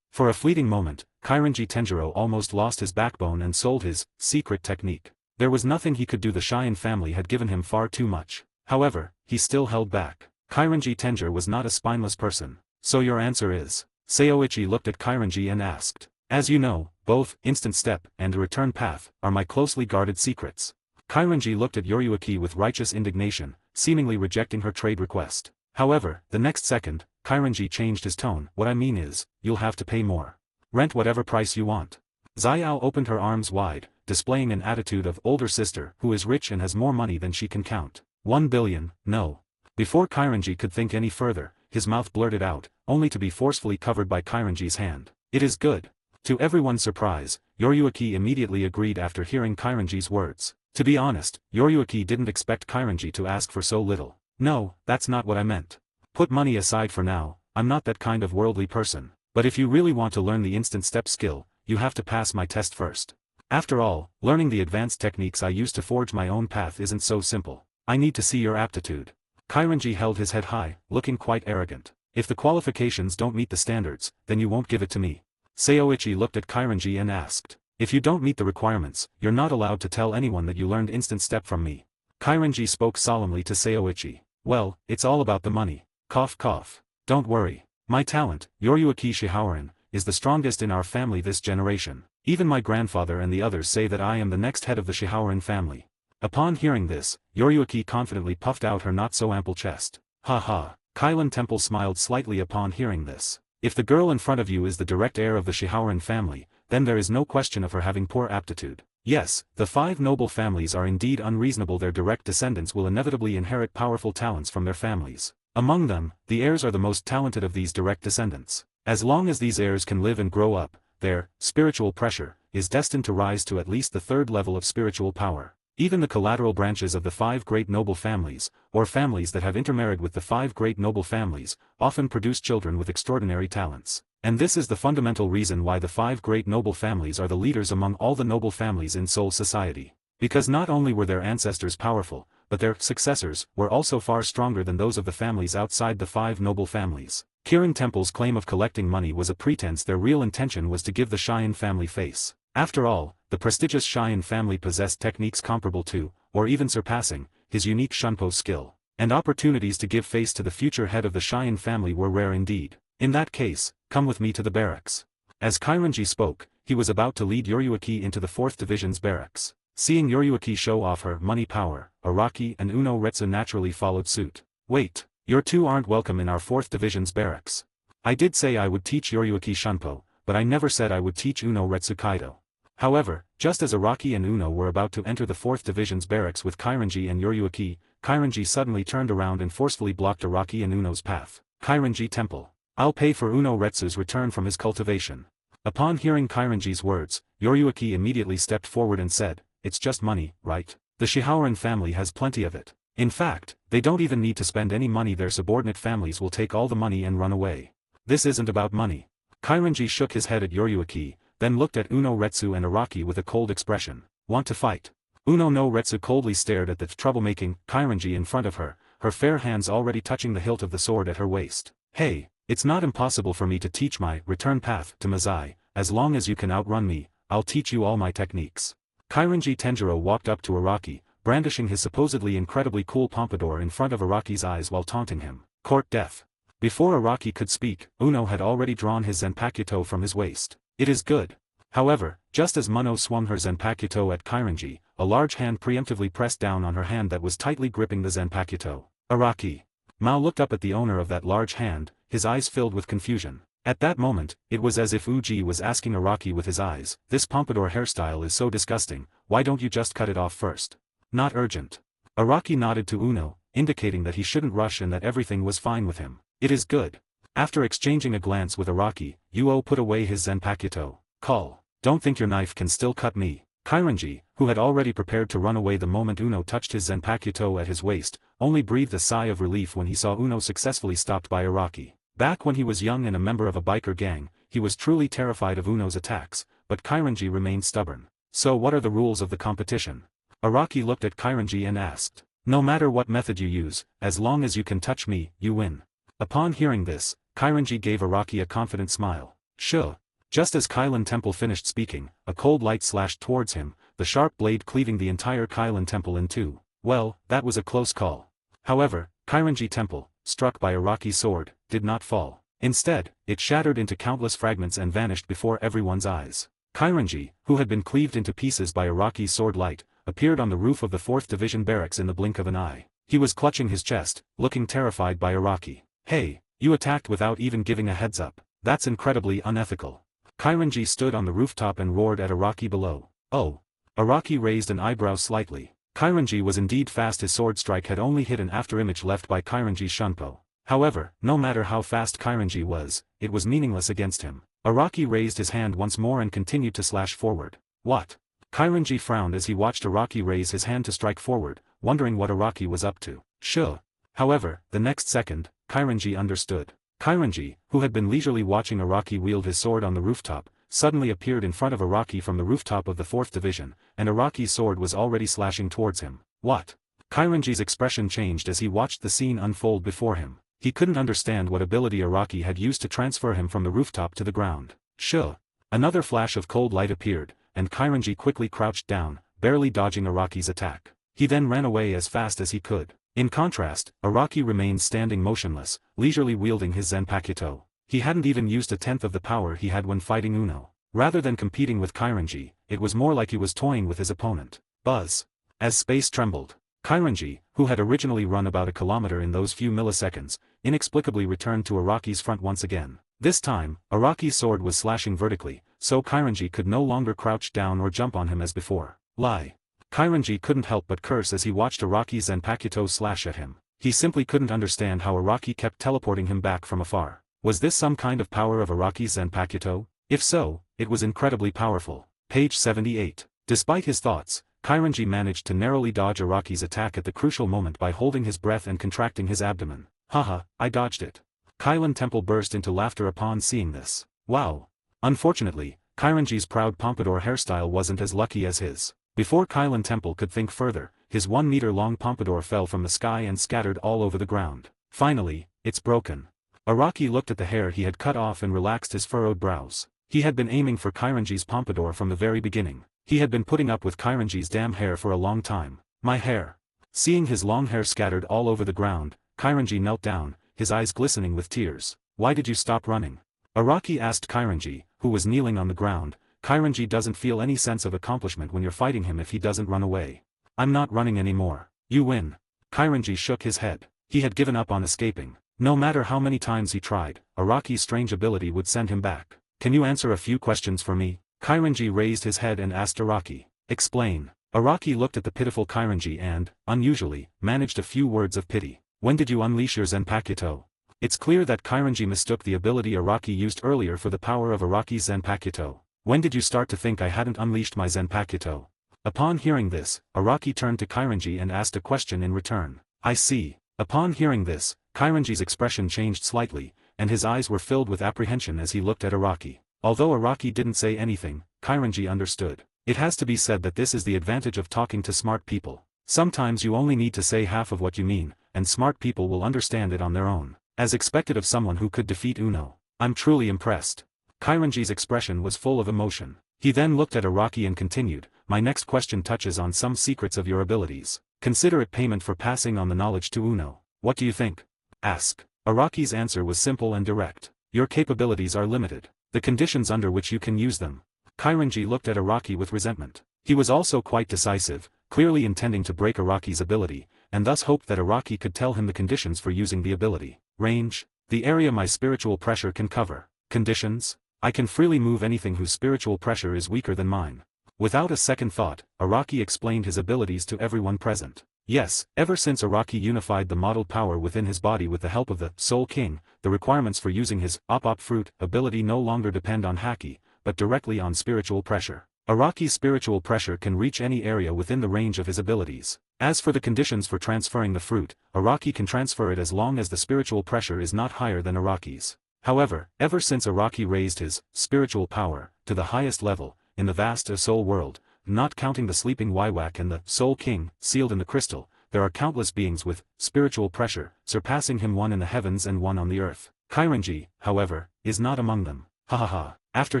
For a fleeting moment, Kairanji Tenjiro almost lost his backbone and sold his secret technique. There was nothing he could do. The Cheyenne family had given him far too much. However, he still held back. Kairanji Tenjiro was not a spineless person. So your answer is? Seoichi looked at Kairanji and asked. As you know, both instant step and a return path are my closely guarded secrets. Kairanji looked at Yoriyuki with righteous indignation, seemingly rejecting her trade request. However, the next second, Kairanji changed his tone. What I mean is, you'll have to pay more. Rent whatever price you want. Xiao opened her arms wide, displaying an attitude of older sister who is rich and has more money than she can count. 1 billion, no. Before Kairanji could think any further, his mouth blurted out, only to be forcefully covered by Kairanji's hand. It is good. To everyone's surprise, Yoriyuki immediately agreed after hearing Kairanji's words. To be honest, Yoriyuki didn't expect Kairanji to ask for so little. No, that's not what I meant. Put money aside for now, I'm not that kind of worldly person. But if you really want to learn the instant step skill, you have to pass my test first. After all, learning the advanced techniques I use to forge my own path isn't so simple. I need to see your aptitude. Kairanji held his head high, looking quite arrogant. If the qualifications don't meet the standards, then you won't give it to me. Seoichi looked at Kairanji and asked. If you don't meet the requirements, you're not allowed to tell anyone that you learned instant step from me. Kairanji spoke solemnly to Seoichi. Well, it's all about the money. Cough cough. Don't worry. My talent, Yoriyuki Shihaoran, is the strongest in our family this generation. Even my grandfather and the others say that I am the next head of the Shihaoran family. Upon hearing this, Yoriyuki confidently puffed out her not-so-ample chest. Ha ha. Kailan Temple smiled slightly upon hearing this. If the girl in front of you is the direct heir of the Shihaoran family, then there is no question of her having poor aptitude. Yes, the 5 noble families are indeed unreasonable. Their direct descendants will inevitably inherit powerful talents from their families. Among them, the heirs are the most talented of these direct descendants. As long as these heirs can live and grow up, their spiritual pressure is destined to rise to at least the 3rd level of spiritual power. Even the collateral branches of the 5 great noble families, or families that have intermarried with the 5 great noble families, often produce children with extraordinary talents. And this is the fundamental reason why the 5 great noble families are the leaders among all the noble families in Soul Society. Because not only were their ancestors powerful, but their successors were also far stronger than those of the families outside the 5 noble families. Kirin Temple's claim of collecting money was a pretense. Their real intention was to give the Cheyenne family face. After all, the prestigious Cheyenne family possessed techniques comparable to, or even surpassing, his unique Shunpo skill. And opportunities to give face to the future head of the Cheyenne family were rare indeed. In that case, come with me to the barracks. As Kairanji spoke, he was about to lead Yoriyuki into the 4th Division's barracks. Seeing Yoriyuki show off her money power, Araki and Uno Retsu naturally followed suit. Wait, you 2 aren't welcome in our 4th Division's barracks. I did say I would teach Yoriyuki Shunpo, but I never said I would teach Uno Retsu Kaido. However, just as Araki and Uno were about to enter the 4th Division's barracks with Kairanji and Yoriyuki, Kairanji suddenly turned around and forcefully blocked Araki and Uno's path. Kairanji Temple. I'll pay for Uno Retsu's return from his cultivation. Upon hearing Kairanji's words, Yoriyuki immediately stepped forward and said, it's just money, right? The Shihaoran family has plenty of it. In fact, they don't even need to spend any money. Their subordinate families will take all the money and run away. This isn't about money. Kairanji shook his head at Yoriyuki, then looked at Uno Retsu and Araki with a cold expression. Want to fight? Uno no Retsu coldly stared at the troublemaking Kairanji in front of her, her fair hands already touching the hilt of the sword at her waist. Hey, it's not impossible for me to teach my return path to Mazai. As long as you can outrun me, I'll teach you all my techniques. Kairanji Tenjiro walked up to Araki, brandishing his supposedly incredibly cool pompadour in front of Araki's eyes while taunting him. Court death. Before Araki could speak, Uno had already drawn his Zanpakuto from his waist. It is good. However, just as Muno swung her Zanpakuto at Kairanji, a large hand preemptively pressed down on her hand that was tightly gripping the Zanpakuto. Araki. Mao looked up at the owner of that large hand, his eyes filled with confusion. At that moment, it was as if Uji was asking Araki with his eyes, this pompadour hairstyle is so disgusting, why don't you just cut it off first? Not urgent. Araki nodded to Uno, indicating that he shouldn't rush and that everything was fine with him. It is good. After exchanging a glance with Araki, Uo put away his Zanpakuto. Call. Don't think your knife can still cut me. Kairanji, who had already prepared to run away the moment Uno touched his Zanpakuto at his waist, only breathed a sigh of relief when he saw Uno successfully stopped by Araki. Back when he was young and a member of a biker gang, he was truly terrified of Uno's attacks, but Kairanji remained stubborn. So what are the rules of the competition? Araki looked at Kairanji and asked. No matter what method you use, as long as you can touch me, you win. Upon hearing this, Kairanji gave Araki a confident smile. Sure. Just as Kailan Temple finished speaking, a cold light slashed towards him, the sharp blade cleaving the entire Kailan Temple in two. Well, that was a close call. However, Kairanji Temple, struck by Araki's sword, did not fall. Instead, it shattered into countless fragments and vanished before everyone's eyes. Kairanji, who had been cleaved into pieces by Araki's sword light, appeared on the roof of the 4th Division barracks in the blink of an eye. He was clutching his chest, looking terrified by Araki. Hey, you attacked without even giving a heads up. That's incredibly unethical. Kairanji stood on the rooftop and roared at Araki below. Oh. Araki raised an eyebrow slightly. Kairanji was indeed fast. His sword strike had only hit an afterimage left by Kairanji's shunpo. However, no matter how fast Kairanji was, it was meaningless against him. Araki raised his hand once more and continued to slash forward. What? Kairanji frowned as he watched Araki raise his hand to strike forward, wondering what Araki was up to. Sure. However, the next second, Kairanji understood. Kairanji, who had been leisurely watching Araki wield his sword on the rooftop, suddenly appeared in front of Araki from the rooftop of the 4th Division, and Araki's sword was already slashing towards him. What? Kairanji's expression changed as he watched the scene unfold before him. He couldn't understand what ability Araki had used to transfer him from the rooftop to the ground. Sure. Another flash of cold light appeared, and Kairanji quickly crouched down, barely dodging Araki's attack. He then ran away as fast as he could. In contrast, Araki remained standing motionless, leisurely wielding his Zanpakuto. He hadn't even used a tenth of the power he had when fighting Uno. Rather than competing with Kairanji, it was more like he was toying with his opponent. Buzz. As space trembled, Kairanji, who had originally run about a kilometer in those few milliseconds, inexplicably returned to Araki's front once again. This time, Araki's sword was slashing vertically, so Kairanji could no longer crouch down or jump on him as before. Lie. Kairanji couldn't help but curse as he watched Araki's Zanpakuto slash at him. He simply couldn't understand how Araki kept teleporting him back from afar. Was this some kind of power of Araki's Zanpakuto? If so, it was incredibly powerful. Page 78. Despite his thoughts, Kairanji managed to narrowly dodge Araki's attack at the crucial moment by holding his breath and contracting his abdomen. Haha, I dodged it. Kailan Temple burst into laughter upon seeing this. Wow. Unfortunately, Kairanji's proud pompadour hairstyle wasn't as lucky as his. Before Kailan Temple could think further, his 1-meter-long pompadour fell from the sky and scattered all over the ground. Finally, it's broken. Araki looked at the hair he had cut off and relaxed his furrowed brows. He had been aiming for Kairanji's pompadour from the very beginning. He had been putting up with Kairanji's damn hair for a long time. My hair. Seeing his long hair scattered all over the ground, Kairanji knelt down, his eyes glistening with tears. Why did you stop running? Araki asked Kairanji, who was kneeling on the ground. Kairanji doesn't feel any sense of accomplishment when you're fighting him if he doesn't run away. I'm not running anymore. You win. Kairanji shook his head. He had given up on escaping. No matter how many times he tried, Araki's strange ability would send him back. Can you answer a few questions for me? Kairanji raised his head and asked Araki. Explain. Araki looked at the pitiful Kairanji and, unusually, managed a few words of pity. When did you unleash your Zanpakuto? It's clear that Kairanji mistook the ability Araki used earlier for the power of Araki's Zanpakuto. When did you start to think I hadn't unleashed my Zanpakuto? Upon hearing this, Araki turned to Kairanji and asked a question in return. I see. Upon hearing this, Kairanji's expression changed slightly, and his eyes were filled with apprehension as he looked at Araki. Although Araki didn't say anything, Kairanji understood. It has to be said that this is the advantage of talking to smart people. Sometimes you only need to say half of what you mean, and smart people will understand it on their own. As expected of someone who could defeat Uno. I'm truly impressed. Kairanji's expression was full of emotion. He then looked at Araki and continued, my next question touches on some secrets of your abilities. Consider it payment for passing on the knowledge to Uno. What do you think? Ask. Araki's answer was simple and direct. Your capabilities are limited. The conditions under which you can use them. Kairanji looked at Araki with resentment. He was also quite decisive, clearly intending to break Araki's ability, and thus hoped that Araki could tell him the conditions for using the ability. Range. The area my spiritual pressure can cover. Conditions. I can freely move anything whose spiritual pressure is weaker than mine. Without a second thought, Araki explained his abilities to everyone present. Yes, ever since Araki unified the modeled power within his body with the help of the Soul King, the requirements for using his Op-Op Fruit ability no longer depend on Haki, but directly on spiritual pressure. Araki's spiritual pressure can reach any area within the range of his abilities. As for the conditions for transferring the fruit, Araki can transfer it as long as the spiritual pressure is not higher than Araki's. However, ever since Araki raised his spiritual power to the highest level in the vast soul world, not counting the sleeping Waiwak and the Soul King sealed in the crystal, there are countless beings with spiritual pressure, surpassing him, one in the heavens and one on the earth. Kairanji, however, is not among them. Ha ha ha. After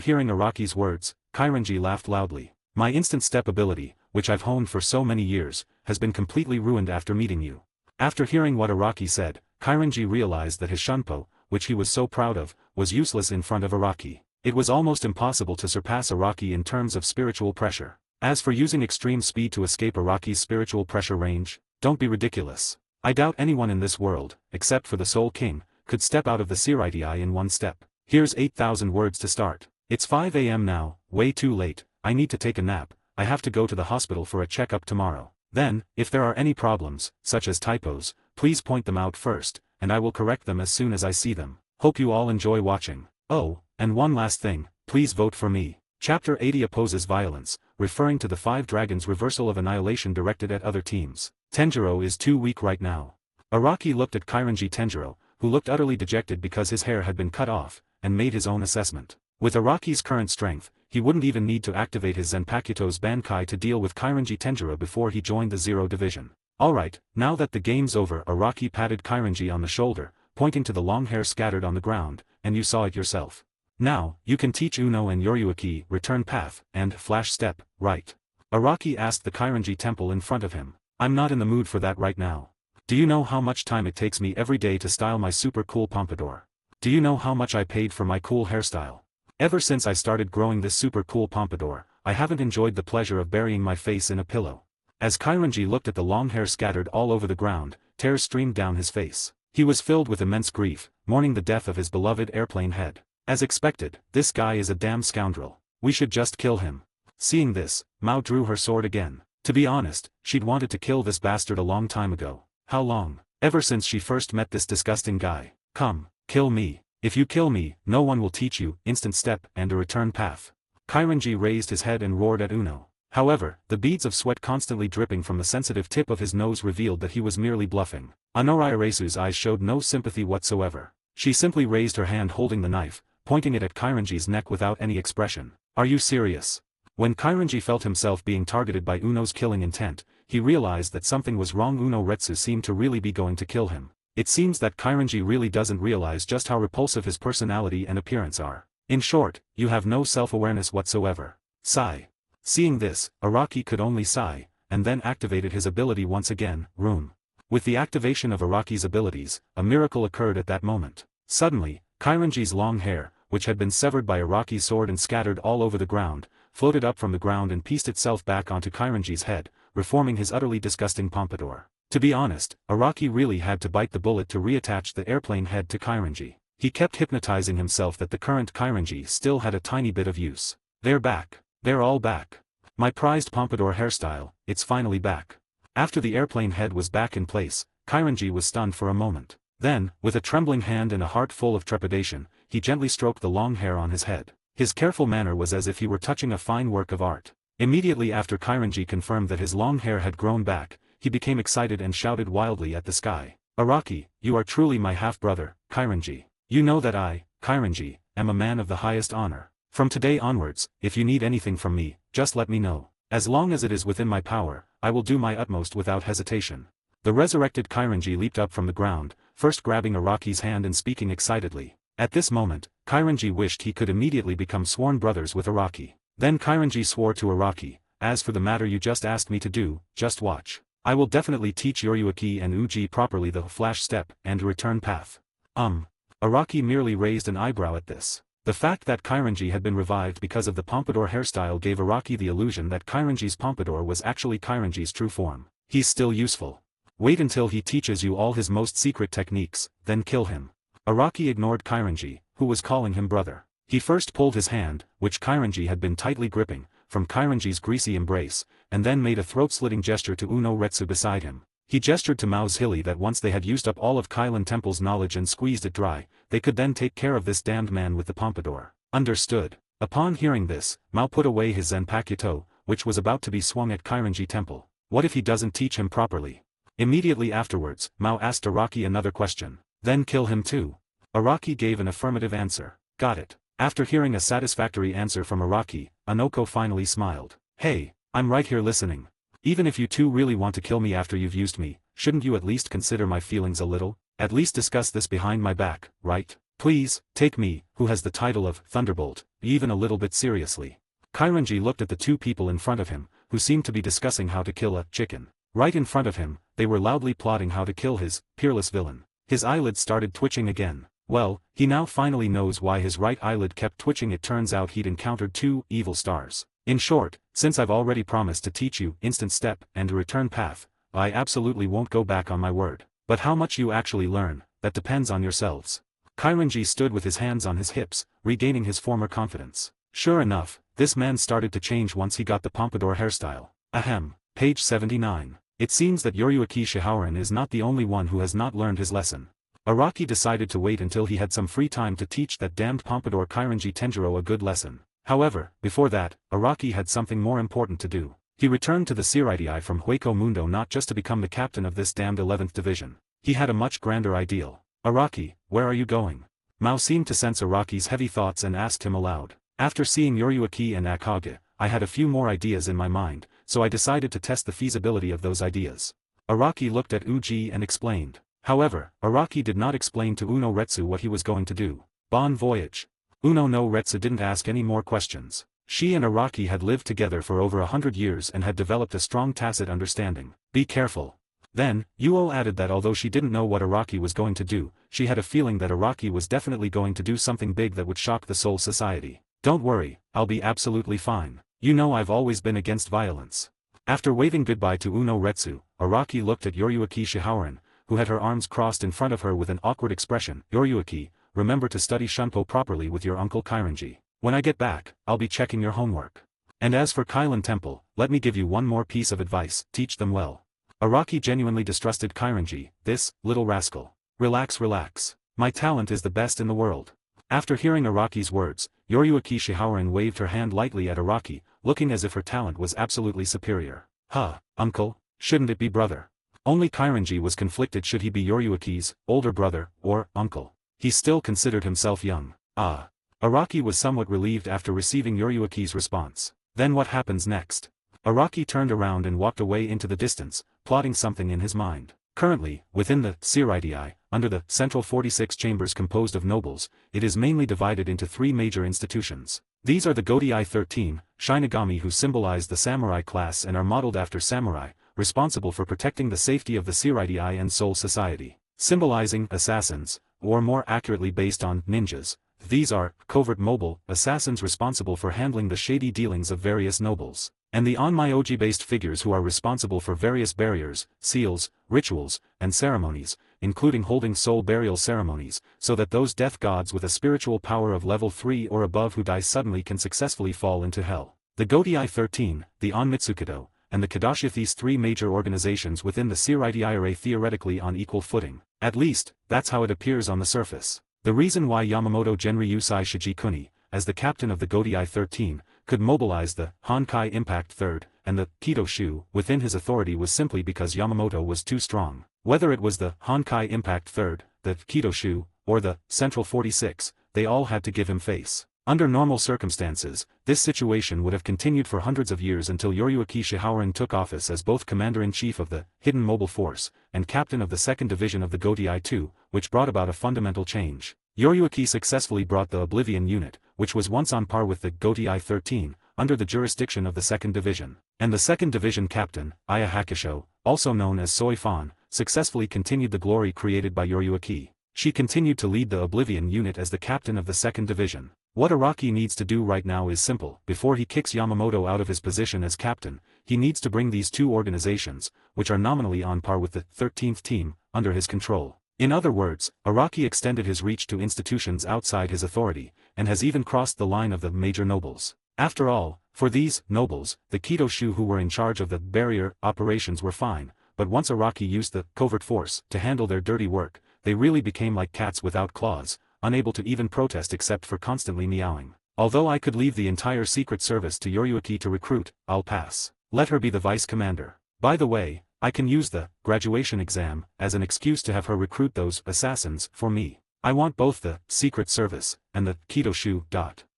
hearing Araki's words, Kairanji laughed loudly. My instant step ability, which I've honed for so many years, has been completely ruined after meeting you. After hearing what Araki said, Kairanji realized that his Shunpo, which he was so proud of, was useless in front of Araki. It was almost impossible to surpass Araki in terms of spiritual pressure. As for using extreme speed to escape Araki's spiritual pressure range, don't be ridiculous. I doubt anyone in this world, except for the Soul King, could step out of the Siritii in one step. Here's 8,000 words to start. It's 5 AM now, way too late, I need to take a nap, I have to go to the hospital for a checkup tomorrow. Then, if there are any problems, such as typos, please point them out first, and I will correct them as soon as I see them. Hope you all enjoy watching. Oh, and one last thing, please vote for me. Chapter 80 opposes violence, referring to the 5 dragons' reversal of annihilation directed at other teams. Tenjiro is too weak right now. Araki looked at Kairanji Tenjiro, who looked utterly dejected because his hair had been cut off, and made his own assessment. With Araki's current strength, he wouldn't even need to activate his Zanpakuto's Bankai to deal with Kairanji Tenjiro before he joined the Zero Division. Alright, now that the game's over, Araki patted Kairanji on the shoulder, pointing to the long hair scattered on the ground, and you saw it yourself. Now, you can teach Uno and Yoryuki return path, and flash step, right? Araki asked the Kairanji temple in front of him. I'm not in the mood for that right now. Do you know how much time it takes me every day to style my super cool pompadour? Do you know how much I paid for my cool hairstyle? Ever since I started growing this super cool pompadour, I haven't enjoyed the pleasure of burying my face in a pillow. As Kairanji looked at the long hair scattered all over the ground, tears streamed down his face. He was filled with immense grief, mourning the death of his beloved airplane head. As expected, this guy is a damn scoundrel. We should just kill him. Seeing this, Mao drew her sword again. To be honest, she'd wanted to kill this bastard a long time ago. How long? Ever since she first met this disgusting guy. Come, kill me. If you kill me, no one will teach you instant step and a return path. Kairanji raised his head and roared at Uno. However, the beads of sweat constantly dripping from the sensitive tip of his nose revealed that he was merely bluffing. Anoriaresu's eyes showed no sympathy whatsoever. She simply raised her hand holding the knife, pointing it at Kairanji's neck without any expression. Are you serious? When Kairanji felt himself being targeted by Uno's killing intent, he realized that something was wrong. Uno Retsu seemed to really be going to kill him. It seems that Kairanji really doesn't realize just how repulsive his personality and appearance are. In short, you have no self-awareness whatsoever. Sigh. Seeing this, Araki could only sigh, and then activated his ability once again, Room. With the activation of Araki's abilities, a miracle occurred at that moment. Suddenly, Kairanji's long hair, which had been severed by Araki's sword and scattered all over the ground, floated up from the ground and pieced itself back onto Kairanji's head, reforming his utterly disgusting pompadour. To be honest, Araki really had to bite the bullet to reattach the airplane head to Kairanji. He kept hypnotizing himself that the current Kairanji still had a tiny bit of use. They're back. They're all back. My prized pompadour hairstyle, it's finally back. After the airplane head was back in place, Kairanji was stunned for a moment. Then, with a trembling hand and a heart full of trepidation, he gently stroked the long hair on his head. His careful manner was as if he were touching a fine work of art. Immediately after Kairanji confirmed that his long hair had grown back, he became excited and shouted wildly at the sky. Araki, you are truly my half-brother, Kairanji. You know that I, Kairanji, am a man of the highest honor. From today onwards, if you need anything from me, just let me know. As long as it is within my power, I will do my utmost without hesitation. The resurrected Kairanji leaped up from the ground, first grabbing Araki's hand and speaking excitedly. At this moment, Kairanji wished he could immediately become sworn brothers with Araki. Then Kairanji swore to Araki, as for the matter you just asked me to do, just watch. I will definitely teach Yoryuki and Uji properly the flash step and return path. Araki merely raised an eyebrow at this. The fact that Kairanji had been revived because of the pompadour hairstyle gave Araki the illusion that Kairanji's pompadour was actually Kairanji's true form. He's still useful. Wait until he teaches you all his most secret techniques, then kill him. Araki ignored Kairanji, who was calling him brother. He first pulled his hand, which Kairanji had been tightly gripping, from Kairanji's greasy embrace, and then made a throat-slitting gesture to Uno Retsu beside him. He gestured to Mao's Hilly that once they had used up all of Kailan Temple's knowledge and squeezed it dry, they could then take care of this damned man with the pompadour. Understood. Upon hearing this, Mao put away his Zanpakuto, which was about to be swung at Kairanji Temple. What if he doesn't teach him properly? Immediately afterwards, Mao asked Araki another question. Then kill him too. Araki gave an affirmative answer. Got it. After hearing a satisfactory answer from Araki, Anoko finally smiled. Hey, I'm right here listening. Even if you two really want to kill me after you've used me, shouldn't you at least consider my feelings a little? At least discuss this behind my back, right? Please, take me, who has the title of Thunderbolt, even a little bit seriously. Kairanji looked at the two people in front of him, who seemed to be discussing how to kill a chicken. Right in front of him, they were loudly plotting how to kill his peerless villain. His eyelids started twitching again. Well, he now finally knows why his right eyelid kept twitching. It turns out he'd encountered two evil stars. In short, since I've already promised to teach you instant step and a return path, I absolutely won't go back on my word. But how much you actually learn, that depends on yourselves. Kairanji stood with his hands on his hips, regaining his former confidence. Sure enough, this man started to change once he got the pompadour hairstyle. Ahem. Page 79. It seems that Yoriyuki Shihaoren is not the only one who has not learned his lesson. Araki decided to wait until he had some free time to teach that damned pompadour Kairanji Tenjiro a good lesson. However, before that, Araki had something more important to do. He returned to the Siraidii from Hueco Mundo not just to become the captain of this damned 11th division. He had a much grander ideal. Araki, where are you going? Mao seemed to sense Araki's heavy thoughts and asked him aloud. After seeing Yoriyuki and Akage, I had a few more ideas in my mind, so I decided to test the feasibility of those ideas. Araki looked at Uji and explained. However, Araki did not explain to Uno Retsu what he was going to do. Bon voyage. Uno no Retsu didn't ask any more questions. She and Araki had lived together for over 100 years and had developed a strong tacit understanding. Be careful. Then, Yuo added that although she didn't know what Araki was going to do, she had a feeling that Araki was definitely going to do something big that would shock the Soul Society. Don't worry, I'll be absolutely fine. You know I've always been against violence. After waving goodbye to Uno Retsu, Araki looked at Yoriyuki Shihaoren, who had her arms crossed in front of her with an awkward expression. Yoriyuki, remember to study Shunpo properly with your uncle Kairanji. When I get back, I'll be checking your homework. And as for Kailan Temple, let me give you one more piece of advice, teach them well. Araki genuinely distrusted Kairanji, this little rascal. Relax, relax. My talent is the best in the world. After hearing Araki's words, Yoriyuki Shihaoren waved her hand lightly at Araki, looking as if her talent was absolutely superior. Huh, uncle, shouldn't it be brother? Only Kairanji was conflicted should he be Yoriyuki's older brother, or uncle. He still considered himself young. Ah. Araki was somewhat relieved after receiving Yoriyuki's response. Then what happens next? Araki turned around and walked away into the distance, plotting something in his mind. Currently, within the Siraidii, under the central 46 chambers composed of nobles, it is mainly divided into three major institutions. These are the Godii 13, Shinigami who symbolize the samurai class and are modeled after samurai, responsible for protecting the safety of the Siraidii and Soul Society. Symbolizing assassins, or more accurately based on ninjas. These are covert mobile assassins responsible for handling the shady dealings of various nobles, and the onmyoji-based figures who are responsible for various barriers, seals, rituals, and ceremonies, including holding soul burial ceremonies, so that those death gods with a spiritual power of level 3 or above who die suddenly can successfully fall into hell. The Godii 13, the Onmitsukido, and the Kadashi, these three major organizations within the Siraidii are theoretically on equal footing. At least, that's how it appears on the surface. The reason why Yamamoto Genryusai Shijikuni, as the captain of the Godii 13, could mobilize the Honkai Impact Third and the Kido Shu within his authority was simply because Yamamoto was too strong. Whether it was the Honkai Impact Third, the Kido Shu, or the Central 46, they all had to give him face. Under normal circumstances, this situation would have continued for hundreds of years until Yoriyuki Shihaoren took office as both commander-in-chief of the Hidden Mobile Force and captain of the 2nd Division of the Godii 2, which brought about a fundamental change. Yoriyuki successfully brought the Oblivion Unit, which was once on par with the Godii 13, under the jurisdiction of the 2nd Division. And the 2nd Division captain, Aya Hakusho, also known as Soi Fan, successfully continued the glory created by Yoriyuki. She continued to lead the Oblivion Unit as the captain of the 2nd Division. What Araki needs to do right now is simple. Before he kicks Yamamoto out of his position as captain, he needs to bring these two organizations, which are nominally on par with the 13th team, under his control. In other words, Araki extended his reach to institutions outside his authority, and has even crossed the line of the major nobles. After all, for these nobles, the Kido Shu who were in charge of the barrier operations were fine, but once Araki used the covert force to handle their dirty work, they really became like cats without claws, unable to even protest except for constantly meowing. Although I could leave the entire Secret Service to Yoriyuki to recruit, I'll pass. Let her be the vice commander. By the way, I can use the graduation exam as an excuse to have her recruit those assassins for me. I want both the Secret Service and the Kido-shu.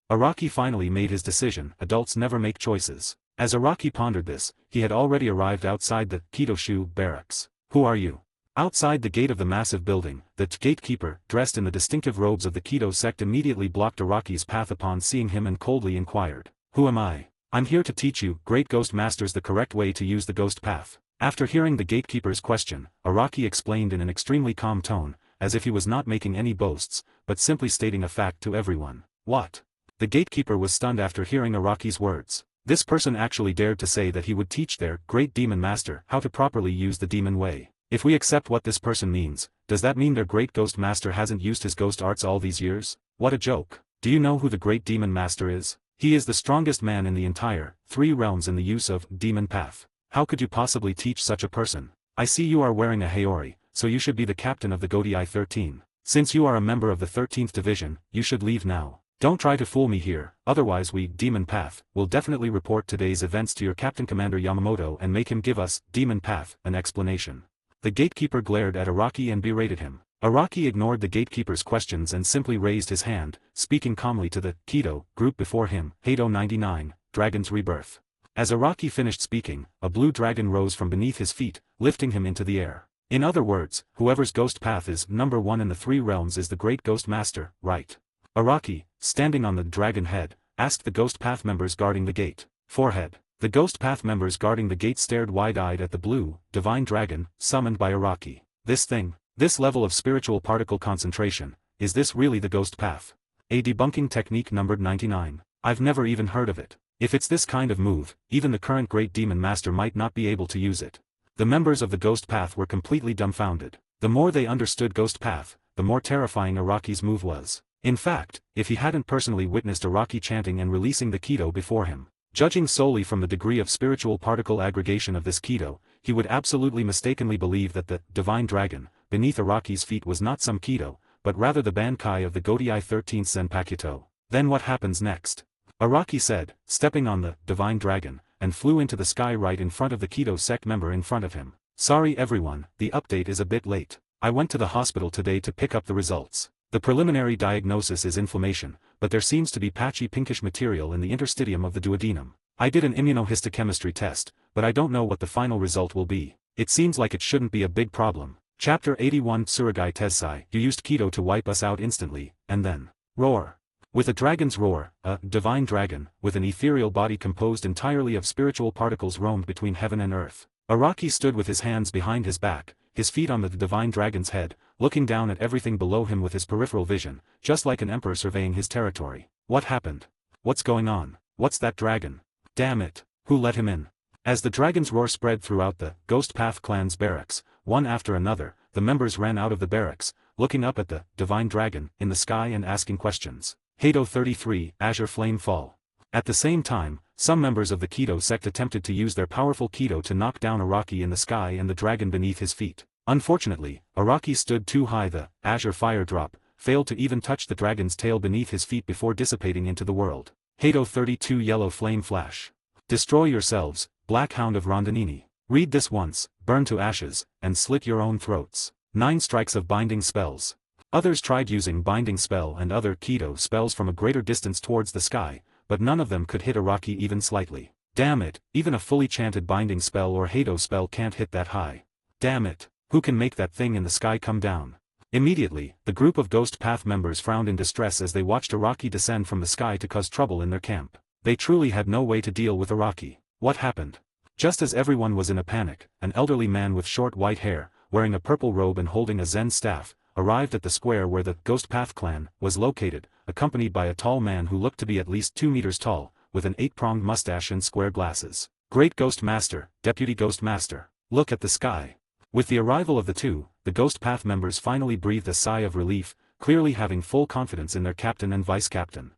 Araki finally made his decision. Adults never make choices. As Araki pondered this, he had already arrived outside the Kido-shu barracks. Who are you? Outside the gate of the massive building, the gatekeeper, dressed in the distinctive robes of the Kido sect, immediately blocked Araki's path upon seeing him and coldly inquired. Who am I? I'm here to teach you, Great Ghost Masters, the correct way to use the ghost path. After hearing the gatekeeper's question, Araki explained in an extremely calm tone, as if he was not making any boasts, but simply stating a fact to everyone. What? The gatekeeper was stunned after hearing Araki's words. This person actually dared to say that he would teach their Great Demon Master how to properly use the demon way. If we accept what this person means, does that mean their Great Ghost Master hasn't used his ghost arts all these years? What a joke. Do you know who the Great Demon Master is? He is the strongest man in the entire 3 realms in the use of demon path. How could you possibly teach such a person? I see you are wearing a Haori, so you should be the captain of the Godai 13. Since you are a member of the 13th division, you should leave now. Don't try to fool me here, otherwise we, Demon Path, will definitely report today's events to your Captain Commander Yamamoto and make him give us, Demon Path, an explanation. The gatekeeper glared at Araki and berated him. Araki ignored the gatekeeper's questions and simply raised his hand, speaking calmly to the Kido group before him. Hado 99, Dragon's Rebirth. As Araki finished speaking, a blue dragon rose from beneath his feet, lifting him into the air. In other words, whoever's ghost path is number 1 in the 3 realms is the Great Ghost Master, right? Araki, standing on the dragon head, asked the ghost path members guarding the gate. Forehead. The ghost path members guarding the gate stared wide-eyed at the blue, divine dragon, summoned by Araki. This level of spiritual particle concentration, is this really the ghost path? A debunking technique numbered 99. I've never even heard of it. If it's this kind of move, even the current Great Demon Master might not be able to use it. The members of the ghost path were completely dumbfounded. The more they understood ghost path, the more terrifying Araki's move was. In fact, if he hadn't personally witnessed Araki chanting and releasing the Kido before him, judging solely from the degree of spiritual particle aggregation of this Kido, he would absolutely mistakenly believe that the divine dragon, beneath Araki's feet was not some Kido, but rather the Bankai of the Godai 13th Senpakuto. Then what happens next? Araki said, stepping on the divine dragon, and flew into the sky right in front of the Kido sect member in front of him. Sorry everyone, the update is a bit late. I went to the hospital today to pick up the results. The preliminary diagnosis is inflammation, but there seems to be patchy pinkish material in the interstitium of the duodenum. I did an immunohistochemistry test, but I don't know what the final result will be. It seems like it shouldn't be a big problem. Chapter 81 Tsurugai Tessai. You used Kido to wipe us out instantly, and then roar. With a dragon's roar, a divine dragon, with an ethereal body composed entirely of spiritual particles roamed between heaven and earth. Araki stood with his hands behind his back, his feet on the divine dragon's head, looking down at everything below him with his peripheral vision, just like an emperor surveying his territory. What happened? What's going on? What's that dragon? Damn it, who let him in? As the dragon's roar spread throughout the Ghost Path clan's barracks, one after another, the members ran out of the barracks, looking up at the divine dragon in the sky and asking questions. Hado 33, Azure Flame Fall. At the same time, some members of the Kido sect attempted to use their powerful Kido to knock down Araki in the sky and the dragon beneath his feet. Unfortunately, Araki stood too high. The Azure Fire Drop failed to even touch the dragon's tail beneath his feet before dissipating into the world. Hado 32 Yellow Flame Flash. Destroy yourselves, Black Hound of Rondinini. Read this once, burn to ashes, and slit your own throats. 9 strikes of binding spells. Others tried using binding spell and other Kido spells from a greater distance towards the sky, but none of them could hit Araki even slightly. Damn it, even a fully chanted binding spell or Hado spell can't hit that high. Damn it, who can make that thing in the sky come down? Immediately, the group of Ghost Path members frowned in distress as they watched Araki descend from the sky to cause trouble in their camp. They truly had no way to deal with Araki. What happened? Just as everyone was in a panic, an elderly man with short white hair, wearing a purple robe and holding a Zen staff, arrived at the square where the Ghost Path clan was located, accompanied by a tall man who looked to be at least 2 meters tall, with an 8-pronged mustache and square glasses. Great Ghost Master, Deputy Ghost Master, look at the sky. With the arrival of the two, the Ghost Path members finally breathed a sigh of relief, clearly having full confidence in their captain and vice-captain.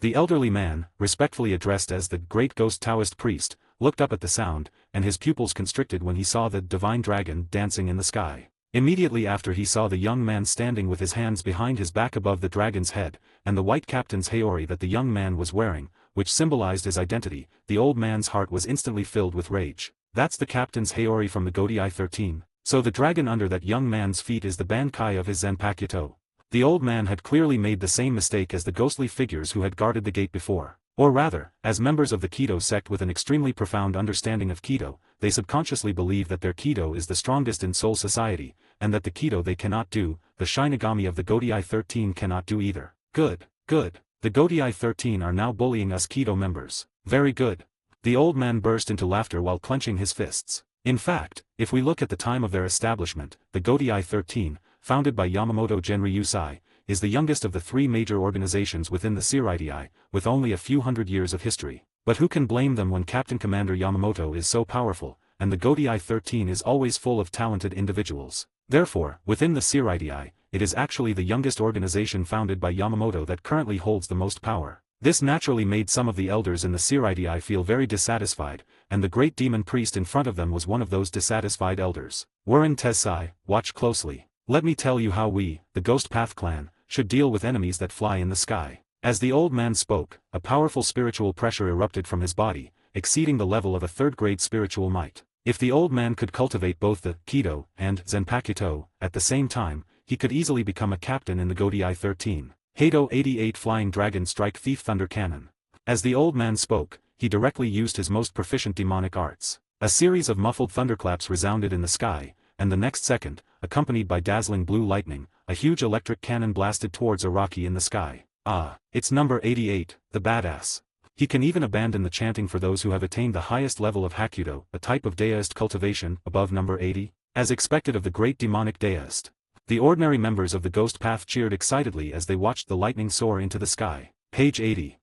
The elderly man, respectfully addressed as the Great Ghost Taoist Priest, looked up at the sound, and his pupils constricted when he saw the divine dragon dancing in the sky. Immediately after he saw the young man standing with his hands behind his back above the dragon's head, and the white captain's haori that the young man was wearing, which symbolized his identity, the old man's heart was instantly filled with rage. That's the captain's haori from the Godai 13. So the dragon under that young man's feet is the Bankai of his Zanpakuto. The old man had clearly made the same mistake as the ghostly figures who had guarded the gate before. Or rather, as members of the Kido sect with an extremely profound understanding of Kido, they subconsciously believe that their Kido is the strongest in soul society, and that the Kido they cannot do, the Shinigami of the Godai 13 cannot do either. Good, good. The Godai 13 are now bullying us Kido members. Very good. The old man burst into laughter while clenching his fists. In fact, if we look at the time of their establishment, the Godai 13, founded by Yamamoto Genryusai, is the youngest of the three major organizations within the Seireidai, with only a few hundred years of history. But who can blame them when Captain Commander Yamamoto is so powerful, and the Godai 13 is always full of talented individuals. Therefore, within the Seireidai, it is actually the youngest organization founded by Yamamoto that currently holds the most power. This naturally made some of the elders in the Seireidai feel very dissatisfied, and the great demon priest in front of them was one of those dissatisfied elders. Wurin Tessai, watch closely. Let me tell you how we, the Ghost Path clan, should deal with enemies that fly in the sky. As the old man spoke, a powerful spiritual pressure erupted from his body, exceeding the level of a third-grade spiritual might. If the old man could cultivate both the Kido and Zanpakuto at the same time, he could easily become a captain in the Godai 13. Hado 88 Flying Dragon Strike Thief Thunder Cannon. As the old man spoke, he directly used his most proficient demonic arts. A series of muffled thunderclaps resounded in the sky, and the next second, accompanied by dazzling blue lightning, a huge electric cannon blasted towards Araki in the sky. Ah, it's number 88, the badass. He can even abandon the chanting for those who have attained the highest level of Hakudo, a type of deist cultivation, above number 80, as expected of the great demonic deist. The ordinary members of the Ghost Path cheered excitedly as they watched the lightning soar into the sky. Page 80.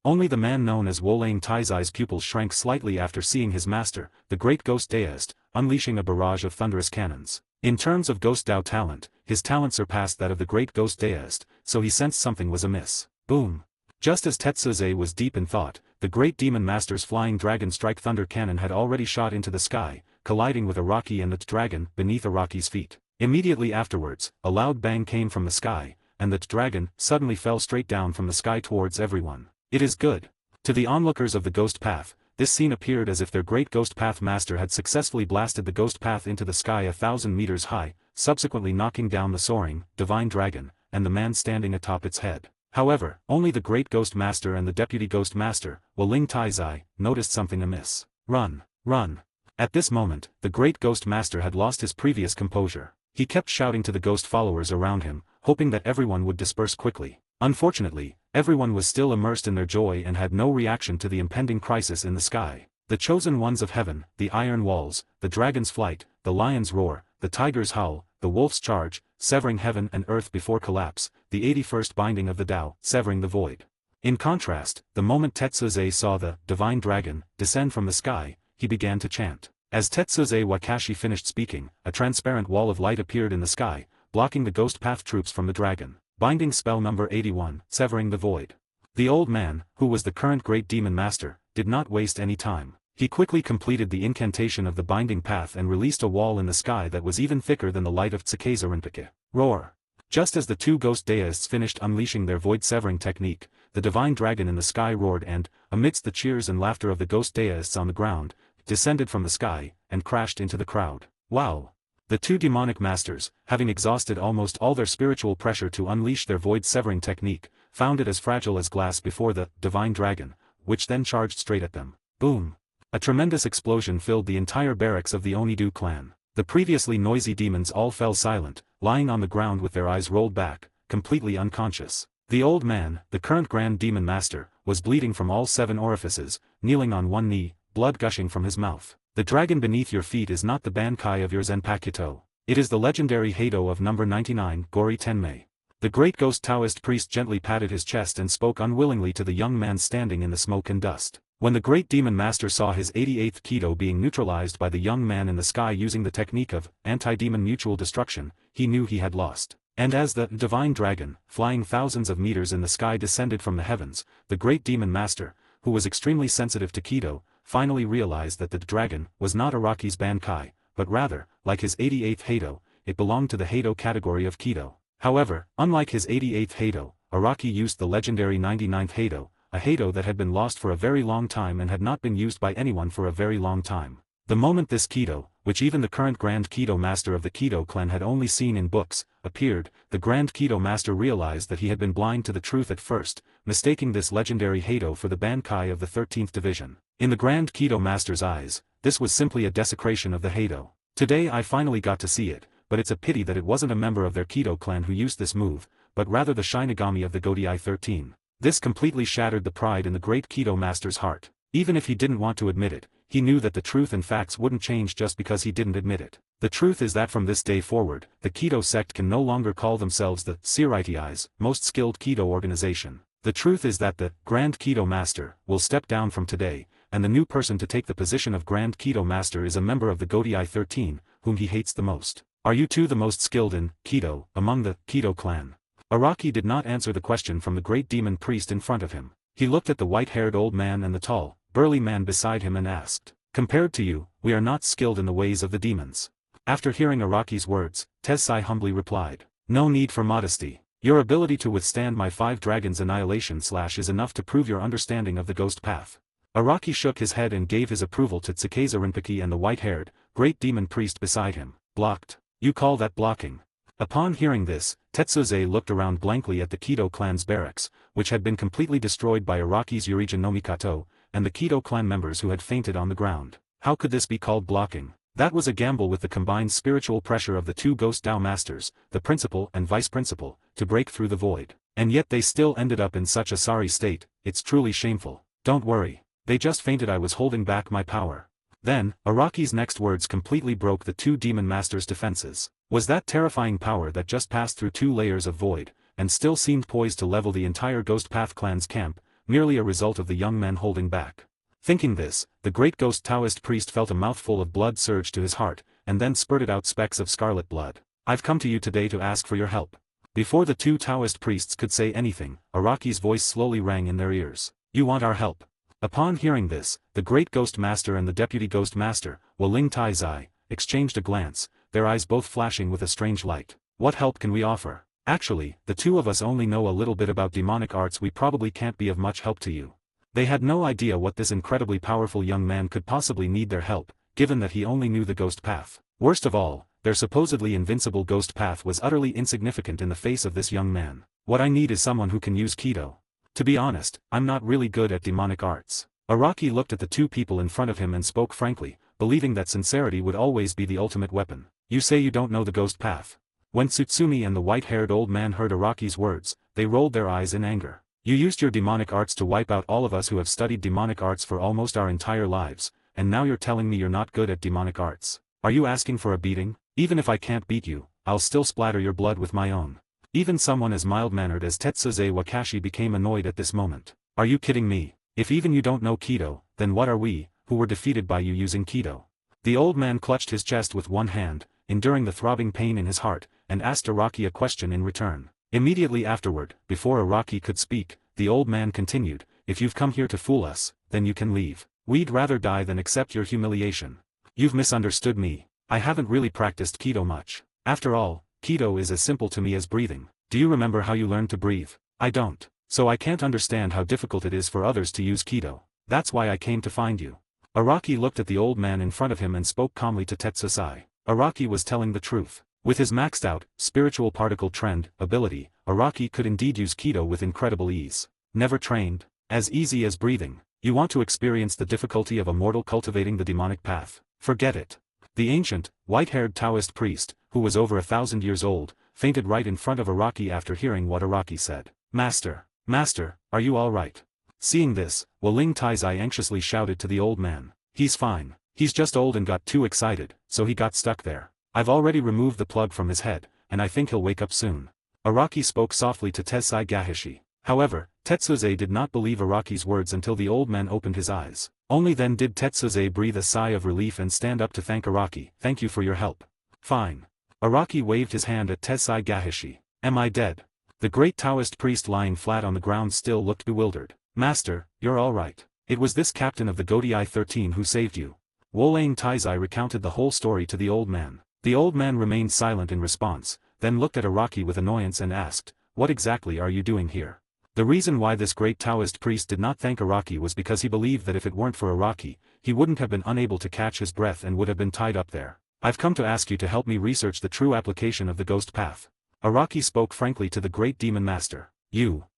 Only the man known as Wollang Taizai's pupils shrank slightly after seeing his master, the great ghost deist, unleashing a barrage of thunderous cannons. In terms of Ghost Dao talent, his talent surpassed that of the great ghost deist, so he sensed something was amiss. Boom! Just as Tetsuze was deep in thought, the great demon master's flying dragon strike thunder cannon had already shot into the sky, colliding with Araki and the dragon beneath Araki's feet. Immediately afterwards, a loud bang came from the sky, and the dragon suddenly fell straight down from the sky towards everyone. It is good. To the onlookers of the Ghost Path, this scene appeared as if their great Ghost Path master had successfully blasted the Ghost Path into the sky 1,000 meters high, subsequently knocking down the soaring, divine dragon, and the man standing atop its head. However, only the great Ghost Master and the deputy Ghost Master, Wollang Taizai, noticed something amiss. Run, run. At this moment, the great Ghost Master had lost his previous composure. He kept shouting to the ghost followers around him, hoping that everyone would disperse quickly. Unfortunately, everyone was still immersed in their joy and had no reaction to the impending crisis in the sky. The chosen ones of heaven, the iron walls, the dragon's flight, the lion's roar, the tiger's howl, the wolf's charge, severing heaven and earth before collapse, the 81st binding of the Tao, severing the void. In contrast, the moment Tetsuze saw the divine dragon descend from the sky, he began to chant. As Tetsuze Wakashi finished speaking, a transparent wall of light appeared in the sky, blocking the Ghost Path troops from the dragon. Binding spell number 81, severing the void. The old man, who was the current great demon master, did not waste any time. He quickly completed the incantation of the binding path and released a wall in the sky that was even thicker than the light of Tsukasa Rinpoche. Roar! Just as the two ghost deists finished unleashing their void-severing technique, the divine dragon in the sky roared and, amidst the cheers and laughter of the ghost deists on the ground, descended from the sky, and crashed into the crowd. Wow! The two demonic masters, having exhausted almost all their spiritual pressure to unleash their void-severing technique, found it as fragile as glass before the divine dragon, which then charged straight at them. Boom! A tremendous explosion filled the entire barracks of the Onidu clan. The previously noisy demons all fell silent, lying on the ground with their eyes rolled back, completely unconscious. The old man, the current Grand Demon Master, was bleeding from all 7 orifices, kneeling on one knee, blood gushing from his mouth. The dragon beneath your feet is not the Bankai of your Zanpakuto. It is the legendary Hado of number 99, Gori Tenmei. The great ghost Taoist priest gently patted his chest and spoke unwillingly to the young man standing in the smoke and dust. When the great demon master saw his 88th Kido being neutralized by the young man in the sky using the technique of anti-demon mutual destruction, he knew he had lost. And as the divine dragon, flying thousands of meters in the sky descended from the heavens, the great demon master, who was extremely sensitive to Kido, finally realized that the dragon was not Araki's Bankai, but rather, like his 88th Hado, it belonged to the Hado category of Kido. However, unlike his 88th Hado, Araki used the legendary 99th Hado, a Hado that had been lost for a very long time and had not been used by anyone for a very long time. The moment this Kido, which even the current Grand Kido Master of the Kido clan had only seen in books, appeared, the Grand Kido Master realized that he had been blind to the truth at first, mistaking this legendary Hado for the Bankai of the 13th Division. In the Grand Kido Master's eyes, this was simply a desecration of the Hado. Today I finally got to see it, but it's a pity that it wasn't a member of their Kido clan who used this move, but rather the Shinigami of the Godai 13. This completely shattered the pride in the great Kido Master's heart. Even if he didn't want to admit it, he knew that the truth and facts wouldn't change just because he didn't admit it. The truth is that from this day forward, the Kido sect can no longer call themselves the Siraitais, most skilled Kido organization. The truth is that the Grand Kido Master will step down from today, and the new person to take the position of Grand Kido Master is a member of the Godai 13, whom he hates the most. Are you two the most skilled in Kido among the Kido clan? Araki did not answer the question from the great demon priest in front of him. He looked at the white-haired old man and the tall, burly man beside him and asked, "Compared to you, we are not skilled in the ways of the demons." After hearing Araki's words, Tensai humbly replied, "No need for modesty. Your ability to withstand my 5 dragons annihilation slash is enough to prove your understanding of the ghost path." Araki shook his head and gave his approval to Tsukasa Rinpoche and the white-haired, great demon priest beside him. Blocked. You call that blocking? Upon hearing this, Tetsuze looked around blankly at the Kido clan's barracks, which had been completely destroyed by Araki's Yurija no Mikato, and the Kido clan members who had fainted on the ground. How could this be called blocking? That was a gamble with the combined spiritual pressure of the 2 Ghost Dao Masters, the principal and vice principal, to break through the void. And yet they still ended up in such a sorry state. It's truly shameful. Don't worry. They just fainted. I was holding back my power. Then, Araki's next words completely broke the 2 Demon Masters' defenses. Was that terrifying power that just passed through 2 layers of void, and still seemed poised to level the entire Ghost Path clan's camp, merely a result of the young men holding back? Thinking this, the great ghost Taoist priest felt a mouthful of blood surge to his heart, and then spurted out specks of scarlet blood. "I've come to you today to ask for your help." Before the 2 Taoist priests could say anything, Araki's voice slowly rang in their ears. "You want our help?" Upon hearing this, the great Ghost Master and the Deputy Ghost Master, Waling Taizai, exchanged a glance, their eyes both flashing with a strange light. "What help can we offer? Actually, the 2 of us only know a little bit about demonic arts. We probably can't be of much help to you." They had no idea what this incredibly powerful young man could possibly need their help, given that he only knew the Ghost Path. Worst of all, their supposedly invincible Ghost Path was utterly insignificant in the face of this young man. "What I need is someone who can use Kido. To be honest, I'm not really good at demonic arts." Araki looked at the 2 people in front of him and spoke frankly, believing that sincerity would always be the ultimate weapon. "You say you don't know the Ghost Path?" When Tsutsumi and the white-haired old man heard Araki's words, they rolled their eyes in anger. "You used your demonic arts to wipe out all of us who have studied demonic arts for almost our entire lives, and now you're telling me you're not good at demonic arts? Are you asking for a beating? Even if I can't beat you, I'll still splatter your blood with my own." Even someone as mild-mannered as Tetsuze Wakashi became annoyed at this moment. "Are you kidding me? If even you don't know Kido, then what are we, who were defeated by you using Kido?" The old man clutched his chest with one hand, enduring the throbbing pain in his heart, and asked Araki a question in return. Immediately afterward, before Araki could speak, the old man continued, "If you've come here to fool us, then you can leave. We'd rather die than accept your humiliation. You've misunderstood me. I haven't really practiced Kido much. After all, Kido is as simple to me as breathing. Do you remember how you learned to breathe? I don't. So I can't understand how difficult it is for others to use Kido. That's why I came to find you." Araki looked at the old man in front of him and spoke calmly to Tetsusai. Araki was telling the truth. With his maxed-out, spiritual particle trend, ability, Araki could indeed use Kido with incredible ease. Never trained? As easy as breathing. You want to experience the difficulty of a mortal cultivating the demonic path? Forget it. The ancient, white-haired Taoist priest, who was over 1,000 years old, fainted right in front of Araki after hearing what Araki said. Master, are you all right?" Seeing this, Waling Taizai anxiously shouted to the old man. "He's fine. He's just old and got too excited, so he got stuck there. I've already removed the plug from his head, and I think he'll wake up soon." Araki spoke softly to Tensai Gahishi. However, Tetsuze did not believe Araki's words until the old man opened his eyes. Only then did Tetsuze breathe a sigh of relief and stand up to thank Araki. "Thank you for your help." "Fine." Araki waved his hand at Tensai Gahishi. "Am I dead?" The great Taoist priest lying flat on the ground still looked bewildered. "Master, you're all right. It was this captain of the Godai 13 who saved you." Wolang Taizai recounted the whole story to the old man. The old man remained silent in response, then looked at Araki with annoyance and asked, "What exactly are you doing here?" The reason why this great Taoist priest did not thank Araki was because he believed that if it weren't for Araki, he wouldn't have been unable to catch his breath and would have been tied up there. "I've come to ask you to help me research the true application of the ghost path." Araki spoke frankly to the great demon master.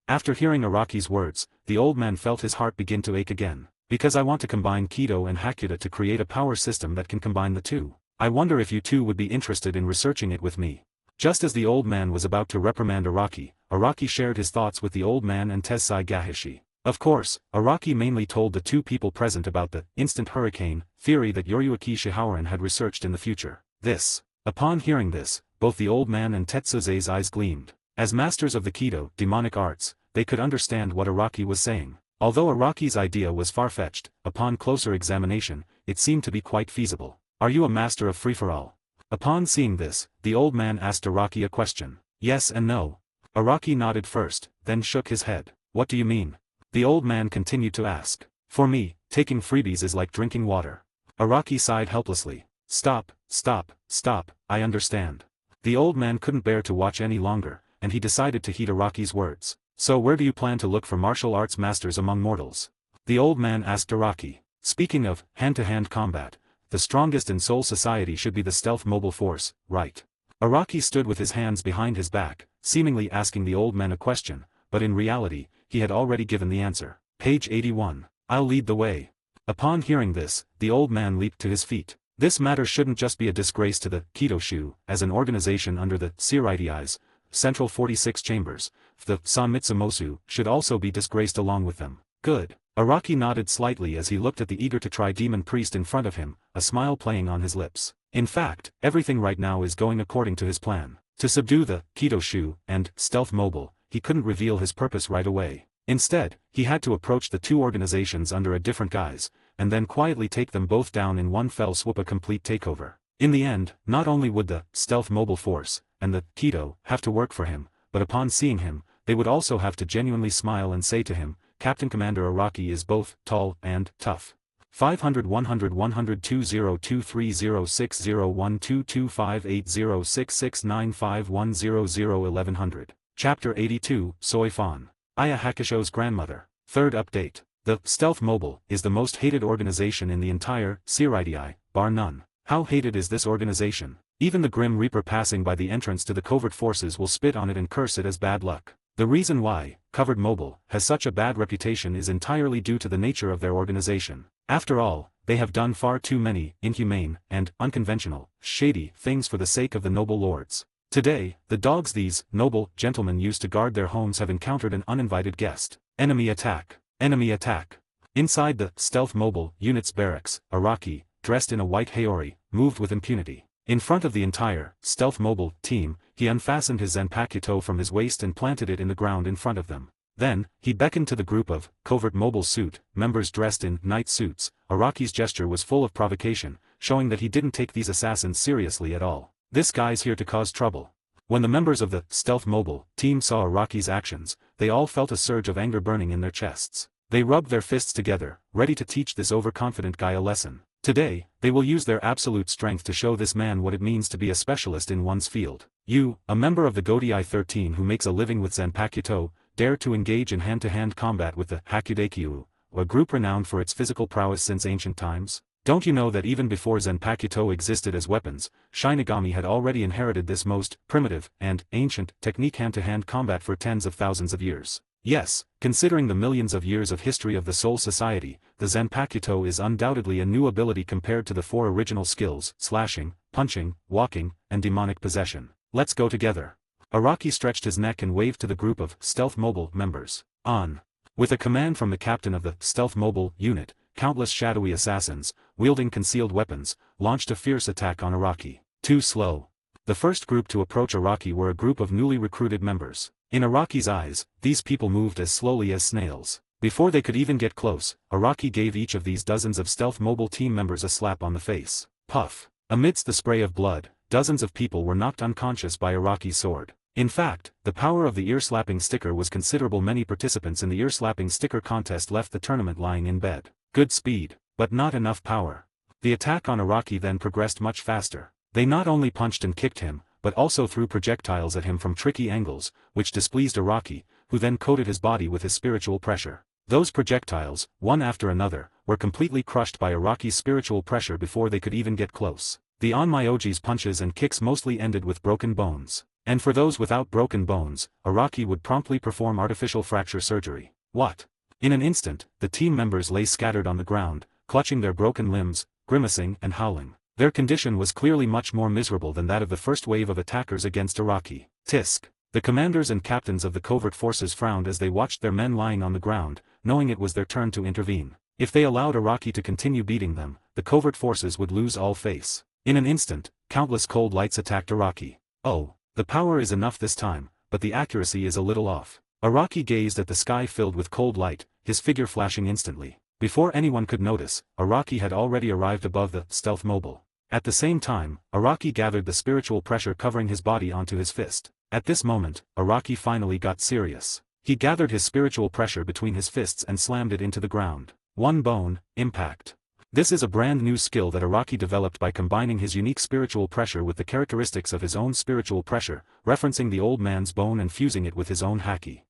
After hearing Araki's words, the old man felt his heart begin to ache again. "Because I want to combine Kido and Hakuda to create a power system that can combine the two. I wonder if you two would be interested in researching it with me." Just as the old man was about to reprimand Araki, Araki shared his thoughts with the old man and Tessai Gahishi. Of course, Araki mainly told the two people present about the instant hurricane theory that Yoriyuki Shihaoran had researched in the future. Upon hearing this, both the old man and Tetsuze's eyes gleamed. As masters of the Kido demonic arts, they could understand what Araki was saying. Although Araki's idea was far-fetched, upon closer examination, it seemed to be quite feasible. "Are you a master of free-for-all?" Upon seeing this, the old man asked Araki a question. "Yes and no." Araki nodded first, then shook his head. "What do you mean?" The old man continued to ask. "For me, taking freebies is like drinking water." Araki sighed helplessly. Stop, I understand." The old man couldn't bear to watch any longer, and he decided to heed Araki's words. "So where do you plan to look for martial arts masters among mortals?" The old man asked Araki. "Speaking of hand-to-hand combat, the strongest in Soul Society should be the stealth mobile force, right?" Araki stood with his hands behind his back, seemingly asking the old man a question, but in reality, he had already given the answer. Page 81. "I'll lead the way." Upon hearing this, the old man leaped to his feet. This matter shouldn't just be a disgrace to the Kidoshu, as an organization under the Siraidi's Central 46 Chambers. The Sanmitsumosu should also be disgraced along with them. Good. Araki nodded slightly as he looked at the eager-to-try demon priest in front of him, a smile playing on his lips. In fact, everything right now is going according to his plan. To subdue the Kidoshu and Stealth Mobile, he couldn't reveal his purpose right away. Instead, he had to approach the two organizations under a different guise, and then quietly take them both down in one fell swoop, a complete takeover. In the end, not only would the Stealth Mobile Force and the Kido have to work for him, but upon seeing him, they would also have to genuinely smile and say to him, "Captain Commander Araki is both tall and tough." 500 100 100 20230601225806695100 Chapter 82, Soy Fan. Aya Hakusho's grandmother. Third update. The Stealth Mobile is the most hated organization in the entire Siraidii, bar none. How hated is this organization? Even the Grim Reaper passing by the entrance to the covert forces will spit on it and curse it as bad luck. The reason why Covered Mobile has such a bad reputation is entirely due to the nature of their organization. After all, they have done far too many inhumane and unconventional, shady things for the sake of the noble lords. Today, the dogs these noble gentlemen used to guard their homes have encountered an uninvited guest. Enemy attack. Enemy attack. Inside the Stealth Mobile unit's barracks, Araki, dressed in a white haori, moved with impunity. In front of the entire Stealth Mobile team, he unfastened his Zanpakuto from his waist and planted it in the ground in front of them. Then, he beckoned to the group of Covert Mobile suit members dressed in night suits. Araki's gesture was full of provocation, showing that he didn't take these assassins seriously at all. "This guy's here to cause trouble." When the members of the Stealth Mobile team saw Araki's actions, they all felt a surge of anger burning in their chests. They rubbed their fists together, ready to teach this overconfident guy a lesson. Today, they will use their absolute strength to show this man what it means to be a specialist in one's field. "You, a member of the Godii 13 who makes a living with Zanpakuto, dare to engage in hand-to-hand combat with the Hakudekyu, a group renowned for its physical prowess since ancient times? Don't you know that even before Zanpakuto existed as weapons, Shinigami had already inherited this most primitive and ancient technique, hand-to-hand combat, for tens of thousands of years? Yes, considering the millions of years of history of the Soul Society, the Zanpakuto is undoubtedly a new ability compared to the four original skills: slashing, punching, walking, and demonic possession. Let's go together." Araki stretched his neck and waved to the group of Stealth Mobile members. On. With a command from the captain of the Stealth Mobile unit, countless shadowy assassins, wielding concealed weapons, launched a fierce attack on Araki. Too slow. The first group to approach Araki were a group of newly recruited members. In Araki's eyes, these people moved as slowly as snails. Before they could even get close, Araki gave each of these dozens of Stealth Mobile team members a slap on the face. Puff. Amidst the spray of blood, dozens of people were knocked unconscious by Araki's sword. In fact, the power of the ear-slapping sticker was considerable. Many participants in the ear-slapping sticker contest left the tournament lying in bed. Good speed, but not enough power. The attack on Araki then progressed much faster. They not only punched and kicked him, but also threw projectiles at him from tricky angles, which displeased Araki, who then coated his body with his spiritual pressure. Those projectiles, one after another, were completely crushed by Araki's spiritual pressure before they could even get close. The Onmyoji's punches and kicks mostly ended with broken bones. And for those without broken bones, Araki would promptly perform artificial fracture surgery. What? In an instant, the team members lay scattered on the ground, clutching their broken limbs, grimacing and howling. Their condition was clearly much more miserable than that of the first wave of attackers against Araki. Tisk. The commanders and captains of the covert forces frowned as they watched their men lying on the ground, knowing it was their turn to intervene. If they allowed Araki to continue beating them, the covert forces would lose all face. In an instant, countless cold lights attacked Araki. Oh, the power is enough this time, but the accuracy is a little off. Araki gazed at the sky filled with cold light, his figure flashing instantly. Before anyone could notice, Araki had already arrived above the stealth mobile. At the same time, Araki gathered the spiritual pressure covering his body onto his fist. At this moment, Araki finally got serious. He gathered his spiritual pressure between his fists and slammed it into the ground. One bone, impact. This is a brand new skill that Araki developed by combining his unique spiritual pressure with the characteristics of his own spiritual pressure, referencing the old man's bone and fusing it with his own haki.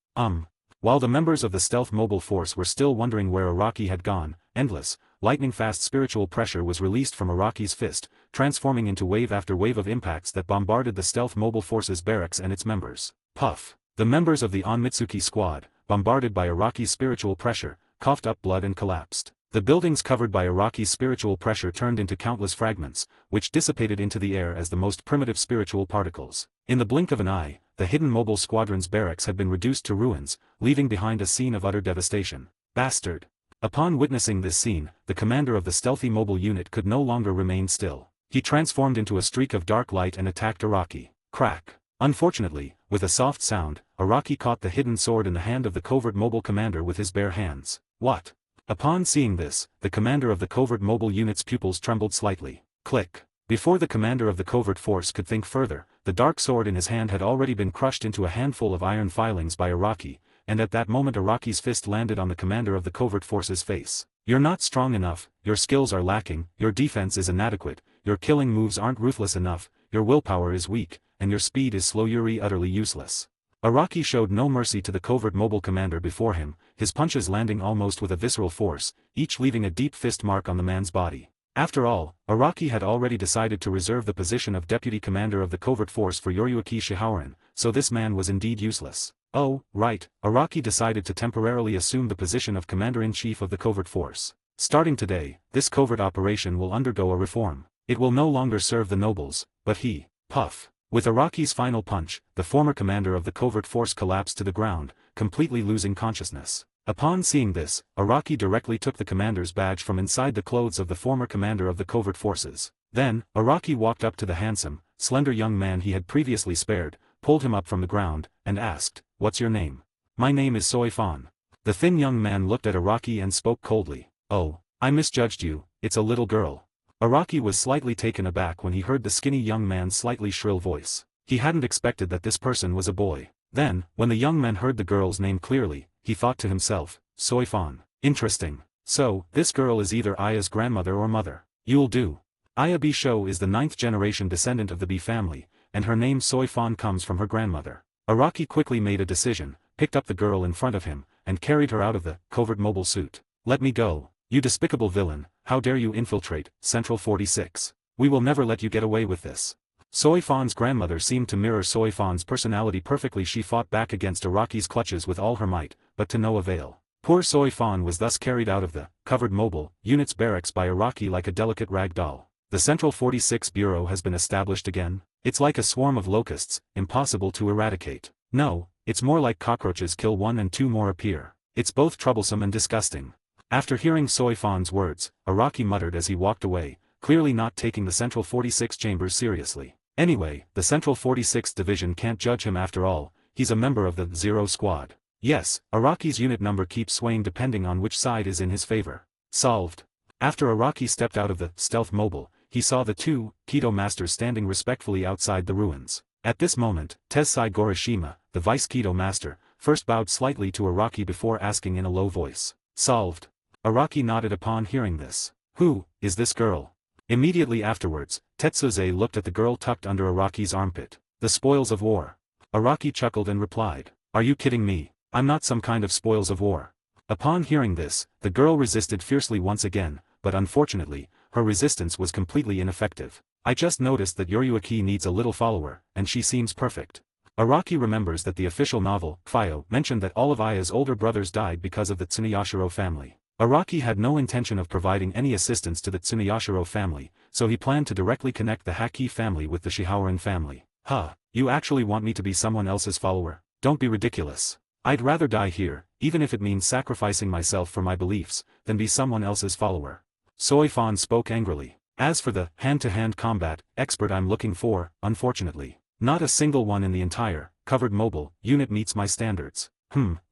While the members of the stealth mobile force were still wondering where Araki had gone, endless, lightning-fast spiritual pressure was released from Araki's fist, transforming into wave after wave of impacts that bombarded the stealth mobile force's barracks and its members. Puff. The members of the Onmitsuki squad, bombarded by Araki's spiritual pressure, coughed up blood and collapsed. The buildings covered by Araki's spiritual pressure turned into countless fragments, which dissipated into the air as the most primitive spiritual particles. In the blink of an eye, the hidden mobile squadron's barracks had been reduced to ruins, leaving behind a scene of utter devastation. Bastard! Upon witnessing this scene, the commander of the stealthy mobile unit could no longer remain still. He transformed into a streak of dark light and attacked Araki. Crack! Unfortunately, with a soft sound, Araki caught the hidden sword in the hand of the covert mobile commander with his bare hands. What? Upon seeing this, the commander of the covert mobile unit's pupils trembled slightly. Click. Before the commander of the covert force could think further, the dark sword in his hand had already been crushed into a handful of iron filings by Araki, and at that moment Araki's fist landed on the commander of the covert force's face. You're not strong enough, your skills are lacking, your defense is inadequate, your killing moves aren't ruthless enough, your willpower is weak, and your speed is slow. You're utterly useless. Araki showed no mercy to the covert mobile commander before him, his punches landing almost with a visceral force, each leaving a deep fist mark on the man's body. After all, Araki had already decided to reserve the position of deputy commander of the covert force for Yoryuki Shihaoran, so this man was indeed useless. Oh, right, Araki decided to temporarily assume the position of commander-in-chief of the covert force. Starting today, this covert operation will undergo a reform. It will no longer serve the nobles, but he. Puff. With Araki's final punch, the former commander of the covert force collapsed to the ground, completely losing consciousness. Upon seeing this, Araki directly took the commander's badge from inside the clothes of the former commander of the covert forces. Then, Araki walked up to the handsome, slender young man he had previously spared, pulled him up from the ground, and asked, "What's your name?" "My name is Soifan." The thin young man looked at Araki and spoke coldly. "Oh, I misjudged you, it's a little girl." Araki was slightly taken aback when he heard the skinny young man's slightly shrill voice. He hadn't expected that this person was a boy. Then, when the young man heard the girl's name clearly, he thought to himself, Soifan. Interesting. So, this girl is either Aya's grandmother or mother. You'll do. Aya Bisho is the 9th-generation descendant of the B family, and her name Soifan comes from her grandmother. Araki quickly made a decision, picked up the girl in front of him, and carried her out of the covert mobile suit. "Let me go. You despicable villain, how dare you infiltrate Central 46? We will never let you get away with this." Soifan's grandmother seemed to mirror Soifan's personality perfectly. She fought back against Araki's clutches with all her might, but to no avail. Poor Soifan was thus carried out of the covered mobile unit's barracks by Araki like a delicate rag doll. The Central 46 Bureau has been established again. It's like a swarm of locusts, impossible to eradicate. No, it's more like cockroaches, kill one and two more appear. It's both troublesome and disgusting. After hearing Soifan's words, Araki muttered as he walked away, clearly not taking the Central 46 chambers seriously. Anyway, the Central 46 division can't judge him after all, he's a member of the Zero Squad. Yes, Araki's unit number keeps swaying depending on which side is in his favor. Solved. After Araki stepped out of the stealth mobile, he saw the two Kido masters standing respectfully outside the ruins. At this moment, Tessai Gorishima, the vice Kido master, first bowed slightly to Araki before asking in a low voice, "Solved?" Araki nodded upon hearing this. "Who is this girl?" Immediately afterwards, Tetsuze looked at the girl tucked under Araki's armpit. The spoils of war. Araki chuckled and replied, "Are you kidding me? I'm not some kind of spoils of war." Upon hearing this, the girl resisted fiercely once again, but unfortunately, her resistance was completely ineffective. "I just noticed that Yoryuki needs a little follower, and she seems perfect." Araki remembers that the official novel, Fio, mentioned that all of Aya's older brothers died because of the Tsuneyashiro family. Araki had no intention of providing any assistance to the Tsuneyashiro family, so he planned to directly connect the Haki family with the Shihaoran family. "Huh, you actually want me to be someone else's follower? Don't be ridiculous. I'd rather die here, even if it means sacrificing myself for my beliefs, than be someone else's follower." Soifan spoke angrily. "As for the hand-to-hand combat expert I'm looking for, unfortunately, not a single one in the entire covered mobile unit meets my standards.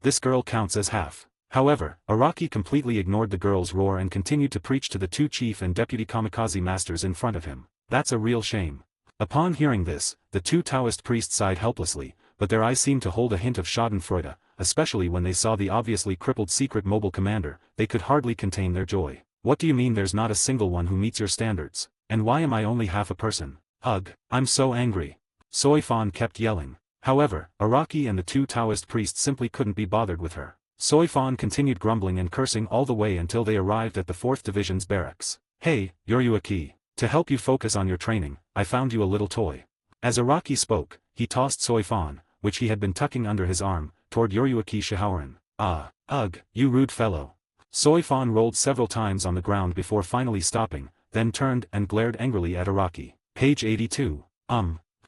This girl counts as half." However, Araki completely ignored the girl's roar and continued to preach to the two chief and deputy kamikaze masters in front of him. "That's a real shame." Upon hearing this, the two Taoist priests sighed helplessly, but their eyes seemed to hold a hint of schadenfreude, especially when they saw the obviously crippled secret mobile commander. They could hardly contain their joy. "What do you mean there's not a single one who meets your standards? And why am I only half a person? Ugh, I'm so angry." Soifan kept yelling. However, Araki and the two Taoist priests simply couldn't be bothered with her. Soifan continued grumbling and cursing all the way until they arrived at the 4th Division's barracks. "Hey, Yoryuki. To help you focus on your training, I found you a little toy." As Araki spoke, he tossed Soifan, which he had been tucking under his arm, toward Yoryuki Shihaoran. Ugh, you rude fellow." Soifan rolled several times on the ground before finally stopping, then turned and glared angrily at Araki. Page 82.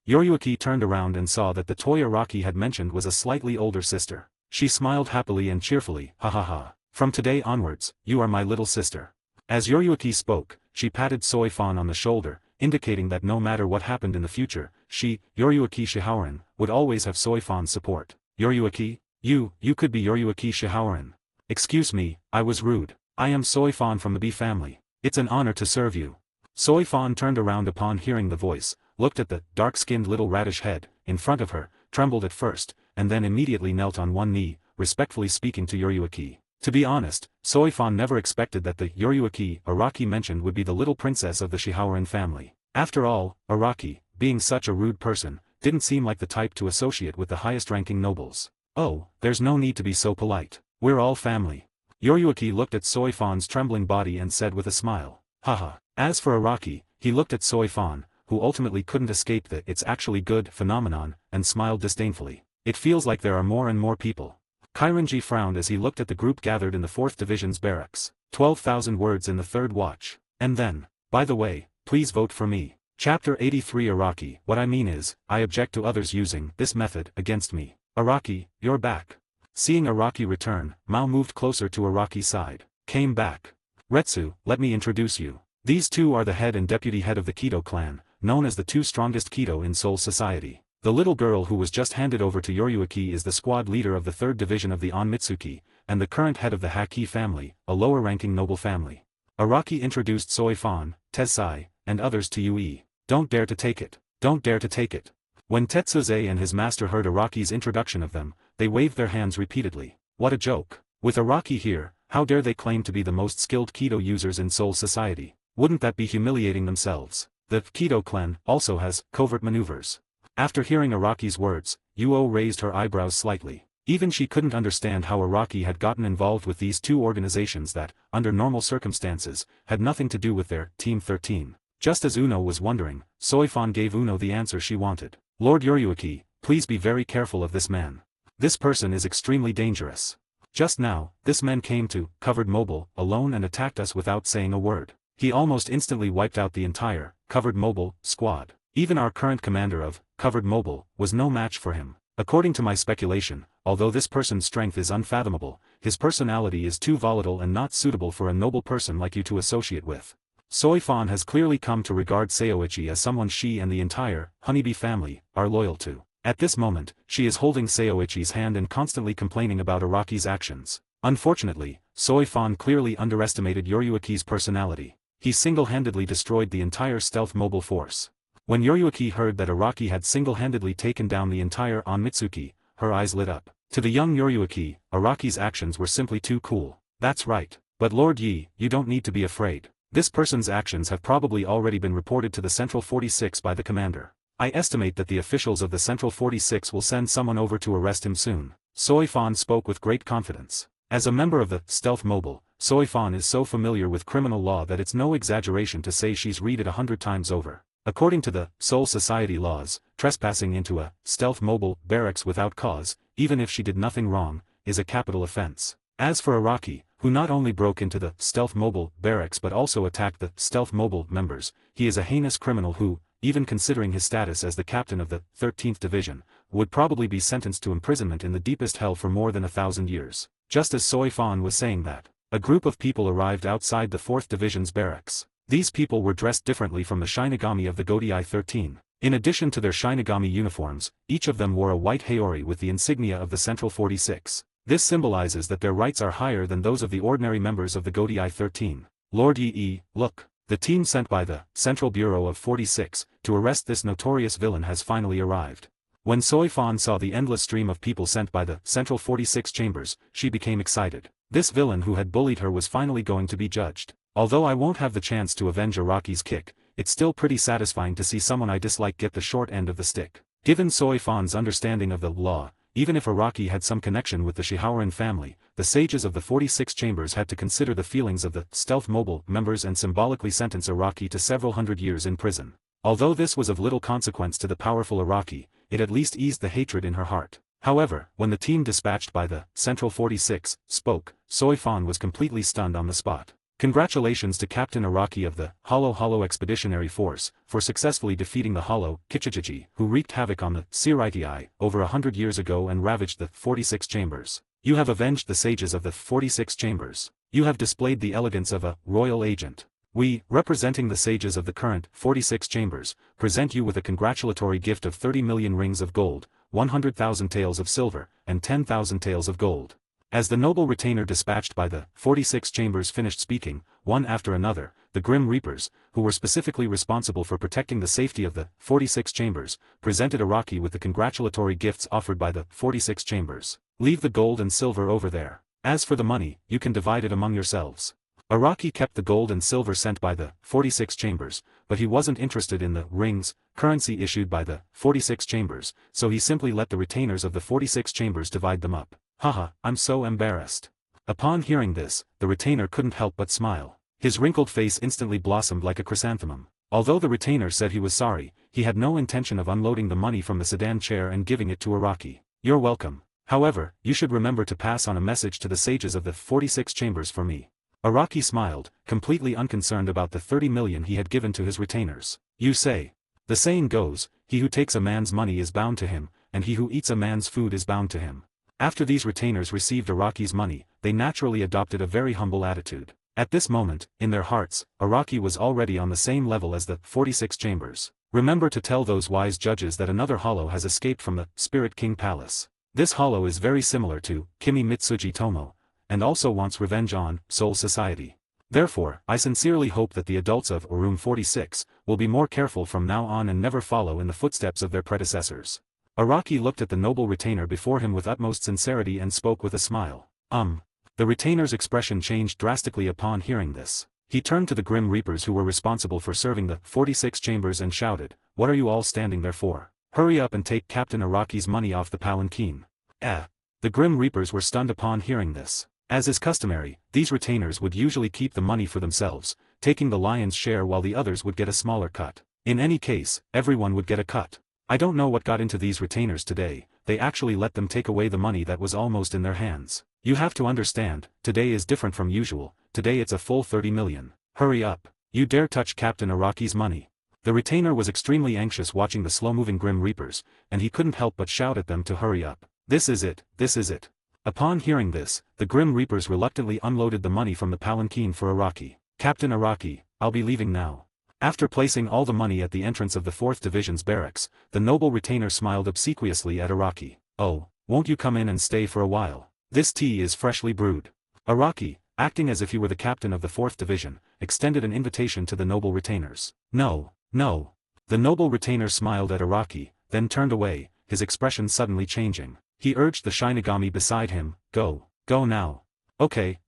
Yoryuki turned around and saw that the toy Araki had mentioned was a slightly older sister. She smiled happily and cheerfully. "Ha ha ha. From today onwards, you are my little sister." As Yoryuki spoke, she patted Soifan on the shoulder, indicating that no matter what happened in the future, she, Yoryuki Shihaoran, would always have Soifan's support. "Yoryuki? You could be Yoryuki Shihaoran." "Excuse me, I was rude. I am Soifan from the B family. It's an honor to serve you." Soifan turned around upon hearing the voice, looked at the dark-skinned little radish head in front of her, trembled at first, and then immediately knelt on one knee, respectfully speaking to Yoryuki. To be honest, Soifan never expected that the Yoryuki Araki mentioned would be the little princess of the Shihaoran family. After all, Araki, being such a rude person, didn't seem like the type to associate with the highest-ranking nobles. "Oh, there's no need to be so polite. We're all family." Yoryuki looked at Soifan's trembling body and said with a smile. "Haha." As for Araki, he looked at Soifan, who ultimately couldn't escape the "it's actually good" phenomenon, and smiled disdainfully. "It feels like there are more and more people." Kairanji frowned as he looked at the group gathered in the 4th Division's barracks. 12,000 words in the 3rd watch. And then, "By the way, please vote for me." Chapter 83 Araki. "What I mean is, I object to others using this method against me." "Araki, you're back." Seeing Araki return, Mao moved closer to Araki's side. "Came back. Retsu, let me introduce you. These two are the head and deputy head of the Kido clan, known as the two strongest Kido in Seoul society. The little girl who was just handed over to Yoryuki is the squad leader of the 3rd Division of the Onmitsuki, and the current head of the Haki family, a lower-ranking noble family. Araki introduced Soifan, Tetsai, and others to Yui. "Don't dare to take it. Don't dare to take it." When Tetsuze and his master heard Araki's introduction of them, they waved their hands repeatedly. What a joke. With Araki here, how dare they claim to be the most skilled Kido users in Seoul society? Wouldn't that be humiliating themselves? The Kido clan also has covert maneuvers. After hearing Araki's words, Yuo raised her eyebrows slightly. Even she couldn't understand how Araki had gotten involved with these two organizations that, under normal circumstances, had nothing to do with their Team 13. Just as Uno was wondering, Soifan gave Uno the answer she wanted. "Lord Yoryuki, please be very careful of this man. This person is extremely dangerous. Just now, this man came to Covered Mobile alone and attacked us without saying a word. He almost instantly wiped out the entire Covered Mobile squad. Even our current commander of Covered Mobile was no match for him. According to my speculation, although this person's strength is unfathomable, his personality is too volatile and not suitable for a noble person like you to associate with." Soifan has clearly come to regard Seoichi as someone she and the entire Honeybee family are loyal to. At this moment, she is holding Seoichi's hand and constantly complaining about Araki's actions. Unfortunately, Soifan clearly underestimated Yoryuki's personality. He single-handedly destroyed the entire stealth mobile force. When Yoryuki heard that Araki had single-handedly taken down the entire Onmitsuki, her eyes lit up. To the young Yoryuki, Araki's actions were simply too cool. "That's right. But Lord Yi, you don't need to be afraid. This person's actions have probably already been reported to the Central 46 by the commander. I estimate that the officials of the Central 46 will send someone over to arrest him soon. Soy Fan spoke with great confidence. As a member of the Stealth Mobile, Soy Fan is so familiar with criminal law that it's no exaggeration to say she's read it 100 times over. According to the Soul Society laws, trespassing into a Stealth Mobile barracks without cause, even if she did nothing wrong, is a capital offense. As for Araki, who not only broke into the Stealth Mobile barracks but also attacked the Stealth Mobile members, he is a heinous criminal who, even considering his status as the captain of the 13th Division, would probably be sentenced to imprisonment in the deepest hell for more than 1,000 years. Just as Soy Fan was saying that, a group of people arrived outside the 4th Division's barracks. These people were dressed differently from the Shinigami of the Godai 13. In addition to their Shinigami uniforms, each of them wore a white haori with the insignia of the Central 46. This symbolizes that their rights are higher than those of the ordinary members of the Godai 13. Lord Yi, look. The team sent by the Central Bureau of 46 to arrest this notorious villain has finally arrived. When Soy Fan saw the endless stream of people sent by the Central 46 chambers, she became excited. This villain who had bullied her was finally going to be judged. Although I won't have the chance to avenge Araki's kick, it's still pretty satisfying to see someone I dislike get the short end of the stick. Given Soy Fan's understanding of the law, even if Araki had some connection with the Shihaoran family, the sages of the 46 chambers had to consider the feelings of the Stealth Mobile members and symbolically sentence Araki to several hundred years in prison. Although this was of little consequence to the powerful Araki, it at least eased the hatred in her heart. However, when the team dispatched by the Central 46 spoke, Soy Fan was completely stunned on the spot. Congratulations to Captain Araki of the Hollow Expeditionary Force for successfully defeating the Hollow Kichichiji, who wreaked havoc on the Siritii over 100 years ago and ravaged the 46 chambers. You have avenged the sages of the 46 chambers. You have displayed the elegance of a royal agent. We, representing the sages of the current 46 chambers, present you with a congratulatory gift of 30 million rings of gold, 100,000 taels of silver, and 10,000 taels of gold. As the noble retainer dispatched by the 46 chambers finished speaking, one after another, the Grim Reapers, who were specifically responsible for protecting the safety of the 46 chambers, presented Araki with the congratulatory gifts offered by the 46 chambers. Leave the gold and silver over there. As for the money, you can divide it among yourselves. Araki kept the gold and silver sent by the 46 chambers, but he wasn't interested in the rings, currency issued by the 46 chambers, so he simply let the retainers of the 46 chambers divide them up. Haha, I'm so embarrassed. Upon hearing this, the retainer couldn't help but smile. His wrinkled face instantly blossomed like a chrysanthemum. Although the retainer said he was sorry, he had no intention of unloading the money from the sedan chair and giving it to Araki. You're welcome. However, you should remember to pass on a message to the sages of the 46 chambers for me. Araki smiled, completely unconcerned about the 30 million he had given to his retainers. You say. The saying goes, he who takes a man's money is bound to him, and he who eats a man's food is bound to him. After these retainers received Araki's money, they naturally adopted a very humble attitude. At this moment, in their hearts, Araki was already on the same level as the 46 chambers. Remember to tell those wise judges that another hollow has escaped from the Spirit King Palace. This hollow is very similar to Kimi Mitsuji Tomo, and also wants revenge on Soul Society. Therefore, I sincerely hope that the adults of Room 46 will be more careful from now on and never follow in the footsteps of their predecessors. Araki looked at the noble retainer before him with utmost sincerity and spoke with a smile. The retainer's expression changed drastically upon hearing this. He turned to the Grim Reapers who were responsible for serving the 46 chambers and shouted, "What are you all standing there for? Hurry up and take Captain Araki's money off the palanquin." The Grim Reapers were stunned upon hearing this. As is customary, these retainers would usually keep the money for themselves, taking the lion's share while the others would get a smaller cut. In any case, everyone would get a cut. I don't know what got into these retainers today, they actually let them take away the money that was almost in their hands. You have to understand, today is different from usual, today it's a full 30 million. Hurry up. You dare touch Captain Araki's money. The retainer was extremely anxious watching the slow-moving Grim Reapers, and he couldn't help but shout at them to hurry up. This is it, this is it. Upon hearing this, the Grim Reapers reluctantly unloaded the money from the palanquin for Araki. Captain Araki, I'll be leaving now. After placing all the money at the entrance of the 4th Division's barracks, the noble retainer smiled obsequiously at Araki. Oh, won't you come in and stay for a while? This tea is freshly brewed. Araki, acting as if he were the captain of the 4th Division, extended an invitation to the noble retainers. No, no. The noble retainer smiled at Araki, then turned away, his expression suddenly changing. He urged the Shinigami beside him, go now. Okay.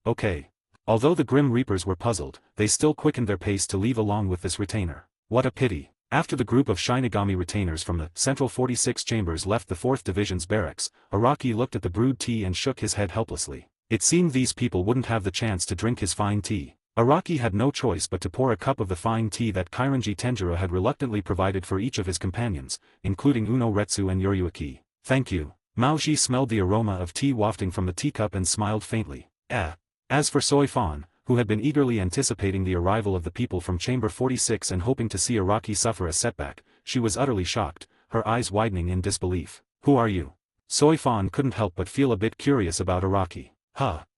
Although the Grim Reapers were puzzled, they still quickened their pace to leave along with this retainer. What a pity. After the group of Shinigami retainers from the Central 46 Chambers left the 4th Division's barracks, Araki looked at the brewed tea and shook his head helplessly. It seemed these people wouldn't have the chance to drink his fine tea. Araki had no choice but to pour a cup of the fine tea that Kairanji Tenjiro had reluctantly provided for each of his companions, including Uno Retsu and Yoryuki. Thank you. Maoji smelled the aroma of tea wafting from the teacup and smiled faintly. As for Soy Fan, who had been eagerly anticipating the arrival of the people from Chamber 46 and hoping to see Araki suffer a setback, she was utterly shocked, her eyes widening in disbelief. Who are you? Soy Fan couldn't help but feel a bit curious about Araki.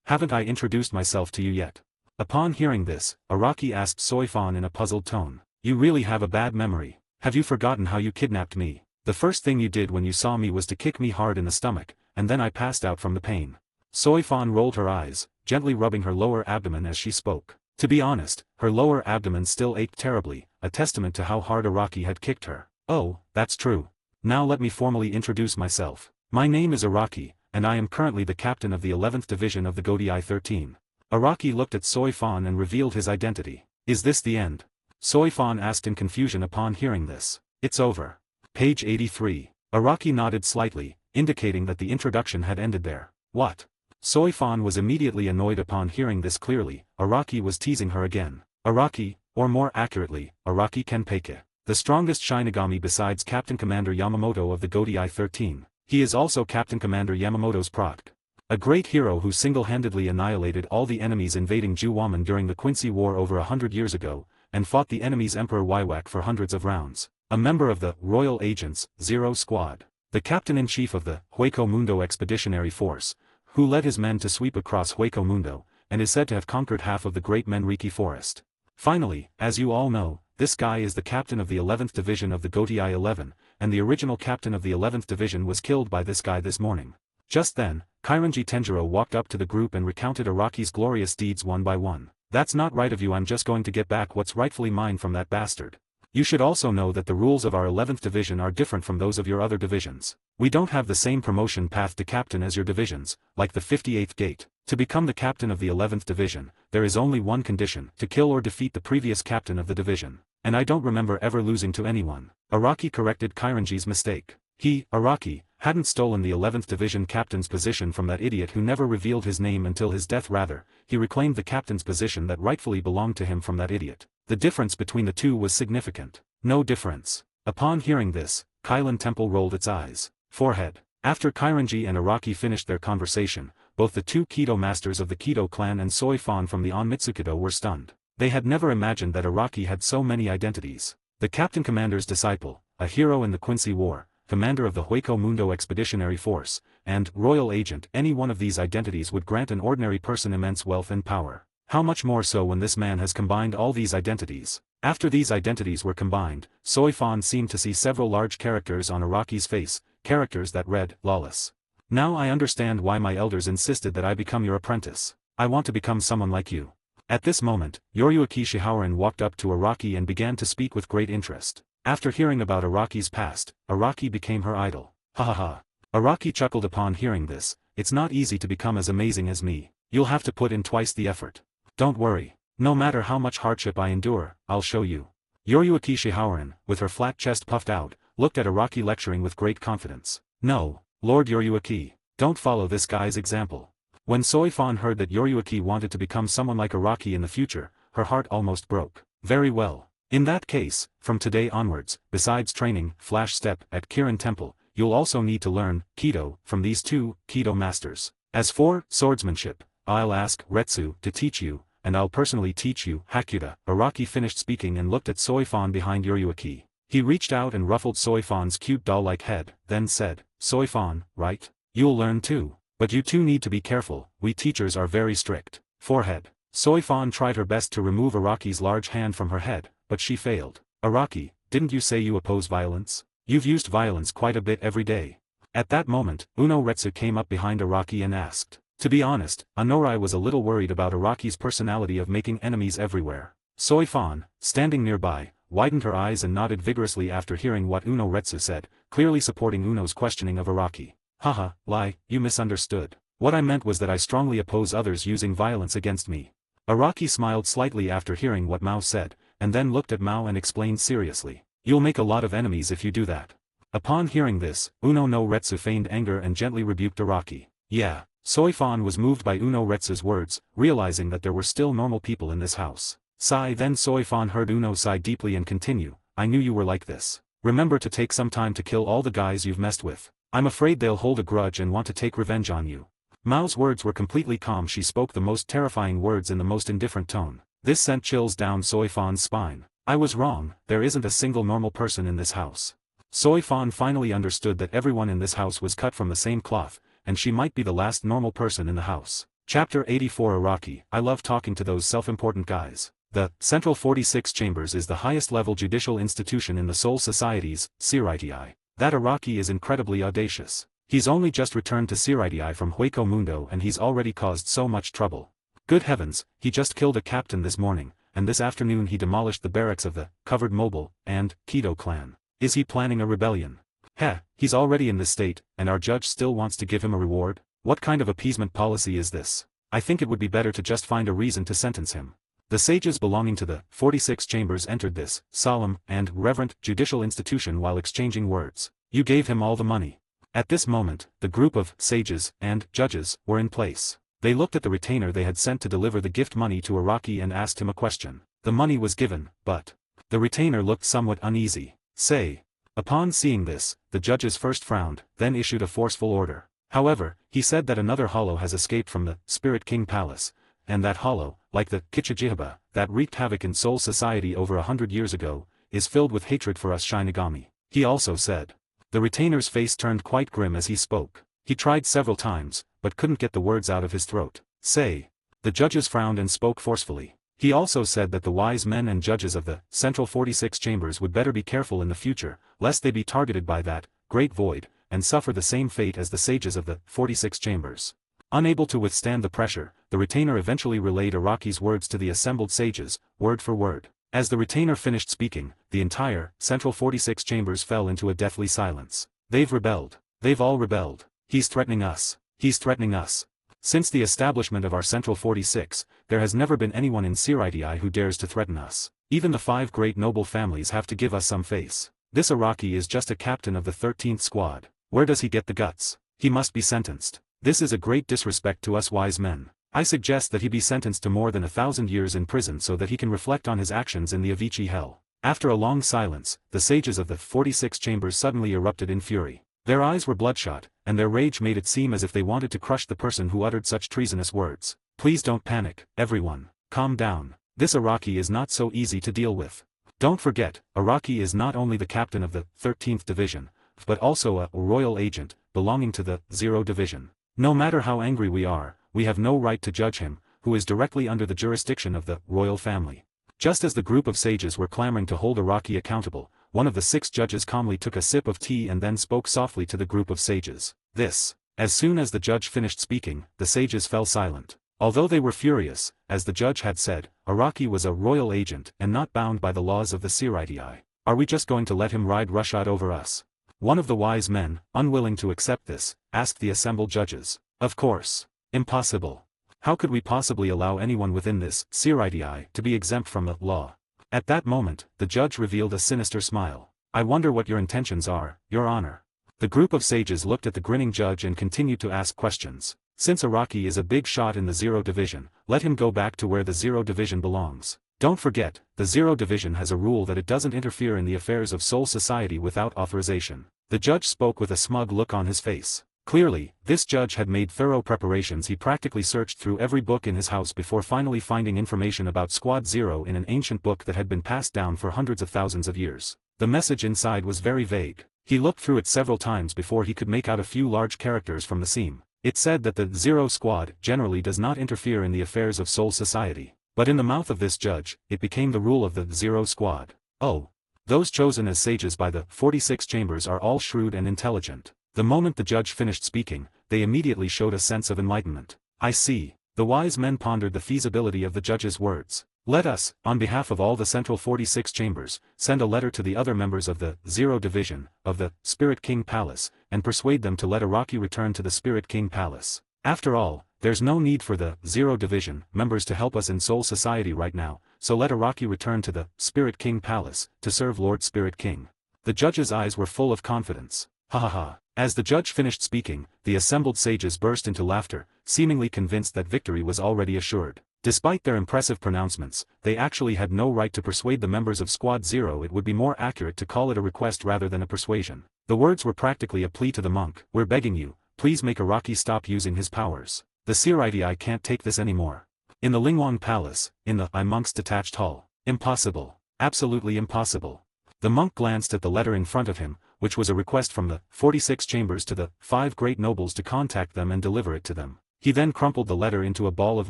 Haven't I introduced myself to you yet? Upon hearing this, Araki asked Soy Fan in a puzzled tone. You really have a bad memory. Have you forgotten how you kidnapped me? The first thing you did when you saw me was to kick me hard in the stomach, and then I passed out from the pain. Soy Fan rolled her eyes, gently rubbing her lower abdomen as she spoke. To be honest, her lower abdomen still ached terribly, a testament to how hard Araki had kicked her. Oh, that's true. Now let me formally introduce myself. My name is Araki, and I am currently the captain of the 11th Division of the Godai 13. Araki looked at Soy Fan and revealed his identity. Is this the end? Soy Fan asked in confusion upon hearing this. It's over. Page 83. Araki nodded slightly, indicating that the introduction had ended there. What? Soy Fan was immediately annoyed upon hearing this clearly. Araki was teasing her again. Araki, or more accurately, Araki Kenpeike. The strongest Shinigami besides Captain Commander Yamamoto of the Godai 13. He is also Captain Commander Yamamoto's product. A great hero who single-handedly annihilated all the enemies invading Juwaman during the Quincy War over 100 years ago, and fought the enemy's Emperor Waiwak for hundreds of rounds. A member of the Royal Agents, Zero Squad. The captain-in-chief of the Hueco Mundo Expeditionary Force, who led his men to sweep across Hueco Mundo, and is said to have conquered half of the Great Menriki Forest. Finally, as you all know, this guy is the captain of the 11th Division of the Godai 11, and the original captain of the 11th Division was killed by this guy this morning. Just then, Kairanji Tenjiro walked up to the group and recounted Araki's glorious deeds one by one. That's not right of you. I'm just going to get back what's rightfully mine from that bastard. You should also know that the rules of our 11th Division are different from those of your other divisions. We don't have the same promotion path to captain as your divisions, like the 58th Gate. To become the captain of the 11th Division, there is only one condition: to kill or defeat the previous captain of the division. And I don't remember ever losing to anyone. Araki corrected Kairanji's mistake. He, Araki, hadn't stolen the 11th Division captain's position from that idiot who never revealed his name until his death. Rather, he reclaimed the captain's position that rightfully belonged to him from that idiot. The difference between the two was significant. No difference. Upon hearing this, Kailan Temple rolled its eyes. Forehead. After Kairanji and Araki finished their conversation, both the two Kido masters of the Kido clan and Soy Fan from the Onmitsukido were stunned. They had never imagined that Araki had so many identities. The Captain Commander's disciple, a hero in the Quincy War, commander of the Hueco Mundo Expeditionary Force, and Royal Agent. Any one of these identities would grant an ordinary person immense wealth and power. How much more so when this man has combined all these identities. After these identities were combined, Soy Fan seemed to see several large characters on Araki's face, characters that read, "Lawless." Now I understand why my elders insisted that I become your apprentice. I want to become someone like you. At this moment, Yoryuki Shihaorin walked up to Araki and began to speak with great interest. After hearing about Araki's past, Araki became her idol. Ha ha ha. Araki chuckled upon hearing this. It's not easy to become as amazing as me. You'll have to put in twice the effort. Don't worry. No matter how much hardship I endure, I'll show you. Yoryuki Shihaorin, with her flat chest puffed out, looked at Araki lecturing with great confidence. No, Lord Yoryuki, don't follow this guy's example. When Soy Fan heard that Yoryuki wanted to become someone like Araki in the future, her heart almost broke. Very well. In that case, from today onwards, besides training Flash Step at Kirin Temple, you'll also need to learn Kido from these two Kido masters. As for swordsmanship, I'll ask Retsu to teach you, and I'll personally teach you Hakuda. Araki finished speaking and looked at Soy Fan behind Yoryuki. He reached out and ruffled Soy Fan's cute doll-like head, then said, Soy Fan, right? You'll learn too. But you two need to be careful, we teachers are very strict. Forehead. Soy Fan tried her best to remove Araki's large hand from her head, but she failed. Araki, didn't you say you oppose violence? You've used violence quite a bit every day. At that moment, Uno Retsu came up behind Araki and asked. To be honest, Anorai was a little worried about Araki's personality of making enemies everywhere. Soy Fan, standing nearby, widened her eyes and nodded vigorously after hearing what Uno Retsu said, clearly supporting Uno's questioning of Araki. Haha, lie, you misunderstood. What I meant was that I strongly oppose others using violence against me. Araki smiled slightly after hearing what Mao said, and then looked at Mao and explained seriously. You'll make a lot of enemies if you do that. Upon hearing this, Uno no Retsu feigned anger and gently rebuked Araki. Yeah. Soifan was moved by Uno Retsu's words, realizing that there were still normal people in this house. Sigh. Then Soifan heard Uno sigh deeply and continue, I knew you were like this. Remember to take some time to kill all the guys you've messed with. I'm afraid they'll hold a grudge and want to take revenge on you. Mao's words were completely calm. She spoke the most terrifying words in the most indifferent tone. This sent chills down Soifan's spine. I was wrong, there isn't a single normal person in this house. Soifan finally understood that everyone in this house was cut from the same cloth, and she might be the last normal person in the house. Chapter 84 Araki, I love talking to those self-important guys. The Central 46 Chambers is the highest-level judicial institution in the Soul Society's Siritii. That Araki is incredibly audacious. He's only just returned to Siritii from Hueco Mundo and he's already caused so much trouble. Good heavens, he just killed a captain this morning, and this afternoon he demolished the barracks of the Covered Mobile and Kido clan. Is he planning a rebellion? Heh, he's already in this state, and our judge still wants to give him a reward? What kind of appeasement policy is this? I think it would be better to just find a reason to sentence him. The sages belonging to the 46 Chambers entered this solemn and reverent judicial institution while exchanging words. You gave him all the money. At this moment, the group of sages and judges were in place. They looked at the retainer they had sent to deliver the gift money to Araki and asked him a question. The money was given, but the retainer looked somewhat uneasy. Say. Upon seeing this, the judges first frowned, then issued a forceful order. However, he said that another hollow has escaped from the Spirit King Palace, and that hollow, like the Kichijihiba, that wreaked havoc in Soul Society over 100 years ago, is filled with hatred for us Shinigami. He also said. The retainer's face turned quite grim as he spoke. He tried several times, but couldn't get the words out of his throat. Say. The judges frowned and spoke forcefully. He also said that the wise men and judges of the Central 46 Chambers would better be careful in the future, lest they be targeted by that great void, and suffer the same fate as the sages of the 46 Chambers. Unable to withstand the pressure, the retainer eventually relayed Araki's words to the assembled sages, word for word. As the retainer finished speaking, the entire Central 46 Chambers fell into a deathly silence. They've rebelled. They've all rebelled. He's threatening us. He's threatening us. Since the establishment of our Central 46, there has never been anyone in Siritii who dares to threaten us. Even the 5 great noble families have to give us some face. This Araki is just a captain of the 13th squad. Where does he get the guts? He must be sentenced. This is a great disrespect to us wise men. I suggest that he be sentenced to more than 1,000 years in prison so that he can reflect on his actions in the Avicii hell. After a long silence, the sages of the 46 Chambers suddenly erupted in fury. Their eyes were bloodshot, and their rage made it seem as if they wanted to crush the person who uttered such treasonous words. Please don't panic, everyone. Calm down. This Araki is not so easy to deal with. Don't forget, Araki is not only the captain of the 13th Division, but also a royal agent, belonging to the 0 Division. No matter how angry we are, we have no right to judge him, who is directly under the jurisdiction of the royal family. Just as the group of sages were clamoring to hold Araki accountable, one of the 6 judges calmly took a sip of tea and then spoke softly to the group of sages. As soon as the judge finished speaking, the sages fell silent. Although they were furious, as the judge had said, Araki was a royal agent and not bound by the laws of the Siritii. Are we just going to let him ride roughshod over us? One of the wise men, unwilling to accept this, asked the assembled judges. Of course. Impossible. How could we possibly allow anyone within this Siritii to be exempt from the law? At that moment, the judge revealed a sinister smile. I wonder what your intentions are, Your Honor. The group of sages looked at the grinning judge and continued to ask questions. Since Araki is a big shot in the 0 Division, let him go back to where the 0 Division belongs. Don't forget, the 0 Division has a rule that it doesn't interfere in the affairs of Soul Society without authorization. The judge spoke with a smug look on his face. Clearly, this judge had made thorough preparations. He practically searched through every book in his house before finally finding information about Squad 0 in an ancient book that had been passed down for hundreds of thousands of years. The message inside was very vague. He looked through it several times before he could make out a few large characters from the seam. It said that the 0 Squad generally does not interfere in the affairs of Soul Society. But in the mouth of this judge, it became the rule of the 0 Squad. Oh. Those chosen as sages by the 46 Chambers are all shrewd and intelligent. The moment the judge finished speaking, they immediately showed a sense of enlightenment. I see. The wise men pondered the feasibility of the judge's words. Let us, on behalf of all the Central 46 Chambers, send a letter to the other members of the 0 Division, of the Spirit King Palace, and persuade them to let Araki return to the Spirit King Palace. After all, There's no need for the Zero Division members to help us in Soul Society right now, so let Araki return to the Spirit King Palace to serve Lord Spirit King. The judge's eyes were full of confidence. Ha ha ha. As the judge finished speaking, the assembled sages burst into laughter, seemingly convinced that victory was already assured. Despite their impressive pronouncements, they actually had no right to persuade the members of Squad Zero. It would be more accurate to call it a request rather than a persuasion. The words were practically a plea to the monk. We're begging you, please make Araki stop using his powers. The Siraiti can't take this anymore. In the Lingwang Palace, in the monk's detached hall. Impossible. Absolutely impossible. The monk glanced at the letter in front of him, which was a request from the 46 chambers to the 5 great nobles to contact them and deliver it to them. He then crumpled the letter into a ball of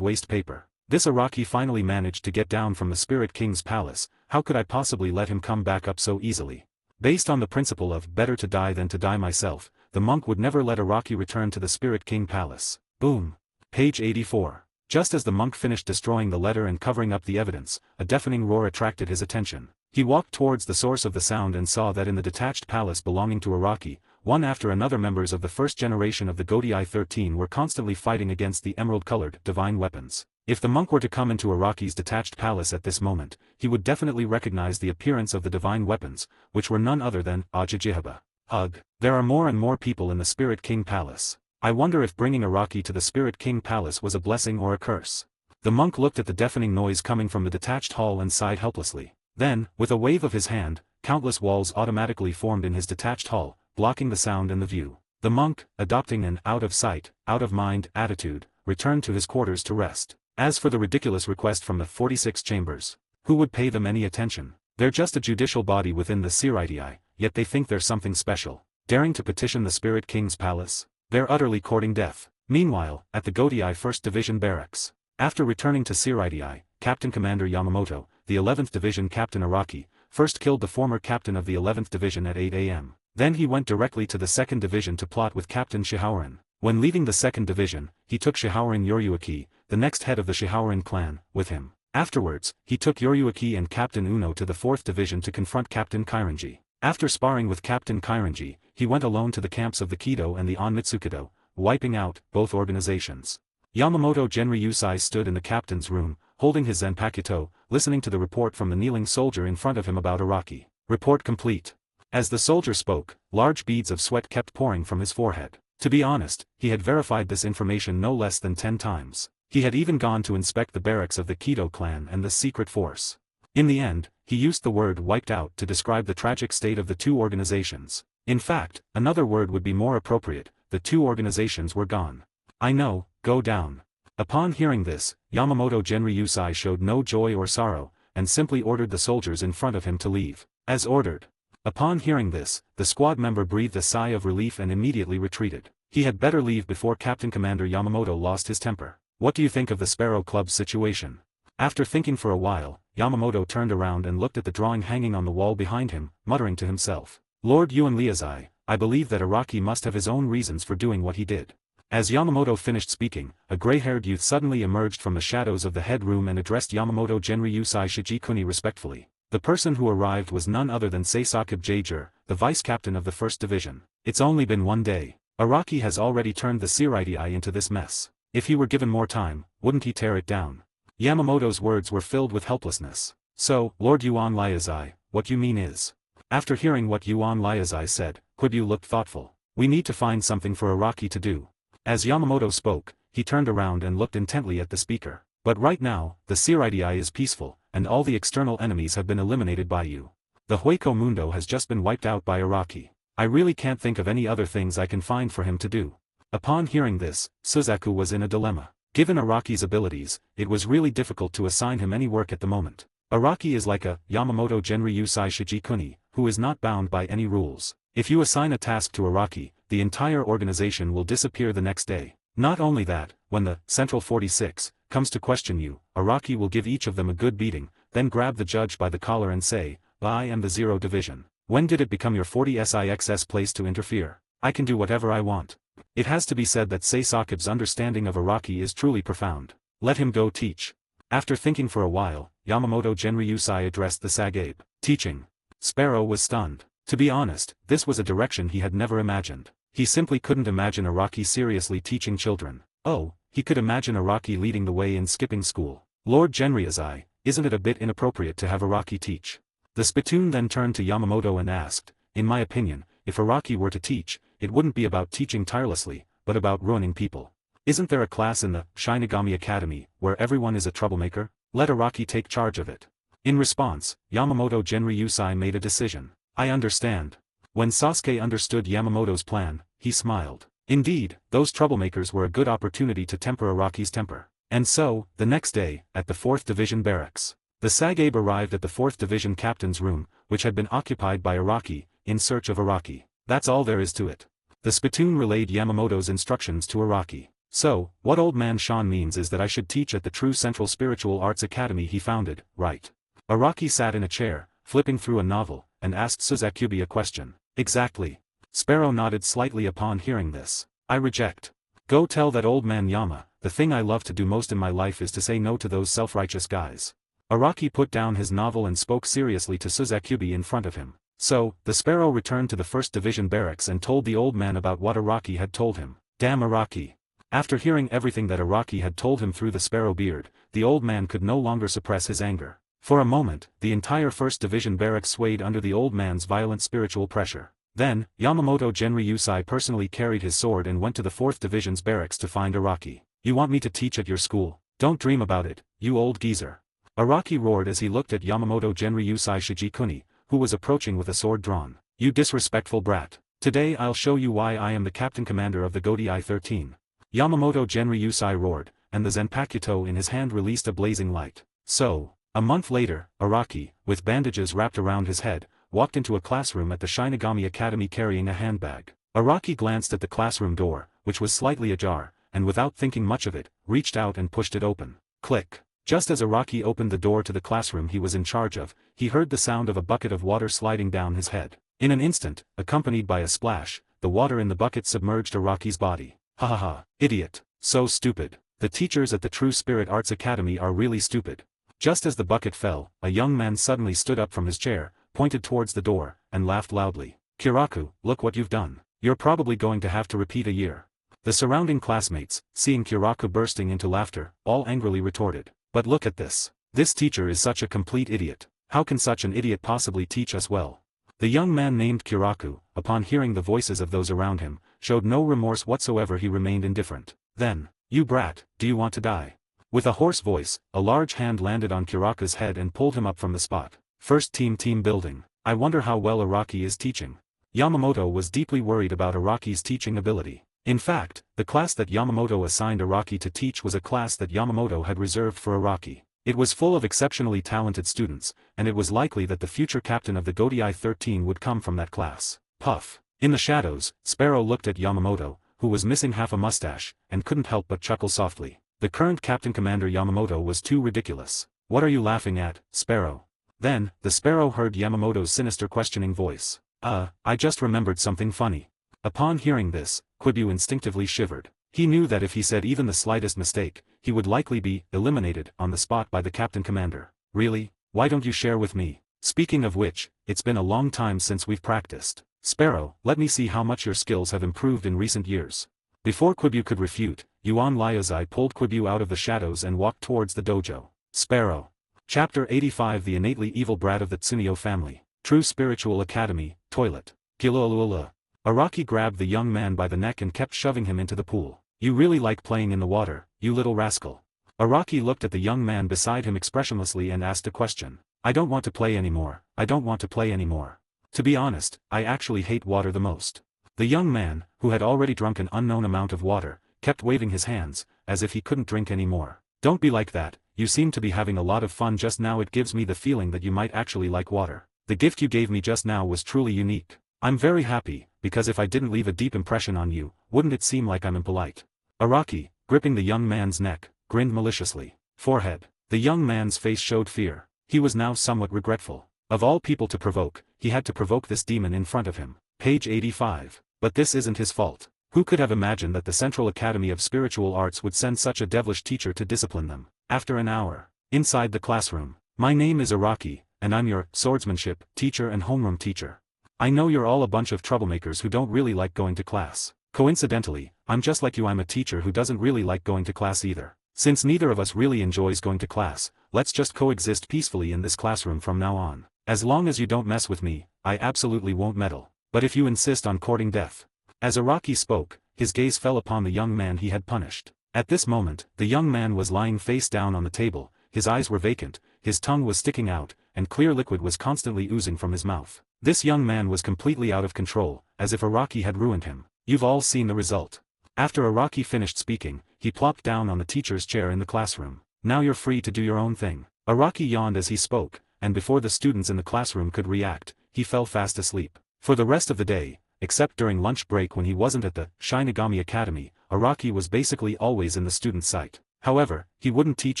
waste paper. This Araki finally managed to get down from the Spirit King's palace. How could I possibly let him come back up so easily? Based on the principle of better to die than to die myself, the monk would never let Araki return to the Spirit King palace. Boom. Page 84. Just as the monk finished destroying the letter and covering up the evidence, a deafening roar attracted his attention. He walked towards the source of the sound and saw that in the detached palace belonging to Araki, one after another members of the first generation of the Godii 13 were constantly fighting against the emerald-colored divine weapons. If the monk were to come into Araki's detached palace at this moment, he would definitely recognize the appearance of the divine weapons, which were none other than Audiobooks. Ugh, there are more and more people in the Spirit King Palace. I wonder if bringing Araki to the Spirit King Palace was a blessing or a curse. The monk looked at the deafening noise coming from the detached hall and sighed helplessly. Then, with a wave of his hand, countless walls automatically formed in his detached hall, blocking the sound and the view. The monk, adopting an out-of-sight, out-of-mind attitude, returned to his quarters to rest. As for the ridiculous request from the 46 chambers, who would pay them any attention? They're just a judicial body within the Siraiti, yet they think they're something special. Daring to petition the Spirit King's palace? They're utterly courting death. Meanwhile, at the Godii 1st Division barracks. After returning to Siraiti, Captain Commander Yamamoto, the 11th Division Captain Araki, first killed the former captain of the 11th Division at 8 a.m. Then he went directly to the 2nd Division to plot with Captain Shihaorin. When leaving the 2nd Division, he took Shihaorin Yoryuki, the next head of the Shihaorin clan, with him. Afterwards, he took Yoryuki and Captain Uno to the 4th Division to confront Captain Kairanji. After sparring with Captain Kairanji, he went alone to the camps of the Kido and the Onmitsukido, wiping out both organizations. Yamamoto Genryusai stood in the captain's room, holding his Zanpakuto, listening to the report from the kneeling soldier in front of him about Araki. Report complete. As the soldier spoke, large beads of sweat kept pouring from his forehead. To be honest, he had verified this information no less than 10 times. He had even gone to inspect the barracks of the Kido clan and the secret force. In the end, he used the word wiped out to describe the tragic state of the two organizations. In fact, another word would be more appropriate: the two organizations were gone. I know, go down. Upon hearing this, Yamamoto Genryusai showed no joy or sorrow, and simply ordered the soldiers in front of him to leave. As ordered. Upon hearing this, the squad member breathed a sigh of relief and immediately retreated. He had better leave before Captain Commander Yamamoto lost his temper. What do you think of the Sparrow Club's situation? After thinking for a while, Yamamoto turned around and looked at the drawing hanging on the wall behind him, muttering to himself. Lord Yuan Liazai, I believe that Araki must have his own reasons for doing what he did. As Yamamoto finished speaking, a gray-haired youth suddenly emerged from the shadows of the headroom and addressed Yamamoto Genryusai Shijikuni respectfully. The person who arrived was none other than Seisakib J-Jur, the vice-captain of the 1st Division. It's only been one day. Araki has already turned the Siraiti into this mess. If he were given more time, wouldn't he tear it down? Yamamoto's words were filled with helplessness. So, Lord Yuan Liazai, what you mean is... After hearing what Yuan Liazai said, Quibu looked thoughtful. We need to find something for Araki to do. As Yamamoto spoke, he turned around and looked intently at the speaker. But right now, the Siraiti is peaceful, and all the external enemies have been eliminated by you. The Hueco Mundo has just been wiped out by Araki. I really can't think of any other things I can find for him to do. Upon hearing this, Suzaku was in a dilemma. Given Araki's abilities, it was really difficult to assign him any work at the moment. Araki is like a Yamamoto Genryusai Shijikuni, who is not bound by any rules. If you assign a task to Araki, the entire organization will disappear the next day. Not only that, when the Central 46 comes to question you, Araki will give each of them a good beating, then grab the judge by the collar and say, I am the Zero Division. When did it become your 40SIXS place to interfere? I can do whatever I want. It has to be said that Seisakib's understanding of Araki is truly profound. Let him go teach. After thinking for a while, Yamamoto Genryusai addressed the Sagabe. Teaching. Sparrow was stunned. To be honest, this was a direction he had never imagined. He simply couldn't imagine Araki seriously teaching children. Oh, He could imagine Araki leading the way in skipping school. Lord Genryuzai, isn't it a bit inappropriate to have Araki teach? The spittoon then turned to Yamamoto and asked, in my opinion, if Araki were to teach, it wouldn't be about teaching tirelessly, but about ruining people. Isn't there a class in the Shinigami Academy, where everyone is a troublemaker? Let Araki take charge of it. In response, Yamamoto Genryusai made a decision. I understand. When Sasuke understood Yamamoto's plan, he smiled. Indeed, those troublemakers were a good opportunity to temper Araki's temper. And so, the next day, at the 4th Division barracks, the Sagabe arrived at the 4th Division captain's room, which had been occupied by Araki, in search of Araki. That's all there is to it. The spittoon relayed Yamamoto's instructions to Araki. So, what Old Man Sean means is that I should teach at the True Central Spiritual Arts Academy he founded, right? Araki sat in a chair, flipping through a novel, and asked Suzakubi a question. Exactly. Sparrow nodded slightly upon hearing this. I reject. Go tell that old man Yama, the thing I love to do most in my life is to say no to those self-righteous guys. Araki put down his novel and spoke seriously to Suzakubi in front of him. So, the Sparrow returned to the 1st Division barracks and told the old man about what Araki had told him. Damn Araki. After hearing everything that Araki had told him through the Sparrow beard, the old man could no longer suppress his anger. For a moment, the entire 1st Division barracks swayed under the old man's violent spiritual pressure. Then, Yamamoto Genryusai personally carried his sword and went to the 4th Division's barracks to find Araki. You want me to teach at your school? Don't dream about it, you old geezer. Araki roared as he looked at Yamamoto Genryusai Shijikuni, who was approaching with a sword drawn. You disrespectful brat. Today I'll show you why I am the captain commander of the Godai 13. Yamamoto Genryusai roared, and the Zanpakuto in his hand released a blazing light. So, a month later, Araki, with bandages wrapped around his head, walked into a classroom at the Shinigami Academy carrying a handbag. Araki glanced at the classroom door, which was slightly ajar, and without thinking much of it, reached out and pushed it open. Click. Just as Araki opened the door to the classroom he was in charge of, he heard the sound of a bucket of water sliding down his head. In an instant, accompanied by a splash, the water in the bucket submerged Araki's body. Ha ha ha, idiot. So stupid. The teachers at the True Spirit Arts Academy are really stupid. Just as the bucket fell, a young man suddenly stood up from his chair, pointed towards the door, and laughed loudly. Kiraku, look what you've done. You're probably going to have to repeat a year. The surrounding classmates, seeing Kiraku bursting into laughter, all angrily retorted. But look at this. This teacher is such a complete idiot. How can such an idiot possibly teach us well? The young man named Kiraku, upon hearing the voices of those around him, showed no remorse whatsoever. He remained indifferent. Then, you brat, do you want to die? With a hoarse voice, a large hand landed on Kiraku's head and pulled him up from the spot. First team building. I wonder how well Araki is teaching. Yamamoto was deeply worried about Araki's teaching ability. In fact, the class that Yamamoto assigned Araki to teach was a class that Yamamoto had reserved for Araki. It was full of exceptionally talented students, and it was likely that the future captain of the Godai 13 would come from that class. Puff. In the shadows, Sparrow looked at Yamamoto, who was missing half a mustache, and couldn't help but chuckle softly. The current Captain Commander Yamamoto was too ridiculous. What are you laughing at, Sparrow? Then, the Sparrow heard Yamamoto's sinister questioning voice. I just remembered something funny. Upon hearing this, Quibu instinctively shivered. He knew that if he said even the slightest mistake, he would likely be eliminated on the spot by the Captain Commander. Really? Why don't you share with me? Speaking of which, it's been a long time since we've practiced. Sparrow, let me see how much your skills have improved in recent years. Before Quibu could refute, Yuan Liuzai pulled Quibu out of the shadows and walked towards the dojo. Sparrow. Chapter 85 The innately evil brat of the Tsuneo family. True Spiritual Academy, Toilet. Kilolula. Araki grabbed the young man by the neck and kept shoving him into the pool. You really like playing in the water, you little rascal. Araki looked at the young man beside him expressionlessly and asked a question. I don't want to play anymore, I don't want to play anymore. To be honest, I actually hate water the most. The young man, who had already drunk an unknown amount of water, kept waving his hands, as if he couldn't drink any more. Don't be like that, you seem to be having a lot of fun just now. It gives me the feeling that you might actually like water. The gift you gave me just now was truly unique. I'm very happy, because if I didn't leave a deep impression on you, wouldn't it seem like I'm impolite? Araki, gripping the young man's neck, grinned maliciously. Forehead. The young man's face showed fear. He was now somewhat regretful. Of all people to provoke, he had to provoke this demon in front of him. Page 85. But this isn't his fault. Who could have imagined that the Central Academy of Spiritual Arts would send such a devilish teacher to discipline them? After an hour. Inside the classroom. My name is Araki, and I'm your swordsmanship teacher and homeroom teacher. I know you're all a bunch of troublemakers who don't really like going to class. Coincidentally, I'm just like you. I'm a teacher who doesn't really like going to class either. Since neither of us really enjoys going to class, let's just coexist peacefully in this classroom from now on. As long as you don't mess with me, I absolutely won't meddle. But if you insist on courting death. As Araki spoke, his gaze fell upon the young man he had punished. At this moment, the young man was lying face down on the table, his eyes were vacant, his tongue was sticking out, and clear liquid was constantly oozing from his mouth. This young man was completely out of control, as if Araki had ruined him. You've all seen the result. After Araki finished speaking, he plopped down on the teacher's chair in the classroom. Now you're free to do your own thing. Araki yawned as he spoke, and before the students in the classroom could react, he fell fast asleep. For the rest of the day, except during lunch break when he wasn't at the Shinigami Academy, Araki was basically always in the students' sight. However, he wouldn't teach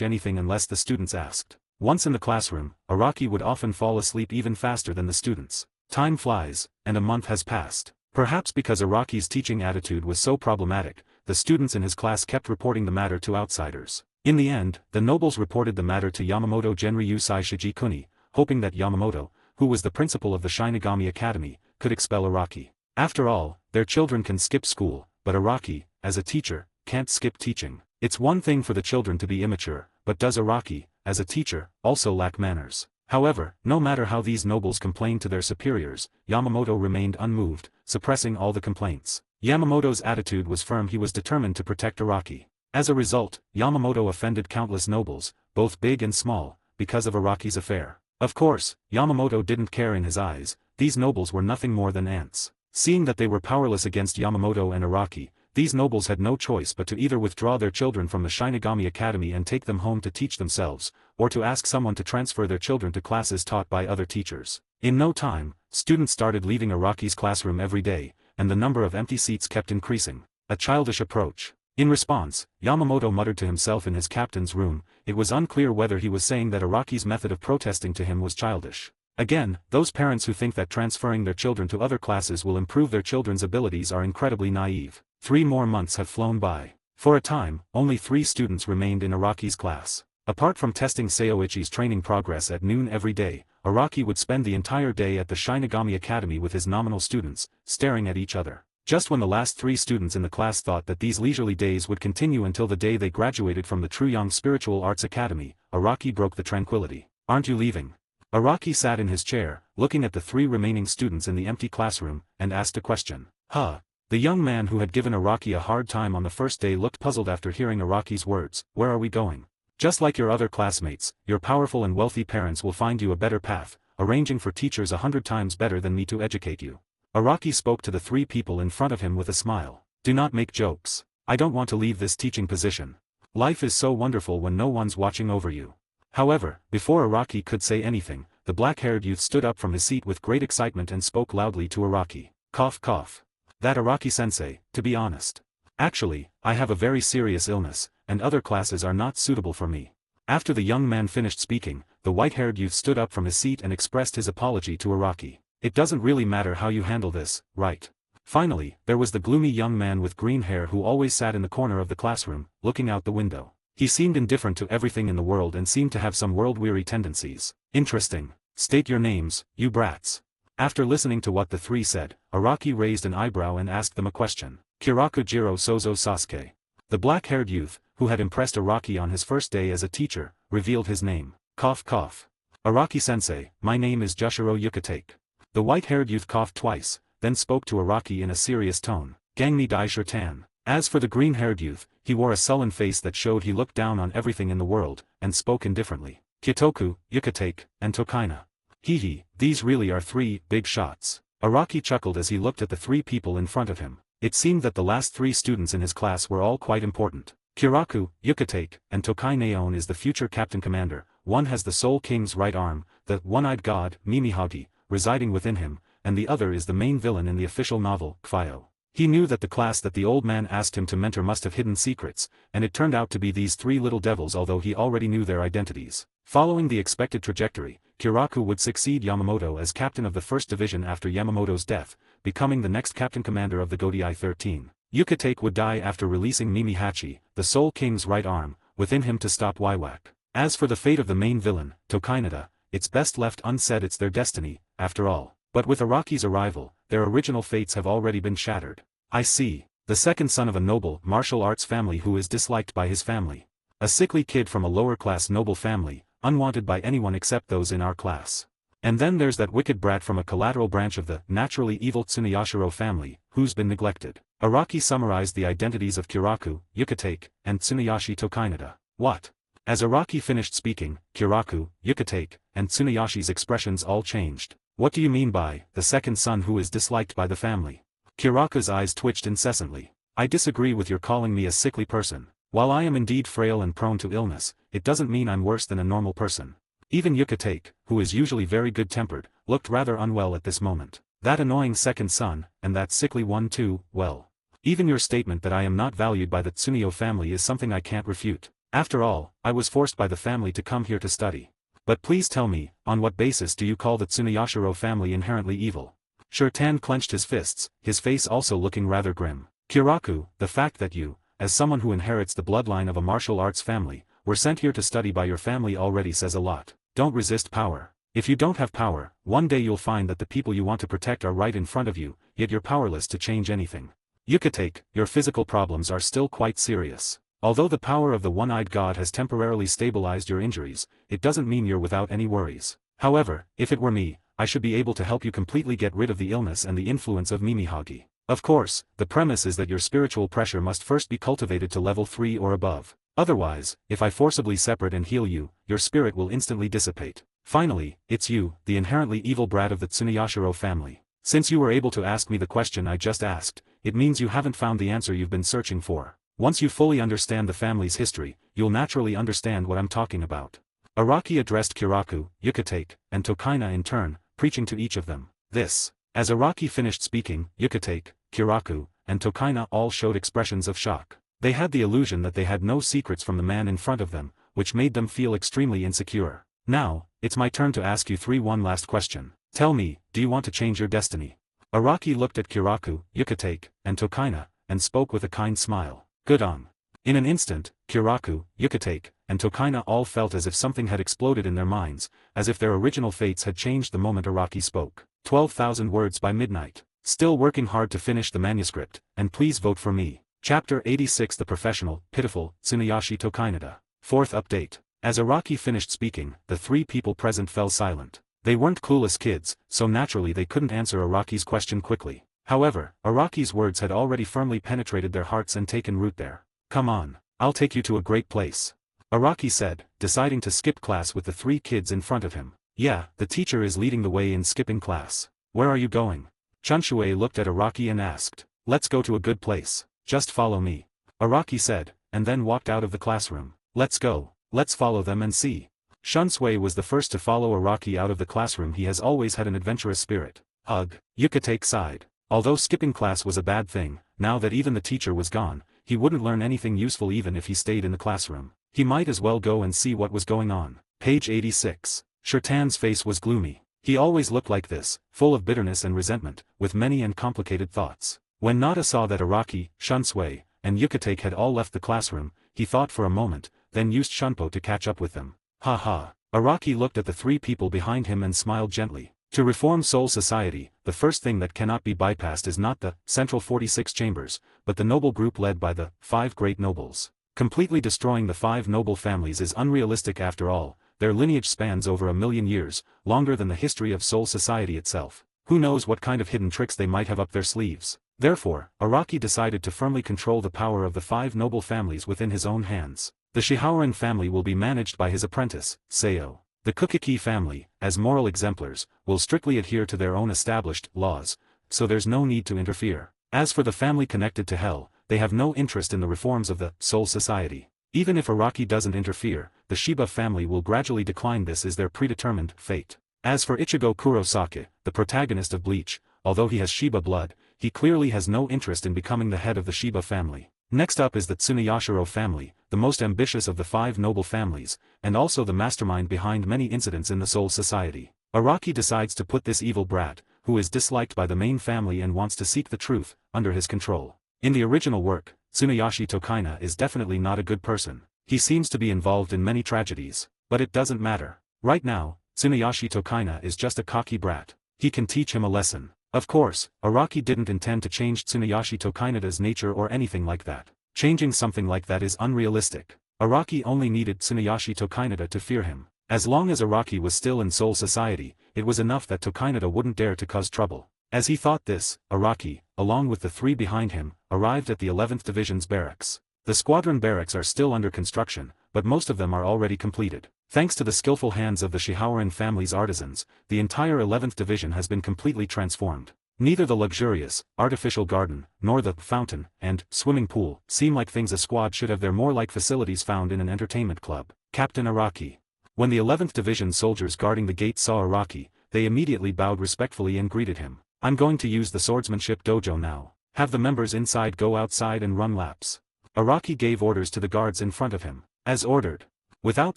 anything unless the students asked. Once in the classroom, Araki would often fall asleep even faster than the students. Time flies, and a month has passed. Perhaps because Araki's teaching attitude was so problematic, the students in his class kept reporting the matter to outsiders. In the end, the nobles reported the matter to Yamamoto Genryu Saishiji Kuni, hoping that Yamamoto, who was the principal of the Shinigami Academy, could expel Araki. After all, their children can skip school, but Araki, as a teacher, can't skip teaching. It's one thing for the children to be immature, but does Araki, as a teacher, also lack manners? However, no matter how these nobles complained to their superiors, Yamamoto remained unmoved, suppressing all the complaints. Yamamoto's attitude was firm. He was determined to protect Araki. As a result, Yamamoto offended countless nobles, both big and small, because of Araki's affair. Of course, Yamamoto didn't care in his eyes. These nobles were nothing more than ants. Seeing that they were powerless against Yamamoto and Araki, these nobles had no choice but to either withdraw their children from the Shinigami Academy and take them home to teach themselves, or to ask someone to transfer their children to classes taught by other teachers. In no time, students started leaving Araki's classroom every day, and the number of empty seats kept increasing. A childish approach. In response, Yamamoto muttered to himself in his captain's room. It was unclear whether he was saying that Araki's method of protesting to him was childish. Again, those parents who think that transferring their children to other classes will improve their children's abilities are incredibly naive. 3 more months have flown by. For a time, only 3 students remained in Araki's class. Apart from testing Seoichi's training progress at noon every day, Araki would spend the entire day at the Shinigami Academy with his nominal students, staring at each other. Just when the last 3 students in the class thought that these leisurely days would continue until the day they graduated from the Truyang Spiritual Arts Academy, Araki broke the tranquility. Aren't you leaving? Araki sat in his chair, looking at the 3 remaining students in the empty classroom, and asked a question. Huh? The young man who had given Araki a hard time on the first day looked puzzled after hearing Araki's words. Where are we going? Just like your other classmates, your powerful and wealthy parents will find you a better path, arranging for teachers 100 times better than me to educate you. Araki spoke to the 3 people in front of him with a smile. Do not make jokes. I don't want to leave this teaching position. Life is so wonderful when no one's watching over you. However, before Araki could say anything, the black-haired youth stood up from his seat with great excitement and spoke loudly to Araki. Cough cough. That Araki-sensei, to be honest. Actually, I have a very serious illness, and other classes are not suitable for me. After the young man finished speaking, the white-haired youth stood up from his seat and expressed his apology to Araki. It doesn't really matter how you handle this, right? Finally, there was the gloomy young man with green hair who always sat in the corner of the classroom, looking out the window. He seemed indifferent to everything in the world and seemed to have some world-weary tendencies. Interesting. State your names, you brats. After listening to what the 3 said, Araki raised an eyebrow and asked them a question. Kiraku Jiro Sozo Sasuke. The black-haired youth, who had impressed Araki on his first day as a teacher, revealed his name. Cough cough. Araki-sensei, my name is Jushiro Yukitake. The white-haired youth coughed twice, then spoke to Araki in a serious tone. Gangmi Dai Shirtan. As for the green-haired youth, he wore a sullen face that showed he looked down on everything in the world, and spoke indifferently. Kitoku, Yukitake, and Tokaina. Hee, these really are 3 big shots. Araki chuckled as he looked at the 3 people in front of him. It seemed that the last 3 students in his class were all quite important. Kiraku, Yukitake, and Tokai Naon is the future captain commander. One has the Soul King's right arm, the one-eyed god, Mimihagi, residing within him, and the other is the main villain in the official novel, Kfio. He knew that the class that the old man asked him to mentor must have hidden secrets, and it turned out to be these 3 little devils, although he already knew their identities. Following the expected trajectory, Kiraku would succeed Yamamoto as captain of the 1st Division after Yamamoto's death, becoming the next captain commander of the Godai 13. Yukitake would die after releasing Mimihachi, the Soul King's right arm, within him to stop Waiwak. As for the fate of the main villain, Tokainada, it's best left unsaid. It's their destiny, after all. But with Araki's arrival, their original fates have already been shattered. I see. The second son of a noble martial arts family who is disliked by his family. A sickly kid from a lower-class noble family, unwanted by anyone except those in our class. And then there's that wicked brat from a collateral branch of the naturally evil Tsuneyashiro family, who's been neglected. Araki summarized the identities of Kiraku, Yukitake, and Tsuneyashi Tokainada. What? As Araki finished speaking, Kiraku, Yukitake, and Tsuneyashi's expressions all changed. What do you mean by, the second son who is disliked by the family? Kiraku's eyes twitched incessantly. I disagree with your calling me a sickly person. While I am indeed frail and prone to illness, it doesn't mean I'm worse than a normal person. Even Yukitake, who is usually very good-tempered, looked rather unwell at this moment. That annoying second son, and that sickly one too, well. Even your statement that I am not valued by the Tsuneyo family is something I can't refute. After all, I was forced by the family to come here to study. But please tell me, on what basis do you call the Tsuneyashiro family inherently evil? Shirtan clenched his fists, his face also looking rather grim. Kiraku, the fact that you, as someone who inherits the bloodline of a martial arts family, were sent here to study by your family already says a lot. Don't resist power. If you don't have power, one day you'll find that the people you want to protect are right in front of you, yet you're powerless to change anything. Yukitake, your physical problems are still quite serious. Although the power of the one-eyed god has temporarily stabilized your injuries, it doesn't mean you're without any worries. However, if it were me, I should be able to help you completely get rid of the illness and the influence of Mimihagi. Of course, the premise is that your spiritual pressure must first be cultivated to level 3 or above. Otherwise, if I forcibly separate and heal you, your spirit will instantly dissipate. Finally, it's you, the inherently evil brat of the Tsuneyashiro family. Since you were able to ask me the question I just asked, it means you haven't found the answer you've been searching for. Once you fully understand the family's history, you'll naturally understand what I'm talking about. Araki addressed Kiraku, Yukitake, and Tokaina in turn, preaching to each of them. This. As Araki finished speaking, Yukitake, Kiraku, and Tokaina all showed expressions of shock. They had the illusion that they had no secrets from the man in front of them, which made them feel extremely insecure. Now, it's my turn to ask you one last question. Tell me, do you want to change your destiny? Araki looked at Kiraku, Yukitake, and Tokaina, and spoke with a kind smile. Good on. In an instant, Kiraku, Yukitake, and Tokaina all felt as if something had exploded in their minds, as if their original fates had changed the moment Araki spoke. 12,000 words by midnight. Still working hard to finish the manuscript, and please vote for me. Chapter 86 The Professional, Pitiful, Tsuneyashi Tokainada. Fourth update. As Araki finished speaking, the three people present fell silent. They weren't clueless kids, so naturally they couldn't answer Araki's question quickly. However, Araki's words had already firmly penetrated their hearts and taken root there. Come on, I'll take you to a great place. Araki said, deciding to skip class with the three kids in front of him. Yeah, the teacher is leading the way in skipping class. Where are you going? Chunshue looked at Araki and asked. Let's go to a good place. Just follow me. Araki said, and then walked out of the classroom. Let's go. Let's follow them and see. Shunsui was the first to follow Araki out of the classroom. He has always had an adventurous spirit. Ugh. Yukitake sighed. Although skipping class was a bad thing, now that even the teacher was gone, he wouldn't learn anything useful even if he stayed in the classroom. He might as well go and see what was going on. Page 86. Shirtan's face was gloomy. He always looked like this, full of bitterness and resentment, with many and complicated thoughts. When Nada saw that Araki, Shunsui, and Yukitake had all left the classroom, he thought for a moment, then used Shunpo to catch up with them. Ha ha. Araki looked at the three people behind him and smiled gently. To reform Soul Society, the first thing that cannot be bypassed is not the central 46 chambers, but the noble group led by the 5 great nobles. Completely destroying the 5 noble families is unrealistic after all. Their lineage spans over 1,000,000 years, longer than the history of Soul Society itself. Who knows what kind of hidden tricks they might have up their sleeves. Therefore, Araki decided to firmly control the power of the 5 noble families within his own hands. The Shihaoran family will be managed by his apprentice, Seo. The Kukiki family, as moral exemplars, will strictly adhere to their own established laws, so there's no need to interfere. As for the family connected to Hell, they have no interest in the reforms of the Soul Society. Even if Araki doesn't interfere, the Shiba family will gradually decline. This is their predetermined fate. As for Ichigo Kurosake, the protagonist of Bleach, although he has Shiba blood, he clearly has no interest in becoming the head of the Shiba family. Next up is the Tsuneyashiro family, the most ambitious of the 5 noble families, and also the mastermind behind many incidents in the Soul Society. Araki decides to put this evil brat, who is disliked by the main family and wants to seek the truth, under his control. In the original work, Tsuneyashi Tokaina is definitely not a good person. He seems to be involved in many tragedies, but it doesn't matter. Right now, Tsuneyashi Tokaina is just a cocky brat. He can teach him a lesson. Of course, Araki didn't intend to change Tsunayoshi Tokaina's nature or anything like that. Changing something like that is unrealistic. Araki only needed Tsunayoshi Tokaina to fear him. As long as Araki was still in Soul Society, it was enough that Tokaina wouldn't dare to cause trouble. As he thought this, Araki, along with the 3 behind him, arrived at the 11th Division's barracks. The squadron barracks are still under construction, but most of them are already completed. Thanks to the skillful hands of the Shihaoran family's artisans, the entire 11th Division has been completely transformed. Neither the luxurious, artificial garden, nor the fountain and swimming pool seem like things a squad should have. They're more like facilities found in an entertainment club. Captain Araki. When the 11th Division soldiers guarding the gate saw Araki, they immediately bowed respectfully and greeted him. I'm going to use the swordsmanship dojo now. Have the members inside go outside and run laps. Araki gave orders to the guards in front of him. As ordered. Without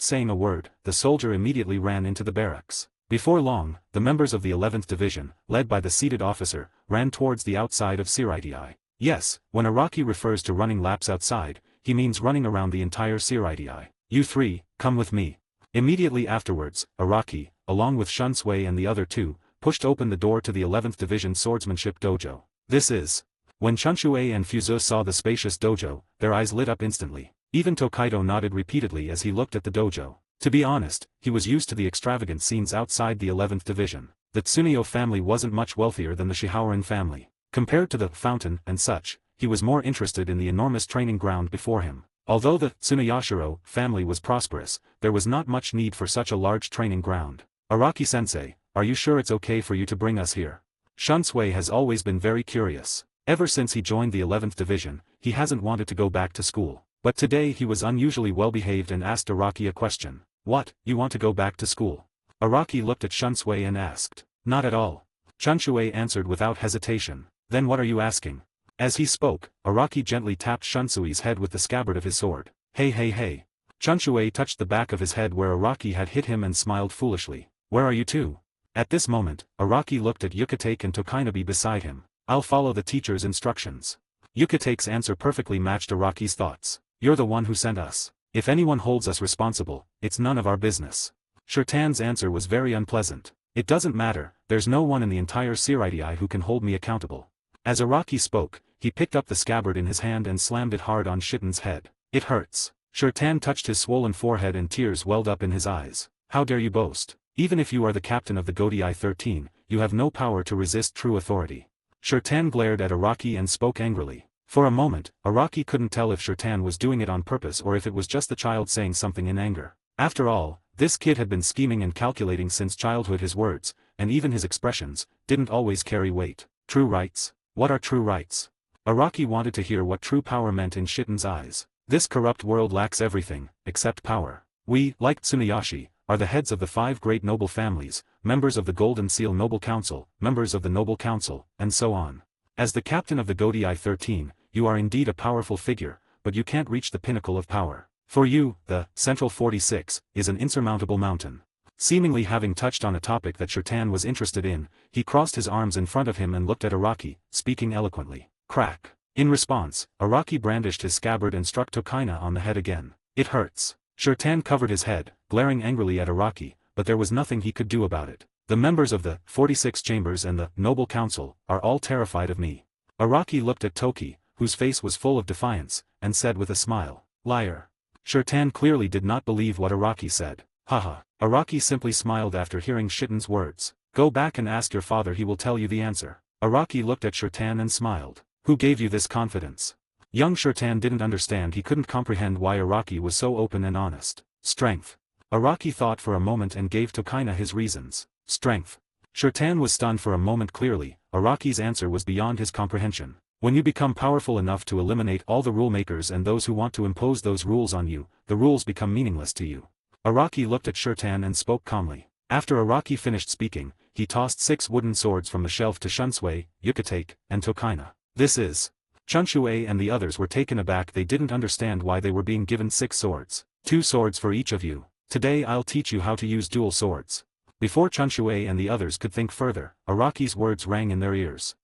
saying a word, the soldier immediately ran into the barracks. Before long, the members of the 11th Division, led by the seated officer, ran towards the outside of Siraidii. Yes, when Araki refers to running laps outside, he means running around the entire Siraidii. You 3, come with me. Immediately afterwards, Araki, along with Shunsui and the other 2, pushed open the door to the 11th Division swordsmanship dojo. This is. When Shunsui and Fuzue saw the spacious dojo, their eyes lit up instantly. Even Tokaido nodded repeatedly as he looked at the dojo. To be honest, he was used to the extravagant scenes outside the 11th Division. The Tsuneyo family wasn't much wealthier than the Shihaoran family. Compared to the fountain and such, he was more interested in the enormous training ground before him. Although the Tsuneyashiro family was prosperous, there was not much need for such a large training ground. Araki-sensei, are you sure it's okay for you to bring us here? Shunsui has always been very curious. Ever since he joined the 11th Division, he hasn't wanted to go back to school. But today he was unusually well-behaved and asked Araki a question. What, you want to go back to school? Araki looked at Shunsui and asked. Not at all. Shunsui answered without hesitation. Then what are you asking? As he spoke, Araki gently tapped Shunsui's head with the scabbard of his sword. Hey hey hey. Shunsui touched the back of his head where Araki had hit him and smiled foolishly. Where are you two? At this moment, Araki looked at Yukitake and Tokainabe beside him. I'll follow the teacher's instructions. Yukitake's answer perfectly matched Araki's thoughts. You're the one who sent us. If anyone holds us responsible, it's none of our business. Shurtan's answer was very unpleasant. It doesn't matter, there's no one in the entire Siraidii who can hold me accountable. As Araki spoke, he picked up the scabbard in his hand and slammed it hard on Shitan's head. It hurts. Shurtan touched his swollen forehead and tears welled up in his eyes. How dare you boast? Even if you are the captain of the Godii 13, you have no power to resist true authority. Shurtan glared at Araki and spoke angrily. For a moment, Araki couldn't tell if Shurtan was doing it on purpose or if it was just the child saying something in anger. After all, this kid had been scheming and calculating since childhood. His words, and even his expressions, didn't always carry weight. True rights? What are true rights? Araki wanted to hear what true power meant in Shitan's eyes. This corrupt world lacks everything, except power. We, like Tsunayoshi, are the heads of the 5 great noble families, members of the Golden Seal Noble Council, members of the Noble Council, and so on. As the captain of the Godii 13, you are indeed a powerful figure, but you can't reach the pinnacle of power. For you, the Central 46, is an insurmountable mountain. Seemingly having touched on a topic that Shurtan was interested in, he crossed his arms in front of him and looked at Araki, speaking eloquently. Crack. In response, Araki brandished his scabbard and struck Tokaina on the head again. It hurts. Shurtan covered his head, glaring angrily at Araki, but there was nothing he could do about it. The members of the 46 Chambers and the Noble Council are all terrified of me. Araki looked at Toki, whose face was full of defiance, and said with a smile, liar. Shurtan clearly did not believe what Araki said. Haha. Araki simply smiled after hearing Shitan's words. Go back and ask your father, he will tell you the answer. Araki looked at Shurtan and smiled. Who gave you this confidence? Young Shurtan didn't understand. He couldn't comprehend why Araki was so open and honest. Strength. Araki thought for a moment and gave Tokaina his reasons. Strength. Shurtan was stunned for a moment. Clearly, Araki's answer was beyond his comprehension. When you become powerful enough to eliminate all the rule makers and those who want to impose those rules on you, the rules become meaningless to you. Araki looked at Shurtan and spoke calmly. After Araki finished speaking, he tossed 6 wooden swords from the shelf to Shunsui, Yukitake, and Tokaina. This is. Shunsui and the others were taken aback. They didn't understand why they were being given 6 swords. 2 swords for each of you. Today I'll teach you how to use dual swords. Before Shunsui and the others could think further, Araki's words rang in their ears.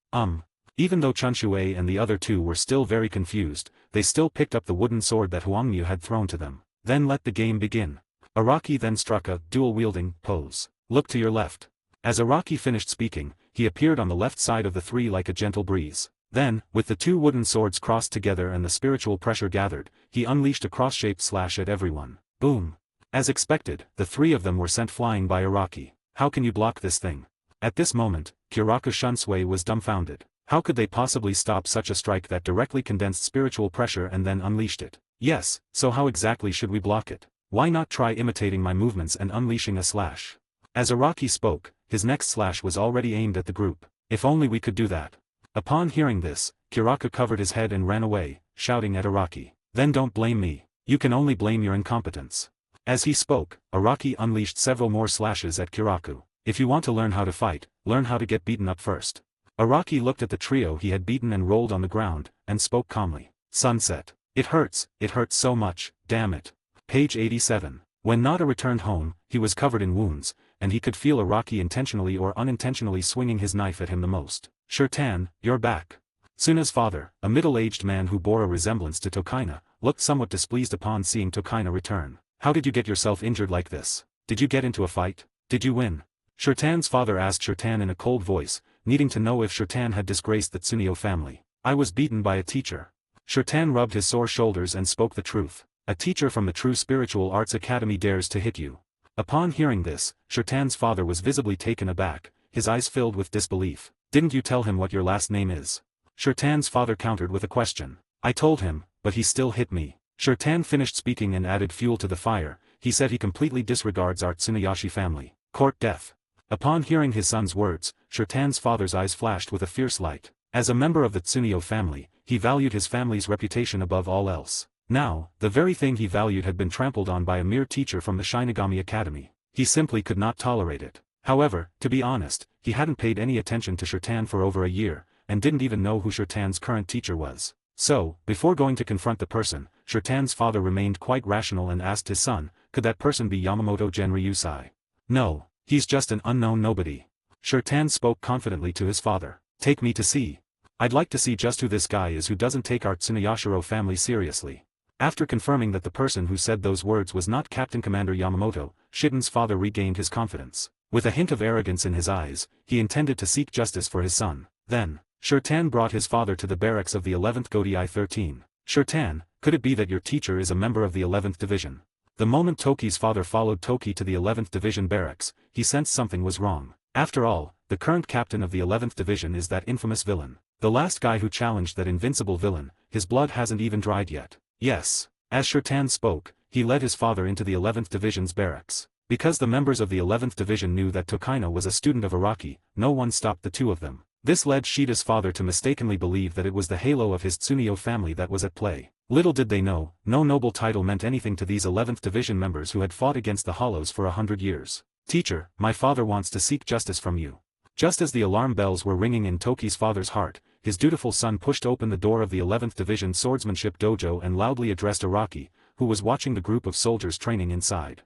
Even though Shunsui and the other 2 were still very confused, they still picked up the wooden sword that Huangmu had thrown to them. Then let the game begin. Araki then struck a dual-wielding pose. Look to your left. As Araki finished speaking, he appeared on the left side of the three like a gentle breeze. Then, with the two wooden swords crossed together and the spiritual pressure gathered, he unleashed a cross-shaped slash at everyone. Boom! As expected, the three of them were sent flying by Araki. How can you block this thing? At this moment, Kyoraku Shunsui was dumbfounded. How could they possibly stop such a strike that directly condensed spiritual pressure and then unleashed it? Yes, so how exactly should we block it? Why not try imitating my movements and unleashing a slash? As Araki spoke, his next slash was already aimed at the group. If only we could do that. Upon hearing this, Kyoraku covered his head and ran away, shouting at Araki. Then don't blame me. You can only blame your incompetence. As he spoke, Araki unleashed several more slashes at Kyoraku. If you want to learn how to fight, learn how to get beaten up first. Araki looked at the trio he had beaten and rolled on the ground, and spoke calmly. Sunset. It hurts so much, damn it. Page 87. When Nada returned home, he was covered in wounds, and he could feel Araki intentionally or unintentionally swinging his knife at him the most. Shirtan, you're back. Tsuna's father, a middle-aged man who bore a resemblance to Tokaina, looked somewhat displeased upon seeing Tokaina return. How did you get yourself injured like this? Did you get into a fight? Did you win? Shirtan's father asked Shirtan in a cold voice, needing to know if Shirtan had disgraced the Tsuneo family. I was beaten by a teacher. Shirtan rubbed his sore shoulders and spoke the truth. A teacher from the True Spiritual Arts Academy dares to hit you. Upon hearing this, Shirtan's father was visibly taken aback, his eyes filled with disbelief. Didn't you tell him what your last name is? Shirtan's father countered with a question. I told him, but he still hit me. Shirtan finished speaking and added fuel to the fire. He said he completely disregards our Tsunoyashi family. Court death. Upon hearing his son's words, Shirtan's father's eyes flashed with a fierce light. As a member of the Tsuneo family, he valued his family's reputation above all else. Now, the very thing he valued had been trampled on by a mere teacher from the Shinigami Academy. He simply could not tolerate it. However, to be honest, he hadn't paid any attention to Shirtan for over a year, and didn't even know who Shirtan's current teacher was. So, before going to confront the person, Shirtan's father remained quite rational and asked his son, could that person be Yamamoto Genryusai? No, he's just an unknown nobody. Shirtan spoke confidently to his father. Take me to see. I'd like to see just who this guy is who doesn't take our Tsunoyashiro family seriously. After confirming that the person who said those words was not Captain Commander Yamamoto, Shiden's father regained his confidence. With a hint of arrogance in his eyes, he intended to seek justice for his son. Then, Shirtan brought his father to the barracks of the 11th Godai 13. Shirtan, could it be that your teacher is a member of the 11th Division? The moment Toki's father followed Toki to the 11th Division barracks, he sensed something was wrong. After all, the current captain of the 11th Division is that infamous villain. The last guy who challenged that invincible villain, his blood hasn't even dried yet. Yes. As Shirtan spoke, he led his father into the 11th Division's barracks. Because the members of the 11th Division knew that Tokaina was a student of Araki, no one stopped the two of them. This led Shida's father to mistakenly believe that it was the halo of his Tsuneo family that was at play. Little did they know, no noble title meant anything to these 11th Division members who had fought against the Hollows for 100 years. Teacher, my father wants to seek justice from you. Just as the alarm bells were ringing in Toki's father's heart, his dutiful son pushed open the door of the 11th Division Swordsmanship Dojo and loudly addressed Araki, who was watching the group of soldiers training inside.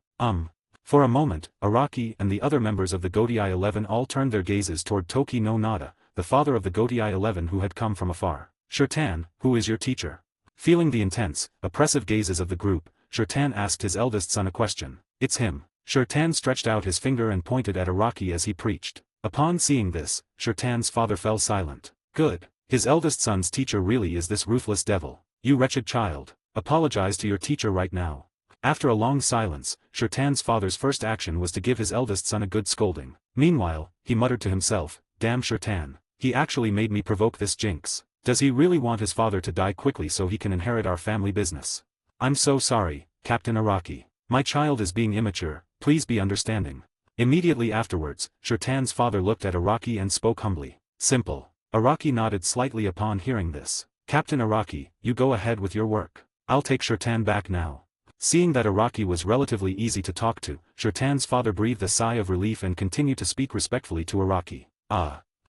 For a moment, Araki and the other members of the Godai 11 all turned their gazes toward Toki no Nada, the father of the Godai 11 who had come from afar. Shirtan, who is your teacher? Feeling the intense, oppressive gazes of the group, Shirtan asked his eldest son a question. It's him. Shirtan stretched out his finger and pointed at Araki as he preached. Upon seeing this, Shirtan's father fell silent. Good. His eldest son's teacher really is this ruthless devil. You wretched child. Apologize to your teacher right now. After a long silence, Shirtan's father's first action was to give his eldest son a good scolding. Meanwhile, he muttered to himself, damn Shirtan. He actually made me provoke this jinx. Does he really want his father to die quickly so he can inherit our family business? I'm so sorry, Captain Araki. My child is being immature, please be understanding. Immediately afterwards, Shirtan's father looked at Araki and spoke humbly. Simple. Araki nodded slightly upon hearing this. Captain Araki, you go ahead with your work. I'll take Shirtan back now. Seeing that Araki was relatively easy to talk to, Shirtan's father breathed a sigh of relief and continued to speak respectfully to Araki.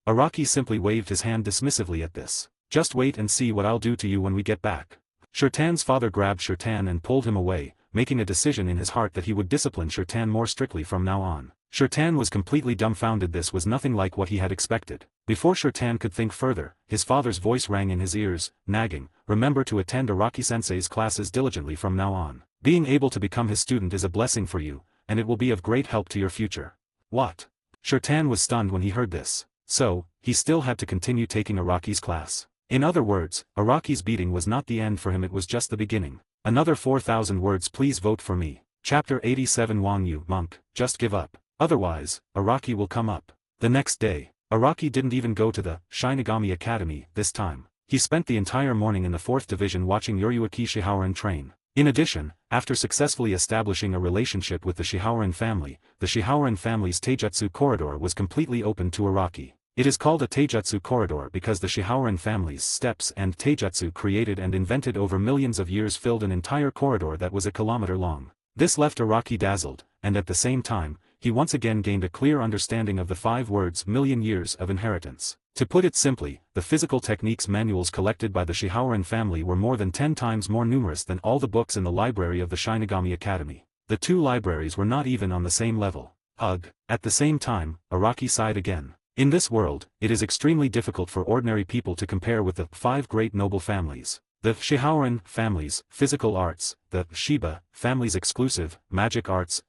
Araki simply waved his hand dismissively at this. Just wait and see what I'll do to you when we get back. Shirtan's father grabbed Shirtan and pulled him away, making a decision in his heart that he would discipline Shirtan more strictly from now on. Shirtan was completely dumbfounded. This was nothing like what he had expected. Before Shirtan could think further, his father's voice rang in his ears, nagging, remember to attend Araki-sensei's classes diligently from now on. Being able to become his student is a blessing for you, and it will be of great help to your future. What? Shirtan was stunned when he heard this. So, he still had to continue taking Araki's class. In other words, Araki's beating was not the end for him, it was just the beginning. Another 4,000 words, please vote for me. Chapter 87 Wang Yu, monk, just give up. Otherwise, Araki will come up. The next day, Araki didn't even go to the Shinigami Academy this time. He spent the entire morning in the 4th division watching Yoriuki Shihaoran train. In addition, after successfully establishing a relationship with the Shihaoran family, the Shihaoran family's Taijutsu corridor was completely open to Araki. It is called a Taijutsu corridor because the Shihaoran family's steps and Taijutsu created and invented over millions of years filled an entire corridor that was a kilometer long. This left Araki dazzled, and at the same time, he once again gained a clear understanding of the 5 words million years of inheritance. To put it simply, the physical techniques manuals collected by the Shihaoran family were more than 10 times more numerous than all the books in the library of the Shinigami Academy. The 2 libraries were not even on the same level. Ugh. At the same time, Araki sighed again. In this world, it is extremely difficult for ordinary people to compare with the 5 great noble families. The Shihaoran family's physical arts, the Shiba family's exclusive magic arts,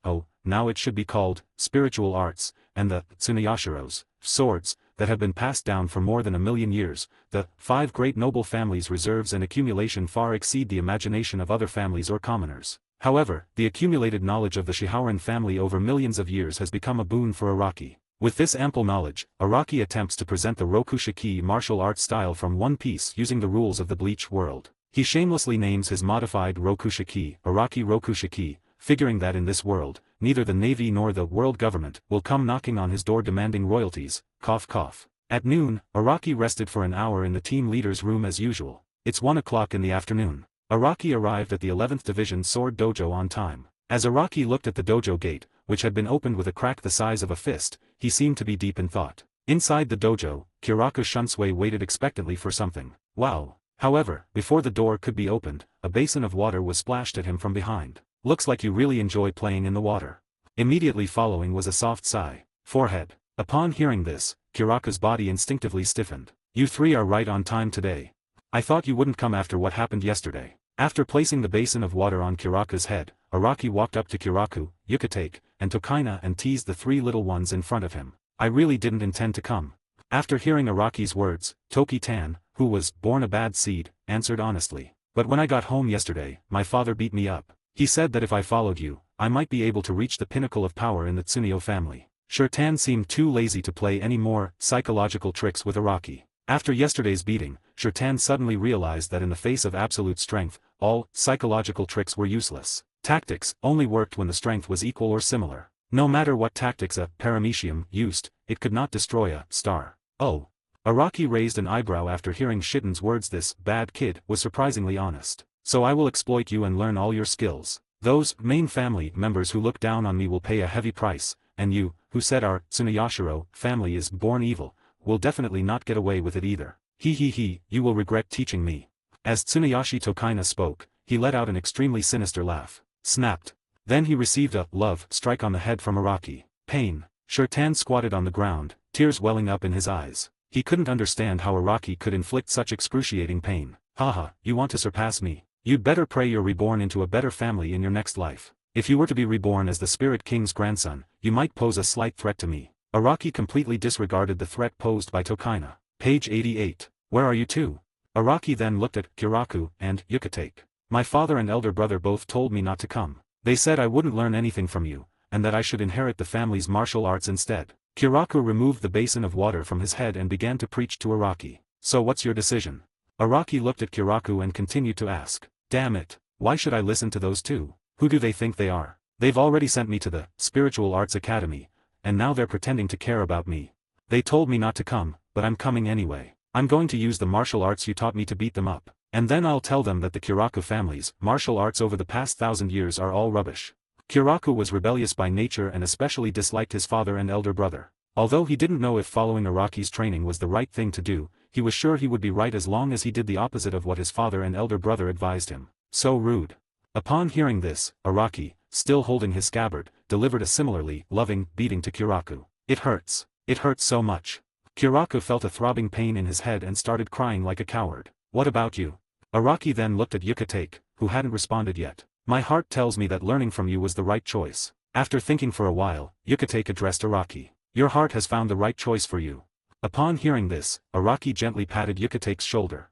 now it should be called spiritual arts, and the Tsuneyashiro's swords, that have been passed down for more than 1,000,000 years. The 5 great noble families' reserves and accumulation far exceed the imagination of other families or commoners. However, the accumulated knowledge of the Shihaoran family over millions of years has become a boon for Araki. With this ample knowledge, Araki attempts to present the Rokushiki martial arts style from One Piece using the rules of the Bleach world. He shamelessly names his modified Rokushiki, Araki Rokushiki, figuring that in this world, neither the Navy nor the world government will come knocking on his door demanding royalties. Cough cough. At noon, Araki rested for an hour in the team leader's room as usual. It's 1 o'clock in the afternoon. Araki arrived at the 11th Division Sword Dojo on time. As Araki looked at the dojo gate, which had been opened with a crack the size of a fist, he seemed to be deep in thought. Inside the dojo, Kiraku Shunsui waited expectantly for something. Wow. However, before the door could be opened, a basin of water was splashed at him from behind. Looks like you really enjoy playing in the water. Immediately following was a soft sigh. Forehead. Upon hearing this, Kiraku's body instinctively stiffened. You 3 are right on time today. I thought you wouldn't come after what happened yesterday. After placing the basin of water on Kiraku's head, Araki walked up to Kiraku, Yukitake, and Tokaina and teased the 3 little ones in front of him. I really didn't intend to come. After hearing Araki's words, Toki-tan, who was born a bad seed, answered honestly. But when I got home yesterday, my father beat me up. He said that if I followed you, I might be able to reach the pinnacle of power in the Tsuneo family. Shirtan seemed too lazy to play any more psychological tricks with Araki. After yesterday's beating, Shirtan suddenly realized that in the face of absolute strength, all psychological tricks were useless. Tactics only worked when the strength was equal or similar. No matter what tactics a paramecium used, it could not destroy a star. Oh. Araki raised an eyebrow after hearing Shitan's words. This bad kid was surprisingly honest. So I will exploit you and learn all your skills. Those main family members who look down on me will pay a heavy price, and you, who said our Tsuneyashiro family is born evil, will definitely not get away with it either. He, you will regret teaching me. As Tsuneyashi Tokaina spoke, he let out an extremely sinister laugh. Snapped. Then he received a love strike on the head from Araki. Pain. Shirtan squatted on the ground, tears welling up in his eyes. He couldn't understand how Araki could inflict such excruciating pain. Haha, you want to surpass me? You'd better pray you're reborn into a better family in your next life. If you were to be reborn as the Spirit King's grandson, you might pose a slight threat to me. Araki completely disregarded the threat posed by Tokaina. Page 88. Where are you two? Araki then looked at Kiraku and Yukitake. My father and elder brother both told me not to come. They said I wouldn't learn anything from you, and that I should inherit the family's martial arts instead. Kiraku removed the basin of water from his head and began to preach to Araki. So what's your decision? Araki looked at Kiraku and continued to ask. Damn it, why should I listen to those two? Who do they think they are? They've already sent me to the Spiritual Arts Academy, and now they're pretending to care about me. They told me not to come, but I'm coming anyway. I'm going to use the martial arts you taught me to beat them up. And then I'll tell them that the Kiraku family's martial arts over the past 1,000 years are all rubbish. Kiraku was rebellious by nature and especially disliked his father and elder brother. Although he didn't know if following Araki's training was the right thing to do, he was sure he would be right as long as he did the opposite of what his father and elder brother advised him. So rude. Upon hearing this, Araki, still holding his scabbard, delivered a similarly loving beating to Kiraku. It hurts. It hurts so much. Kiraku felt a throbbing pain in his head and started crying like a coward. What about you? Araki then looked at Yukitake, who hadn't responded yet. My heart tells me that learning from you was the right choice. After thinking for a while, Yukitake addressed Araki. Your heart has found the right choice for you. Upon hearing this, Araki gently patted Yukate's shoulder.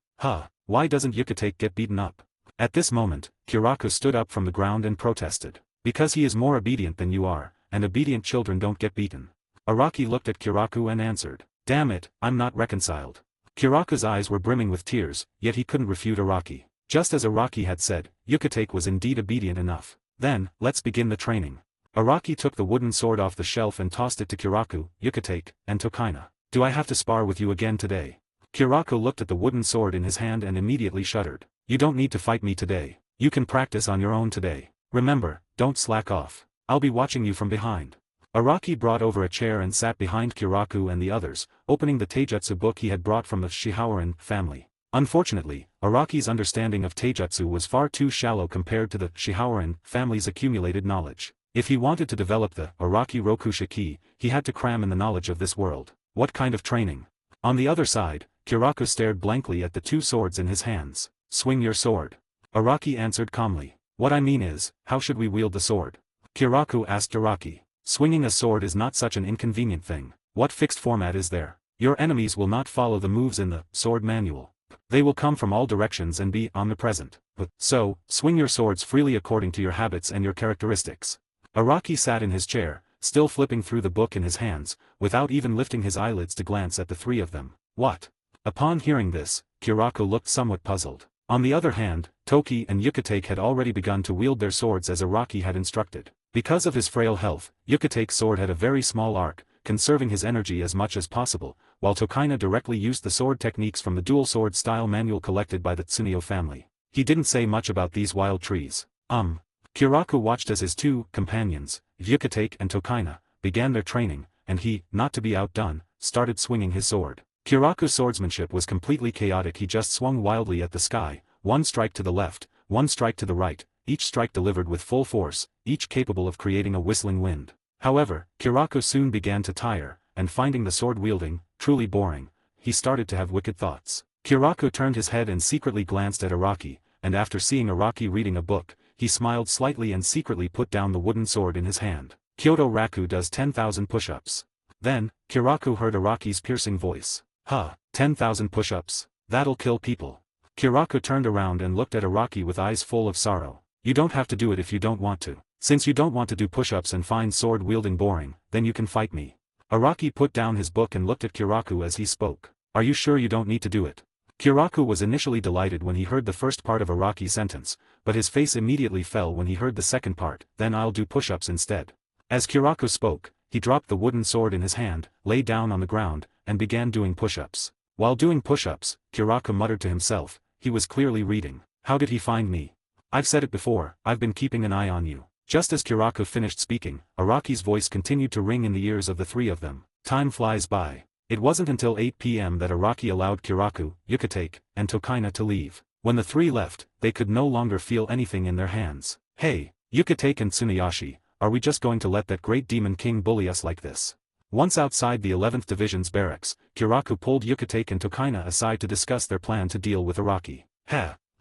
Why doesn't Yukatake get beaten up? At this moment, Kiraku stood up from the ground and protested. Because he is more obedient than you are, and obedient children don't get beaten. Araki looked at Kiraku and answered. Damn it, I'm not reconciled. Kiraku's eyes were brimming with tears, yet he couldn't refute Araki. Just as Araki had said, Yukatake was indeed obedient enough. Then, let's begin the training. Araki took the wooden sword off the shelf and tossed it to Kiraku, Yukatake, and Tokaina. Do I have to spar with you again today? Kiraku looked at the wooden sword in his hand and immediately shuddered. You don't need to fight me today. You can practice on your own today. Remember, don't slack off. I'll be watching you from behind. Araki brought over a chair and sat behind Kiraku and the others, opening the Taijutsu book he had brought from the Shihaoran family. Unfortunately, Araki's understanding of Taijutsu was far too shallow compared to the Shihaoran family's accumulated knowledge. If he wanted to develop the Araki Rokushiki, he had to cram in the knowledge of this world. What kind of training? On the other side, Kiraku stared blankly at the two swords in his hands. Swing your sword. Araki answered calmly. What I mean is, how should we wield the sword? Kiraku asked Araki. Swinging a sword is not such an inconvenient thing. What fixed format is there? Your enemies will not follow the moves in the sword manual. They will come from all directions and be omnipresent. So, swing your swords freely according to your habits and your characteristics. Araki sat in his chair, still flipping through the book in his hands, without even lifting his eyelids to glance at the three of them. What? Upon hearing this, Kiraku looked somewhat puzzled. On the other hand, Toki and Yukatake had already begun to wield their swords as Araki had instructed. Because of his frail health, Yukatake's sword had a very small arc, conserving his energy as much as possible, while Tokaina directly used the sword techniques from the dual sword style manual collected by the Tsuneo family. He didn't say much about these wild trees. Kiraku watched as his two companions, Yukatake and Tokaina, began their training, and he, not to be outdone, started swinging his sword. Kiraku's swordsmanship was completely chaotic. He just swung wildly at the sky, one strike to the left, one strike to the right, each strike delivered with full force, each capable of creating a whistling wind. However, Kiraku soon began to tire, and finding the sword wielding truly boring, he started to have wicked thoughts. Kiraku turned his head and secretly glanced at Araki, and after seeing Araki reading a book, he smiled slightly and secretly put down the wooden sword in his hand. Kyoto Raku does 10,000 push-ups. Then, Kiraku heard Araki's piercing voice. 10,000 push-ups? That'll kill people. Kiraku turned around and looked at Araki with eyes full of sorrow. You don't have to do it if you don't want to. Since you don't want to do push-ups and find sword-wielding boring, then you can fight me. Araki put down his book and looked at Kiraku as he spoke. Are you sure you don't need to do it? Kiraku was initially delighted when he heard the first part of Araki's sentence, but his face immediately fell when he heard the second part. Then I'll do push-ups instead. As Kiraku spoke, he dropped the wooden sword in his hand, lay down on the ground, and began doing push-ups. While doing push-ups, Kiraku muttered to himself. He was clearly reading. How did he find me? I've said it before, I've been keeping an eye on you. Just as Kiraku finished speaking, Araki's voice continued to ring in the ears of the three of them. Time flies by. It wasn't until 8 p.m. that Araki allowed Kiraku, Yukatake, and Tokaina to leave. When the three left, they could no longer feel anything in their hands. Hey, Yukatake and Tsuneyoshi, are we just going to let that great demon king bully us like this? Once outside the 11th Division's barracks, Kiraku pulled Yukatake and Tokaina aside to discuss their plan to deal with Araki.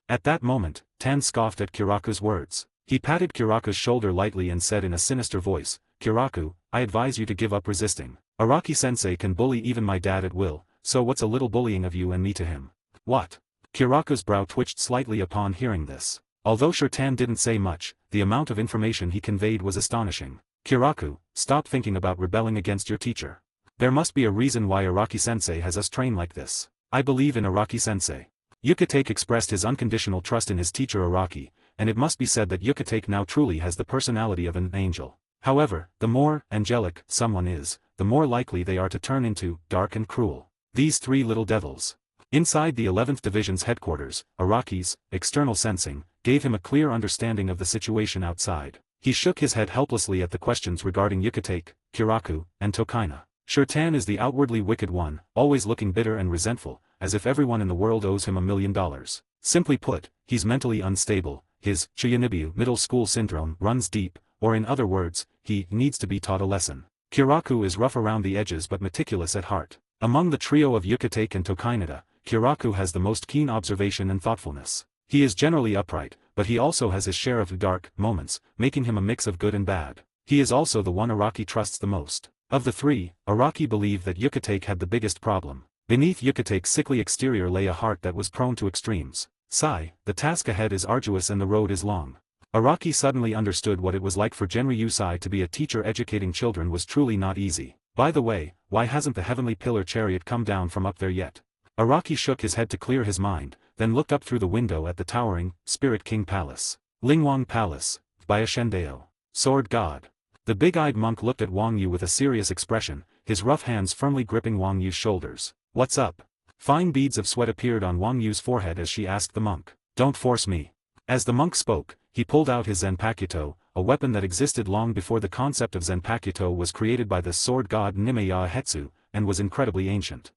At that moment, Tan scoffed at Kiraku's words. He patted Kiraku's shoulder lightly and said in a sinister voice, Kiraku, I advise you to give up resisting. Araki-sensei can bully even my dad at will, so what's a little bullying of you and me to him? What? Kiraku's brow twitched slightly upon hearing this. Although Tan didn't say much, the amount of information he conveyed was astonishing. Kiraku, stop thinking about rebelling against your teacher. There must be a reason why Araki-sensei has us train like this. I believe in Araki-sensei. Yukatake expressed his unconditional trust in his teacher Araki, and it must be said that Yukatake now truly has the personality of an angel. However, the more angelic someone is, the more likely they are to turn into dark and cruel. These three little devils. Inside the 11th Division's headquarters, Araki's external sensing gave him a clear understanding of the situation outside. He shook his head helplessly at the questions regarding Yukatake, Kiraku, and Tokaina. Tan is the outwardly wicked one, always looking bitter and resentful, as if everyone in the world owes him $1 million. Simply put, he's mentally unstable. His Chiyanibu middle school syndrome runs deep, or in other words, he needs to be taught a lesson. Kiraku is rough around the edges but meticulous at heart. Among the trio of Yukatake and Tokaina, Kiraku has the most keen observation and thoughtfulness. He is generally upright, but he also has his share of dark moments, making him a mix of good and bad. He is also the one Araki trusts the most. Of the three, Araki believed that Yucatec had the biggest problem. Beneath Yucatec's sickly exterior lay a heart that was prone to extremes. Sigh, the task ahead is arduous and the road is long. Araki suddenly understood what it was like for Genryu Sai to be a teacher. Educating children was truly not easy. By the way, why hasn't the heavenly pillar chariot come down from up there yet? Araki shook his head to clear his mind, then looked up through the window at the towering, Spirit King Palace. Lingwang Palace, by Shendao. Sword God. The big-eyed monk looked at Wang Yu with a serious expression, his rough hands firmly gripping Wang Yu's shoulders. What's up? Fine beads of sweat appeared on Wang Yu's forehead as she asked the monk. Don't force me. As the monk spoke, he pulled out his Zanpakuto, a weapon that existed long before the concept of Zanpakuto was created by the sword god Nimeya Hetsu, and was incredibly ancient.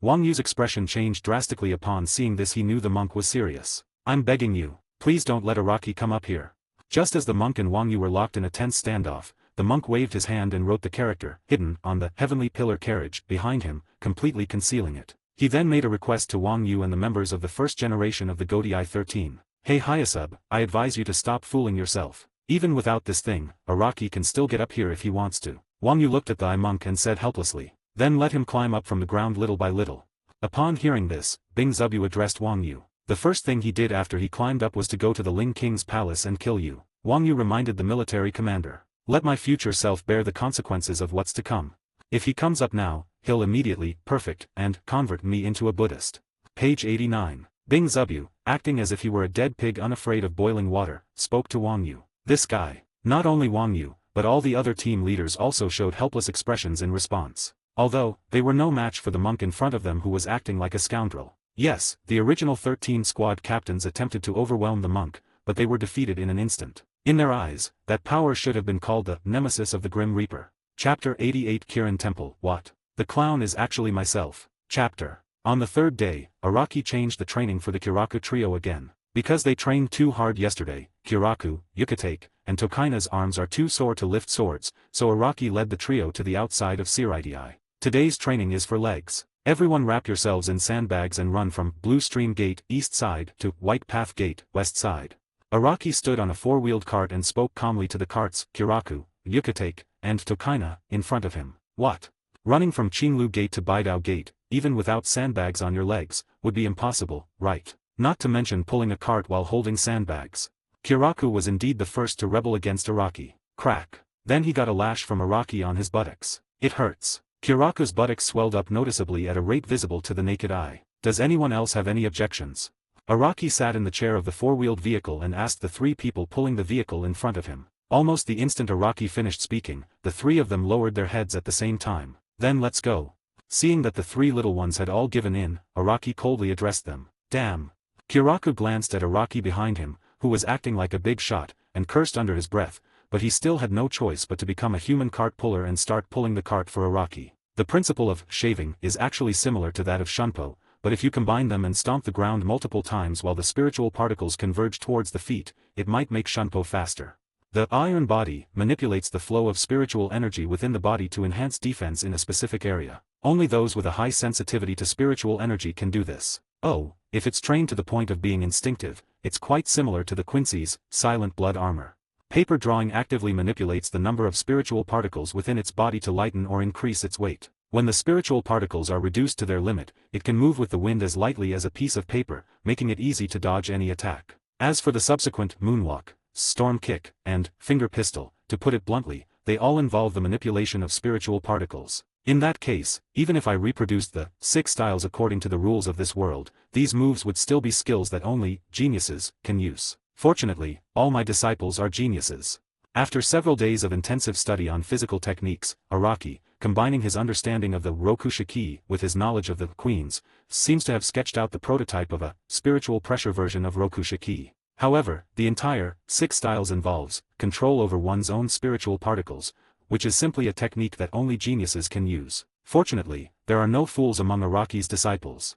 Wang Yu's expression changed drastically upon seeing this. He knew the monk was serious. I'm begging you, please don't let Araki come up here. Just as the monk and Wang Yu were locked in a tense standoff, the monk waved his hand and wrote the character, hidden, on the heavenly pillar carriage, behind him, completely concealing it. He then made a request to Wang Yu and the members of the first generation of the Godai 13. Hey Hyasub, I advise you to stop fooling yourself. Even without this thing, Araki can still get up here if he wants to. Wang Yu looked at the monk and said helplessly. Then let him climb up from the ground little by little. Upon hearing this, Bing Zubu addressed Wang Yu. The first thing he did after he climbed up was to go to the Ling King's palace and kill you. Wang Yu reminded the military commander. Let my future self bear the consequences of what's to come. If he comes up now, he'll immediately, perfect, and convert me into a Buddhist. Page 89. Bing Zubu, acting as if he were a dead pig unafraid of boiling water, spoke to Wang Yu. This guy. Not only Wang Yu, but all the other team leaders also showed helpless expressions in response. Although, they were no match for the monk in front of them who was acting like a scoundrel. Yes, the original 13 squad captains attempted to overwhelm the monk, but they were defeated in an instant. In their eyes, that power should have been called the nemesis of the Grim Reaper. Chapter 88 Kirin Temple. What? The clown is actually myself. Chapter. On the third day, Araki changed the training for the Kiraku trio again. Because they trained too hard yesterday, Kiraku, Yucatec, and Tokaina's arms are too sore to lift swords, so Araki led the trio to the outside of Siraidii. Today's training is for legs. Everyone wrap yourselves in sandbags and run from Blue Stream Gate, east side, to White Path Gate, west side. Araki stood on a four-wheeled cart and spoke calmly to the carts, Kiraku, Yucatec, and Tokaina, in front of him. What? Running from Qinglu Gate to Baidao Gate, even without sandbags on your legs, would be impossible, right? Not to mention pulling a cart while holding sandbags. Kiraku was indeed the first to rebel against Araki. Crack. Then he got a lash from Araki on his buttocks. It hurts. Kiraku's buttocks swelled up noticeably at a rate visible to the naked eye. Does anyone else have any objections? Araki sat in the chair of the four-wheeled vehicle and asked the three people pulling the vehicle in front of him. Almost the instant Araki finished speaking, the three of them lowered their heads at the same time. Then let's go. Seeing that the three little ones had all given in, Araki coldly addressed them. Damn. Kiraku glanced at Araki behind him, who was acting like a big shot, and cursed under his breath, but he still had no choice but to become a human cart puller and start pulling the cart for Araki. The principle of shaving is actually similar to that of Shunpo, but if you combine them and stomp the ground multiple times while the spiritual particles converge towards the feet, it might make Shunpo faster. The iron body manipulates the flow of spiritual energy within the body to enhance defense in a specific area. Only those with a high sensitivity to spiritual energy can do this. Oh, if it's trained to the point of being instinctive, it's quite similar to the Quincy's silent blood armor. Paper drawing actively manipulates the number of spiritual particles within its body to lighten or increase its weight. When the spiritual particles are reduced to their limit, it can move with the wind as lightly as a piece of paper, making it easy to dodge any attack. As for the subsequent moonwalk, storm kick, and finger pistol, to put it bluntly, they all involve the manipulation of spiritual particles. In that case, even if I reproduced the 6 styles according to the rules of this world, these moves would still be skills that only geniuses can use. Fortunately, all my disciples are geniuses. After several days of intensive study on physical techniques, Araki, combining his understanding of the Rokushiki with his knowledge of the queens, seems to have sketched out the prototype of a spiritual pressure version of Rokushiki. However, the entire 6 styles involves control over one's own spiritual particles, which is simply a technique that only geniuses can use. Fortunately, there are no fools among Araki's disciples.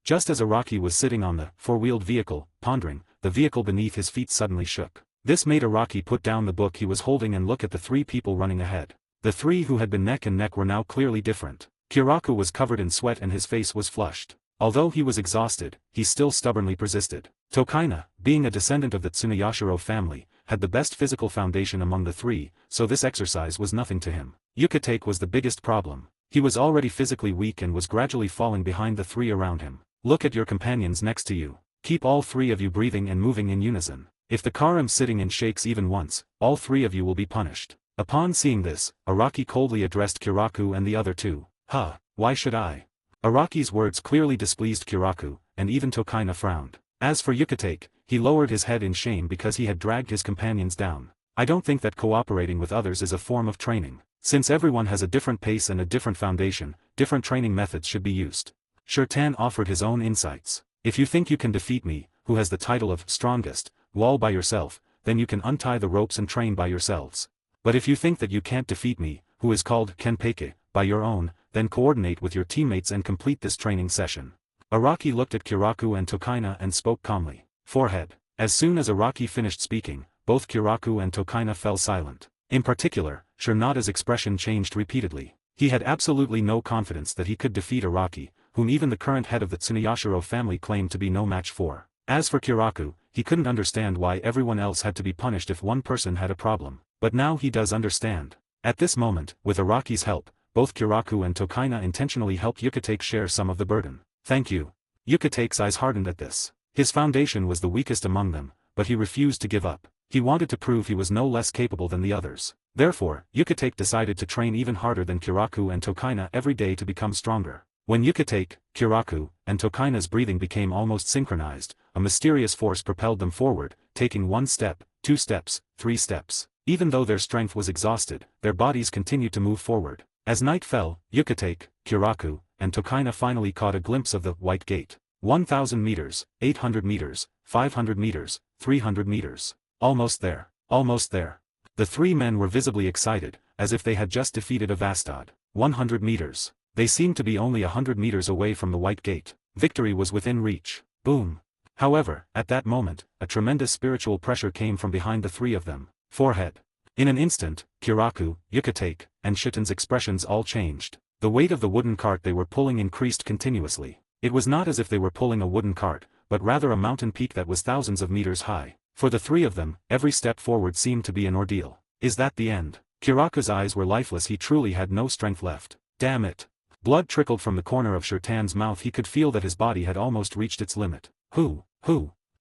Just as Araki was sitting on the four-wheeled vehicle, pondering, the vehicle beneath his feet suddenly shook. This made Araki put down the book he was holding and look at the 3 people running ahead. The 3 who had been neck and neck were now clearly different. Kiraku was covered in sweat and his face was flushed. Although he was exhausted, he still stubbornly persisted. Tokaina, being a descendant of the Tsuneyashiro family, had the best physical foundation among the 3, so this exercise was nothing to him. Yucatake was the biggest problem. He was already physically weak and was gradually falling behind the three around him. Look at your companions next to you. Keep all three of you breathing and moving in unison. If the karam sitting in shakes even once, all three of you will be punished. Upon seeing this, Araki coldly addressed Kiraku and the other two. Huh, why should I? Araki's words clearly displeased Kiraku, and even Tokaina frowned. As for Yucatake, he lowered his head in shame because he had dragged his companions down. I don't think that cooperating with others is a form of training. Since everyone has a different pace and a different foundation, different training methods should be used. Shirtan offered his own insights. If you think you can defeat me, who has the title of strongest, all by yourself, then you can untie the ropes and train by yourselves. But if you think that you can't defeat me, who is called Kenpeke, by your own, then coordinate with your teammates and complete this training session. Araki looked at Kiraku and Tokaina and spoke calmly. Forehead. As soon as Araki finished speaking, both Kiraku and Tokaina fell silent. In particular, Shirnada's expression changed repeatedly. He had absolutely no confidence that he could defeat Araki, whom even the current head of the Tsuneyashiro family claimed to be no match for. As for Kiraku, he couldn't understand why everyone else had to be punished if one person had a problem. But now he does understand. At this moment, with Araki's help, both Kiraku and Tokaina intentionally helped Yucatake share some of the burden. Thank you. Yucatake's eyes hardened at this. His foundation was the weakest among them, but he refused to give up. He wanted to prove he was no less capable than the others. Therefore, Yucatake decided to train even harder than Kiraku and Tokaina every day to become stronger. When Yucatake, Kiraku, and Tokaina's breathing became almost synchronized, a mysterious force propelled them forward, taking 1 step, 2 steps, 3 steps. Even though their strength was exhausted, their bodies continued to move forward. As night fell, Yucatake, Kiraku, and Tokaina finally caught a glimpse of the White Gate. 1,000 meters, 800 meters, 500 meters, 300 meters. Almost there. Almost there. The three men were visibly excited, as if they had just defeated a Vastad. 100 meters. They seemed to be only 100 meters away from the White Gate. Victory was within reach. Boom. However, at that moment, a tremendous spiritual pressure came from behind the three of them. Forehead. In an instant, Kiraku, Yucatake, and Shitan's expressions all changed. The weight of the wooden cart they were pulling increased continuously. It was not as if they were pulling a wooden cart, but rather a mountain peak that was thousands of meters high. For the three of them, every step forward seemed to be an ordeal. Is that the end? Kiraku's eyes were lifeless. He truly had no strength left. Damn it. Blood trickled from the corner of Shirtan's mouth. He could feel that his body had almost reached its limit. Who?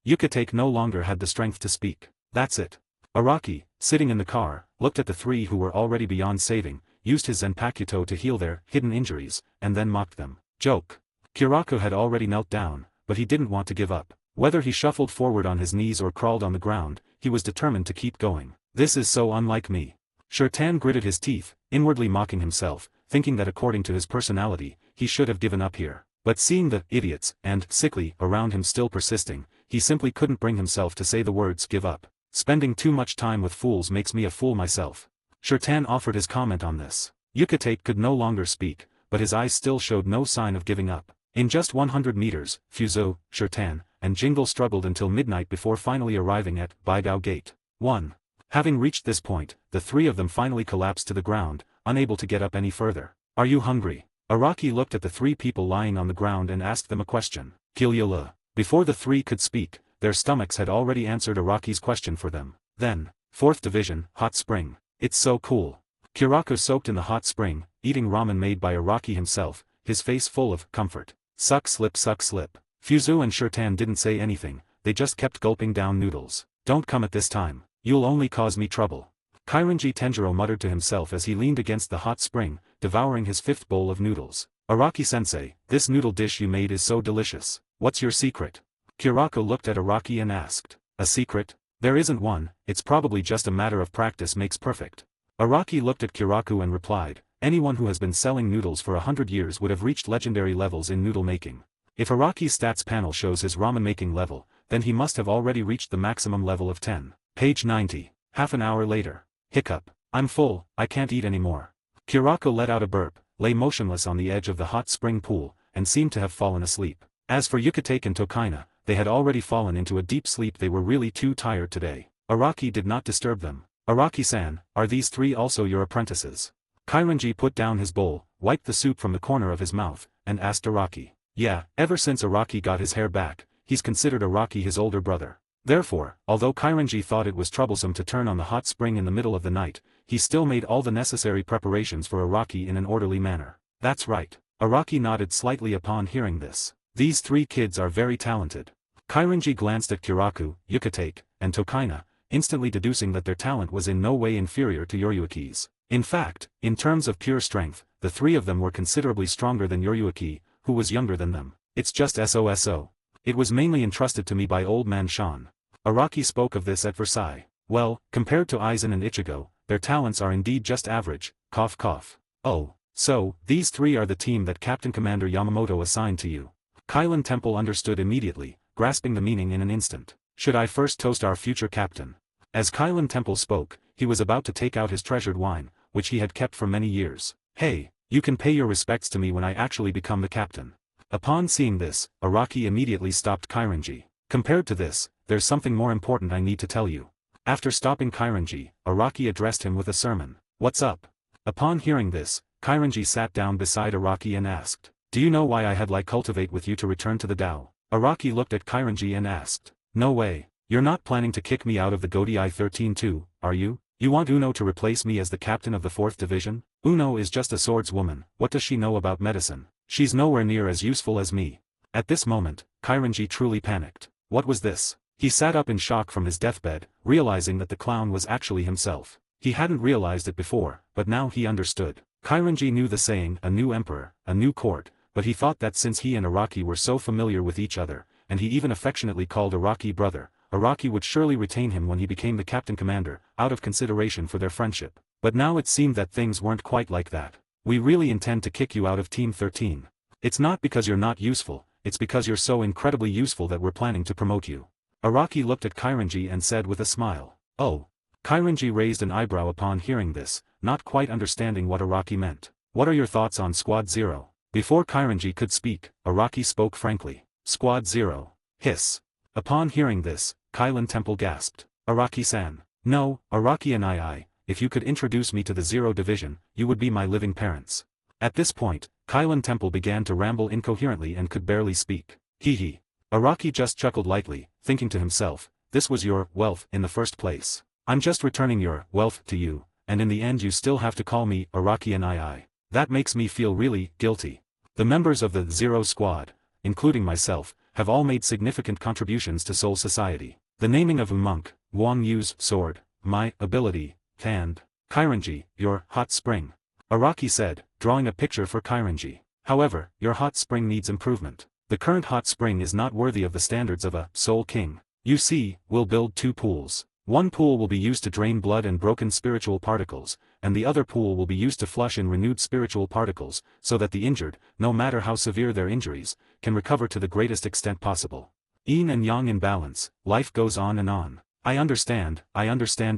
Yucatake no longer had the strength to speak. That's it. Araki, sitting in the car, looked at the three who were already beyond saving, used his Zenpakuto to heal their hidden injuries, and then mocked them. Joke. Kiraku had already knelt down, but he didn't want to give up. Whether he shuffled forward on his knees or crawled on the ground, he was determined to keep going. This is so unlike me. Shirtan gritted his teeth, inwardly mocking himself, thinking that according to his personality, he should have given up here. But seeing the idiots and sickly around him still persisting, he simply couldn't bring himself to say the words give up. Spending too much time with fools makes me a fool myself. Shirtan offered his comment on this. Yucatake could no longer speak, but his eyes still showed no sign of giving up. In just 100 meters, Fuzo, Shirtan, and Jingle struggled until midnight before finally arriving at Baidao Gate. 1. Having reached this point, the three of them finally collapsed to the ground, unable to get up any further. Are you hungry? Araki looked at the three people lying on the ground and asked them a question. Kilyala. Before the three could speak, their stomachs had already answered Araki's question for them. Then, 4th Division, Hot Spring. It's so cool. Kiraku soaked in the hot spring, eating ramen made by Araki himself, his face full of comfort. Suck slip. Fuzu and Shirtan didn't say anything, they just kept gulping down noodles. Don't come at this time. You'll only cause me trouble. Kairanji Tenjiro muttered to himself as he leaned against the hot spring, devouring his 5th bowl of noodles. Araki-sensei, this noodle dish you made is so delicious. What's your secret? Kiraku looked at Araki and asked. A secret? There isn't one, it's probably just a matter of practice makes perfect. Araki looked at Kiraku and replied, anyone who has been selling noodles for 100 years would have reached legendary levels in noodle making. If Araki's stats panel shows his ramen making level, then he must have already reached the maximum level of 10. Page 90. Half an hour later. Hiccup. I'm full, I can't eat anymore. Kiraku let out a burp, lay motionless on the edge of the hot spring pool, and seemed to have fallen asleep. As for Yucatake and Tokaina, they had already fallen into a deep sleep. They were really too tired today. Araki did not disturb them. Araki-san, are these three also your apprentices? Kairanji put down his bowl, wiped the soup from the corner of his mouth, and asked Araki. Yeah, ever since Araki got his hair back, he's considered Araki his older brother. Therefore, although Kairanji thought it was troublesome to turn on the hot spring in the middle of the night, he still made all the necessary preparations for Araki in an orderly manner. That's right. Araki nodded slightly upon hearing this. These three kids are very talented. Kairanji glanced at Kiraku, Yukitake, and Tokaina, instantly deducing that their talent was in no way inferior to Yoryuki's. In fact, in terms of pure strength, the three of them were considerably stronger than Yoryuki, who was younger than them. It's just SOSO. It was mainly entrusted to me by old man Shan. Araki spoke of this at Versailles. Well, compared to Aizen and Ichigo, their talents are indeed just average, cough cough. Oh, so, these three are the team that Captain Commander Yamamoto assigned to you. Kailan Temple understood immediately, grasping the meaning in an instant. Should I first toast our future captain? As Kailan Temple spoke, he was about to take out his treasured wine, which he had kept for many years. Hey, you can pay your respects to me when I actually become the captain. Upon seeing this, Araki immediately stopped Kairanji. Compared to this, there's something more important I need to tell you. After stopping Kairanji, Araki addressed him with a sermon. What's up? Upon hearing this, Kairanji sat down beside Araki and asked, do you know why I had like cultivate with you to return to the Dao? Araki looked at Kairanji and asked, no way, you're not planning to kick me out of the Godai 13 too, are you? You want Uno to replace me as the captain of the 4th division? Uno is just a swordswoman, what does she know about medicine? She's nowhere near as useful as me. At this moment, Kairanji truly panicked. What was this? He sat up in shock from his deathbed, realizing that the clown was actually himself. He hadn't realized it before, but now he understood. Kairanji knew the saying, a new emperor, a new court, but he thought that since he and Araki were so familiar with each other, and he even affectionately called Araki brother, Araki would surely retain him when he became the captain commander, out of consideration for their friendship. But now it seemed that things weren't quite like that. We really intend to kick you out of Team 13. It's not because you're not useful, it's because you're so incredibly useful that we're planning to promote you. Araki looked at Kairanji and said with a smile, oh. Kairanji raised an eyebrow upon hearing this, not quite understanding what Araki meant. What are your thoughts on Squad 0? Before Kairanji could speak, Araki spoke frankly. Squad 0. Hiss. Upon hearing this, Kailan Temple gasped. Araki-san. No, Araki and I, if you could introduce me to the 0 division, you would be my living parents. At this point, Kailan Temple began to ramble incoherently and could barely speak. Hee hee. Araki just chuckled lightly, thinking to himself, this was your wealth in the first place. I'm just returning your wealth to you, and in the end you still have to call me Araki and I. That makes me feel really guilty. The members of the 0 squad, including myself, have all made significant contributions to Soul Society. The naming of a monk, Wang Yu's sword, my ability, and Kairanji, your hot spring. Araki said, drawing a picture for Kairanji. However, your hot spring needs improvement. The current hot spring is not worthy of the standards of a Soul King. You see, we'll build 2 pools. One pool will be used to drain blood and broken spiritual particles, and the other pool will be used to flush in renewed spiritual particles, so that the injured, no matter how severe their injuries, can recover to the greatest extent possible. Yin and yang in balance, life goes on and on. I understand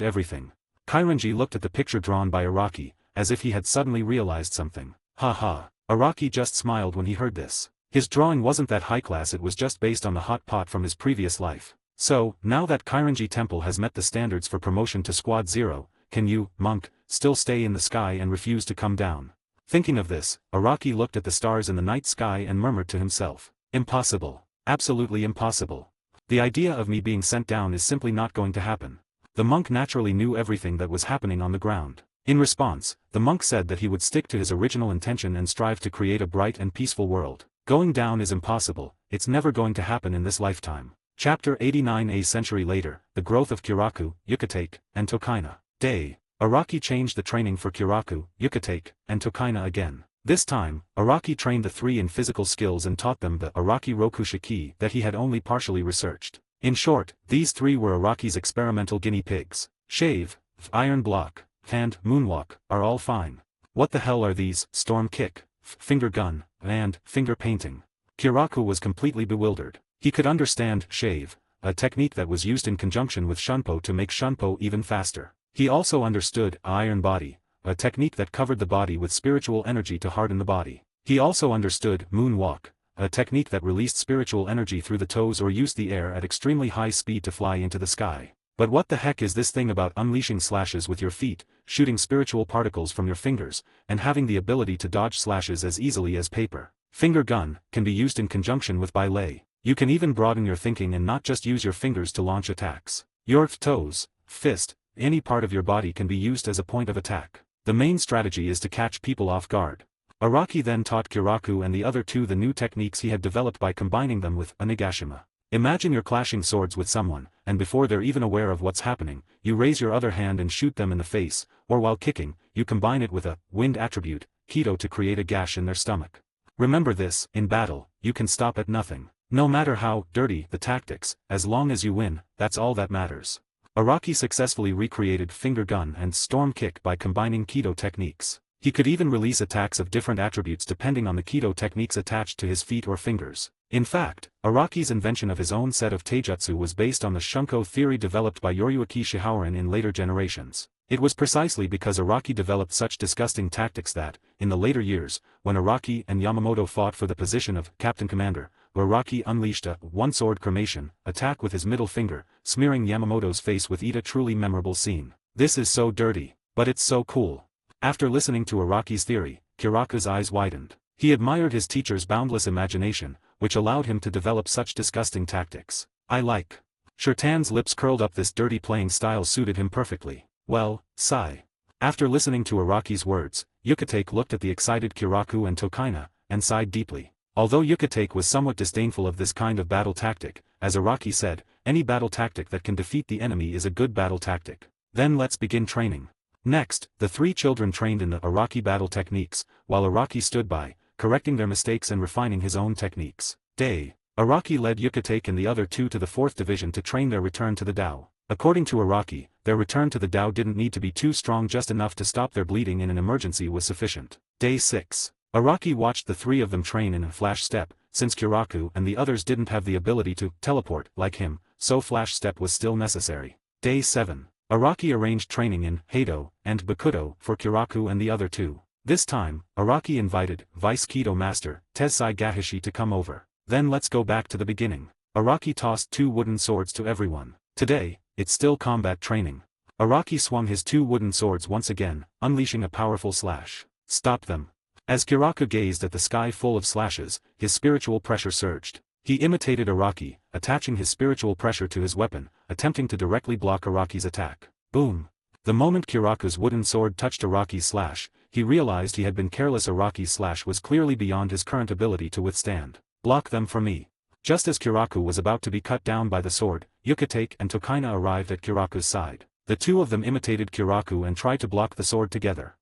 everything. Kairanji looked at the picture drawn by Araki, as if he had suddenly realized something. Ha ha. Araki just smiled when he heard this. His drawing wasn't that high class, it was just based on the hot pot from his previous life. So, now that Kairanji Temple has met the standards for promotion to Squad 0, can you, monk, still stay in the sky and refuse to come down? Thinking of this, Araki looked at the stars in the night sky and murmured to himself, impossible. Absolutely impossible. The idea of me being sent down is simply not going to happen. The monk naturally knew everything that was happening on the ground. In response, the monk said that he would stick to his original intention and strive to create a bright and peaceful world. Going down is impossible, it's never going to happen in this lifetime. Chapter 89. A century later, the growth of Kiraku, Yukitake, and Tokaina. Day. Araki changed the training for Kiraku, Yukitake, and Tokaina again. This time, Araki trained the 3 in physical skills and taught them the Araki Rokushiki that he had only partially researched. In short, these 3 were Araki's experimental guinea pigs. Shave, iron block, and moonwalk, are all fine. What the hell are these, storm kick, finger gun, and finger painting? Kiraku was completely bewildered. He could understand shave, a technique that was used in conjunction with shunpo to make shunpo even faster. He also understood iron body, a technique that covered the body with spiritual energy to harden the body. He also understood moonwalk, a technique that released spiritual energy through the toes or used the air at extremely high speed to fly into the sky. But what the heck is this thing about unleashing slashes with your feet, shooting spiritual particles from your fingers, and having the ability to dodge slashes as easily as paper? Finger gun can be used in conjunction with ballet. You can even broaden your thinking and not just use your fingers to launch attacks. Your toes, fist, any part of your body can be used as a point of attack. The main strategy is to catch people off guard. Araki then taught Kiraku and the other two the new techniques he had developed by combining them with Onigashima. Imagine you're clashing swords with someone, and before they're even aware of what's happening, you raise your other hand and shoot them in the face, or while kicking, you combine it with a wind attribute, Kido, to create a gash in their stomach. Remember this, in battle, you can stop at nothing. No matter how dirty the tactics, as long as you win, that's all that matters. Araki successfully recreated finger gun and storm kick by combining Kido techniques. He could even release attacks of different attributes depending on the Kido techniques attached to his feet or fingers. In fact, Araki's invention of his own set of taijutsu was based on the Shunko theory developed by Yoriyuki Shihaoren in later generations. It was precisely because Araki developed such disgusting tactics that, in the later years, when Araki and Yamamoto fought for the position of Captain Commander, Araki unleashed a one-sword cremation attack with his middle finger, smearing Yamamoto's face with a truly memorable scene. This is so dirty, but it's so cool. After listening to Araki's theory, Kiraku's eyes widened. He admired his teacher's boundless imagination, which allowed him to develop such disgusting tactics. I like. Shirtan's lips curled up. This dirty playing style suited him perfectly. Well, sigh. After listening to Araki's words, Yukitake looked at the excited Kiraku and Tokaina, and sighed deeply. Although Yukitake was somewhat disdainful of this kind of battle tactic, as Araki said, any battle tactic that can defeat the enemy is a good battle tactic. Then let's begin training. Next, the three children trained in the Araki battle techniques, while Araki stood by, correcting their mistakes and refining his own techniques. Araki led Yukitake and the other two to the 4th division to train their return to the Tao. According to Araki, their return to the Tao didn't need to be too strong, just enough to stop their bleeding in an emergency was sufficient. Day 6. Araki watched the three of them train in a flash step, since Kiraku and the others didn't have the ability to teleport like him, so flash step was still necessary. Day 7. Araki arranged training in Heido and Bakudo for Kiraku and the other two. This time, Araki invited Vice Kido Master Tessai Gahishi to come over. Then let's go back to the beginning. Araki tossed 2 wooden swords to everyone. Today, it's still combat training. Araki swung his 2 wooden swords once again, unleashing a powerful slash. Stop them. As Kiraku gazed at the sky full of slashes, his spiritual pressure surged. He imitated Araki, attaching his spiritual pressure to his weapon, attempting to directly block Araki's attack. Boom. The moment Kiraku's wooden sword touched Araki's slash, he realized he had been careless. Araki's slash was clearly beyond his current ability to withstand. Block them for me. Just as Kiraku was about to be cut down by the sword, Yukitake and Tokaina arrived at Kiraku's side. The two of them imitated Kiraku and tried to block the sword together.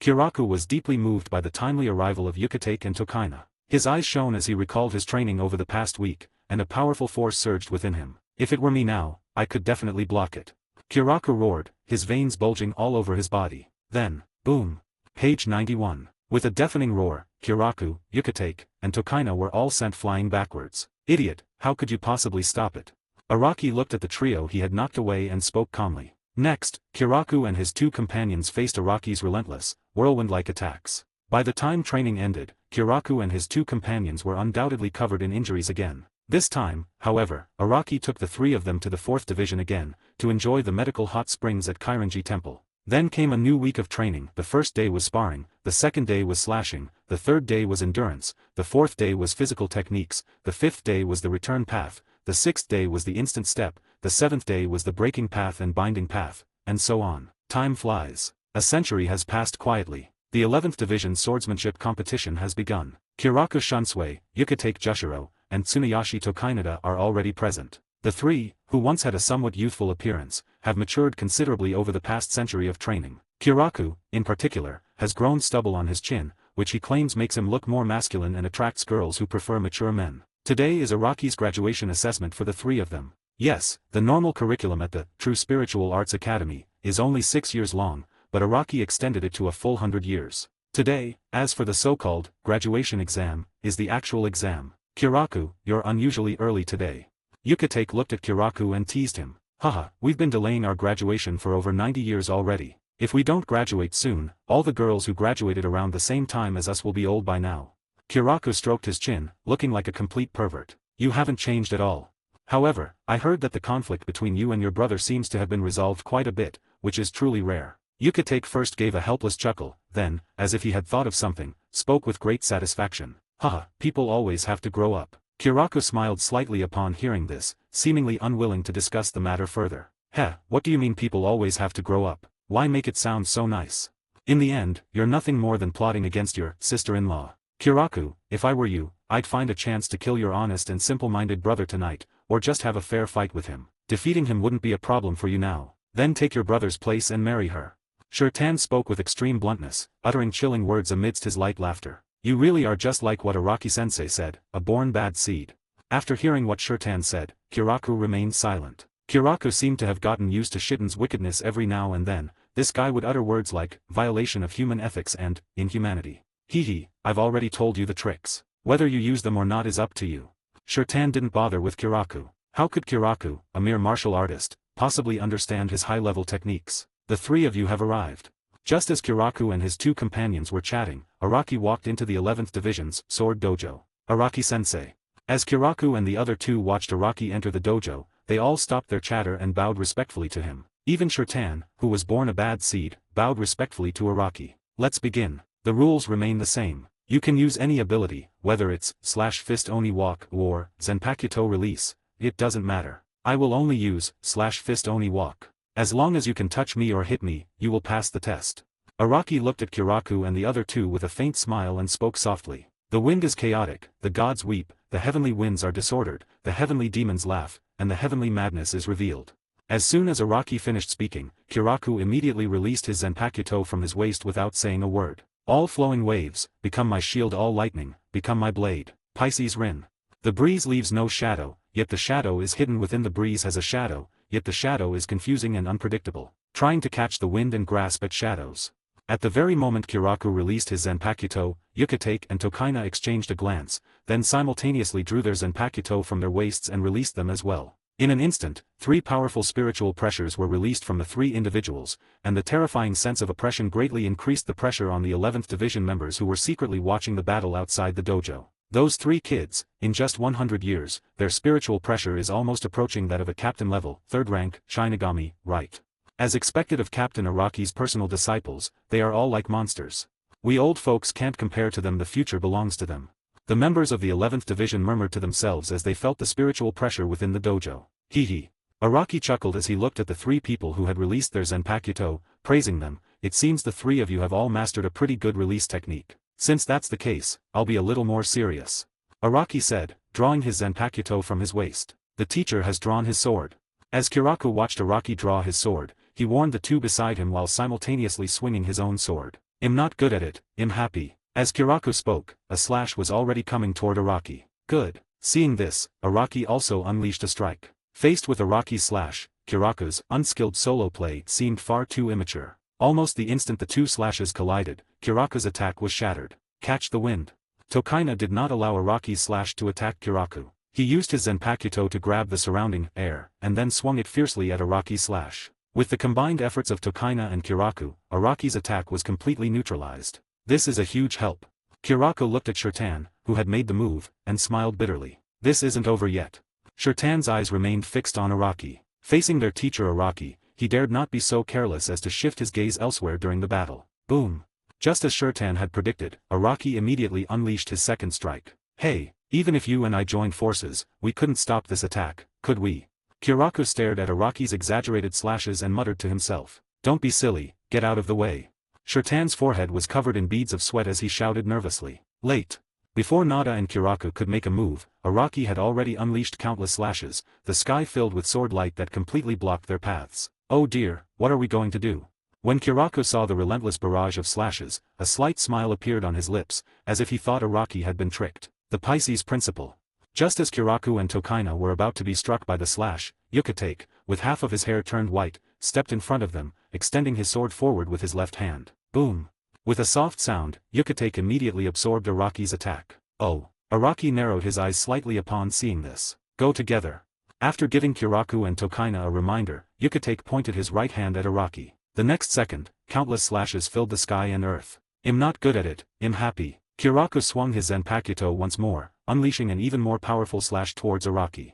Kiraku was deeply moved by the timely arrival of Yukitake and Tokaina. His eyes shone as he recalled his training over the past week, and a powerful force surged within him. If it were me now, I could definitely block it. Kiraku roared, his veins bulging all over his body. Then, boom. Page 91. With a deafening roar, Kiraku, Yukitake, and Tokaina were all sent flying backwards. Idiot, how could you possibly stop it? Araki looked at the trio he had knocked away and spoke calmly. Next, Kiraku and his two companions faced Araki's relentless, whirlwind-like attacks. By the time training ended, Kiraku and his two companions were undoubtedly covered in injuries again. This time, however, Araki took the three of them to the 4th division again, to enjoy the medical hot springs at Kairanji Temple. Then came a new week of training. The first day was sparring, the second day was slashing, the third day was endurance, the fourth day was physical techniques, the fifth day was the return path, the sixth day was the instant step, the seventh day was the breaking path and binding path, and so on. Time flies. A century has passed quietly. The 11th division swordsmanship competition has begun. Kiraku Shunsui, Yukitake Jushiro, and Tsunayoshi Tokainada are already present. The three, who once had a somewhat youthful appearance, have matured considerably over the past century of training. Kiraku, in particular, has grown stubble on his chin, which he claims makes him look more masculine and attracts girls who prefer mature men. Today is Araki's graduation assessment for the three of them. Yes, the normal curriculum at the True Spiritual Arts Academy is only 6 years long, but Araki extended it to a full 100 years. Today, as for the so-called graduation exam, is the actual exam. Kiraku, you're unusually early today. Yukitake looked at Kiraku and teased him. Haha, we've been delaying our graduation for over 90 years already. If we don't graduate soon, all the girls who graduated around the same time as us will be old by now. Kiraku stroked his chin, looking like a complete pervert. You haven't changed at all. However, I heard that the conflict between you and your brother seems to have been resolved quite a bit, which is truly rare. Yukitake first gave a helpless chuckle, then, as if he had thought of something, spoke with great satisfaction. Haha, people always have to grow up. Kiraku smiled slightly upon hearing this, seemingly unwilling to discuss the matter further. Heh, what do you mean people always have to grow up? Why make it sound so nice? In the end, you're nothing more than plotting against your sister-in-law. Kiraku, if I were you, I'd find a chance to kill your honest and simple-minded brother tonight, or just have a fair fight with him. Defeating him wouldn't be a problem for you now. Then take your brother's place and marry her. Shirtan spoke with extreme bluntness, uttering chilling words amidst his light laughter. You really are just like what Araki-sensei said, a born bad seed. After hearing what Shirtan said, Kiraku remained silent. Kiraku seemed to have gotten used to Shitan's wickedness every now and then. This guy would utter words like, violation of human ethics and, inhumanity. Hee, I've already told you the tricks. Whether you use them or not is up to you. Shirtan didn't bother with Kiraku. How could Kiraku, a mere martial artist, possibly understand his high-level techniques? The three of you have arrived. Just as Kiraku and his two companions were chatting, Araki walked into the 11th Division's sword dojo. Araki-sensei. As Kiraku and the other two watched Araki enter the dojo, they all stopped their chatter and bowed respectfully to him. Even Shirtan, who was born a bad seed, bowed respectfully to Araki. Let's begin. The rules remain the same. You can use any ability, whether it's /fist oni walk or Zenpakuto release, it doesn't matter. I will only use /fist oni walk. As long as you can touch me or hit me, you will pass the test. Araki looked at Kiraku and the other two with a faint smile and spoke softly. The wind is chaotic, the gods weep, the heavenly winds are disordered, the heavenly demons laugh, and the heavenly madness is revealed. As soon as Araki finished speaking, Kiraku immediately released his Zenpakuto from his waist without saying a word. All flowing waves, become my shield, all lightning, become my blade. Pisces Rin. The breeze leaves no shadow, yet the shadow is hidden within the breeze has a shadow, yet the shadow is confusing and unpredictable, trying to catch the wind and grasp at shadows. At the very moment Kiraku released his Zenpakuto, Yukitake and Tokaina exchanged a glance, then simultaneously drew their Zenpakuto from their waists and released them as well. In an instant, three powerful spiritual pressures were released from the three individuals, and the terrifying sense of oppression greatly increased the pressure on the 11th Division members who were secretly watching the battle outside the dojo. Those three kids, in just 100 years, their spiritual pressure is almost approaching that of a captain level, 3rd rank, Shinigami, right? As expected of Captain Araki's personal disciples, they are all like monsters. We old folks can't compare to them, the future belongs to them. The members of the 11th Division murmured to themselves as they felt the spiritual pressure within the dojo. Hee. Araki chuckled as he looked at the three people who had released their Zenpakuto, praising them. It seems the three of you have all mastered a pretty good release technique. Since that's the case, I'll be a little more serious. Araki said, drawing his Zenpakuto from his waist. The teacher has drawn his sword. As Kiraku watched Araki draw his sword, he warned the two beside him while simultaneously swinging his own sword. I'm not good at it, I'm happy. As Kiraku spoke, a slash was already coming toward Araki. Good. Seeing this, Araki also unleashed a strike. Faced with Araki's slash, Kiraku's unskilled solo play seemed far too immature. Almost the instant the two slashes collided, Kiraku's attack was shattered. Catch the wind. Tokaina did not allow Araki's slash to attack Kiraku. He used his Zenpakuto to grab the surrounding air, and then swung it fiercely at Araki's slash. With the combined efforts of Tokaina and Kiraku, Araki's attack was completely neutralized. This is a huge help. Kiraku looked at Shirtan, who had made the move, and smiled bitterly. This isn't over yet. Shirtan's eyes remained fixed on Araki. Facing their teacher Araki, he dared not be so careless as to shift his gaze elsewhere during the battle. Boom. Just as Shirtan had predicted, Araki immediately unleashed his second strike. Hey, even if you and I joined forces, we couldn't stop this attack, could we? Kiraku stared at Araki's exaggerated slashes and muttered to himself. Don't be silly, get out of the way. Shirtan's forehead was covered in beads of sweat as he shouted nervously. Late. Before Nada and Kiraku could make a move, Araki had already unleashed countless slashes, the sky filled with sword light that completely blocked their paths. Oh dear, what are we going to do? When Kiraku saw the relentless barrage of slashes, a slight smile appeared on his lips, as if he thought Araki had been tricked. The Pisces principle. Just as Kiraku and Tokaina were about to be struck by the slash, Yukitake, with half of his hair turned white, stepped in front of them, extending his sword forward with his left hand. Boom. With a soft sound, Yukitake immediately absorbed Araki's attack. Oh. Araki narrowed his eyes slightly upon seeing this. Go together. After giving Kiraku and Tokaina a reminder, Yukitake pointed his right hand at Araki. The next second, countless slashes filled the sky and earth. I'm not good at it, I'm happy. Kiraku swung his Zenpakuto once more, unleashing an even more powerful slash towards Araki.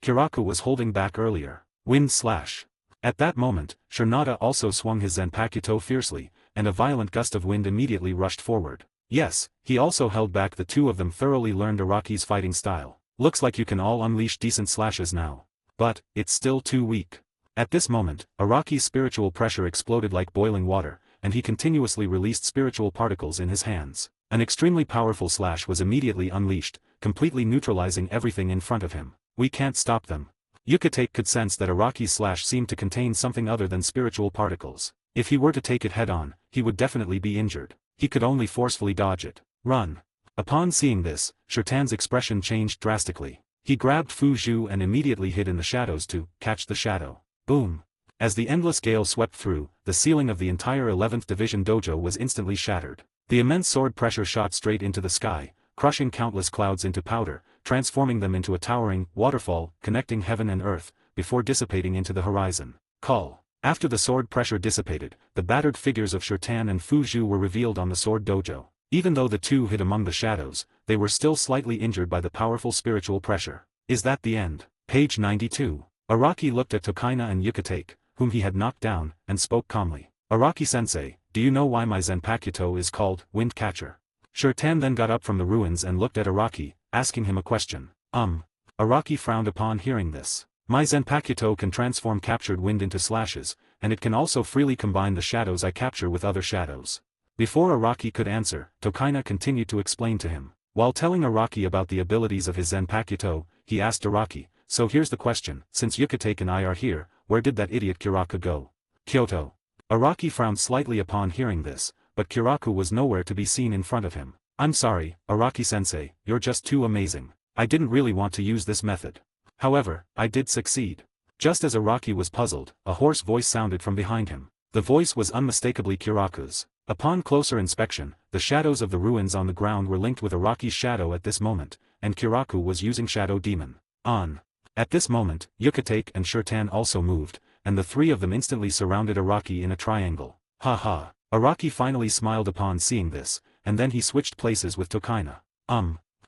Kiraku was holding back earlier. Wind slash. At that moment, Shernada also swung his Zenpakuto fiercely, and a violent gust of wind immediately rushed forward. Yes, he also held back. The two of them thoroughly learned Araki's fighting style. Looks like you can all unleash decent slashes now. But, it's still too weak. At this moment, Araki's spiritual pressure exploded like boiling water, and he continuously released spiritual particles in his hands. An extremely powerful slash was immediately unleashed, completely neutralizing everything in front of him. We can't stop them. Yucatec could sense that Araki's slash seemed to contain something other than spiritual particles. If he were to take it head-on, he would definitely be injured. He could only forcefully dodge it. Run. Upon seeing this, Shirtan's expression changed drastically. He grabbed Fu Zhu and immediately hid in the shadows to catch the shadow. Boom. As the endless gale swept through, the ceiling of the entire 11th Division dojo was instantly shattered. The immense sword pressure shot straight into the sky, crushing countless clouds into powder, transforming them into a towering waterfall connecting heaven and earth, before dissipating into the horizon. Call. After the sword pressure dissipated, the battered figures of Shirtan and Fu Zhu were revealed on the sword dojo. Even though the two hid among the shadows, they were still slightly injured by the powerful spiritual pressure. Is that the end? Page 92. Araki looked at Tokaina and Yucatec, whom he had knocked down, and spoke calmly. Araki-sensei, do you know why my Zanpakuto is called Wind Catcher? Shirtan then got up from the ruins and looked at Araki, asking him a question. Araki frowned upon hearing this. My Zanpakuto can transform captured wind into slashes, and it can also freely combine the shadows I capture with other shadows. Before Araki could answer, Tokaina continued to explain to him. While telling Araki about the abilities of his Zanpakuto, he asked Araki, so here's the question, since Yucatec and I are here, where did that idiot Kiraku go? Kyoto. Araki frowned slightly upon hearing this, but Kiraku was nowhere to be seen in front of him. I'm sorry, Araki-sensei, you're just too amazing. I didn't really want to use this method. However, I did succeed. Just as Araki was puzzled, a hoarse voice sounded from behind him. The voice was unmistakably Kiraku's. Upon closer inspection, the shadows of the ruins on the ground were linked with Araki's shadow at this moment, and Kiraku was using Shadow Demon. On. At this moment, Yucatec and Shirtan also moved, and the three of them instantly surrounded Araki in a triangle. Ha ha. Araki finally smiled upon seeing this, and then he switched places with Tokaina.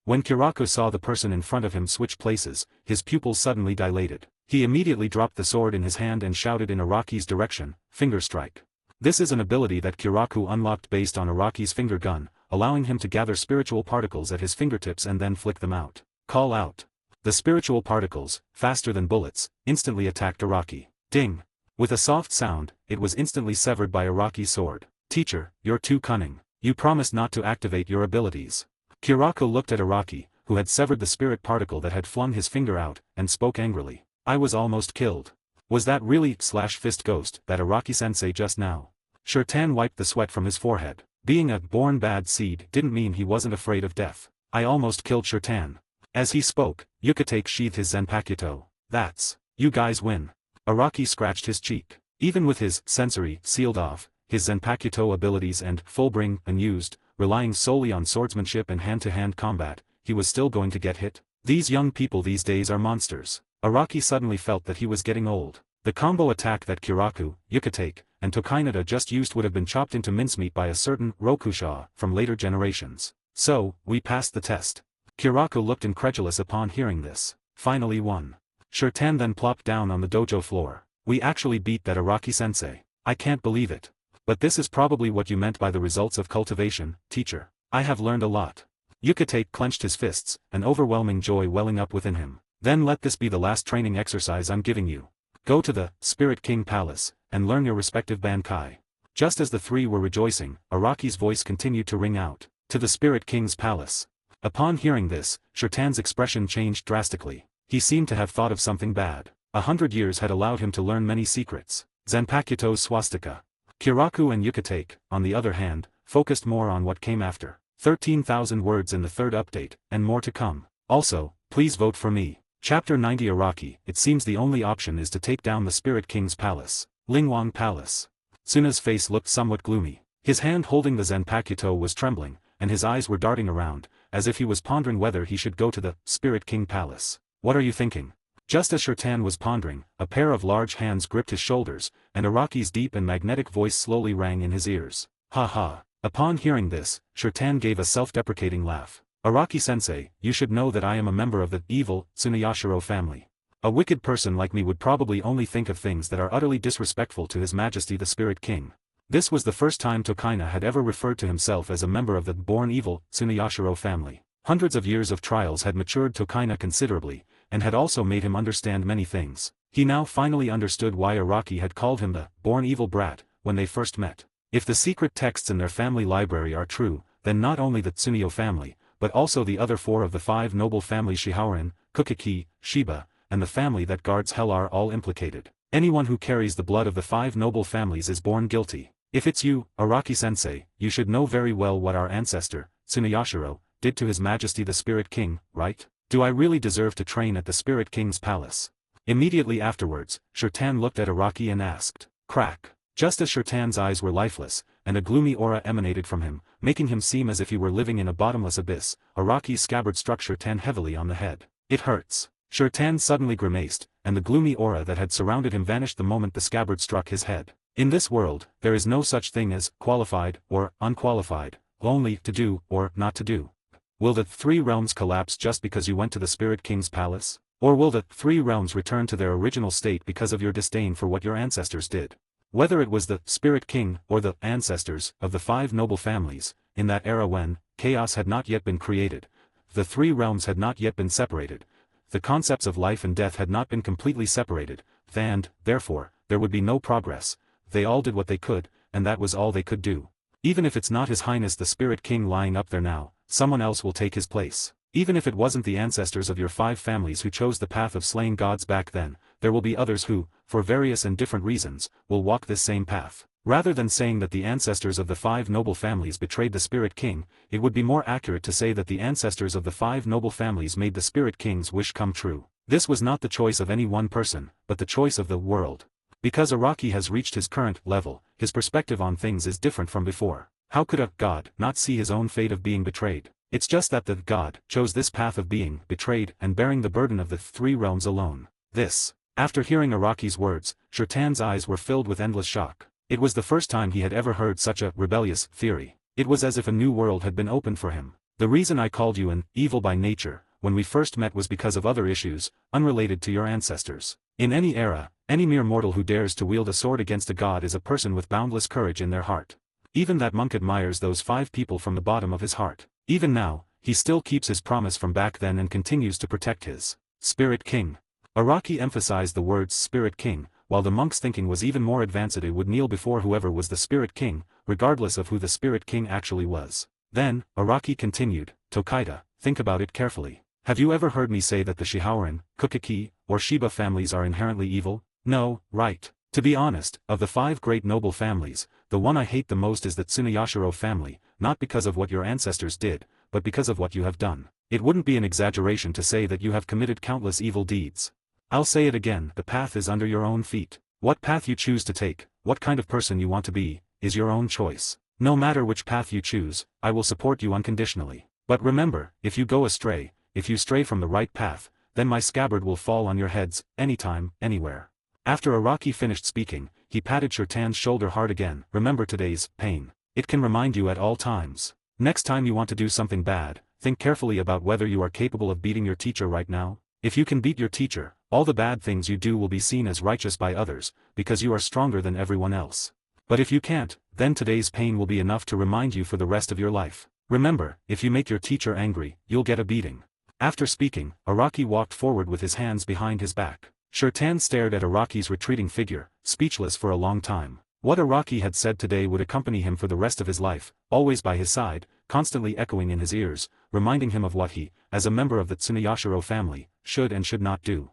When Kiraku saw the person in front of him switch places, his pupils suddenly dilated. He immediately dropped the sword in his hand and shouted in Araki's direction, Finger Strike. This is an ability that Kiraku unlocked based on Araki's finger gun, allowing him to gather spiritual particles at his fingertips and then flick them out. Call out. The spiritual particles, faster than bullets, instantly attacked Araki. Ding. With a soft sound, it was instantly severed by Araki's sword. Teacher, you're too cunning. You promised not to activate your abilities. Kiraku looked at Araki, who had severed the spirit particle that had flung his finger out, and spoke angrily. I was almost killed. Was that really /fist ghost that Araki-sensei just now? Shirtan wiped the sweat from his forehead. Being a born bad seed didn't mean he wasn't afraid of death. I almost killed Shirtan. As he spoke, Yucatec sheathed his Zanpakuto. That's. You guys win. Araki scratched his cheek. Even with his sensory sealed off, his Zanpakuto abilities and full-bring unused, relying solely on swordsmanship and hand-to-hand combat, he was still going to get hit. These young people these days are monsters. Araki suddenly felt that he was getting old. The combo attack that Kiraku, Yucatec, and Tokaina just used would have been chopped into mincemeat by a certain Rokusha from later generations. So, we passed the test. Kiraku looked incredulous upon hearing this. Finally won. Shirtan then plopped down on the dojo floor. We actually beat that Araki-sensei. I can't believe it. But this is probably what you meant by the results of cultivation, teacher. I have learned a lot. Yucatec clenched his fists, an overwhelming joy welling up within him. Then let this be the last training exercise I'm giving you. Go to the Spirit King Palace, and learn your respective Bankai. Just as the three were rejoicing, Araki's voice continued to ring out. To the Spirit King's Palace. Upon hearing this, Shirtan's expression changed drastically. He seemed to have thought of something bad. 100 years had allowed him to learn many secrets. Zanpakuto's swastika. Kiraku and Yucatec, on the other hand, focused more on what came after. 13,000 words in the third update, and more to come. Also, please vote for me. Chapter 90 Araki. It seems the only option is to take down the Spirit King's Palace. Lingwang Palace. Suna's face looked somewhat gloomy. His hand holding the Zanpakuto was trembling, and his eyes were darting around, as if he was pondering whether he should go to the Spirit King Palace. What are you thinking? Just as Shirtan was pondering, a pair of large hands gripped his shoulders, and Araki's deep and magnetic voice slowly rang in his ears. Ha ha. Upon hearing this, Shirtan gave a self-deprecating laugh. Araki-sensei, you should know that I am a member of the evil Tsuneyashiro family. A wicked person like me would probably only think of things that are utterly disrespectful to His Majesty the Spirit King. This was the first time Tokaina had ever referred to himself as a member of the born evil Tsuneyashiro family. Hundreds of years of trials had matured Tokaina considerably, and had also made him understand many things. He now finally understood why Araki had called him the born evil brat when they first met. If the secret texts in their family library are true, then not only the Tsuneo family, but also the other 4 of the 5 noble families Shihaorin, Kukiki, Shiba, and the family that guards hell are all implicated. Anyone who carries the blood of the 5 noble families is born guilty. If it's you, Araki-sensei, you should know very well what our ancestor, Tsuneyashiro, did to His Majesty the Spirit King, right? Do I really deserve to train at the Spirit King's palace? Immediately afterwards, Shirtan looked at Araki and asked. Crack. Just as Shirtan's eyes were lifeless, and a gloomy aura emanated from him, making him seem as if he were living in a bottomless abyss, Araki's scabbard struck Shirtan heavily on the head. It hurts. Shirtan suddenly grimaced, and the gloomy aura that had surrounded him vanished the moment the scabbard struck his head. In this world, there is no such thing as qualified or unqualified, only to do or not to do. Will the 3 realms collapse just because you went to the Spirit King's palace? Or will the 3 realms return to their original state because of your disdain for what your ancestors did? Whether it was the Spirit King or the ancestors of the 5 noble families, in that era when chaos had not yet been created, the 3 realms had not yet been separated, the concepts of life and death had not been completely separated, and, therefore, there would be no progress. They all did what they could, and that was all they could do. Even if it's not His Highness the Spirit King lying up there now, someone else will take his place. Even if it wasn't the ancestors of your 5 families who chose the path of slaying gods back then, there will be others who, for various and different reasons, will walk this same path. Rather than saying that the ancestors of the 5 noble families betrayed the Spirit King, it would be more accurate to say that the ancestors of the 5 noble families made the Spirit King's wish come true. This was not the choice of any one person, but the choice of the world. Because Araki has reached his current level, his perspective on things is different from before. How could a god not see his own fate of being betrayed? It's just that the god chose this path of being betrayed and bearing the burden of the 3 realms alone. This. After hearing Araki's words, Shirtan's eyes were filled with endless shock. It was the first time he had ever heard such a rebellious theory. It was as if a new world had been opened for him. The reason I called you an evil by nature when we first met was because of other issues, unrelated to your ancestors. In any era, any mere mortal who dares to wield a sword against a god is a person with boundless courage in their heart. Even that monk admires those 5 people from the bottom of his heart. Even now, he still keeps his promise from back then and continues to protect his Spirit King. Araki emphasized the words Spirit King, while the monk's thinking was even more advanced. It would kneel before whoever was the Spirit King, regardless of who the Spirit King actually was. Then, Araki continued, Tokaido, think about it carefully. Have you ever heard me say that the Shihaorin, Kukiki, or Shiba families are inherently evil? No, right. To be honest, of the 5 great noble families, the one I hate the most is the Tsuneyashiro family, not because of what your ancestors did, but because of what you have done. It wouldn't be an exaggeration to say that you have committed countless evil deeds. I'll say it again, the path is under your own feet. What path you choose to take, what kind of person you want to be, is your own choice. No matter which path you choose, I will support you unconditionally. But remember, if you go astray, if you stray from the right path, then my scabbard will fall on your heads, anytime, anywhere. After Araki finished speaking, he patted Shirtan's shoulder hard again. Remember today's pain. It can remind you at all times. Next time you want to do something bad, think carefully about whether you are capable of beating your teacher right now. If you can beat your teacher, all the bad things you do will be seen as righteous by others, because you are stronger than everyone else. But if you can't, then today's pain will be enough to remind you for the rest of your life. Remember, if you make your teacher angry, you'll get a beating. After speaking, Araki walked forward with his hands behind his back. Shirtan stared at Araki's retreating figure, speechless for a long time. What Araki had said today would accompany him for the rest of his life, always by his side, constantly echoing in his ears, reminding him of what he, as a member of the Tsuneyashiro family, should and should not do.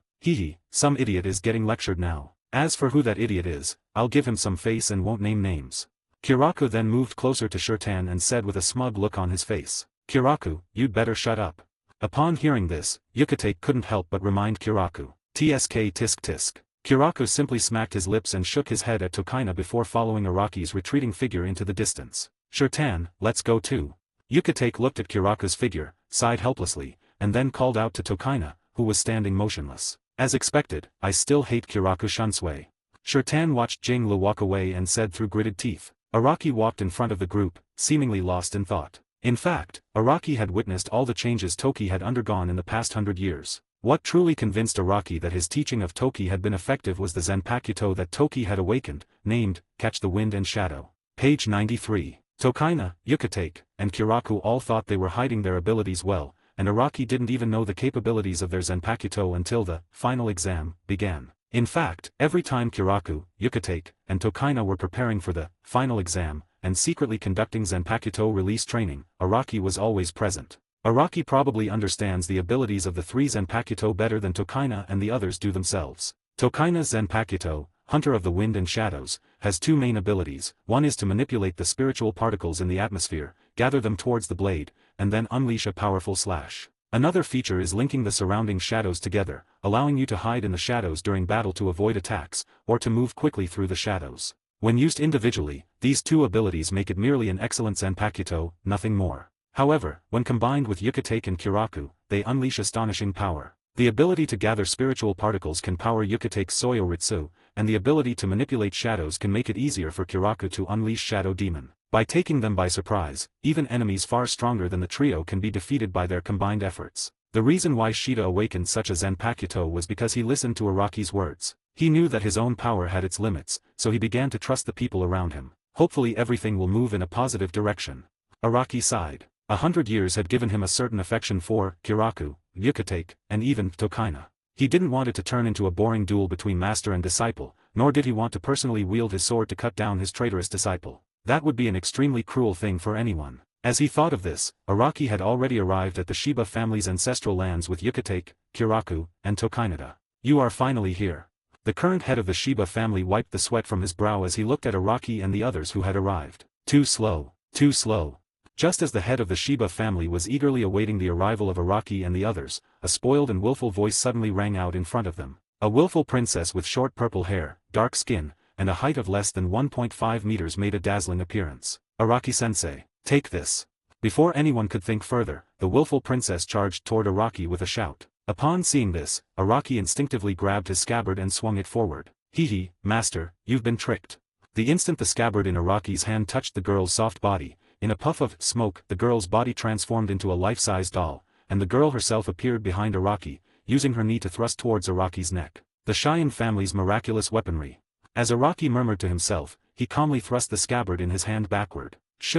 Some idiot is getting lectured now. As for who that idiot is, I'll give him some face and won't name names. Kiraku then moved closer to Shirtan and said with a smug look on his face, Kiraku, you'd better shut up. Upon hearing this, Yukite couldn't help but remind Kiraku. Tsk tisk tisk. Kiraku simply smacked his lips and shook his head at Tokaido before following Araki's retreating figure into the distance. Shirtan, let's go too. Yukite looked at Kiraku's figure, sighed helplessly, and then called out to Tokaido, who was standing motionless. As expected, I still hate Kiraku Shunsui. Shirtan watched Jinglu walk away and said through gritted teeth. Araki walked in front of the group, seemingly lost in thought. In fact, Araki had witnessed all the changes Toki had undergone in the past 100 years. What truly convinced Araki that his teaching of Toki had been effective was the Zanpakuto that Toki had awakened, named, Catch the Wind and Shadow. Page 93. Tokaido, Yukite, and Kiraku all thought they were hiding their abilities well, and Araki didn't even know the capabilities of their Zanpakuto until the final exam began. In fact, every time Kiraku, Yukitake, and Tokaina were preparing for the final exam, and secretly conducting Zanpakuto release training, Araki was always present. Araki probably understands the abilities of the three Zanpakuto better than Tokaina and the others do themselves. Tokaina's Zanpakuto, Hunter of the Wind and Shadows, has two main abilities. One is to manipulate the spiritual particles in the atmosphere, gather them towards the blade, and then unleash a powerful slash. Another feature is linking the surrounding shadows together, allowing you to hide in the shadows during battle to avoid attacks, or to move quickly through the shadows. When used individually, these two abilities make it merely an excellent Zanpakuto, nothing more. However, when combined with Yukitake and Kiraku, they unleash astonishing power. The ability to gather spiritual particles can power Yukitake's Soyoritsu, and the ability to manipulate shadows can make it easier for Kiraku to unleash Shadow Demon. By taking them by surprise, even enemies far stronger than the trio can be defeated by their combined efforts. The reason why Shida awakened such a Zanpakuto was because he listened to Araki's words. He knew that his own power had its limits, so he began to trust the people around him. Hopefully everything will move in a positive direction. Araki sighed. 100 years had given him a certain affection for Kiraku, Yukitake, and even Tokaina. He didn't want it to turn into a boring duel between master and disciple, nor did he want to personally wield his sword to cut down his traitorous disciple. That would be an extremely cruel thing for anyone. As he thought of this, Araki had already arrived at the Shiba family's ancestral lands with Yukitake, Kiraku, and Tokaina. You are finally here. The current head of the Shiba family wiped the sweat from his brow as he looked at Araki and the others who had arrived. Too slow, too slow. Just as the head of the Shiba family was eagerly awaiting the arrival of Araki and the others, a spoiled and willful voice suddenly rang out in front of them. A willful princess with short purple hair, dark skin, and a height of less than 1.5 meters made a dazzling appearance. Araki-sensei, take this. Before anyone could think further, the willful princess charged toward Araki with a shout. Upon seeing this, Araki instinctively grabbed his scabbard and swung it forward. Hee, master, you've been tricked. The instant the scabbard in Araki's hand touched the girl's soft body, in a puff of smoke the girl's body transformed into a life-size doll, and the girl herself appeared behind Araki, using her knee to thrust towards Araki's neck. The Cheyenne family's miraculous weaponry. As Araki murmured to himself, he calmly thrust the scabbard in his hand backward. Shh.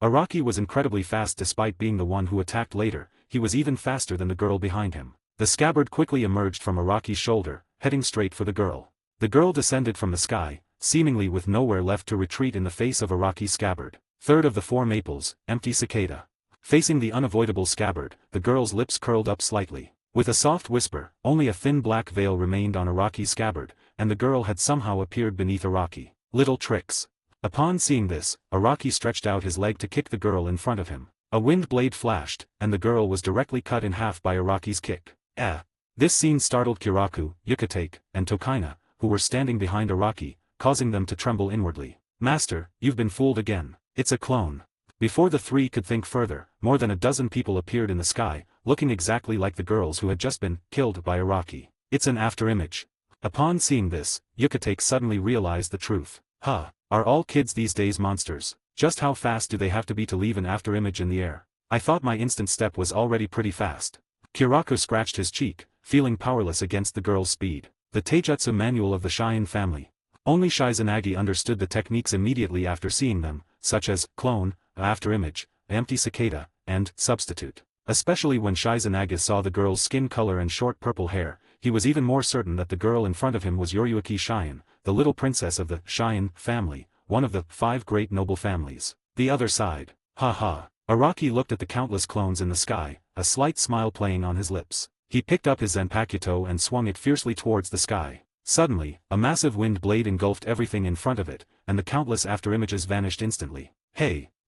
Araki was incredibly fast despite being the one who attacked later, he was even faster than the girl behind him. The scabbard quickly emerged from Araki's shoulder, heading straight for the girl. The girl descended from the sky, seemingly with nowhere left to retreat in the face of Araki's scabbard. Third of the four maples, empty cicada. Facing the unavoidable scabbard, the girl's lips curled up slightly. With a soft whisper, only a thin black veil remained on Araki's scabbard, and the girl had somehow appeared beneath Araki. Little tricks. Upon seeing this, Araki stretched out his leg to kick the girl in front of him. A wind blade flashed, and the girl was directly cut in half by Araki's kick. This scene startled Kiraku, Yukitake, and Tokaina, who were standing behind Araki, causing them to tremble inwardly. Master, you've been fooled again. It's a clone. Before the three could think further, more than a dozen people appeared in the sky, looking exactly like the girls who had just been killed by Araki. It's an afterimage. Upon seeing this, Yukitake suddenly realized the truth. Are all kids these days monsters? Just how fast do they have to be to leave an afterimage in the air? I thought my instant step was already pretty fast. Kiraku scratched his cheek, feeling powerless against the girl's speed. The Teijutsu manual of the Cheyenne family. Only Shizunagi understood the techniques immediately after seeing them, such as clone, afterimage, empty cicada, and substitute. Especially when Shizunagi saw the girl's skin color and short purple hair, he was even more certain that the girl in front of him was Yoryuki Cheyenne, the little princess of the Cheyenne family, one of the 5 great noble families. The other side. Araki looked at the countless clones in the sky, a slight smile playing on his lips. He picked up his Zanpakuto and swung it fiercely towards the sky. Suddenly, a massive wind blade engulfed everything in front of it, and the countless afterimages vanished instantly.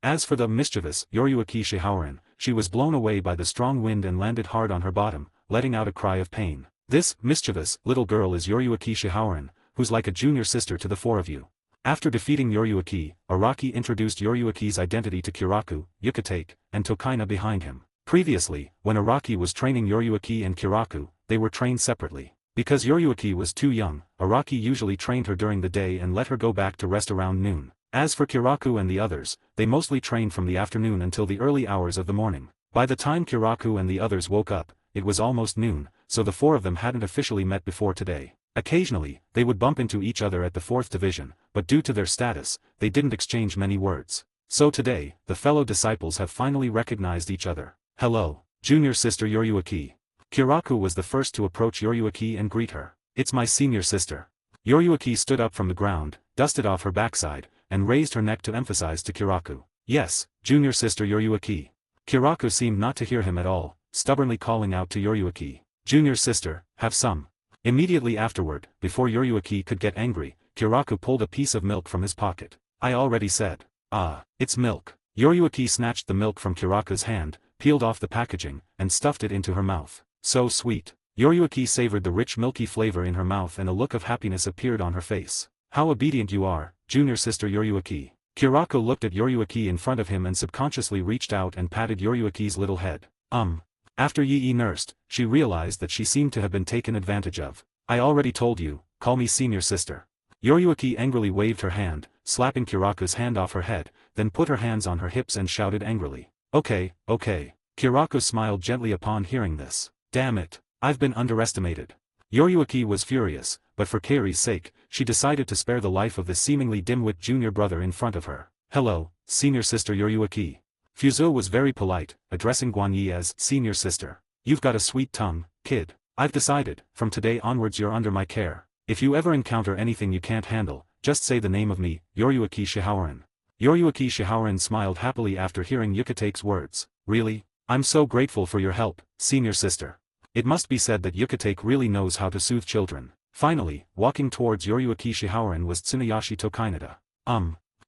As for the mischievous Yoryuki Shihaoran, she was blown away by the strong wind and landed hard on her bottom, letting out a cry of pain. This mischievous little girl is Yoryuki Shihaoran, who's like a junior sister to the 4 of you. After defeating Yoryuki, Araki introduced Yoryuki's identity to Kiraku, Yukitake, and Tokaina behind him. Previously, when Araki was training Yoryuki and Kiraku, they were trained separately. Because Yoryuki was too young, Araki usually trained her during the day and let her go back to rest around noon. As for Kiraku and the others, they mostly trained from the afternoon until the early hours of the morning. By the time Kiraku and the others woke up, it was almost noon, so the 4 of them hadn't officially met before today. Occasionally, they would bump into each other at the 4th division, but due to their status, they didn't exchange many words. So today, the fellow disciples have finally recognized each other. Hello, junior sister Yoryuki. Kiraku was the first to approach Yoryuki and greet her. It's my senior sister. Yoriyuki stood up from the ground, dusted off her backside, and raised her neck to emphasize to Kiraku. Yes, junior sister Yoriyuki. Kiraku seemed not to hear him at all, stubbornly calling out to Yoriyuki. Junior sister, have some. Immediately afterward, before Yoriyuki could get angry, Kiraku pulled a piece of milk from his pocket. I already said. Ah, it's milk. Yoriyuki snatched the milk from Kiraku's hand, peeled off the packaging, and stuffed it into her mouth. So sweet. Yoriyuki savored the rich milky flavor in her mouth and a look of happiness appeared on her face. How obedient you are, junior sister Yoriyuki. Kiraku looked at Yoriyuki in front of him and subconsciously reached out and patted Yoriyuki's little head. After Yi nursed, she realized that she seemed to have been taken advantage of. I already told you, call me senior sister. Yoriyuki angrily waved her hand, slapping Kiraku's hand off her head, then put her hands on her hips and shouted angrily. Okay. Kiraku smiled gently upon hearing this. Damn it, I've been underestimated. Yoriyuki was furious, but for Kairi's sake, she decided to spare the life of the seemingly dim-wit junior brother in front of her. Hello, senior sister Yoriyuki. Fuzo was very polite, addressing Guanyi as senior sister. You've got a sweet tongue, kid. I've decided, from today onwards you're under my care. If you ever encounter anything you can't handle, just say the name of me, Yoriyuki Shihaoren. Yoriyuki Shihaoren smiled happily after hearing Yukate's words. Really? I'm so grateful for your help, senior sister. It must be said that Yukatake really knows how to soothe children. Finally, walking towards Yoriyuki Shihaoren was Tsunoyashi Tokainada.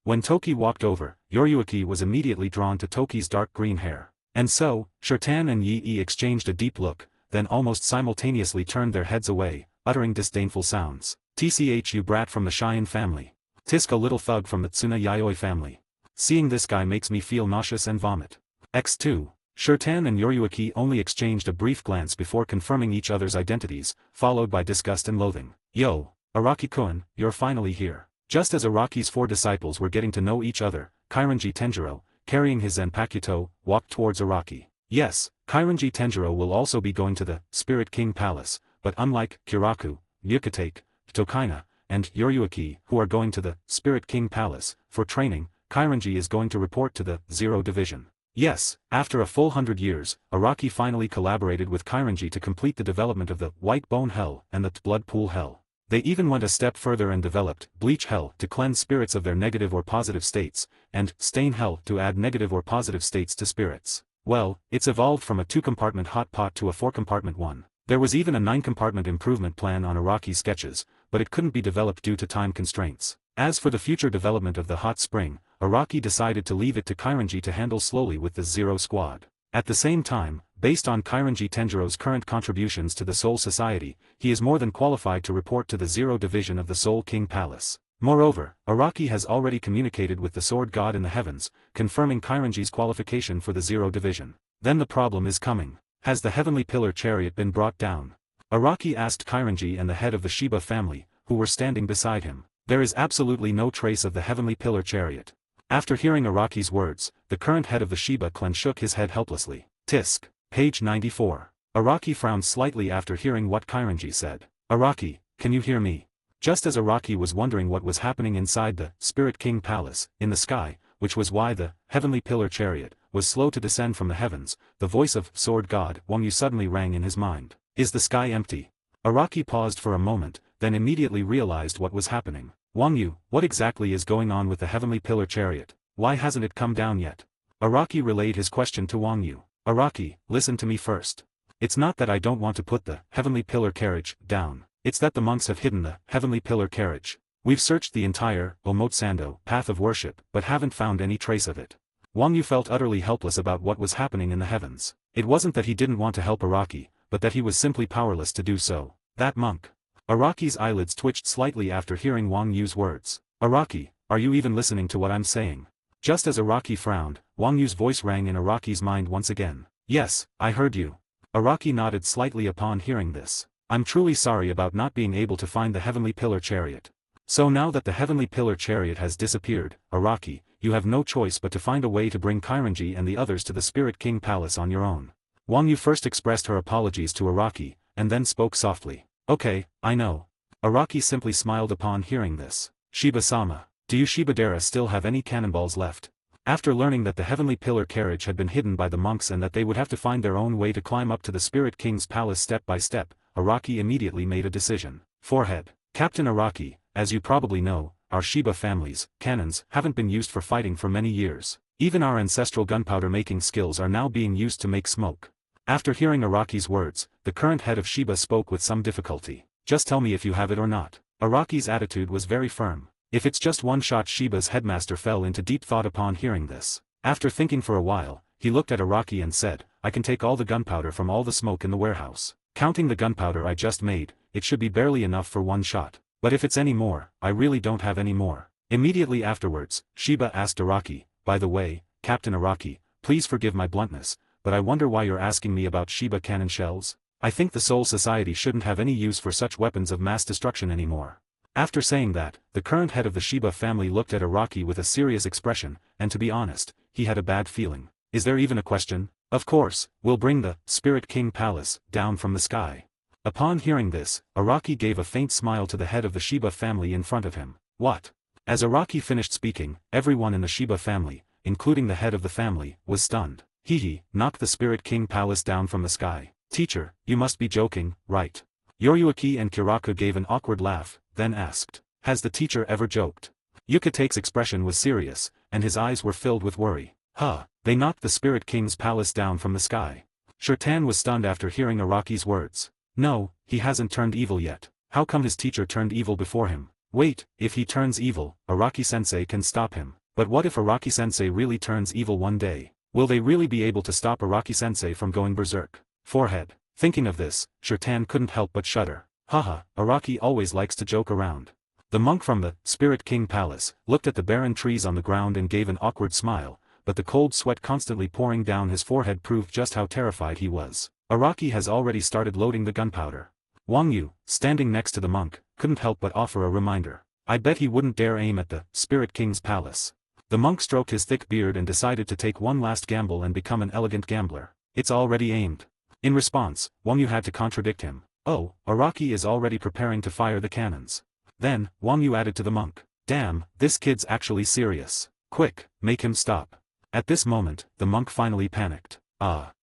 When Toki walked over, Yoriyuki was immediately drawn to Toki's dark green hair. And so, Shirtan and Yi exchanged a deep look, then almost simultaneously turned their heads away, uttering disdainful sounds. TCH, you brat from the Cheyenne family. Tisk, a little thug from the Tsuna Yayoi family. Seeing this guy makes me feel nauseous and vomit. X2. Shirtan and Yoriyuki only exchanged a brief glance before confirming each other's identities, followed by disgust and loathing. Yo, Araki-kun, you're finally here. Just as Araki's four disciples were getting to know each other, Kairanji Tenjiro, carrying his Zanpakuto, walked towards Araki. Yes, Kairanji Tenjiro will also be going to the Spirit King Palace, but unlike Kiraku, Yukatake, Tokaina, and Yoriyuki, who are going to the Spirit King Palace for training, Kairanji is going to report to the Zero Division. Yes, after a full 100 years, Araki finally collaborated with Kairanji to complete the development of the White Bone Hell and the Blood Pool Hell. They even went a step further and developed Bleach Hell to cleanse spirits of their negative or positive states, and Stain Hell to add negative or positive states to spirits. Well, it's evolved from a 2-compartment hot pot to a 4-compartment one. There was even a 9-compartment improvement plan on Araki's sketches, but it couldn't be developed due to time constraints. As for the future development of the hot spring, Araki decided to leave it to Kairanji to handle slowly with the Zero Squad. At the same time, based on Kairanji Tenjiro's current contributions to the Soul Society, he is more than qualified to report to the Zero Division of the Soul King Palace. Moreover, Araki has already communicated with the Sword God in the heavens, confirming Kairanji's qualification for the Zero Division. Then the problem is coming. Has the Heavenly Pillar Chariot been brought down? Araki asked Kairanji and the head of the Shiba family, who were standing beside him. There is absolutely no trace of the Heavenly Pillar Chariot. After hearing Araki's words, the current head of the Shiba clan shook his head helplessly. Tisk. Page 94. Araki frowned slightly after hearing what Kairanji said. Araki, can you hear me? Just as Araki was wondering what was happening inside the Spirit King Palace, in the sky, which was why the Heavenly Pillar Chariot was slow to descend from the heavens, the voice of Sword God Wang Yu suddenly rang in his mind. Is the sky empty? Araki paused for a moment, then immediately realized what was happening. Wang Yu, what exactly is going on with the Heavenly Pillar Chariot? Why hasn't it come down yet? Araki relayed his question to Wang Yu. Araki, listen to me first. It's not that I don't want to put the Heavenly Pillar Carriage down. It's that the monks have hidden the Heavenly Pillar Carriage. We've searched the entire Omotesando path of worship but haven't found any trace of it. Wang Yu felt utterly helpless about what was happening in the heavens. It wasn't that he didn't want to help Araki, but that he was simply powerless to do so. That monk. Araki's eyelids twitched slightly after hearing Wang Yu's words. Araki, are you even listening to what I'm saying? Just as Araki frowned, Wang Yu's voice rang in Araki's mind once again. Yes, I heard you. Araki nodded slightly upon hearing this. I'm truly sorry about not being able to find the Heavenly Pillar Chariot. So now that the Heavenly Pillar Chariot has disappeared, Araki, you have no choice but to find a way to bring Kairanji and the others to the Spirit King Palace on your own. Wang Yu first expressed her apologies to Araki, and then spoke softly. Okay, I know. Araki simply smiled upon hearing this. Shiba-sama, do you Shibadera still have any cannonballs left? After learning that the Heavenly Pillar Carriage had been hidden by the monks and that they would have to find their own way to climb up to the Spirit King's palace step by step, Araki immediately made a decision. Forehead. Captain Araki, as you probably know, our Shiba family's cannons haven't been used for fighting for many years. Even our ancestral gunpowder making skills are now being used to make smoke. After hearing Araki's words, the current head of Shiba spoke with some difficulty. Just tell me if you have it or not. Araki's attitude was very firm. If it's just one shot, Shiba's headmaster fell into deep thought upon hearing this. After thinking for a while, he looked at Araki and said, I can take all the gunpowder from all the smoke in the warehouse. Counting the gunpowder I just made, it should be barely enough for one shot. But if it's any more, I really don't have any more. Immediately afterwards, Shiba asked Araki, by the way, Captain Araki, please forgive my bluntness, but I wonder why you're asking me about Shiba cannon shells? I think the Soul Society shouldn't have any use for such weapons of mass destruction anymore. After saying that, the current head of the Shiba family looked at Araki with a serious expression, and to be honest, he had a bad feeling. Is there even a question? Of course, we'll bring the Spirit King Palace down from the sky. Upon hearing this, Araki gave a faint smile to the head of the Shiba family in front of him. What? As Araki finished speaking, everyone in the Shiba family, including the head of the family, was stunned. Hehe, knock the Spirit King Palace down from the sky. Teacher, you must be joking, right? Yoriyuki and Kiraku gave an awkward laugh, then asked, has the teacher ever joked? Yukate's expression was serious, and his eyes were filled with worry. Huh, they knocked the Spirit King's palace down from the sky. Shirtan was stunned after hearing Araki's words. No, he hasn't turned evil yet. How come his teacher turned evil before him? Wait, if he turns evil, Araki-sensei can stop him. But what if Araki-sensei really turns evil one day? Will they really be able to stop Araki-sensei from going berserk? Forehead. Thinking of this, Shirtan couldn't help but shudder. Haha, Araki always likes to joke around. The monk from the Spirit King Palace looked at the barren trees on the ground and gave an awkward smile, but the cold sweat constantly pouring down his forehead proved just how terrified he was. Araki has already started loading the gunpowder. Wang Yu, standing next to the monk, couldn't help but offer a reminder. I bet he wouldn't dare aim at the Spirit King's palace. The monk stroked his thick beard and decided to take one last gamble and become an elegant gambler. It's already aimed. In response, Wang Yu had to contradict him. Oh, Araki is already preparing to fire the cannons. Then, Wang Yu added to the monk. Damn, this kid's actually serious. Quick, make him stop. At this moment, the monk finally panicked.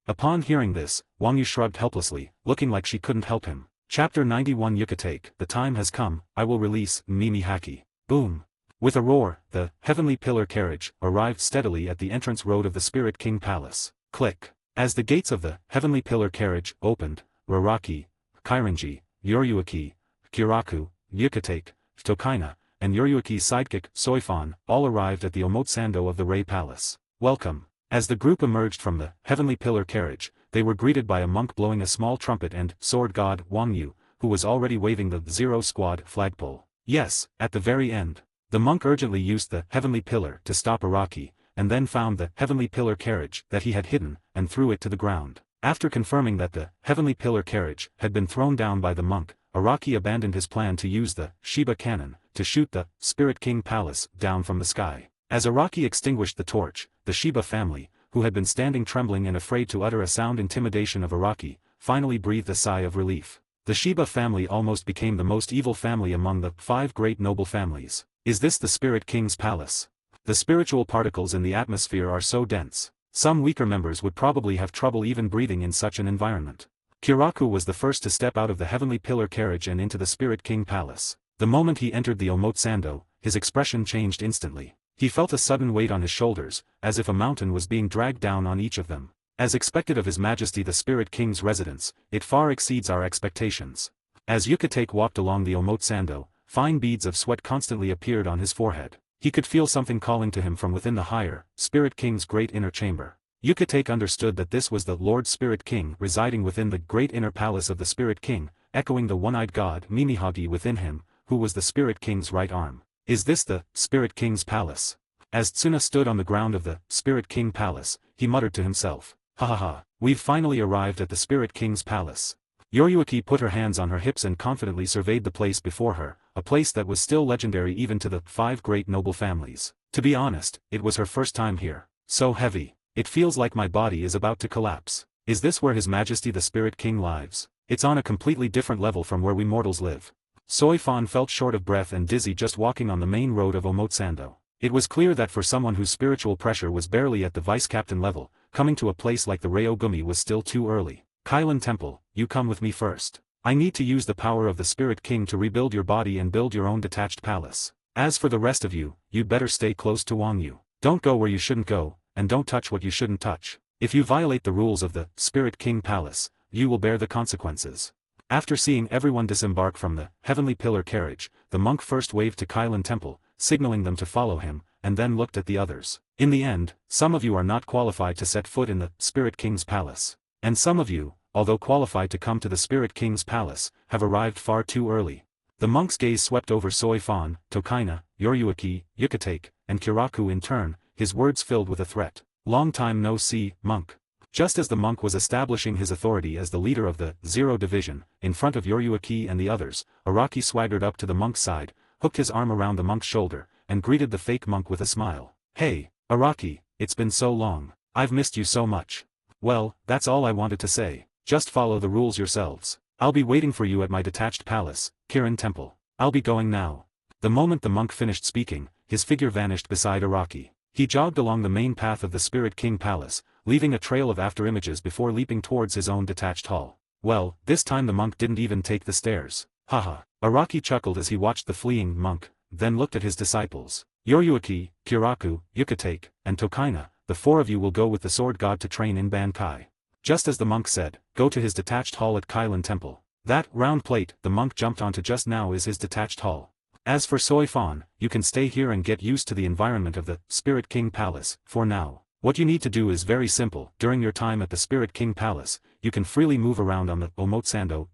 Upon hearing this, Wang Yu shrugged helplessly, looking like she couldn't help him. Chapter 91 Yucatake, the time has come, I will release Mimi Haki. Boom. With a roar, the Heavenly Pillar carriage arrived steadily at the entrance road of the Spirit King Palace. Click. As the gates of the Heavenly Pillar carriage opened, Raraki, Kairanji, Yoriyuki, Kiraku, Yucatake, Tokaina, and Yoriyuki's sidekick, Soifan, all arrived at the Omotsando of the Rei Palace. Welcome. As the group emerged from the Heavenly Pillar carriage, they were greeted by a monk blowing a small trumpet and sword god Wang Yu, who was already waving the Zero Squad flagpole. Yes, at the very end. The monk urgently used the Heavenly Pillar to stop Araki, and then found the Heavenly Pillar carriage that he had hidden, and threw it to the ground. After confirming that the Heavenly Pillar carriage had been thrown down by the monk, Araki abandoned his plan to use the Shiba cannon to shoot the Spirit King Palace down from the sky. As Araki extinguished the torch, the Shiba family, who had been standing trembling and afraid to utter a sound intimidation of Araki, finally breathed a sigh of relief. The Shiba family almost became the most evil family among the 5 great noble families. Is this the Spirit King's palace? The spiritual particles in the atmosphere are so dense. Some weaker members would probably have trouble even breathing in such an environment. Kiraku was the first to step out of the Heavenly Pillar carriage and into the Spirit King Palace. The moment he entered the Omotsando, his expression changed instantly. He felt a sudden weight on his shoulders, as if a mountain was being dragged down on each of them. As expected of His Majesty the Spirit King's residence, it far exceeds our expectations. As Yucatake walked along the Omotsando, fine beads of sweat constantly appeared on his forehead. He could feel something calling to him from within the higher, Spirit King's great inner chamber. Yucatake understood that this was the Lord Spirit King residing within the great inner palace of the Spirit King, echoing the one-eyed god Mimihagi within him, who was the Spirit King's right arm. Is this the Spirit King's palace? As Tsuna stood on the ground of the Spirit King Palace, he muttered to himself, "Ha ha ha, we've finally arrived at the Spirit King's palace." Yoriyuki put her hands on her hips and confidently surveyed the place before her, a place that was still legendary even to the 5 great noble families. To be honest, it was her first time here. So heavy. It feels like my body is about to collapse. Is this where His Majesty the Spirit King lives? It's on a completely different level from where we mortals live. Soifan felt short of breath and dizzy just walking on the main road of Omotsando. It was clear that for someone whose spiritual pressure was barely at the vice-captain level, coming to a place like the Ryo-gumi was still too early. Kailan Temple, you come with me first. I need to use the power of the Spirit King to rebuild your body and build your own detached palace. As for the rest of you, you'd better stay close to Wang Yu. Don't go where you shouldn't go, and don't touch what you shouldn't touch. If you violate the rules of the Spirit King Palace, you will bear the consequences. After seeing everyone disembark from the Heavenly Pillar carriage, the monk first waved to Kailan Temple, signaling them to follow him, and then looked at the others. In the end, some of you are not qualified to set foot in the Spirit King's Palace. And some of you, although qualified to come to the Spirit King's Palace, have arrived far too early. The monk's gaze swept over Soifan, Tokaina, Yoryuki, Yukatake, and Kiraku in turn, his words filled with a threat. Long time no see, monk. Just as the monk was establishing his authority as the leader of the Zero Division, in front of Yoryuki and the others, Araki swaggered up to the monk's side, hooked his arm around the monk's shoulder, and greeted the fake monk with a smile. Hey, Araki, it's been so long. I've missed you so much. Well, that's all I wanted to say. Just follow the rules yourselves. I'll be waiting for you at my detached palace, Kirin Temple. I'll be going now. The moment the monk finished speaking, his figure vanished beside Araki. He jogged along the main path of the Spirit King Palace, leaving a trail of afterimages before leaping towards his own detached hall. Well, this time the monk didn't even take the stairs. Haha. Araki chuckled as he watched the fleeing monk, then looked at his disciples. Yoryuki, Kiraku, Yukatake, and Tokaina, the four of you will go with the Sword God to train in Bankai. Just as the monk said, go to his detached hall at Kailan Temple. That round plate the monk jumped onto just now is his detached hall. As for Soifan, you can stay here and get used to the environment of the Spirit King Palace, for now. What you need to do is very simple. During your time at the Spirit King Palace, you can freely move around on the Omotsando.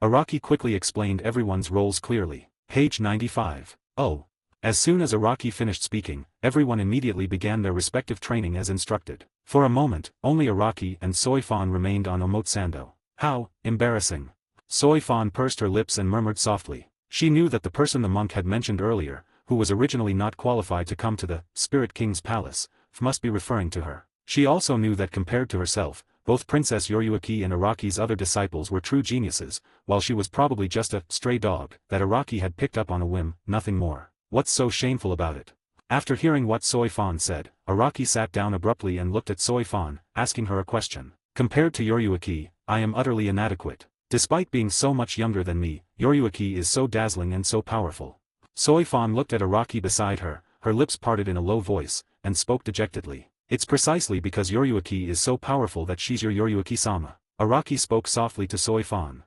Araki quickly explained everyone's roles clearly. Page 95. Oh. As soon as Araki finished speaking, everyone immediately began their respective training as instructed. For a moment, only Araki and Soifan remained on Omotsando. How embarrassing. Soifan pursed her lips and murmured softly. She knew that the person the monk had mentioned earlier, who was originally not qualified to come to the Spirit King's Palace, must be referring to her. She also knew that compared to herself, both Princess Yoryuki and Araki's other disciples were true geniuses, while she was probably just a stray dog that Araki had picked up on a whim, nothing more. What's so shameful about it? After hearing what Soifan said, Araki sat down abruptly and looked at Soifan, asking her a question. Compared to Yoryuki, I am utterly inadequate. Despite being so much younger than me, Yoryuki is so dazzling and so powerful. Soifan looked at Araki beside her, her lips parted in a low voice, and spoke dejectedly. It's precisely because Yoryuki is so powerful that she's your Yoryuki-sama. Araki spoke softly to Soifan.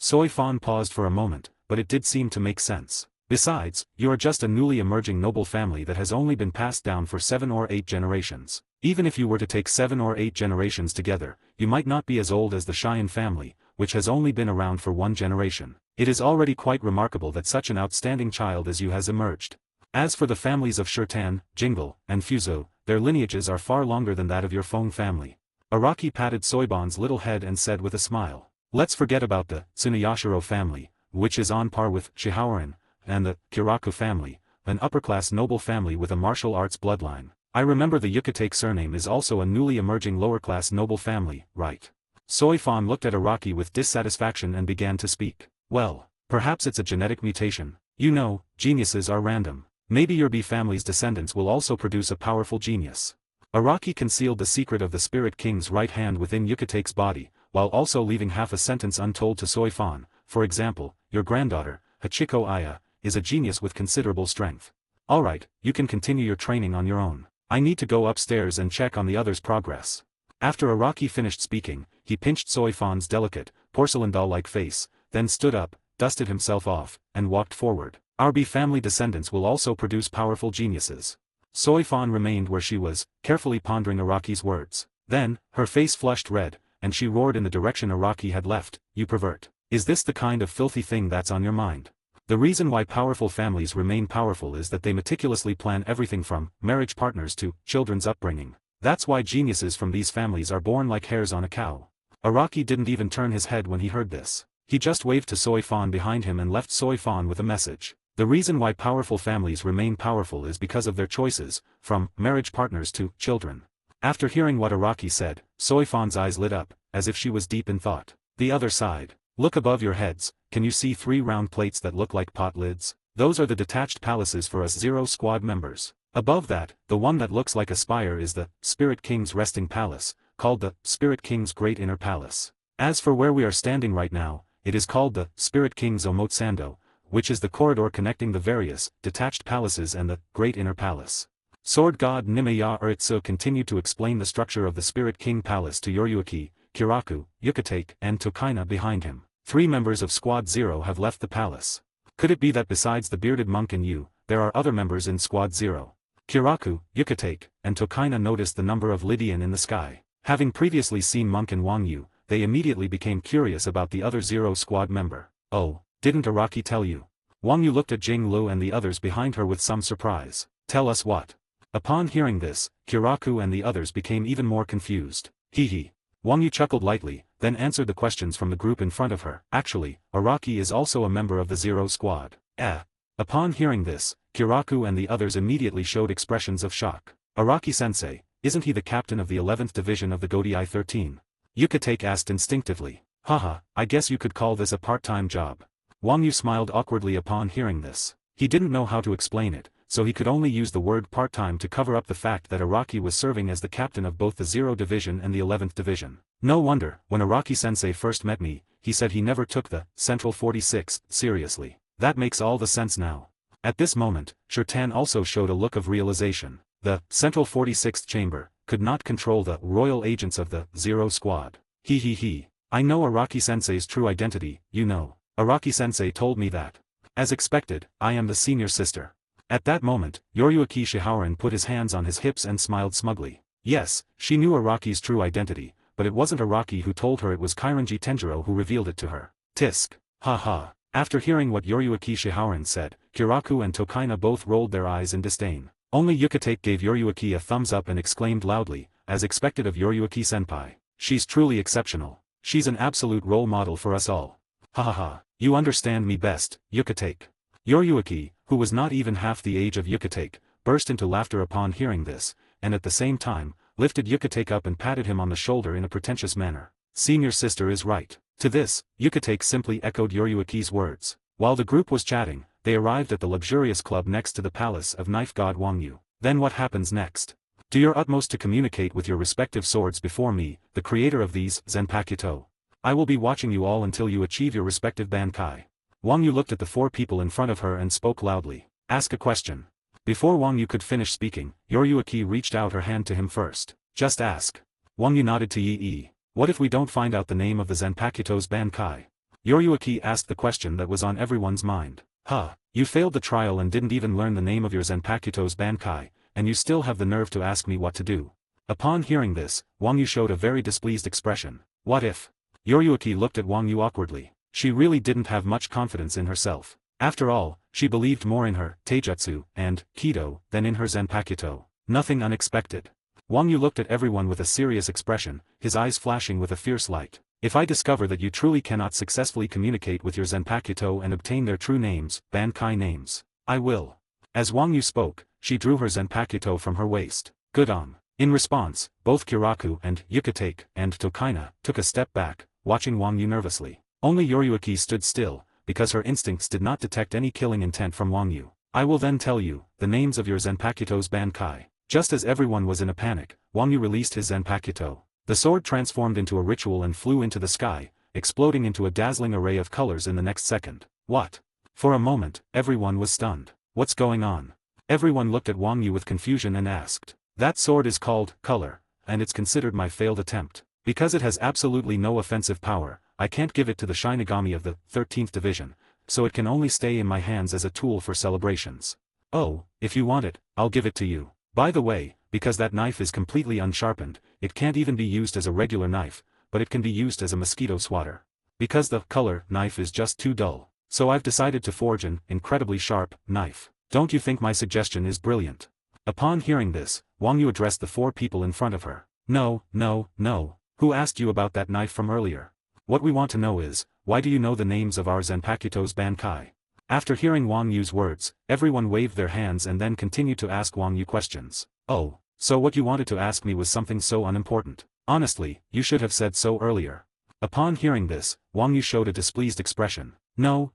Soifan paused for a moment, but it did seem to make sense. Besides, you are just a newly emerging noble family that has only been passed down for 7 or 8 generations. Even if you were to take 7 or 8 generations together, you might not be as old as the Cheyenne family, which has only been around for 1 generation. It is already quite remarkable that such an outstanding child as you has emerged. As for the families of Shirtan, Jingle, and Fuzo, their lineages are far longer than that of your Feng family. Araki patted Soiban's little head and said with a smile. Let's forget about the Tsuneyashiro family, which is on par with Shihaoren, and the Kiraku family, an upper-class noble family with a martial arts bloodline. I remember the Yukatake surname is also a newly emerging lower-class noble family, right? Soifan looked at Araki with dissatisfaction and began to speak. Well, perhaps it's a genetic mutation. You know, geniuses are random. Maybe your B family's descendants will also produce a powerful genius. Araki concealed the secret of the Spirit King's right hand within Yukatake's body, while also leaving half a sentence untold to Soifan. For example, your granddaughter, Hachiko Aya, is a genius with considerable strength. Alright, you can continue your training on your own. I need to go upstairs and check on the others' progress. After Araki finished speaking, he pinched Soifan's delicate, porcelain doll-like face, then stood up, dusted himself off, and walked forward. Our B family descendants will also produce powerful geniuses. Soifan remained where she was, carefully pondering Araki's words. Then, her face flushed red, and she roared in the direction Araki had left. You pervert. Is this the kind of filthy thing that's on your mind? The reason why powerful families remain powerful is that they meticulously plan everything from marriage partners to children's upbringing. That's why geniuses from these families are born like hairs on a cow. Araki didn't even turn his head when he heard this. He just waved to Soifan behind him and left Soifan with a message. The reason why powerful families remain powerful is because of their choices, from marriage partners to children. After hearing what Araki said, Soifan's eyes lit up, as if she was deep in thought. The other side. Look above your heads, can you see 3 round plates that look like pot lids? Those are the detached palaces for us Zero Squad members. Above that, the one that looks like a spire is the Spirit King's resting palace, called the Spirit King's Great Inner Palace. As for where we are standing right now, it is called the Spirit King's Omotsando, which is the corridor connecting the various, detached palaces and the Great Inner Palace. Sword God Nimaya Uritsu continued to explain the structure of the Spirit King Palace to Yoriyuki, Kiraku, Yukitake, and Tokaina behind him. 3 members of Squad 0 have left the palace. Could it be that besides the bearded monk and you, there are other members in Squad 0? Kiraku, Yukitake, and Tokaina noticed the number of Lydian in the sky. Having previously seen Monk and Wang Yu, they immediately became curious about the other 0 squad member. Oh, didn't Araki tell you? Wang Yu looked at Jing Lu and the others behind her with some surprise. Tell us what? Upon hearing this, Kiraku and the others became even more confused. Hee. Wang Yu chuckled lightly, then answered the questions from the group in front of her. Actually, Araki is also a member of the 0 squad. Upon hearing this, Kiraku and the others immediately showed expressions of shock. Araki-sensei, isn't he the captain of the 11th division of the Godai 13? Yukitake asked instinctively. Haha, I guess you could call this a part-time job. Wang Yu smiled awkwardly upon hearing this. He didn't know how to explain it, so he could only use the word part-time to cover up the fact that Araki was serving as the captain of both the 0 division and the 11th division. No wonder, when Araki-sensei first met me, he said he never took the Central 46th seriously. That makes all the sense now. At this moment, Shirtan also showed a look of realization. The Central 46th chamber could not control the royal agents of the 0 squad. He. I know Araki-sensei's true identity, you know. Araki-sensei told me that. As expected, I am the senior sister. At that moment, Yoriyuki Shiharan put his hands on his hips and smiled smugly. Yes, she knew Araki's true identity, but it wasn't Araki who told her, it was Kairanji Tenjiro who revealed it to her. Tisk. Ha. After hearing what Yoriyuki Shiharan said, Kiraku and Tokaina both rolled their eyes in disdain. Only Yukitake gave Yoriyuki a thumbs up and exclaimed loudly, as expected of Yoriyuki-senpai. She's truly exceptional. She's an absolute role model for us all. Ha. You understand me best, Yukitake. Yoriyuki, who was not even half the age of Yukitake, burst into laughter upon hearing this, and at the same time, lifted Yukitake up and patted him on the shoulder in a pretentious manner. Senior sister is right. To this, Yukitake simply echoed Yoriyuki's words. While the group was chatting, they arrived at the luxurious club next to the palace of Knife God Wang Yu. Then what happens next? Do your utmost to communicate with your respective swords before me, the creator of these Zanpakuto. I will be watching you all until you achieve your respective Bankai. Wang Yu looked at the 4 people in front of her and spoke loudly. Ask a question. Before Wang Yu could finish speaking, Yoriyuki reached out her hand to him first. Just ask. Wang Yu nodded to Yi. What if we don't find out the name of the Zanpakuto's Bankai? Yoriyuki asked the question that was on everyone's mind. You failed the trial and didn't even learn the name of your Zanpakuto's Bankai, and you still have the nerve to ask me what to do. Upon hearing this, Wang Yu showed a very displeased expression. What if? Yoriyuki looked at Wang Yu awkwardly. She really didn't have much confidence in herself. After all, she believed more in her Taijutsu and Kido than in her Zanpakuto. Nothing unexpected. Wang Yu looked at everyone with a serious expression, his eyes flashing with a fierce light. If I discover that you truly cannot successfully communicate with your Zanpakuto and obtain their true names, Bankai names, I will. As Wang Yu spoke, she drew her Zanpakuto from her waist. Good on. In response, both Kiraku and Yukitake and Tokaina took a step back, watching Wang Yu nervously. Only Yoriyuki stood still, because her instincts did not detect any killing intent from Wang Yu. I will then tell you the names of your Zanpakuto's Bankai. Just as everyone was in a panic, Wang Yu released his Zanpakuto. The sword transformed into a ritual and flew into the sky, exploding into a dazzling array of colors in the next second. What? For a moment, everyone was stunned. What's going on? Everyone looked at Wang Yu with confusion and asked. That sword is called Color, and it's considered my failed attempt. Because it has absolutely no offensive power, I can't give it to the Shinigami of the 13th division, so it can only stay in my hands as a tool for celebrations. Oh, if you want it, I'll give it to you. By the way, because that knife is completely unsharpened, it can't even be used as a regular knife, but it can be used as a mosquito swatter. Because the color knife is just too dull, so I've decided to forge an incredibly sharp knife. Don't you think my suggestion is brilliant? Upon hearing this, Wang Yu addressed the 4 people in front of her. No. Who asked you about that knife from earlier? What we want to know is, why do you know the names of our Zanpakuto's Bankai? After hearing Wang Yu's words, everyone waved their hands and then continued to ask Wang Yu questions. Oh, so what you wanted to ask me was something so unimportant. Honestly, you should have said so earlier. Upon hearing this, Wang Yu showed a displeased expression. No,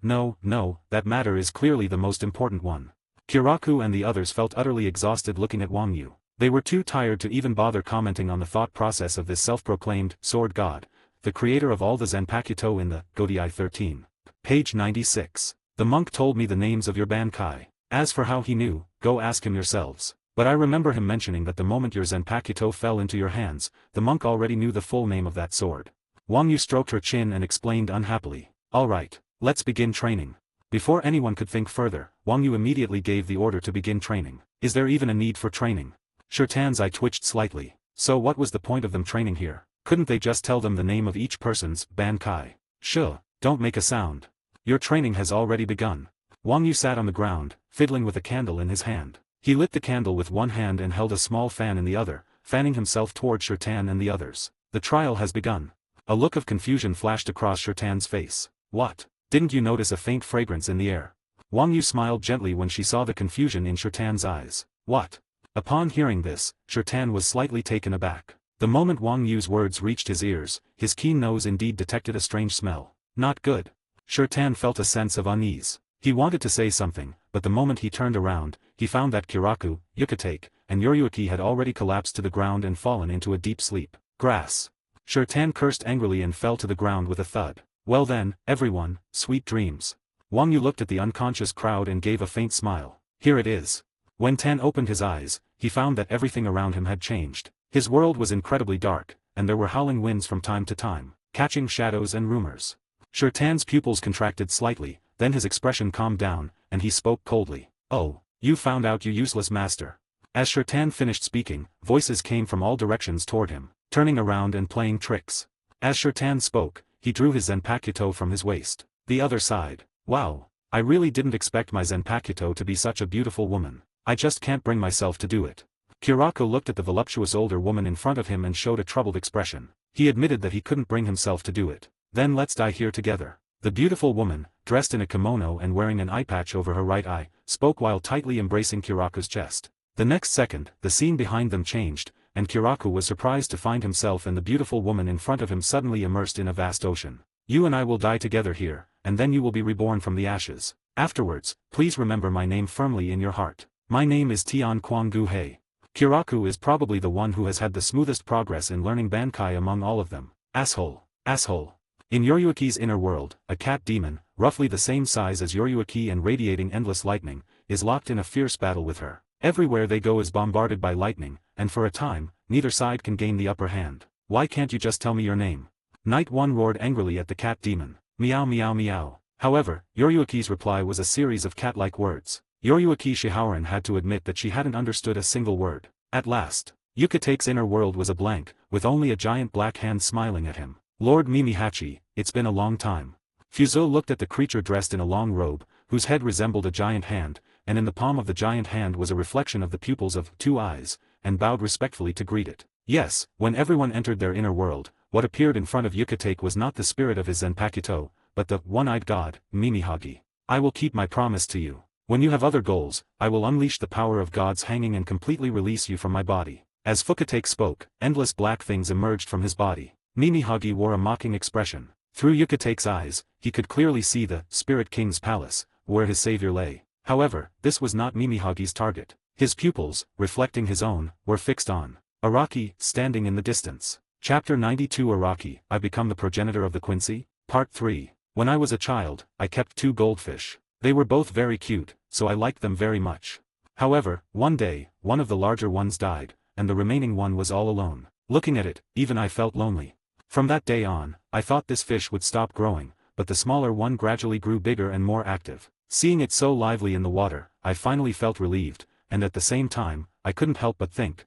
that matter is clearly the most important one. Kiraku and the others felt utterly exhausted looking at Wang Yu. They were too tired to even bother commenting on the thought process of this self-proclaimed sword god, the creator of all the Zanpakuto in the Godai 13. Page 96. The monk told me the names of your Bankai. As for how he knew, go ask him yourselves. But I remember him mentioning that the moment your Zanpakuto fell into your hands, the monk already knew the full name of that sword. Wang Yu stroked her chin and explained unhappily. All right, let's begin training. Before anyone could think further, Wang Yu immediately gave the order to begin training. Is there even a need for training? Shirtan's eye twitched slightly. So what was the point of them training here? Couldn't they just tell them the name of each person's Bankai? Sure, don't make a sound. Your training has already begun. Wang Yu sat on the ground, fiddling with a candle in his hand. He lit the candle with one hand and held a small fan in the other, fanning himself toward Shirtan and the others. The trial has begun. A look of confusion flashed across Shirtan's face. What? Didn't you notice a faint fragrance in the air? Wang Yu smiled gently when she saw the confusion in Shirtan's eyes. What? Upon hearing this, Shirtan was slightly taken aback. The moment Wang Yu's words reached his ears, his keen nose indeed detected a strange smell. Not good. Shirtan felt a sense of unease. He wanted to say something, but the moment he turned around, he found that Kiraku, Yukitake, and Yoryuki had already collapsed to the ground and fallen into a deep sleep. Grass. Shirtan cursed angrily and fell to the ground with a thud. Well then, everyone, sweet dreams. Wang Yu looked at the unconscious crowd and gave a faint smile. Here it is. When Tan opened his eyes, he found that everything around him had changed. His world was incredibly dark, and there were howling winds from time to time, catching shadows and rumors. Shirtan's pupils contracted slightly, then his expression calmed down, and he spoke coldly. Oh, you found out, you useless master. As Shirtan finished speaking, voices came from all directions toward him, turning around and playing tricks. As Shirtan spoke, he drew his Zanpakuto from his waist. The other side. Wow, I really didn't expect my Zanpakuto to be such a beautiful woman. I just can't bring myself to do it. Kirako looked at the voluptuous older woman in front of him and showed a troubled expression. He admitted that he couldn't bring himself to do it. Then let's die here together. The beautiful woman, dressed in a kimono and wearing an eye patch over her right eye, spoke while tightly embracing Kiraku's chest. The next second, the scene behind them changed, and Kiraku was surprised to find himself and the beautiful woman in front of him suddenly immersed in a vast ocean. You and I will die together here, and then you will be reborn from the ashes. Afterwards, please remember my name firmly in your heart. My name is Tian Kwanggu Hei. Kiraku is probably the one who has had the smoothest progress in learning Bankai among all of them. Asshole. Asshole. In Yoryuki's inner world, a cat demon, roughly the same size as Yoryuki and radiating endless lightning, is locked in a fierce battle with her. Everywhere they go is bombarded by lightning, and for a time, neither side can gain the upper hand. Why can't you just tell me your name? Night One roared angrily at the cat demon. Meow meow meow. However, Yoryuki's reply was a series of cat-like words. Yoryuki Shihaoran had to admit that she hadn't understood a single word. At last, Yukitake's inner world was a blank, with only a giant black hand smiling at him. Lord Mimihachi, it's been a long time. Fuzo looked at the creature dressed in a long robe, whose head resembled a giant hand, and in the palm of the giant hand was a reflection of the pupils of two eyes, and bowed respectfully to greet it. Yes, when everyone entered their inner world, what appeared in front of Yukitake was not the spirit of his Zanpakuto, but the one-eyed god, Mimihagi. I will keep my promise to you. When you have other goals, I will unleash the power of gods hanging and completely release you from my body. As Fukitake spoke, endless black things emerged from his body. Mimihagi wore a mocking expression. Through Yukitake's eyes, he could clearly see the Spirit King's palace, where his savior lay. However, this was not Mimihagi's target. His pupils, reflecting his own, were fixed on Araki, standing in the distance. Chapter 92 Araki, I Become the Progenitor of the Quincy? Part 3. When I was a child, I kept 2 goldfish. They were both very cute, so I liked them very much. However, one day, one of the larger ones died, and the remaining one was all alone. Looking at it, even I felt lonely. From that day on, I thought this fish would stop growing, but the smaller one gradually grew bigger and more active. Seeing it so lively in the water, I finally felt relieved, and at the same time, I couldn't help but think,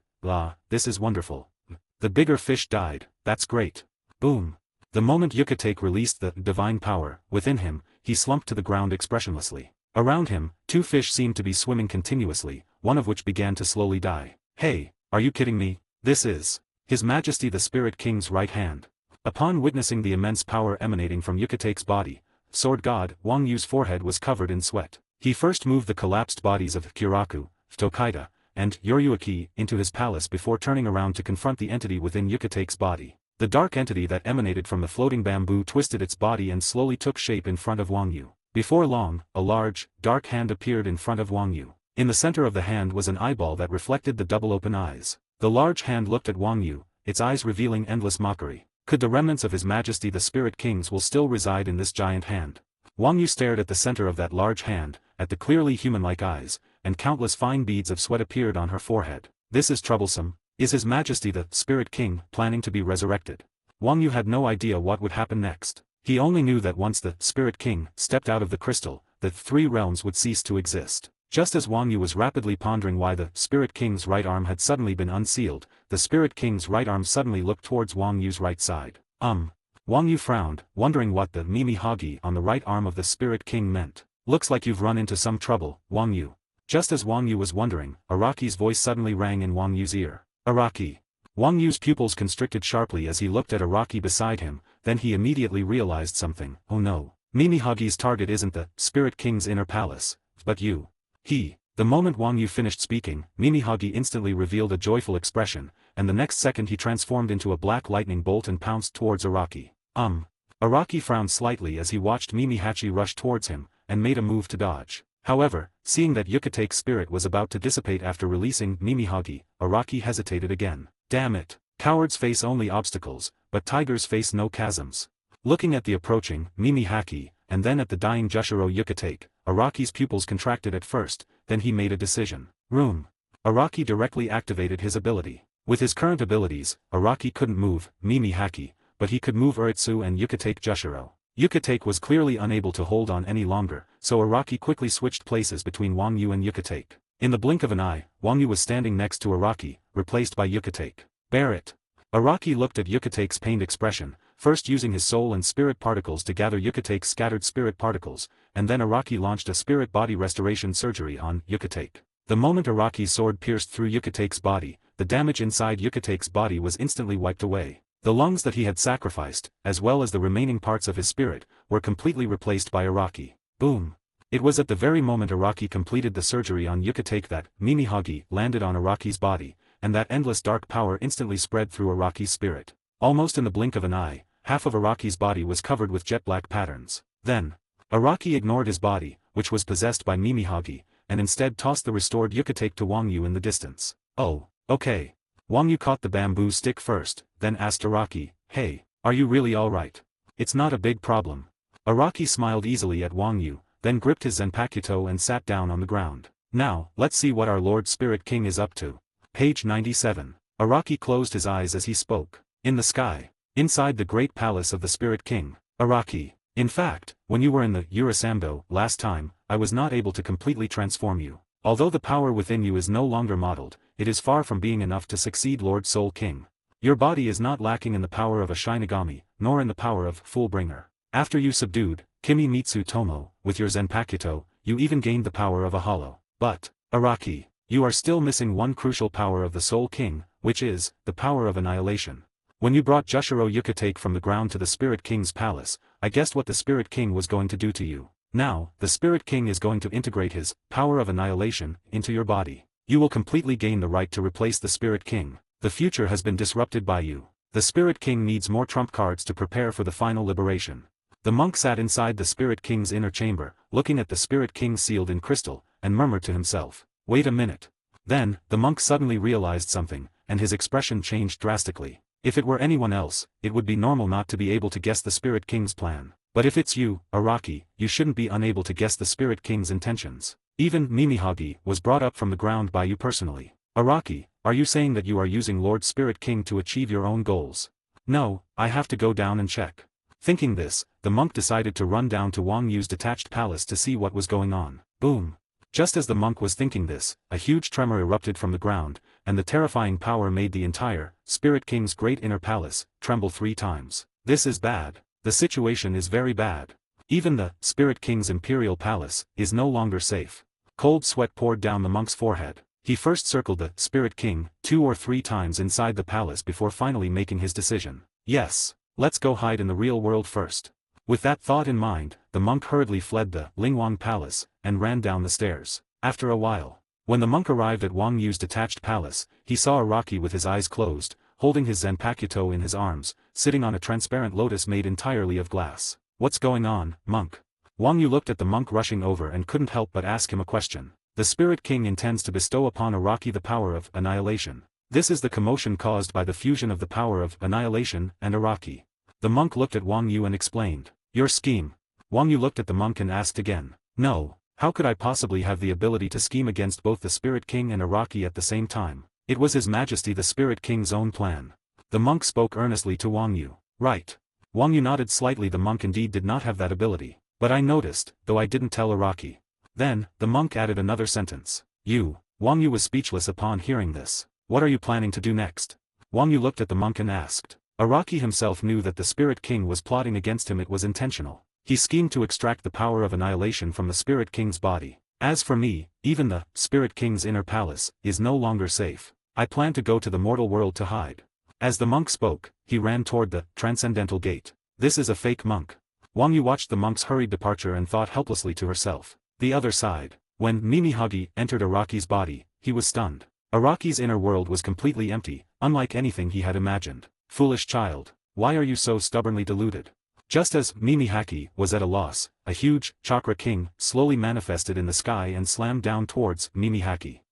this is wonderful. The bigger fish died, that's great. Boom. The moment Yukitake released the divine power within him, he slumped to the ground expressionlessly. Around him, 2 fish seemed to be swimming continuously, one of which began to slowly die. Hey, are you kidding me? This is His Majesty the Spirit King's right hand. Upon witnessing the immense power emanating from Yukitake's body, Sword God Wang Yu's forehead was covered in sweat. He first moved the collapsed bodies of Kiraku, Tokaida, and Yoryuki into his palace before turning around to confront the entity within Yukitake's body. The dark entity that emanated from the floating bamboo twisted its body and slowly took shape in front of Wang Yu. Before long, a large, dark hand appeared in front of Wang Yu. In the center of the hand was an eyeball that reflected the double open eyes. The large hand looked at Wang Yu, its eyes revealing endless mockery. Could the remnants of His Majesty the Spirit Kings will still reside in this giant hand? Wang Yu stared at the center of that large hand, at the clearly human-like eyes, and countless fine beads of sweat appeared on her forehead. This is troublesome. Is His Majesty the Spirit King planning to be resurrected? Wang Yu had no idea what would happen next. He only knew that once the Spirit King stepped out of the crystal, the three realms would cease to exist. Just as Wang Yu was rapidly pondering why the Spirit King's right arm had suddenly been unsealed, the Spirit King's right arm suddenly looked towards Wang Yu's right side. Wang Yu frowned, wondering what the Mimi Hagi on the right arm of the Spirit King meant. Looks like you've run into some trouble, Wang Yu. Just as Wang Yu was wondering, Araki's voice suddenly rang in Wang Yu's ear. Araki. Wang Yu's pupils constricted sharply as he looked at Araki beside him, then he immediately realized something. Oh no. Mimi Hagi's target isn't the Spirit King's inner palace, but you. The moment Wang Yu finished speaking, Mimi Hagi instantly revealed a joyful expression, and the next second he transformed into a black lightning bolt and pounced towards Araki. Araki frowned slightly as he watched Mimi Hachi rush towards him, and made a move to dodge. However, seeing that Yukate's spirit was about to dissipate after releasing Mimi Hagi, Araki hesitated again. Damn it. Cowards face only obstacles, but tigers face no chasms. Looking at the approaching Mimi Haki, and then at the dying Jushiro Yukatake, Araki's pupils contracted at first, then he made a decision. Araki directly activated his ability. With his current abilities, Araki couldn't move Mimi Haki, but he could move Uritsu and Yukatake Jushiro. Yukatake was clearly unable to hold on any longer, so Araki quickly switched places between Wang Yu and Yukatake. In the blink of an eye, Wang Yu was standing next to Araki, replaced by Yukatake. Bear it. Araki looked at Yukatake's pained expression, first using his soul and spirit particles to gather Yukatake's scattered spirit particles, and then Araki launched a spirit body restoration surgery on Yukatake. The moment Araki's sword pierced through Yukatake's body, the damage inside Yukatake's body was instantly wiped away. The lungs that he had sacrificed, as well as the remaining parts of his spirit, were completely replaced by Araki. Boom. It was at the very moment Araki completed the surgery on Yukatake that Mimi Hagi landed on Araki's body, and that endless dark power instantly spread through Araki's spirit. Almost in the blink of an eye, half of Araki's body was covered with jet black patterns. Then, Araki ignored his body, which was possessed by Mimi Hagi, and instead tossed the restored Yukatake to Wang Yu in the distance. Oh, okay. Wang Yu caught the bamboo stick first, then asked Araki, hey, are you really alright? It's not a big problem. Araki smiled easily at Wang Yu, then gripped his Zanpakuto and sat down on the ground. Now, let's see what our Lord Spirit King is up to. Page 97. Araki closed his eyes as he spoke. In the sky. Inside the great palace of the Spirit King. Araki. In fact, when you were in the Urasamdo last time, I was not able to completely transform you. Although the power within you is no longer modeled, it is far from being enough to succeed Lord Soul King. Your body is not lacking in the power of a Shinigami, nor in the power of Fullbringer. After you subdued Kimi Mitsu Tomo with your Zanpakuto, you even gained the power of a hollow. But, Araki, you are still missing one crucial power of the Soul King, which is the power of annihilation. When you brought Jushiro Yukatake from the ground to the Spirit King's palace, I guessed what the Spirit King was going to do to you. Now, the Spirit King is going to integrate his power of annihilation into your body. You will completely gain the right to replace the Spirit King. The future has been disrupted by you. The Spirit King needs more trump cards to prepare for the final liberation. The monk sat inside the Spirit King's inner chamber, looking at the Spirit King sealed in crystal, and murmured to himself, wait a minute. Then, the monk suddenly realized something, and his expression changed drastically. If it were anyone else, it would be normal not to be able to guess the Spirit King's plan. But if it's you, Araki, you shouldn't be unable to guess the Spirit King's intentions. Even Mimi Hagi was brought up from the ground by you personally. Araki, are you saying that you are using Lord Spirit King to achieve your own goals? No, I have to go down and check. Thinking this, the monk decided to run down to Wang Yu's detached palace to see what was going on. Boom. Just as the monk was thinking this, a huge tremor erupted from the ground, and the terrifying power made the entire Spirit King's great inner palace tremble 3 times. This is bad. The situation is very bad. Even the Spirit King's imperial palace is no longer safe. Cold sweat poured down the monk's forehead. He first circled the Spirit King 2 or 3 times inside the palace before finally making his decision. Yes, let's go hide in the real world first. With that thought in mind, the monk hurriedly fled the Lingwang Palace, and ran down the stairs. After a while, when the monk arrived at Wang Yu's detached palace, he saw Araki with his eyes closed, holding his Zanpakuto in his arms, sitting on a transparent lotus made entirely of glass. What's going on, monk? Wang Yu looked at the monk rushing over and couldn't help but ask him a question. The Spirit King intends to bestow upon Araki the power of annihilation. This is the commotion caused by the fusion of the power of annihilation and Araki. The monk looked at Wang Yu and explained, "Your scheme." Wang Yu looked at the monk and asked again, "No, how could I possibly have the ability to scheme against both the Spirit King and Araki at the same time? It was His Majesty the Spirit King's own plan." The monk spoke earnestly to Wang Yu. "Right." Wang Yu nodded slightly. The monk indeed did not have that ability. "But I noticed, though I didn't tell Araki." Then, the monk added another sentence. Wang Yu was speechless upon hearing this. "What are you planning to do next?" Wang Yu looked at the monk and asked. Araki himself knew that the Spirit King was plotting against him. It was intentional. He schemed to extract the power of annihilation from the Spirit King's body. "As for me, even the Spirit King's inner palace is no longer safe. I plan to go to the mortal world to hide." As the monk spoke, he ran toward the transcendental gate. This is a fake monk. Wang Yu watched the monk's hurried departure and thought helplessly to herself. The other side. When Mimihagi entered Araki's body, he was stunned. Araki's inner world was completely empty, unlike anything he had imagined. "Foolish child, why are you so stubbornly deluded?" Just as Mimihaki was at a loss, a huge chakra king slowly manifested in the sky and slammed down towards Mimihaki.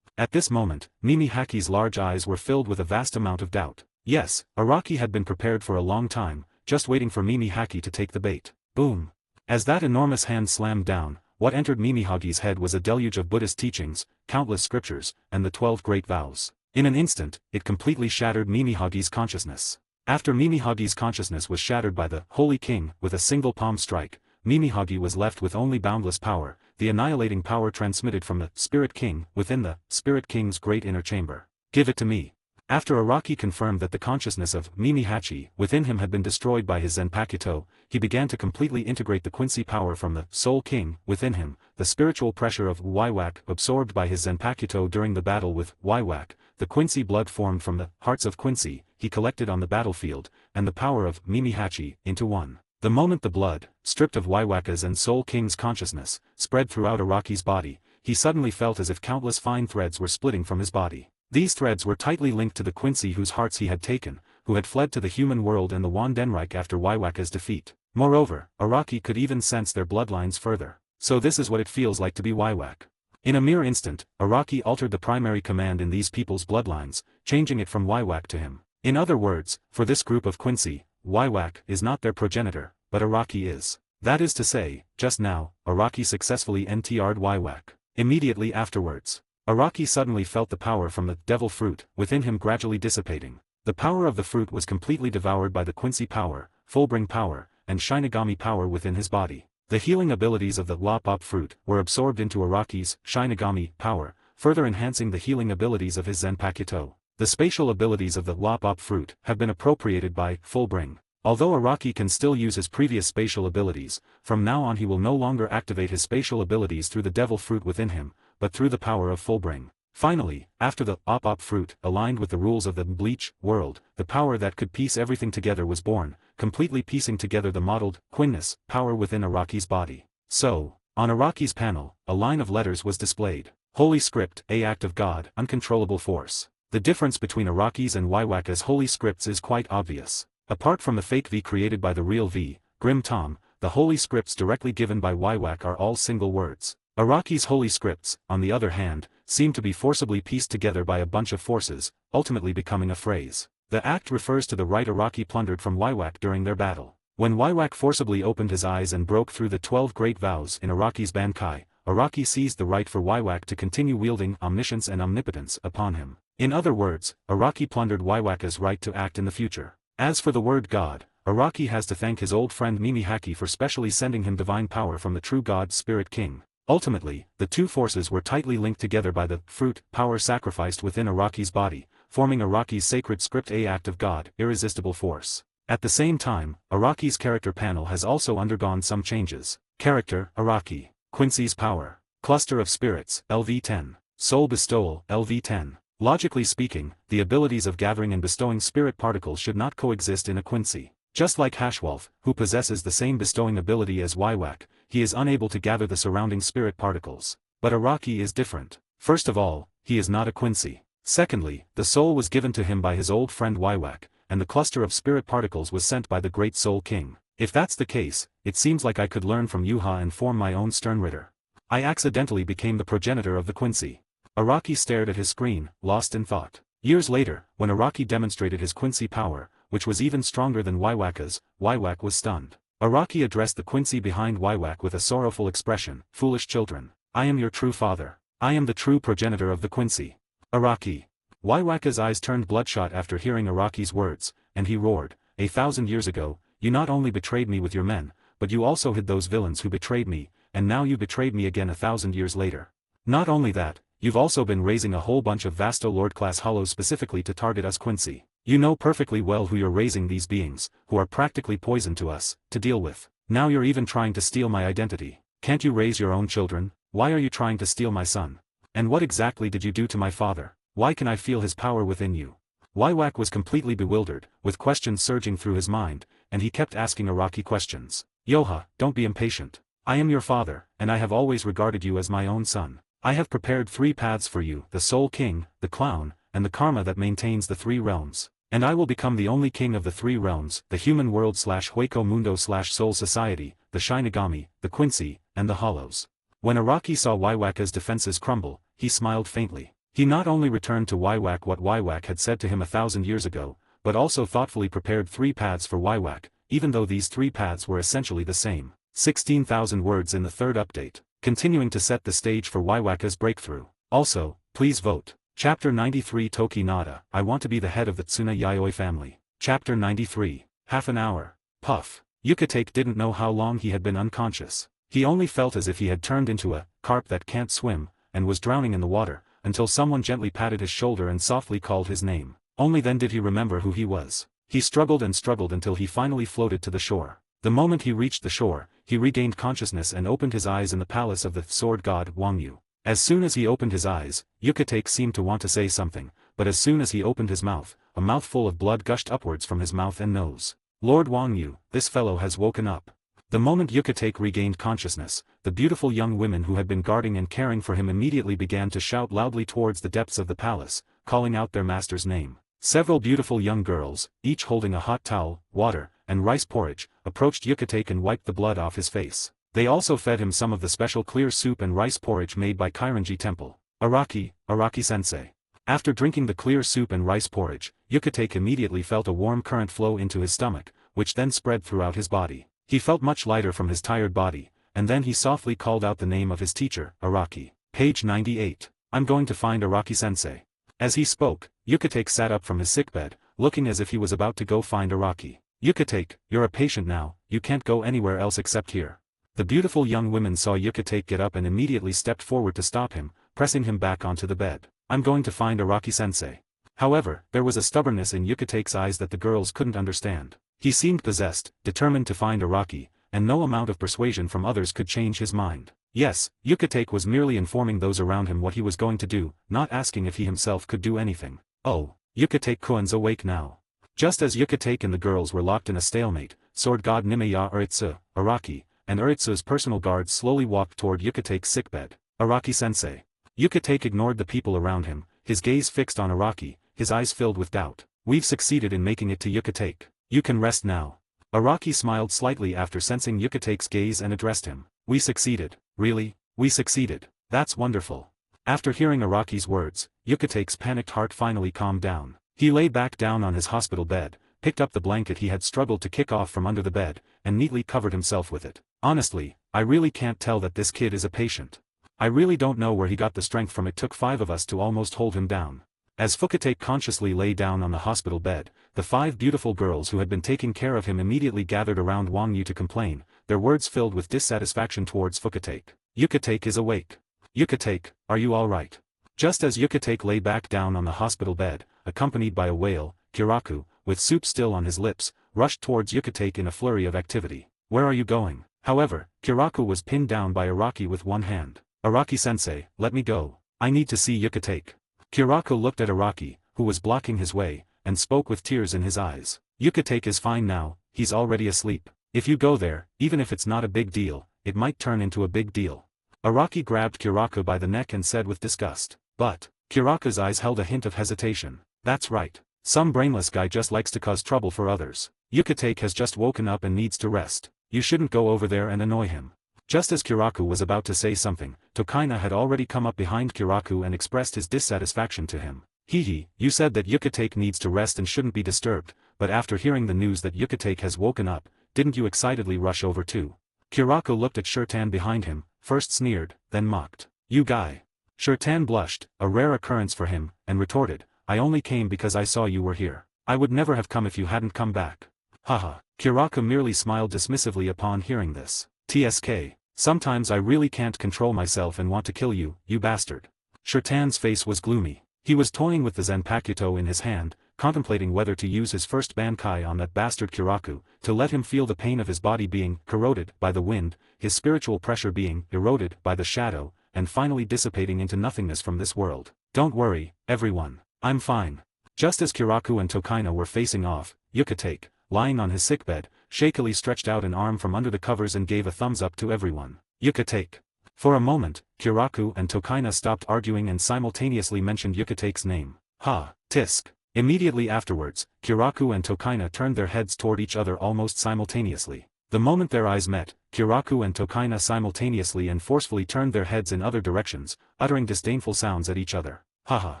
At this moment, Mimihaki's large eyes were filled with a vast amount of doubt. Yes, Araki had been prepared for a long time, just waiting for Mimihaki to take the bait. Boom! As that enormous hand slammed down, what entered Mimihagi's head was a deluge of Buddhist teachings, countless scriptures, and the 12 great vows. In an instant, it completely shattered Mimihagi's consciousness. After Mimihagi's consciousness was shattered by the Holy King with a single palm strike, Mimihagi was left with only boundless power, the annihilating power transmitted from the Spirit King within the Spirit King's great inner chamber. "Give it to me." After Araki confirmed that the consciousness of Mimihachi within him had been destroyed by his Zanpakuto, he began to completely integrate the Quincy power from the Soul King within him. The spiritual pressure of Waiwak absorbed by his Zanpakuto during the battle with Waiwak, the Quincy blood formed from the hearts of Quincy he collected on the battlefield, and the power of Mimihachi into one. The moment the blood, stripped of Waiwaka's and Soul King's consciousness, spread throughout Araki's body, he suddenly felt as if countless fine threads were splitting from his body. These threads were tightly linked to the Quincy whose hearts he had taken, who had fled to the human world and the Wandenreich after Waiwaka's defeat. Moreover, Araki could even sense their bloodlines further. So this is what it feels like to be Waiwak. In a mere instant, Araki altered the primary command in these people's bloodlines, changing it from Waiwak to him. In other words, for this group of Quincy, Waiwak is not their progenitor, but Araki is. That is to say, just now, Araki successfully NTR'd Waiwak. Immediately afterwards, Araki suddenly felt the power from the devil fruit within him gradually dissipating. The power of the fruit was completely devoured by the Quincy power, Fullbring power, and Shinigami power within his body. The healing abilities of the Lop-Up fruit were absorbed into Araki's Shinigami power, further enhancing the healing abilities of his Zanpakuto. The spatial abilities of the Lop-Up fruit have been appropriated by Fullbring. Although Araki can still use his previous spatial abilities, from now on he will no longer activate his spatial abilities through the devil fruit within him, but through the power of Fullbring. Finally, after the Lop-Up fruit aligned with the rules of the Bleach world, the power that could piece everything together was born, completely piecing together the modeled Quinness power within Araki's body. So, on Araki's panel, a line of letters was displayed. Holy Script, a act of God, uncontrollable force. The difference between Araki's and Waiwaka's holy scripts is quite obvious. Apart from the fake V created by the real V, Grim Tom, the holy scripts directly given by Waiwak are all single words. Araki's holy scripts, on the other hand, seem to be forcibly pieced together by a bunch of forces, ultimately becoming a phrase. The act refers to the right Araki plundered from Waiwak during their battle. When Waiwak forcibly opened his eyes and broke through the 12 great vows in Araki's Bankai, Araki seized the right for Waiwak to continue wielding omniscience and omnipotence upon him. In other words, Araki plundered Waiwaka's right to act in the future. As for the word God, Araki has to thank his old friend Mimihaki for specially sending him divine power from the true God Spirit King. Ultimately, the two forces were tightly linked together by the fruit power sacrificed within Araki's body, forming Araki's sacred script, a act of God, irresistible force. At the same time, Araki's character panel has also undergone some changes. Character, Araki. Quincy's power. Cluster of spirits, LV10. Soul bestowal, LV10. Logically speaking, the abilities of gathering and bestowing spirit particles should not coexist in a Quincy. Just like Hashwolf, who possesses the same bestowing ability as Waiwak, he is unable to gather the surrounding spirit particles. But Araki is different. First of all, he is not a Quincy. Secondly, the soul was given to him by his old friend Waiwak, and the cluster of spirit particles was sent by the great Soul King. If that's the case, it seems like I could learn from Yuha and form my own Sternritter. I accidentally became the progenitor of the Quincy. Araki stared at his screen, lost in thought. Years later, when Araki demonstrated his Quincy power, which was even stronger than Waiwaka's, Waiwak was stunned. Araki addressed the Quincy behind Waiwak with a sorrowful expression, "Foolish children, I am your true father. I am the true progenitor of the Quincy." Araki. Waiwaka's eyes turned bloodshot after hearing Araki's words, and he roared, "1,000 years ago, you not only betrayed me with your men, but you also hid those villains who betrayed me, and now you betrayed me again 1,000 years later. Not only that, you've also been raising a whole bunch of Vasto Lord-class hollows specifically to target us Quincy. You know perfectly well who you're raising these beings, who are practically poison to us, to deal with. Now you're even trying to steal my identity. Can't you raise your own children? Why are you trying to steal my son? And what exactly did you do to my father? Why can I feel his power within you?" Waiwak was completely bewildered, with questions surging through his mind, and he kept asking Araki questions. "Yoha, don't be impatient. I am your father, and I have always regarded you as my own son. I have prepared 3 paths for you, the Soul King, the Clown, and the Karma that maintains the 3 realms. And I will become the only king of the 3 realms, the human world / Hueco Mundo / Soul Society, the Shinigami, the Quincy, and the Hollows." When Araki saw Waiwaka's defenses crumble, he smiled faintly. He not only returned to Waiwak what Waiwak had said to him 1,000 years ago, but also thoughtfully prepared 3 paths for Waiwak, even though these 3 paths were essentially the same. 16,000 words in the 3rd update, continuing to set the stage for Waiwaka's breakthrough. Also, please vote. Chapter 93 Toki Nada, I want to be the head of the Tsuna Yayoi family. Chapter 93. Half an hour. Puff. Yukitake didn't know how long he had been unconscious. He only felt as if he had turned into a carp that can't swim, and was drowning in the water, until someone gently patted his shoulder and softly called his name. Only then did he remember who he was. He struggled and struggled until he finally floated to the shore. The moment he reached the shore, he regained consciousness and opened his eyes in the palace of the sword god Wangyu. As soon as he opened his eyes, Yukitake seemed to want to say something, but as soon as he opened his mouth, a mouthful of blood gushed upwards from his mouth and nose. "Lord Wangyu, this fellow has woken up." The moment Yukitake regained consciousness, the beautiful young women who had been guarding and caring for him immediately began to shout loudly towards the depths of the palace, calling out their master's name. Several beautiful young girls, each holding a hot towel, water, and rice porridge, approached Yukitake and wiped the blood off his face. They also fed him some of the special clear soup and rice porridge made by Kairanji Temple. Araki-sensei. After drinking the clear soup and rice porridge, Yukitake immediately felt a warm current flow into his stomach, which then spread throughout his body. He felt much lighter from his tired body, and then he softly called out the name of his teacher, Araki. Page 98. I'm going to find Araki-sensei. As he spoke, Yukitake sat up from his sickbed, looking as if he was about to go find Araki. Yukitake, you're a patient now, you can't go anywhere else except here. The beautiful young women saw Yukitake get up and immediately stepped forward to stop him, pressing him back onto the bed. I'm going to find Araki-sensei. However, there was a stubbornness in Yukitake's eyes that the girls couldn't understand. He seemed possessed, determined to find Araki, and no amount of persuasion from others could change his mind. Yes, Yukitake was merely informing those around him what he was going to do, not asking if he himself could do anything. Oh, Yukitake-kun's awake now. Just as Yukitake and the girls were locked in a stalemate, sword god Nimeya Uritsu, Araki, and Uritsu's personal guards slowly walked toward Yukitake's sickbed. Araki-sensei. Yukitake ignored the people around him, his gaze fixed on Araki, his eyes filled with doubt. We've succeeded in making it to Yukitake. You can rest now. Araki smiled slightly after sensing Yukitake's gaze and addressed him. We succeeded. Really? We succeeded. That's wonderful. After hearing Araki's words, Yukitake's panicked heart finally calmed down. He lay back down on his hospital bed, picked up the blanket he had struggled to kick off from under the bed, and neatly covered himself with it. Honestly, I really can't tell that this kid is a patient. I really don't know where he got the strength from. It took 5 of us to almost hold him down. As Fukitake consciously lay down on the hospital bed, the 5 beautiful girls who had been taking care of him immediately gathered around Wangyu to complain, their words filled with dissatisfaction towards Fukitake. Yukitake is awake. Yukitake, are you alright? Just as Yukitake lay back down on the hospital bed, accompanied by a whale, Kiraku, with soup still on his lips, rushed towards Yukitake in a flurry of activity. Where are you going? However, Kiraku was pinned down by Araki with one hand. Araki-sensei, let me go. I need to see Yukitake. Kiraku looked at Araki, who was blocking his way, and spoke with tears in his eyes. Yukitake is fine now, he's already asleep. If you go there, even if it's not a big deal, it might turn into a big deal. Araki grabbed Kiraku by the neck and said with disgust. But, Kiraku's eyes held a hint of hesitation. That's right. Some brainless guy just likes to cause trouble for others. Yukitake has just woken up and needs to rest. You shouldn't go over there and annoy him. Just as Kiraku was about to say something, Tokaina had already come up behind Kiraku and expressed his dissatisfaction to him. Hehe, you said that Yukitake needs to rest and shouldn't be disturbed, but after hearing the news that Yukitake has woken up, didn't you excitedly rush over too? Kirako looked at Shirtan behind him, first sneered, then mocked. You guy. Shirtan blushed, a rare occurrence for him, and retorted, I only came because I saw you were here. I would never have come if you hadn't come back. Haha. Kirako merely smiled dismissively upon hearing this. TSK. Sometimes I really can't control myself and want to kill you, you bastard. Shirtan's face was gloomy. He was toying with the Zanpakuto in his hand, contemplating whether to use his first Bankai on that bastard Kiraku, to let him feel the pain of his body being corroded by the wind, his spiritual pressure being eroded by the shadow, and finally dissipating into nothingness from this world. Don't worry, everyone. I'm fine. Just as Kiraku and Tokaina were facing off, Yukitake, lying on his sickbed, shakily stretched out an arm from under the covers and gave a thumbs up to everyone. Yukitake. For a moment, Kiraku and Tokaina stopped arguing and simultaneously mentioned Yukitake's name. Ha, tisk. Immediately afterwards, Kiraku and Tokaina turned their heads toward each other almost simultaneously. The moment their eyes met, Kiraku and Tokaina simultaneously and forcefully turned their heads in other directions, uttering disdainful sounds at each other. Haha.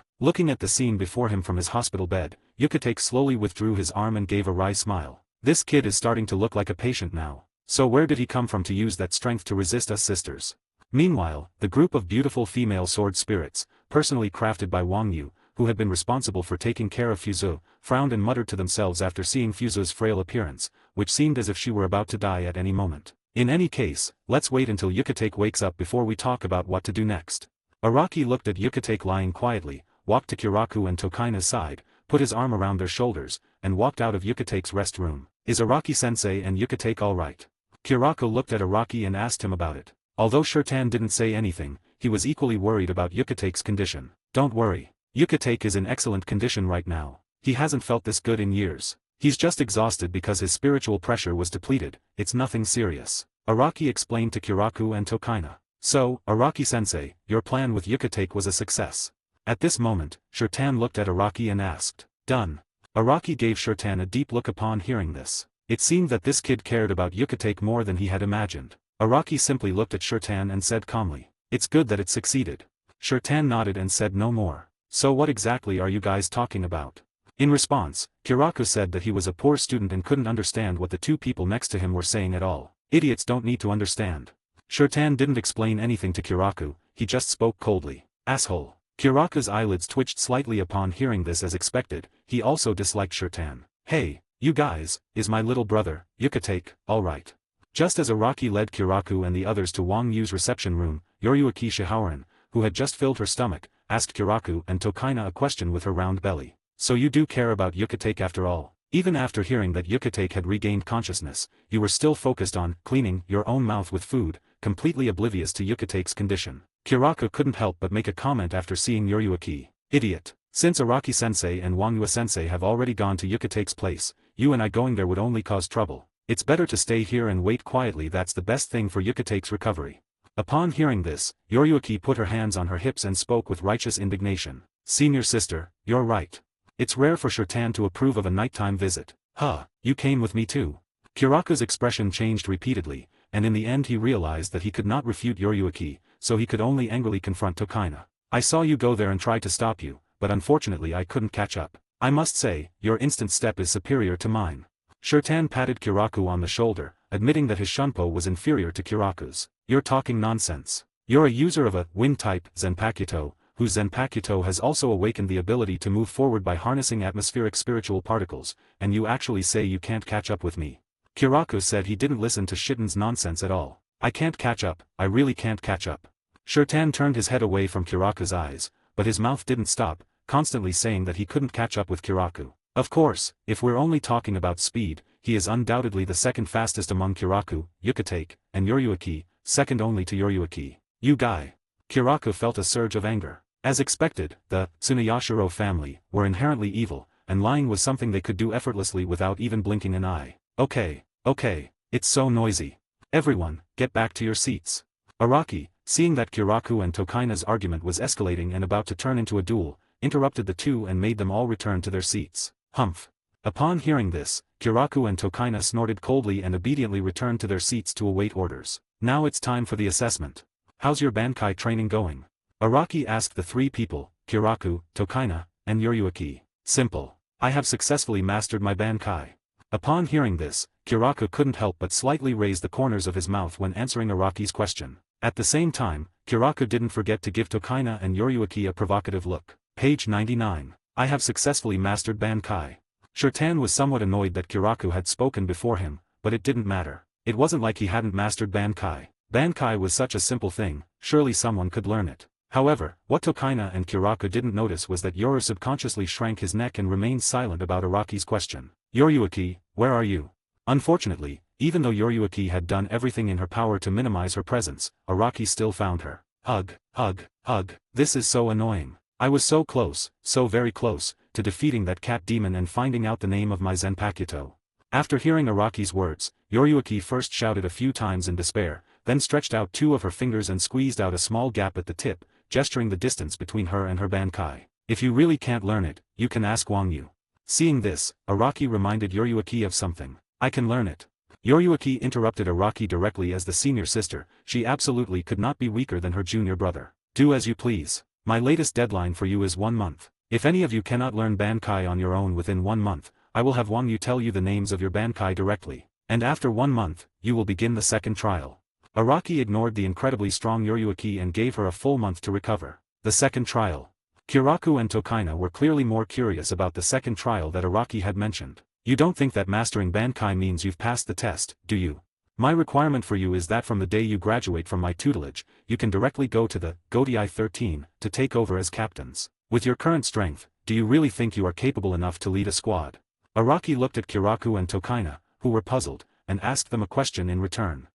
Looking at the scene before him from his hospital bed, Yukitake slowly withdrew his arm and gave a wry smile. This kid is starting to look like a patient now. So where did he come from to use that strength to resist us sisters? Meanwhile, the group of beautiful female sword spirits, personally crafted by Wang Yu, who had been responsible for taking care of Fuzu, frowned and muttered to themselves after seeing Fuzu's frail appearance, which seemed as if she were about to die at any moment. In any case, let's wait until Yukitake wakes up before we talk about what to do next. Araki looked at Yukitake lying quietly, walked to Kiraku and Tokaina's side, put his arm around their shoulders, and walked out of Yukitake's rest room. Is Araki-sensei and Yukitake alright? Kiraku looked at Araki and asked him about it. Although Shirtan didn't say anything, he was equally worried about Yukitake's condition. Don't worry. Yukitake is in excellent condition right now. He hasn't felt this good in years. He's just exhausted because his spiritual pressure was depleted. It's nothing serious. Araki explained to Kiraku and Tokaina. So, Araki-sensei, your plan with Yukitake was a success. At this moment, Shirtan looked at Araki and asked. Done. Araki gave Shirtan a deep look upon hearing this. It seemed that this kid cared about Yukitake more than he had imagined. Araki simply looked at Shirtan and said calmly. It's good that it succeeded. Shirtan nodded and said no more. So what exactly are you guys talking about? In response, Kiraku said that he was a poor student and couldn't understand what the two people next to him were saying at all. Idiots don't need to understand. Shirtan didn't explain anything to Kiraku, he just spoke coldly. Asshole. Kiraku's eyelids twitched slightly upon hearing this as expected, he also disliked Shirtan. Hey, you guys, is my little brother, Yukitake, alright? Just as Araki led Kiraku and the others to Wang Yu's reception room, Yoriyuki Shihaoran, who had just filled her stomach, asked Kiraku and Tokaina a question with her round belly. So you do care about Yukitake after all? Even after hearing that Yukitake had regained consciousness, you were still focused on cleaning your own mouth with food, completely oblivious to Yukitake's condition. Kiraku couldn't help but make a comment after seeing Yoriyuki. Idiot. Since Araki-sensei and Wang Yu-sensei have already gone to Yukitake's place, you and I going there would only cause trouble. It's better to stay here and wait quietly, that's the best thing for Yukitake's recovery. Upon hearing this, Yoriyuki put her hands on her hips and spoke with righteous indignation. Senior sister, you're right. It's rare for Shirtan to approve of a nighttime visit. Huh, you came with me too. Kiraku's expression changed repeatedly, and in the end he realized that he could not refute Yoriyuki, so he could only angrily confront Tokaina. I saw you go there and tried to stop you, but unfortunately I couldn't catch up. I must say, your instant step is superior to mine. Shirtan patted Kiraku on the shoulder, admitting that his shunpo was inferior to Kiraku's. You're talking nonsense. You're a user of a wind-type Zanpakuto, whose Zanpakuto has also awakened the ability to move forward by harnessing atmospheric spiritual particles, and you actually say you can't catch up with me. Kiraku said he didn't listen to Shiden's nonsense at all. I can't catch up, I really can't catch up. Shirtan turned his head away from Kiraku's eyes, but his mouth didn't stop, constantly saying that he couldn't catch up with Kiraku. Of course, if we're only talking about speed, he is undoubtedly the second fastest among Kiraku, Yukitake, and Yoriyuki, second only to Yoriyuki. You guy. Kiraku felt a surge of anger. As expected, the Tsuneyashiro family were inherently evil, and lying was something they could do effortlessly without even blinking an eye. Okay, it's so noisy. Everyone, get back to your seats. Araki, seeing that Kiraku and Tokaina's argument was escalating and about to turn into a duel, interrupted the two and made them all return to their seats. Humph. Upon hearing this, Kiraku and Tokaina snorted coldly and obediently returned to their seats to await orders. Now it's time for the assessment. How's your Bankai training going? Araki asked the three people, Kiraku, Tokaina, and Yoryuki. Simple. I have successfully mastered my Bankai. Upon hearing this, Kiraku couldn't help but slightly raise the corners of his mouth when answering Araki's question. At the same time, Kiraku didn't forget to give Tokaina and Yoryuki a provocative look. Page 99. I have successfully mastered Bankai. Shirtan was somewhat annoyed that Kiraku had spoken before him, but it didn't matter. It wasn't like he hadn't mastered Bankai. Bankai was such a simple thing, surely someone could learn it. However, what Tokaina and Kiraku didn't notice was that Yoru subconsciously shrank his neck and remained silent about Araki's question. Yoryuki, where are you? Unfortunately, even though Yoryuki had done everything in her power to minimize her presence, Araki still found her. Hug, hug, hug, this is so annoying. I was so close, so very close, to defeating that cat demon and finding out the name of my Zenpakuto. After hearing Araki's words, Yoryuki first shouted a few times in despair, then stretched out two of her fingers and squeezed out a small gap at the tip, gesturing the distance between her and her Bankai. If you really can't learn it, you can ask Wang Yu. Seeing this, Araki reminded Yoryuki of something. I can learn it. Yoryuki interrupted Araki directly. As the senior sister, she absolutely could not be weaker than her junior brother. Do as you please. My latest deadline for you is 1 month. If any of you cannot learn Bankai on your own within 1 month, I will have Wang Yu tell you the names of your Bankai directly. And after 1 month, you will begin the second trial. Araki ignored the incredibly strong Yoryuki and gave her a full month to recover. The second trial. Kiraku and Tokaina were clearly more curious about the second trial that Araki had mentioned. You don't think that mastering Bankai means you've passed the test, do you? My requirement for you is that from the day you graduate from my tutelage, you can directly go to the Godai 13 to take over as captains. With your current strength, do you really think you are capable enough to lead a squad? Araki looked at Kiraku and Tokaina, who were puzzled, and asked them a question in return.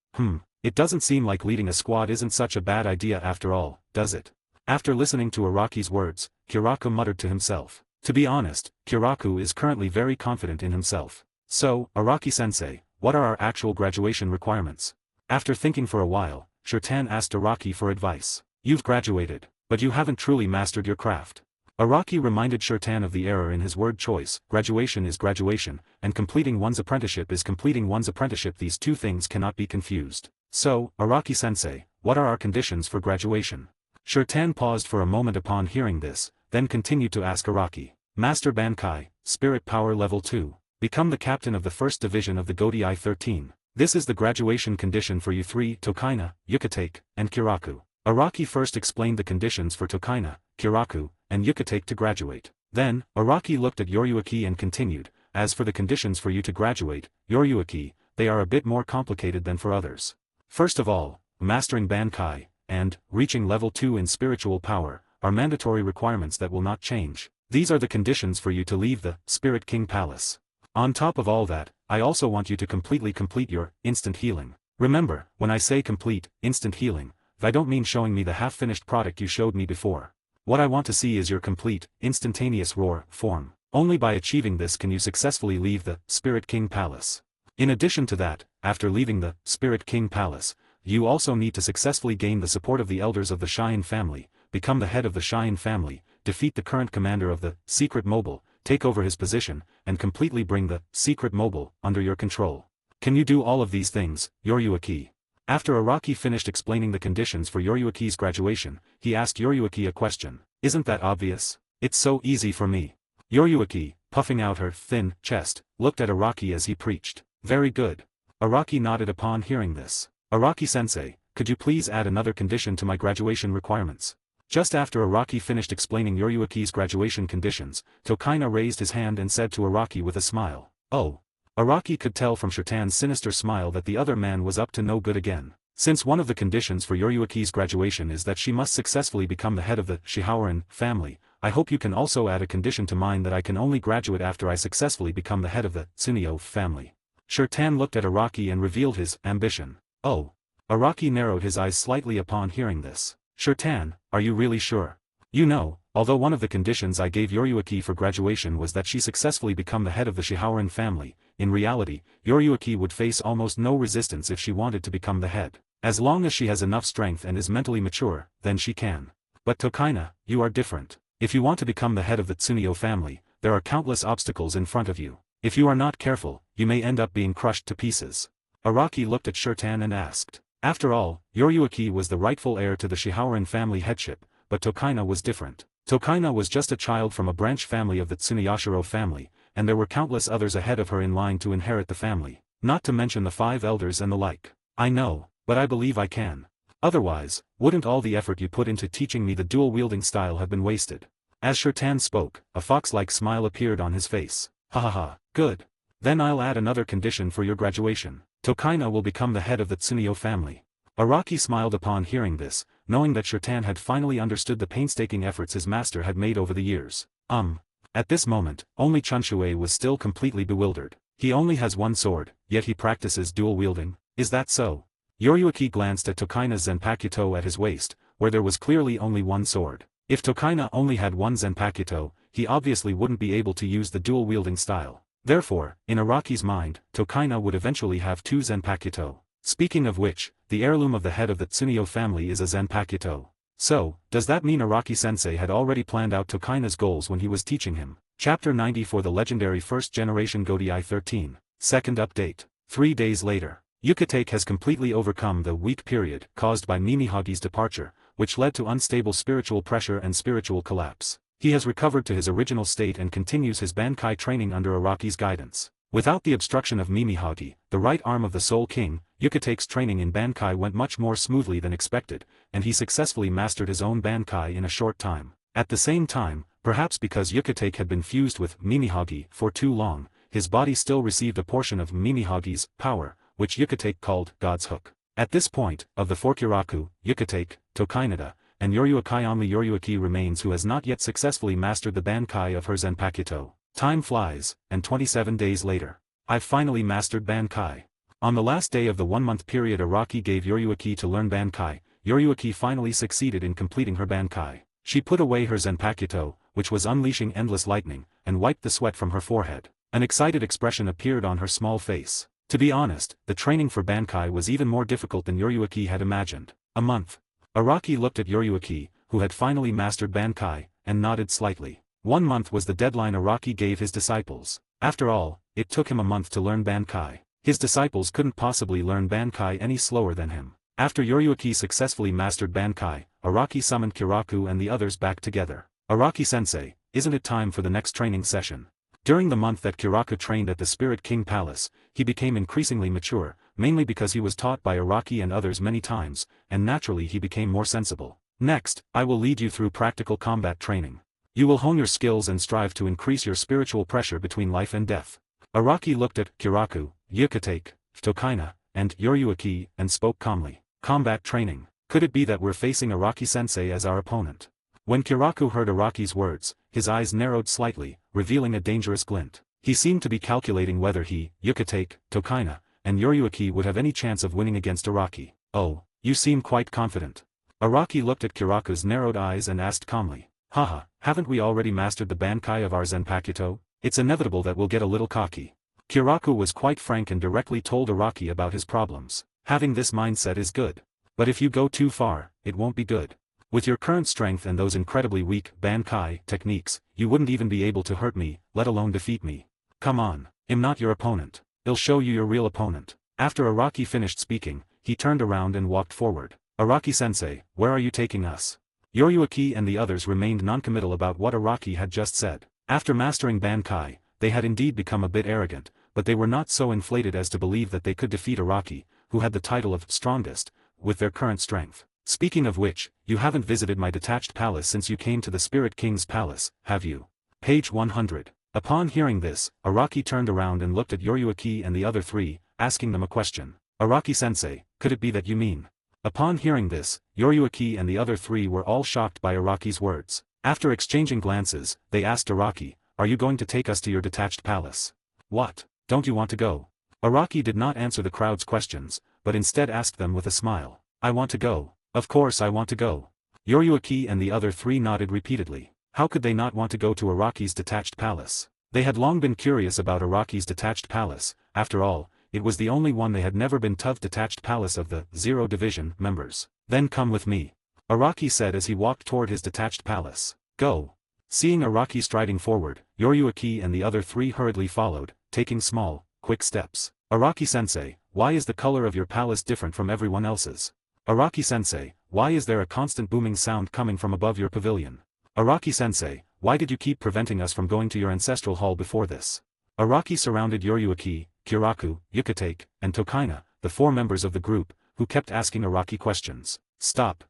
It doesn't seem like leading a squad isn't such a bad idea after all, does it? After listening to Araki's words, Kiraku muttered to himself. To be honest, Kiraku is currently very confident in himself. So, Araki-sensei, what are our actual graduation requirements? After thinking for a while, Shirtan asked Araki for advice. You've graduated, but you haven't truly mastered your craft. Araki reminded Shirtan of the error in his word choice. Graduation is graduation, and completing one's apprenticeship is completing one's apprenticeship. These two things cannot be confused. So, Araki-sensei, what are our conditions for graduation? Shirtan paused for a moment upon hearing this, then continued to ask Araki. Master Bankai, Spirit Power Level 2. Become the captain of the first division of the Godai 13. This is the graduation condition for you three: Tokaina, Yukitake, and Kiraku. Araki first explained the conditions for Tokaina, Kiraku, and Yukitake to graduate. Then, Araki looked at Yoryuki and continued, as for the conditions for you to graduate, Yoryuki, they are a bit more complicated than for others. First of all, mastering Bankai, and reaching level 2 in spiritual power, are mandatory requirements that will not change. These are the conditions for you to leave the Spirit King Palace. On top of all that, I also want you to completely complete your instant healing. Remember, when I say complete, instant healing, I don't mean showing me the half-finished product you showed me before. What I want to see is your complete, instantaneous roar form. Only by achieving this can you successfully leave the Spirit King Palace. In addition to that, after leaving the Spirit King Palace, you also need to successfully gain the support of the elders of the Cheyenne family, become the head of the Cheyenne family, defeat the current commander of the Secret Mobile, take over his position, and completely bring the Secret Mobile under your control. Can you do all of these things, Yoryuki? After Araki finished explaining the conditions for Yoryuki's graduation, he asked Yoryuki a question. Isn't that obvious? It's so easy for me. Yoryuki, puffing out her thin chest, looked at Araki as he preached. Very good. Araki nodded upon hearing this. Araki-sensei, could you please add another condition to my graduation requirements? Just after Araki finished explaining Yoryuki's graduation conditions, Tokaina raised his hand and said to Araki with a smile. Oh. Araki could tell from Shirtan's sinister smile that the other man was up to no good again. Since one of the conditions for Yoryuki's graduation is that she must successfully become the head of the Shihaoran family, I hope you can also add a condition to mine that I can only graduate after I successfully become the head of the Tsuneo family. Shirtan looked at Araki and revealed his ambition. Oh. Araki narrowed his eyes slightly upon hearing this. Shirtan, are you really sure? You know, although one of the conditions I gave Yoryuki for graduation was that she successfully become the head of the Shihaoran family, in reality, Yoryuki would face almost no resistance if she wanted to become the head. As long as she has enough strength and is mentally mature, then she can. But Tokaina, you are different. If you want to become the head of the Tsuneo family, there are countless obstacles in front of you. If you are not careful, you may end up being crushed to pieces. Araki looked at Shirtan and asked. After all, Yoryuki was the rightful heir to the Shihaoran family headship, but Tokaina was different. Tokaina was just a child from a branch family of the Tsuneyashiro family, and there were countless others ahead of her in line to inherit the family, not to mention the 5 elders and the like. I know, but I believe I can. Otherwise, wouldn't all the effort you put into teaching me the dual-wielding style have been wasted? As Shirtan spoke, a fox-like smile appeared on his face. Ha ha ha, good. Then I'll add another condition for your graduation. Tokaina will become the head of the Tsuneyo family. Araki smiled upon hearing this, knowing that Shirtan had finally understood the painstaking efforts his master had made over the years. At this moment, only Chunshue was still completely bewildered. He only has one sword, yet he practices dual-wielding. Is that so? Yoryuki glanced at Tokaina's Zenpakuto at his waist, where there was clearly only one sword. If Tokaina only had one Zenpakuto, he obviously wouldn't be able to use the dual-wielding style. Therefore, in Araki's mind, Tokaina would eventually have 2 Zenpakuto. Speaking of which, the heirloom of the head of the Tsuneyo family is a Zenpakuto. So, does that mean Araki-sensei had already planned out Tokaina's goals when he was teaching him? Chapter 90 for the legendary first-generation Godi I-13. Second update. 3 days later. Yukitake has completely overcome the weak period caused by Mimihagi's departure, which led to unstable spiritual pressure and spiritual collapse. He has recovered to his original state and continues his Bankai training under Araki's guidance. Without the obstruction of Mimihagi, the right arm of the Soul King, Yukitake's training in Bankai went much more smoothly than expected, and he successfully mastered his own Bankai in a short time. At the same time, perhaps because Yukitake had been fused with Mimihagi for too long, his body still received a portion of Mimihagi's power, which Yukitake called God's Hook. At this point, of the 4 Kiraku, Yukitake, Tokainada, and Yoryuki only Yoryuki remains who has not yet successfully mastered the Bankai of her Zenpakuto. Time flies, and 27 days later. I've finally mastered Bankai. On the last day of the 1-month period Araki gave Yoryuki to learn Bankai, Yoryuki finally succeeded in completing her Bankai. She put away her Zenpakuto, which was unleashing endless lightning, and wiped the sweat from her forehead. An excited expression appeared on her small face. To be honest, the training for Bankai was even more difficult than Yoryuki had imagined. A month. Araki looked at Yoryuki, who had finally mastered Bankai, and nodded slightly. 1 month was the deadline Araki gave his disciples. After all, it took him a month to learn Bankai. His disciples couldn't possibly learn Bankai any slower than him. After Yoryuki successfully mastered Bankai, Araki summoned Kiraku and the others back together. Araki-sensei, isn't it time for the next training session? During the month that Kiraku trained at the Spirit King Palace, he became increasingly mature, mainly because he was taught by Araki and others many times, and naturally he became more sensible. Next, I will lead you through practical combat training. You will hone your skills and strive to increase your spiritual pressure between life and death. Araki looked at Kiraku, Yukitake, Tokaina, and Yoryuki, and spoke calmly. Combat training. Could it be that we're facing Araki-sensei as our opponent? When Kiraku heard Araki's words, his eyes narrowed slightly, revealing a dangerous glint. He seemed to be calculating whether he, Yukitake, Tokaina, and Yoryuki would have any chance of winning against Araki. Oh, you seem quite confident. Araki looked at Kiraku's narrowed eyes and asked calmly. Haha, haven't we already mastered the Bankai of our Zenpakuto? It's inevitable that we'll get a little cocky. Kiraku was quite frank and directly told Araki about his problems. Having this mindset is good. But if you go too far, it won't be good. With your current strength and those incredibly weak Bankai techniques, you wouldn't even be able to hurt me, let alone defeat me. Come on, I'm not your opponent. I'll show you your real opponent. After Araki finished speaking, he turned around and walked forward. Araki-sensei, where are you taking us? Yoryuki and the others remained noncommittal about what Araki had just said. After mastering Bankai, they had indeed become a bit arrogant, but they were not so inflated as to believe that they could defeat Araki, who had the title of strongest, with their current strength. Speaking of which, you haven't visited my detached palace since you came to the Spirit King's palace, have you? Page 100. Upon hearing this, Araki turned around and looked at Yoryuki and the other 3, asking them a question. Araki-sensei, could it be that you mean? Upon hearing this, Yoryuki and the other 3 were all shocked by Araki's words. After exchanging glances, they asked Araki, are you going to take us to your detached palace? What? Don't you want to go? Araki did not answer the crowd's questions, but instead asked them with a smile. I want to go. Of course I want to go. Yoryuki and the other 3 nodded repeatedly. How could they not want to go to Araki's detached palace? They had long been curious about Araki's detached palace. After all, it was the only one they had never been to. Detached palace of the Zero Division members. Then come with me. Araki said as he walked toward his detached palace. Go. Seeing Araki striding forward, Yoryuki and the other 3 hurriedly followed, taking small, quick steps. Araki-sensei, why is the color of your palace different from everyone else's? Araki-sensei, why is there a constant booming sound coming from above your pavilion? Araki-sensei, why did you keep preventing us from going to your ancestral hall before this? Araki surrounded Yoryuki, Kiraku, Yukitake, and Tokaina, the 4 members of the group, who kept asking Araki questions. Stop.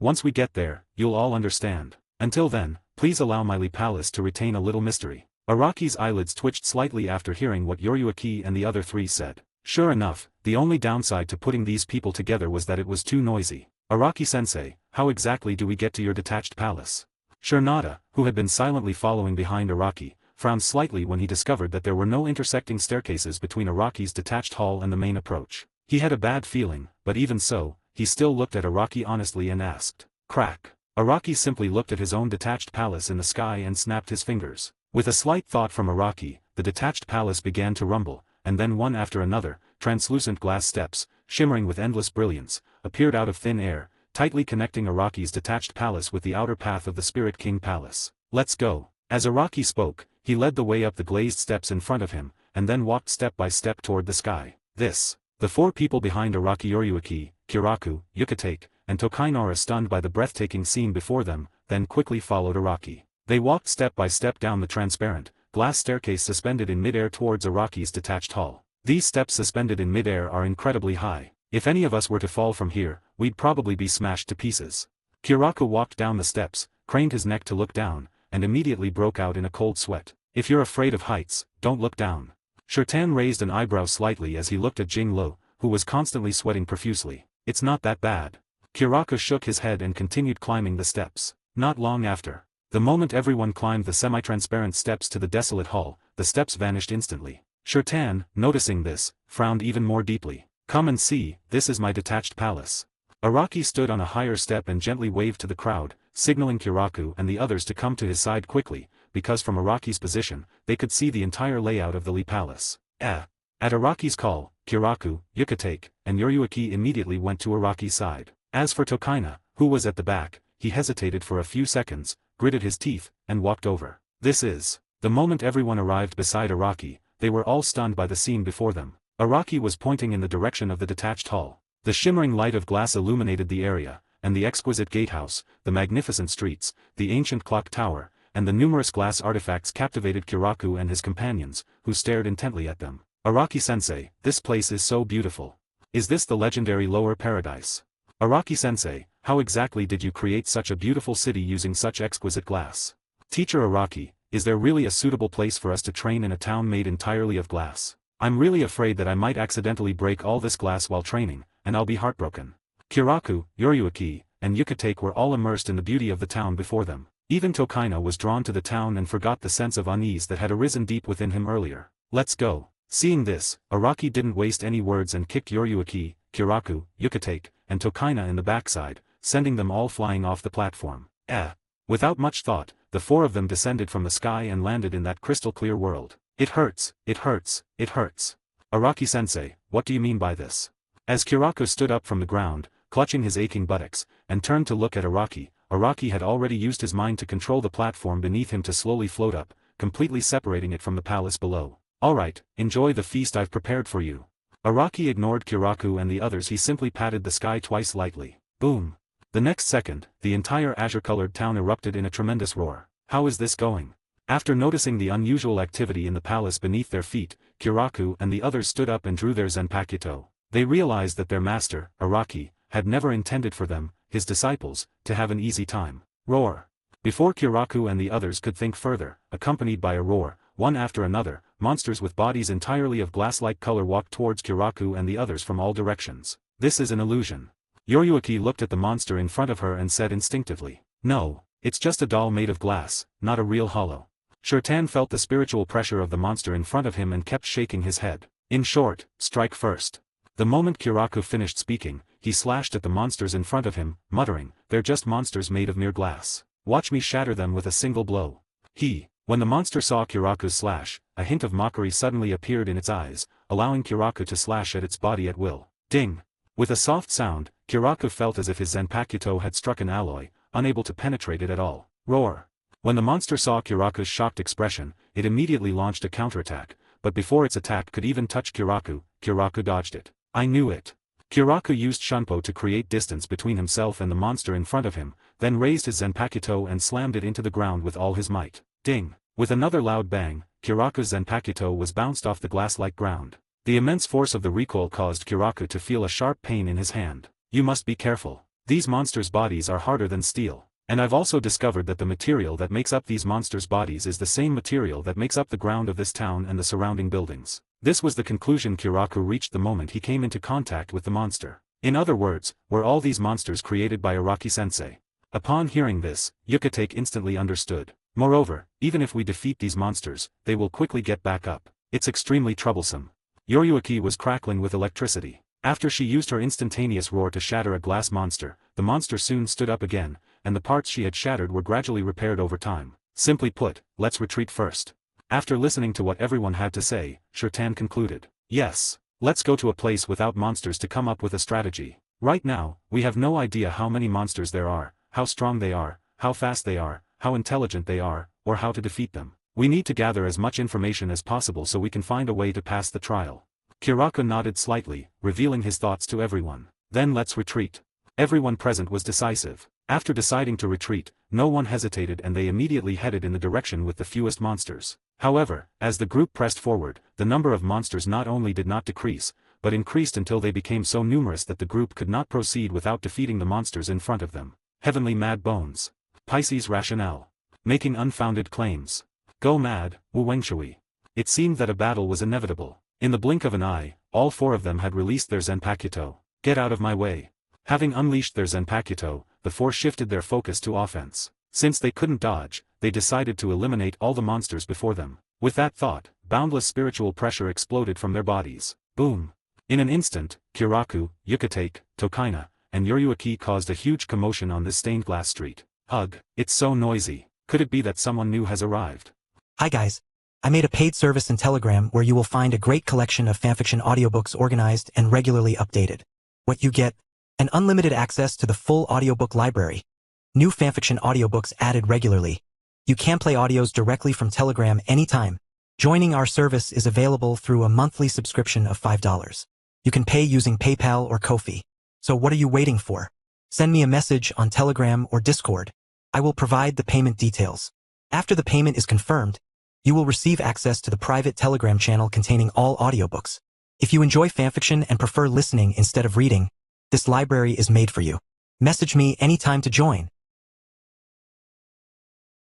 Once we get there, you'll all understand. Until then, please allow my palace to retain a little mystery. Araki's eyelids twitched slightly after hearing what Yoryuki and the other 3 said. Sure enough, the only downside to putting these people together was that it was too noisy. Araki-sensei, how exactly do we get to your detached palace? Shurnada, who had been silently following behind Araki, frowned slightly when he discovered that there were no intersecting staircases between Araki's detached hall and the main approach. He had a bad feeling, but even so, he still looked at Araki honestly and asked. Crack. Araki simply looked at his own detached palace in the sky and snapped his fingers. With a slight thought from Araki, the detached palace began to rumble, and then one after another, translucent glass steps, shimmering with endless brilliance, appeared out of thin air, tightly connecting Araki's detached palace with the outer path of the Spirit King Palace. Let's go. As Araki spoke, he led the way up the glazed steps in front of him, and then walked step by step toward the sky. The 4 people behind Araki, Yoryuki, Kiraku, Yukitake, and Tokaina, stunned by the breathtaking scene before them, then quickly followed Araki. They walked step by step down the transparent, glass staircase suspended in midair towards Araki's detached hall. These steps suspended in midair are incredibly high. If any of us were to fall from here, we'd probably be smashed to pieces. Kiraku walked down the steps, craned his neck to look down, and immediately broke out in a cold sweat. If you're afraid of heights, don't look down. Shurtan raised an eyebrow slightly as he looked at Jing-Lo, who was constantly sweating profusely. It's not that bad. Kiraku shook his head and continued climbing the steps. Not long after. The moment everyone climbed the semi-transparent steps to the desolate hall, the steps vanished instantly. Shurtan, noticing this, frowned even more deeply. Come and see, this is my detached palace. Araki stood on a higher step and gently waved to the crowd, signaling Kiraku and the others to come to his side quickly, because from Araki's position, they could see the entire layout of the Lee Palace. At Araki's call, Kiraku, Yukitake, and Yoryuki immediately went to Araki's side. As for Tokaina, who was at the back, he hesitated for a few seconds, gritted his teeth, and walked over. The moment everyone arrived beside Araki, they were all stunned by the scene before them. Araki was pointing in the direction of the detached hall. The shimmering light of glass illuminated the area, and the exquisite gatehouse, the magnificent streets, the ancient clock tower, and the numerous glass artifacts captivated Kiraku and his companions, who stared intently at them. Araki-sensei, this place is so beautiful. Is this the legendary Lower Paradise? Araki-sensei, how exactly did you create such a beautiful city using such exquisite glass? Teacher Araki, is there really a suitable place for us to train in a town made entirely of glass? I'm really afraid that I might accidentally break all this glass while training, and I'll be heartbroken. Kiraku, Yoryuki, and Yukitake were all immersed in the beauty of the town before them. Even Tokaina was drawn to the town and forgot the sense of unease that had arisen deep within him earlier. Let's go. Seeing this, Araki didn't waste any words and kicked Yoryuki, Kiraku, Yukitake, and Tokaina in the backside, sending them all flying off the platform. Without much thought, the 4 of them descended from the sky and landed in that crystal-clear world. It hurts. Araki-sensei, what do you mean by this? As Kiraku stood up from the ground, clutching his aching buttocks, and turned to look at Araki, Araki had already used his mind to control the platform beneath him to slowly float up, completely separating it from the palace below. Alright, enjoy the feast I've prepared for you. Araki ignored Kiraku and the others. He simply patted the sky twice lightly. Boom. The next second, the entire azure-colored town erupted in a tremendous roar. How is this going? After noticing the unusual activity in the palace beneath their feet, Kiraku and the others stood up and drew their Zanpakuto. They realized that their master, Araki, had never intended for them, his disciples, to have an easy time. Roar. Before Kiraku and the others could think further, accompanied by a roar, one after another, monsters with bodies entirely of glass-like color walked towards Kiraku and the others from all directions. This is an illusion. Yoryuki looked at the monster in front of her and said instinctively, "No, it's just a doll made of glass, not a real hollow." Shurtan felt the spiritual pressure of the monster in front of him and kept shaking his head. In short, strike first. The moment Kiraku finished speaking, he slashed at the monsters in front of him, muttering, "They're just monsters made of mere glass. Watch me shatter them with a single blow." When the monster saw Kiraku's slash, a hint of mockery suddenly appeared in its eyes, allowing Kiraku to slash at its body at will. Ding! With a soft sound, Kiraku felt as if his Zanpakuto had struck an alloy, unable to penetrate it at all. Roar! When the monster saw Kiraku's shocked expression, it immediately launched a counterattack, but before its attack could even touch Kiraku, Kiraku dodged it. I knew it. Kiraku used Shunpo to create distance between himself and the monster in front of him, then raised his Zanpakuto and slammed it into the ground with all his might. Ding! With another loud bang, Kiraku's Zanpakuto was bounced off the glass-like ground. The immense force of the recoil caused Kiraku to feel a sharp pain in his hand. You must be careful. These monsters' bodies are harder than steel. And I've also discovered that the material that makes up these monsters' bodies is the same material that makes up the ground of this town and the surrounding buildings. This was the conclusion Kiraku reached the moment he came into contact with the monster. In other words, were all these monsters created by Araki-sensei? Upon hearing this, Yukitake instantly understood. Moreover, even if we defeat these monsters, they will quickly get back up. It's extremely troublesome. Yoriyuki was crackling with electricity. After she used her instantaneous roar to shatter a glass monster, the monster soon stood up again, and the parts she had shattered were gradually repaired over time. Simply put, let's retreat first. After listening to what everyone had to say, Shirtan concluded. Yes. Let's go to a place without monsters to come up with a strategy. Right now, we have no idea how many monsters there are, how strong they are, how fast they are, how intelligent they are, or how to defeat them. We need to gather as much information as possible so we can find a way to pass the trial. Kiraku nodded slightly, revealing his thoughts to everyone. Then let's retreat. Everyone present was decisive. After deciding to retreat, no one hesitated and they immediately headed in the direction with the fewest monsters. However, as the group pressed forward, the number of monsters not only did not decrease, but increased until they became so numerous that the group could not proceed without defeating the monsters in front of them. Heavenly Mad Bones. Pisces Rationale. Making unfounded claims. Go mad, Wu Wengshui. It seemed that a battle was inevitable. In the blink of an eye, all four of them had released their Zanpakuto. Get out of my way. Having unleashed their Zanpakuto, the four shifted their focus to offense. Since they couldn't dodge, they decided to eliminate all the monsters before them. With that thought, boundless spiritual pressure exploded from their bodies. Boom! In an instant, Kiraku, Yukitake, Tokaina, and Yoriyuki caused a huge commotion on this stained glass street. Ugh, it's so noisy. Could it be that someone new has arrived? Hi guys. I made a paid service in Telegram where you will find a great collection of fanfiction audiobooks organized and regularly updated. What you get? An unlimited access to the full audiobook library. New fanfiction audiobooks added regularly. You can play audios directly from Telegram anytime. Joining our service is available through a monthly subscription of $5. You can pay using PayPal or Ko-fi. So what are you waiting for? Send me a message on Telegram or Discord. I will provide the payment details. After the payment is confirmed, you will receive access to the private Telegram channel containing all audiobooks. If you enjoy fanfiction and prefer listening instead of reading, this library is made for you. Message me anytime to join.